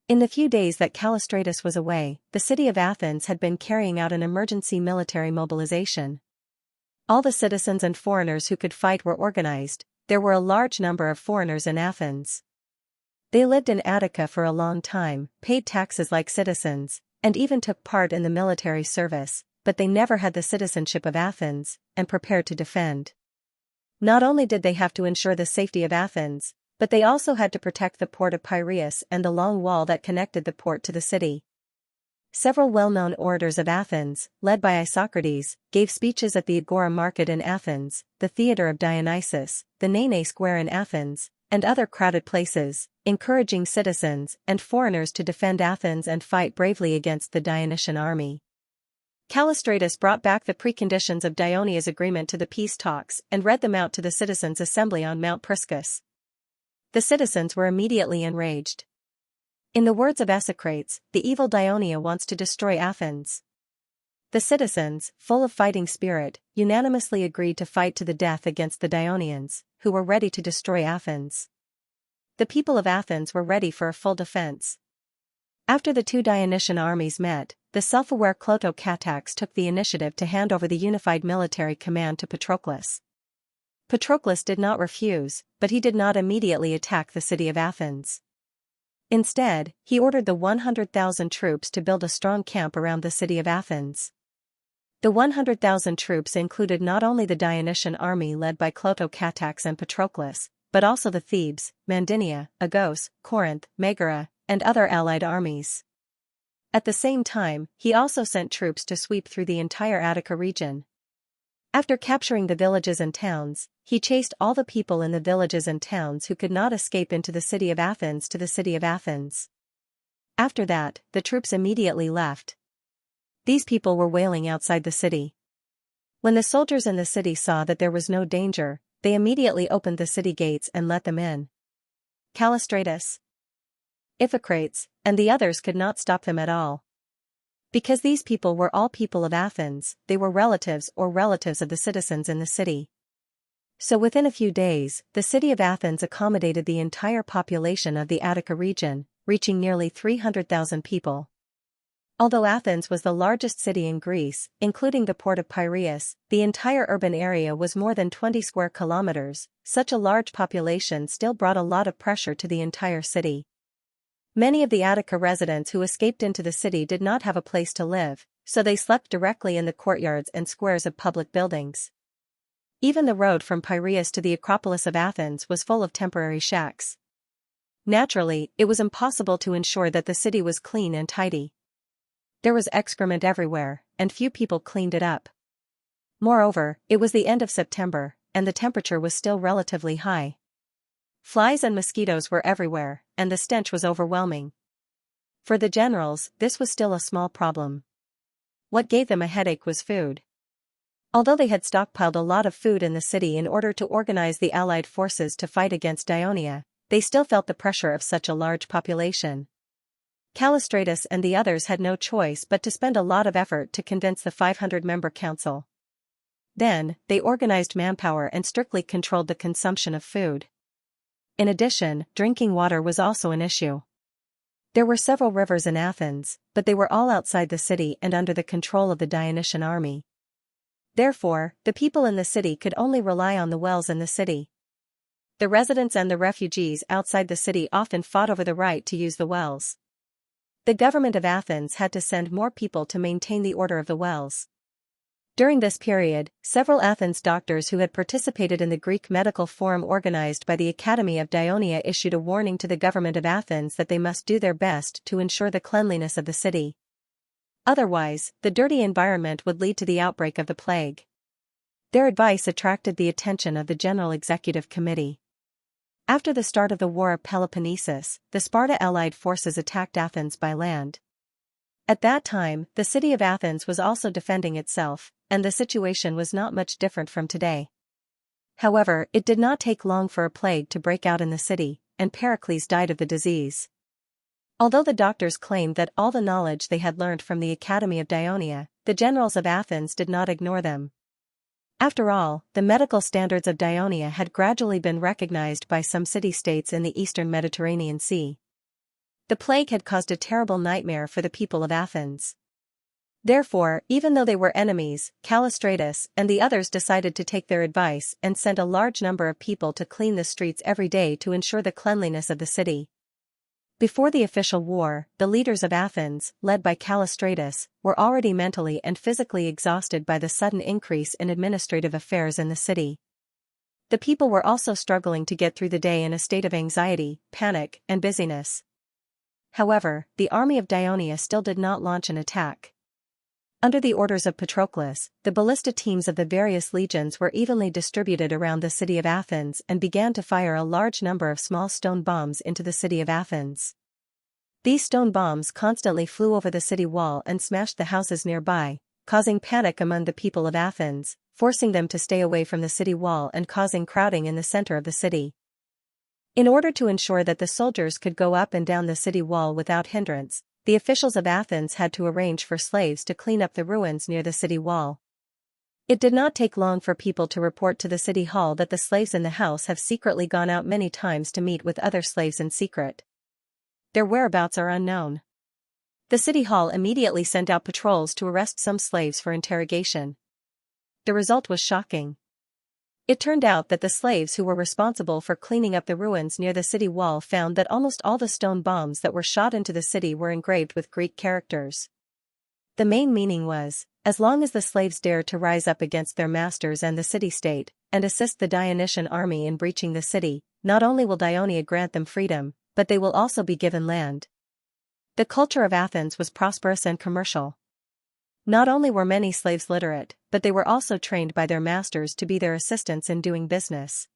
In the few days that Callistratus was away, the city of Athens had been carrying out an emergency military mobilization. All the citizens and foreigners who could fight were organized. There were a large number of foreigners in Athens. They lived in Attica for a long time, paid taxes like citizens, and even took part in the military service, but they never had the citizenship of Athens, and prepared to defend. Not only did they have to ensure the safety of Athens, but they also had to protect the port of Piraeus and the long wall that connected the port to the city. Several well-known orators of Athens, led by Isocrates, gave speeches at the Agora Market in Athens, the Theatre of Dionysus, the Nene Square in Athens, and other crowded places, encouraging citizens and foreigners to defend Athens and fight bravely against the Dionysian army. Callistratus brought back the preconditions of Dionia's agreement to the peace talks and read them out to the citizens' assembly on Mount Priscus. The citizens were immediately enraged. In the words of Esocrates, the evil Dionia wants to destroy Athens. The citizens, full of fighting spirit, unanimously agreed to fight to the death against the Dionians, who were ready to destroy Athens. The people of Athens were ready for a full defense. After the two Dionysian armies met, the self-aware Clotocatax took the initiative to hand over the unified military command to Patroclus. Patroclus did not refuse, but he did not immediately attack the city of Athens. Instead, he ordered the 100,000 troops to build a strong camp around the city of Athens. The 100,000 troops included not only the Dionysian army led by Clotocatax and Patroclus, but also the Thebes, Mandinia, Argos, Corinth, Megara, and other allied armies. At the same time, he also sent troops to sweep through the entire Attica region. After capturing the villages and towns, he chased all the people in the villages and towns who could not escape into the city of Athens to the city of Athens. After that, the troops immediately left. These people were wailing outside the city. When the soldiers in the city saw that there was no danger, they immediately opened the city gates and let them in. Callistratus, Iphicrates, and the others could not stop them at all. Because these people were all people of Athens, they were relatives or relatives of the citizens in the city. So within a few days, the city of Athens accommodated the entire population of the Attica region, reaching nearly 300,000 people. Although Athens was the largest city in Greece, including the port of Piraeus, the entire urban area was more than 20 square kilometers. Such a large population still brought a lot of pressure to the entire city. Many of the Attica residents who escaped into the city did not have a place to live, so they slept directly in the courtyards and squares of public buildings. Even the road from Piraeus to the Acropolis of Athens was full of temporary shacks. Naturally, it was impossible to ensure that the city was clean and tidy. There was excrement everywhere, and few people cleaned it up. Moreover, it was the end of September, and the temperature was still relatively high. Flies and mosquitoes were everywhere, and the stench was overwhelming. For the generals, this was still a small problem. What gave them a headache was food. Although they had stockpiled a lot of food in the city in order to organize the allied forces to fight against Dionia, they still felt the pressure of such a large population. Callistratus and the others had no choice but to spend a lot of effort to convince the 500-member council. Then, they organized manpower and strictly controlled the consumption of food. In addition, drinking water was also an issue. There were several rivers in Athens, but they were all outside the city and under the control of the Dionysian army. Therefore, the people in the city could only rely on the wells in the city. The residents and the refugees outside the city often fought over the right to use the wells. The government of Athens had to send more people to maintain the order of the wells. During this period, several Athens doctors who had participated in the Greek medical forum organized by the Academy of Dionia issued a warning to the government of Athens that they must do their best to ensure the cleanliness of the city. Otherwise, the dirty environment would lead to the outbreak of the plague. Their advice attracted the attention of the General Executive Committee. After the start of the War of Peloponnesus, the Sparta-allied forces attacked Athens by land. At that time, the city of Athens was also defending itself, and the situation was not much different from today. However, it did not take long for a plague to break out in the city, and Pericles died of the disease. Although the doctors claimed that all the knowledge they had learned from the Academy of Dionia, the generals of Athens did not ignore them. After all, the medical standards of Dionia had gradually been recognized by some city-states in the eastern Mediterranean Sea. The plague had caused a terrible nightmare for the people of Athens. Therefore, even though they were enemies, Callistratus and the others decided to take their advice and sent a large number of people to clean the streets every day to ensure the cleanliness of the city. Before the official war, the leaders of Athens, led by Callistratus, were already mentally and physically exhausted by the sudden increase in administrative affairs in the city. The people were also struggling to get through the day in a state of anxiety, panic, and busyness. However, the army of Dionia still did not launch an attack. Under the orders of Patroclus, the ballista teams of the various legions were evenly distributed around the city of Athens and began to fire a large number of small stone bombs into the city of Athens. These stone bombs constantly flew over the city wall and smashed the houses nearby, causing panic among the people of Athens, forcing them to stay away from the city wall and causing crowding in the center of the city. In order to ensure that the soldiers could go up and down the city wall without hindrance, the officials of Athens had to arrange for slaves to clean up the ruins near the city wall. It did not take long for people to report to the city hall that the slaves in the house have secretly gone out many times to meet with other slaves in secret. Their whereabouts are unknown. The city hall immediately sent out patrols to arrest some slaves for interrogation. The result was shocking. It turned out that the slaves who were responsible for cleaning up the ruins near the city wall found that almost all the stone bombs that were shot into the city were engraved with Greek characters. The main meaning was, as long as the slaves dared to rise up against their masters and the city-state, and assist the Dionysian army in breaching the city, not only will Dionia grant them freedom, but they will also be given land. The culture of Athens was prosperous and commercial. Not only were many slaves literate, but they were also trained by their masters to be their assistants in doing business.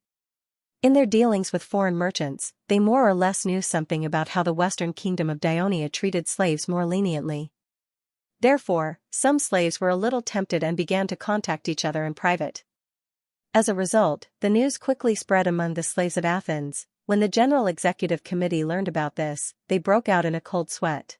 In their dealings with foreign merchants, they more or less knew something about how the western kingdom of Dionia treated slaves more leniently. Therefore, some slaves were a little tempted and began to contact each other in private. As a result, the news quickly spread among the slaves of Athens. When the General Executive Committee learned about this, they broke out in a cold sweat.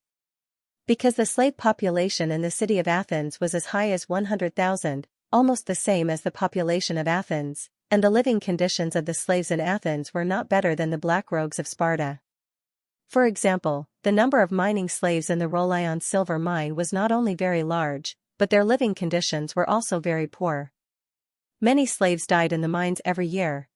Because the slave population in the city of Athens was as high as 100,000, almost the same as the population of Athens, and the living conditions of the slaves in Athens were not better than the black rogues of Sparta. For example, the number of mining slaves in the Rolion silver mine was not only very large, but their living conditions were also very poor. Many slaves died in the mines every year.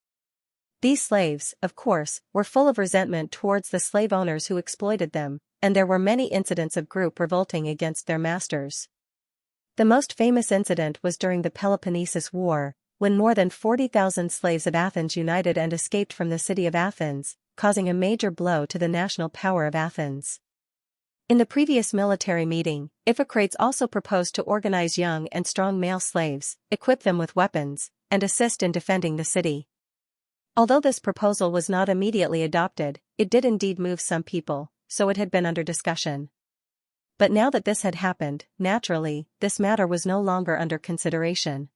These slaves, of course, were full of resentment towards the slave owners who exploited them, and there were many incidents of group revolting against their masters. The most famous incident was during the Peloponnesus War, when more than 40,000 slaves of Athens united and escaped from the city of Athens, causing a major blow to the national power of Athens. In the previous military meeting, Iphicrates also proposed to organize young and strong male slaves, equip them with weapons, and assist in defending the city. Although this proposal was not immediately adopted, it did indeed move some people, so it had been under discussion. But now that this had happened, naturally, this matter was no longer under consideration.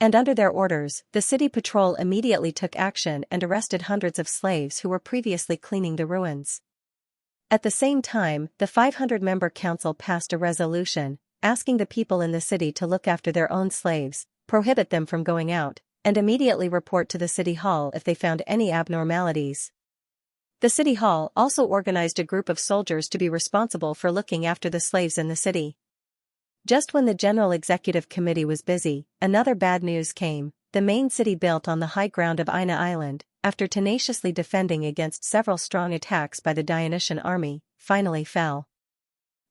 And under their orders, the city patrol immediately took action and arrested hundreds of slaves who were previously cleaning the ruins. At the same time, the 500-member council passed a resolution, asking the people in the city to look after their own slaves, prohibit them from going out, and immediately report to the city hall if they found any abnormalities. The city hall also organized a group of soldiers to be responsible for looking after the slaves in the city. Just when the General Executive Committee was busy, another bad news came. The main city built on the high ground of Ina Island, after tenaciously defending against several strong attacks by the Dionysian army, finally fell.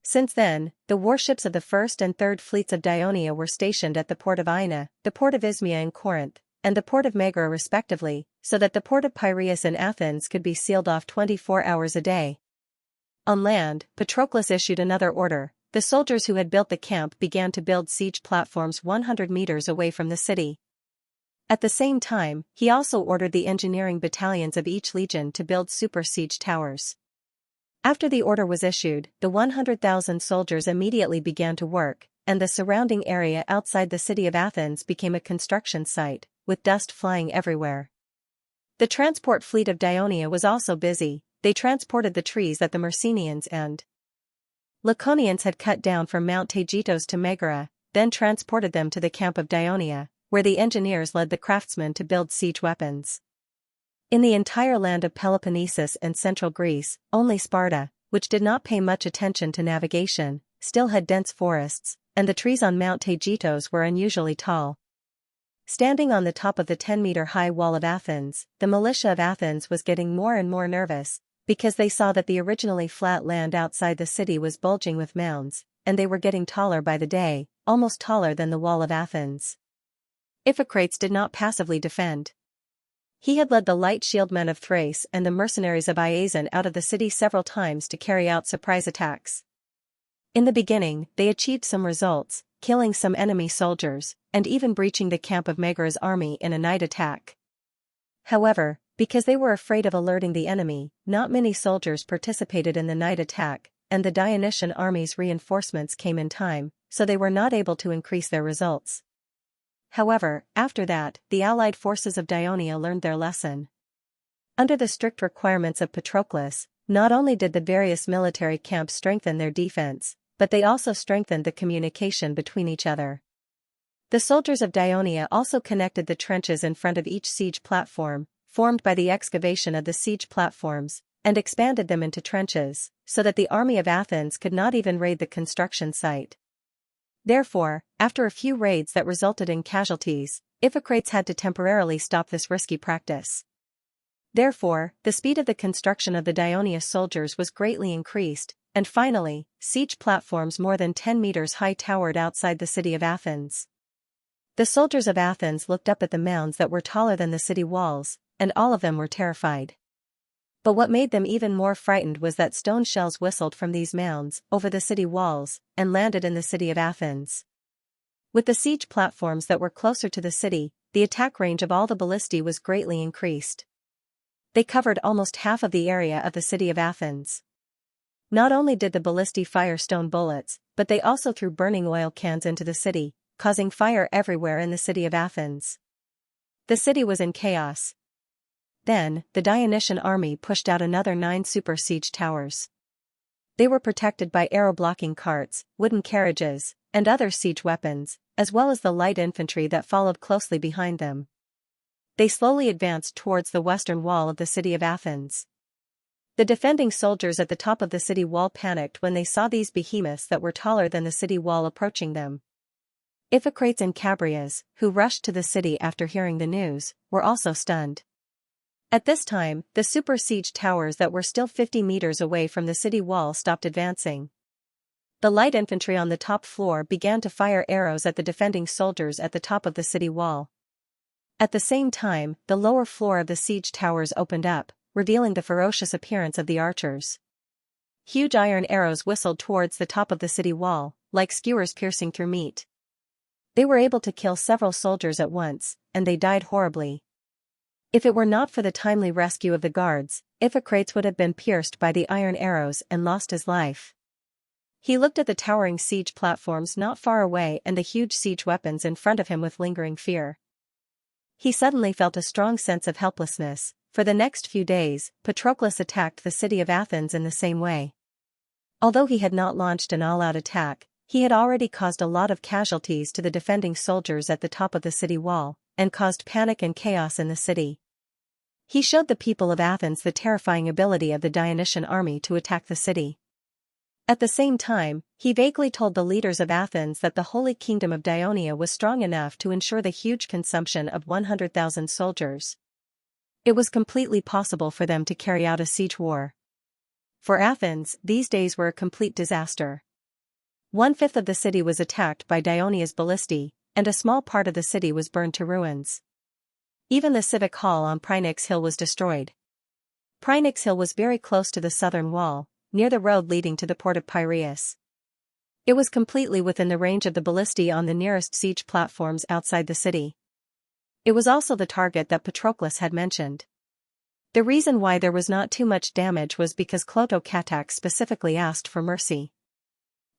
Since then, the warships of the 1st and 3rd fleets of Dionia were stationed at the port of Ina, the port of Isthmia in Corinth, and the port of Megara respectively, so that the port of Piraeus in Athens could be sealed off 24 hours a day. On land, Patroclus issued another order, the soldiers who had built the camp began to build siege platforms 100 meters away from the city. At the same time, he also ordered the engineering battalions of each legion to build super siege towers. After the order was issued, the 100,000 soldiers immediately began to work, and the surrounding area outside the city of Athens became a construction site, with dust flying everywhere. The transport fleet of Dionia was also busy. They transported the trees that the Myrcenians and Laconians had cut down from Mount Taygetos to Megara, then transported them to the camp of Dionia, where the engineers led the craftsmen to build siege weapons. In the entire land of Peloponnesus and central Greece, only Sparta, which did not pay much attention to navigation, still had dense forests, and the trees on Mount Taygetos were unusually tall. Standing on the top of the 10-meter-high wall of Athens, the militia of Athens was getting more and more nervous, because they saw that the originally flat land outside the city was bulging with mounds, and they were getting taller by the day, almost taller than the wall of Athens. Iphicrates did not passively defend. He had led the light shield men of Thrace and the mercenaries of Iazon out of the city several times to carry out surprise attacks. In the beginning, they achieved some results, killing some enemy soldiers, and even breaching the camp of Megara's army in a night attack. However, because they were afraid of alerting the enemy, not many soldiers participated in the night attack, and the Dionysian army's reinforcements came in time, so they were not able to increase their results. However, after that, the allied forces of Dionia learned their lesson. Under the strict requirements of Patroclus, not only did the various military camps strengthen their defense, but they also strengthened the communication between each other. The soldiers of Dionia also connected the trenches in front of each siege platform, formed by the excavation of the siege platforms, and expanded them into trenches, so that the army of Athens could not even raid the construction site. Therefore, after a few raids that resulted in casualties, Iphicrates had to temporarily stop this risky practice. Therefore, the speed of the construction of the Dionia soldiers was greatly increased, and finally, siege platforms more than 10 meters high towered outside the city of Athens. The soldiers of Athens looked up at the mounds that were taller than the city walls, and all of them were terrified. But what made them even more frightened was that stone shells whistled from these mounds over the city walls and landed in the city of Athens. With the siege platforms that were closer to the city, the attack range of all the ballistae was greatly increased. They covered almost half of the area of the city of Athens. Not only did the ballistae fire stone bullets, but they also threw burning oil cans into the city, causing fire everywhere in the city of Athens. The city was in chaos. Then, the Dionysian army pushed out another 9 super siege towers. They were protected by arrow-blocking carts, wooden carriages, and other siege weapons, as well as the light infantry that followed closely behind them. They slowly advanced towards the western wall of the city of Athens. The defending soldiers at the top of the city wall panicked when they saw these behemoths that were taller than the city wall approaching them. Iphicrates and Chabrias, who rushed to the city after hearing the news, were also stunned. At this time, the super siege towers that were still 50 meters away from the city wall stopped advancing. The light infantry on the top floor began to fire arrows at the defending soldiers at the top of the city wall. At the same time, the lower floor of the siege towers opened up, revealing the ferocious appearance of the archers. Huge iron arrows whistled towards the top of the city wall, like skewers piercing through meat. They were able to kill several soldiers at once, and they died horribly. If it were not for the timely rescue of the guards, Iphicrates would have been pierced by the iron arrows and lost his life. He looked at the towering siege platforms not far away and the huge siege weapons in front of him with lingering fear. He suddenly felt a strong sense of helplessness. For the next few days, Patroclus attacked the city of Athens in the same way. Although he had not launched an all-out attack, he had already caused a lot of casualties to the defending soldiers at the top of the city wall, and caused panic and chaos in the city. He showed the people of Athens the terrifying ability of the Dionysian army to attack the city. At the same time, he vaguely told the leaders of Athens that the holy kingdom of Dionia was strong enough to ensure the huge consumption of 100,000 soldiers. It was completely possible for them to carry out a siege war. For Athens, these days were a complete disaster. 1/5 of the city was attacked by Dionia's ballistae, and a small part of the city was burned to ruins. Even the civic hall on Phryneix Hill was destroyed. Phryneix Hill was very close to the southern wall, near the road leading to the port of Piraeus. It was completely within the range of the ballistae on the nearest siege platforms outside the city. It was also the target that Patroclus had mentioned. The reason why there was not too much damage was because Cloto specifically asked for mercy.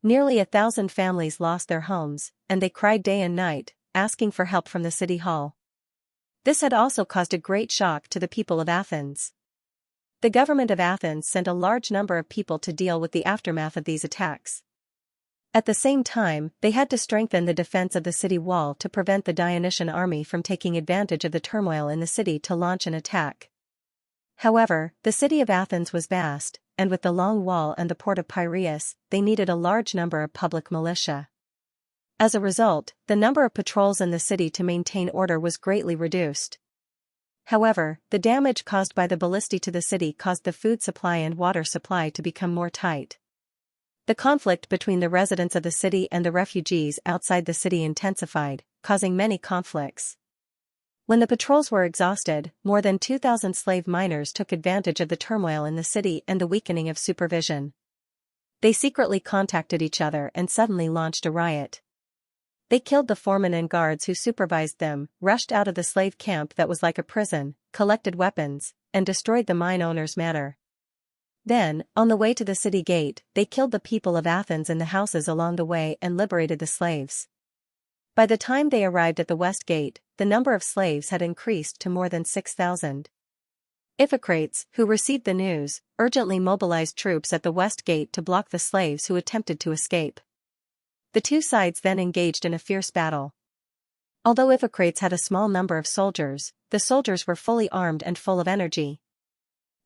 Nearly 1,000 families lost their homes, and they cried day and night, asking for help from the city hall. This had also caused a great shock to the people of Athens. The government of Athens sent a large number of people to deal with the aftermath of these attacks. At the same time, they had to strengthen the defense of the city wall to prevent the Dionysian army from taking advantage of the turmoil in the city to launch an attack. However, the city of Athens was vast, and with the long wall and the port of Piraeus, they needed a large number of public militia. As a result, the number of patrols in the city to maintain order was greatly reduced. However, the damage caused by the ballistae to the city caused the food supply and water supply to become more tight. The conflict between the residents of the city and the refugees outside the city intensified, causing many conflicts. When the patrols were exhausted, more than 2,000 slave miners took advantage of the turmoil in the city and the weakening of supervision. They secretly contacted each other and suddenly launched a riot. They killed the foremen and guards who supervised them, rushed out of the slave camp that was like a prison, collected weapons, and destroyed the mine owner's manor. Then, on the way to the city gate, they killed the people of Athens in the houses along the way and liberated the slaves. By the time they arrived at the west gate, the number of slaves had increased to more than 6,000. Iphicrates, who received the news, urgently mobilized troops at the west gate to block the slaves who attempted to escape. The two sides then engaged in a fierce battle. Although Iphicrates had a small number of soldiers, the soldiers were fully armed and full of energy.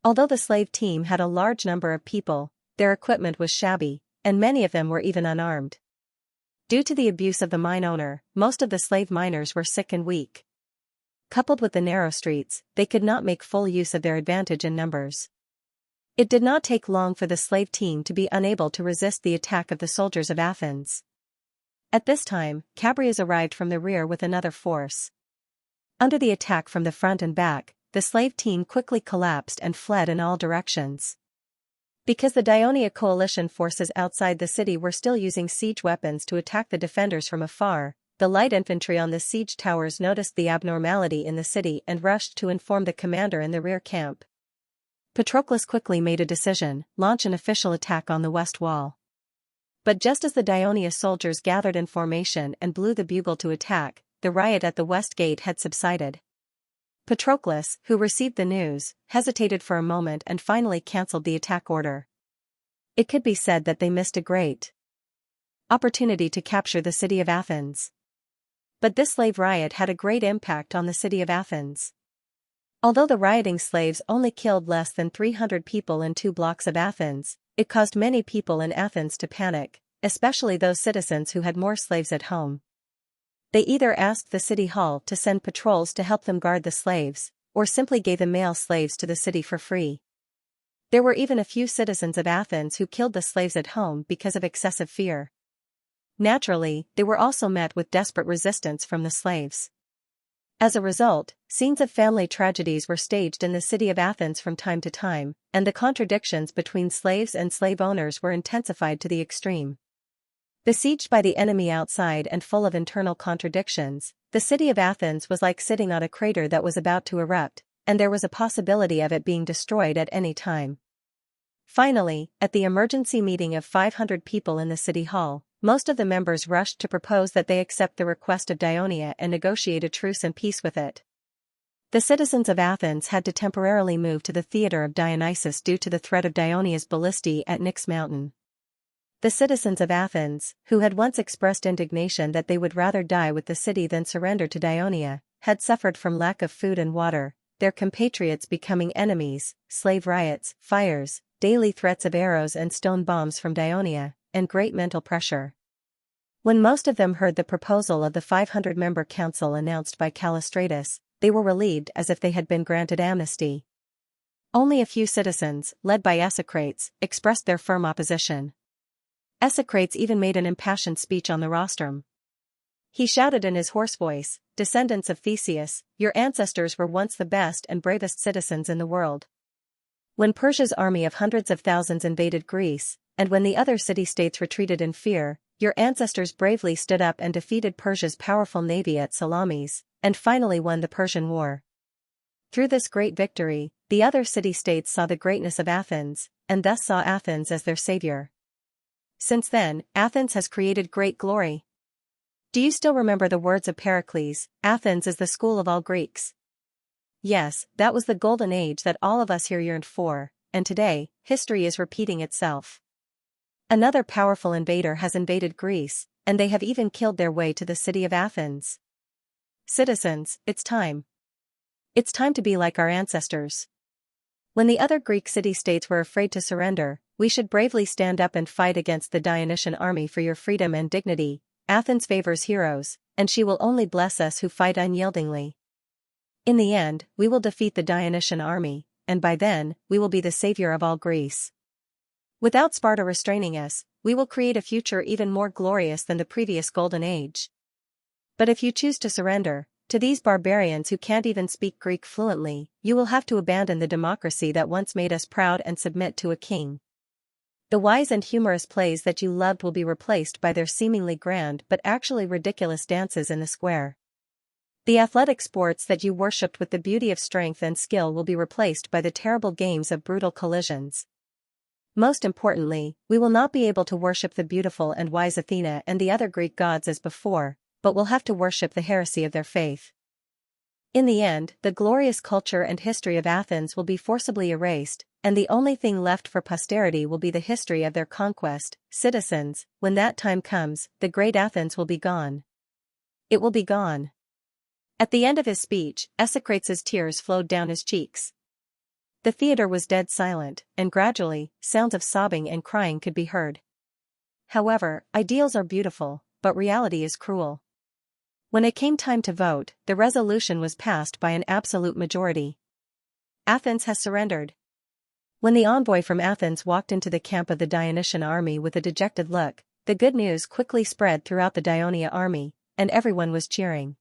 Although the slave team had a large number of people, their equipment was shabby, and many of them were even unarmed. Due to the abuse of the mine owner, most of the slave miners were sick and weak. Coupled with the narrow streets, they could not make full use of their advantage in numbers. It did not take long for the slave team to be unable to resist the attack of the soldiers of Athens. At this time, Chabrias arrived from the rear with another force. Under the attack from the front and back, the slave team quickly collapsed and fled in all directions. Because the Dionia coalition forces outside the city were still using siege weapons to attack the defenders from afar, the light infantry on the siege towers noticed the abnormality in the city and rushed to inform the commander in the rear camp. Patroclus quickly made a decision: launch an official attack on the west wall. But just as the Dionia soldiers gathered in formation and blew the bugle to attack, the riot at the west gate had subsided. Patroclus, who received the news, hesitated for a moment and finally cancelled the attack order. It could be said that they missed a great opportunity to capture the city of Athens. But this slave riot had a great impact on the city of Athens. Although the rioting slaves only killed less than 300 people in 2 blocks of Athens, it caused many people in Athens to panic, especially those citizens who had more slaves at home. They either asked the city hall to send patrols to help them guard the slaves, or simply gave the male slaves to the city for free. There were even a few citizens of Athens who killed the slaves at home because of excessive fear. Naturally, they were also met with desperate resistance from the slaves. As a result, scenes of family tragedies were staged in the city of Athens from time to time, and the contradictions between slaves and slave owners were intensified to the extreme. Besieged by the enemy outside and full of internal contradictions, the city of Athens was like sitting on a crater that was about to erupt, and there was a possibility of it being destroyed at any time. Finally, at the emergency meeting of 500 people in the city hall, most of the members rushed to propose that they accept the request of Dionia and negotiate a truce and peace with it. The citizens of Athens had to temporarily move to the theater of Dionysus due to the threat of Dionia's ballistae at Nyx Mountain. The citizens of Athens, who had once expressed indignation that they would rather die with the city than surrender to Dionia, had suffered from lack of food and water, their compatriots becoming enemies, slave riots, fires, daily threats of arrows and stone bombs from Dionia, and great mental pressure. When most of them heard the proposal of the 500-member council announced by Callistratus, they were relieved as if they had been granted amnesty. Only a few citizens, led by Iphicrates, expressed their firm opposition. Iphicrates even made an impassioned speech on the rostrum. He shouted in his hoarse voice, "Descendants of Theseus, your ancestors were once the best and bravest citizens in the world. When Persia's army of hundreds of thousands invaded Greece, and when the other city-states retreated in fear, your ancestors bravely stood up and defeated Persia's powerful navy at Salamis, and finally won the Persian War. Through this great victory, the other city-states saw the greatness of Athens, and thus saw Athens as their savior. Since then, Athens has created great glory. Do you still remember the words of Pericles, "Athens is the school of all Greeks"? Yes, that was the golden age that all of us here yearned for, and today, history is repeating itself. Another powerful invader has invaded Greece, and they have even killed their way to the city of Athens. Citizens, it's time. It's time to be like our ancestors. When the other Greek city-states were afraid to surrender, we should bravely stand up and fight against the Dionysian army for your freedom and dignity. Athens favors heroes, and she will only bless us who fight unyieldingly. In the end, we will defeat the Dionysian army, and by then, we will be the savior of all Greece. Without Sparta restraining us, we will create a future even more glorious than the previous golden age. But if you choose to surrender, to these barbarians who can't even speak Greek fluently, you will have to abandon the democracy that once made us proud and submit to a king. The wise and humorous plays that you loved will be replaced by their seemingly grand but actually ridiculous dances in the square. The athletic sports that you worshipped with the beauty of strength and skill will be replaced by the terrible games of brutal collisions. Most importantly, we will not be able to worship the beautiful and wise Athena and the other Greek gods as before, but will have to worship the heresy of their faith. In the end, the glorious culture and history of Athens will be forcibly erased, and the only thing left for posterity will be the history of their conquest. Citizens, when that time comes, the great Athens will be gone. It will be gone. At the end of his speech, Esocrates' tears flowed down his cheeks. The theater was dead silent, and gradually, sounds of sobbing and crying could be heard. However, ideals are beautiful, but reality is cruel. When it came time to vote, the resolution was passed by an absolute majority. Athens has surrendered. When the envoy from Athens walked into the camp of the Dionysian army with a dejected look, the good news quickly spread throughout the Dionia army, and everyone was cheering.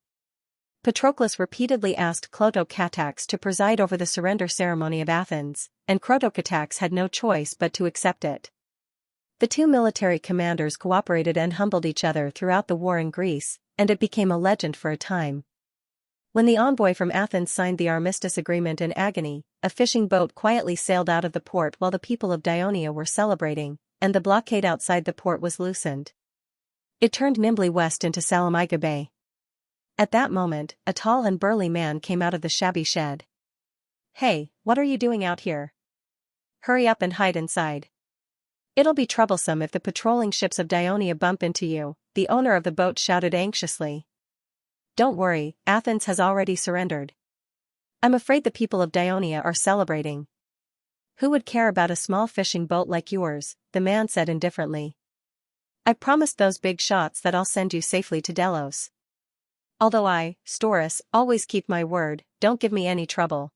Patroclus repeatedly asked Clotocatax to preside over the surrender ceremony of Athens, and Clotocatax had no choice but to accept it. The two military commanders cooperated and humbled each other throughout the war in Greece, and it became a legend for a time. When the envoy from Athens signed the armistice agreement in agony, a fishing boat quietly sailed out of the port while the people of Dionia were celebrating, and the blockade outside the port was loosened. It turned nimbly west into Salamiga Bay. At that moment, a tall and burly man came out of the shabby shed. "Hey, what are you doing out here? Hurry up and hide inside. It'll be troublesome if the patrolling ships of Dionia bump into you," the owner of the boat shouted anxiously. "Don't worry, Athens has already surrendered. I'm afraid the people of Dionia are celebrating." "Who would care about a small fishing boat like yours?" the man said indifferently. "I promised those big shots that I'll send you safely to Delos. Although I, Storus, always keep my word, don't give me any trouble.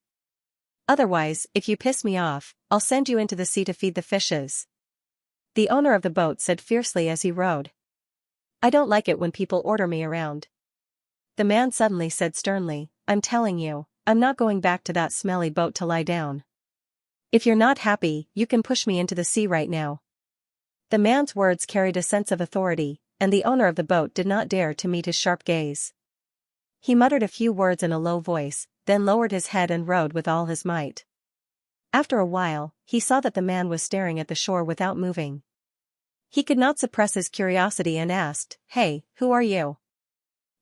Otherwise, if you piss me off, I'll send you into the sea to feed the fishes," the owner of the boat said fiercely as he rowed. "I don't like it when people order me around." The man suddenly said sternly, "I'm telling you, I'm not going back to that smelly boat to lie down. If you're not happy, you can push me into the sea right now." The man's words carried a sense of authority, and the owner of the boat did not dare to meet his sharp gaze. He muttered a few words in a low voice, then lowered his head and rowed with all his might. After a while, he saw that the man was staring at the shore without moving. He could not suppress his curiosity and asked, "Hey, who are you?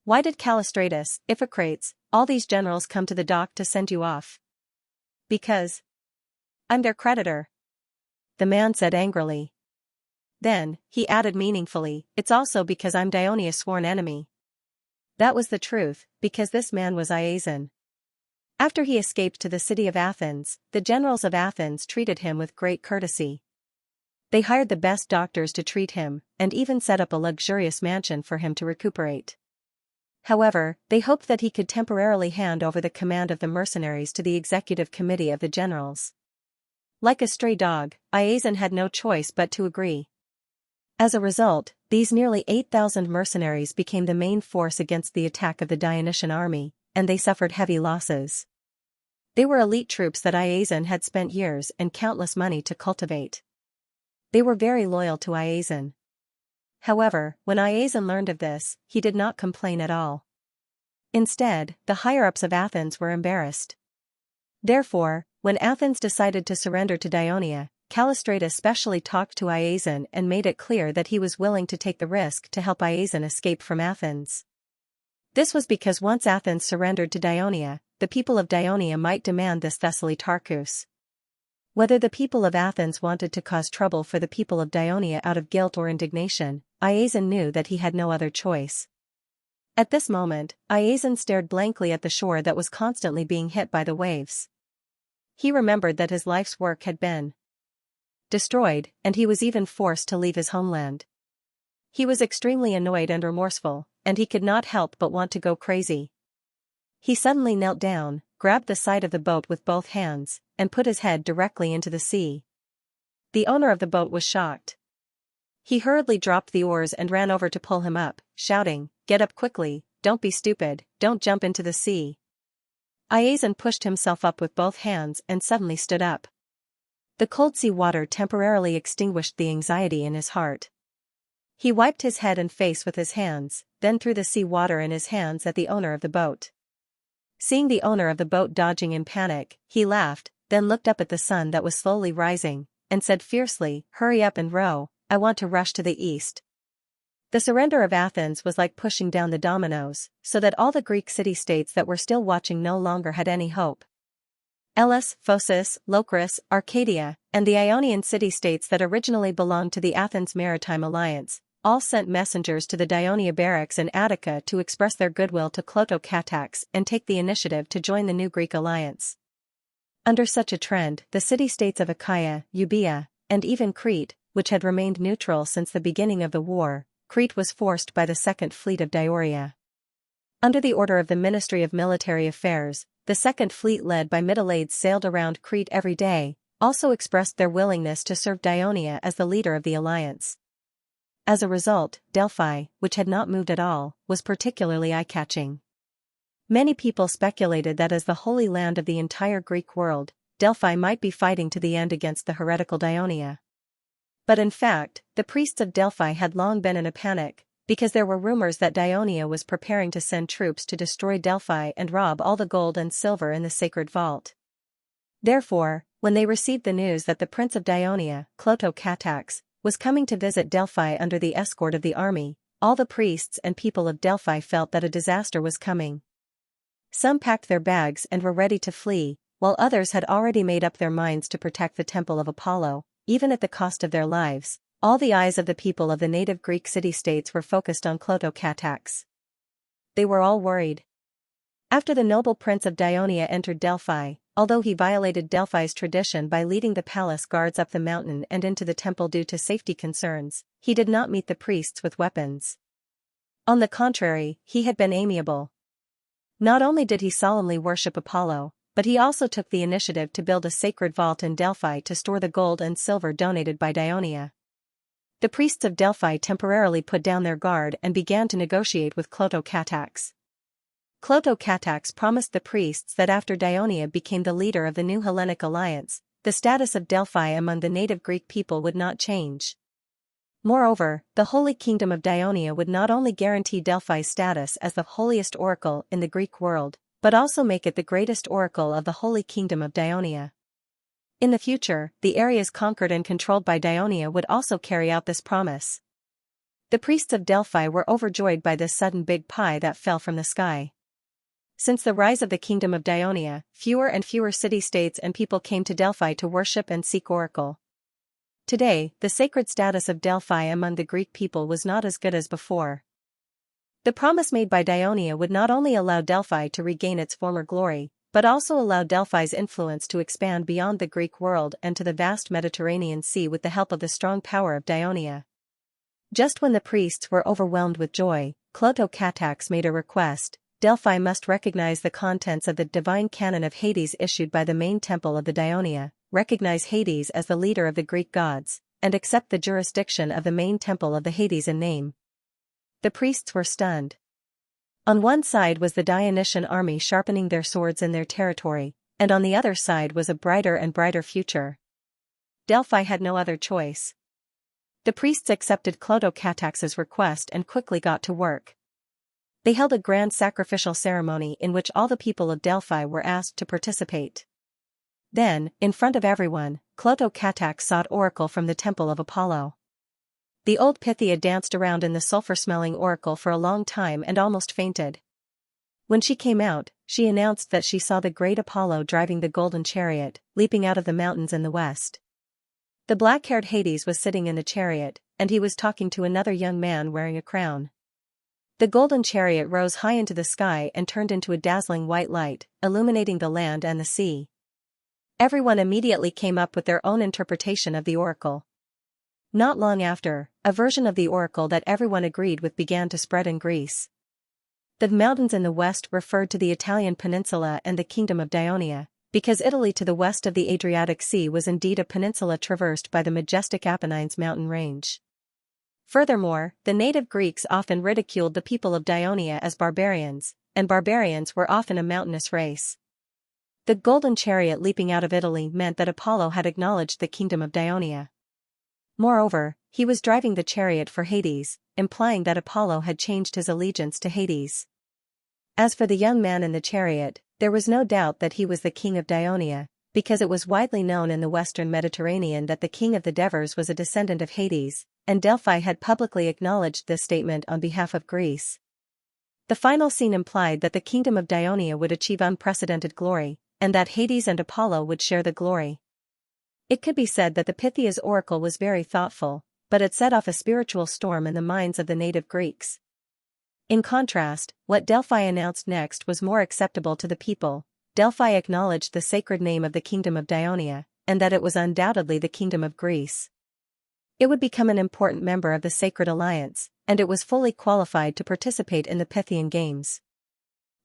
Why did Callistratus, Iphicrates, all these generals come to the dock to send you off?" "Because I'm their creditor," the man said angrily. Then, he added meaningfully, "It's also because I'm Dionia's sworn enemy." That was the truth, because this man was Iason. After he escaped to the city of Athens, the generals of Athens treated him with great courtesy. They hired the best doctors to treat him, and even set up a luxurious mansion for him to recuperate. However, they hoped that he could temporarily hand over the command of the mercenaries to the executive committee of the generals. Like a stray dog, Iason had no choice but to agree. As a result, these nearly 8,000 mercenaries became the main force against the attack of the Dionysian army, and they suffered heavy losses. They were elite troops that Iason had spent years and countless money to cultivate. They were very loyal to Iason. However, when Iazon learned of this, he did not complain at all. Instead, the higher-ups of Athens were embarrassed. Therefore, when Athens decided to surrender to Dionia, Callistratus specially talked to Iazon and made it clear that he was willing to take the risk to help Iazon escape from Athens. This was because once Athens surrendered to Dionia, the people of Dionia might demand this Thessaly Tarchus. Whether the people of Athens wanted to cause trouble for the people of Dionia out of guilt or indignation, Iazon knew that he had no other choice. At this moment, Iazon stared blankly at the shore that was constantly being hit by the waves. He remembered that his life's work had been destroyed, and he was even forced to leave his homeland. He was extremely annoyed and remorseful, and he could not help but want to go crazy. He suddenly knelt down, grabbed the side of the boat with both hands, and put his head directly into the sea. The owner of the boat was shocked. He hurriedly dropped the oars and ran over to pull him up, shouting, "Get up quickly, don't be stupid, don't jump into the sea." Iazon pushed himself up with both hands and suddenly stood up. The cold sea water temporarily extinguished the anxiety in his heart. He wiped his head and face with his hands, then threw the sea water in his hands at the owner of the boat. Seeing the owner of the boat dodging in panic, he laughed, then looked up at the sun that was slowly rising, and said fiercely, "Hurry up and row, I want to rush to the east." The surrender of Athens was like pushing down the dominoes, so that all the Greek city-states that were still watching no longer had any hope. Elis, Phocis, Locris, Arcadia, and the Ionian city-states that originally belonged to the Athens Maritime Alliance, all sent messengers to the Dionia barracks in Attica to express their goodwill to Clotocatax and take the initiative to join the new Greek alliance. Under such a trend, the city-states of Achaia, Euboea, and even Crete, which had remained neutral since the beginning of the war, Crete was forced by the Second Fleet of Dioria. Under the order of the Ministry of Military Affairs, the Second Fleet led by Middleades sailed around Crete every day, also expressed their willingness to serve Dionia as the leader of the alliance. As a result, Delphi, which had not moved at all, was particularly eye-catching. Many people speculated that as the holy land of the entire Greek world, Delphi might be fighting to the end against the heretical Dionia. But in fact, the priests of Delphi had long been in a panic, because there were rumors that Dionia was preparing to send troops to destroy Delphi and rob all the gold and silver in the sacred vault. Therefore, when they received the news that the prince of Dionia, Clotocatax, was coming to visit Delphi under the escort of the army, all the priests and people of Delphi felt that a disaster was coming. Some packed their bags and were ready to flee, while others had already made up their minds to protect the temple of Apollo, even at the cost of their lives. All the eyes of the people of the native Greek city-states were focused on Clotocatax. They were all worried. After the noble prince of Dionia entered Delphi, although he violated Delphi's tradition by leading the palace guards up the mountain and into the temple due to safety concerns, he did not meet the priests with weapons. On the contrary, he had been amiable. Not only did he solemnly worship Apollo, but he also took the initiative to build a sacred vault in Delphi to store the gold and silver donated by Dionia. The priests of Delphi temporarily put down their guard and began to negotiate with Clotocatax. Clotocatax promised the priests that after Dionia became the leader of the new Hellenic alliance, the status of Delphi among the native Greek people would not change. Moreover, the Holy Kingdom of Dionia would not only guarantee Delphi's status as the holiest oracle in the Greek world, but also make it the greatest oracle of the Holy Kingdom of Dionia. In the future, the areas conquered and controlled by Dionia would also carry out this promise. The priests of Delphi were overjoyed by this sudden big pie that fell from the sky. Since the rise of the Kingdom of Dionia, fewer and fewer city-states and people came to Delphi to worship and seek oracle. Today, the sacred status of Delphi among the Greek people was not as good as before. The promise made by Dionia would not only allow Delphi to regain its former glory, but also allow Delphi's influence to expand beyond the Greek world and to the vast Mediterranean Sea with the help of the strong power of Dionia. Just when the priests were overwhelmed with joy, Clotocatax made a request: Delphi must recognize the contents of the divine canon of Hades issued by the main temple of the Dionia, recognize Hades as the leader of the Greek gods, and accept the jurisdiction of the main temple of the Hades in name. The priests were stunned. On one side was the Dionysian army sharpening their swords in their territory, and on the other side was a brighter and brighter future. Delphi had no other choice. The priests accepted Clotho-Catax's request and quickly got to work. They held a grand sacrificial ceremony in which all the people of Delphi were asked to participate. Then, in front of everyone, Clotho-Catax sought oracle from the temple of Apollo. The old Pythia danced around in the sulfur-smelling oracle for a long time and almost fainted. When she came out, she announced that she saw the great Apollo driving the golden chariot, leaping out of the mountains in the west. The black-haired Hades was sitting in the chariot, and he was talking to another young man wearing a crown. The golden chariot rose high into the sky and turned into a dazzling white light, illuminating the land and the sea. Everyone immediately came up with their own interpretation of the oracle. Not long after, a version of the oracle that everyone agreed with began to spread in Greece. The mountains in the west referred to the Italian peninsula and the kingdom of Dionia, because Italy to the west of the Adriatic Sea was indeed a peninsula traversed by the majestic Apennines mountain range. Furthermore, the native Greeks often ridiculed the people of Dionia as barbarians, and barbarians were often a mountainous race. The golden chariot leaping out of Italy meant that Apollo had acknowledged the kingdom of Dionia. Moreover, he was driving the chariot for Hades, implying that Apollo had changed his allegiance to Hades. As for the young man in the chariot, there was no doubt that he was the king of Dionia, because it was widely known in the western Mediterranean that the king of the Devers was a descendant of Hades, and Delphi had publicly acknowledged this statement on behalf of Greece. The final scene implied that the kingdom of Dionia would achieve unprecedented glory, and that Hades and Apollo would share the glory. It could be said that the Pythia's oracle was very thoughtful, but it set off a spiritual storm in the minds of the native Greeks. In contrast, what Delphi announced next was more acceptable to the people. Delphi acknowledged the sacred name of the kingdom of Dionia, and that it was undoubtedly the kingdom of Greece. It would become an important member of the Sacred Alliance, and it was fully qualified to participate in the Pythian Games.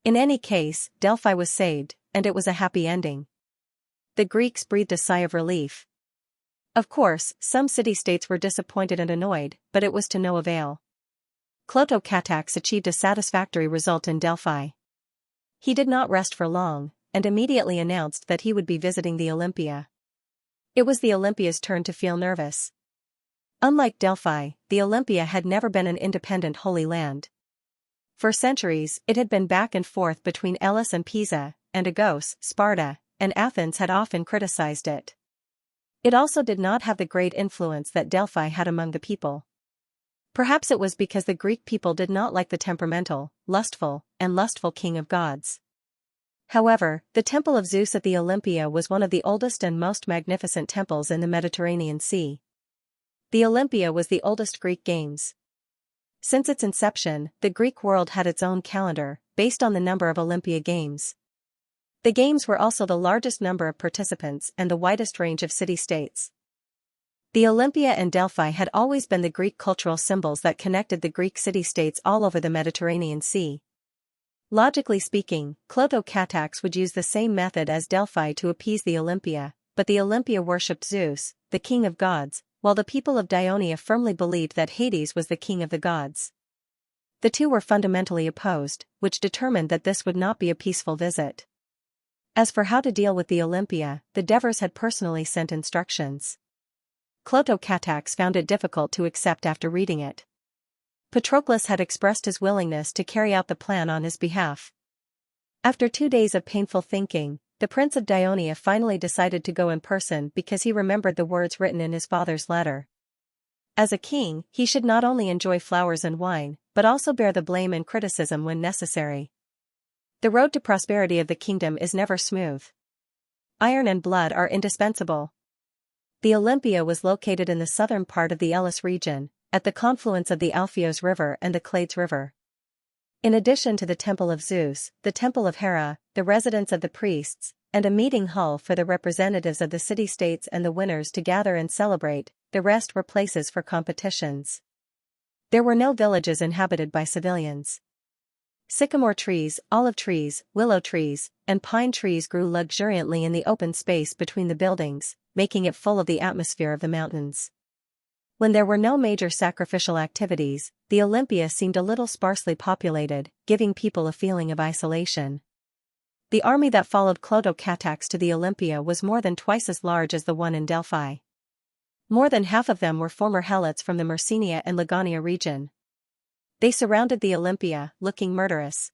In any case, Delphi was saved, and it was a happy ending. The Greeks breathed a sigh of relief. Of course, some city-states were disappointed and annoyed, but it was to no avail. Clotho-Catax achieved a satisfactory result in Delphi. He did not rest for long, and immediately announced that he would be visiting the Olympia. It was the Olympia's turn to feel nervous. Unlike Delphi, the Olympia had never been an independent holy land. For centuries, it had been back and forth between Elis and Pisa, and Argos, Sparta, and Athens had often criticized it. It also did not have the great influence that Delphi had among the people. Perhaps it was because the Greek people did not like the temperamental, lustful king of gods. However, the temple of Zeus at the Olympia was one of the oldest and most magnificent temples in the Mediterranean Sea. The Olympia was the oldest Greek games. Since its inception, the Greek world had its own calendar, based on the number of Olympia games. The games were also the largest number of participants and the widest range of city-states. The Olympia and Delphi had always been the Greek cultural symbols that connected the Greek city-states all over the Mediterranean Sea. Logically speaking, Clotho-Catax would use the same method as Delphi to appease the Olympia, but the Olympia worshipped Zeus, the king of gods, while the people of Dionia firmly believed that Hades was the king of the gods. The two were fundamentally opposed, which determined that this would not be a peaceful visit. As for how to deal with the Olympia, the Devers had personally sent instructions. Clotho-Catax found it difficult to accept after reading it. Patroclus had expressed his willingness to carry out the plan on his behalf. After 2 days of painful thinking, the Prince of Dionia finally decided to go in person because he remembered the words written in his father's letter. As a king, he should not only enjoy flowers and wine, but also bear the blame and criticism when necessary. The road to prosperity of the kingdom is never smooth. Iron and blood are indispensable. The Olympia was located in the southern part of the Elis region, at the confluence of the Alpheos River and the Clades River. In addition to the Temple of Zeus, the Temple of Hera, the residence of the priests, and a meeting hall for the representatives of the city-states and the winners to gather and celebrate, the rest were places for competitions. There were no villages inhabited by civilians. Sycamore trees, olive trees, willow trees, and pine trees grew luxuriantly in the open space between the buildings, making it full of the atmosphere of the mountains. When there were no major sacrificial activities, the Olympia seemed a little sparsely populated, giving people a feeling of isolation. The army that followed Clotho-Catax to the Olympia was more than twice as large as the one in Delphi. More than half of them were former helots from the Myrcenia and Ligonia region. They surrounded the Olympia, looking murderous.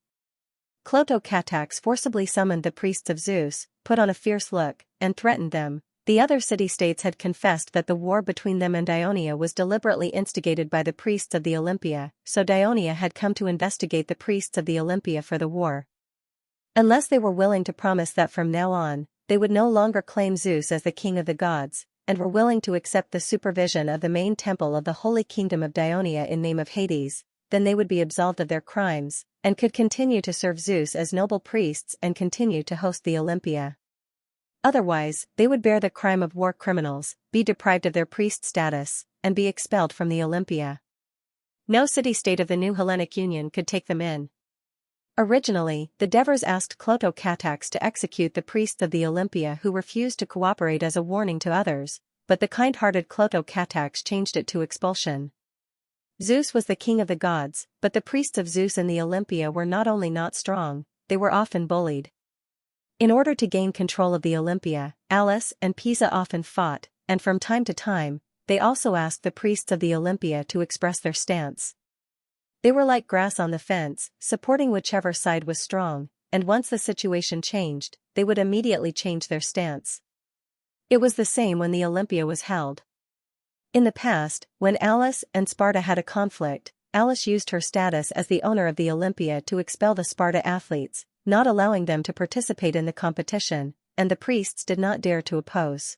Clotocatax forcibly summoned the priests of Zeus, put on a fierce look, and threatened them. The other city-states had confessed that the war between them and Dionia was deliberately instigated by the priests of the Olympia, so Dionia had come to investigate the priests of the Olympia for the war. Unless they were willing to promise that from now on, they would no longer claim Zeus as the king of the gods, and were willing to accept the supervision of the main temple of the Holy Kingdom of Dionia in name of Hades, then they would be absolved of their crimes, and could continue to serve Zeus as noble priests and continue to host the Olympia. Otherwise, they would bear the crime of war criminals, be deprived of their priest status, and be expelled from the Olympia. No city-state of the new Hellenic Union could take them in. Originally, the Devers asked Clotocatax to execute the priests of the Olympia who refused to cooperate as a warning to others, but the kind-hearted Clotocatax changed it to expulsion. Zeus was the king of the gods, but the priests of Zeus in the Olympia were not only not strong, they were often bullied. In order to gain control of the Olympia, Alice and Pisa often fought, and from time to time, they also asked the priests of the Olympia to express their stance. They were like grass on the fence, supporting whichever side was strong, and once the situation changed, they would immediately change their stance. It was the same when the Olympia was held. In the past, when Alice and Sparta had a conflict, Alice used her status as the owner of the Olympia to expel the Sparta athletes, not allowing them to participate in the competition, and the priests did not dare to oppose.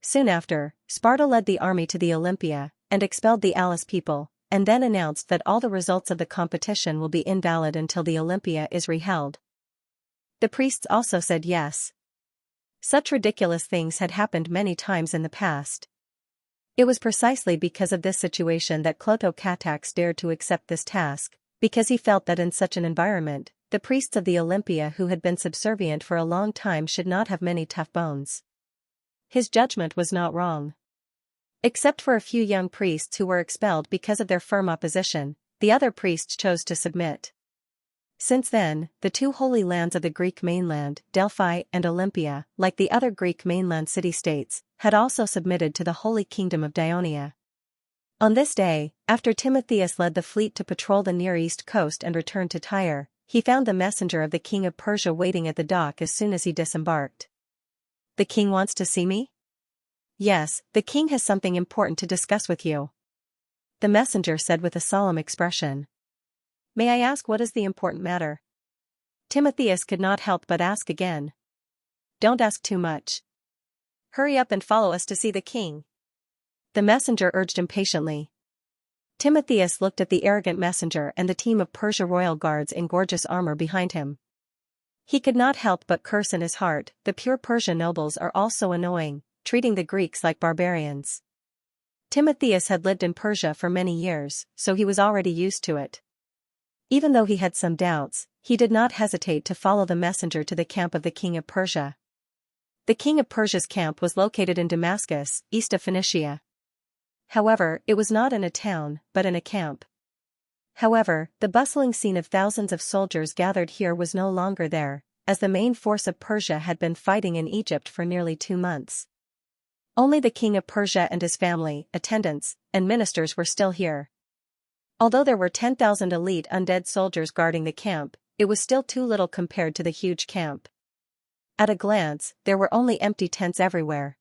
Soon after, Sparta led the army to the Olympia, and expelled the Alice people, and then announced that all the results of the competition will be invalid until the Olympia is reheld. The priests also said yes. Such ridiculous things had happened many times in the past. It was precisely because of this situation that Clotocatax dared to accept this task, because he felt that in such an environment, the priests of the Olympia who had been subservient for a long time should not have many tough bones. His judgment was not wrong. Except for a few young priests who were expelled because of their firm opposition, the other priests chose to submit. Since then, the two holy lands of the Greek mainland, Delphi and Olympia, like the other Greek mainland city-states, had also submitted to the Holy Kingdom of Dionia. On this day, after Timotheus led the fleet to patrol the Near East coast and returned to Tyre, he found the messenger of the king of Persia waiting at the dock as soon as he disembarked. "The king wants to see me?" "Yes, the king has something important to discuss with you," the messenger said with a solemn expression. "May I ask what is the important matter?" Timotheus could not help but ask again. "Don't ask too much. Hurry up and follow us to see the king," the messenger urged impatiently. Timotheus looked at the arrogant messenger and the team of Persia royal guards in gorgeous armor behind him. He could not help but curse in his heart, the pure Persia nobles are all so annoying, treating the Greeks like barbarians. Timotheus had lived in Persia for many years, so he was already used to it. Even though he had some doubts, he did not hesitate to follow the messenger to the camp of the king of Persia. The king of Persia's camp was located in Damascus, east of Phoenicia. However, it was not in a town, but in a camp. However, the bustling scene of thousands of soldiers gathered here was no longer there, as the main force of Persia had been fighting in Egypt for nearly 2 months. Only the king of Persia and his family, attendants, and ministers were still here. Although there were 10,000 elite undead soldiers guarding the camp, it was still too little compared to the huge camp. At a glance, there were only empty tents everywhere.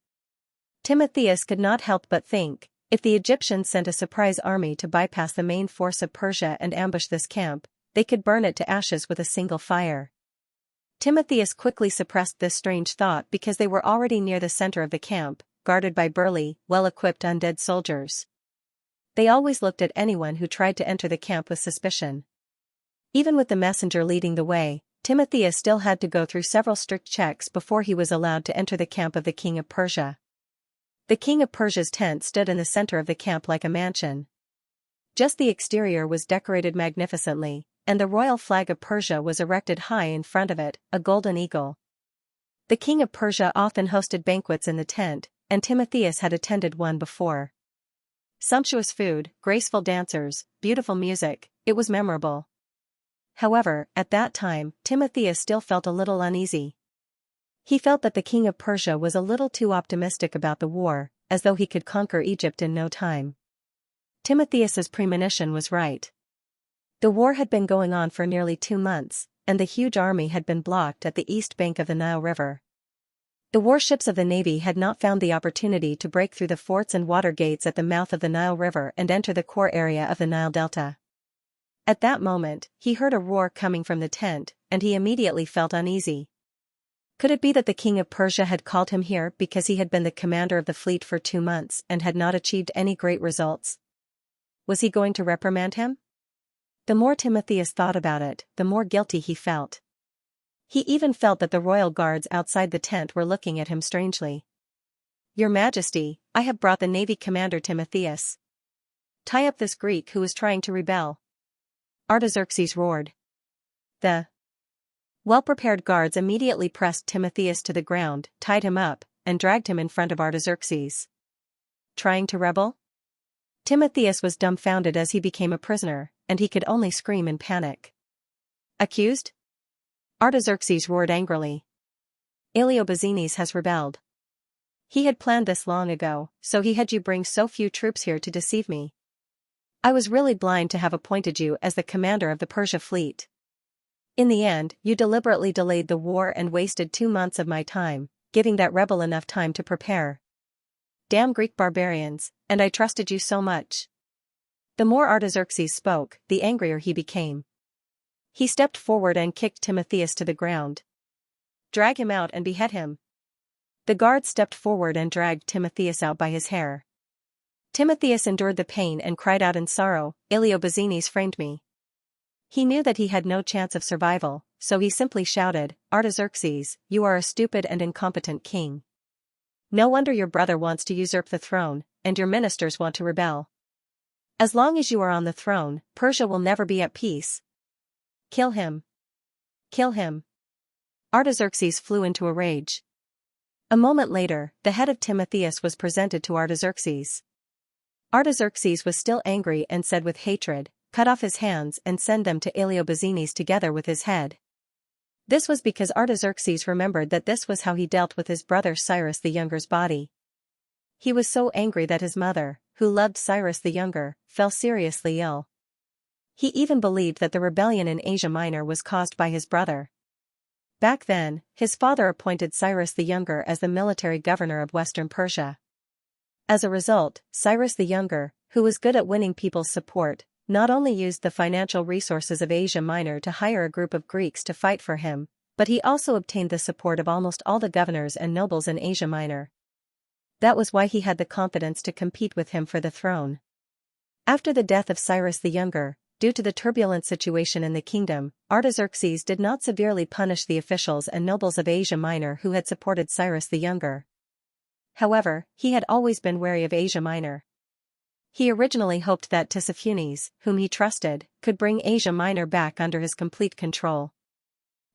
Timotheus could not help but think, if the Egyptians sent a surprise army to bypass the main force of Persia and ambush this camp, they could burn it to ashes with a single fire. Timotheus quickly suppressed this strange thought because they were already near the center of the camp, guarded by burly, well-equipped undead soldiers. They always looked at anyone who tried to enter the camp with suspicion. Even with the messenger leading the way, Timotheus still had to go through several strict checks before he was allowed to enter the camp of the king of Persia. The king of Persia's tent stood in the center of the camp like a mansion. Just the exterior was decorated magnificently, and the royal flag of Persia was erected high in front of it, a golden eagle. The king of Persia often hosted banquets in the tent, and Timotheus had attended one before. Sumptuous food, graceful dancers, beautiful music, it was memorable. However, at that time, Timotheus still felt a little uneasy. He felt that the king of Persia was a little too optimistic about the war, as though he could conquer Egypt in no time. Timotheus's premonition was right. The war had been going on for nearly 2 months, and the huge army had been blocked at the east bank of the Nile River. The warships of the navy had not found the opportunity to break through the forts and water gates at the mouth of the Nile River and enter the core area of the Nile Delta. At that moment, he heard a roar coming from the tent, and he immediately felt uneasy. Could it be that the king of Persia had called him here because he had been the commander of the fleet for 2 months and had not achieved any great results? Was he going to reprimand him? The more Timotheus thought about it, the more guilty he felt. He even felt that the royal guards outside the tent were looking at him strangely. "Your Majesty, I have brought the navy commander Timotheus. Tie up this Greek who is trying to rebel," Artaxerxes roared. The well-prepared guards immediately pressed Timotheus to the ground, tied him up, and dragged him in front of Artaxerxes. Trying to rebel? Timotheus was dumbfounded as he became a prisoner, and he could only scream in panic. "Accused?" Artaxerxes roared angrily. "Aeliobazenes has rebelled. He had planned this long ago, so he had you bring so few troops here to deceive me. I was really blind to have appointed you as the commander of the Persia fleet. In the end, you deliberately delayed the war and wasted 2 months of my time, giving that rebel enough time to prepare. Damn Greek barbarians, and I trusted you so much." The more Artaxerxes spoke, the angrier he became. He stepped forward and kicked Timotheus to the ground. "Drag him out and behead him." The guards stepped forward and dragged Timotheus out by his hair. Timotheus endured the pain and cried out in sorrow, "Aeliobazenes framed me." He knew that he had no chance of survival, so he simply shouted, "Artaxerxes, you are a stupid and incompetent king. No wonder your brother wants to usurp the throne, and your ministers want to rebel. As long as you are on the throne, Persia will never be at peace. Kill him. Kill him." Artaxerxes flew into a rage. A moment later, the head of Timotheus was presented to Artaxerxes. Artaxerxes was still angry and said with hatred, "Cut off his hands and send them to Aeliobazenes together with his head." This was because Artaxerxes remembered that this was how he dealt with his brother Cyrus the Younger's body. He was so angry that his mother, who loved Cyrus the Younger, fell seriously ill. He even believed that the rebellion in Asia Minor was caused by his brother. Back then, his father appointed Cyrus the Younger as the military governor of Western Persia. As a result, Cyrus the Younger, who was good at winning people's support, not only used the financial resources of Asia Minor to hire a group of Greeks to fight for him, but he also obtained the support of almost all the governors and nobles in Asia Minor. That was why he had the confidence to compete with him for the throne. After the death of Cyrus the Younger, due to the turbulent situation in the kingdom, Artaxerxes did not severely punish the officials and nobles of Asia Minor who had supported Cyrus the Younger. However, he had always been wary of Asia Minor. He originally hoped that Tissaphunes, whom he trusted, could bring Asia Minor back under his complete control.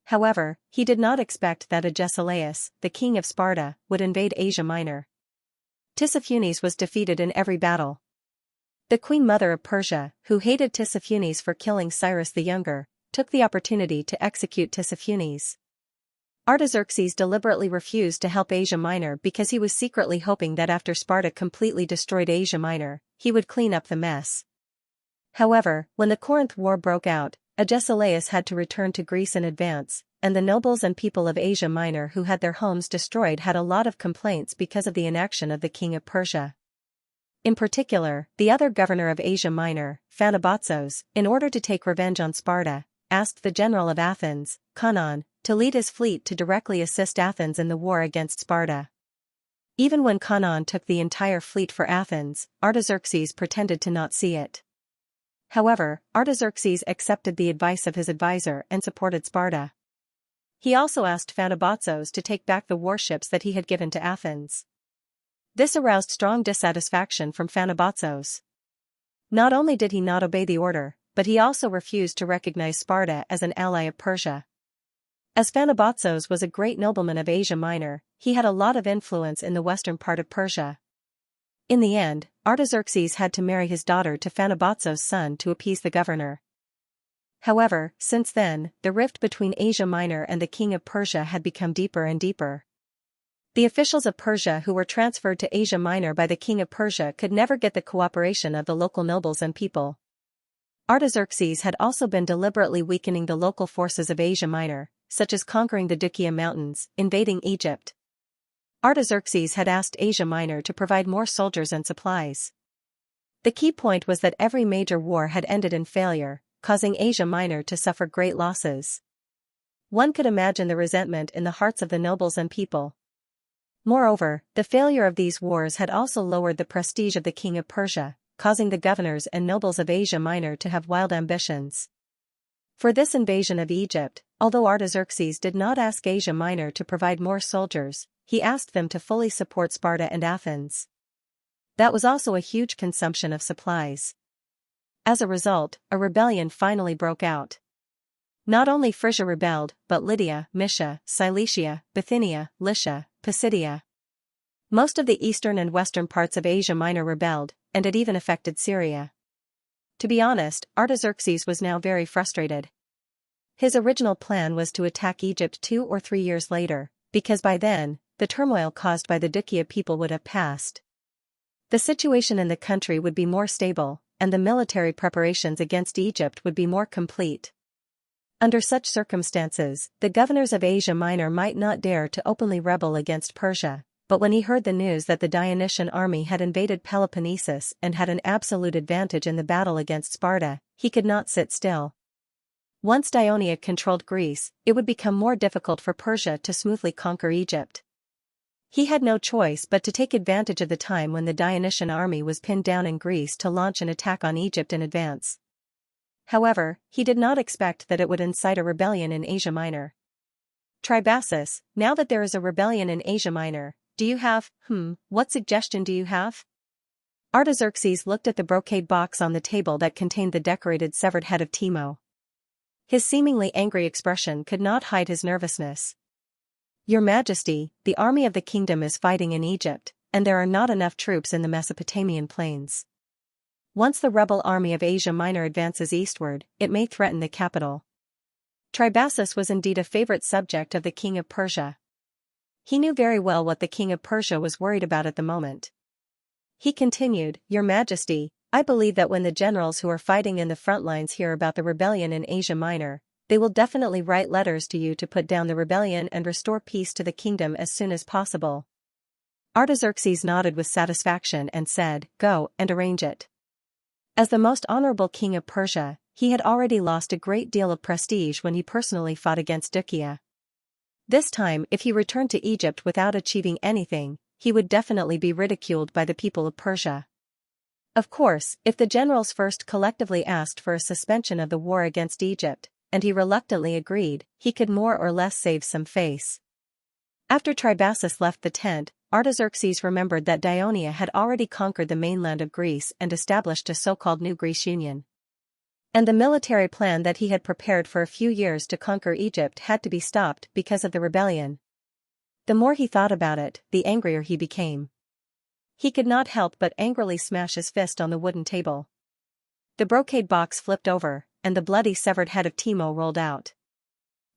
However, he did not expect that Agesilaus, the king of Sparta, would invade Asia Minor. Tissaphunes was defeated in every battle. The queen mother of Persia, who hated Tissaphunes for killing Cyrus the Younger, took the opportunity to execute Tissaphunes. Artaxerxes deliberately refused to help Asia Minor because he was secretly hoping that after Sparta completely destroyed Asia Minor, he would clean up the mess. However, when the Corinth War broke out, Agesilaus had to return to Greece in advance, and the nobles and people of Asia Minor who had their homes destroyed had a lot of complaints because of the inaction of the king of Persia. In particular, the other governor of Asia Minor, Phanabazos, in order to take revenge on Sparta, asked the general of Athens, Canaan, to lead his fleet to directly assist Athens in the war against Sparta. Even when Canaan took the entire fleet for Athens, Artaxerxes pretended to not see it. However, Artaxerxes accepted the advice of his advisor and supported Sparta. He also asked Phanabazos to take back the warships that he had given to Athens. This aroused strong dissatisfaction from Phanabazos. Not only did he not obey the order, but he also refused to recognize Sparta as an ally of Persia. As Phanabazos was a great nobleman of Asia Minor, he had a lot of influence in the western part of Persia. In the end, Artaxerxes had to marry his daughter to Phanabazos' son to appease the governor. However, since then, the rift between Asia Minor and the king of Persia had become deeper and deeper. The officials of Persia who were transferred to Asia Minor by the king of Persia could never get the cooperation of the local nobles and people. Artaxerxes had also been deliberately weakening the local forces of Asia Minor, such as conquering the Dukia Mountains, invading Egypt. Artaxerxes had asked Asia Minor to provide more soldiers and supplies. The key point was that every major war had ended in failure, causing Asia Minor to suffer great losses. One could imagine the resentment in the hearts of the nobles and people. Moreover, the failure of these wars had also lowered the prestige of the king of Persia, causing the governors and nobles of Asia Minor to have wild ambitions. For this invasion of Egypt, although Artaxerxes did not ask Asia Minor to provide more soldiers, he asked them to fully support Sparta and Athens. That was also a huge consumption of supplies. As a result, a rebellion finally broke out. Not only Phrygia rebelled, but Lydia, Mysia, Cilicia, Bithynia, Lycia, Pisidia. Most of the eastern and western parts of Asia Minor rebelled, and it even affected Syria. To be honest, Artaxerxes was now very frustrated. His original plan was to attack Egypt 2 or 3 years later, because by then, the turmoil caused by the Dukia people would have passed. The situation in the country would be more stable, and the military preparations against Egypt would be more complete. Under such circumstances, the governors of Asia Minor might not dare to openly rebel against Persia, but when he heard the news that the Dionysian army had invaded Peloponnesus and had an absolute advantage in the battle against Sparta, he could not sit still. Once Dionia controlled Greece, it would become more difficult for Persia to smoothly conquer Egypt. He had no choice but to take advantage of the time when the Dionysian army was pinned down in Greece to launch an attack on Egypt in advance. However, he did not expect that it would incite a rebellion in Asia Minor. Tribasis, now that there is a rebellion in Asia Minor, what suggestion do you have? Artaxerxes looked at the brocade box on the table that contained the decorated severed head of Timo. His seemingly angry expression could not hide his nervousness. Your Majesty, the army of the kingdom is fighting in Egypt, and there are not enough troops in the Mesopotamian plains. Once the rebel army of Asia Minor advances eastward, it may threaten the capital. Tribasis was indeed a favorite subject of the king of Persia. He knew very well what the king of Persia was worried about at the moment. He continued, Your Majesty, I believe that when the generals who are fighting in the front lines hear about the rebellion in Asia Minor, they will definitely write letters to you to put down the rebellion and restore peace to the kingdom as soon as possible. Artaxerxes nodded with satisfaction and said, Go and arrange it. As the most honorable king of Persia, he had already lost a great deal of prestige when he personally fought against Dukia. This time, if he returned to Egypt without achieving anything, he would definitely be ridiculed by the people of Persia. Of course, if the generals first collectively asked for a suspension of the war against Egypt, and he reluctantly agreed, he could more or less save some face. After Tribasis left the tent, Artaxerxes remembered that Dionia had already conquered the mainland of Greece and established a so-called New Greece Union. And the military plan that he had prepared for a few years to conquer Egypt had to be stopped because of the rebellion. The more he thought about it, the angrier he became. He could not help but angrily smash his fist on the wooden table. The brocade box flipped over, and the bloody severed head of Timo rolled out.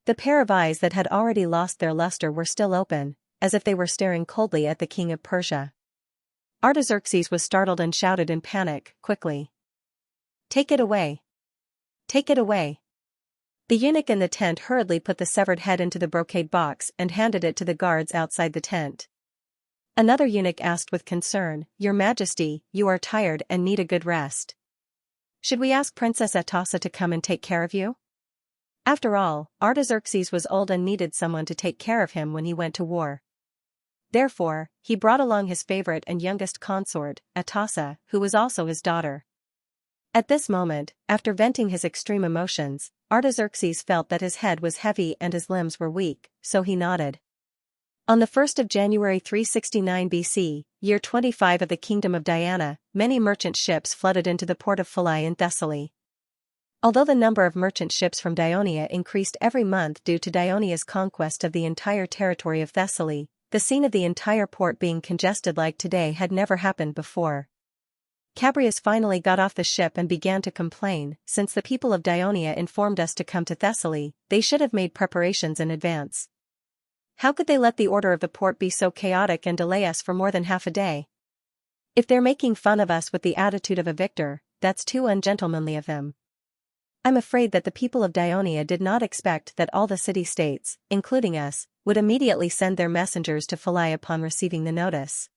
The pair of eyes that had already lost their luster were still open, as if they were staring coldly at the king of Persia. Artaxerxes was startled and shouted in panic, quickly. Take it away! Take it away! The eunuch in the tent hurriedly put the severed head into the brocade box and handed it to the guards outside the tent. Another eunuch asked with concern, Your Majesty, you are tired and need a good rest. Should we ask Princess Atossa to come and take care of you? After all, Artaxerxes was old and needed someone to take care of him when he went to war. Therefore, he brought along his favorite and youngest consort, Atossa, who was also his daughter. At this moment, after venting his extreme emotions, Artaxerxes felt that his head was heavy and his limbs were weak, so he nodded. On the 1st of January 369 BC, year 25 of the kingdom of Diana, many merchant ships flooded into the port of Philai in Thessaly. Although the number of merchant ships from Dionia increased every month due to Dionia's conquest of the entire territory of Thessaly, the scene of the entire port being congested like today had never happened before. Chabrias finally got off the ship and began to complain, since the people of Dionia informed us to come to Thessaly, they should have made preparations in advance. How could they let the order of the port be so chaotic and delay us for more than half a day? If they're making fun of us with the attitude of a victor, that's too ungentlemanly of them. I'm afraid that the people of Dionia did not expect that all the city-states, including us, would immediately send their messengers to Philai upon receiving the notice.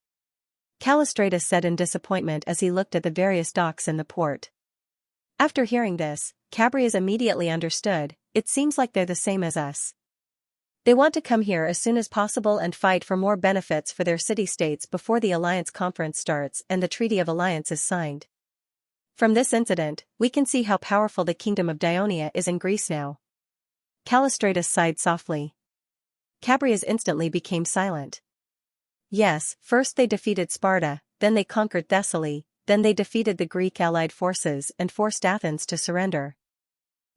Callistratus said in disappointment as he looked at the various docks in the port. After hearing this, Cabrias immediately understood, it seems like they're the same as us. They want to come here as soon as possible and fight for more benefits for their city-states before the alliance conference starts and the Treaty of Alliance is signed. From this incident, we can see how powerful the kingdom of Dionia is in Greece now. Callistratus sighed softly. Cabrias instantly became silent. Yes, first they defeated Sparta, then they conquered Thessaly, then they defeated the Greek allied forces and forced Athens to surrender.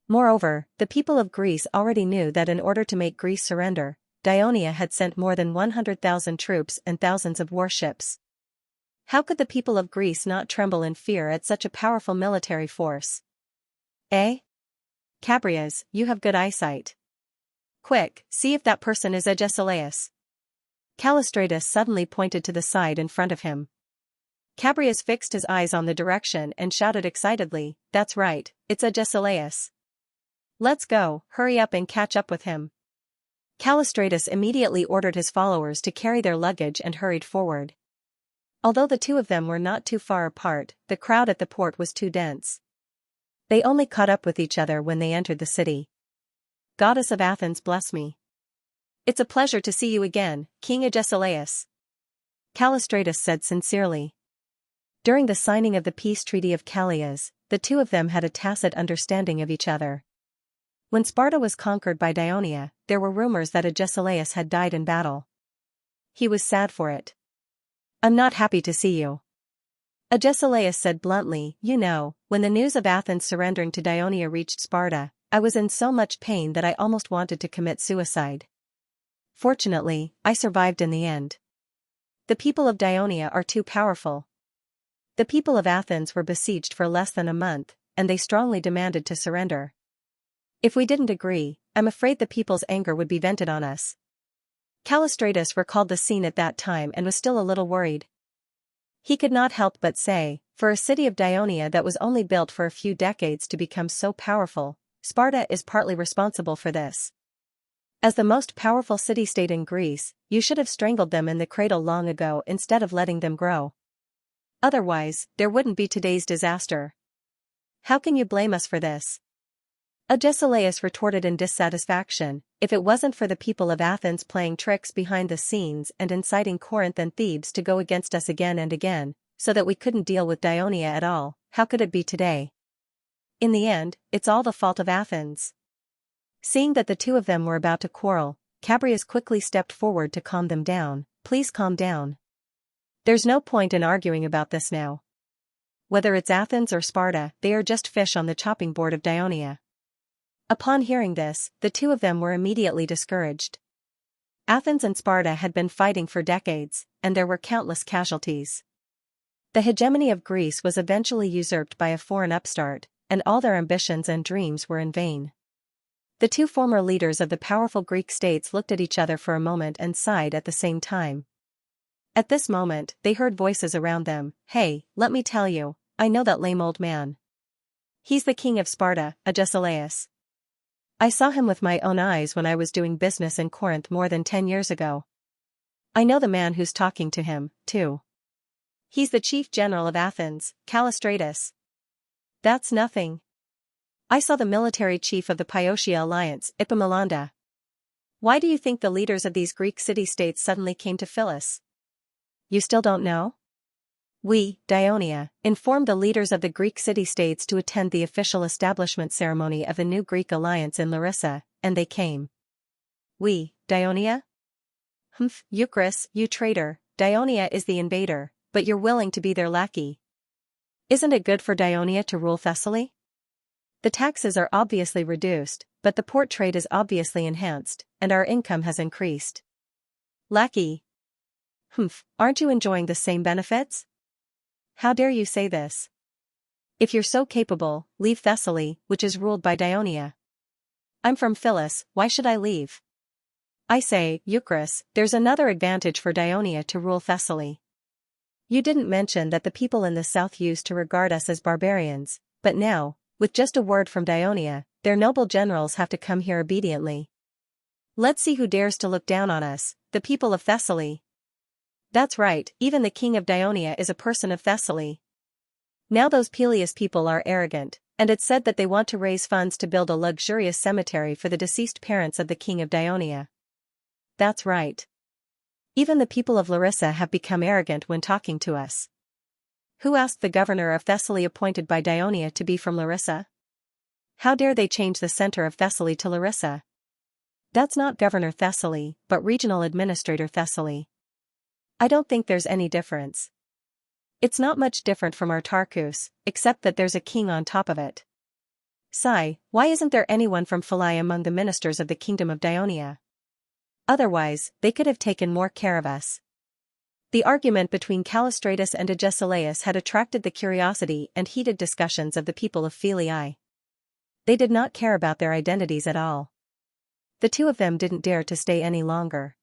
Moreover, the people of Greece already knew that in order to make Greece surrender, Dionia had sent more than 100,000 troops and thousands of warships. How could the people of Greece not tremble in fear at such a powerful military force? Eh? Cabrias, you have good eyesight. Quick, see if that person is Agesilaus. Callistratus suddenly pointed to the side in front of him. Cabrias fixed his eyes on the direction and shouted excitedly, "That's right, it's Agesilaus. Let's go, hurry up and catch up with him." Callistratus immediately ordered his followers to carry their luggage and hurried forward. Although the two of them were not too far apart, the crowd at the port was too dense. They only caught up with each other when they entered the city. "Goddess of Athens, bless me. It's a pleasure to see you again, King Agesilaus," Callistratus said sincerely. During the signing of the peace treaty of Callias, the two of them had a tacit understanding of each other. When Sparta was conquered by Dionia, there were rumors that Agesilaus had died in battle. He was sad for it. "I'm not happy to see you," Agesilaus said bluntly. "You know, when the news of Athens surrendering to Dionia reached Sparta, I was in so much pain that I almost wanted to commit suicide. Fortunately, I survived in the end. The people of Dionia are too powerful. The people of Athens were besieged for less than a month, and they strongly demanded to surrender. If we didn't agree, I'm afraid the people's anger would be vented on us." Callistratus recalled the scene at that time and was still a little worried. He could not help but say, for a city of Dionia that was only built for a few decades to become so powerful, Sparta is partly responsible for this. As the most powerful city-state in Greece, you should have strangled them in the cradle long ago instead of letting them grow. Otherwise, there wouldn't be today's disaster. How can you blame us for this? Agesilaus retorted in dissatisfaction, "If it wasn't for the people of Athens playing tricks behind the scenes and inciting Corinth and Thebes to go against us again and again, so that we couldn't deal with Dionia at all, how could it be today? In the end, it's all the fault of Athens." Seeing that the two of them were about to quarrel, Cabrias quickly stepped forward to calm them down. "Please calm down. There's no point in arguing about this now. Whether it's Athens or Sparta, they are just fish on the chopping board of Dionia." Upon hearing this, the two of them were immediately discouraged. Athens and Sparta had been fighting for decades, and there were countless casualties. The hegemony of Greece was eventually usurped by a foreign upstart, and all their ambitions and dreams were in vain. The two former leaders of the powerful Greek states looked at each other for a moment and sighed at the same time. At this moment, they heard voices around them. "Hey, let me tell you, I know that lame old man. He's the king of Sparta, Agesilaus. I saw him with my own eyes when I was doing business in Corinth more than 10 years ago. I know the man who's talking to him, too. He's the chief general of Athens, Callistratus." "That's nothing. I saw the military chief of the Pyotia alliance, Epaminondas. Why do you think the leaders of these Greek city-states suddenly came to Philus? You still don't know? We, Dionia, informed the leaders of the Greek city-states to attend the official establishment ceremony of the new Greek alliance in Larissa, and they came." "We, Dionia? Humph, Euchris, you traitor, Dionia is the invader, but you're willing to be their lackey. Isn't it good for Dionia to rule Thessaly? The taxes are obviously reduced, but the port trade is obviously enhanced, and our income has increased. Lackey? Humph, aren't you enjoying the same benefits? How dare you say this? If you're so capable, leave Thessaly, which is ruled by Dionia. I'm from Philus, why should I leave? I say, Euchris, there's another advantage for Dionia to rule Thessaly. You didn't mention that the people in the south used to regard us as barbarians, but now, with just a word from Dionia, their noble generals have to come here obediently. Let's see who dares to look down on us, the people of Thessaly. That's right, even the king of Dionia is a person of Thessaly. Now those Peleus people are arrogant, and it's said that they want to raise funds to build a luxurious cemetery for the deceased parents of the king of Dionia. That's right. Even the people of Larissa have become arrogant when talking to us. Who asked the governor of Thessaly appointed by Dionia to be from Larissa? How dare they change the center of Thessaly to Larissa? That's not Governor Thessaly, but Regional Administrator Thessaly. I don't think there's any difference. It's not much different from Artarchus, except that there's a king on top of it. Sigh, why isn't there anyone from Philai among the ministers of the kingdom of Dionia? Otherwise, they could have taken more care of us. The argument between Callistratus and Agesilaus had attracted the curiosity and heated discussions of the people of Philai. They did not care about their identities at all. The two of them didn't dare to stay any longer.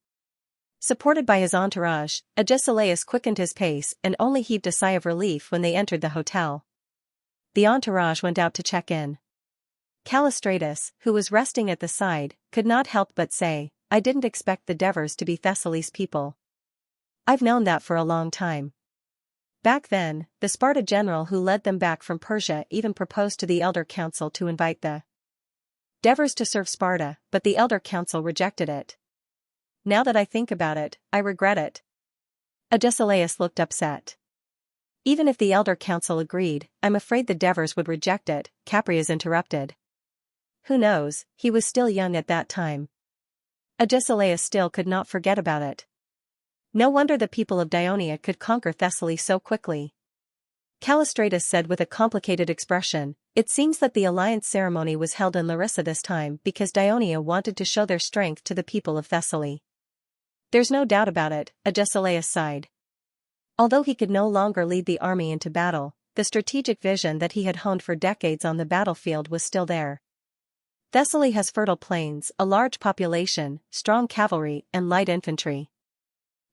Supported by his entourage, Agesilaus quickened his pace and only heaved a sigh of relief when they entered the hotel. The entourage went out to check in. Callistratus, who was resting at the side, could not help but say, I didn't expect the Devers to be Thessaly's people. I've known that for a long time. Back then, the Sparta general who led them back from Persia even proposed to the Elder Council to invite the Devers to serve Sparta, but the Elder Council rejected it. Now that I think about it, I regret it. Agesilaus looked upset. Even if the Elder Council agreed, I'm afraid the Devers would reject it, Caprias interrupted. Who knows, he was still young at that time. Agesilaus still could not forget about it. No wonder the people of Dionia could conquer Thessaly so quickly. Callistratus said with a complicated expression, it seems that the alliance ceremony was held in Larissa this time because Dionia wanted to show their strength to the people of Thessaly. There's no doubt about it, Agesilaus sighed. Although he could no longer lead the army into battle, the strategic vision that he had honed for decades on the battlefield was still there. Thessaly has fertile plains, a large population, strong cavalry, and light infantry.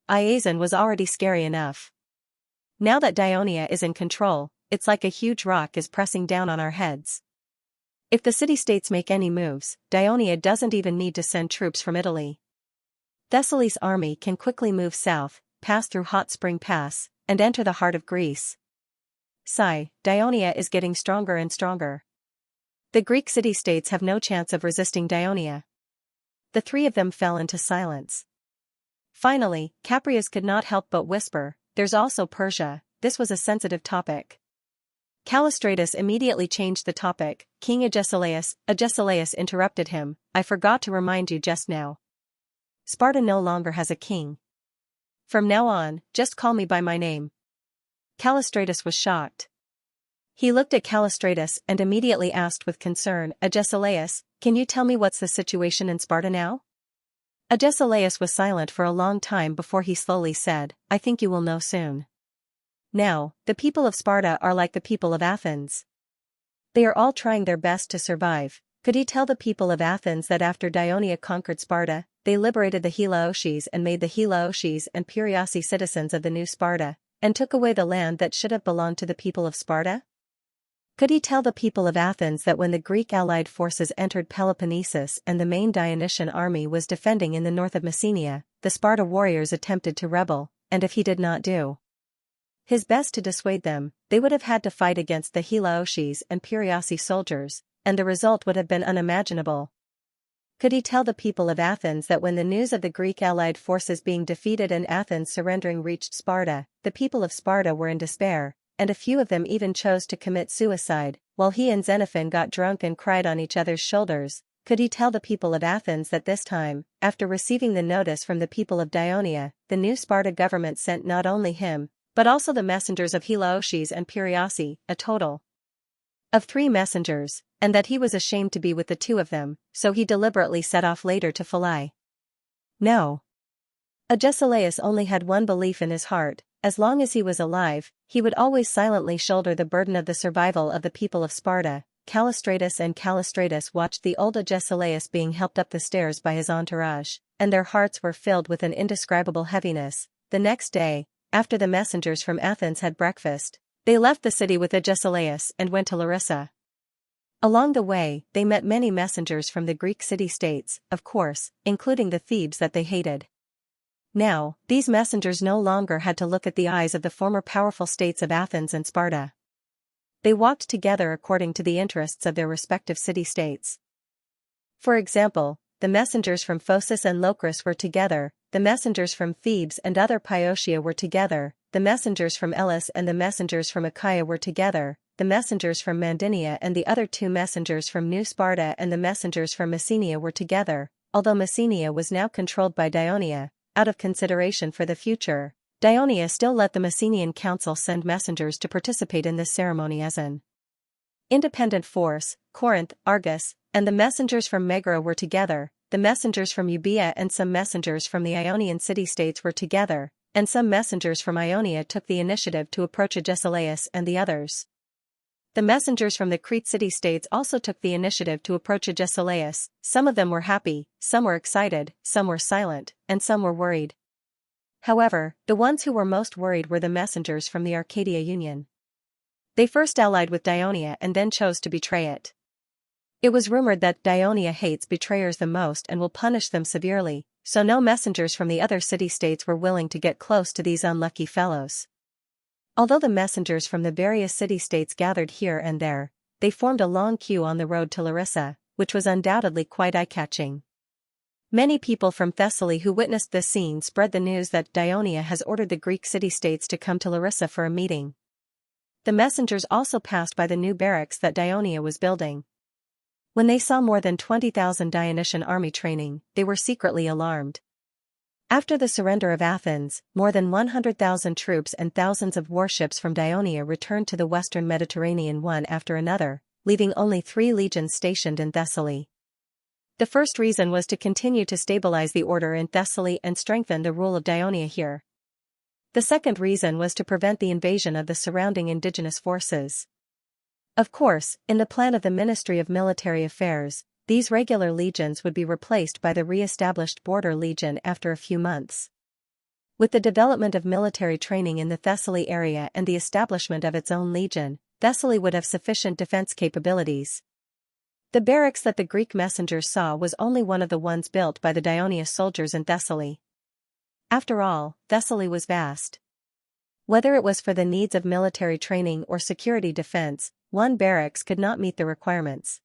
Iazon was already scary enough. Now that Dionia is in control, it's like a huge rock is pressing down on our heads. If the city-states make any moves, Dionia doesn't even need to send troops from Italy. Thessaly's army can quickly move south, pass through Hot Spring Pass, and enter the heart of Greece. Sigh, Dionia is getting stronger and stronger. The Greek city-states have no chance of resisting Dionia. The three of them fell into silence. Finally, Caprias could not help but whisper, there's also Persia. This was a sensitive topic. Callistratus immediately changed the topic. King Agesilaus interrupted him, I forgot to remind you just now. Sparta no longer has a king. From now on, just call me by my name. Callistratus was shocked. He looked at Callistratus and immediately asked with concern, Agesilaus, can you tell me what's the situation in Sparta now? Agesilaus was silent for a long time before he slowly said, I think you will know soon. Now, the people of Sparta are like the people of Athens. They are all trying their best to survive. Could he tell the people of Athens that after Dionia conquered Sparta, they liberated the Helaoches and made the Helaoches and Pyrrhiaci citizens of the new Sparta, and took away the land that should have belonged to the people of Sparta? Could he tell the people of Athens that when the Greek allied forces entered Peloponnesus and the main Dionysian army was defending in the north of Messenia, the Sparta warriors attempted to rebel, and if he did not do his best to dissuade them, they would have had to fight against the Helaoches and Pyrrhiaci soldiers, and the result would have been unimaginable. Could he tell the people of Athens that when the news of the Greek allied forces being defeated and Athens surrendering reached Sparta, the people of Sparta were in despair, and a few of them even chose to commit suicide, while he and Xenophon got drunk and cried on each other's shoulders? Could he tell the people of Athens that this time, after receiving the notice from the people of Dionia, the new Sparta government sent not only him, but also the messengers of Helaoches and Pyrrhiaci, a total of 3 messengers, and that he was ashamed to be with the 2 of them, so he deliberately set off later to Philai? No. Agesilaus only had one belief in his heart: as long as he was alive, he would always silently shoulder the burden of the survival of the people of Sparta, Callistratus and Callistratus watched the old Agesilaus being helped up the stairs by his entourage, and their hearts were filled with an indescribable heaviness. The next day, after the messengers from Athens had breakfast, they left the city with Agesilaus and went to Larissa. Along the way, they met many messengers from the Greek city-states, of course, including the Thebes that they hated. Now, these messengers no longer had to look at the eyes of the former powerful states of Athens and Sparta. They walked together according to the interests of their respective city-states. For example, the messengers from Phocis and Locris were together, the messengers from Thebes and other Piotia were together, the messengers from Elis and the messengers from Achaia were together, the messengers from Mandinia and the other two messengers from New Sparta and the messengers from Messenia were together, although Messenia was now controlled by Dionia. Out of consideration for the future, Dionia still let the Messenian council send messengers to participate in this ceremony as an independent force. Corinth, Argos, and the messengers from Megara were together, the messengers from Euboea and some messengers from the Ionian city-states were together, and some messengers from Ionia took the initiative to approach Agesilaus and the others. The messengers from the Crete city-states also took the initiative to approach Agesilaus. Some of them were happy, some were excited, some were silent, and some were worried. However, the ones who were most worried were the messengers from the Arcadia Union. They first allied with Dionia and then chose to betray it. It was rumored that Dionia hates betrayers the most and will punish them severely, so no messengers from the other city-states were willing to get close to these unlucky fellows. Although the messengers from the various city-states gathered here and there, they formed a long queue on the road to Larissa, which was undoubtedly quite eye-catching. Many people from Thessaly who witnessed this scene spread the news that Dionia has ordered the Greek city-states to come to Larissa for a meeting. The messengers also passed by the new barracks that Dionia was building. When they saw more than 20,000 Dionysian army training, they were secretly alarmed. After the surrender of Athens, more than 100,000 troops and thousands of warships from Dionia returned to the western Mediterranean one after another, leaving only 3 legions stationed in Thessaly. The first reason was to continue to stabilize the order in Thessaly and strengthen the rule of Dionia here. The second reason was to prevent the invasion of the surrounding indigenous forces. Of course, in the plan of the Ministry of Military Affairs, these regular legions would be replaced by the re-established border legion after a few months. With the development of military training in the Thessaly area and the establishment of its own legion, Thessaly would have sufficient defense capabilities. The barracks that the Greek messengers saw was only one of the ones built by the Dionia soldiers in Thessaly. After all, Thessaly was vast. Whether it was for the needs of military training or security defense, one barracks could not meet the requirements.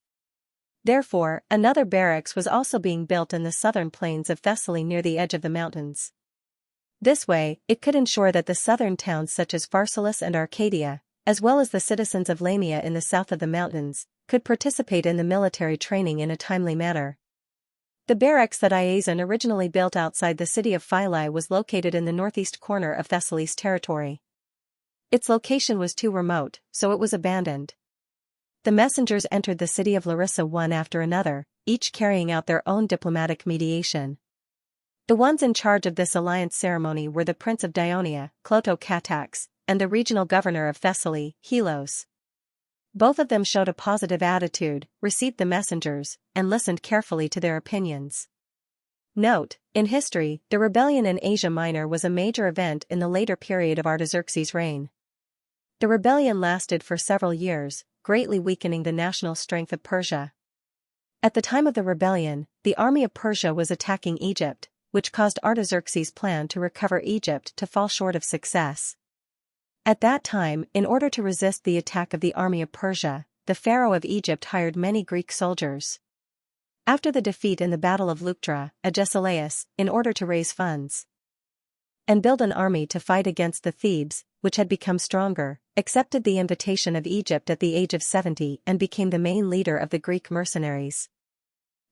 Therefore, another barracks was also being built in the southern plains of Thessaly near the edge of the mountains. This way, it could ensure that the southern towns such as Pharsalus and Arcadia, as well as the citizens of Lamia in the south of the mountains, could participate in the military training in a timely manner. The barracks that Iazon originally built outside the city of Philae was located in the northeast corner of Thessaly's territory. Its location was too remote, so it was abandoned. The messengers entered the city of Larissa one after another, each carrying out their own diplomatic mediation. The ones in charge of this alliance ceremony were the Prince of Dionia, Cloto-Catax, and the regional governor of Thessaly, Helos. Both of them showed a positive attitude, received the messengers, and listened carefully to their opinions. Note: in history, the rebellion in Asia Minor was a major event in the later period of Artaxerxes' reign. The rebellion lasted for several years, greatly weakening the national strength of Persia. At the time of the rebellion, the army of Persia was attacking Egypt, which caused Artaxerxes' plan to recover Egypt to fall short of success. At that time, in order to resist the attack of the army of Persia, the pharaoh of Egypt hired many Greek soldiers. After the defeat in the Battle of Leuctra, Agesilaus, in order to raise funds and build an army to fight against the Thebes, which had become stronger, accepted the invitation of Egypt at the age of 70 and became the main leader of the Greek mercenaries.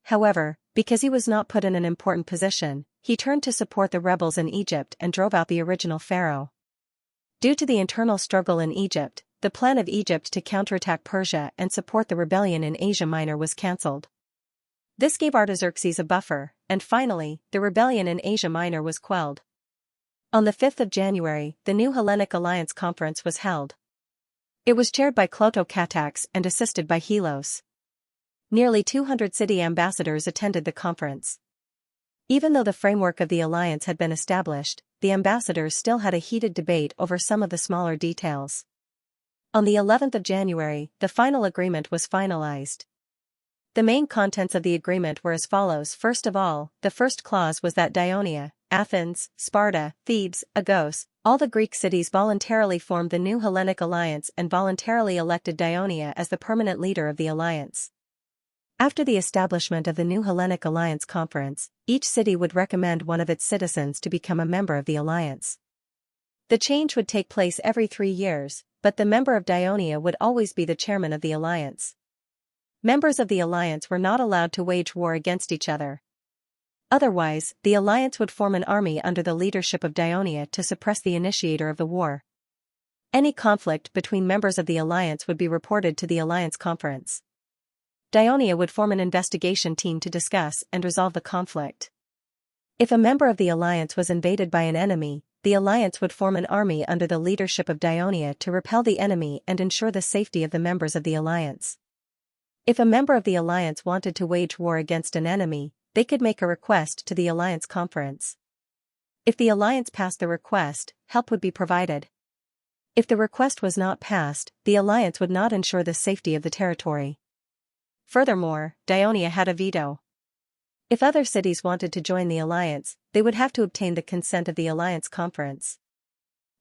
However, because he was not put in an important position, he turned to support the rebels in Egypt and drove out the original pharaoh. Due to the internal struggle in Egypt, the plan of Egypt to counterattack Persia and support the rebellion in Asia Minor was cancelled. This gave Artaxerxes a buffer, and finally, the rebellion in Asia Minor was quelled. On the 5th of January, the new Hellenic Alliance Conference was held. It was chaired by Clotho-Catax and assisted by Helos. Nearly 200 city ambassadors attended the conference. Even though the framework of the alliance had been established, the ambassadors still had a heated debate over some of the smaller details. On the 11th of January, the final agreement was finalized. The main contents of the agreement were as follows. First of all, the first clause was that Dionia, Athens, Sparta, Thebes, Argos, all the Greek cities voluntarily formed the new Hellenic alliance and voluntarily elected Dionia as the permanent leader of the alliance. After the establishment of the new Hellenic Alliance Conference, each city would recommend one of its citizens to become a member of the alliance. The change would take place every 3 years, but the member of Dionia would always be the chairman of the alliance. Members of the alliance were not allowed to wage war against each other. Otherwise, the alliance would form an army under the leadership of Dionia to suppress the initiator of the war. Any conflict between members of the alliance would be reported to the alliance conference. Dionia would form an investigation team to discuss and resolve the conflict. If a member of the alliance was invaded by an enemy, the alliance would form an army under the leadership of Dionia to repel the enemy and ensure the safety of the members of the alliance. If a member of the alliance wanted to wage war against an enemy, they could make a request to the alliance conference. If the alliance passed the request, help would be provided. If the request was not passed, the alliance would not ensure the safety of the territory. Furthermore, Dionia had a veto. If other cities wanted to join the alliance, they would have to obtain the consent of the alliance conference.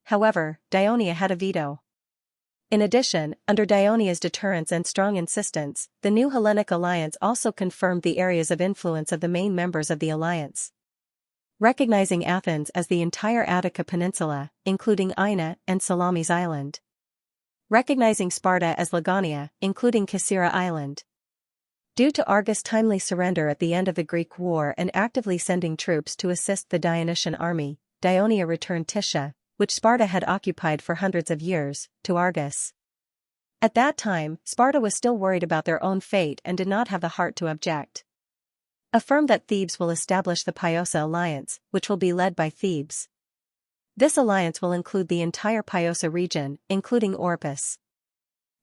However, Dionia had a veto. In addition, under Dionia's deterrence and strong insistence, the new Hellenic alliance also confirmed the areas of influence of the main members of the alliance. Recognizing Athens as the entire Attica peninsula, including Ina and Salamis Island. Recognizing Sparta as Lagonia, including Caesarea Island. Due to Argos' timely surrender at the end of the Greek War and actively sending troops to assist the Dionysian army, Dionia returned Tisha, which Sparta had occupied for hundreds of years, to Argos. At that time, Sparta was still worried about their own fate and did not have the heart to object. Affirmed that Thebes will establish the Piosa alliance, which will be led by Thebes. This alliance will include the entire Piosa region, including Oropus.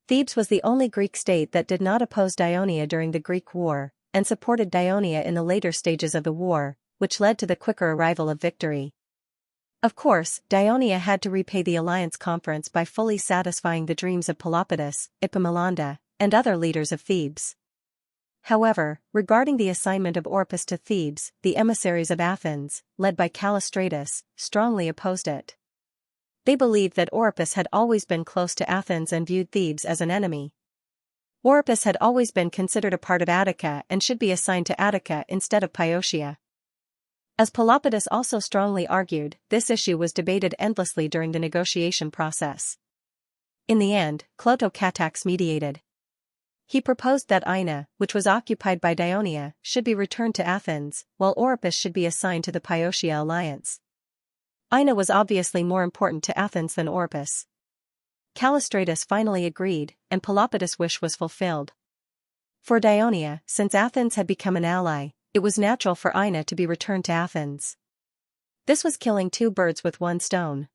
Thebes was the only Greek state that did not oppose Dionia during the Greek War, and supported Dionia in the later stages of the war, which led to the quicker arrival of victory. Of course, Dionia had to repay the alliance conference by fully satisfying the dreams of Pelopidas, Epaminondas, and other leaders of Thebes. However, regarding the assignment of Oropus to Thebes, the emissaries of Athens, led by Callistratus, strongly opposed it. They believed that Oropus had always been close to Athens and viewed Thebes as an enemy. Oropus had always been considered a part of Attica and should be assigned to Attica instead of Piotia. As Pelopidas also strongly argued, this issue was debated endlessly during the negotiation process. In the end, Clotho-Catax mediated. He proposed that Ina, which was occupied by Dionia, should be returned to Athens, while Oropus should be assigned to the Piotia alliance. Ina was obviously more important to Athens than Oropus. Callistratus finally agreed, and Pelopidas' wish was fulfilled. For Dionia, since Athens had become an ally, it was natural for Ina to be returned to Athens. This was killing 2 birds with 1 stone.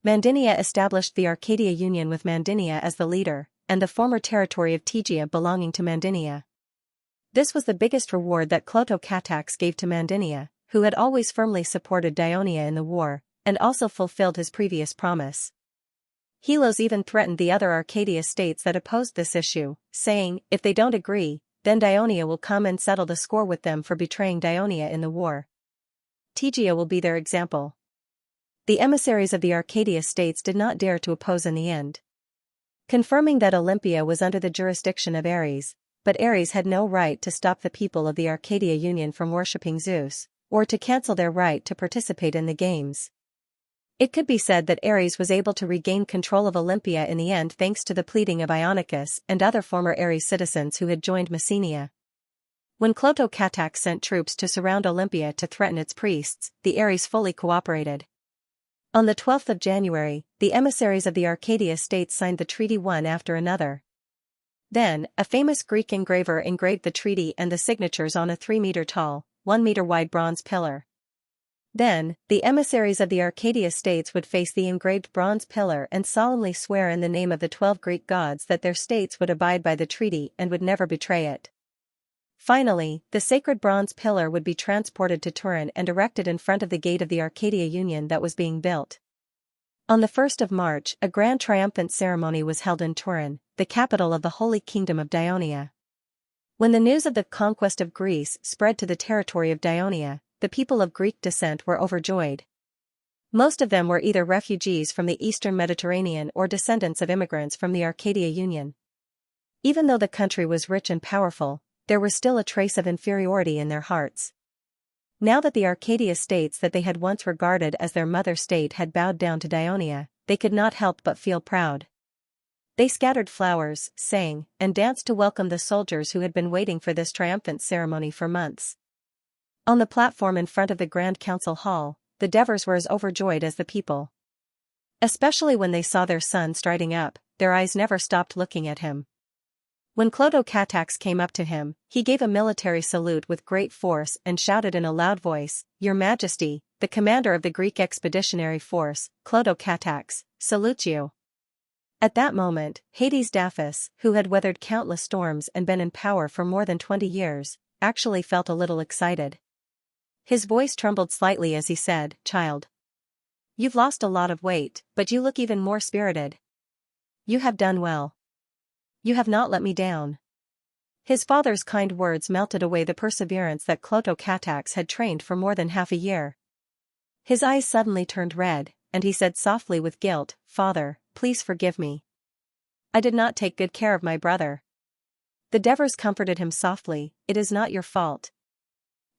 Mandinia established the Arcadia Union with Mandinia as the leader, and the former territory of Tegea belonging to Mandinia. This was the biggest reward that Clotho-Catax gave to Mandinia, who had always firmly supported Dionia in the war, and also fulfilled his previous promise. Helos even threatened the other Arcadia states that opposed this issue, saying, if they don't agree, then Dionia will come and settle the score with them for betraying Dionia in the war. Tegea will be their example. The emissaries of the Arcadia states did not dare to oppose in the end. Confirming that Olympia was under the jurisdiction of Ares, but Ares had no right to stop the people of the Arcadia Union from worshipping Zeus, or to cancel their right to participate in the games. It could be said that Ares was able to regain control of Olympia in the end thanks to the pleading of Ionicus and other former Ares citizens who had joined Messenia. When Clotho-Catax sent troops to surround Olympia to threaten its priests, the Ares fully cooperated. On the 12th of January, the emissaries of the Arcadia states signed the treaty one after another. Then, a famous Greek engraver engraved the treaty and the signatures on a 3-meter tall, 1-meter wide bronze pillar. Then, the emissaries of the Arcadia states would face the engraved bronze pillar and solemnly swear in the name of the 12 Greek gods that their states would abide by the treaty and would never betray it. Finally, the sacred bronze pillar would be transported to Turin and erected in front of the gate of the Arcadia Union that was being built. On the 1st of March, a grand triumphant ceremony was held in Turin, the capital of the Holy Kingdom of Daionia. When the news of the conquest of Greece spread to the territory of Daionia, the people of Greek descent were overjoyed. Most of them were either refugees from the eastern Mediterranean or descendants of immigrants from the Arcadia Union. Even though the country was rich and powerful, there was still a trace of inferiority in their hearts. Now that the Arcadia states that they had once regarded as their mother state had bowed down to Daionia, they could not help but feel proud. They scattered flowers, sang, and danced to welcome the soldiers who had been waiting for this triumphant ceremony for months. On the platform in front of the Grand Council Hall, the Devers were as overjoyed as the people. Especially when they saw their son striding up, their eyes never stopped looking at him. When Clotocatax came up to him, he gave a military salute with great force and shouted in a loud voice, "Your Majesty, the commander of the Greek expeditionary force, Clotocatax, salutes you." At that moment, Hades Daphis, who had weathered countless storms and been in power for more than 20 years, actually felt a little excited. His voice trembled slightly as he said, "Child, you've lost a lot of weight, but you look even more spirited. You have done well. You have not let me down." His father's kind words melted away the perseverance that Clotocatax had trained for more than half a year. His eyes suddenly turned red, and he said softly with guilt, "Father, please forgive me. I did not take good care of my brother." The Devers comforted him softly, "It is not your fault.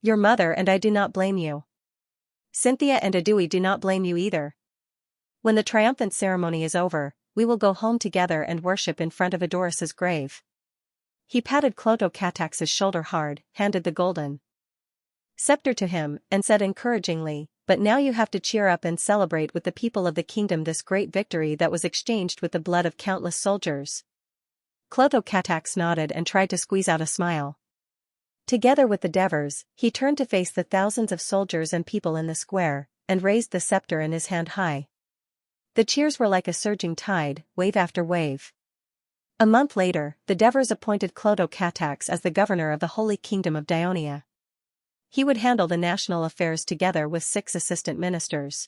Your mother and I do not blame you. Cynthia and Adui do not blame you either. When the triumphant ceremony is over, we will go home together and worship in front of Adoras's grave." He patted Clotocatax's shoulder hard, handed the golden scepter to him, and said encouragingly, "But now you have to cheer up and celebrate with the people of the kingdom this great victory that was exchanged with the blood of countless soldiers." Clotocatax nodded and tried to squeeze out a smile. Together with the Devers, he turned to face the thousands of soldiers and people in the square, and raised the scepter in his hand high. The cheers were like a surging tide, wave after wave. A month later, the Devers appointed Clotocatax as the governor of the Holy Kingdom of Daionia. He would handle the national affairs together with 6 assistant ministers.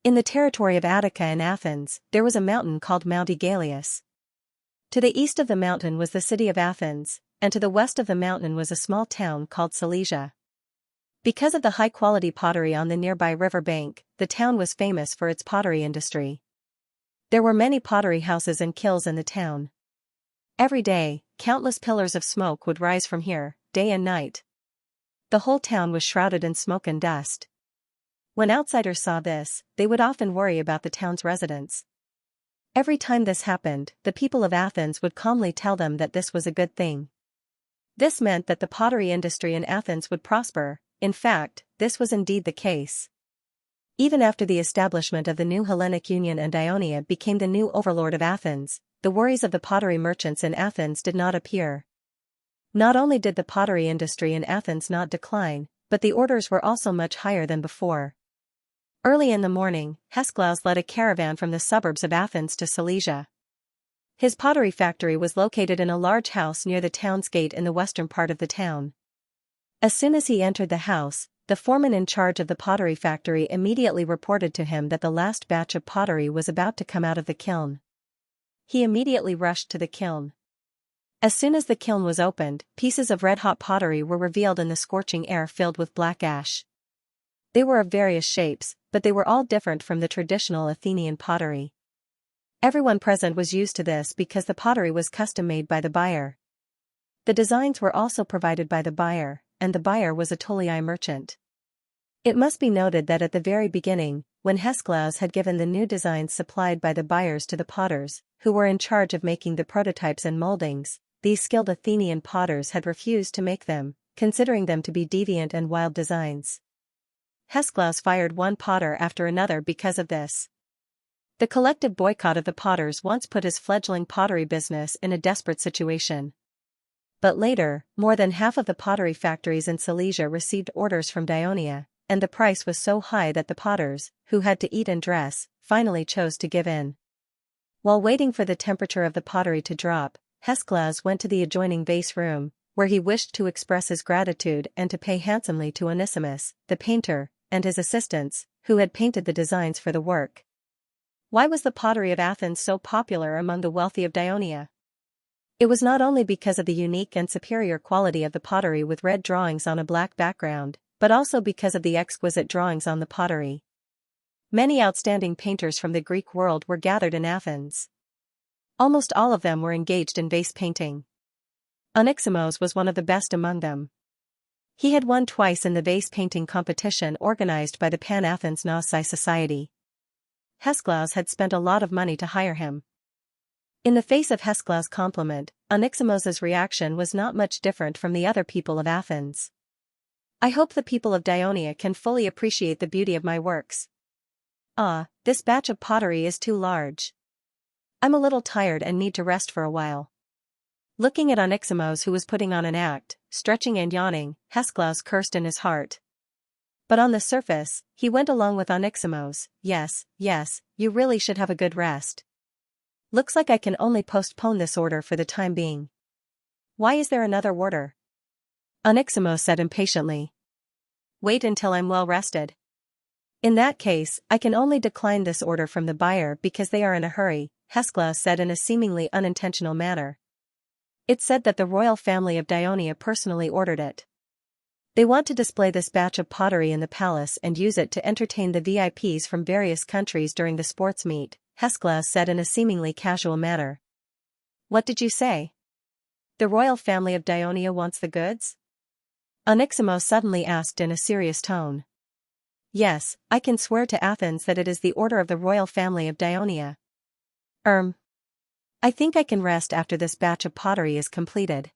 In the territory of Attica and Athens, there was a mountain called Mount Aegaleus. To the east of the mountain was the city of Athens, and to the west of the mountain was a small town called Silesia. Because of the high-quality pottery on the nearby river bank, the town was famous for its pottery industry. There were many pottery houses and kilns in the town. Every day, countless pillars of smoke would rise from here, day and night. The whole town was shrouded in smoke and dust. When outsiders saw this, they would often worry about the town's residents. Every time this happened, the people of Athens would calmly tell them that this was a good thing. This meant that the pottery industry in Athens would prosper. In fact, this was indeed the case. Even after the establishment of the new Hellenic Union and Ionia became the new overlord of Athens, the worries of the pottery merchants in Athens did not appear. Not only did the pottery industry in Athens not decline, but the orders were also much higher than before. Early in the morning, Hesklaus led a caravan from the suburbs of Athens to Silesia. His pottery factory was located in a large house near the town's gate in the western part of the town. As soon as he entered the house, the foreman in charge of the pottery factory immediately reported to him that the last batch of pottery was about to come out of the kiln. He immediately rushed to the kiln. As soon as the kiln was opened, pieces of red-hot pottery were revealed in the scorching air filled with black ash. They were of various shapes, but they were all different from the traditional Athenian pottery. Everyone present was used to this because the pottery was custom-made by the buyer. The designs were also provided by the buyer, and the buyer was a Ptolemy merchant. It must be noted that at the very beginning, when Hesklaus had given the new designs supplied by the buyers to the potters, who were in charge of making the prototypes and moldings, these skilled Athenian potters had refused to make them, considering them to be deviant and wild designs. Hesklaus fired one potter after another because of this. The collective boycott of the potters once put his fledgling pottery business in a desperate situation. But later, more than half of the pottery factories in Silesia received orders from Daionia, and the price was so high that the potters, who had to eat and dress, finally chose to give in. While waiting for the temperature of the pottery to drop, Hesklaus went to the adjoining vase room, where he wished to express his gratitude and to pay handsomely to Onesimus, the painter, and his assistants, who had painted the designs for the work. Why was the pottery of Athens so popular among the wealthy of Dionia? It was not only because of the unique and superior quality of the pottery with red drawings on a black background, but also because of the exquisite drawings on the pottery. Many outstanding painters from the Greek world were gathered in Athens. Almost all of them were engaged in vase painting. Onyximos was one of the best among them. He had won twice in the vase painting competition organized by the Pan-Athens Gnosci Society. Hesklaus had spent a lot of money to hire him. In the face of Hesklaus' compliment, Onyximos's reaction was not much different from the other people of Athens. I hope the people of Dionia can fully appreciate the beauty of my works. This batch of pottery is too large. I'm a little tired and need to rest for a while. Looking at Onyximos, who was putting on an act, stretching and yawning, Hesklaus cursed in his heart. But on the surface, he went along with Onyximos. Yes, you really should have a good rest. Looks like I can only postpone this order for the time being. Why is there another order? Onyximos said impatiently. Wait until I'm well rested. In that case, I can only decline this order from the buyer because they are in a hurry, Hesklaus said in a seemingly unintentional manner. It's said that the royal family of Dionia personally ordered it. They want to display this batch of pottery in the palace and use it to entertain the VIPs from various countries during the sports meet, Hesklaus said in a seemingly casual manner. What did you say? The royal family of Dionia wants the goods? Onyximos suddenly asked in a serious tone. Yes, I can swear to Athens that it is the order of the royal family of Dionia. I think I can rest after this batch of pottery is completed.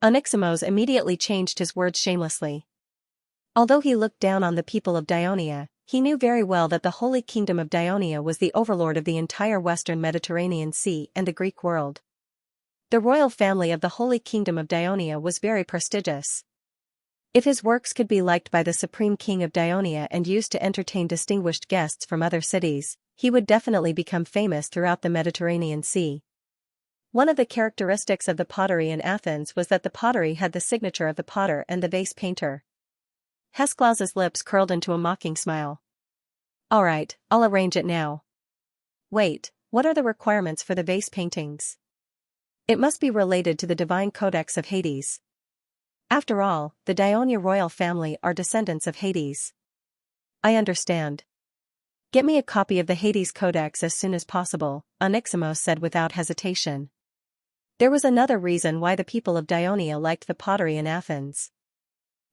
Onyximos immediately changed his words shamelessly. Although he looked down on the people of Dionia, he knew very well that the Holy Kingdom of Dionia was the overlord of the entire western Mediterranean Sea and the Greek world. The royal family of the Holy Kingdom of Dionia was very prestigious. If his works could be liked by the supreme king of Dionia and used to entertain distinguished guests from other cities, he would definitely become famous throughout the Mediterranean Sea. One of the characteristics of the pottery in Athens was that the pottery had the signature of the potter and the vase painter. Hesklaus's lips curled into a mocking smile. All right, I'll arrange it now. Wait, what are the requirements for the vase paintings? It must be related to the divine codex of Hades. After all, the Dionia royal family are descendants of Hades. I understand. Get me a copy of the Hades codex as soon as possible, Onyximos said without hesitation. There was another reason why the people of Dionia liked the pottery in Athens.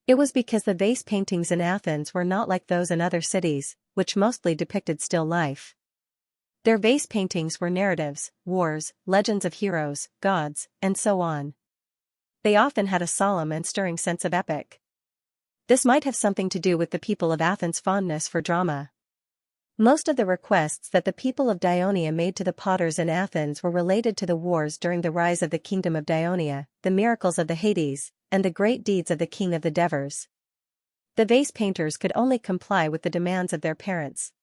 It was because the vase paintings in Athens were not like those in other cities, which mostly depicted still life. Their vase paintings were narratives, wars, legends of heroes, gods, and so on. They often had a solemn and stirring sense of epic. This might have something to do with the people of Athens' fondness for drama. Most of the requests that the people of Dionia made to the potters in Athens were related to the wars during the rise of the kingdom of Dionia, the miracles of the Hades, and the great deeds of the king of the Devers. The vase painters could only comply with the demands of their parents.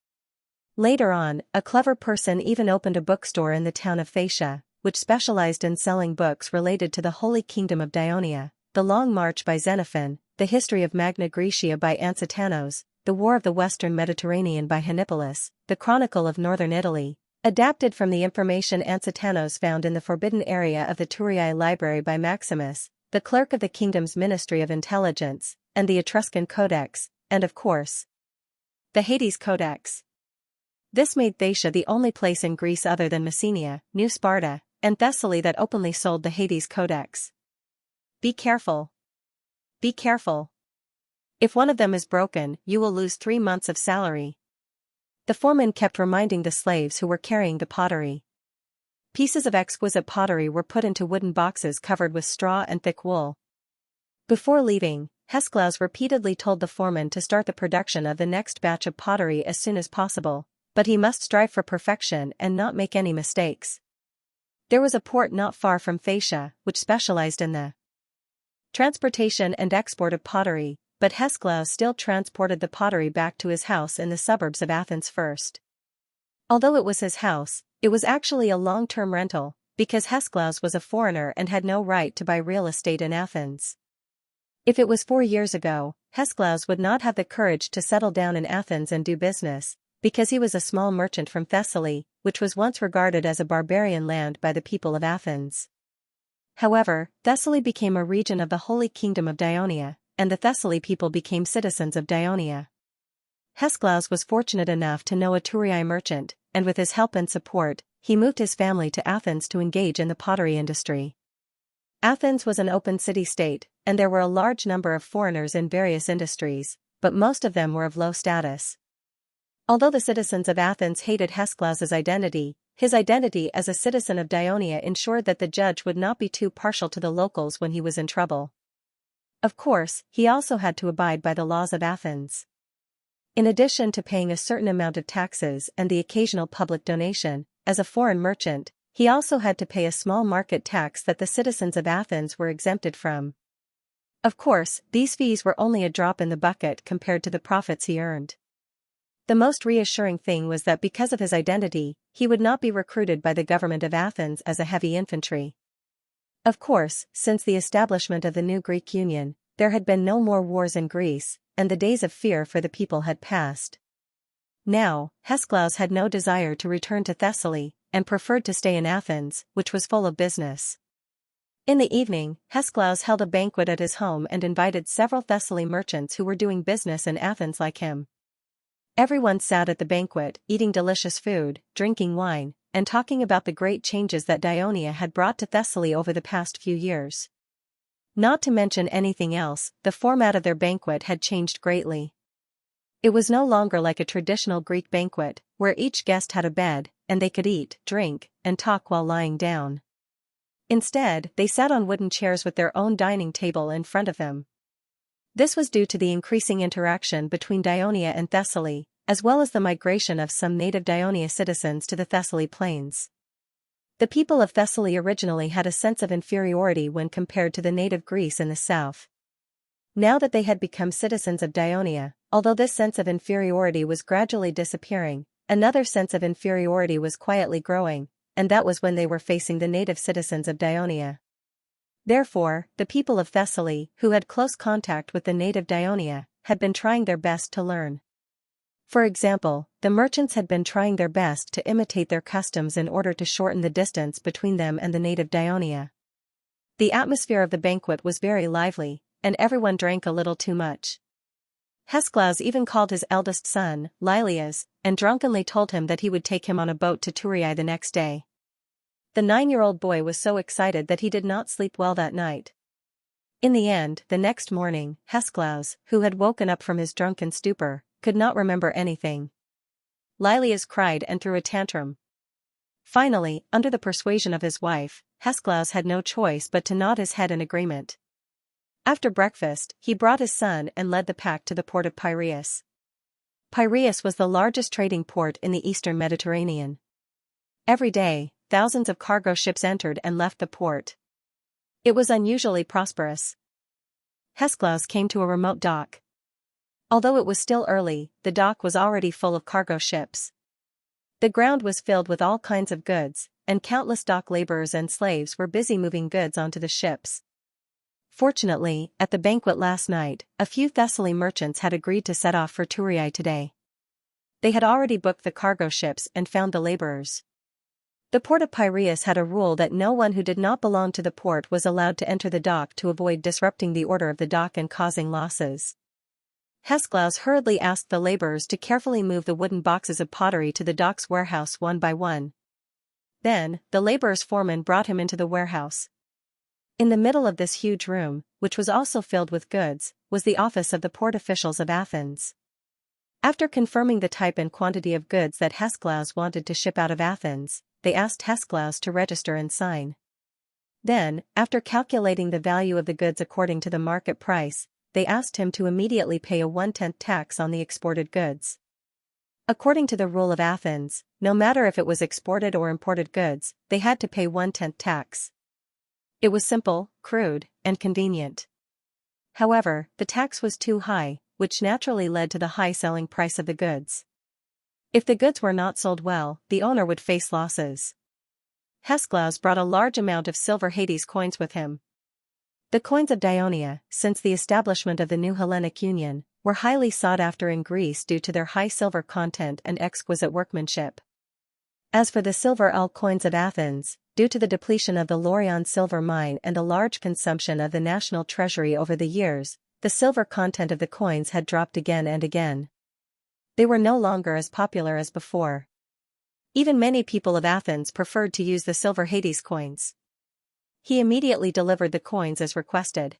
Later on, a clever person even opened a bookstore in the town of Phaeacia, which specialized in selling books related to the Holy Kingdom of Dionia, The Long March by Xenophon, The History of Magna Graecia by Ansitanos, The War of the Western Mediterranean by Hannibulus, The Chronicle of Northern Italy, adapted from the information Ansitanos found in the forbidden area of the Turiae Library by Maximus, the clerk of the kingdom's Ministry of Intelligence, and the Etruscan Codex, and of course, the Hades Codex. This made Phaeacia the only place in Greece other than Messenia, New Sparta, and Thessaly that openly sold the Hades Codex. Be careful. Be careful. If one of them is broken, you will lose 3 months of salary. The foreman kept reminding the slaves who were carrying the pottery. Pieces of exquisite pottery were put into wooden boxes covered with straw and thick wool. Before leaving, Hesklaus repeatedly told the foreman to start the production of the next batch of pottery as soon as possible, but he must strive for perfection and not make any mistakes. There was a port not far from Phaeacia, which specialized in the transportation and export of pottery, but Hesklaus still transported the pottery back to his house in the suburbs of Athens first. Although it was his house, it was actually a long-term rental, because Hesklaus was a foreigner and had no right to buy real estate in Athens. If it was 4 years ago, Hesklaus would not have the courage to settle down in Athens and do business, because he was a small merchant from Thessaly, which was once regarded as a barbarian land by the people of Athens. However, Thessaly became a region of the Holy Kingdom of Dionia, and the Thessaly people became citizens of Dionia. Hesklaus was fortunate enough to know a Thurii merchant, and with his help and support, he moved his family to Athens to engage in the pottery industry. Athens was an open city-state, and there were a large number of foreigners in various industries, but most of them were of low status. Although the citizens of Athens hated Hesklaus's identity, his identity as a citizen of Dionia ensured that the judge would not be too partial to the locals when he was in trouble. Of course, he also had to abide by the laws of Athens. In addition to paying a certain amount of taxes and the occasional public donation, as a foreign merchant, he also had to pay a small market tax that the citizens of Athens were exempted from. Of course, these fees were only a drop in the bucket compared to the profits he earned. The most reassuring thing was that because of his identity, he would not be recruited by the government of Athens as a heavy infantry. Of course, since the establishment of the new Greek Union, there had been no more wars in Greece, and the days of fear for the people had passed. Now, Hesklaus had no desire to return to Thessaly, and preferred to stay in Athens, which was full of business. In the evening, Hesklaus held a banquet at his home and invited several Thessaly merchants who were doing business in Athens like him. Everyone sat at the banquet, eating delicious food, drinking wine, and talking about the great changes that Dionia had brought to Thessaly over the past few years. Not to mention anything else, the format of their banquet had changed greatly. It was no longer like a traditional Greek banquet, where each guest had a bed, and they could eat, drink, and talk while lying down. Instead, they sat on wooden chairs with their own dining table in front of them. This was due to the increasing interaction between Dionia and Thessaly, as well as the migration of some native Dionia citizens to the Thessaly plains. The people of Thessaly originally had a sense of inferiority when compared to the native Greece in the south. Now that they had become citizens of Dionia, although this sense of inferiority was gradually disappearing, another sense of inferiority was quietly growing, and that was when they were facing the native citizens of Dionia. Therefore, the people of Thessaly, who had close contact with the native Dionia, had been trying their best to learn. For example, the merchants had been trying their best to imitate their customs in order to shorten the distance between them and the native Dionia. The atmosphere of the banquet was very lively, and everyone drank a little too much. Hesklaus even called his eldest son, Lilias, and drunkenly told him that he would take him on a boat to Thurii the next day. The 9-year-old boy was so excited that he did not sleep well that night. In the end, the next morning, Hesklaus, who had woken up from his drunken stupor, could not remember anything. Lilias cried and threw a tantrum. Finally, under the persuasion of his wife, Hesklaus had no choice but to nod his head in agreement. After breakfast, he brought his son and led the pack to the port of Piraeus. Piraeus was the largest trading port in the eastern Mediterranean. Every day, thousands of cargo ships entered and left the port. It was unusually prosperous. Hesklaus came to a remote dock. Although it was still early, the dock was already full of cargo ships. The ground was filled with all kinds of goods, and countless dock laborers and slaves were busy moving goods onto the ships. Fortunately, at the banquet last night, a few Thessaly merchants had agreed to set off for Thurii today. They had already booked the cargo ships and found the laborers. The port of Piraeus had a rule that no one who did not belong to the port was allowed to enter the dock to avoid disrupting the order of the dock and causing losses. Hesklaus hurriedly asked the laborers to carefully move the wooden boxes of pottery to the dock's warehouse one by one. Then, the laborers' foreman brought him into the warehouse. In the middle of this huge room, which was also filled with goods, was the office of the port officials of Athens. After confirming the type and quantity of goods that Hesklaus wanted to ship out of Athens, they asked Hesklaus to register and sign. Then, after calculating the value of the goods according to the market price, they asked him to immediately pay a 1/10 tax on the exported goods. According to the rule of Athens, no matter if it was exported or imported goods, they had to pay 1/10 tax. It was simple, crude, and convenient. However, the tax was too high, which naturally led to the high selling price of the goods. If the goods were not sold well, the owner would face losses. Hesklaus brought a large amount of silver Hades coins with him. The coins of Dionia, since the establishment of the new Hellenic Union, were highly sought after in Greece due to their high silver content and exquisite workmanship. As for the silver L coins of Athens, due to the depletion of the Laurion silver mine and the large consumption of the national treasury over the years, the silver content of the coins had dropped again and again. They were no longer as popular as before. Even many people of Athens preferred to use the silver Hades coins. He immediately delivered the coins as requested.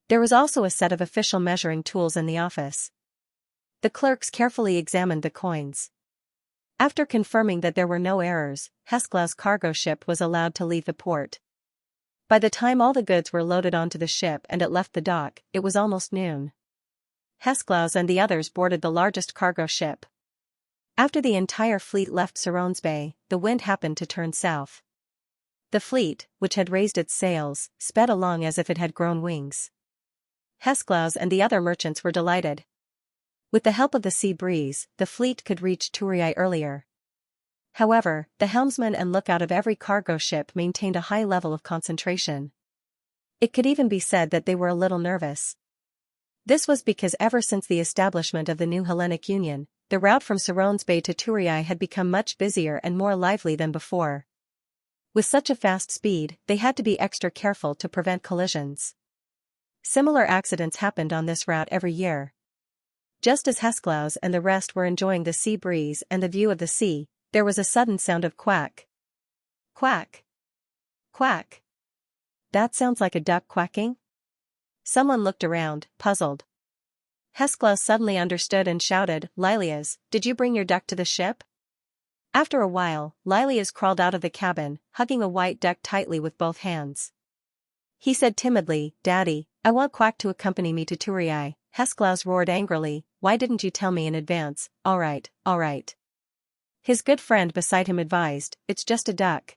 There was also a set of official measuring tools in the office. The clerks carefully examined the coins. After confirming that there were no errors, Hesklaus' cargo ship was allowed to leave the port. By the time all the goods were loaded onto the ship and it left the dock, it was almost noon. Hesklaus and the others boarded the largest cargo ship. After the entire fleet left Cerrone's Bay, the wind happened to turn south. The fleet, which had raised its sails, sped along as if it had grown wings. Hesklaus and the other merchants were delighted. With the help of the sea breeze, the fleet could reach Thurii earlier. However, the helmsman and lookout of every cargo ship maintained a high level of concentration. It could even be said that they were a little nervous. This was because ever since the establishment of the new Hellenic Union, the route from Cerrone's Bay to Thurii had become much busier and more lively than before. With such a fast speed, they had to be extra careful to prevent collisions. Similar accidents happened on this route every year. Just as Hesklaus and the rest were enjoying the sea breeze and the view of the sea, there was a sudden sound of quack. Quack. Quack. That sounds like a duck quacking? Someone looked around, puzzled. Hesklaus suddenly understood and shouted, "Lilias, did you bring your duck to the ship?" After a while, Lilias crawled out of the cabin, hugging a white duck tightly with both hands. He said timidly, "Daddy, I want Quack to accompany me to Thurii." Hesklaus roared angrily, "Why didn't you tell me in advance?" All right. His good friend beside him advised, "It's just a duck.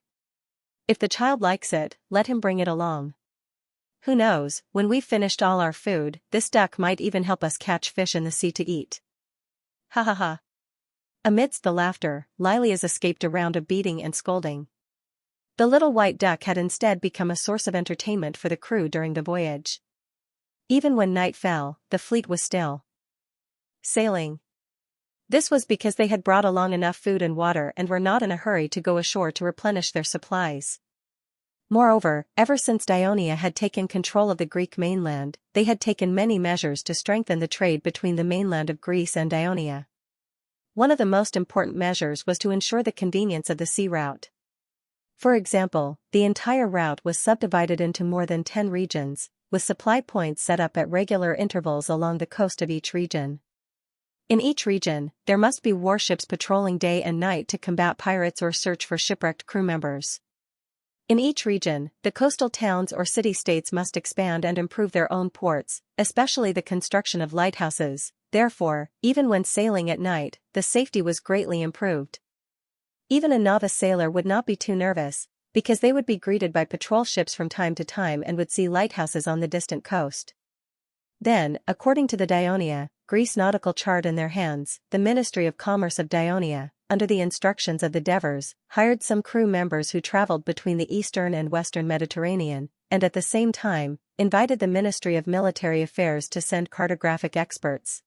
If the child likes it, let him bring it along. Who knows, when we've finished all our food, this duck might even help us catch fish in the sea to eat." Ha ha ha. Amidst the laughter, Lilias escaped a round of beating and scolding. The little white duck had instead become a source of entertainment for the crew during the voyage. Even when night fell, the fleet was still sailing. This was because they had brought along enough food and water and were not in a hurry to go ashore to replenish their supplies. Moreover, ever since Dionia had taken control of the Greek mainland, they had taken many measures to strengthen the trade between the mainland of Greece and Dionia. One of the most important measures was to ensure the convenience of the sea route. For example, the entire route was subdivided into more than 10 regions, with supply points set up at regular intervals along the coast of each region. In each region, there must be warships patrolling day and night to combat pirates or search for shipwrecked crew members. In each region, the coastal towns or city-states must expand and improve their own ports, especially the construction of lighthouses. Therefore, even when sailing at night, the safety was greatly improved. Even a novice sailor would not be too nervous, because they would be greeted by patrol ships from time to time and would see lighthouses on the distant coast. Then, according to the Dionia, Greece nautical chart in their hands, the Ministry of Commerce of Dionia, under the instructions of the Devers, hired some crew members who traveled between the eastern and western Mediterranean, and at the same time, invited the Ministry of Military Affairs to send cartographic experts.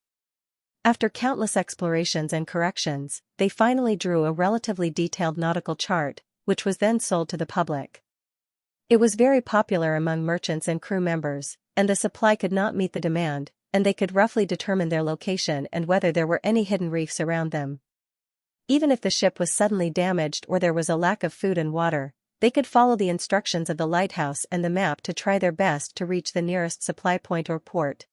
After countless explorations and corrections, they finally drew a relatively detailed nautical chart, which was then sold to the public. It was very popular among merchants and crew members, and the supply could not meet the demand, and they could roughly determine their location and whether there were any hidden reefs around them. Even if the ship was suddenly damaged or there was a lack of food and water, they could follow the instructions of the lighthouse and the map to try their best to reach the nearest supply point or port.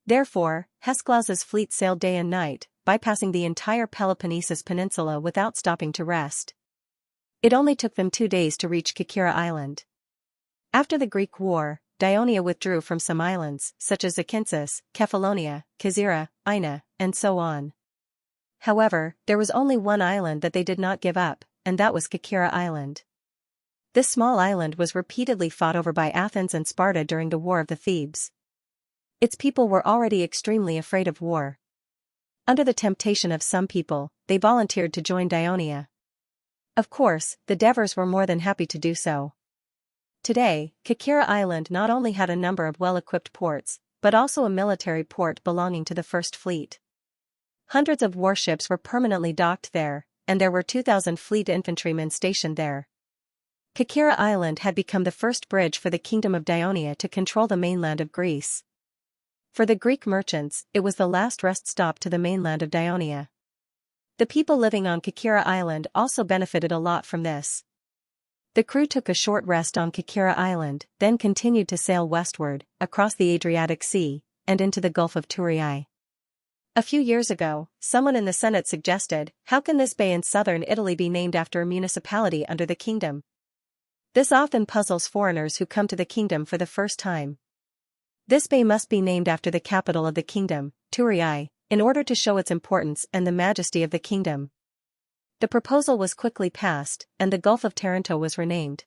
Therefore, Hesklaus's fleet sailed day and night, bypassing the entire Peloponnesus peninsula without stopping to rest. It only took them 2 days to reach Kikira Island. After the Greek War, Dionia withdrew from some islands, such as Zakynthos, Kephallonia, Kazira, Ina, and so on. However, there was only one island that they did not give up, and that was Kikira Island. This small island was repeatedly fought over by Athens and Sparta during the War of the Thebes. Its people were already extremely afraid of war. Under the temptation of some people, they volunteered to join Dionia. Of course, the Devers were more than happy to do so. Today, Xianxia Island not only had a number of well-equipped ports, but also a military port belonging to the First Fleet. Hundreds of warships were permanently docked there, and there were 2,000 fleet infantrymen stationed there. Xianxia Island had become the first bridge for the Kingdom of Dionia to control the mainland of Greece. For the Greek merchants, it was the last rest stop to the mainland of Dionia. The people living on Xianxia Island also benefited a lot from this. The crew took a short rest on Xianxia Island, then continued to sail westward, across the Adriatic Sea, and into the Gulf of Thurii. A few years ago, someone in the Senate suggested, how can this bay in southern Italy be named after a municipality under the kingdom? This often puzzles foreigners who come to the kingdom for the first time. This bay must be named after the capital of the kingdom, Thurii, in order to show its importance and the majesty of the kingdom. The proposal was quickly passed, and the Gulf of Taranto was renamed.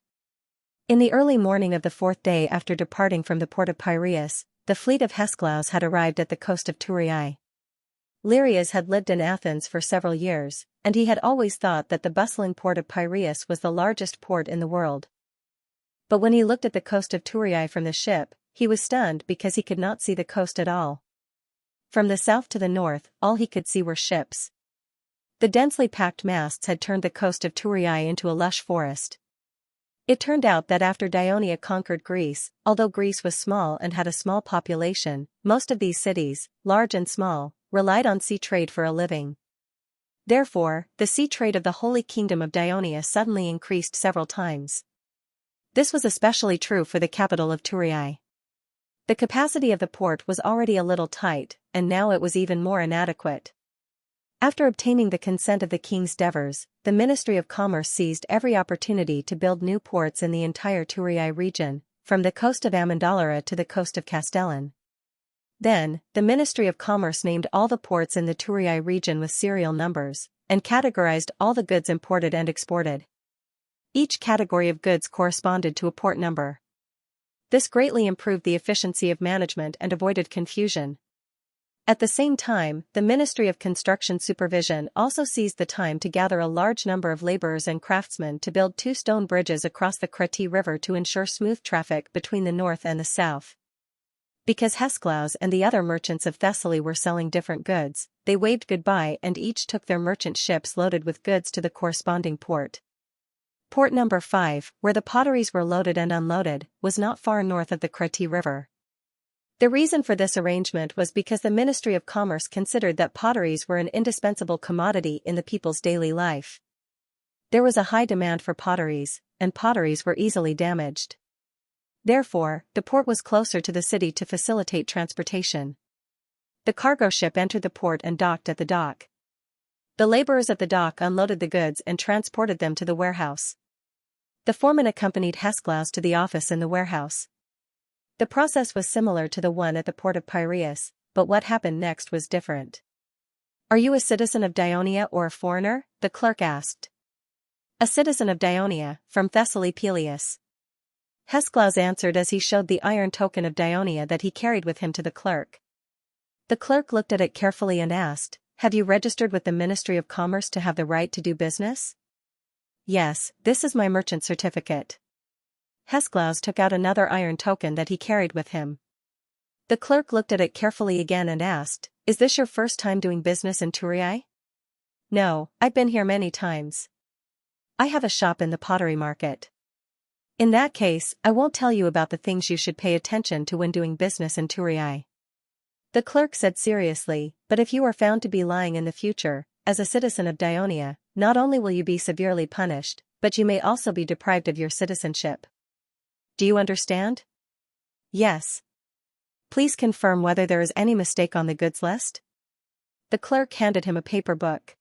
In the early morning of the fourth day after departing from the port of Piraeus, the fleet of Hesklaus had arrived at the coast of Thurii. Lirias had lived in Athens for several years, and he had always thought that the bustling port of Piraeus was the largest port in the world. But when he looked at the coast of Thurii from the ship, he was stunned because he could not see the coast at all. From the south to the north, all he could see were ships. The densely packed masts had turned the coast of Thurii into a lush forest. It turned out that after Dionia conquered Greece, although Greece was small and had a small population, most of these cities, large and small, relied on sea trade for a living. Therefore, the sea trade of the Holy Kingdom of Dionia suddenly increased several times. This was especially true for the capital of Thurii. The capacity of the port was already a little tight, and now it was even more inadequate. After obtaining the consent of the king's Devers, the Ministry of Commerce seized every opportunity to build new ports in the entire Thurii region, from the coast of Amendolara to the coast of Castellan. Then, the Ministry of Commerce named all the ports in the Thurii region with serial numbers, and categorized all the goods imported and exported. Each category of goods corresponded to a port number. This greatly improved the efficiency of management and avoided confusion. At the same time, the Ministry of Construction Supervision also seized the time to gather a large number of laborers and craftsmen to build 2 stone bridges across the Kreti River to ensure smooth traffic between the north and the south. Because Hesklaus and the other merchants of Thessaly were selling different goods, they waved goodbye and each took their merchant ships loaded with goods to the corresponding port. Port number 5, where the potteries were loaded and unloaded, was not far north of the Kreti River. The reason for this arrangement was because the Ministry of Commerce considered that potteries were an indispensable commodity in the people's daily life. There was a high demand for potteries, and potteries were easily damaged. Therefore, the port was closer to the city to facilitate transportation. The cargo ship entered the port and docked at the dock. The laborers at the dock unloaded the goods and transported them to the warehouse. The foreman accompanied Hesklaus to the office in the warehouse. The process was similar to the one at the port of Piraeus, but what happened next was different. "Are you a citizen of Dionia or a foreigner?" the clerk asked. "A citizen of Dionia, from Thessaly Peleus." Hesklaus answered as he showed the iron token of Dionia that he carried with him to the clerk. The clerk looked at it carefully and asked, "Have you registered with the Ministry of Commerce to have the right to do business?" "Yes, this is my merchant certificate." Hesklaus took out another iron token that he carried with him. The clerk looked at it carefully again and asked, "Is this your first time doing business in Thurii?" "No, I've been here many times. I have a shop in the pottery market." "In that case, I won't tell you about the things you should pay attention to when doing business in Thurii." The clerk said seriously, "But if you are found to be lying in the future, as a citizen of Dionia, not only will you be severely punished, but you may also be deprived of your citizenship. Do you understand?" "Yes." "Please confirm whether there is any mistake on the goods list." The clerk handed him a paper book.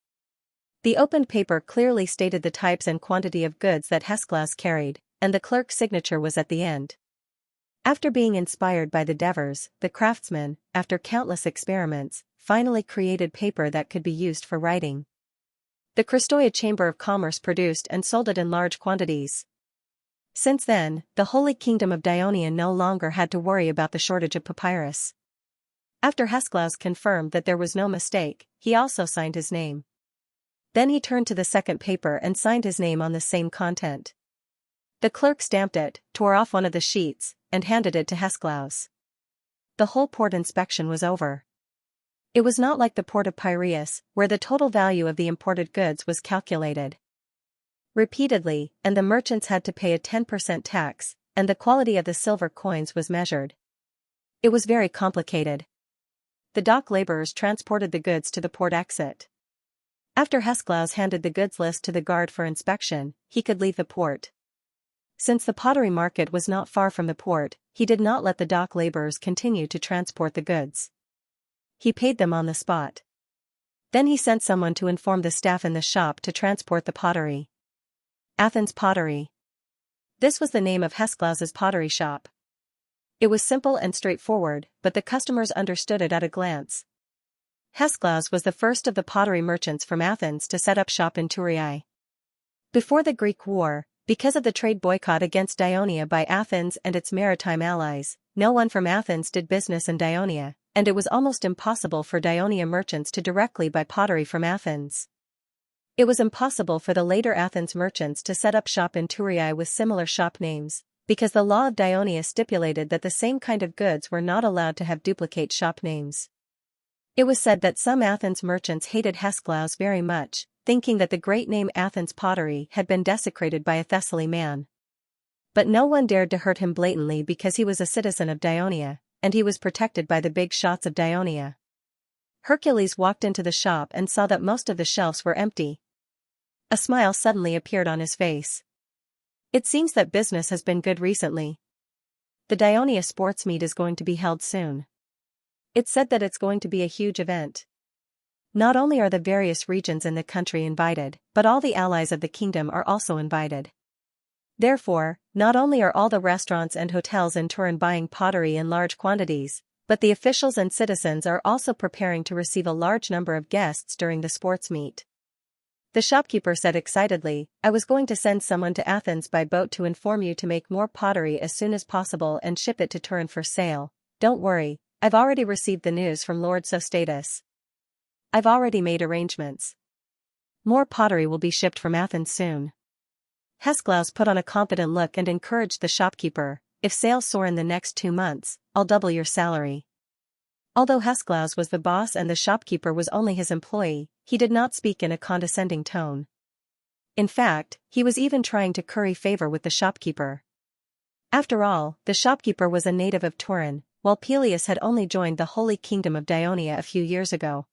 The opened paper clearly stated the types and quantity of goods that Hesklaus carried, and the clerk's signature was at the end. After being inspired by the Devers, the craftsmen, after countless experiments, finally created paper that could be used for writing. The Kristoia Chamber of Commerce produced and sold it in large quantities. Since then, the Holy Kingdom of Dionia no longer had to worry about the shortage of papyrus. After Hesklaus confirmed that there was no mistake, he also signed his name. Then he turned to the second paper and signed his name on the same content. The clerk stamped it, tore off one of the sheets, and handed it to Hesklaus. The whole port inspection was over. It was not like the port of Piraeus, where the total value of the imported goods was calculated repeatedly, and the merchants had to pay a 10% tax, and the quality of the silver coins was measured. It was very complicated. The dock laborers transported the goods to the port exit. After Hesklaus handed the goods list to the guard for inspection, he could leave the port. Since the pottery market was not far from the port, he did not let the dock laborers continue to transport the goods. He paid them on the spot. Then he sent someone to inform the staff in the shop to transport the pottery. Athens Pottery. This was the name of Hesklaus's pottery shop. It was simple and straightforward, but the customers understood it at a glance. Hesklaus was the first of the pottery merchants from Athens to set up shop in Thurii. Before the Greek War, because of the trade boycott against Daionia by Athens and its maritime allies, no one from Athens did business in Daionia, and it was almost impossible for Daionia merchants to directly buy pottery from Athens. It was impossible for the later Athens merchants to set up shop in Thurii with similar shop names, because the law of Daionia stipulated that the same kind of goods were not allowed to have duplicate shop names. It was said that some Athens merchants hated Hesklaus very much, thinking that the great name Athens Pottery had been desecrated by a Thessaly man. But no one dared to hurt him blatantly because he was a citizen of Daionia, and he was protected by the big shots of Daionia. Hercules walked into the shop and saw that most of the shelves were empty. A smile suddenly appeared on his face. It seems that business has been good recently. The Daionia sports meet is going to be held soon. It's said that it's going to be a huge event. Not only are the various regions in the country invited, but all the allies of the kingdom are also invited. Therefore, not only are all the restaurants and hotels in Turin buying pottery in large quantities, but the officials and citizens are also preparing to receive a large number of guests during the sports meet. The shopkeeper said excitedly, "I was going to send someone to Athens by boat to inform you to make more pottery as soon as possible and ship it to Turin for sale. Don't worry, I've already received the news from Lord Sostatus. I've already made arrangements. More pottery will be shipped from Athens soon." Hesklaus put on a confident look and encouraged the shopkeeper, "If sales soar in the next 2 months, I'll double your salary." Although Hesklaus was the boss and the shopkeeper was only his employee, he did not speak in a condescending tone. In fact, he was even trying to curry favor with the shopkeeper. After all, the shopkeeper was a native of Turin, while Pelias had only joined the Holy Kingdom of Daionia a few years ago.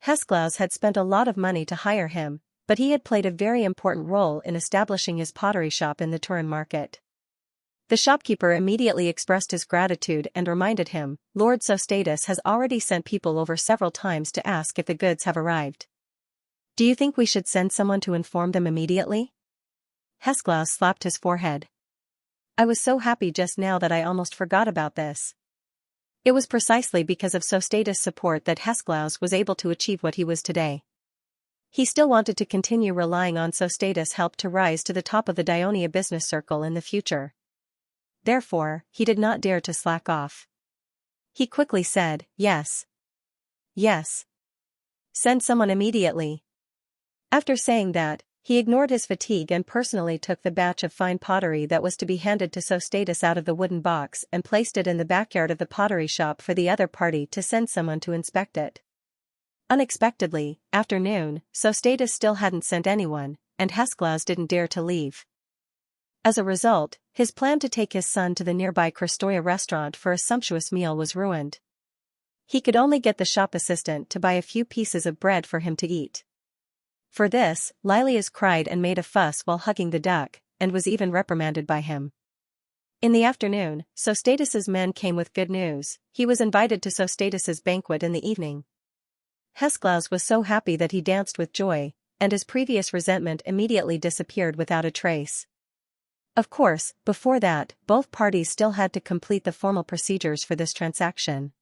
Hesklaus had spent a lot of money to hire him, but he had played a very important role in establishing his pottery shop in the Turin market. The shopkeeper immediately expressed his gratitude and reminded him, "Lord Sostatus has already sent people over several times to ask if the goods have arrived. Do you think we should send someone to inform them immediately?" Hesklaus slapped his forehead. "I was so happy just now that I almost forgot about this." It was precisely because of Sostatus' support that Hesklaus was able to achieve what he was today. He still wanted to continue relying on Sostatus' help to rise to the top of the Daionia business circle in the future. Therefore, he did not dare to slack off. He quickly said, "Yes. Yes. Send someone immediately." After saying that, he ignored his fatigue and personally took the batch of fine pottery that was to be handed to Sostatus out of the wooden box and placed it in the backyard of the pottery shop for the other party to send someone to inspect it. Unexpectedly, after noon, Sostatus still hadn't sent anyone, and Hesklaus didn't dare to leave. As a result, his plan to take his son to the nearby Christoia restaurant for a sumptuous meal was ruined. He could only get the shop assistant to buy a few pieces of bread for him to eat. For this, Lilias cried and made a fuss while hugging the duck, and was even reprimanded by him. In the afternoon, Sostatus's men came with good news. He was invited to Sostatus's banquet in the evening. Hesklaus was so happy that he danced with joy, and his previous resentment immediately disappeared without a trace. Of course, before that, both parties still had to complete the formal procedures for this transaction.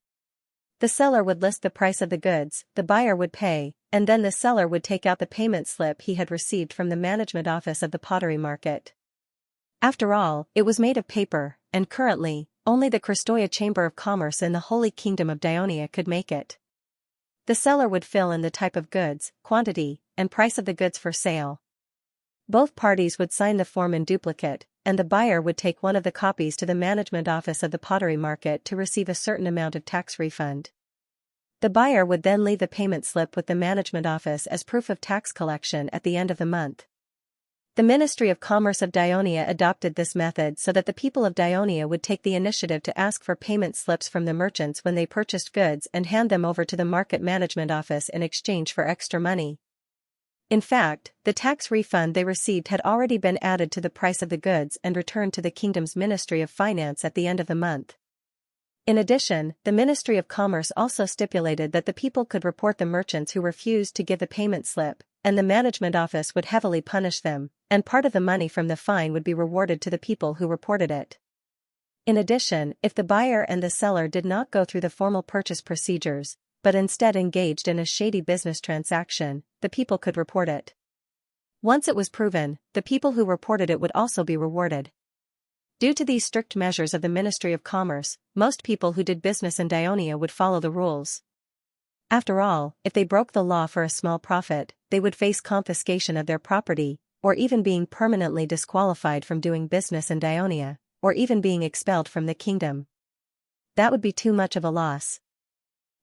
The seller would list the price of the goods, the buyer would pay, and then the seller would take out the payment slip he had received from the management office of the pottery market. After all, it was made of paper, and currently, only the Christoia Chamber of Commerce in the Holy Kingdom of Dionia could make it. The seller would fill in the type of goods, quantity, and price of the goods for sale. Both parties would sign the form in duplicate, and the buyer would take one of the copies to the management office of the pottery market to receive a certain amount of tax refund. The buyer would then leave the payment slip with the management office as proof of tax collection at the end of the month. The Ministry of Commerce of Dionia adopted this method so that the people of Dionia would take the initiative to ask for payment slips from the merchants when they purchased goods and hand them over to the market management office in exchange for extra money. In fact, the tax refund they received had already been added to the price of the goods and returned to the kingdom's Ministry of Finance at the end of the month. In addition, the Ministry of Commerce also stipulated that the people could report the merchants who refused to give the payment slip, and the management office would heavily punish them, and part of the money from the fine would be rewarded to the people who reported it. In addition, if the buyer and the seller did not go through the formal purchase procedures, but instead engaged in a shady business transaction, the people could report it. Once it was proven, the people who reported it would also be rewarded. Due to these strict measures of the Ministry of Commerce, most people who did business in Dionia would follow the rules. After all, if they broke the law for a small profit, they would face confiscation of their property, or even being permanently disqualified from doing business in Dionia, or even being expelled from the kingdom. That would be too much of a loss.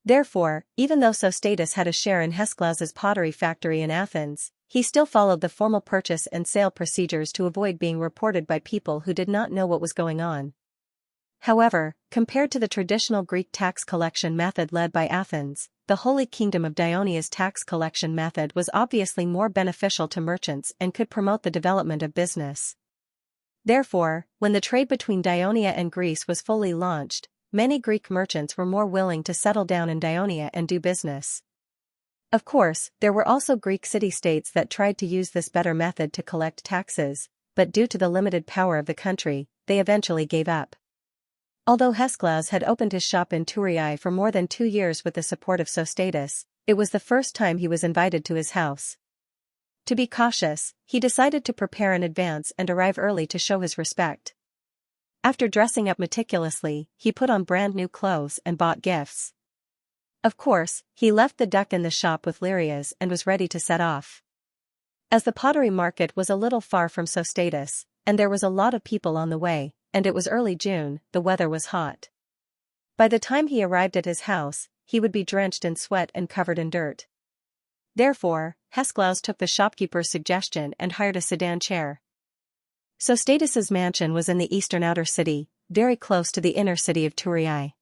Therefore, even though Sostatus had a share in Hesklaus's pottery factory in Athens, he still followed the formal purchase and sale procedures to avoid being reported by people who did not know what was going on. However, compared to the traditional Greek tax collection method led by Athens, the Holy Kingdom of Dionia's tax collection method was obviously more beneficial to merchants and could promote the development of business. Therefore, when the trade between Dionia and Greece was fully launched, many Greek merchants were more willing to settle down in Dionia and do business. Of course, there were also Greek city-states that tried to use this better method to collect taxes, but due to the limited power of the country, they eventually gave up. Although Hesklaus had opened his shop in Thurii for more than 2 years with the support of Sostatus, it was the first time he was invited to his house. To be cautious, he decided to prepare in advance and arrive early to show his respect. After dressing up meticulously, he put on brand new clothes and bought gifts. Of course, he left the duck in the shop with Lirias and was ready to set off. As the pottery market was a little far from Sostatus, and there was a lot of people on the way, and it was early June, the weather was hot. By the time he arrived at his house, he would be drenched in sweat and covered in dirt. Therefore, Hesklaus took the shopkeeper's suggestion and hired a sedan chair. Sostatus's mansion was in the eastern outer city, very close to the inner city of Thurii.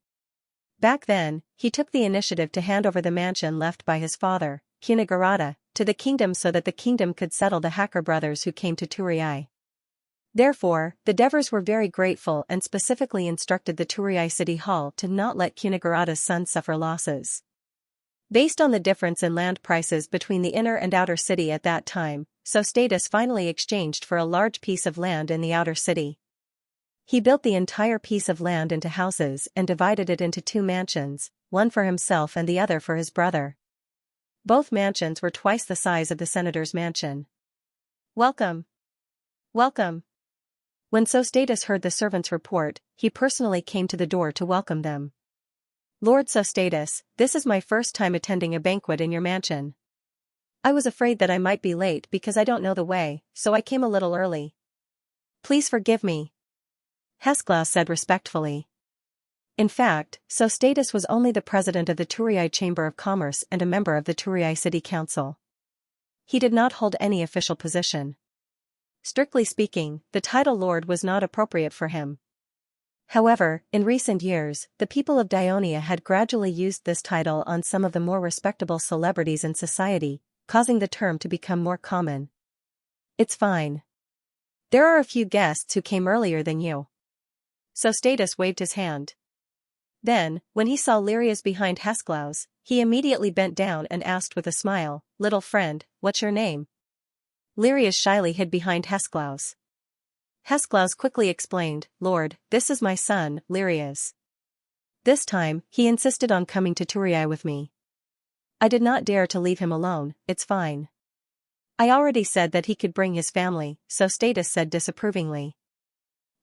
Back then, he took the initiative to hand over the mansion left by his father, Cunigarata, to the kingdom so that the kingdom could settle the hacker brothers who came to Thurii. Therefore, the Devers were very grateful and specifically instructed the Thurii city hall to not let Cunigarata's son suffer losses. Based on the difference in land prices between the inner and outer city at that time, Sostatus finally exchanged for a large piece of land in the outer city. He built the entire piece of land into houses and divided it into 2 mansions, one for himself and the other for his brother. Both mansions were twice the size of the senator's mansion. "Welcome! Welcome!" When Sostatus heard the servants' report, he personally came to the door to welcome them. "Lord Sostatus, this is my first time attending a banquet in your mansion. I was afraid that I might be late because I don't know the way, so I came a little early. Please forgive me," Hesklaus said respectfully. In fact, Sostatus was only the president of the Thurii Chamber of Commerce and a member of the Thurii City Council. He did not hold any official position. Strictly speaking, the title Lord was not appropriate for him. However, in recent years, the people of Dionia had gradually used this title on some of the more respectable celebrities in society, causing the term to become more common. "It's fine. There are a few guests who came earlier than you." Sostatus waved his hand. Then, when he saw Lirias behind Hesklaus, he immediately bent down and asked with a smile, "Little friend, what's your name?" Lirias shyly hid behind Hesklaus. Hesklaus quickly explained, "Lord, this is my son, Lirias. This time, he insisted on coming to Thurii with me. I did not dare to leave him alone, it's fine." "I already said that he could bring his family," Sostatus said disapprovingly.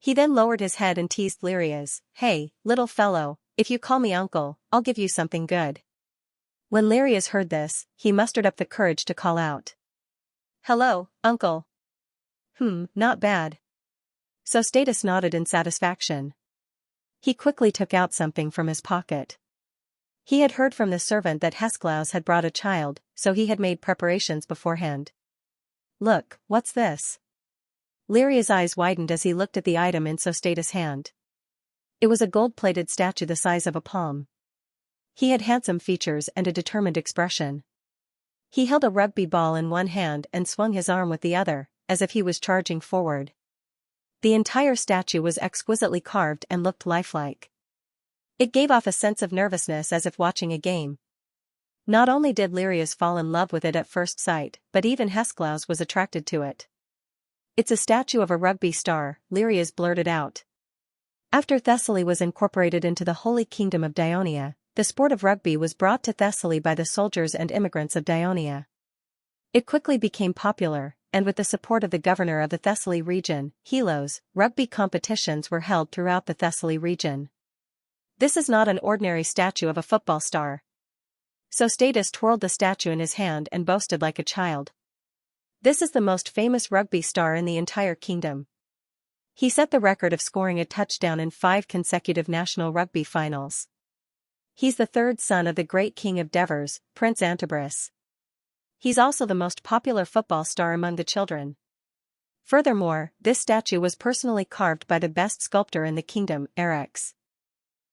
He then lowered his head and teased Lyria's, "Hey, little fellow, if you call me uncle, I'll give you something good." When Lyrias heard this, he mustered up the courage to call out, "Hello, uncle." Not bad." So Status nodded in satisfaction. He quickly took out something from his pocket. He had heard from the servant that Hesklaus had brought a child, so he had made preparations beforehand. "Look, what's this?" Lyria's eyes widened as he looked at the item in Sostatus' hand. It was a gold-plated statue the size of a palm. He had handsome features and a determined expression. He held a rugby ball in one hand and swung his arm with the other, as if he was charging forward. The entire statue was exquisitely carved and looked lifelike. It gave off a sense of nervousness as if watching a game. Not only did Lyrias fall in love with it at first sight, but even Hesklaus was attracted to it. "It's a statue of a rugby star," Lyrias blurted out. After Thessaly was incorporated into the Holy Kingdom of Dionia, the sport of rugby was brought to Thessaly by the soldiers and immigrants of Dionia. It quickly became popular, and with the support of the governor of the Thessaly region, Helos, rugby competitions were held throughout the Thessaly region. "This is not an ordinary statue of a football star." Sostatus twirled the statue in his hand and boasted like a child. "This is the most famous rugby star in the entire kingdom." He set the record of scoring a touchdown in 5 consecutive national rugby finals. He's the third son of the great king of Devers, Prince Antibris. He's also the most popular football star among the children. Furthermore, this statue was personally carved by the best sculptor in the kingdom, Erex.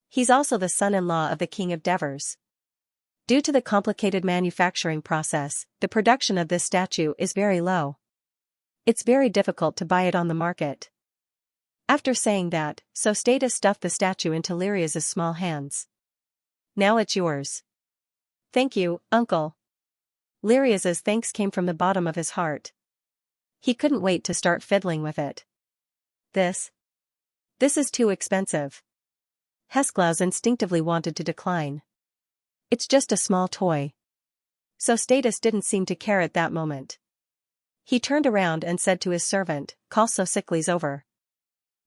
He's also the son-in-law of the king of Devers. Due to the complicated manufacturing process, the production of this statue is very low. It's very difficult to buy it on the market. After saying that, Sostatus stuffed the statue into Lyrias's small hands. "Now it's yours." "Thank you, uncle." Lyrias's thanks came from the bottom of his heart. He couldn't wait to start fiddling with it. This is too expensive." Hesklaus instinctively wanted to decline. "It's just a small toy." Sostatus didn't seem to care at that moment. He turned around and said to his servant, "Call Sosicles over."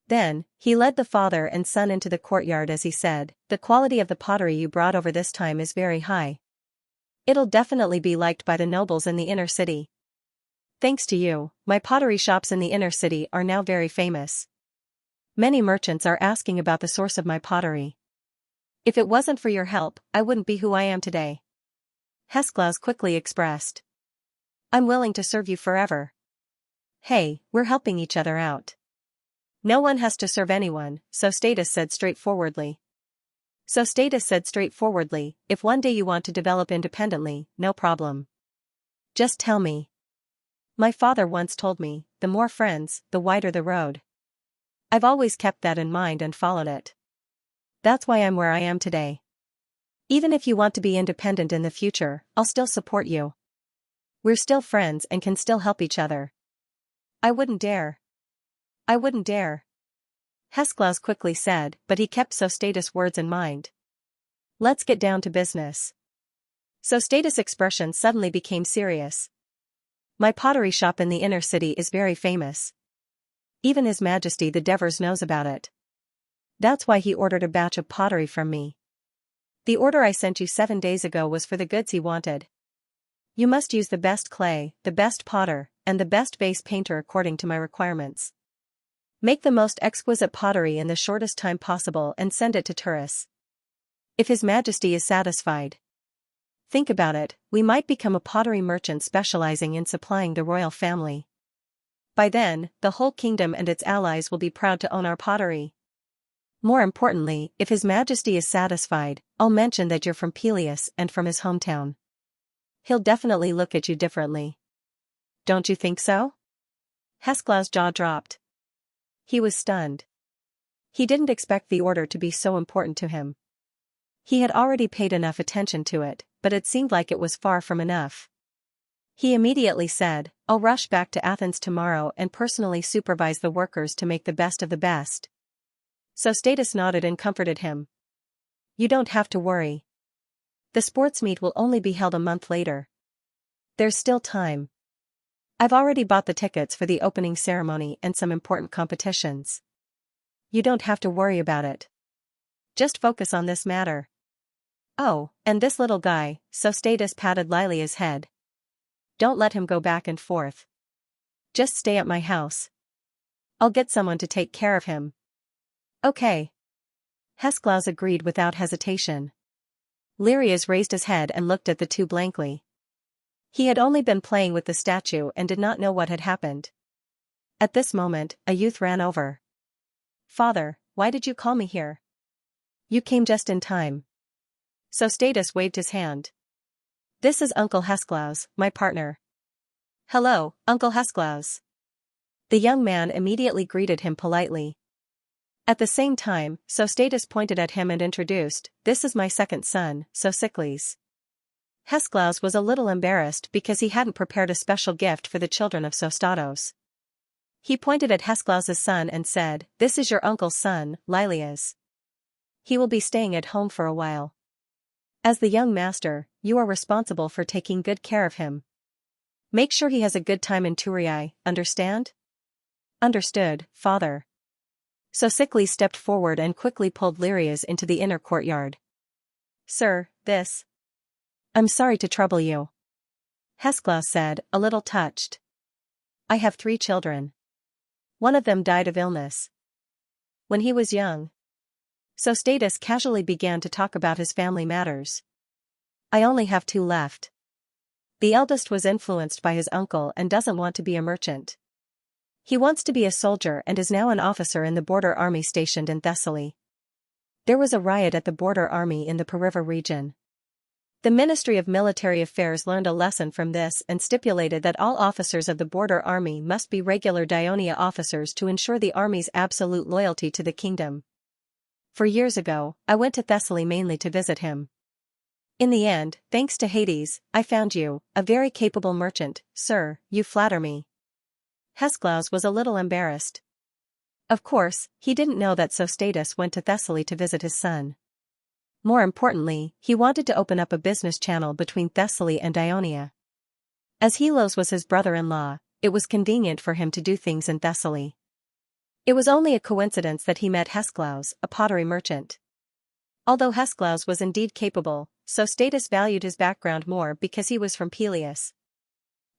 Then, he led the father and son into the courtyard as he said, "The quality of the pottery you brought over this time is very high. It'll definitely be liked by the nobles in the inner city. Thanks to you, my pottery shops in the inner city are now very famous. Many merchants are asking about the source of my pottery. If it wasn't for your help, I wouldn't be who I am today." Hesklaus quickly expressed, "I'm willing to serve you forever." "Hey, we're helping each other out. No one has to serve anyone," Sostatus said straightforwardly. "If one day you want to develop independently, no problem. Just tell me. My father once told me, the more friends, the wider the road. I've always kept that in mind and followed it. That's why I'm where I am today. Even if you want to be independent in the future, I'll still support you. We're still friends and can still help each other." I wouldn't dare." Hesklaus quickly said, but he kept Sostatus' words in mind. "Let's get down to business." Sostatus' expression suddenly became serious. "My pottery shop in the inner city is very famous. Even His Majesty the Devers knows about it. That's why he ordered a batch of pottery from me. The order I sent you 7 days ago was for the goods he wanted. You must use the best clay, the best potter, and the best vase painter according to my requirements. Make the most exquisite pottery in the shortest time possible and send it to Turris. If His Majesty is satisfied. Think about it, we might become a pottery merchant specializing in supplying the royal family. By then, the whole kingdom and its allies will be proud to own our pottery. More importantly, if His Majesty is satisfied, I'll mention that you're from Peleus and from his hometown. He'll definitely look at you differently. Don't you think so?" Hesklaus' jaw dropped. He was stunned. He didn't expect the order to be so important to him. He had already paid enough attention to it, but it seemed like it was far from enough. He immediately said, "I'll rush back to Athens tomorrow and personally supervise the workers to make the best of the best." Sostatus nodded and comforted him. "You don't have to worry. The sports meet will only be held a month later. There's still time. I've already bought the tickets for the opening ceremony and some important competitions. You don't have to worry about it. Just focus on this matter. Oh, and this little guy, Sostatus patted Lilia's head. Don't let him go back and forth. Just stay at my house. I'll get someone to take care of him. Okay. Hesklaus agreed without hesitation. Lirias raised his head and looked at the two blankly. He had only been playing with the statue and did not know what had happened. At this moment, a youth ran over. Father, why did you call me here? You came just in time. Sostatus waved his hand. This is Uncle Hesklaus, my partner. Hello, Uncle Hesklaus. The young man immediately greeted him politely. At the same time, Sostatus pointed at him and introduced, this is my second son, Sosicles. Hesklaus was a little embarrassed because he hadn't prepared a special gift for the children of Sostatos. He pointed at Hesklaus's son and said, this is your uncle's son, Lilias. He will be staying at home for a while. As the young master, you are responsible for taking good care of him. Make sure he has a good time in Turii, understand? Understood, father. Sosicles stepped forward and quickly pulled Lirias into the inner courtyard. Sir, this. I'm sorry to trouble you. Hesklaus said, a little touched. I have 3 children. One of them died of illness. When he was young. Sostatus casually began to talk about his family matters. I only have 2 left. The eldest was influenced by his uncle and doesn't want to be a merchant. He wants to be a soldier and is now an officer in the border army stationed in Thessaly. There was a riot at the border army in the Periva region. The Ministry of Military Affairs learned a lesson from this and stipulated that all officers of the border army must be regular Daionia officers to ensure the army's absolute loyalty to the kingdom. 4 years ago, I went to Thessaly mainly to visit him. In the end, thanks to Hades, I found you, a very capable merchant, sir, you flatter me. Hesklaus was a little embarrassed. Of course, he didn't know that Sostatus went to Thessaly to visit his son. More importantly, he wanted to open up a business channel between Thessaly and Daionia. As Helos was his brother-in-law, it was convenient for him to do things in Thessaly. It was only a coincidence that he met Hesklaus, a pottery merchant. Although Hesklaus was indeed capable, Sostatus valued his background more because he was from Peleus.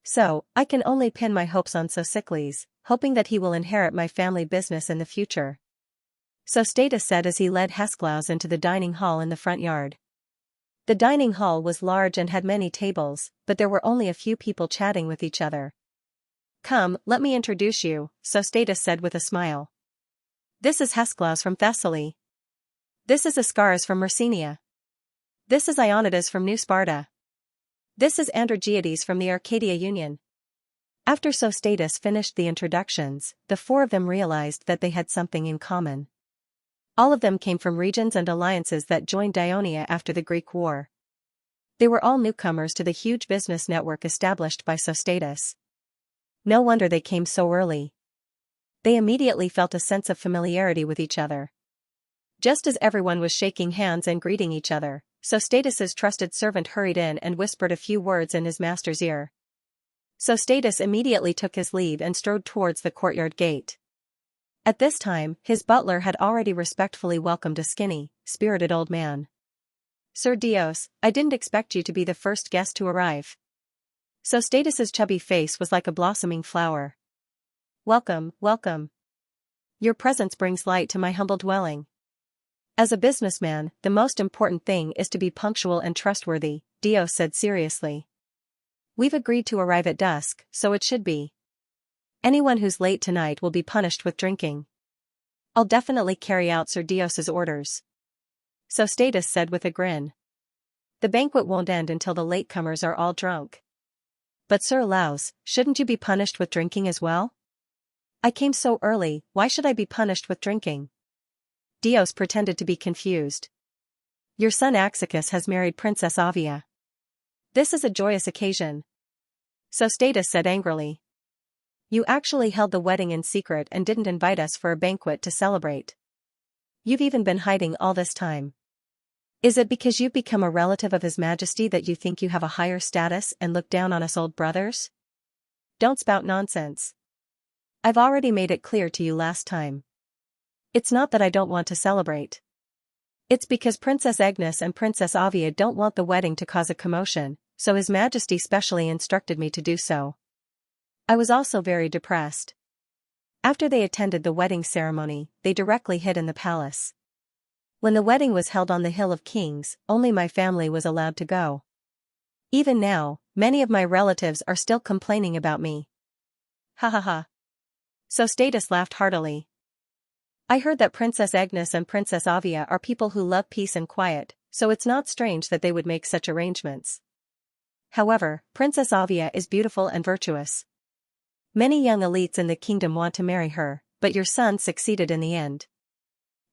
So, I can only pin my hopes on Sosicles, hoping that he will inherit my family business in the future. Sostatus said as he led Hesklaus into the dining hall in the front yard. The dining hall was large and had many tables, but there were only a few people chatting with each other. Come, let me introduce you, Sostatus said with a smile. This is Hesklaus from Thessaly. This is Ascaris from Myrcenia. This is Ionidas from New Sparta. This is Androgeades from the Arcadia Union. After Sostatus finished the introductions, the 4 of them realized that they had something in common. All of them came from regions and alliances that joined Daionia after the Greek War. They were all newcomers to the huge business network established by Sostatus. No wonder they came so early. They immediately felt a sense of familiarity with each other. Just as everyone was shaking hands and greeting each other, Sostatus's trusted servant hurried in and whispered a few words in his master's ear. Sostatus immediately took his leave and strode towards the courtyard gate. At this time, his butler had already respectfully welcomed a skinny, spirited old man. Sir Dios, I didn't expect you to be the first guest to arrive. Sostatus's chubby face was like a blossoming flower. Welcome, welcome. Your presence brings light to my humble dwelling. As a businessman, the most important thing is to be punctual and trustworthy, Dios said seriously. We've agreed to arrive at dusk, so it should be. Anyone who's late tonight will be punished with drinking. I'll definitely carry out Sir Dios's orders. Sostatus said with a grin. The banquet won't end until the latecomers are all drunk. But Sir Laus, shouldn't you be punished with drinking as well? I came so early, why should I be punished with drinking? Dios pretended to be confused. Your son Axicus has married Princess Avia. This is a joyous occasion. Sostatus said angrily. You actually held the wedding in secret and didn't invite us for a banquet to celebrate. You've even been hiding all this time. Is it because you've become a relative of His Majesty that you think you have a higher status and look down on us old brothers? Don't spout nonsense. I've already made it clear to you last time. It's not that I don't want to celebrate. It's because Princess Agnes and Princess Avia don't want the wedding to cause a commotion, so His Majesty specially instructed me to do so. I was also very depressed. After they attended the wedding ceremony, they directly hid in the palace. When the wedding was held on the Hill of Kings, only my family was allowed to go. Even now, many of my relatives are still complaining about me. Ha ha ha. So Status laughed heartily. I heard that Princess Agnes and Princess Avia are people who love peace and quiet, so it's not strange that they would make such arrangements. However, Princess Avia is beautiful and virtuous. Many young elites in the kingdom want to marry her, but your son succeeded in the end.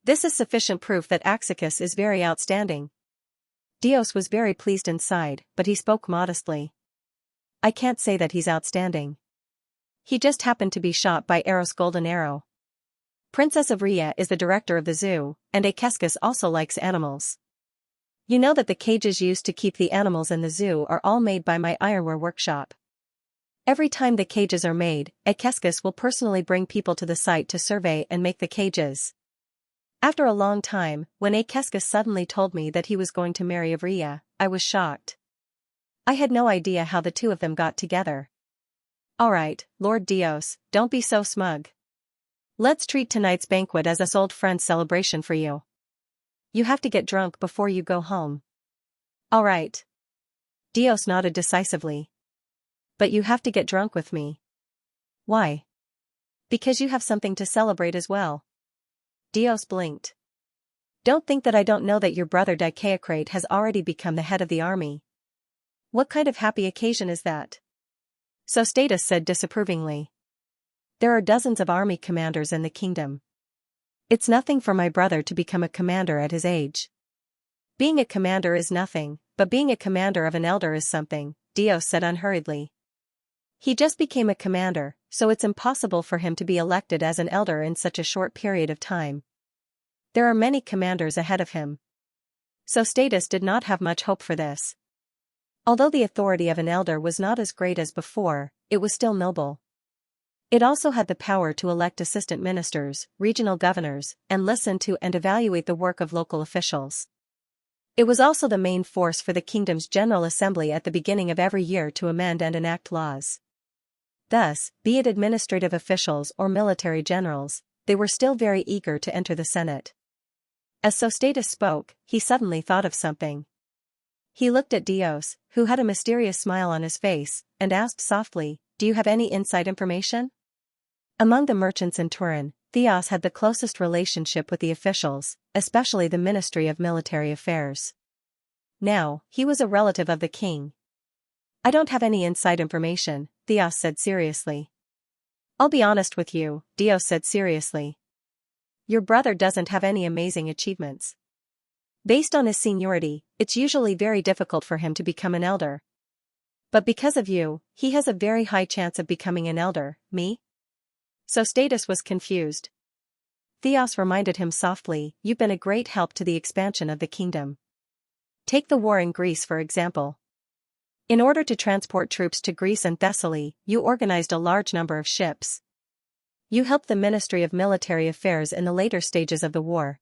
This is sufficient proof that Axicus is very outstanding. Dios was very pleased inside, but he spoke modestly. I can't say that he's outstanding. He just happened to be shot by Eros' golden arrow. Princess Avria is the director of the zoo, and Akeskus also likes animals. You know that the cages used to keep the animals in the zoo are all made by my ironware workshop. Every time the cages are made, Akeskus will personally bring people to the site to survey and make the cages. After a long time, when Akeskus suddenly told me that he was going to marry Avria, I was shocked. I had no idea how the two of them got together. Alright, Lord Dios, don't be so smug. Let's treat tonight's banquet as us old friends celebration for you. You have to get drunk before you go home. Alright. Dios nodded decisively. But you have to get drunk with me. Why? Because you have something to celebrate as well. Dios blinked. Don't think that I don't know that your brother Dicaeocrate has already become the head of the army. What kind of happy occasion is that? So Status said disapprovingly. There are dozens of army commanders in the kingdom. It's nothing for my brother to become a commander at his age. Being a commander is nothing, but being a commander of an elder is something, Dios said unhurriedly. He just became a commander, so it's impossible for him to be elected as an elder in such a short period of time. There are many commanders ahead of him. So Status did not have much hope for this. Although the authority of an elder was not as great as before, it was still noble. It also had the power to elect assistant ministers, regional governors, and listen to and evaluate the work of local officials. It was also the main force for the kingdom's General Assembly at the beginning of every year to amend and enact laws. Thus, be it administrative officials or military generals, they were still very eager to enter the Senate. As Sostatus spoke, he suddenly thought of something. He looked at Dios, who had a mysterious smile on his face, and asked softly, "Do you have any inside information?" Among the merchants in Turin, Theos had the closest relationship with the officials, especially the Ministry of Military Affairs. Now, he was a relative of the king. I don't have any inside information, Theos said seriously. I'll be honest with you, Dios said seriously. Your brother doesn't have any amazing achievements. Based on his seniority, it's usually very difficult for him to become an elder. But because of you, he has a very high chance of becoming an elder. Me? So Status was confused. Theos reminded him softly, "You've been a great help to the expansion of the kingdom. Take the war in Greece for example. In order to transport troops to Greece and Thessaly, you organized a large number of ships. You helped the Ministry of Military Affairs in the later stages of the war.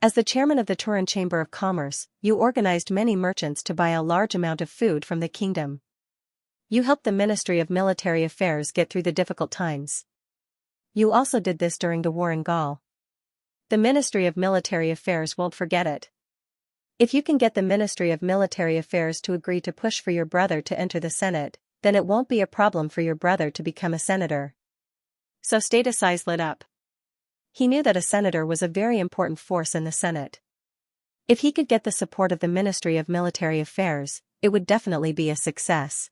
As the chairman of the Turin Chamber of Commerce, you organized many merchants to buy a large amount of food from the kingdom. You helped the Ministry of Military Affairs get through the difficult times. You also did this during the war in Gaul. The Ministry of Military Affairs won't forget it. If you can get the Ministry of Military Affairs to agree to push for your brother to enter the Senate, then it won't be a problem for your brother to become a senator." So Status' eyes lit up. He knew that a senator was a very important force in the Senate. If he could get the support of the Ministry of Military Affairs, it would definitely be a success.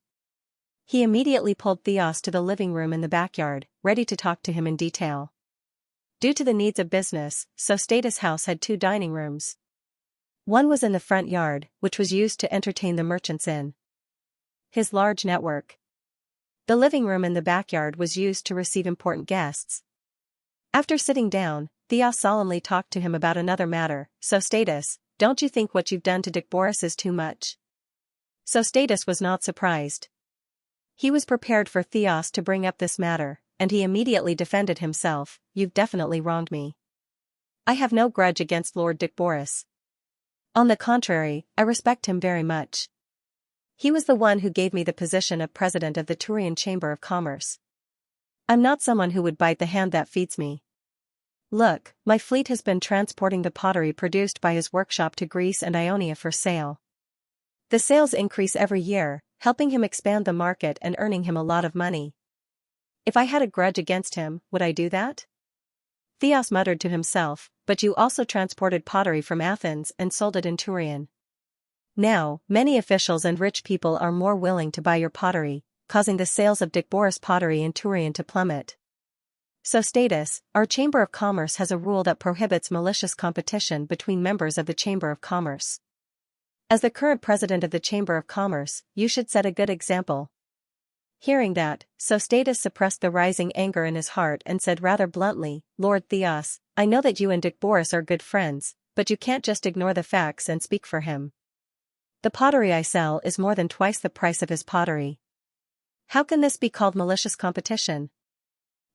He immediately pulled Theos to the living room in the backyard, ready to talk to him in detail. Due to the needs of business, Sostatus' house had 2 dining rooms. One was in the front yard, which was used to entertain the merchants in his large network. The living room in the backyard was used to receive important guests. After sitting down, Theos solemnly talked to him about another matter. "Sostatus, don't you think what you've done to Dick Boris is too much?" Sostatus was not surprised. He was prepared for Theos to bring up this matter, and he immediately defended himself. "You've definitely wronged me. I have no grudge against Lord Dickboris. On the contrary, I respect him very much. He was the one who gave me the position of president of the Turian Chamber of Commerce. I'm not someone who would bite the hand that feeds me. Look, my fleet has been transporting the pottery produced by his workshop to Greece and Ionia for sale. The sales increase every year, helping him expand the market and earning him a lot of money. If I had a grudge against him, would I do that? Theos muttered to himself, but you also transported pottery from Athens and sold it in Turian. Now, many officials and rich people are more willing to buy your pottery, causing the sales of Dickboris pottery in Turian to plummet. So status, our Chamber of Commerce has a rule that prohibits malicious competition between members of the Chamber of Commerce. As the current president of the Chamber of Commerce, you should set a good example. Hearing that, Sostatus suppressed the rising anger in his heart and said rather bluntly, Lord Theos, I know that you and Dickboris are good friends, but you can't just ignore the facts and speak for him. The pottery I sell is more than twice the price of his pottery. How can this be called malicious competition?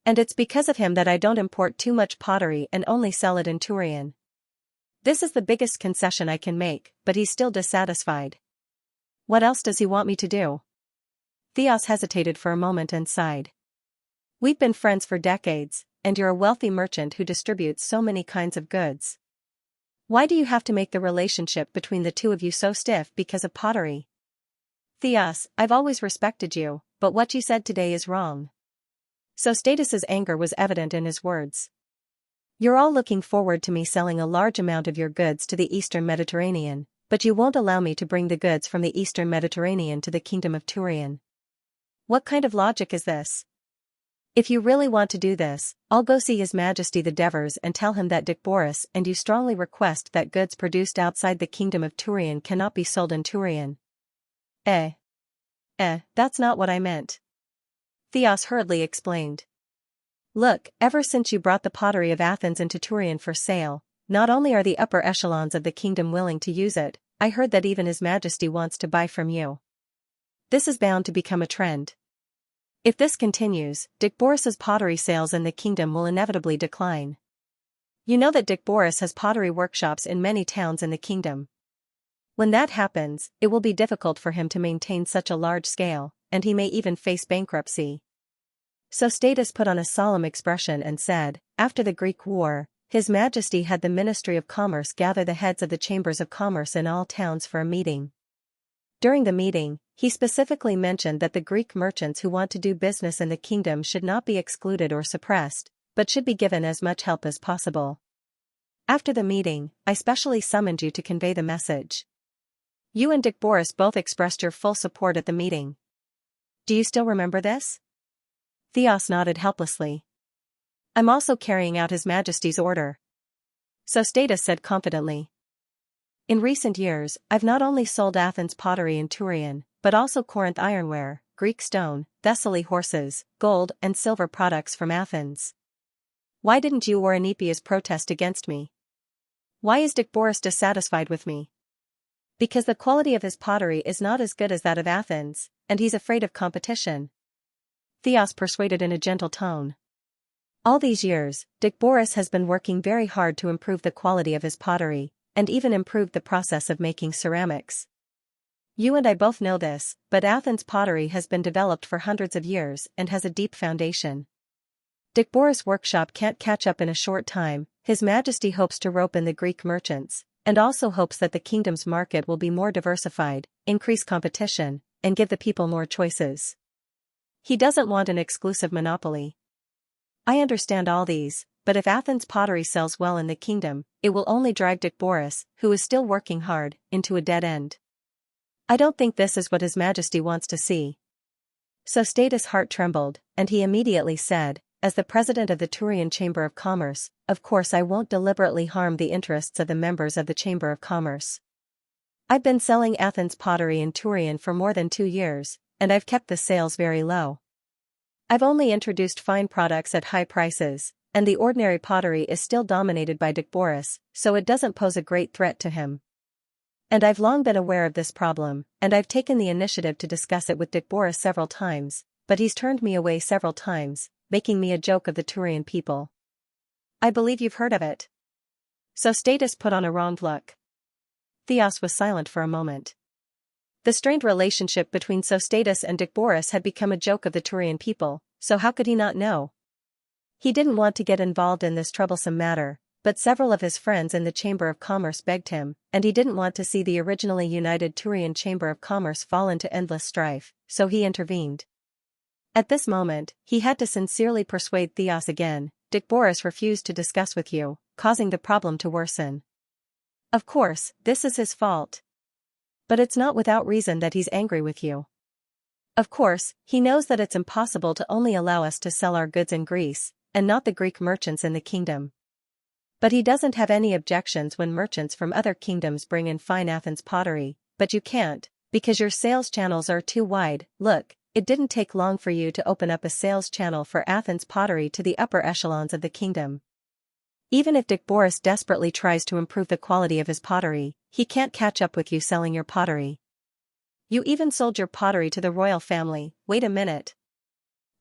And it's because of him that I don't import too much pottery and only sell it in Turian. This is the biggest concession I can make, but he's still dissatisfied. What else does he want me to do? Theos hesitated for a moment and sighed. We've been friends for decades, and you're a wealthy merchant who distributes so many kinds of goods. Why do you have to make the relationship between the two of you so stiff because of pottery? Theos, I've always respected you, but what you said today is wrong. Sostatus's anger was evident in his words. You're all looking forward to me selling a large amount of your goods to the Eastern Mediterranean, but you won't allow me to bring the goods from the Eastern Mediterranean to the Kingdom of Turian. What kind of logic is this? If you really want to do this, I'll go see His Majesty the Devers and tell him that Dickboris and you strongly request that goods produced outside the Kingdom of Turian cannot be sold in Turian. That's not what I meant. Theos hurriedly explained. Look, ever since you brought the pottery of Athens into Turian for sale, not only are the upper echelons of the kingdom willing to use it, I heard that even His Majesty wants to buy from you. This is bound to become a trend. If this continues, Dickboris's pottery sales in the kingdom will inevitably decline. You know that Dickboris has pottery workshops in many towns in the kingdom. When that happens, it will be difficult for him to maintain such a large scale, and he may even face bankruptcy. Sostatus put on a solemn expression and said, after the Greek War, His Majesty had the Ministry of Commerce gather the heads of the chambers of commerce in all towns for a meeting. During the meeting, he specifically mentioned that the Greek merchants who want to do business in the kingdom should not be excluded or suppressed, but should be given as much help as possible. After the meeting, I specially summoned you to convey the message. You and Dickboris both expressed your full support at the meeting. Do you still remember this? Theos nodded helplessly. I'm also carrying out His Majesty's order. Sostatus said confidently. In recent years, I've not only sold Athens pottery in Turian, but also Corinth ironware, Greek stone, Thessaly horses, gold and silver products from Athens. Why didn't you or Enipias protest against me? Why is Dickboris dissatisfied with me? Because the quality of his pottery is not as good as that of Athens, and he's afraid of competition. Theos persuaded in a gentle tone. All these years, Dickboris has been working very hard to improve the quality of his pottery, and even improved the process of making ceramics. You and I both know this, but Athens pottery has been developed for hundreds of years and has a deep foundation. Dickboris' workshop can't catch up in a short time. His Majesty hopes to rope in the Greek merchants, and also hopes that the kingdom's market will be more diversified, increase competition, and give the people more choices. He doesn't want an exclusive monopoly. I understand all these, but if Athens pottery sells well in the kingdom, it will only drive Dickboris, who is still working hard, into a dead end. I don't think this is what His Majesty wants to see. Sostatus' heart trembled, and he immediately said, as the president of the Turian Chamber of Commerce, of course I won't deliberately harm the interests of the members of the Chamber of Commerce. I've been selling Athens pottery in Turian for more than 2 years, and I've kept the sales very low. I've only introduced fine products at high prices, and the ordinary pottery is still dominated by Dickboris, so it doesn't pose a great threat to him. And I've long been aware of this problem, and I've taken the initiative to discuss it with Dickboris several times, but he's turned me away several times, making me a joke of the Turian people. I believe you've heard of it. Sostatus put on a wronged look. Theos was silent for a moment. The strained relationship between Sostatus and Dicboris had become a joke of the Turian people, so how could he not know? He didn't want to get involved in this troublesome matter, but several of his friends in the Chamber of Commerce begged him, and he didn't want to see the originally united Turian Chamber of Commerce fall into endless strife, so he intervened. At this moment, he had to sincerely persuade Theos again. Dicboris refused to discuss with you, causing the problem to worsen. Of course, this is his fault. But it's not without reason that he's angry with you. Of course, he knows that it's impossible to only allow us to sell our goods in Greece, and not the Greek merchants in the kingdom. But he doesn't have any objections when merchants from other kingdoms bring in fine Athens pottery, but you can't, because your sales channels are too wide. Look, it didn't take long for you to open up a sales channel for Athens pottery to the upper echelons of the kingdom. Even if Dicboris desperately tries to improve the quality of his pottery, he can't catch up with you selling your pottery. You even sold your pottery to the royal family. Wait a minute.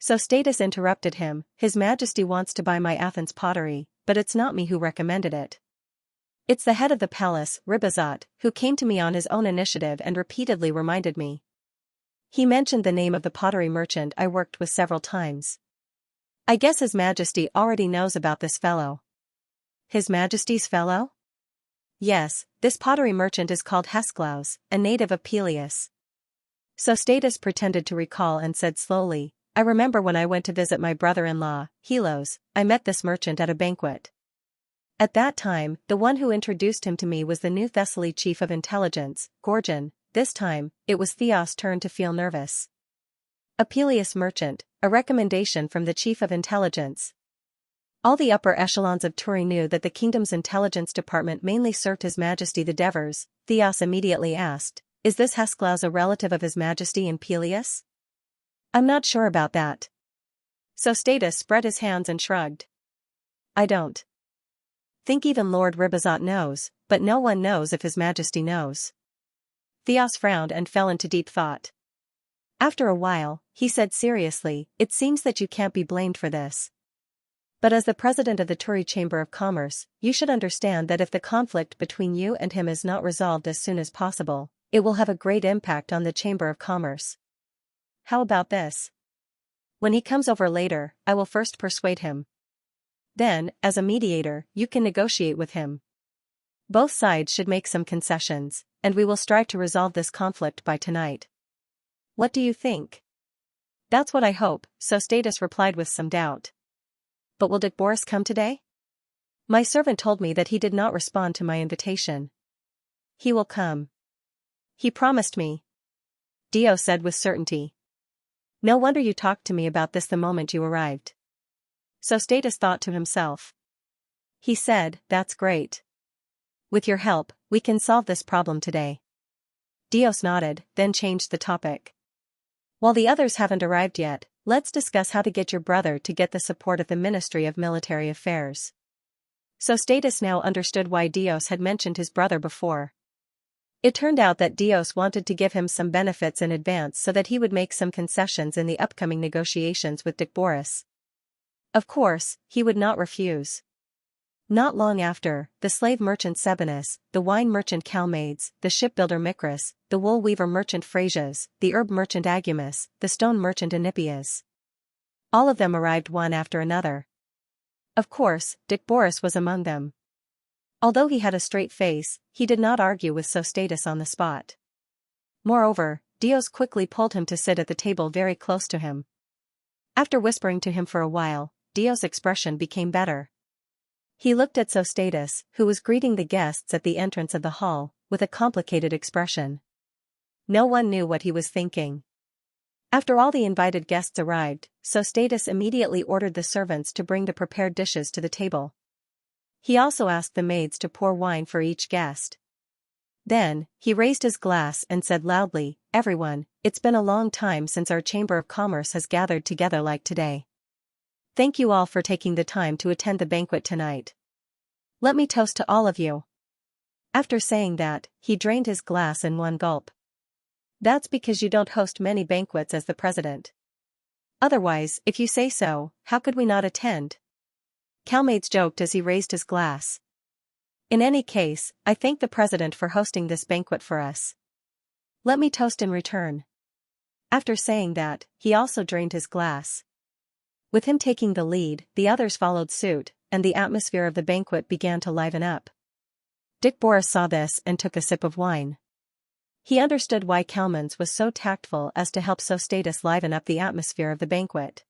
Sostatus interrupted him. His Majesty wants to buy my Athens pottery, but it's not me who recommended it. It's the head of the palace, Ribazot, who came to me on his own initiative and repeatedly reminded me. He mentioned the name of the pottery merchant I worked with several times. I guess His Majesty already knows about this fellow. His Majesty's fellow? Yes, this pottery merchant is called Hesklaus, a native of Peleus. Sostatus pretended to recall and said slowly, I remember when I went to visit my brother-in-law, Helos, I met this merchant at a banquet. At that time, the one who introduced him to me was the new Thessaly chief of intelligence, Gorgon. This time, it was Theos' turn to feel nervous. A Peleus merchant, a recommendation from the chief of intelligence. All the upper echelons of Turi knew that the kingdom's intelligence department mainly served His Majesty the Devers. Theos immediately asked, is this Hesklaus a relative of His Majesty in Peleus? I'm not sure about that. Sostatus spread his hands and shrugged. I don't think even Lord Ribazot knows, but no one knows if His Majesty knows. Theos frowned and fell into deep thought. After a while, he said seriously, it seems that you can't be blamed for this. But as the president of the Turi Chamber of Commerce, you should understand that if the conflict between you and him is not resolved as soon as possible, it will have a great impact on the Chamber of Commerce. How about this? When he comes over later, I will first persuade him. Then, as a mediator, you can negotiate with him. Both sides should make some concessions, and we will strive to resolve this conflict by tonight. What do you think? That's what I hope, Sostatus replied with some doubt. But will Dicboris come today? My servant told me that he did not respond to my invitation. He will come. He promised me. Dio said with certainty. No wonder you talked to me about this the moment you arrived. Sostatus thought to himself. He said, that's great. With your help, we can solve this problem today. Dios nodded, then changed the topic. While the others haven't arrived yet, let's discuss how to get your brother to get the support of the Ministry of Military Affairs. Sostatus now understood why Dios had mentioned his brother before. It turned out that Dios wanted to give him some benefits in advance so that he would make some concessions in the upcoming negotiations with Dicboris. Of course, he would not refuse. Not long after, the slave merchant Sebanus, the wine merchant Calmades, the shipbuilder Micras, the wool weaver merchant Phrasias, the herb merchant Agumus, the stone merchant Enipias. All of them arrived one after another. Of course, Dicboris was among them. Although he had a straight face, he did not argue with Sostatus on the spot. Moreover, Dios quickly pulled him to sit at the table very close to him. After whispering to him for a while, Dios' expression became better. He looked at Sostatus, who was greeting the guests at the entrance of the hall, with a complicated expression. No one knew what he was thinking. After all the invited guests arrived, Sostatus immediately ordered the servants to bring the prepared dishes to the table. He also asked the maids to pour wine for each guest. Then, he raised his glass and said loudly, everyone, it's been a long time since our Chamber of Commerce has gathered together like today. Thank you all for taking the time to attend the banquet tonight. Let me toast to all of you. After saying that, he drained his glass in one gulp. That's because you don't host many banquets as the president. Otherwise, if you say so, how could we not attend? Calmades joked as he raised his glass. In any case, I thank the president for hosting this banquet for us. Let me toast in return." After saying that, he also drained his glass. With him taking the lead, the others followed suit, and the atmosphere of the banquet began to liven up. Dick Boris saw this and took a sip of wine. He understood why Kalmans was so tactful as to help Sostatus liven up the atmosphere of the banquet.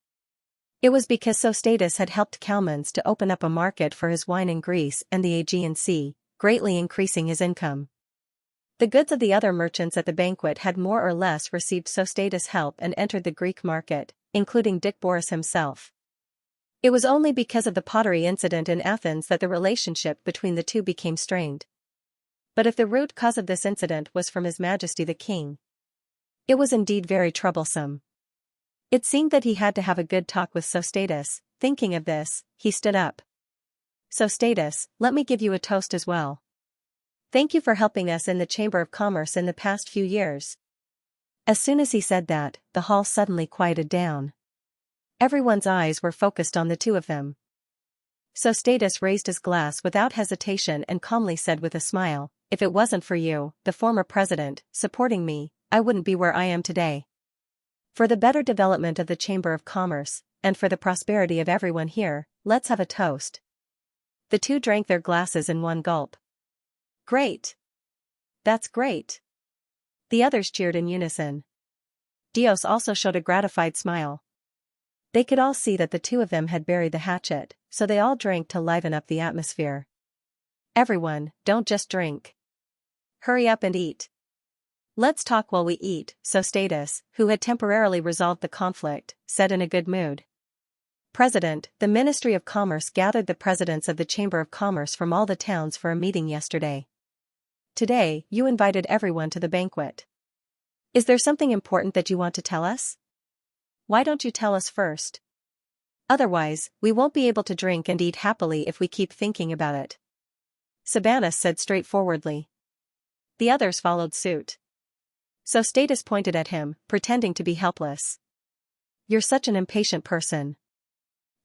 It was because Sostatus had helped Kalmans to open up a market for his wine in Greece and the Aegean Sea, greatly increasing his income. The goods of the other merchants at the banquet had more or less received Sostatus' help and entered the Greek market, including Dick Boris himself. It was only because of the pottery incident in Athens that the relationship between the two became strained. But if the root cause of this incident was from His Majesty the King, it was indeed very troublesome. It seemed that he had to have a good talk with Sostatus. Thinking of this, he stood up. "Sostatus, let me give you a toast as well. Thank you for helping us in the Chamber of Commerce in the past few years." As soon as he said that, the hall suddenly quieted down. Everyone's eyes were focused on the two of them. Sostatus raised his glass without hesitation and calmly said with a smile, "If it wasn't for you, the former president, supporting me, I wouldn't be where I am today. For the better development of the Chamber of Commerce, and for the prosperity of everyone here, let's have a toast." The two drank their glasses in one gulp. "Great! That's great!" The others cheered in unison. Dios also showed a gratified smile. They could all see that the two of them had buried the hatchet, so they all drank to liven up the atmosphere. "Everyone, don't just drink. Hurry up and eat." "Let's talk while we eat," Sostatus, who had temporarily resolved the conflict, said in a good mood. "President, the Ministry of Commerce gathered the presidents of the Chamber of Commerce from all the towns for a meeting yesterday. Today, you invited everyone to the banquet. Is there something important that you want to tell us? Why don't you tell us first? Otherwise, we won't be able to drink and eat happily if we keep thinking about it." Sabanus said straightforwardly. The others followed suit. Sostatus pointed at him, pretending to be helpless. "You're such an impatient person.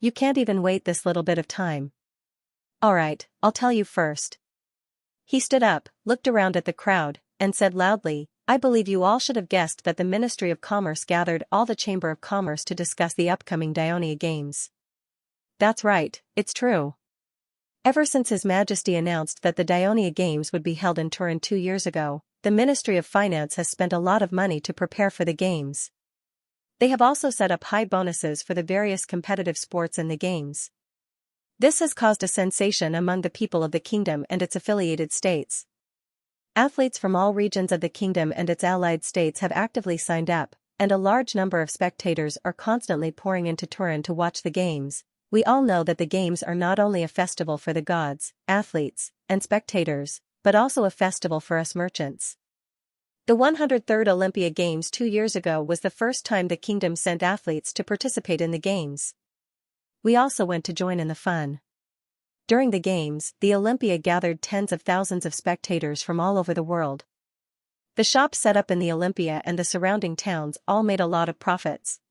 You can't even wait this little bit of time. All right, I'll tell you first." He stood up, looked around at the crowd, and said loudly, "I believe you all should have guessed that the Ministry of Commerce gathered all the Chamber of Commerce to discuss the upcoming Dionia Games." "That's right, it's true. Ever since His Majesty announced that the Dionia Games would be held in Turin 2 years ago, the Ministry of Finance has spent a lot of money to prepare for the games. They have also set up high bonuses for the various competitive sports in the games. This has caused a sensation among the people of the kingdom and its affiliated states. Athletes from all regions of the kingdom and its allied states have actively signed up, and a large number of spectators are constantly pouring into Turin to watch the games. We all know that the games are not only a festival for the gods, athletes, and spectators, but also a festival for us merchants. The 103rd Olympia Games 2 years ago was the first time the kingdom sent athletes to participate in the games. We also went to join in the fun. During the games, the Olympia gathered tens of thousands of spectators from all over the world. The shops set up in the Olympia and the surrounding towns all made a lot of profits.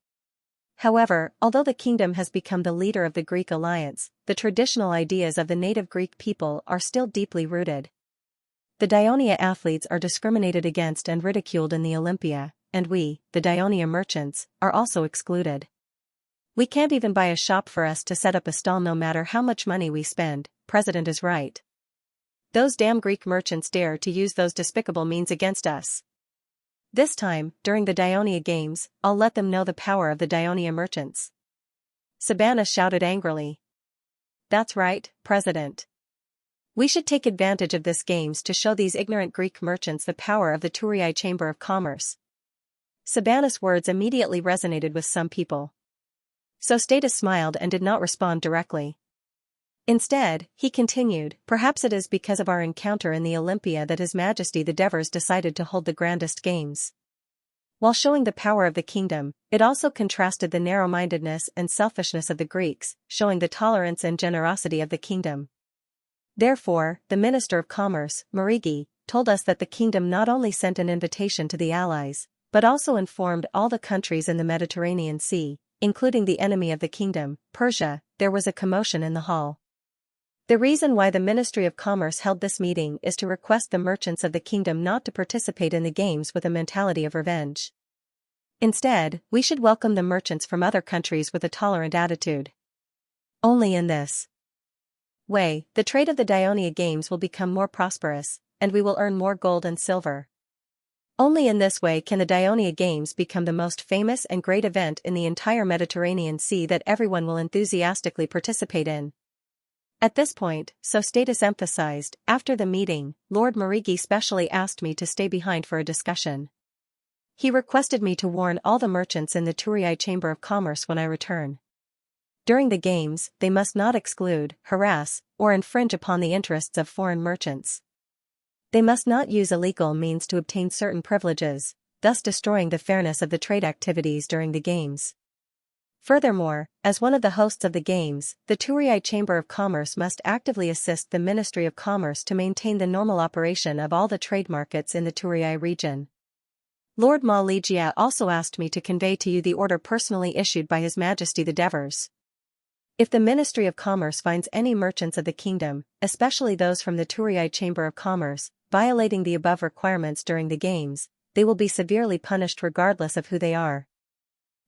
However, although the kingdom has become the leader of the Greek alliance, the traditional ideas of the native Greek people are still deeply rooted. The Dionia athletes are discriminated against and ridiculed in the Olympia, and we, the Dionia merchants, are also excluded. We can't even buy a shop for us to set up a stall no matter how much money we spend. President is right. Those damn Greek merchants dare to use those despicable means against us. This time, during the Dionia Games, I'll let them know the power of the Dionia merchants." Sabanus shouted angrily. "That's right, President. We should take advantage of this games to show these ignorant Greek merchants the power of the Turii Chamber of Commerce." Sabanus' words immediately resonated with some people. Sostatus smiled and did not respond directly. Instead, he continued, "Perhaps it is because of our encounter in the Olympia that His Majesty the Devers decided to hold the grandest games. While showing the power of the kingdom, it also contrasted the narrow-mindedness and selfishness of the Greeks, showing the tolerance and generosity of the kingdom. Therefore, the Minister of Commerce, Marigi, told us that the kingdom not only sent an invitation to the allies, but also informed all the countries in the Mediterranean Sea, including the enemy of the kingdom, Persia." There was a commotion in the hall. The reason why the Ministry of Commerce held this meeting is to request the merchants of the kingdom not to participate in the games with a mentality of revenge. Instead, we should welcome the merchants from other countries with a tolerant attitude. Only in this way, the trade of the Dionia Games will become more prosperous, and we will earn more gold and silver. Only in this way can the Dionia Games become the most famous and great event in the entire Mediterranean Sea that everyone will enthusiastically participate in. At this point, Sostatus emphasized, after the meeting, Lord Marigi specially asked me to stay behind for a discussion. He requested me to warn all the merchants in the Turii Chamber of Commerce when I return. During the games, they must not exclude, harass, or infringe upon the interests of foreign merchants. They must not use illegal means to obtain certain privileges, thus destroying the fairness of the trade activities during the games. Furthermore, as one of the hosts of the games, the Turii Chamber of Commerce must actively assist the Ministry of Commerce to maintain the normal operation of all the trade markets in the Turii region. Lord Maligia also asked me to convey to you the order personally issued by His Majesty the Devers. If the Ministry of Commerce finds any merchants of the kingdom, especially those from the Turii Chamber of Commerce, violating the above requirements during the games, they will be severely punished regardless of who they are.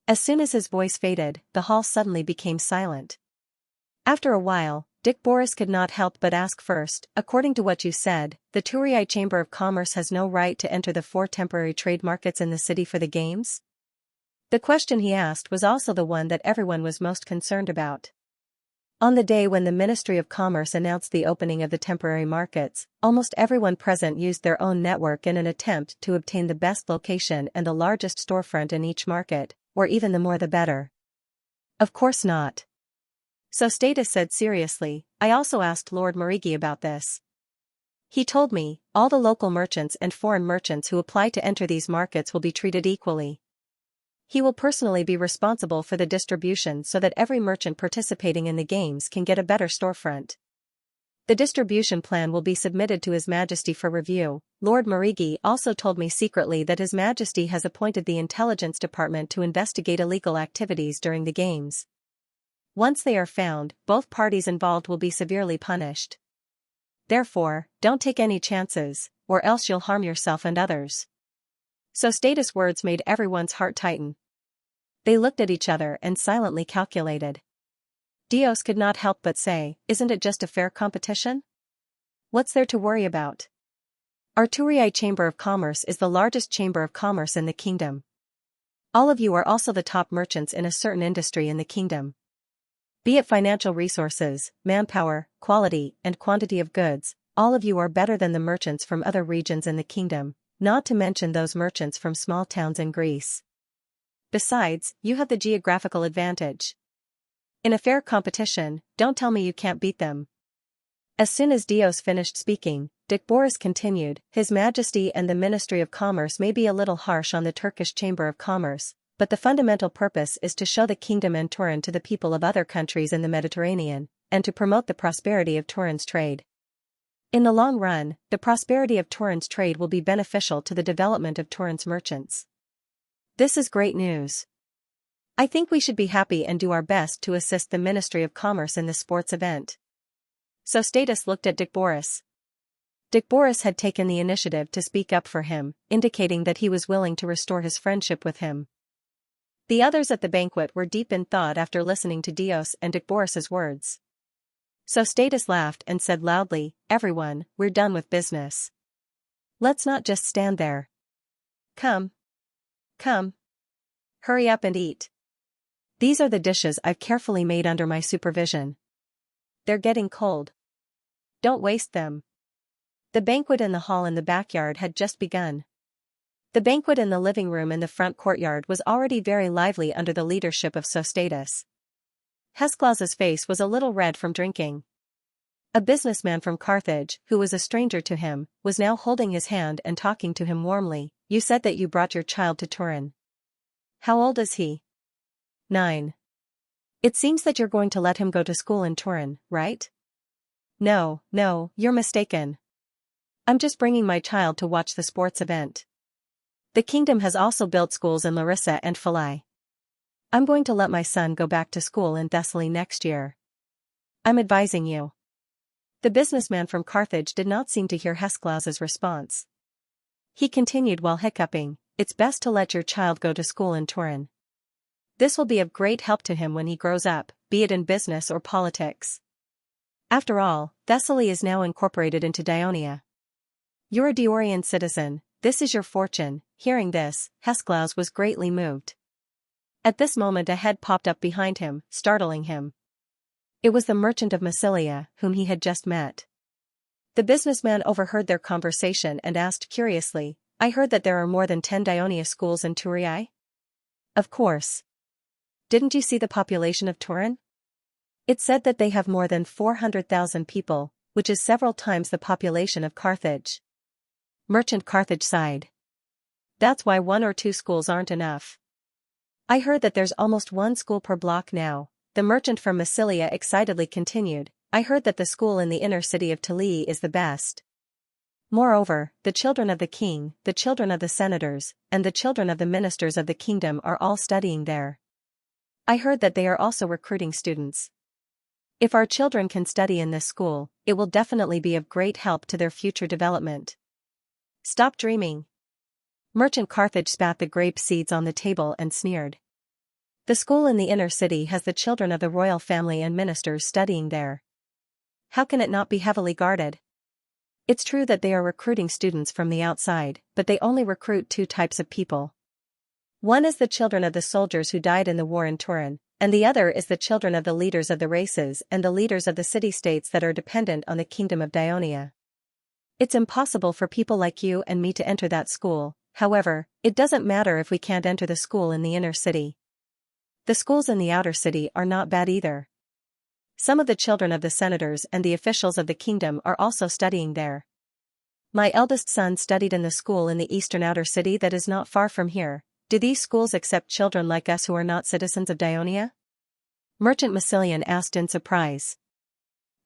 As soon as his voice faded, the hall suddenly became silent. After a while, Dick Boris could not help but ask first, according to what you said, the Turii Chamber of Commerce has no right to enter the 4 temporary trade markets in the city for the games? The question he asked was also the one that everyone was most concerned about. On the day when the Ministry of Commerce announced the opening of the temporary markets, almost everyone present used their own network in an attempt to obtain the best location and the largest storefront in each market, or even the more the better. Of course not. Sostatus said seriously, I also asked Lord Marigi about this. He told me, all the local merchants and foreign merchants who apply to enter these markets will be treated equally. He will personally be responsible for the distribution so that every merchant participating in the games can get a better storefront. The distribution plan will be submitted to His Majesty for review. Lord Marigi also told me secretly that His Majesty has appointed the Intelligence Department to investigate illegal activities during the games. Once they are found, both parties involved will be severely punished. Therefore, don't take any chances, or else you'll harm yourself and others. Sostatus' words made everyone's heart tighten. They looked at each other and silently calculated. Dios could not help but say, isn't it just a fair competition? What's there to worry about? Our Turii Chamber of Commerce is the largest chamber of commerce in the kingdom. All of you are also the top merchants in a certain industry in the kingdom. Be it financial resources, manpower, quality, and quantity of goods, all of you are better than the merchants from other regions in the kingdom, not to mention those merchants from small towns in Greece. Besides, you have the geographical advantage. In a fair competition, don't tell me you can't beat them. As soon as Dios finished speaking, Dick Boris continued, His Majesty and the Ministry of Commerce may be a little harsh on the Turkish Chamber of Commerce, but the fundamental purpose is to show the kingdom and Turin to the people of other countries in the Mediterranean, and to promote the prosperity of Turin's trade. In the long run, the prosperity of Turin's trade will be beneficial to the development of Turin's merchants. This is great news. I think we should be happy and do our best to assist the Ministry of Commerce in this sports event. Sostatus looked at Dick Boris. Dick Boris had taken the initiative to speak up for him, indicating that he was willing to restore his friendship with him. The others at the banquet were deep in thought after listening to Dios and Dick Boris's words. Sostatus laughed and said loudly, Everyone, we're done with business. Let's not just stand there. Come. Come. Hurry up and eat. These are the dishes I've carefully made under my supervision. They're getting cold. Don't waste them. The banquet in the hall in the backyard had just begun. The banquet in the living room in the front courtyard was already very lively under the leadership of Sostatus. Hesklaus's face was a little red from drinking. A businessman from Carthage, who was a stranger to him, was now holding his hand and talking to him warmly. You said that you brought your child to Turin. How old is he? 9. It seems that you're going to let him go to school in Turin, right? No, you're mistaken. I'm just bringing my child to watch the sports event. The kingdom has also built schools in Larissa and Philai. I'm going to let my son go back to school in Thessaly next year. I'm advising you. The businessman from Carthage did not seem to hear Hesklaus's response. He continued while hiccuping, "It's best to let your child go to school in Turin. This will be of great help to him when he grows up, be it in business or politics. After all, Thessaly is now incorporated into Daionia. You're a Diorian citizen, this is your fortune." Hearing this, Hesklaus was greatly moved. At this moment a head popped up behind him, startling him. It was the merchant of Massilia, whom he had just met. The businessman overheard their conversation and asked curiously, "I heard that there are more than 10 Daionia schools in Turii?" "Of course. Didn't you see the population of Turin? It said that they have more than 400,000 people, which is several times the population of Carthage." Merchant Carthage sighed. "That's why 1 or 2 schools aren't enough. I heard that there's almost 1 school per block now." The merchant from Massilia excitedly continued, "I heard that the school in the inner city of Tulii is the best. Moreover, the children of the king, the children of the senators, and the children of the ministers of the kingdom are all studying there. I heard that they are also recruiting students. If our children can study in this school, it will definitely be of great help to their future development." "Stop dreaming." Merchant Carthage spat the grape seeds on the table and sneered. "The school in the inner city has the children of the royal family and ministers studying there. How can it not be heavily guarded? It's true that they are recruiting students from the outside, but they only recruit 2 types of people. One is the children of the soldiers who died in the war in Turin, and the other is the children of the leaders of the races and the leaders of the city-states that are dependent on the kingdom of Daionia. It's impossible for people like you and me to enter that school. However, it doesn't matter if we can't enter the school in the inner city. The schools in the outer city are not bad either. Some of the children of the senators and the officials of the kingdom are also studying there. My eldest son studied in the school in the eastern outer city that is not far from here. Do these schools accept children like us who are not citizens of Daionia?" Merchant Massilian asked in surprise.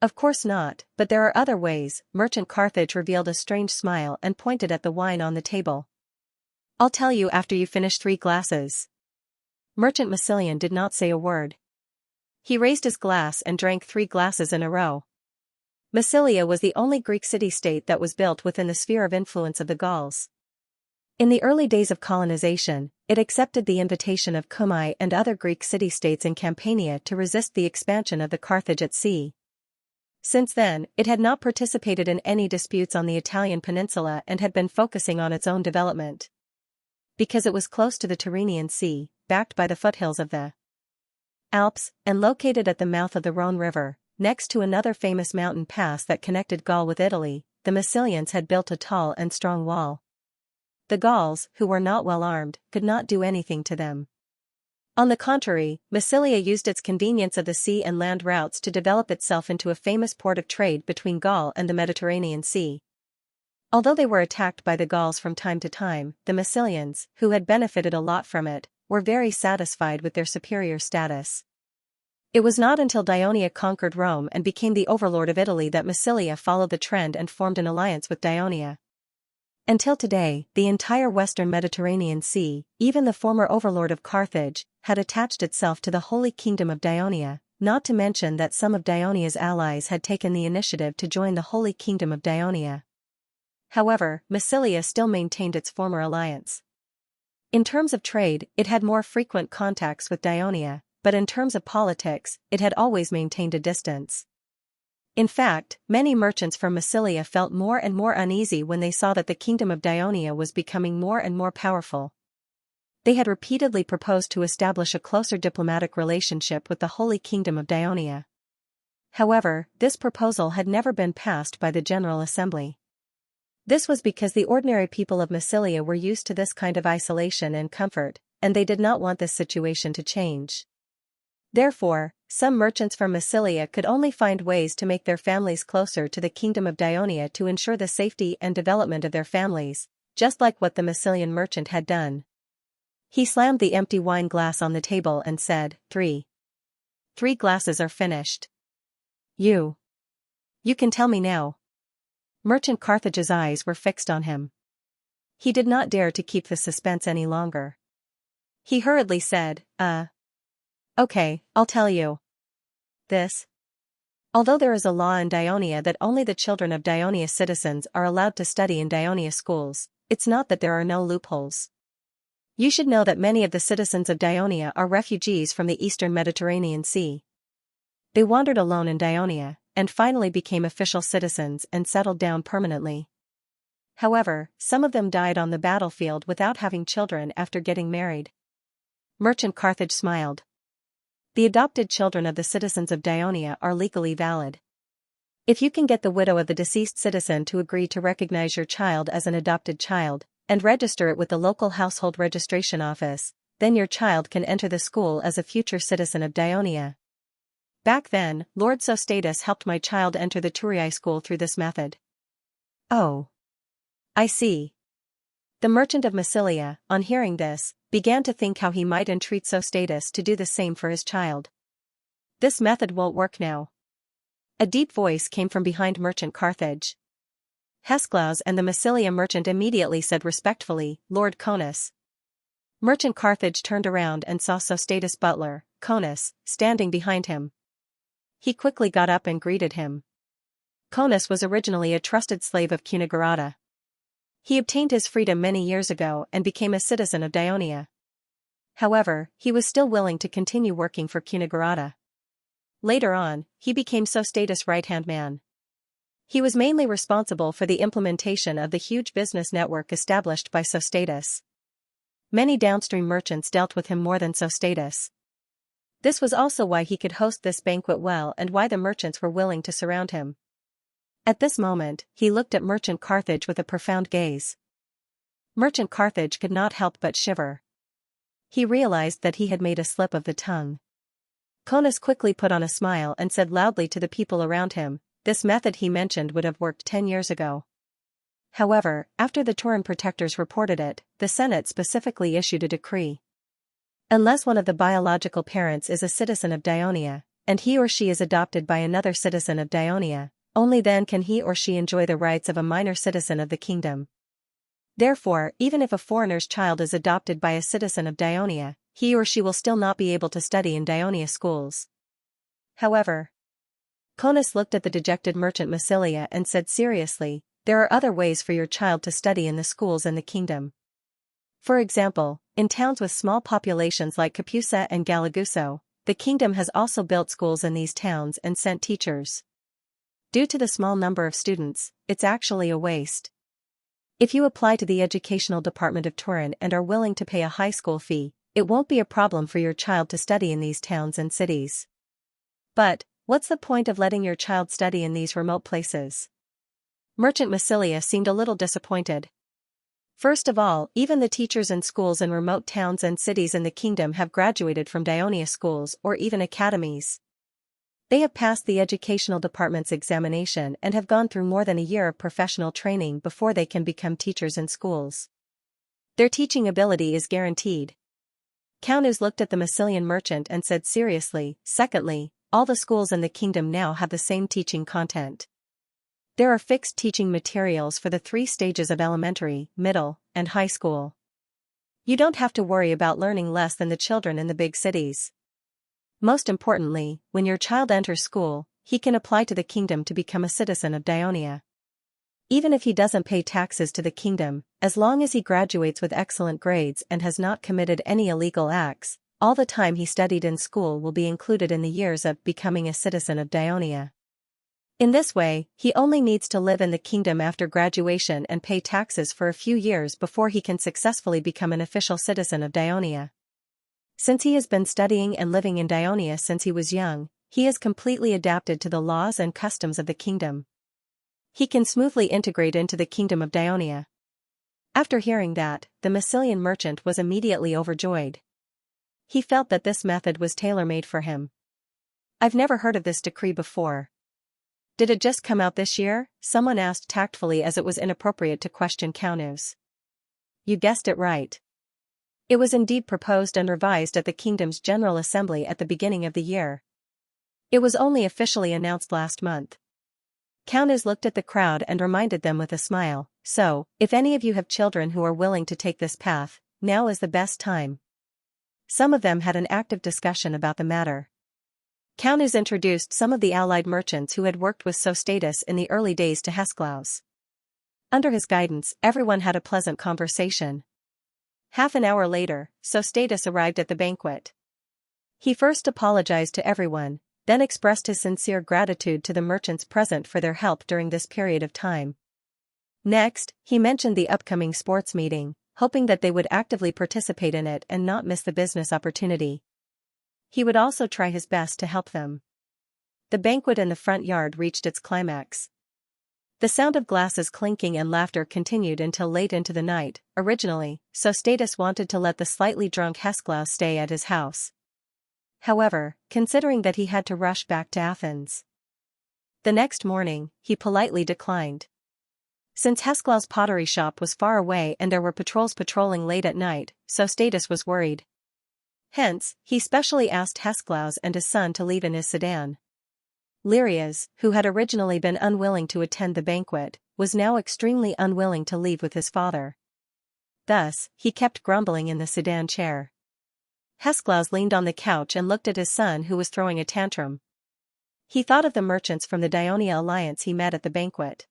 "Of course not, but there are other ways." Merchant Carthage revealed a strange smile and pointed at the wine on the table. "I'll tell you after you finish 3 glasses." Merchant Massilian did not say a word. He raised his glass and drank 3 glasses in a row. Massilia was the only Greek city-state that was built within the sphere of influence of the Gauls. In the early days of colonization, it accepted the invitation of Cumae and other Greek city-states in Campania to resist the expansion of the Carthage at sea. Since then, it had not participated in any disputes on the Italian peninsula and had been focusing on its own development. Because it was close to the Tyrrhenian Sea, backed by the foothills of the Alps, and located at the mouth of the Rhone River, next to another famous mountain pass that connected Gaul with Italy, the Massilians had built a tall and strong wall. The Gauls, who were not well armed, could not do anything to them. On the contrary, Massilia used its convenience of the sea and land routes to develop itself into a famous port of trade between Gaul and the Mediterranean Sea. Although they were attacked by the Gauls from time to time, the Massilians, who had benefited a lot from it, were very satisfied with their superior status. It was not until Daionia conquered Rome and became the overlord of Italy that Massilia followed the trend and formed an alliance with Daionia. Until today, the entire western Mediterranean Sea, even the former overlord of Carthage, had attached itself to the Holy Kingdom of Daionia, not to mention that some of Daonia's allies had taken the initiative to join the Holy Kingdom of Daionia. However, Massilia still maintained its former alliance. In terms of trade, it had more frequent contacts with Daionia, but in terms of politics, it had always maintained a distance. In fact, many merchants from Massilia felt more and more uneasy when they saw that the kingdom of Daionia was becoming more and more powerful. They had repeatedly proposed to establish a closer diplomatic relationship with the Holy Kingdom of Daionia. However, this proposal had never been passed by the General Assembly. This was because the ordinary people of Massilia were used to this kind of isolation and comfort, and they did not want this situation to change. Therefore, some merchants from Massilia could only find ways to make their families closer to the kingdom of Daionia to ensure the safety and development of their families, just like what the Massilian merchant had done. He slammed the empty wine glass on the table and said, 3 glasses are finished. You can tell me now." Merchant Carthage's eyes were fixed on him. He did not dare to keep the suspense any longer. He hurriedly said, Okay, I'll tell you. This. Although there is a law in Dionia that only the children of Dionia's citizens are allowed to study in Dionia schools, it's not that there are no loopholes. You should know that many of the citizens of Dionia are refugees from the eastern Mediterranean Sea. They wandered alone in Dionia, and finally became official citizens and settled down permanently. However, some of them died on the battlefield without having children after getting married. Merchant Carthage smiled. The adopted children of the citizens of Dionia are legally valid. If you can get the widow of the deceased citizen to agree to recognize your child as an adopted child, and register it with the local household registration office, then your child can enter the school as a future citizen of Dionia. Back then, Lord Sostatus helped my child enter the Turii school through this method. Oh. I see. The merchant of Massilia, on hearing this, began to think how he might entreat Sostatus to do the same for his child. This method won't work now. A deep voice came from behind Merchant Carthage. Hesklaus and the Massilia merchant immediately said respectfully, Lord Conus. Merchant Carthage turned around and saw Sostatus' butler, Conus, standing behind him. He quickly got up and greeted him. Conus was originally a trusted slave of Cunigarata. He obtained his freedom many years ago and became a citizen of Dionia. However, he was still willing to continue working for Cunigarata. Later on, he became Sostatus' right-hand man. He was mainly responsible for the implementation of the huge business network established by Sostatus. Many downstream merchants dealt with him more than Sostatus. This was also why he could host this banquet well and why the merchants were willing to surround him. At this moment, he looked at Merchant Carthage with a profound gaze. Merchant Carthage could not help but shiver. He realized that he had made a slip of the tongue. Conus quickly put on a smile and said loudly to the people around him, this method he mentioned would have worked 10 years ago. However, after the Turan protectors reported it, the Senate specifically issued a decree. Unless one of the biological parents is a citizen of Dionia, and he or she is adopted by another citizen of Dionia, only then can he or she enjoy the rights of a minor citizen of the kingdom. Therefore, even if a foreigner's child is adopted by a citizen of Dionia, he or she will still not be able to study in Dionia schools. However, Conus looked at the dejected merchant Massilia and said seriously, there are other ways for your child to study in the schools in the kingdom. For example, in towns with small populations like Capusa and Galaguso, the kingdom has also built schools in these towns and sent teachers. Due to the small number of students, it's actually a waste. If you apply to the educational department of Turin and are willing to pay a high school fee, it won't be a problem for your child to study in these towns and cities. But, what's the point of letting your child study in these remote places? Merchant Massilia seemed a little disappointed. First of all, even the teachers in schools in remote towns and cities in the kingdom have graduated from Dionia schools or even academies. They have passed the educational department's examination and have gone through more than a year of professional training before they can become teachers in schools. Their teaching ability is guaranteed. Caunus looked at the Massilian merchant and said seriously, secondly, all the schools in the kingdom now have the same teaching content. There are fixed teaching materials for the 3 stages of elementary, middle, and high school. You don't have to worry about learning less than the children in the big cities. Most importantly, when your child enters school, he can apply to the kingdom to become a citizen of Dionia. Even if he doesn't pay taxes to the kingdom, as long as he graduates with excellent grades and has not committed any illegal acts, all the time he studied in school will be included in the years of becoming a citizen of Dionia. In this way, he only needs to live in the kingdom after graduation and pay taxes for a few years before he can successfully become an official citizen of Dionia. Since he has been studying and living in Dionia since he was young, he is completely adapted to the laws and customs of the kingdom. He can smoothly integrate into the kingdom of Dionia. After hearing that, the Massilian merchant was immediately overjoyed. He felt that this method was tailor-made for him. I've never heard of this decree before. Did it just come out this year? Someone asked tactfully as it was inappropriate to question Caunus. You guessed it right. It was indeed proposed and revised at the kingdom's General Assembly at the beginning of the year. It was only officially announced last month. Caunus looked at the crowd and reminded them with a smile, so, if any of you have children who are willing to take this path, now is the best time. Some of them had an active discussion about the matter. Kaunas introduced some of the allied merchants who had worked with Sostatus in the early days to Hesklaus. Under his guidance, everyone had a pleasant conversation. Half an hour later, Sostatus arrived at the banquet. He first apologized to everyone, then expressed his sincere gratitude to the merchants present for their help during this period of time. Next, he mentioned the upcoming sports meeting, hoping that they would actively participate in it and not miss the business opportunity. He would also try his best to help them. The banquet in the front yard reached its climax. The sound of glasses clinking and laughter continued until late into the night. Originally, Sostatus wanted to let the slightly drunk Hesklaus stay at his house. However, considering that he had to rush back to Athens the next morning, he politely declined. Since Hesklaus' pottery shop was far away and there were patrols patrolling late at night, Sostatus was worried. Hence, he specially asked Hesklaus and his son to leave in his sedan. Lirias, who had originally been unwilling to attend the banquet, was now extremely unwilling to leave with his father. Thus, he kept grumbling in the sedan chair. Hesklaus leaned on the couch and looked at his son who was throwing a tantrum. He thought of the merchants from the Dionia alliance he met at the banquet.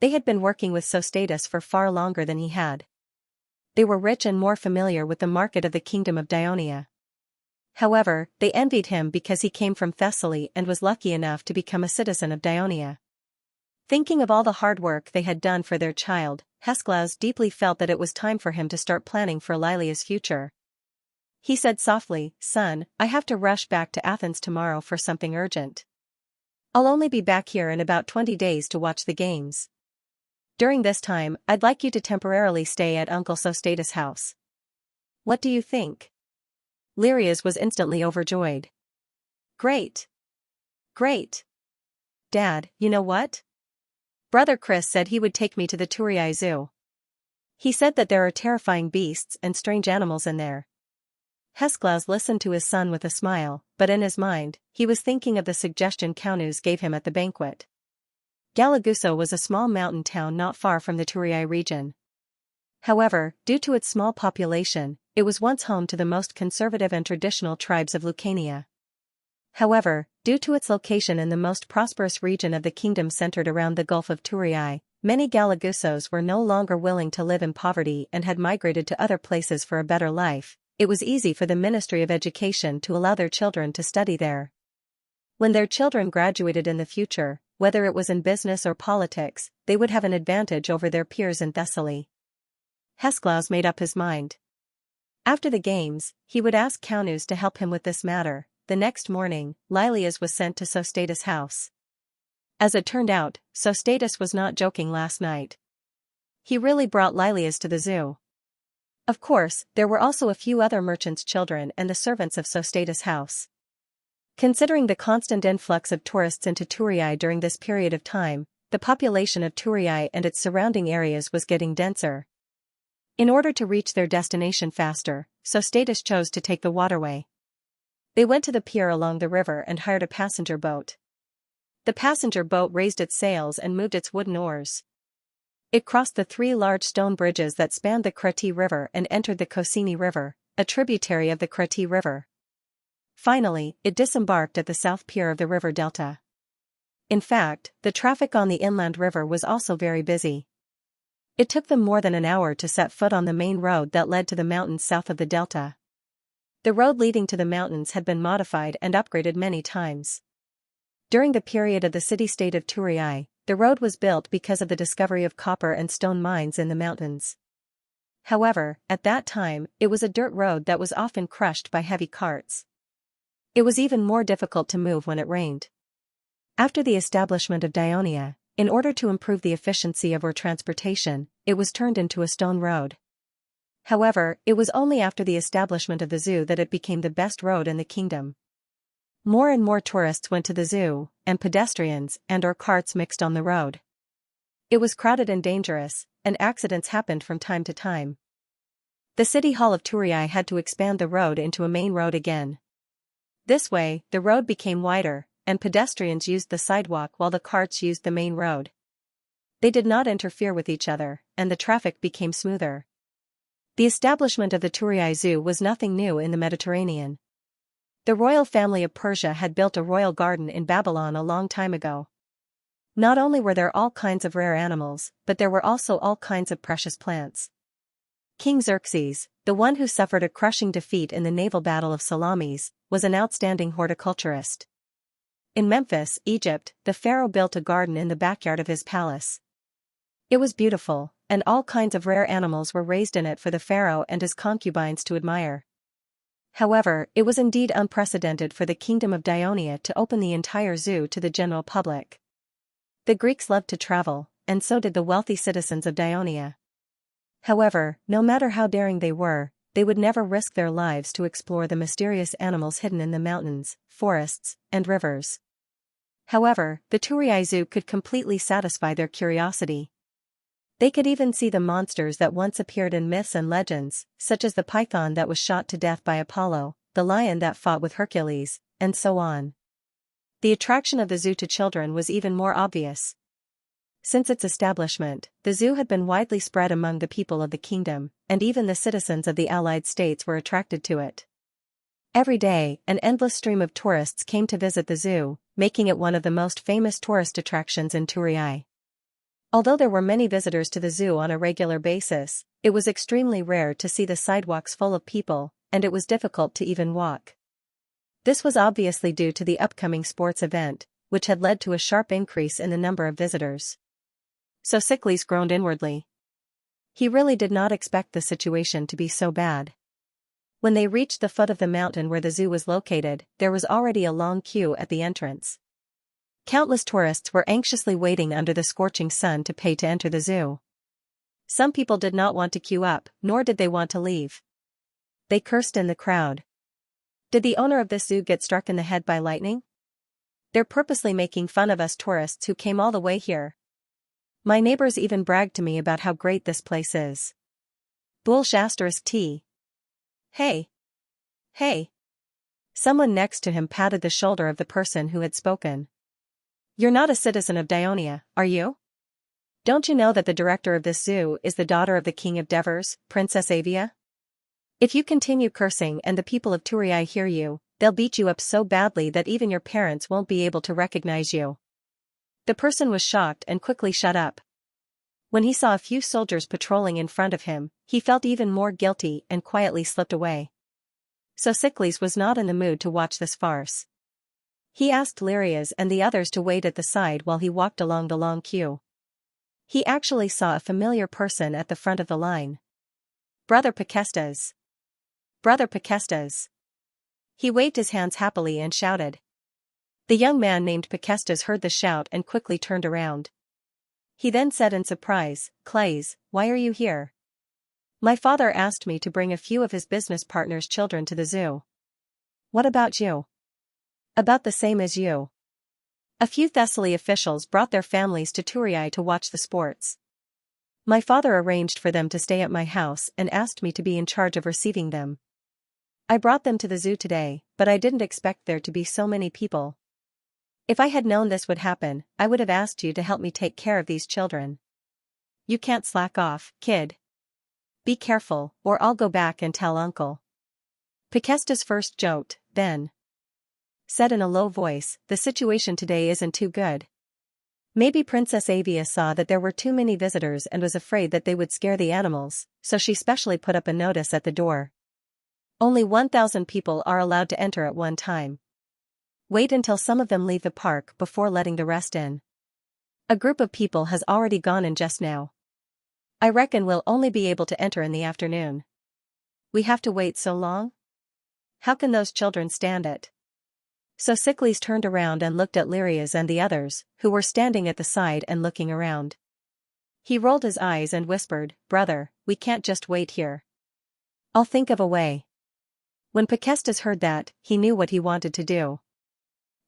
They had been working with Sostatus for far longer than he had. They were rich and more familiar with the market of the kingdom of Dionia. However, they envied him because he came from Thessaly and was lucky enough to become a citizen of Dionia. Thinking of all the hard work they had done for their child, Hesklaus deeply felt that it was time for him to start planning for Lilia's future. He said softly, "Son, I have to rush back to Athens tomorrow for something urgent. I'll only be back here in about 20 days to watch the games. During this time, I'd like you to temporarily stay at Uncle Sostatus' house. What do you think?" Lirias was instantly overjoyed. "Great! Great! Dad, you know what? Brother Chris said he would take me to the Turii Zoo. He said that there are terrifying beasts and strange animals in there." Hesklaus listened to his son with a smile, but in his mind, he was thinking of the suggestion Kaunas gave him at the banquet. Galaguso was a small mountain town not far from the Turii region. However, due to its small population, it was once home to the most conservative and traditional tribes of Lucania. However, due to its location in the most prosperous region of the kingdom centered around the Gulf of Turii, many Galagusos were no longer willing to live in poverty and had migrated to other places for a better life. It was easy for the Ministry of Education to allow their children to study there. When their children graduated in the future, whether it was in business or politics, they would have an advantage over their peers in Thessaly. Hesklaus made up his mind. After the games, he would ask Kaunas to help him with this matter. The next morning, Lilias was sent to Sostatus' house. As it turned out, Sostatus was not joking last night. He really brought Lilias to the zoo. Of course, there were also a few other merchants' children and the servants of Sostatus' house. Considering the constant influx of tourists into Turii during this period of time, the population of Turii and its surrounding areas was getting denser. In order to reach their destination faster, Sostatus chose to take the waterway. They went to the pier along the river and hired a passenger boat. The passenger boat raised its sails and moved its wooden oars. It crossed the 3 large stone bridges that spanned the Kreti River and entered the Kosini River, a tributary of the Kreti River. Finally, it disembarked at the south pier of the river delta. In fact, the traffic on the inland river was also very busy. It took them more than an hour to set foot on the main road that led to the mountains south of the delta. The road leading to the mountains had been modified and upgraded many times. During the period of the city-state of Turii, the road was built because of the discovery of copper and stone mines in the mountains. However, at that time, it was a dirt road that was often crushed by heavy carts. It was even more difficult to move when it rained. After the establishment of Dionia, in order to improve the efficiency of our transportation, it was turned into a stone road. However, it was only after the establishment of the zoo that it became the best road in the kingdom. More and more tourists went to the zoo, and pedestrians and/or carts mixed on the road. It was crowded and dangerous, and accidents happened from time to time. The city hall of Turii had to expand the road into a main road again. This way, the road became wider, and pedestrians used the sidewalk while the carts used the main road. They did not interfere with each other, and the traffic became smoother. The establishment of the Turii Zoo was nothing new in the Mediterranean. The royal family of Persia had built a royal garden in Babylon a long time ago. Not only were there all kinds of rare animals, but there were also all kinds of precious plants. King Xerxes, the one who suffered a crushing defeat in the naval battle of Salamis, was an outstanding horticulturist. In Memphis, Egypt, the pharaoh built a garden in the backyard of his palace. It was beautiful, and all kinds of rare animals were raised in it for the pharaoh and his concubines to admire. However, it was indeed unprecedented for the kingdom of Dionia to open the entire zoo to the general public. The Greeks loved to travel, and so did the wealthy citizens of Dionia. However, no matter how daring they would never risk their lives to explore the mysterious animals hidden in the mountains, forests, and rivers. However, the Turii Zoo could completely satisfy their curiosity. They could even see the monsters that once appeared in myths and legends, such as the python that was shot to death by Apollo, the lion that fought with Hercules, and so on. The attraction of the zoo to children was even more obvious. Since its establishment, the zoo had been widely spread among the people of the kingdom, and even the citizens of the Allied states were attracted to it. Every day, an endless stream of tourists came to visit the zoo, making it one of the most famous tourist attractions in Turii. Although there were many visitors to the zoo on a regular basis, it was extremely rare to see the sidewalks full of people, and it was difficult to even walk. This was obviously due to the upcoming sports event, which had led to a sharp increase in the number of visitors. Sophocles groaned inwardly. He really did not expect the situation to be so bad. When they reached the foot of the mountain where the zoo was located, there was already a long queue at the entrance. Countless tourists were anxiously waiting under the scorching sun to pay to enter the zoo. Some people did not want to queue up, nor did they want to leave. They cursed in the crowd. Did the owner of this zoo get struck in the head by lightning? They're purposely making fun of us tourists who came all the way here. My neighbors even bragged to me about how great this place is. *T. Hey! Hey! Someone next to him patted the shoulder of the person who had spoken. You're not a citizen of Dionia, are you? Don't you know that the director of this zoo is the daughter of the king of Devers, Princess Avia? If you continue cursing and the people of Turii hear you, they'll beat you up so badly that even your parents won't be able to recognize you. The person was shocked and quickly shut up. When he saw a few soldiers patrolling in front of him, he felt even more guilty and quietly slipped away. Sophocles was not in the mood to watch this farce. He asked Lirias and the others to wait at the side while he walked along the long queue. He actually saw a familiar person at the front of the line. Brother Pakestas. Brother Pakestas. He waved his hands happily and shouted. The young man named Pakestas heard the shout and quickly turned around. He then said in surprise, Claes, why are you here? My father asked me to bring a few of his business partners' children to the zoo. What about you? About the same as you. A few Thessaly officials brought their families to Turii to watch the sports. My father arranged for them to stay at my house and asked me to be in charge of receiving them. I brought them to the zoo today, but I didn't expect there to be so many people. If I had known this would happen, I would have asked you to help me take care of these children. You can't slack off, kid. Be careful, or I'll go back and tell uncle. Pakestas first joked, then said in a low voice, the situation today isn't too good. Maybe Princess Avia saw that there were too many visitors and was afraid that they would scare the animals, so she specially put up a notice at the door. Only 1,000 people are allowed to enter at one time. Wait until some of them leave the park before letting the rest in. A group of people has already gone in just now. I reckon we'll only be able to enter in the afternoon. We have to wait so long? How can those children stand it? Sophocles turned around and looked at Lirias and the others, who were standing at the side and looking around. He rolled his eyes and whispered, Brother, we can't just wait here. I'll think of a way. When Pakestas heard that, he knew what he wanted to do.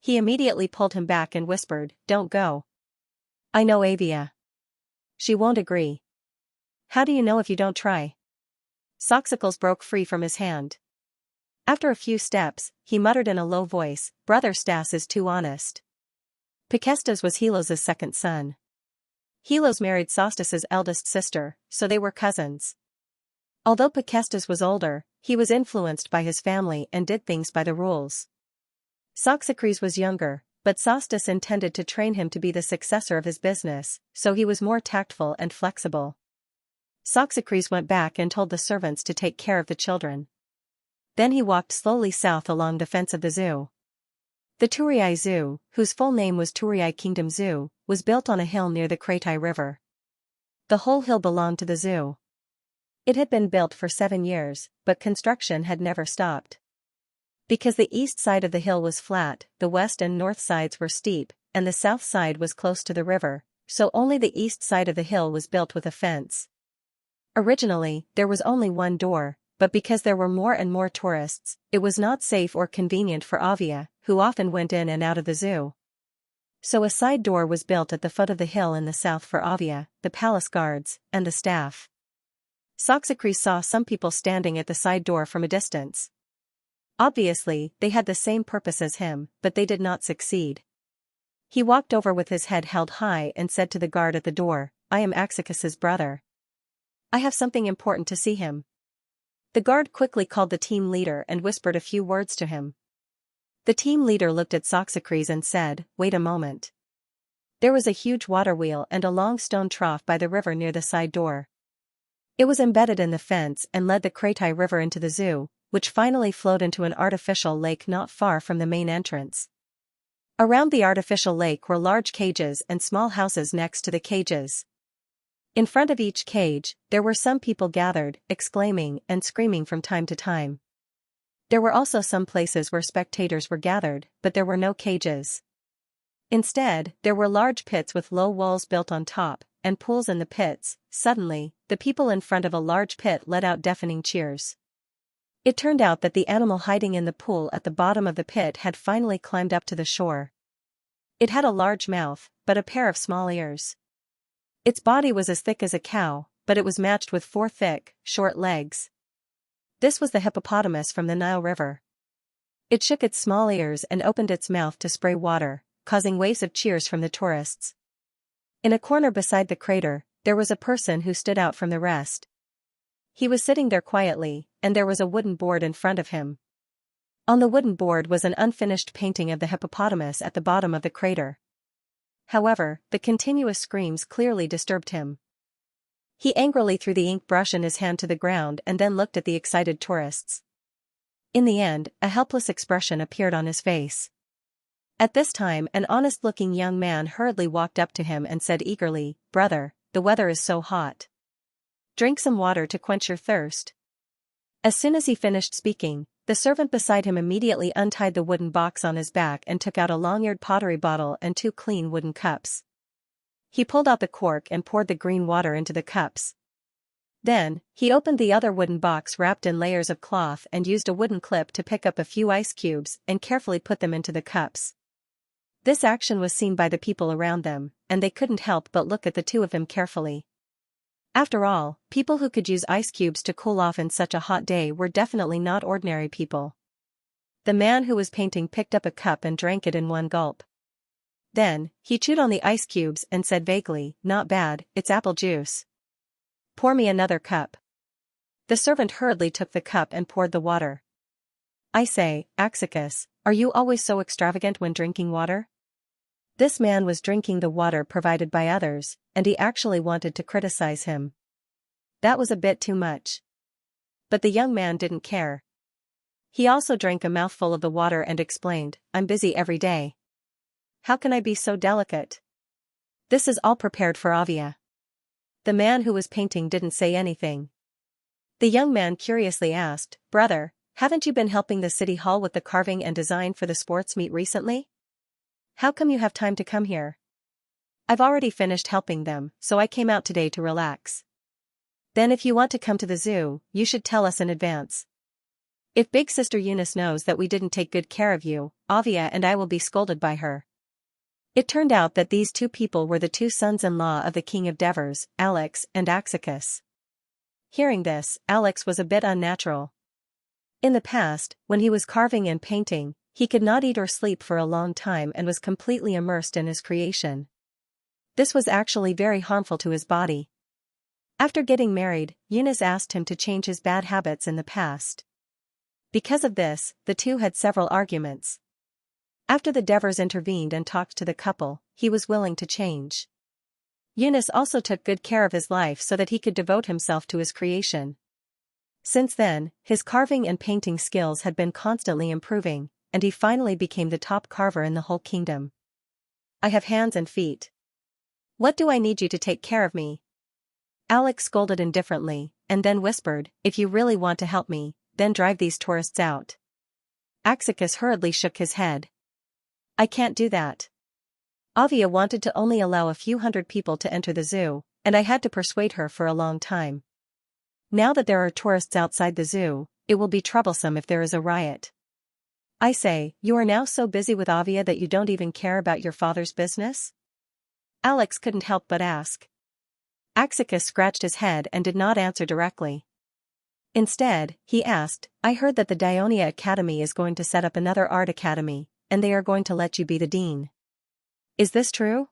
He immediately pulled him back and whispered, Don't go. I know Avia. She won't agree. How do you know if you don't try? Sophocles broke free from his hand. After a few steps, he muttered in a low voice, Brother Stas is too honest. Pakestas was Helos' second son. Helos married Sostas's eldest sister, so they were cousins. Although Pakestas was older, he was influenced by his family and did things by the rules. Soxocles was younger, but Sostus intended to train him to be the successor of his business, so he was more tactful and flexible. Soxocles went back and told the servants to take care of the children. Then he walked slowly south along the fence of the zoo. The Turii Zoo, whose full name was Turii Kingdom Zoo, was built on a hill near the Kratai River. The whole hill belonged to the zoo. It had been built for 7 years, but construction had never stopped. Because the east side of the hill was flat, the west and north sides were steep, and the south side was close to the river, so only the east side of the hill was built with a fence. Originally, there was only one door, but because there were more and more tourists, it was not safe or convenient for Avia, who often went in and out of the zoo. So a side door was built at the foot of the hill in the south for Avia, the palace guards, and the staff. Soxocles saw some people standing at the side door from a distance. Obviously, they had the same purpose as him, but they did not succeed. He walked over with his head held high and said to the guard at the door, "I am Axicus's brother. I have something important to see him." The guard quickly called the team leader and whispered a few words to him. The team leader looked at Soxocles and said, "Wait a moment." There was a huge water wheel and a long stone trough by the river near the side door. It was embedded in the fence and led the Kratai River into the zoo, which finally flowed into an artificial lake not far from the main entrance. Around the artificial lake were large cages and small houses next to the cages. In front of each cage, there were some people gathered, exclaiming and screaming from time to time. There were also some places where spectators were gathered, but there were no cages. Instead, there were large pits with low walls built on top, and pools in the pits. Suddenly, the people in front of a large pit let out deafening cheers. It turned out that the animal hiding in the pool at the bottom of the pit had finally climbed up to the shore. It had a large mouth, but a pair of small ears. Its body was as thick as a cow, but it was matched with 4 thick, short legs. This was the hippopotamus from the Nile River. It shook its small ears and opened its mouth to spray water, causing waves of cheers from the tourists. In a corner beside the crater, there was a person who stood out from the rest. He was sitting there quietly, and there was a wooden board in front of him. On the wooden board was an unfinished painting of the hippopotamus at the bottom of the crater. However, the continuous screams clearly disturbed him. He angrily threw the ink brush in his hand to the ground and then looked at the excited tourists. In the end, a helpless expression appeared on his face. At this time, an honest-looking young man hurriedly walked up to him and said eagerly, "Brother, the weather is so hot. Drink some water to quench your thirst." As soon as he finished speaking, the servant beside him immediately untied the wooden box on his back and took out a long-eared pottery bottle and 2 clean wooden cups. He pulled out the cork and poured the green water into the cups. Then, he opened the other wooden box wrapped in layers of cloth and used a wooden clip to pick up a few ice cubes and carefully put them into the cups. This action was seen by the people around them, and they couldn't help but look at the two of them carefully. After all, people who could use ice cubes to cool off in such a hot day were definitely not ordinary people. The man who was painting picked up a cup and drank it in one gulp. Then, he chewed on the ice cubes and said vaguely, "Not bad, it's apple juice. Pour me another cup." The servant hurriedly took the cup and poured the water. "I say, Axicus, are you always so extravagant when drinking water?" This man was drinking the water provided by others, and he actually wanted to criticize him. That was a bit too much. But the young man didn't care. He also drank a mouthful of the water and explained, "I'm busy every day. How can I be so delicate? This is all prepared for Avia." The man who was painting didn't say anything. The young man curiously asked, "Brother, haven't you been helping the city hall with the carving and design for the sports meet recently? How come you have time to come here?" "I've already finished helping them, so I came out today to relax." "Then if you want to come to the zoo, you should tell us in advance. If Big Sister Eunice knows that we didn't take good care of you, Avia and I will be scolded by her." It turned out that these 2 people were the 2 sons-in-law of the king of Devers, Alex and Axicus. Hearing this, Alex was a bit unnatural. In the past, when he was carving and painting, he could not eat or sleep for a long time and was completely immersed in his creation. This was actually very harmful to his body. After getting married, Eunice asked him to change his bad habits in the past. Because of this, the two had several arguments. After the Devers intervened and talked to the couple, he was willing to change. Yunus also took good care of his life so that he could devote himself to his creation. Since then, his carving and painting skills had been constantly improving, and he finally became the top carver in the whole kingdom. I have hands and feet. What do I need you to take care of me? Alex scolded indifferently, and then whispered, if you really want to help me, then drive these tourists out. Axicus hurriedly shook his head. I can't do that. Avia wanted to only allow a few hundred people to enter the zoo, and I had to persuade her for a long time. Now that there are tourists outside the zoo, it will be troublesome if there is a riot. I say, you are now so busy with Avia that you don't even care about your father's business? Alex couldn't help but ask. Axicus scratched his head and did not answer directly. Instead, he asked, I heard that the Dionia Academy is going to set up another art academy, and they are going to let you be the dean. Is this true?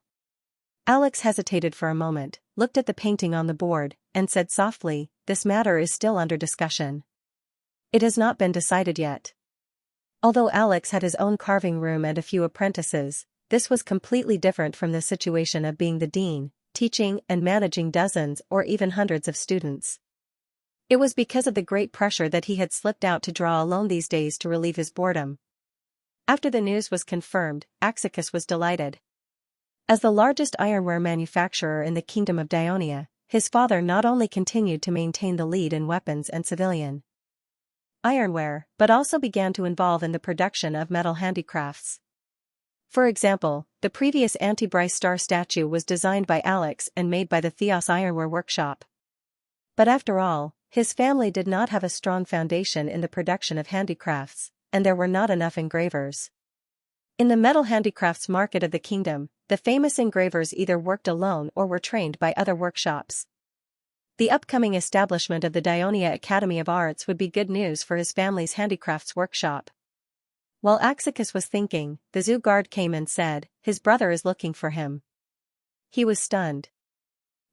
Alex hesitated for a moment, looked at the painting on the board, and said softly, this matter is still under discussion. It has not been decided yet. Although Alex had his own carving room and a few apprentices, this was completely different from the situation of being the dean, teaching and managing dozens or even hundreds of students. It was because of the great pressure that he had slipped out to draw alone these days to relieve his boredom. After the news was confirmed, Axicus was delighted. As the largest ironware manufacturer in the Kingdom of Dionia, his father not only continued to maintain the lead in weapons and civilian ironware, but also began to involve in the production of metal handicrafts. For example, the previous Anti-Bryce Star statue was designed by Alex and made by the Theos Ironware Workshop. But after all, his family did not have a strong foundation in the production of handicrafts, and there were not enough engravers. In the metal handicrafts market of the kingdom, the famous engravers either worked alone or were trained by other workshops. The upcoming establishment of the Dionia Academy of Arts would be good news for his family's handicrafts workshop. While Axicus was thinking, the zoo guard came and said, his brother is looking for him. He was stunned.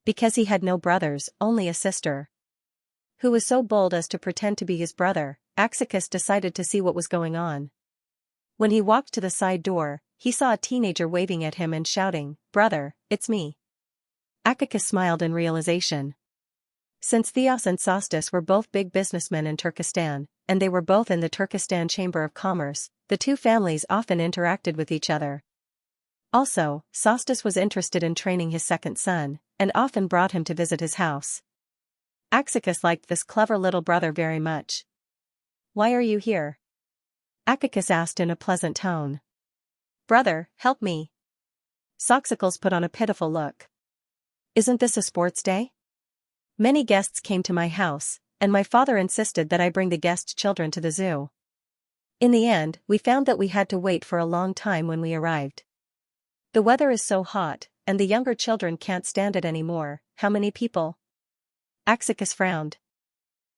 Because he had no brothers, only a sister. Who was so bold as to pretend to be his brother, Axicus decided to see what was going on. When he walked to the side door, he saw a teenager waving at him and shouting, brother, it's me. Axicus smiled in realization. Since Theos and Sostus were both big businessmen in Turkestan, and they were both in the Turkestan Chamber of Commerce, the two families often interacted with each other. Also, Sostus was interested in training his second son, and often brought him to visit his house. Axicus liked this clever little brother very much. Why are you here? Axicus asked in a pleasant tone. Brother, help me. Soxicles put on a pitiful look. Isn't this a sports day? Many guests came to my house, and my father insisted that I bring the guest children to the zoo. In the end, we found that we had to wait for a long time when we arrived. The weather is so hot, and the younger children can't stand it anymore. How many people? Axicus frowned.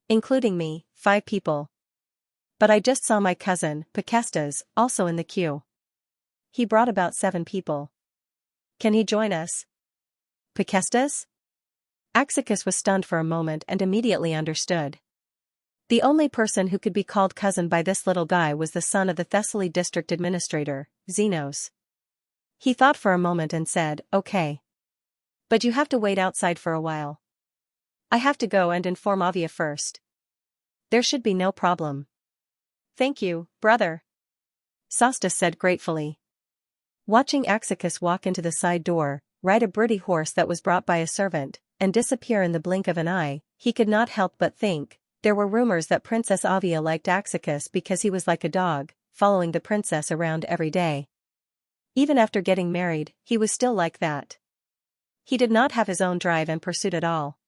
Including me, 5 people. But I just saw my cousin, Pakestas, also in the queue. He brought about 7 people. Can he join us? Pakestas? Axicus was stunned for a moment and immediately understood. The only person who could be called cousin by this little guy was the son of the Thessaly district administrator, Xenos. He thought for a moment and said, okay. But you have to wait outside for a while. I have to go and inform Avia first. There should be no problem. Thank you, brother. Sostus said gratefully. Watching Axicus walk into the side door, ride a pretty horse that was brought by a servant, and disappear in the blink of an eye, he could not help but think, there were rumors that Princess Avia liked Axicus because he was like a dog, following the princess around every day. Even after getting married, he was still like that. He did not have his own drive and pursuit at all.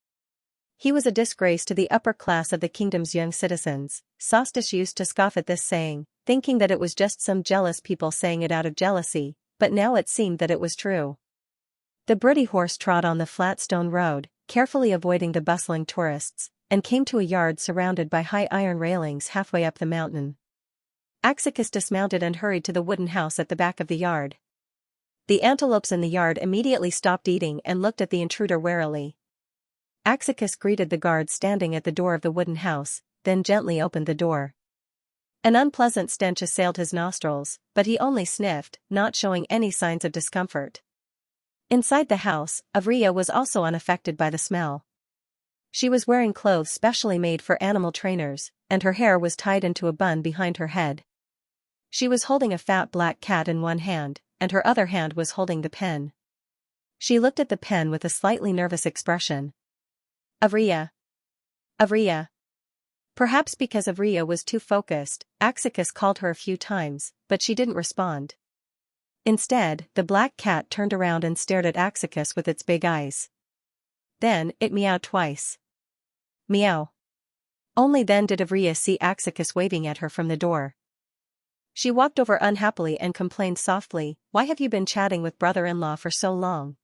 He was a disgrace to the upper class of the kingdom's young citizens. Sostus used to scoff at this saying, thinking that it was just some jealous people saying it out of jealousy, but now it seemed that it was true. The pretty horse trod on the flat stone road, carefully avoiding the bustling tourists, and came to a yard surrounded by high iron railings halfway up the mountain. Axicus dismounted and hurried to the wooden house at the back of the yard. The antelopes in the yard immediately stopped eating and looked at the intruder warily. Axicus greeted the guard standing at the door of the wooden house, then gently opened the door. An unpleasant stench assailed his nostrils, but he only sniffed, not showing any signs of discomfort. Inside the house, Avria was also unaffected by the smell. She was wearing clothes specially made for animal trainers, and her hair was tied into a bun behind her head. She was holding a fat black cat in one hand, and her other hand was holding the pen. She looked at the pen with a slightly nervous expression. Avria. Avria. Perhaps because Avria was too focused, Axicus called her a few times, but she didn't respond. Instead, the black cat turned around and stared at Axicus with its big eyes. Then, it meowed twice. Meow. Only then did Avria see Axicus waving at her from the door. She walked over unhappily and complained softly, "Why have you been chatting with brother-in-law for so long?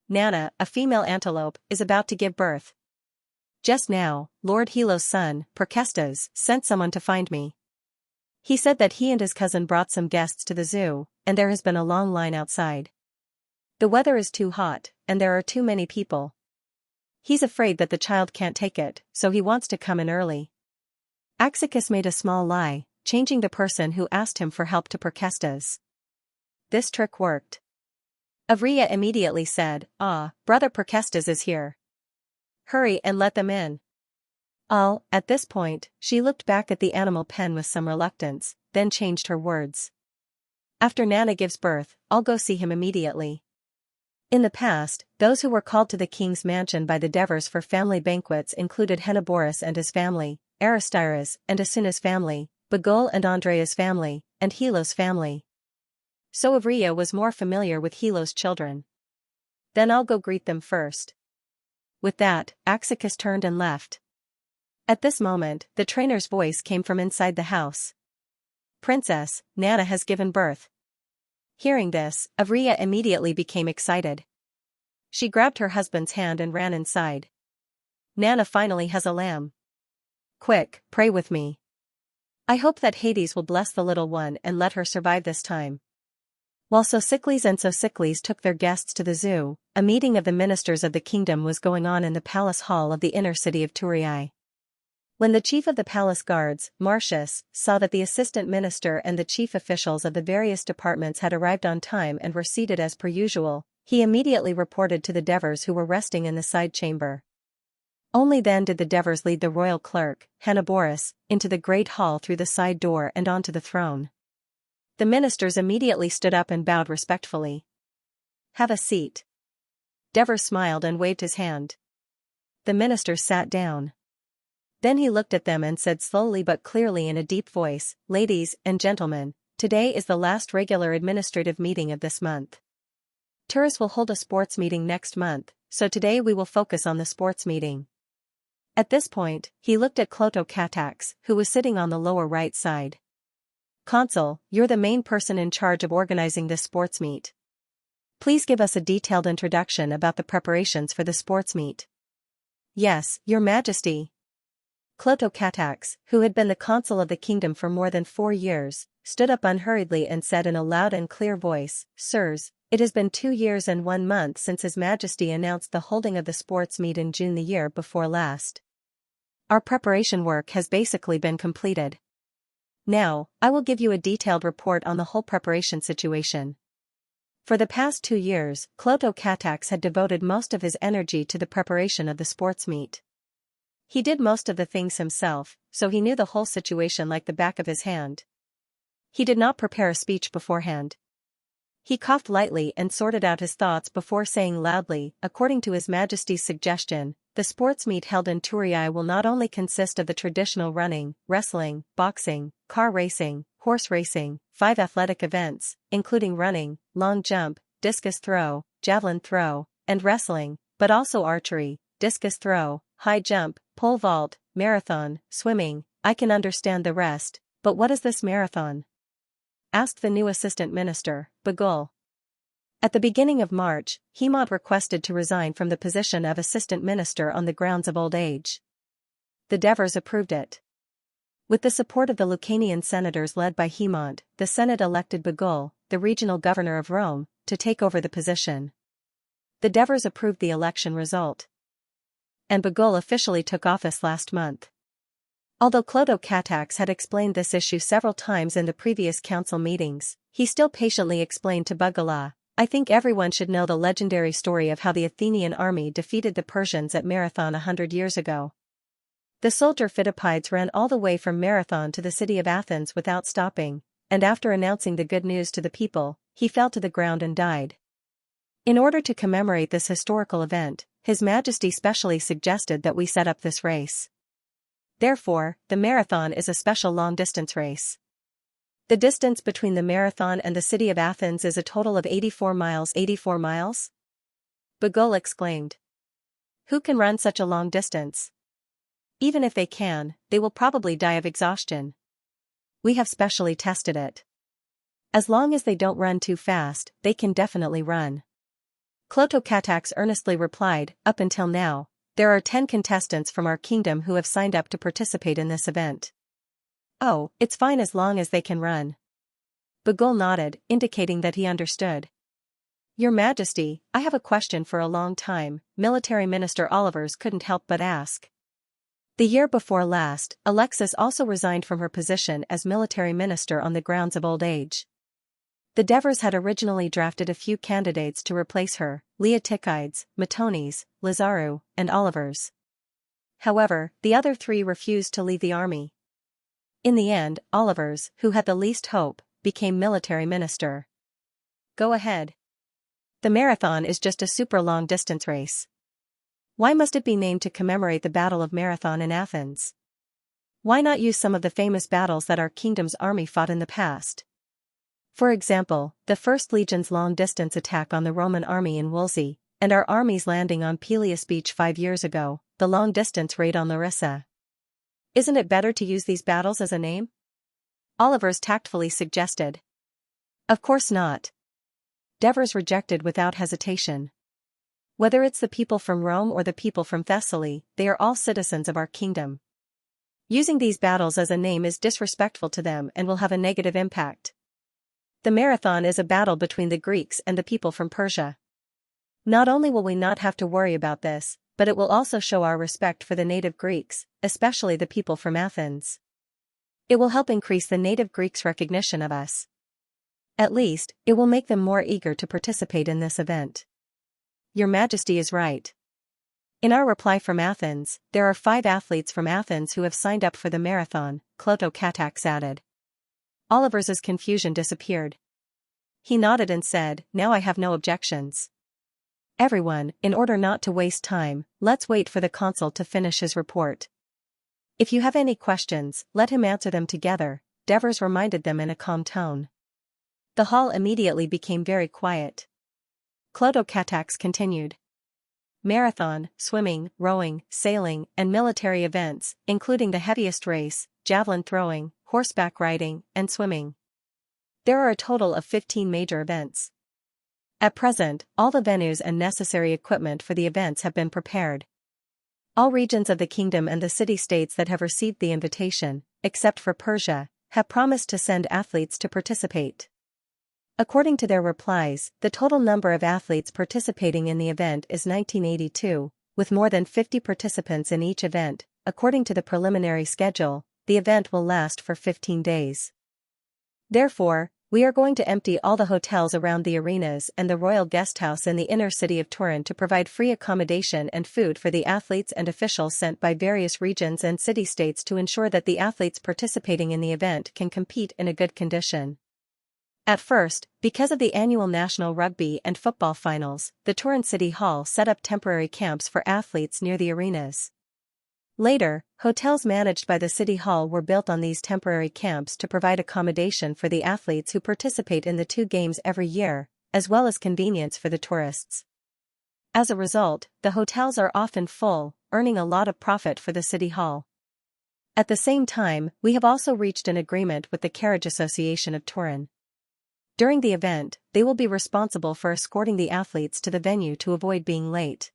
Nana, a female antelope, is about to give birth. Just now, Lord Helo's son, Perkestes, sent someone to find me. He said that he and his cousin brought some guests to the zoo, and there has been a long line outside. The weather is too hot, and there are too many people. He's afraid that the child can't take it, so he wants to come in early." Axicus made a small lie, changing the person who asked him for help to Perkestes. This trick worked. Avria immediately said, "Ah, Brother Perkestes is here. Hurry and let them in." At this point, she looked back at the animal pen with some reluctance, then changed her words. "After Nana gives birth, I'll go see him immediately." In the past, those who were called to the king's mansion by the Devers for family banquets included Henoboris and his family, Aristyras and Asuna's family, Bagul and Andrea's family, and Helo's family. So Avria was more familiar with Helo's children. "Then I'll go greet them first." With that, Axicus turned and left. At this moment, the trainer's voice came from inside the house. "Princess, Nana has given birth." Hearing this, Avria immediately became excited. She grabbed her husband's hand and ran inside. "Nana finally has a lamb. Quick, pray with me. I hope that Hades will bless the little one and let her survive this time." While Sophocles and Sophocles took their guests to the zoo, a meeting of the ministers of the kingdom was going on in the palace hall of the inner city of Thurii. When the chief of the palace guards, Marcius, saw that the assistant minister and the chief officials of the various departments had arrived on time and were seated as per usual, he immediately reported to the Devers who were resting in the side chamber. Only then did the Devers lead the royal clerk, Henoboris, into the great hall through the side door and onto the throne. The ministers immediately stood up and bowed respectfully. "Have a seat." Devers smiled and waved his hand. The ministers sat down. Then he looked at them and said slowly but clearly in a deep voice, "Ladies and gentlemen, today is the last regular administrative meeting of this month. Turris will hold a sports meeting next month, so today we will focus on the sports meeting." At this point, he looked at Cloto Catax, who was sitting on the lower right side. "Consul, you're the main person in charge of organizing this sports meet. Please give us a detailed introduction about the preparations for the sports meet." "Yes, Your Majesty." Cloto Catax, who had been the consul of the kingdom for more than 4 years, stood up unhurriedly and said in a loud and clear voice, "Sirs, it has been 2 years and 1 month since His Majesty announced the holding of the sports meet in June the year before last. Our preparation work has basically been completed. Now, I will give you a detailed report on the whole preparation situation." For the past 2 years, Cloto Catax had devoted most of his energy to the preparation of the sports meet. He did most of the things himself, so he knew the whole situation like the back of his hand. He did not prepare a speech beforehand. He coughed lightly and sorted out his thoughts before saying loudly, "According to His Majesty's suggestion, the sports meet held in Thurii will not only consist of the traditional running, wrestling, boxing, car racing, horse racing, 5 athletic events, including running, long jump, discus throw, javelin throw, and wrestling, but also archery, discus throw, high jump, pole vault, marathon, swimming." "I can understand the rest, but what is this marathon?" asked the new assistant minister, Bagul. At the beginning of March, Hegemon requested to resign from the position of assistant minister on the grounds of old age. The Devers approved it. With the support of the Lucanian senators led by Hegemon, the Senate elected Bagul, the regional governor of Rome, to take over the position. The Devers approved the election result. And Bagul officially took office last month. Although Clotho-Catax had explained this issue several times in the previous council meetings, he still patiently explained to Bugala, "I think everyone should know the legendary story of how the Athenian army defeated the Persians at Marathon 100 years ago. The soldier Phidippides ran all the way from Marathon to the city of Athens without stopping, and after announcing the good news to the people, he fell to the ground and died. In order to commemorate this historical event, His Majesty specially suggested that we set up this race. Therefore, the marathon is a special long-distance race. The distance between the marathon and the city of Athens is a total of 84 miles. 84 miles? Bugol exclaimed. Who can run such a long distance? Even if they can, they will probably die of exhaustion. We have specially tested it. As long as they don't run too fast, they can definitely run. Clotho-Catax earnestly replied, up until now, there are 10 contestants from our kingdom who have signed up to participate in this event. Oh, it's fine as long as they can run. Bugol nodded, indicating that he understood. Your Majesty, I have a question for a long time, Military Minister Olivers couldn't help but ask. The year before last, Alexis also resigned from her position as military minister on the grounds of old age. The Devers had originally drafted a few candidates to replace her, Leotychides, Matones, Lazarou, and Olivers. However, the other 3 refused to leave the army. In the end, Olivers, who had the least hope, became military minister. Go ahead. The marathon is just a super long-distance race. Why must it be named to commemorate the Battle of Marathon in Athens? Why not use some of the famous battles that our kingdom's army fought in the past? For example, the First Legion's long-distance attack on the Roman army in Wolsey, and our army's landing on Peleus Beach 5 years ago, the long-distance raid on Larissa. Isn't it better to use these battles as a name? Olivers tactfully suggested. Of course not. Devers rejected without hesitation. Whether it's the people from Rome or the people from Thessaly, they are all citizens of our kingdom. Using these battles as a name is disrespectful to them and will have a negative impact. The marathon is a battle between the Greeks and the people from Persia. Not only will we not have to worry about this, but it will also show our respect for the native Greeks, especially the people from Athens. It will help increase the native Greeks' recognition of us. At least, it will make them more eager to participate in this event. Your Majesty is right. In our reply from Athens, there are 5 athletes from Athens who have signed up for the marathon, Clotho-Catax added. Olivers's confusion disappeared. He nodded and said, now I have no objections. Everyone, in order not to waste time, let's wait for the consul to finish his report. If you have any questions, let him answer them together, Devers reminded them in a calm tone. The hall immediately became very quiet. Clotho-Catax continued. Marathon, swimming, rowing, sailing, and military events, including the heaviest race, javelin throwing, horseback riding, and swimming. There are a total of 15 major events. At present, all the venues and necessary equipment for the events have been prepared. All regions of the kingdom and the city-states that have received the invitation, except for Persia, have promised to send athletes to participate. According to their replies, the total number of athletes participating in the event is 1982, with more than 50 participants in each event. According to the preliminary schedule, the event will last for 15 days. Therefore, we are going to empty all the hotels around the arenas and the royal guesthouse in the inner city of Turin to provide free accommodation and food for the athletes and officials sent by various regions and city-states to ensure that the athletes participating in the event can compete in a good condition. At first, because of the annual national rugby and football finals, the Turin City Hall set up temporary camps for athletes near the arenas. Later, hotels managed by the City Hall were built on these temporary camps to provide accommodation for the athletes who participate in the 2 games every year, as well as convenience for the tourists. As a result, the hotels are often full, earning a lot of profit for the City Hall. At the same time, we have also reached an agreement with the Carriage Association of Turin. During the event, they will be responsible for escorting the athletes to the venue to avoid being late.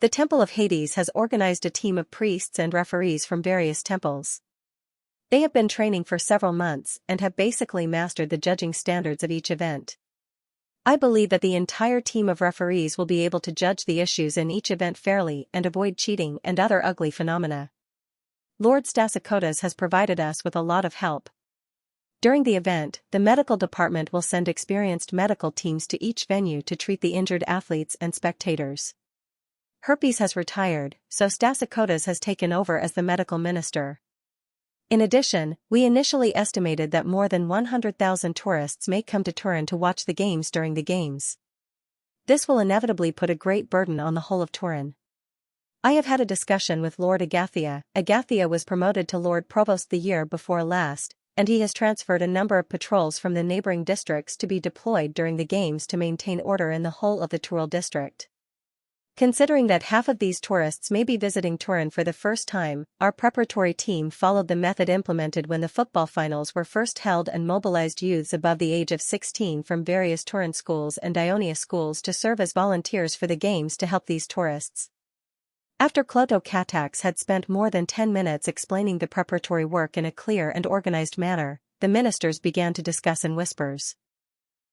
The Temple of Hades has organized a team of priests and referees from various temples. They have been training for several months and have basically mastered the judging standards of each event. I believe that the entire team of referees will be able to judge the issues in each event fairly and avoid cheating and other ugly phenomena. Lord Stasakotas has provided us with a lot of help. During the event, the medical department will send experienced medical teams to each venue to treat the injured athletes and spectators. Herpes has retired, so Stasakotas has taken over as the medical minister. In addition, we initially estimated that more than 100,000 tourists may come to Turin to watch the games during the games. This will inevitably put a great burden on the whole of Turin. I have had a discussion with Lord Agathia. Agathia was promoted to Lord Provost the year before last, and he has transferred a number of patrols from the neighboring districts to be deployed during the games to maintain order in the whole of the Tyrol district. Considering that half of these tourists may be visiting Turin for the first time, our preparatory team followed the method implemented when the football finals were first held and mobilized youths above the age of 16 from various Turin schools and Ionia schools to serve as volunteers for the games to help these tourists. After Cloto Katax had spent more than 10 minutes explaining the preparatory work in a clear and organized manner, the ministers began to discuss in whispers.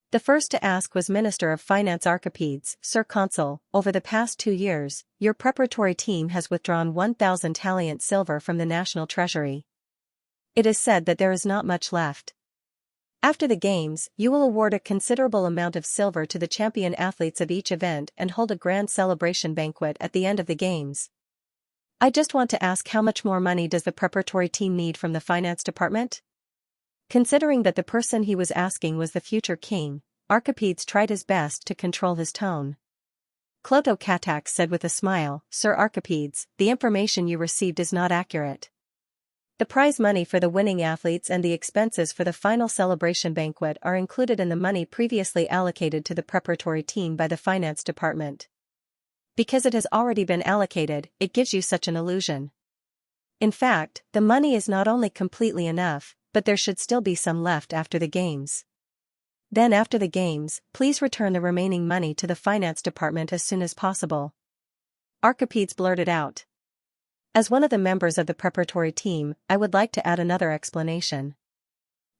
The first to ask was Minister of Finance Archipedes. Sir Consul, over the past 2 years, your preparatory team has withdrawn 1,000 talent silver from the national treasury. It is said that there is not much left. After the games, you will award a considerable amount of silver to the champion athletes of each event and hold a grand celebration banquet at the end of the games. I just want to ask, how much more money does the preparatory team need from the finance department? Considering that the person he was asking was the future king, Archipedes tried his best to control his tone. Cloto Katax said with a smile, Sir Archipedes, the information you received is not accurate. The prize money for the winning athletes and the expenses for the final celebration banquet are included in the money previously allocated to the preparatory team by the finance department. Because it has already been allocated, it gives you such an illusion. In fact, the money is not only completely enough, but there should still be some left after the games. Then after the games, please return the remaining money to the finance department as soon as possible. Archipedes blurted out. As one of the members of the preparatory team, I would like to add another explanation.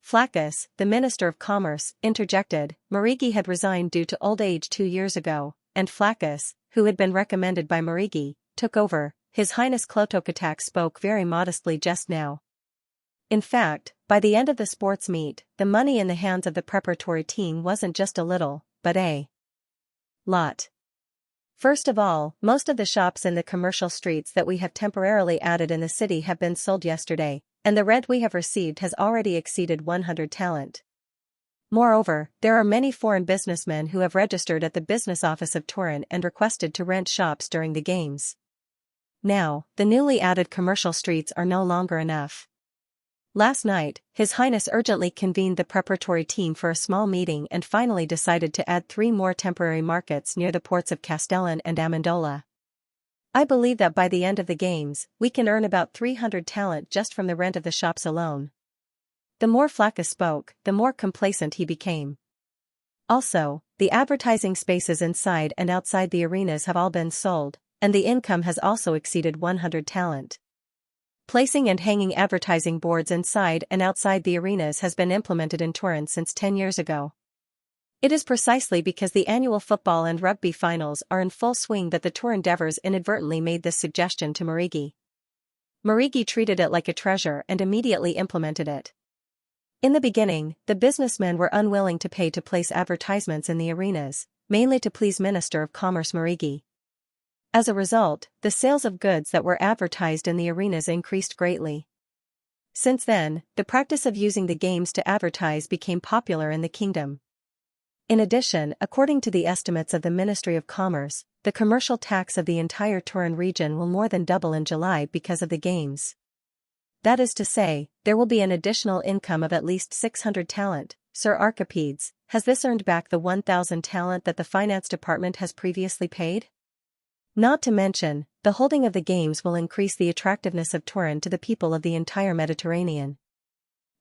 Flaccus, the Minister of Commerce, interjected. Marigi had resigned due to old age 2 years ago, and Flaccus, who had been recommended by Marigi, took over. His Highness Clotokatak spoke very modestly just now. In fact, by the end of the sports meet, the money in the hands of the preparatory team wasn't just a little, but a lot. First of all, most of the shops in the commercial streets that we have temporarily added in the city have been sold yesterday, and the rent we have received has already exceeded 100 talent. Moreover, there are many foreign businessmen who have registered at the business office of Turin and requested to rent shops during the games. Now, the newly added commercial streets are no longer enough. Last night, His Highness urgently convened the preparatory team for a small meeting and finally decided to add 3 more temporary markets near the ports of Castellan and Amendola. I believe that by the end of the games, we can earn about 300 talent just from the rent of the shops alone. The more Flaccus spoke, the more complacent he became. Also, the advertising spaces inside and outside the arenas have all been sold, and the income has also exceeded 100 talent. Placing and hanging advertising boards inside and outside the arenas has been implemented in Turin since 10 years ago. It is precisely because the annual football and rugby finals are in full swing that the Turin Devers inadvertently made this suggestion to Marigi. Marigi treated it like a treasure and immediately implemented it. In the beginning, the businessmen were unwilling to pay to place advertisements in the arenas, mainly to please Minister of Commerce Marigi. As a result, the sales of goods that were advertised in the arenas increased greatly. Since then, the practice of using the games to advertise became popular in the kingdom. In addition, according to the estimates of the Ministry of Commerce, the commercial tax of the entire Turin region will more than double in July because of the games. That is to say, there will be an additional income of at least 600 talent. Sir Archipedes, has this earned back the 1,000 talent that the finance department has previously paid? Not to mention, the holding of the games will increase the attractiveness of Turin to the people of the entire Mediterranean.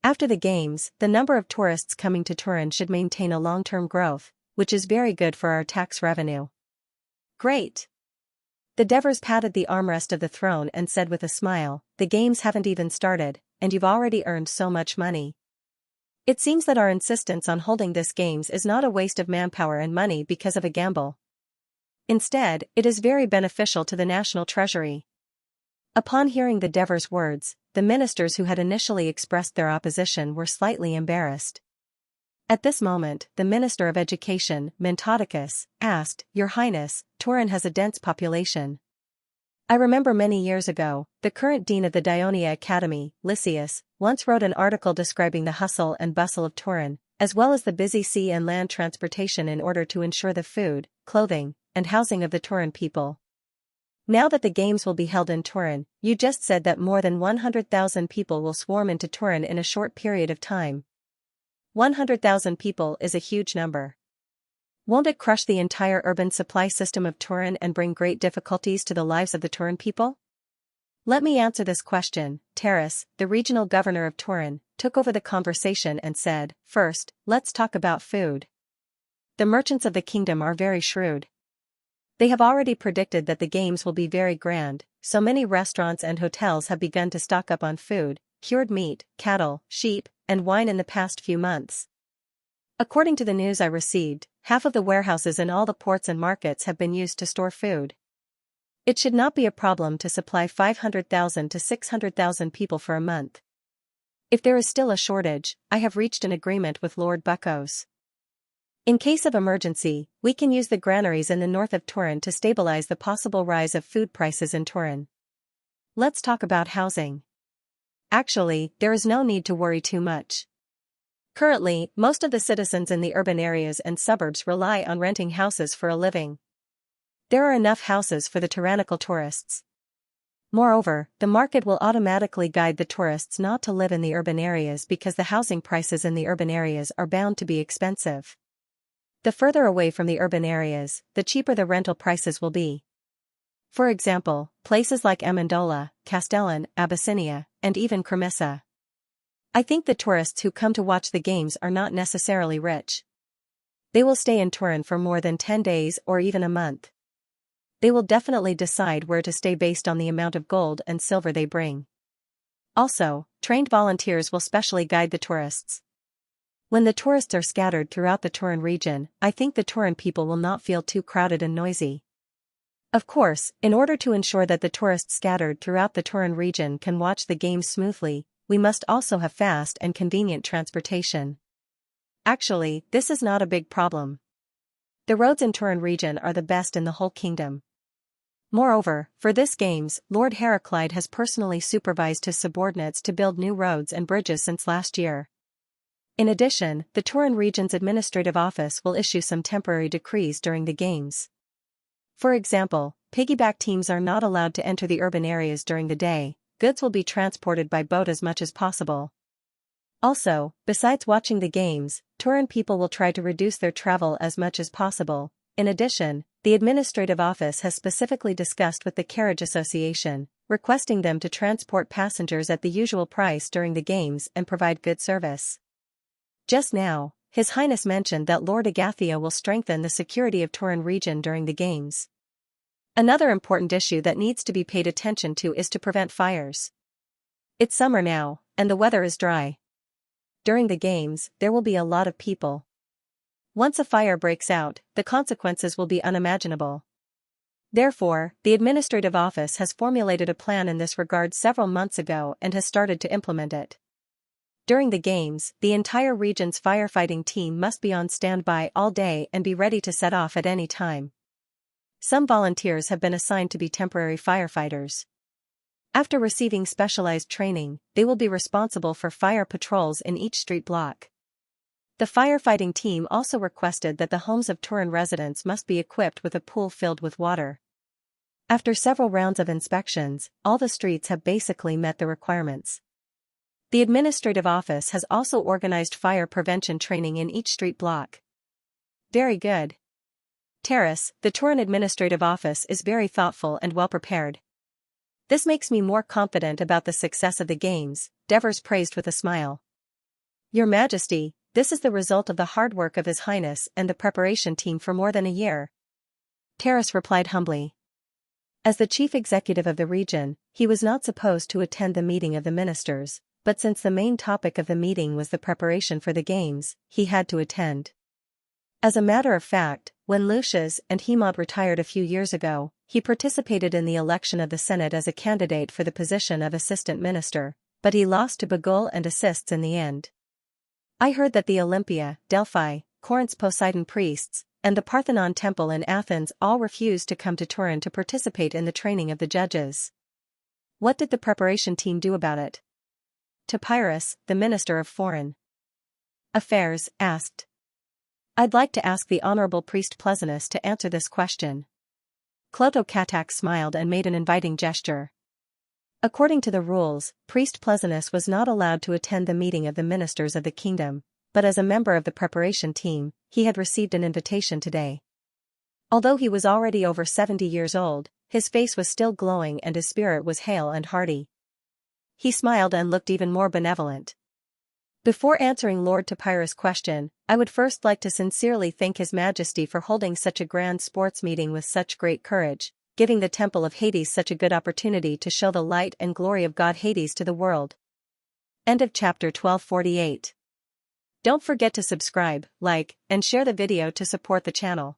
After the games, the number of tourists coming to Turin should maintain a long-term growth, which is very good for our tax revenue. Great! The Devers patted the armrest of the throne and said with a smile, the games haven't even started, and you've already earned so much money. It seems that our insistence on holding this games is not a waste of manpower and money because of a gamble. Instead, it is very beneficial to the national treasury. Upon hearing the Dever's words, the ministers who had initially expressed their opposition were slightly embarrassed. At this moment, the Minister of Education, Mentodicus, asked, "Your Highness, Turin has a dense population. I remember many years ago, the current dean of the Dionia Academy, Lysias, once wrote an article describing the hustle and bustle of Turin, as well as the busy sea and land transportation in order to ensure the food, clothing, and housing of the Turin people. Now that the games will be held in Turin, you just said that more than 100,000 people will swarm into Turin in a short period of time. 100,000 people is a huge number. Won't it crush the entire urban supply system of Turin and bring great difficulties to the lives of the Turin people?" "Let me answer this question." Taras, the regional governor of Turin, took over the conversation and said, "First, let's talk about food. The merchants of the kingdom are very shrewd. They have already predicted that the games will be very grand, so many restaurants and hotels have begun to stock up on food, cured meat, cattle, sheep, and wine in the past few months. According to the news I received, half of the warehouses in all the ports and markets have been used to store food. It should not be a problem to supply 500,000 to 600,000 people for a month. If there is still a shortage, I have reached an agreement with Lord Bucos. In case of emergency, we can use the granaries in the north of Turin to stabilize the possible rise of food prices in Turin. Let's talk about housing. Actually, there is no need to worry too much. Currently, most of the citizens in the urban areas and suburbs rely on renting houses for a living. There are enough houses for the tyrannical tourists. Moreover, the market will automatically guide the tourists not to live in the urban areas because the housing prices in the urban areas are bound to be expensive. The further away from the urban areas, the cheaper the rental prices will be. For example, places like Amendola, Castellan, Abyssinia, and even Cremissa. I think the tourists who come to watch the games are not necessarily rich. They will stay in Turin for more than 10 days or even a month. They will definitely decide where to stay based on the amount of gold and silver they bring. Also, trained volunteers will specially guide the tourists. When the tourists are scattered throughout the Turin region, I think the Turin people will not feel too crowded and noisy. Of course, in order to ensure that the tourists scattered throughout the Turin region can watch the games smoothly, we must also have fast and convenient transportation. Actually, this is not a big problem. The roads in Turin region are the best in the whole kingdom. Moreover, for this games, Lord Heraclide has personally supervised his subordinates to build new roads and bridges since last year. In addition, the Turin region's administrative office will issue some temporary decrees during the games. For example, piggyback teams are not allowed to enter the urban areas during the day. Goods will be transported by boat as much as possible. Also, besides watching the games, Turin people will try to reduce their travel as much as possible. In addition, the administrative office has specifically discussed with the Carriage Association, requesting them to transport passengers at the usual price during the games and provide good service. Just now, His Highness mentioned that Lord Agathia will strengthen the security of Turin region during the games. Another important issue that needs to be paid attention to is to prevent fires. It's summer now, and the weather is dry. During the games, there will be a lot of people. Once a fire breaks out, the consequences will be unimaginable. Therefore, the administrative office has formulated a plan in this regard several months ago and has started to implement it. During the games, the entire region's firefighting team must be on standby all day and be ready to set off at any time. Some volunteers have been assigned to be temporary firefighters. After receiving specialized training, they will be responsible for fire patrols in each street block. The firefighting team also requested that the homes of Turin residents must be equipped with a pool filled with water. After several rounds of inspections, all the streets have basically met the requirements. The administrative office has also organized fire prevention training in each street block. Very good. Taras, the Turin administrative office is very thoughtful and well prepared. This makes me more confident about the success of the games, Devers praised with a smile. Your Majesty, this is the result of the hard work of His Highness and the preparation team for more than a year. Taras replied humbly. As the chief executive of the region, he was not supposed to attend the meeting of the ministers, but since the main topic of the meeting was the preparation for the games, he had to attend. As a matter of fact, when Lucius and Hegemon retired a few years ago, he participated in the election of the Senate as a candidate for the position of assistant minister, but he lost to Bagul and assists in the end. I heard that the Olympia, Delphi, Corinth's Poseidon priests, and the Parthenon temple in Athens all refused to come to Turin to participate in the training of the judges. What did the preparation team do about it? Topyrus, the Minister of Foreign Affairs, asked. I'd like to ask the Honorable Priest Pleasonus to answer this question. Clotocattax smiled and made an inviting gesture. According to the rules, Priest Pleasonus was not allowed to attend the meeting of the ministers of the kingdom, but as a member of the preparation team, he had received an invitation today. Although he was already over 70 years old, his face was still glowing and his spirit was hale and hearty. He smiled and looked even more benevolent. Before answering Lord Topyrus' question, I would first like to sincerely thank His Majesty for holding such a grand sports meeting with such great courage, giving the Temple of Hades such a good opportunity to show the light and glory of God Hades to the world. End of chapter 1248. Don't forget to subscribe, like, and share the video to support the channel.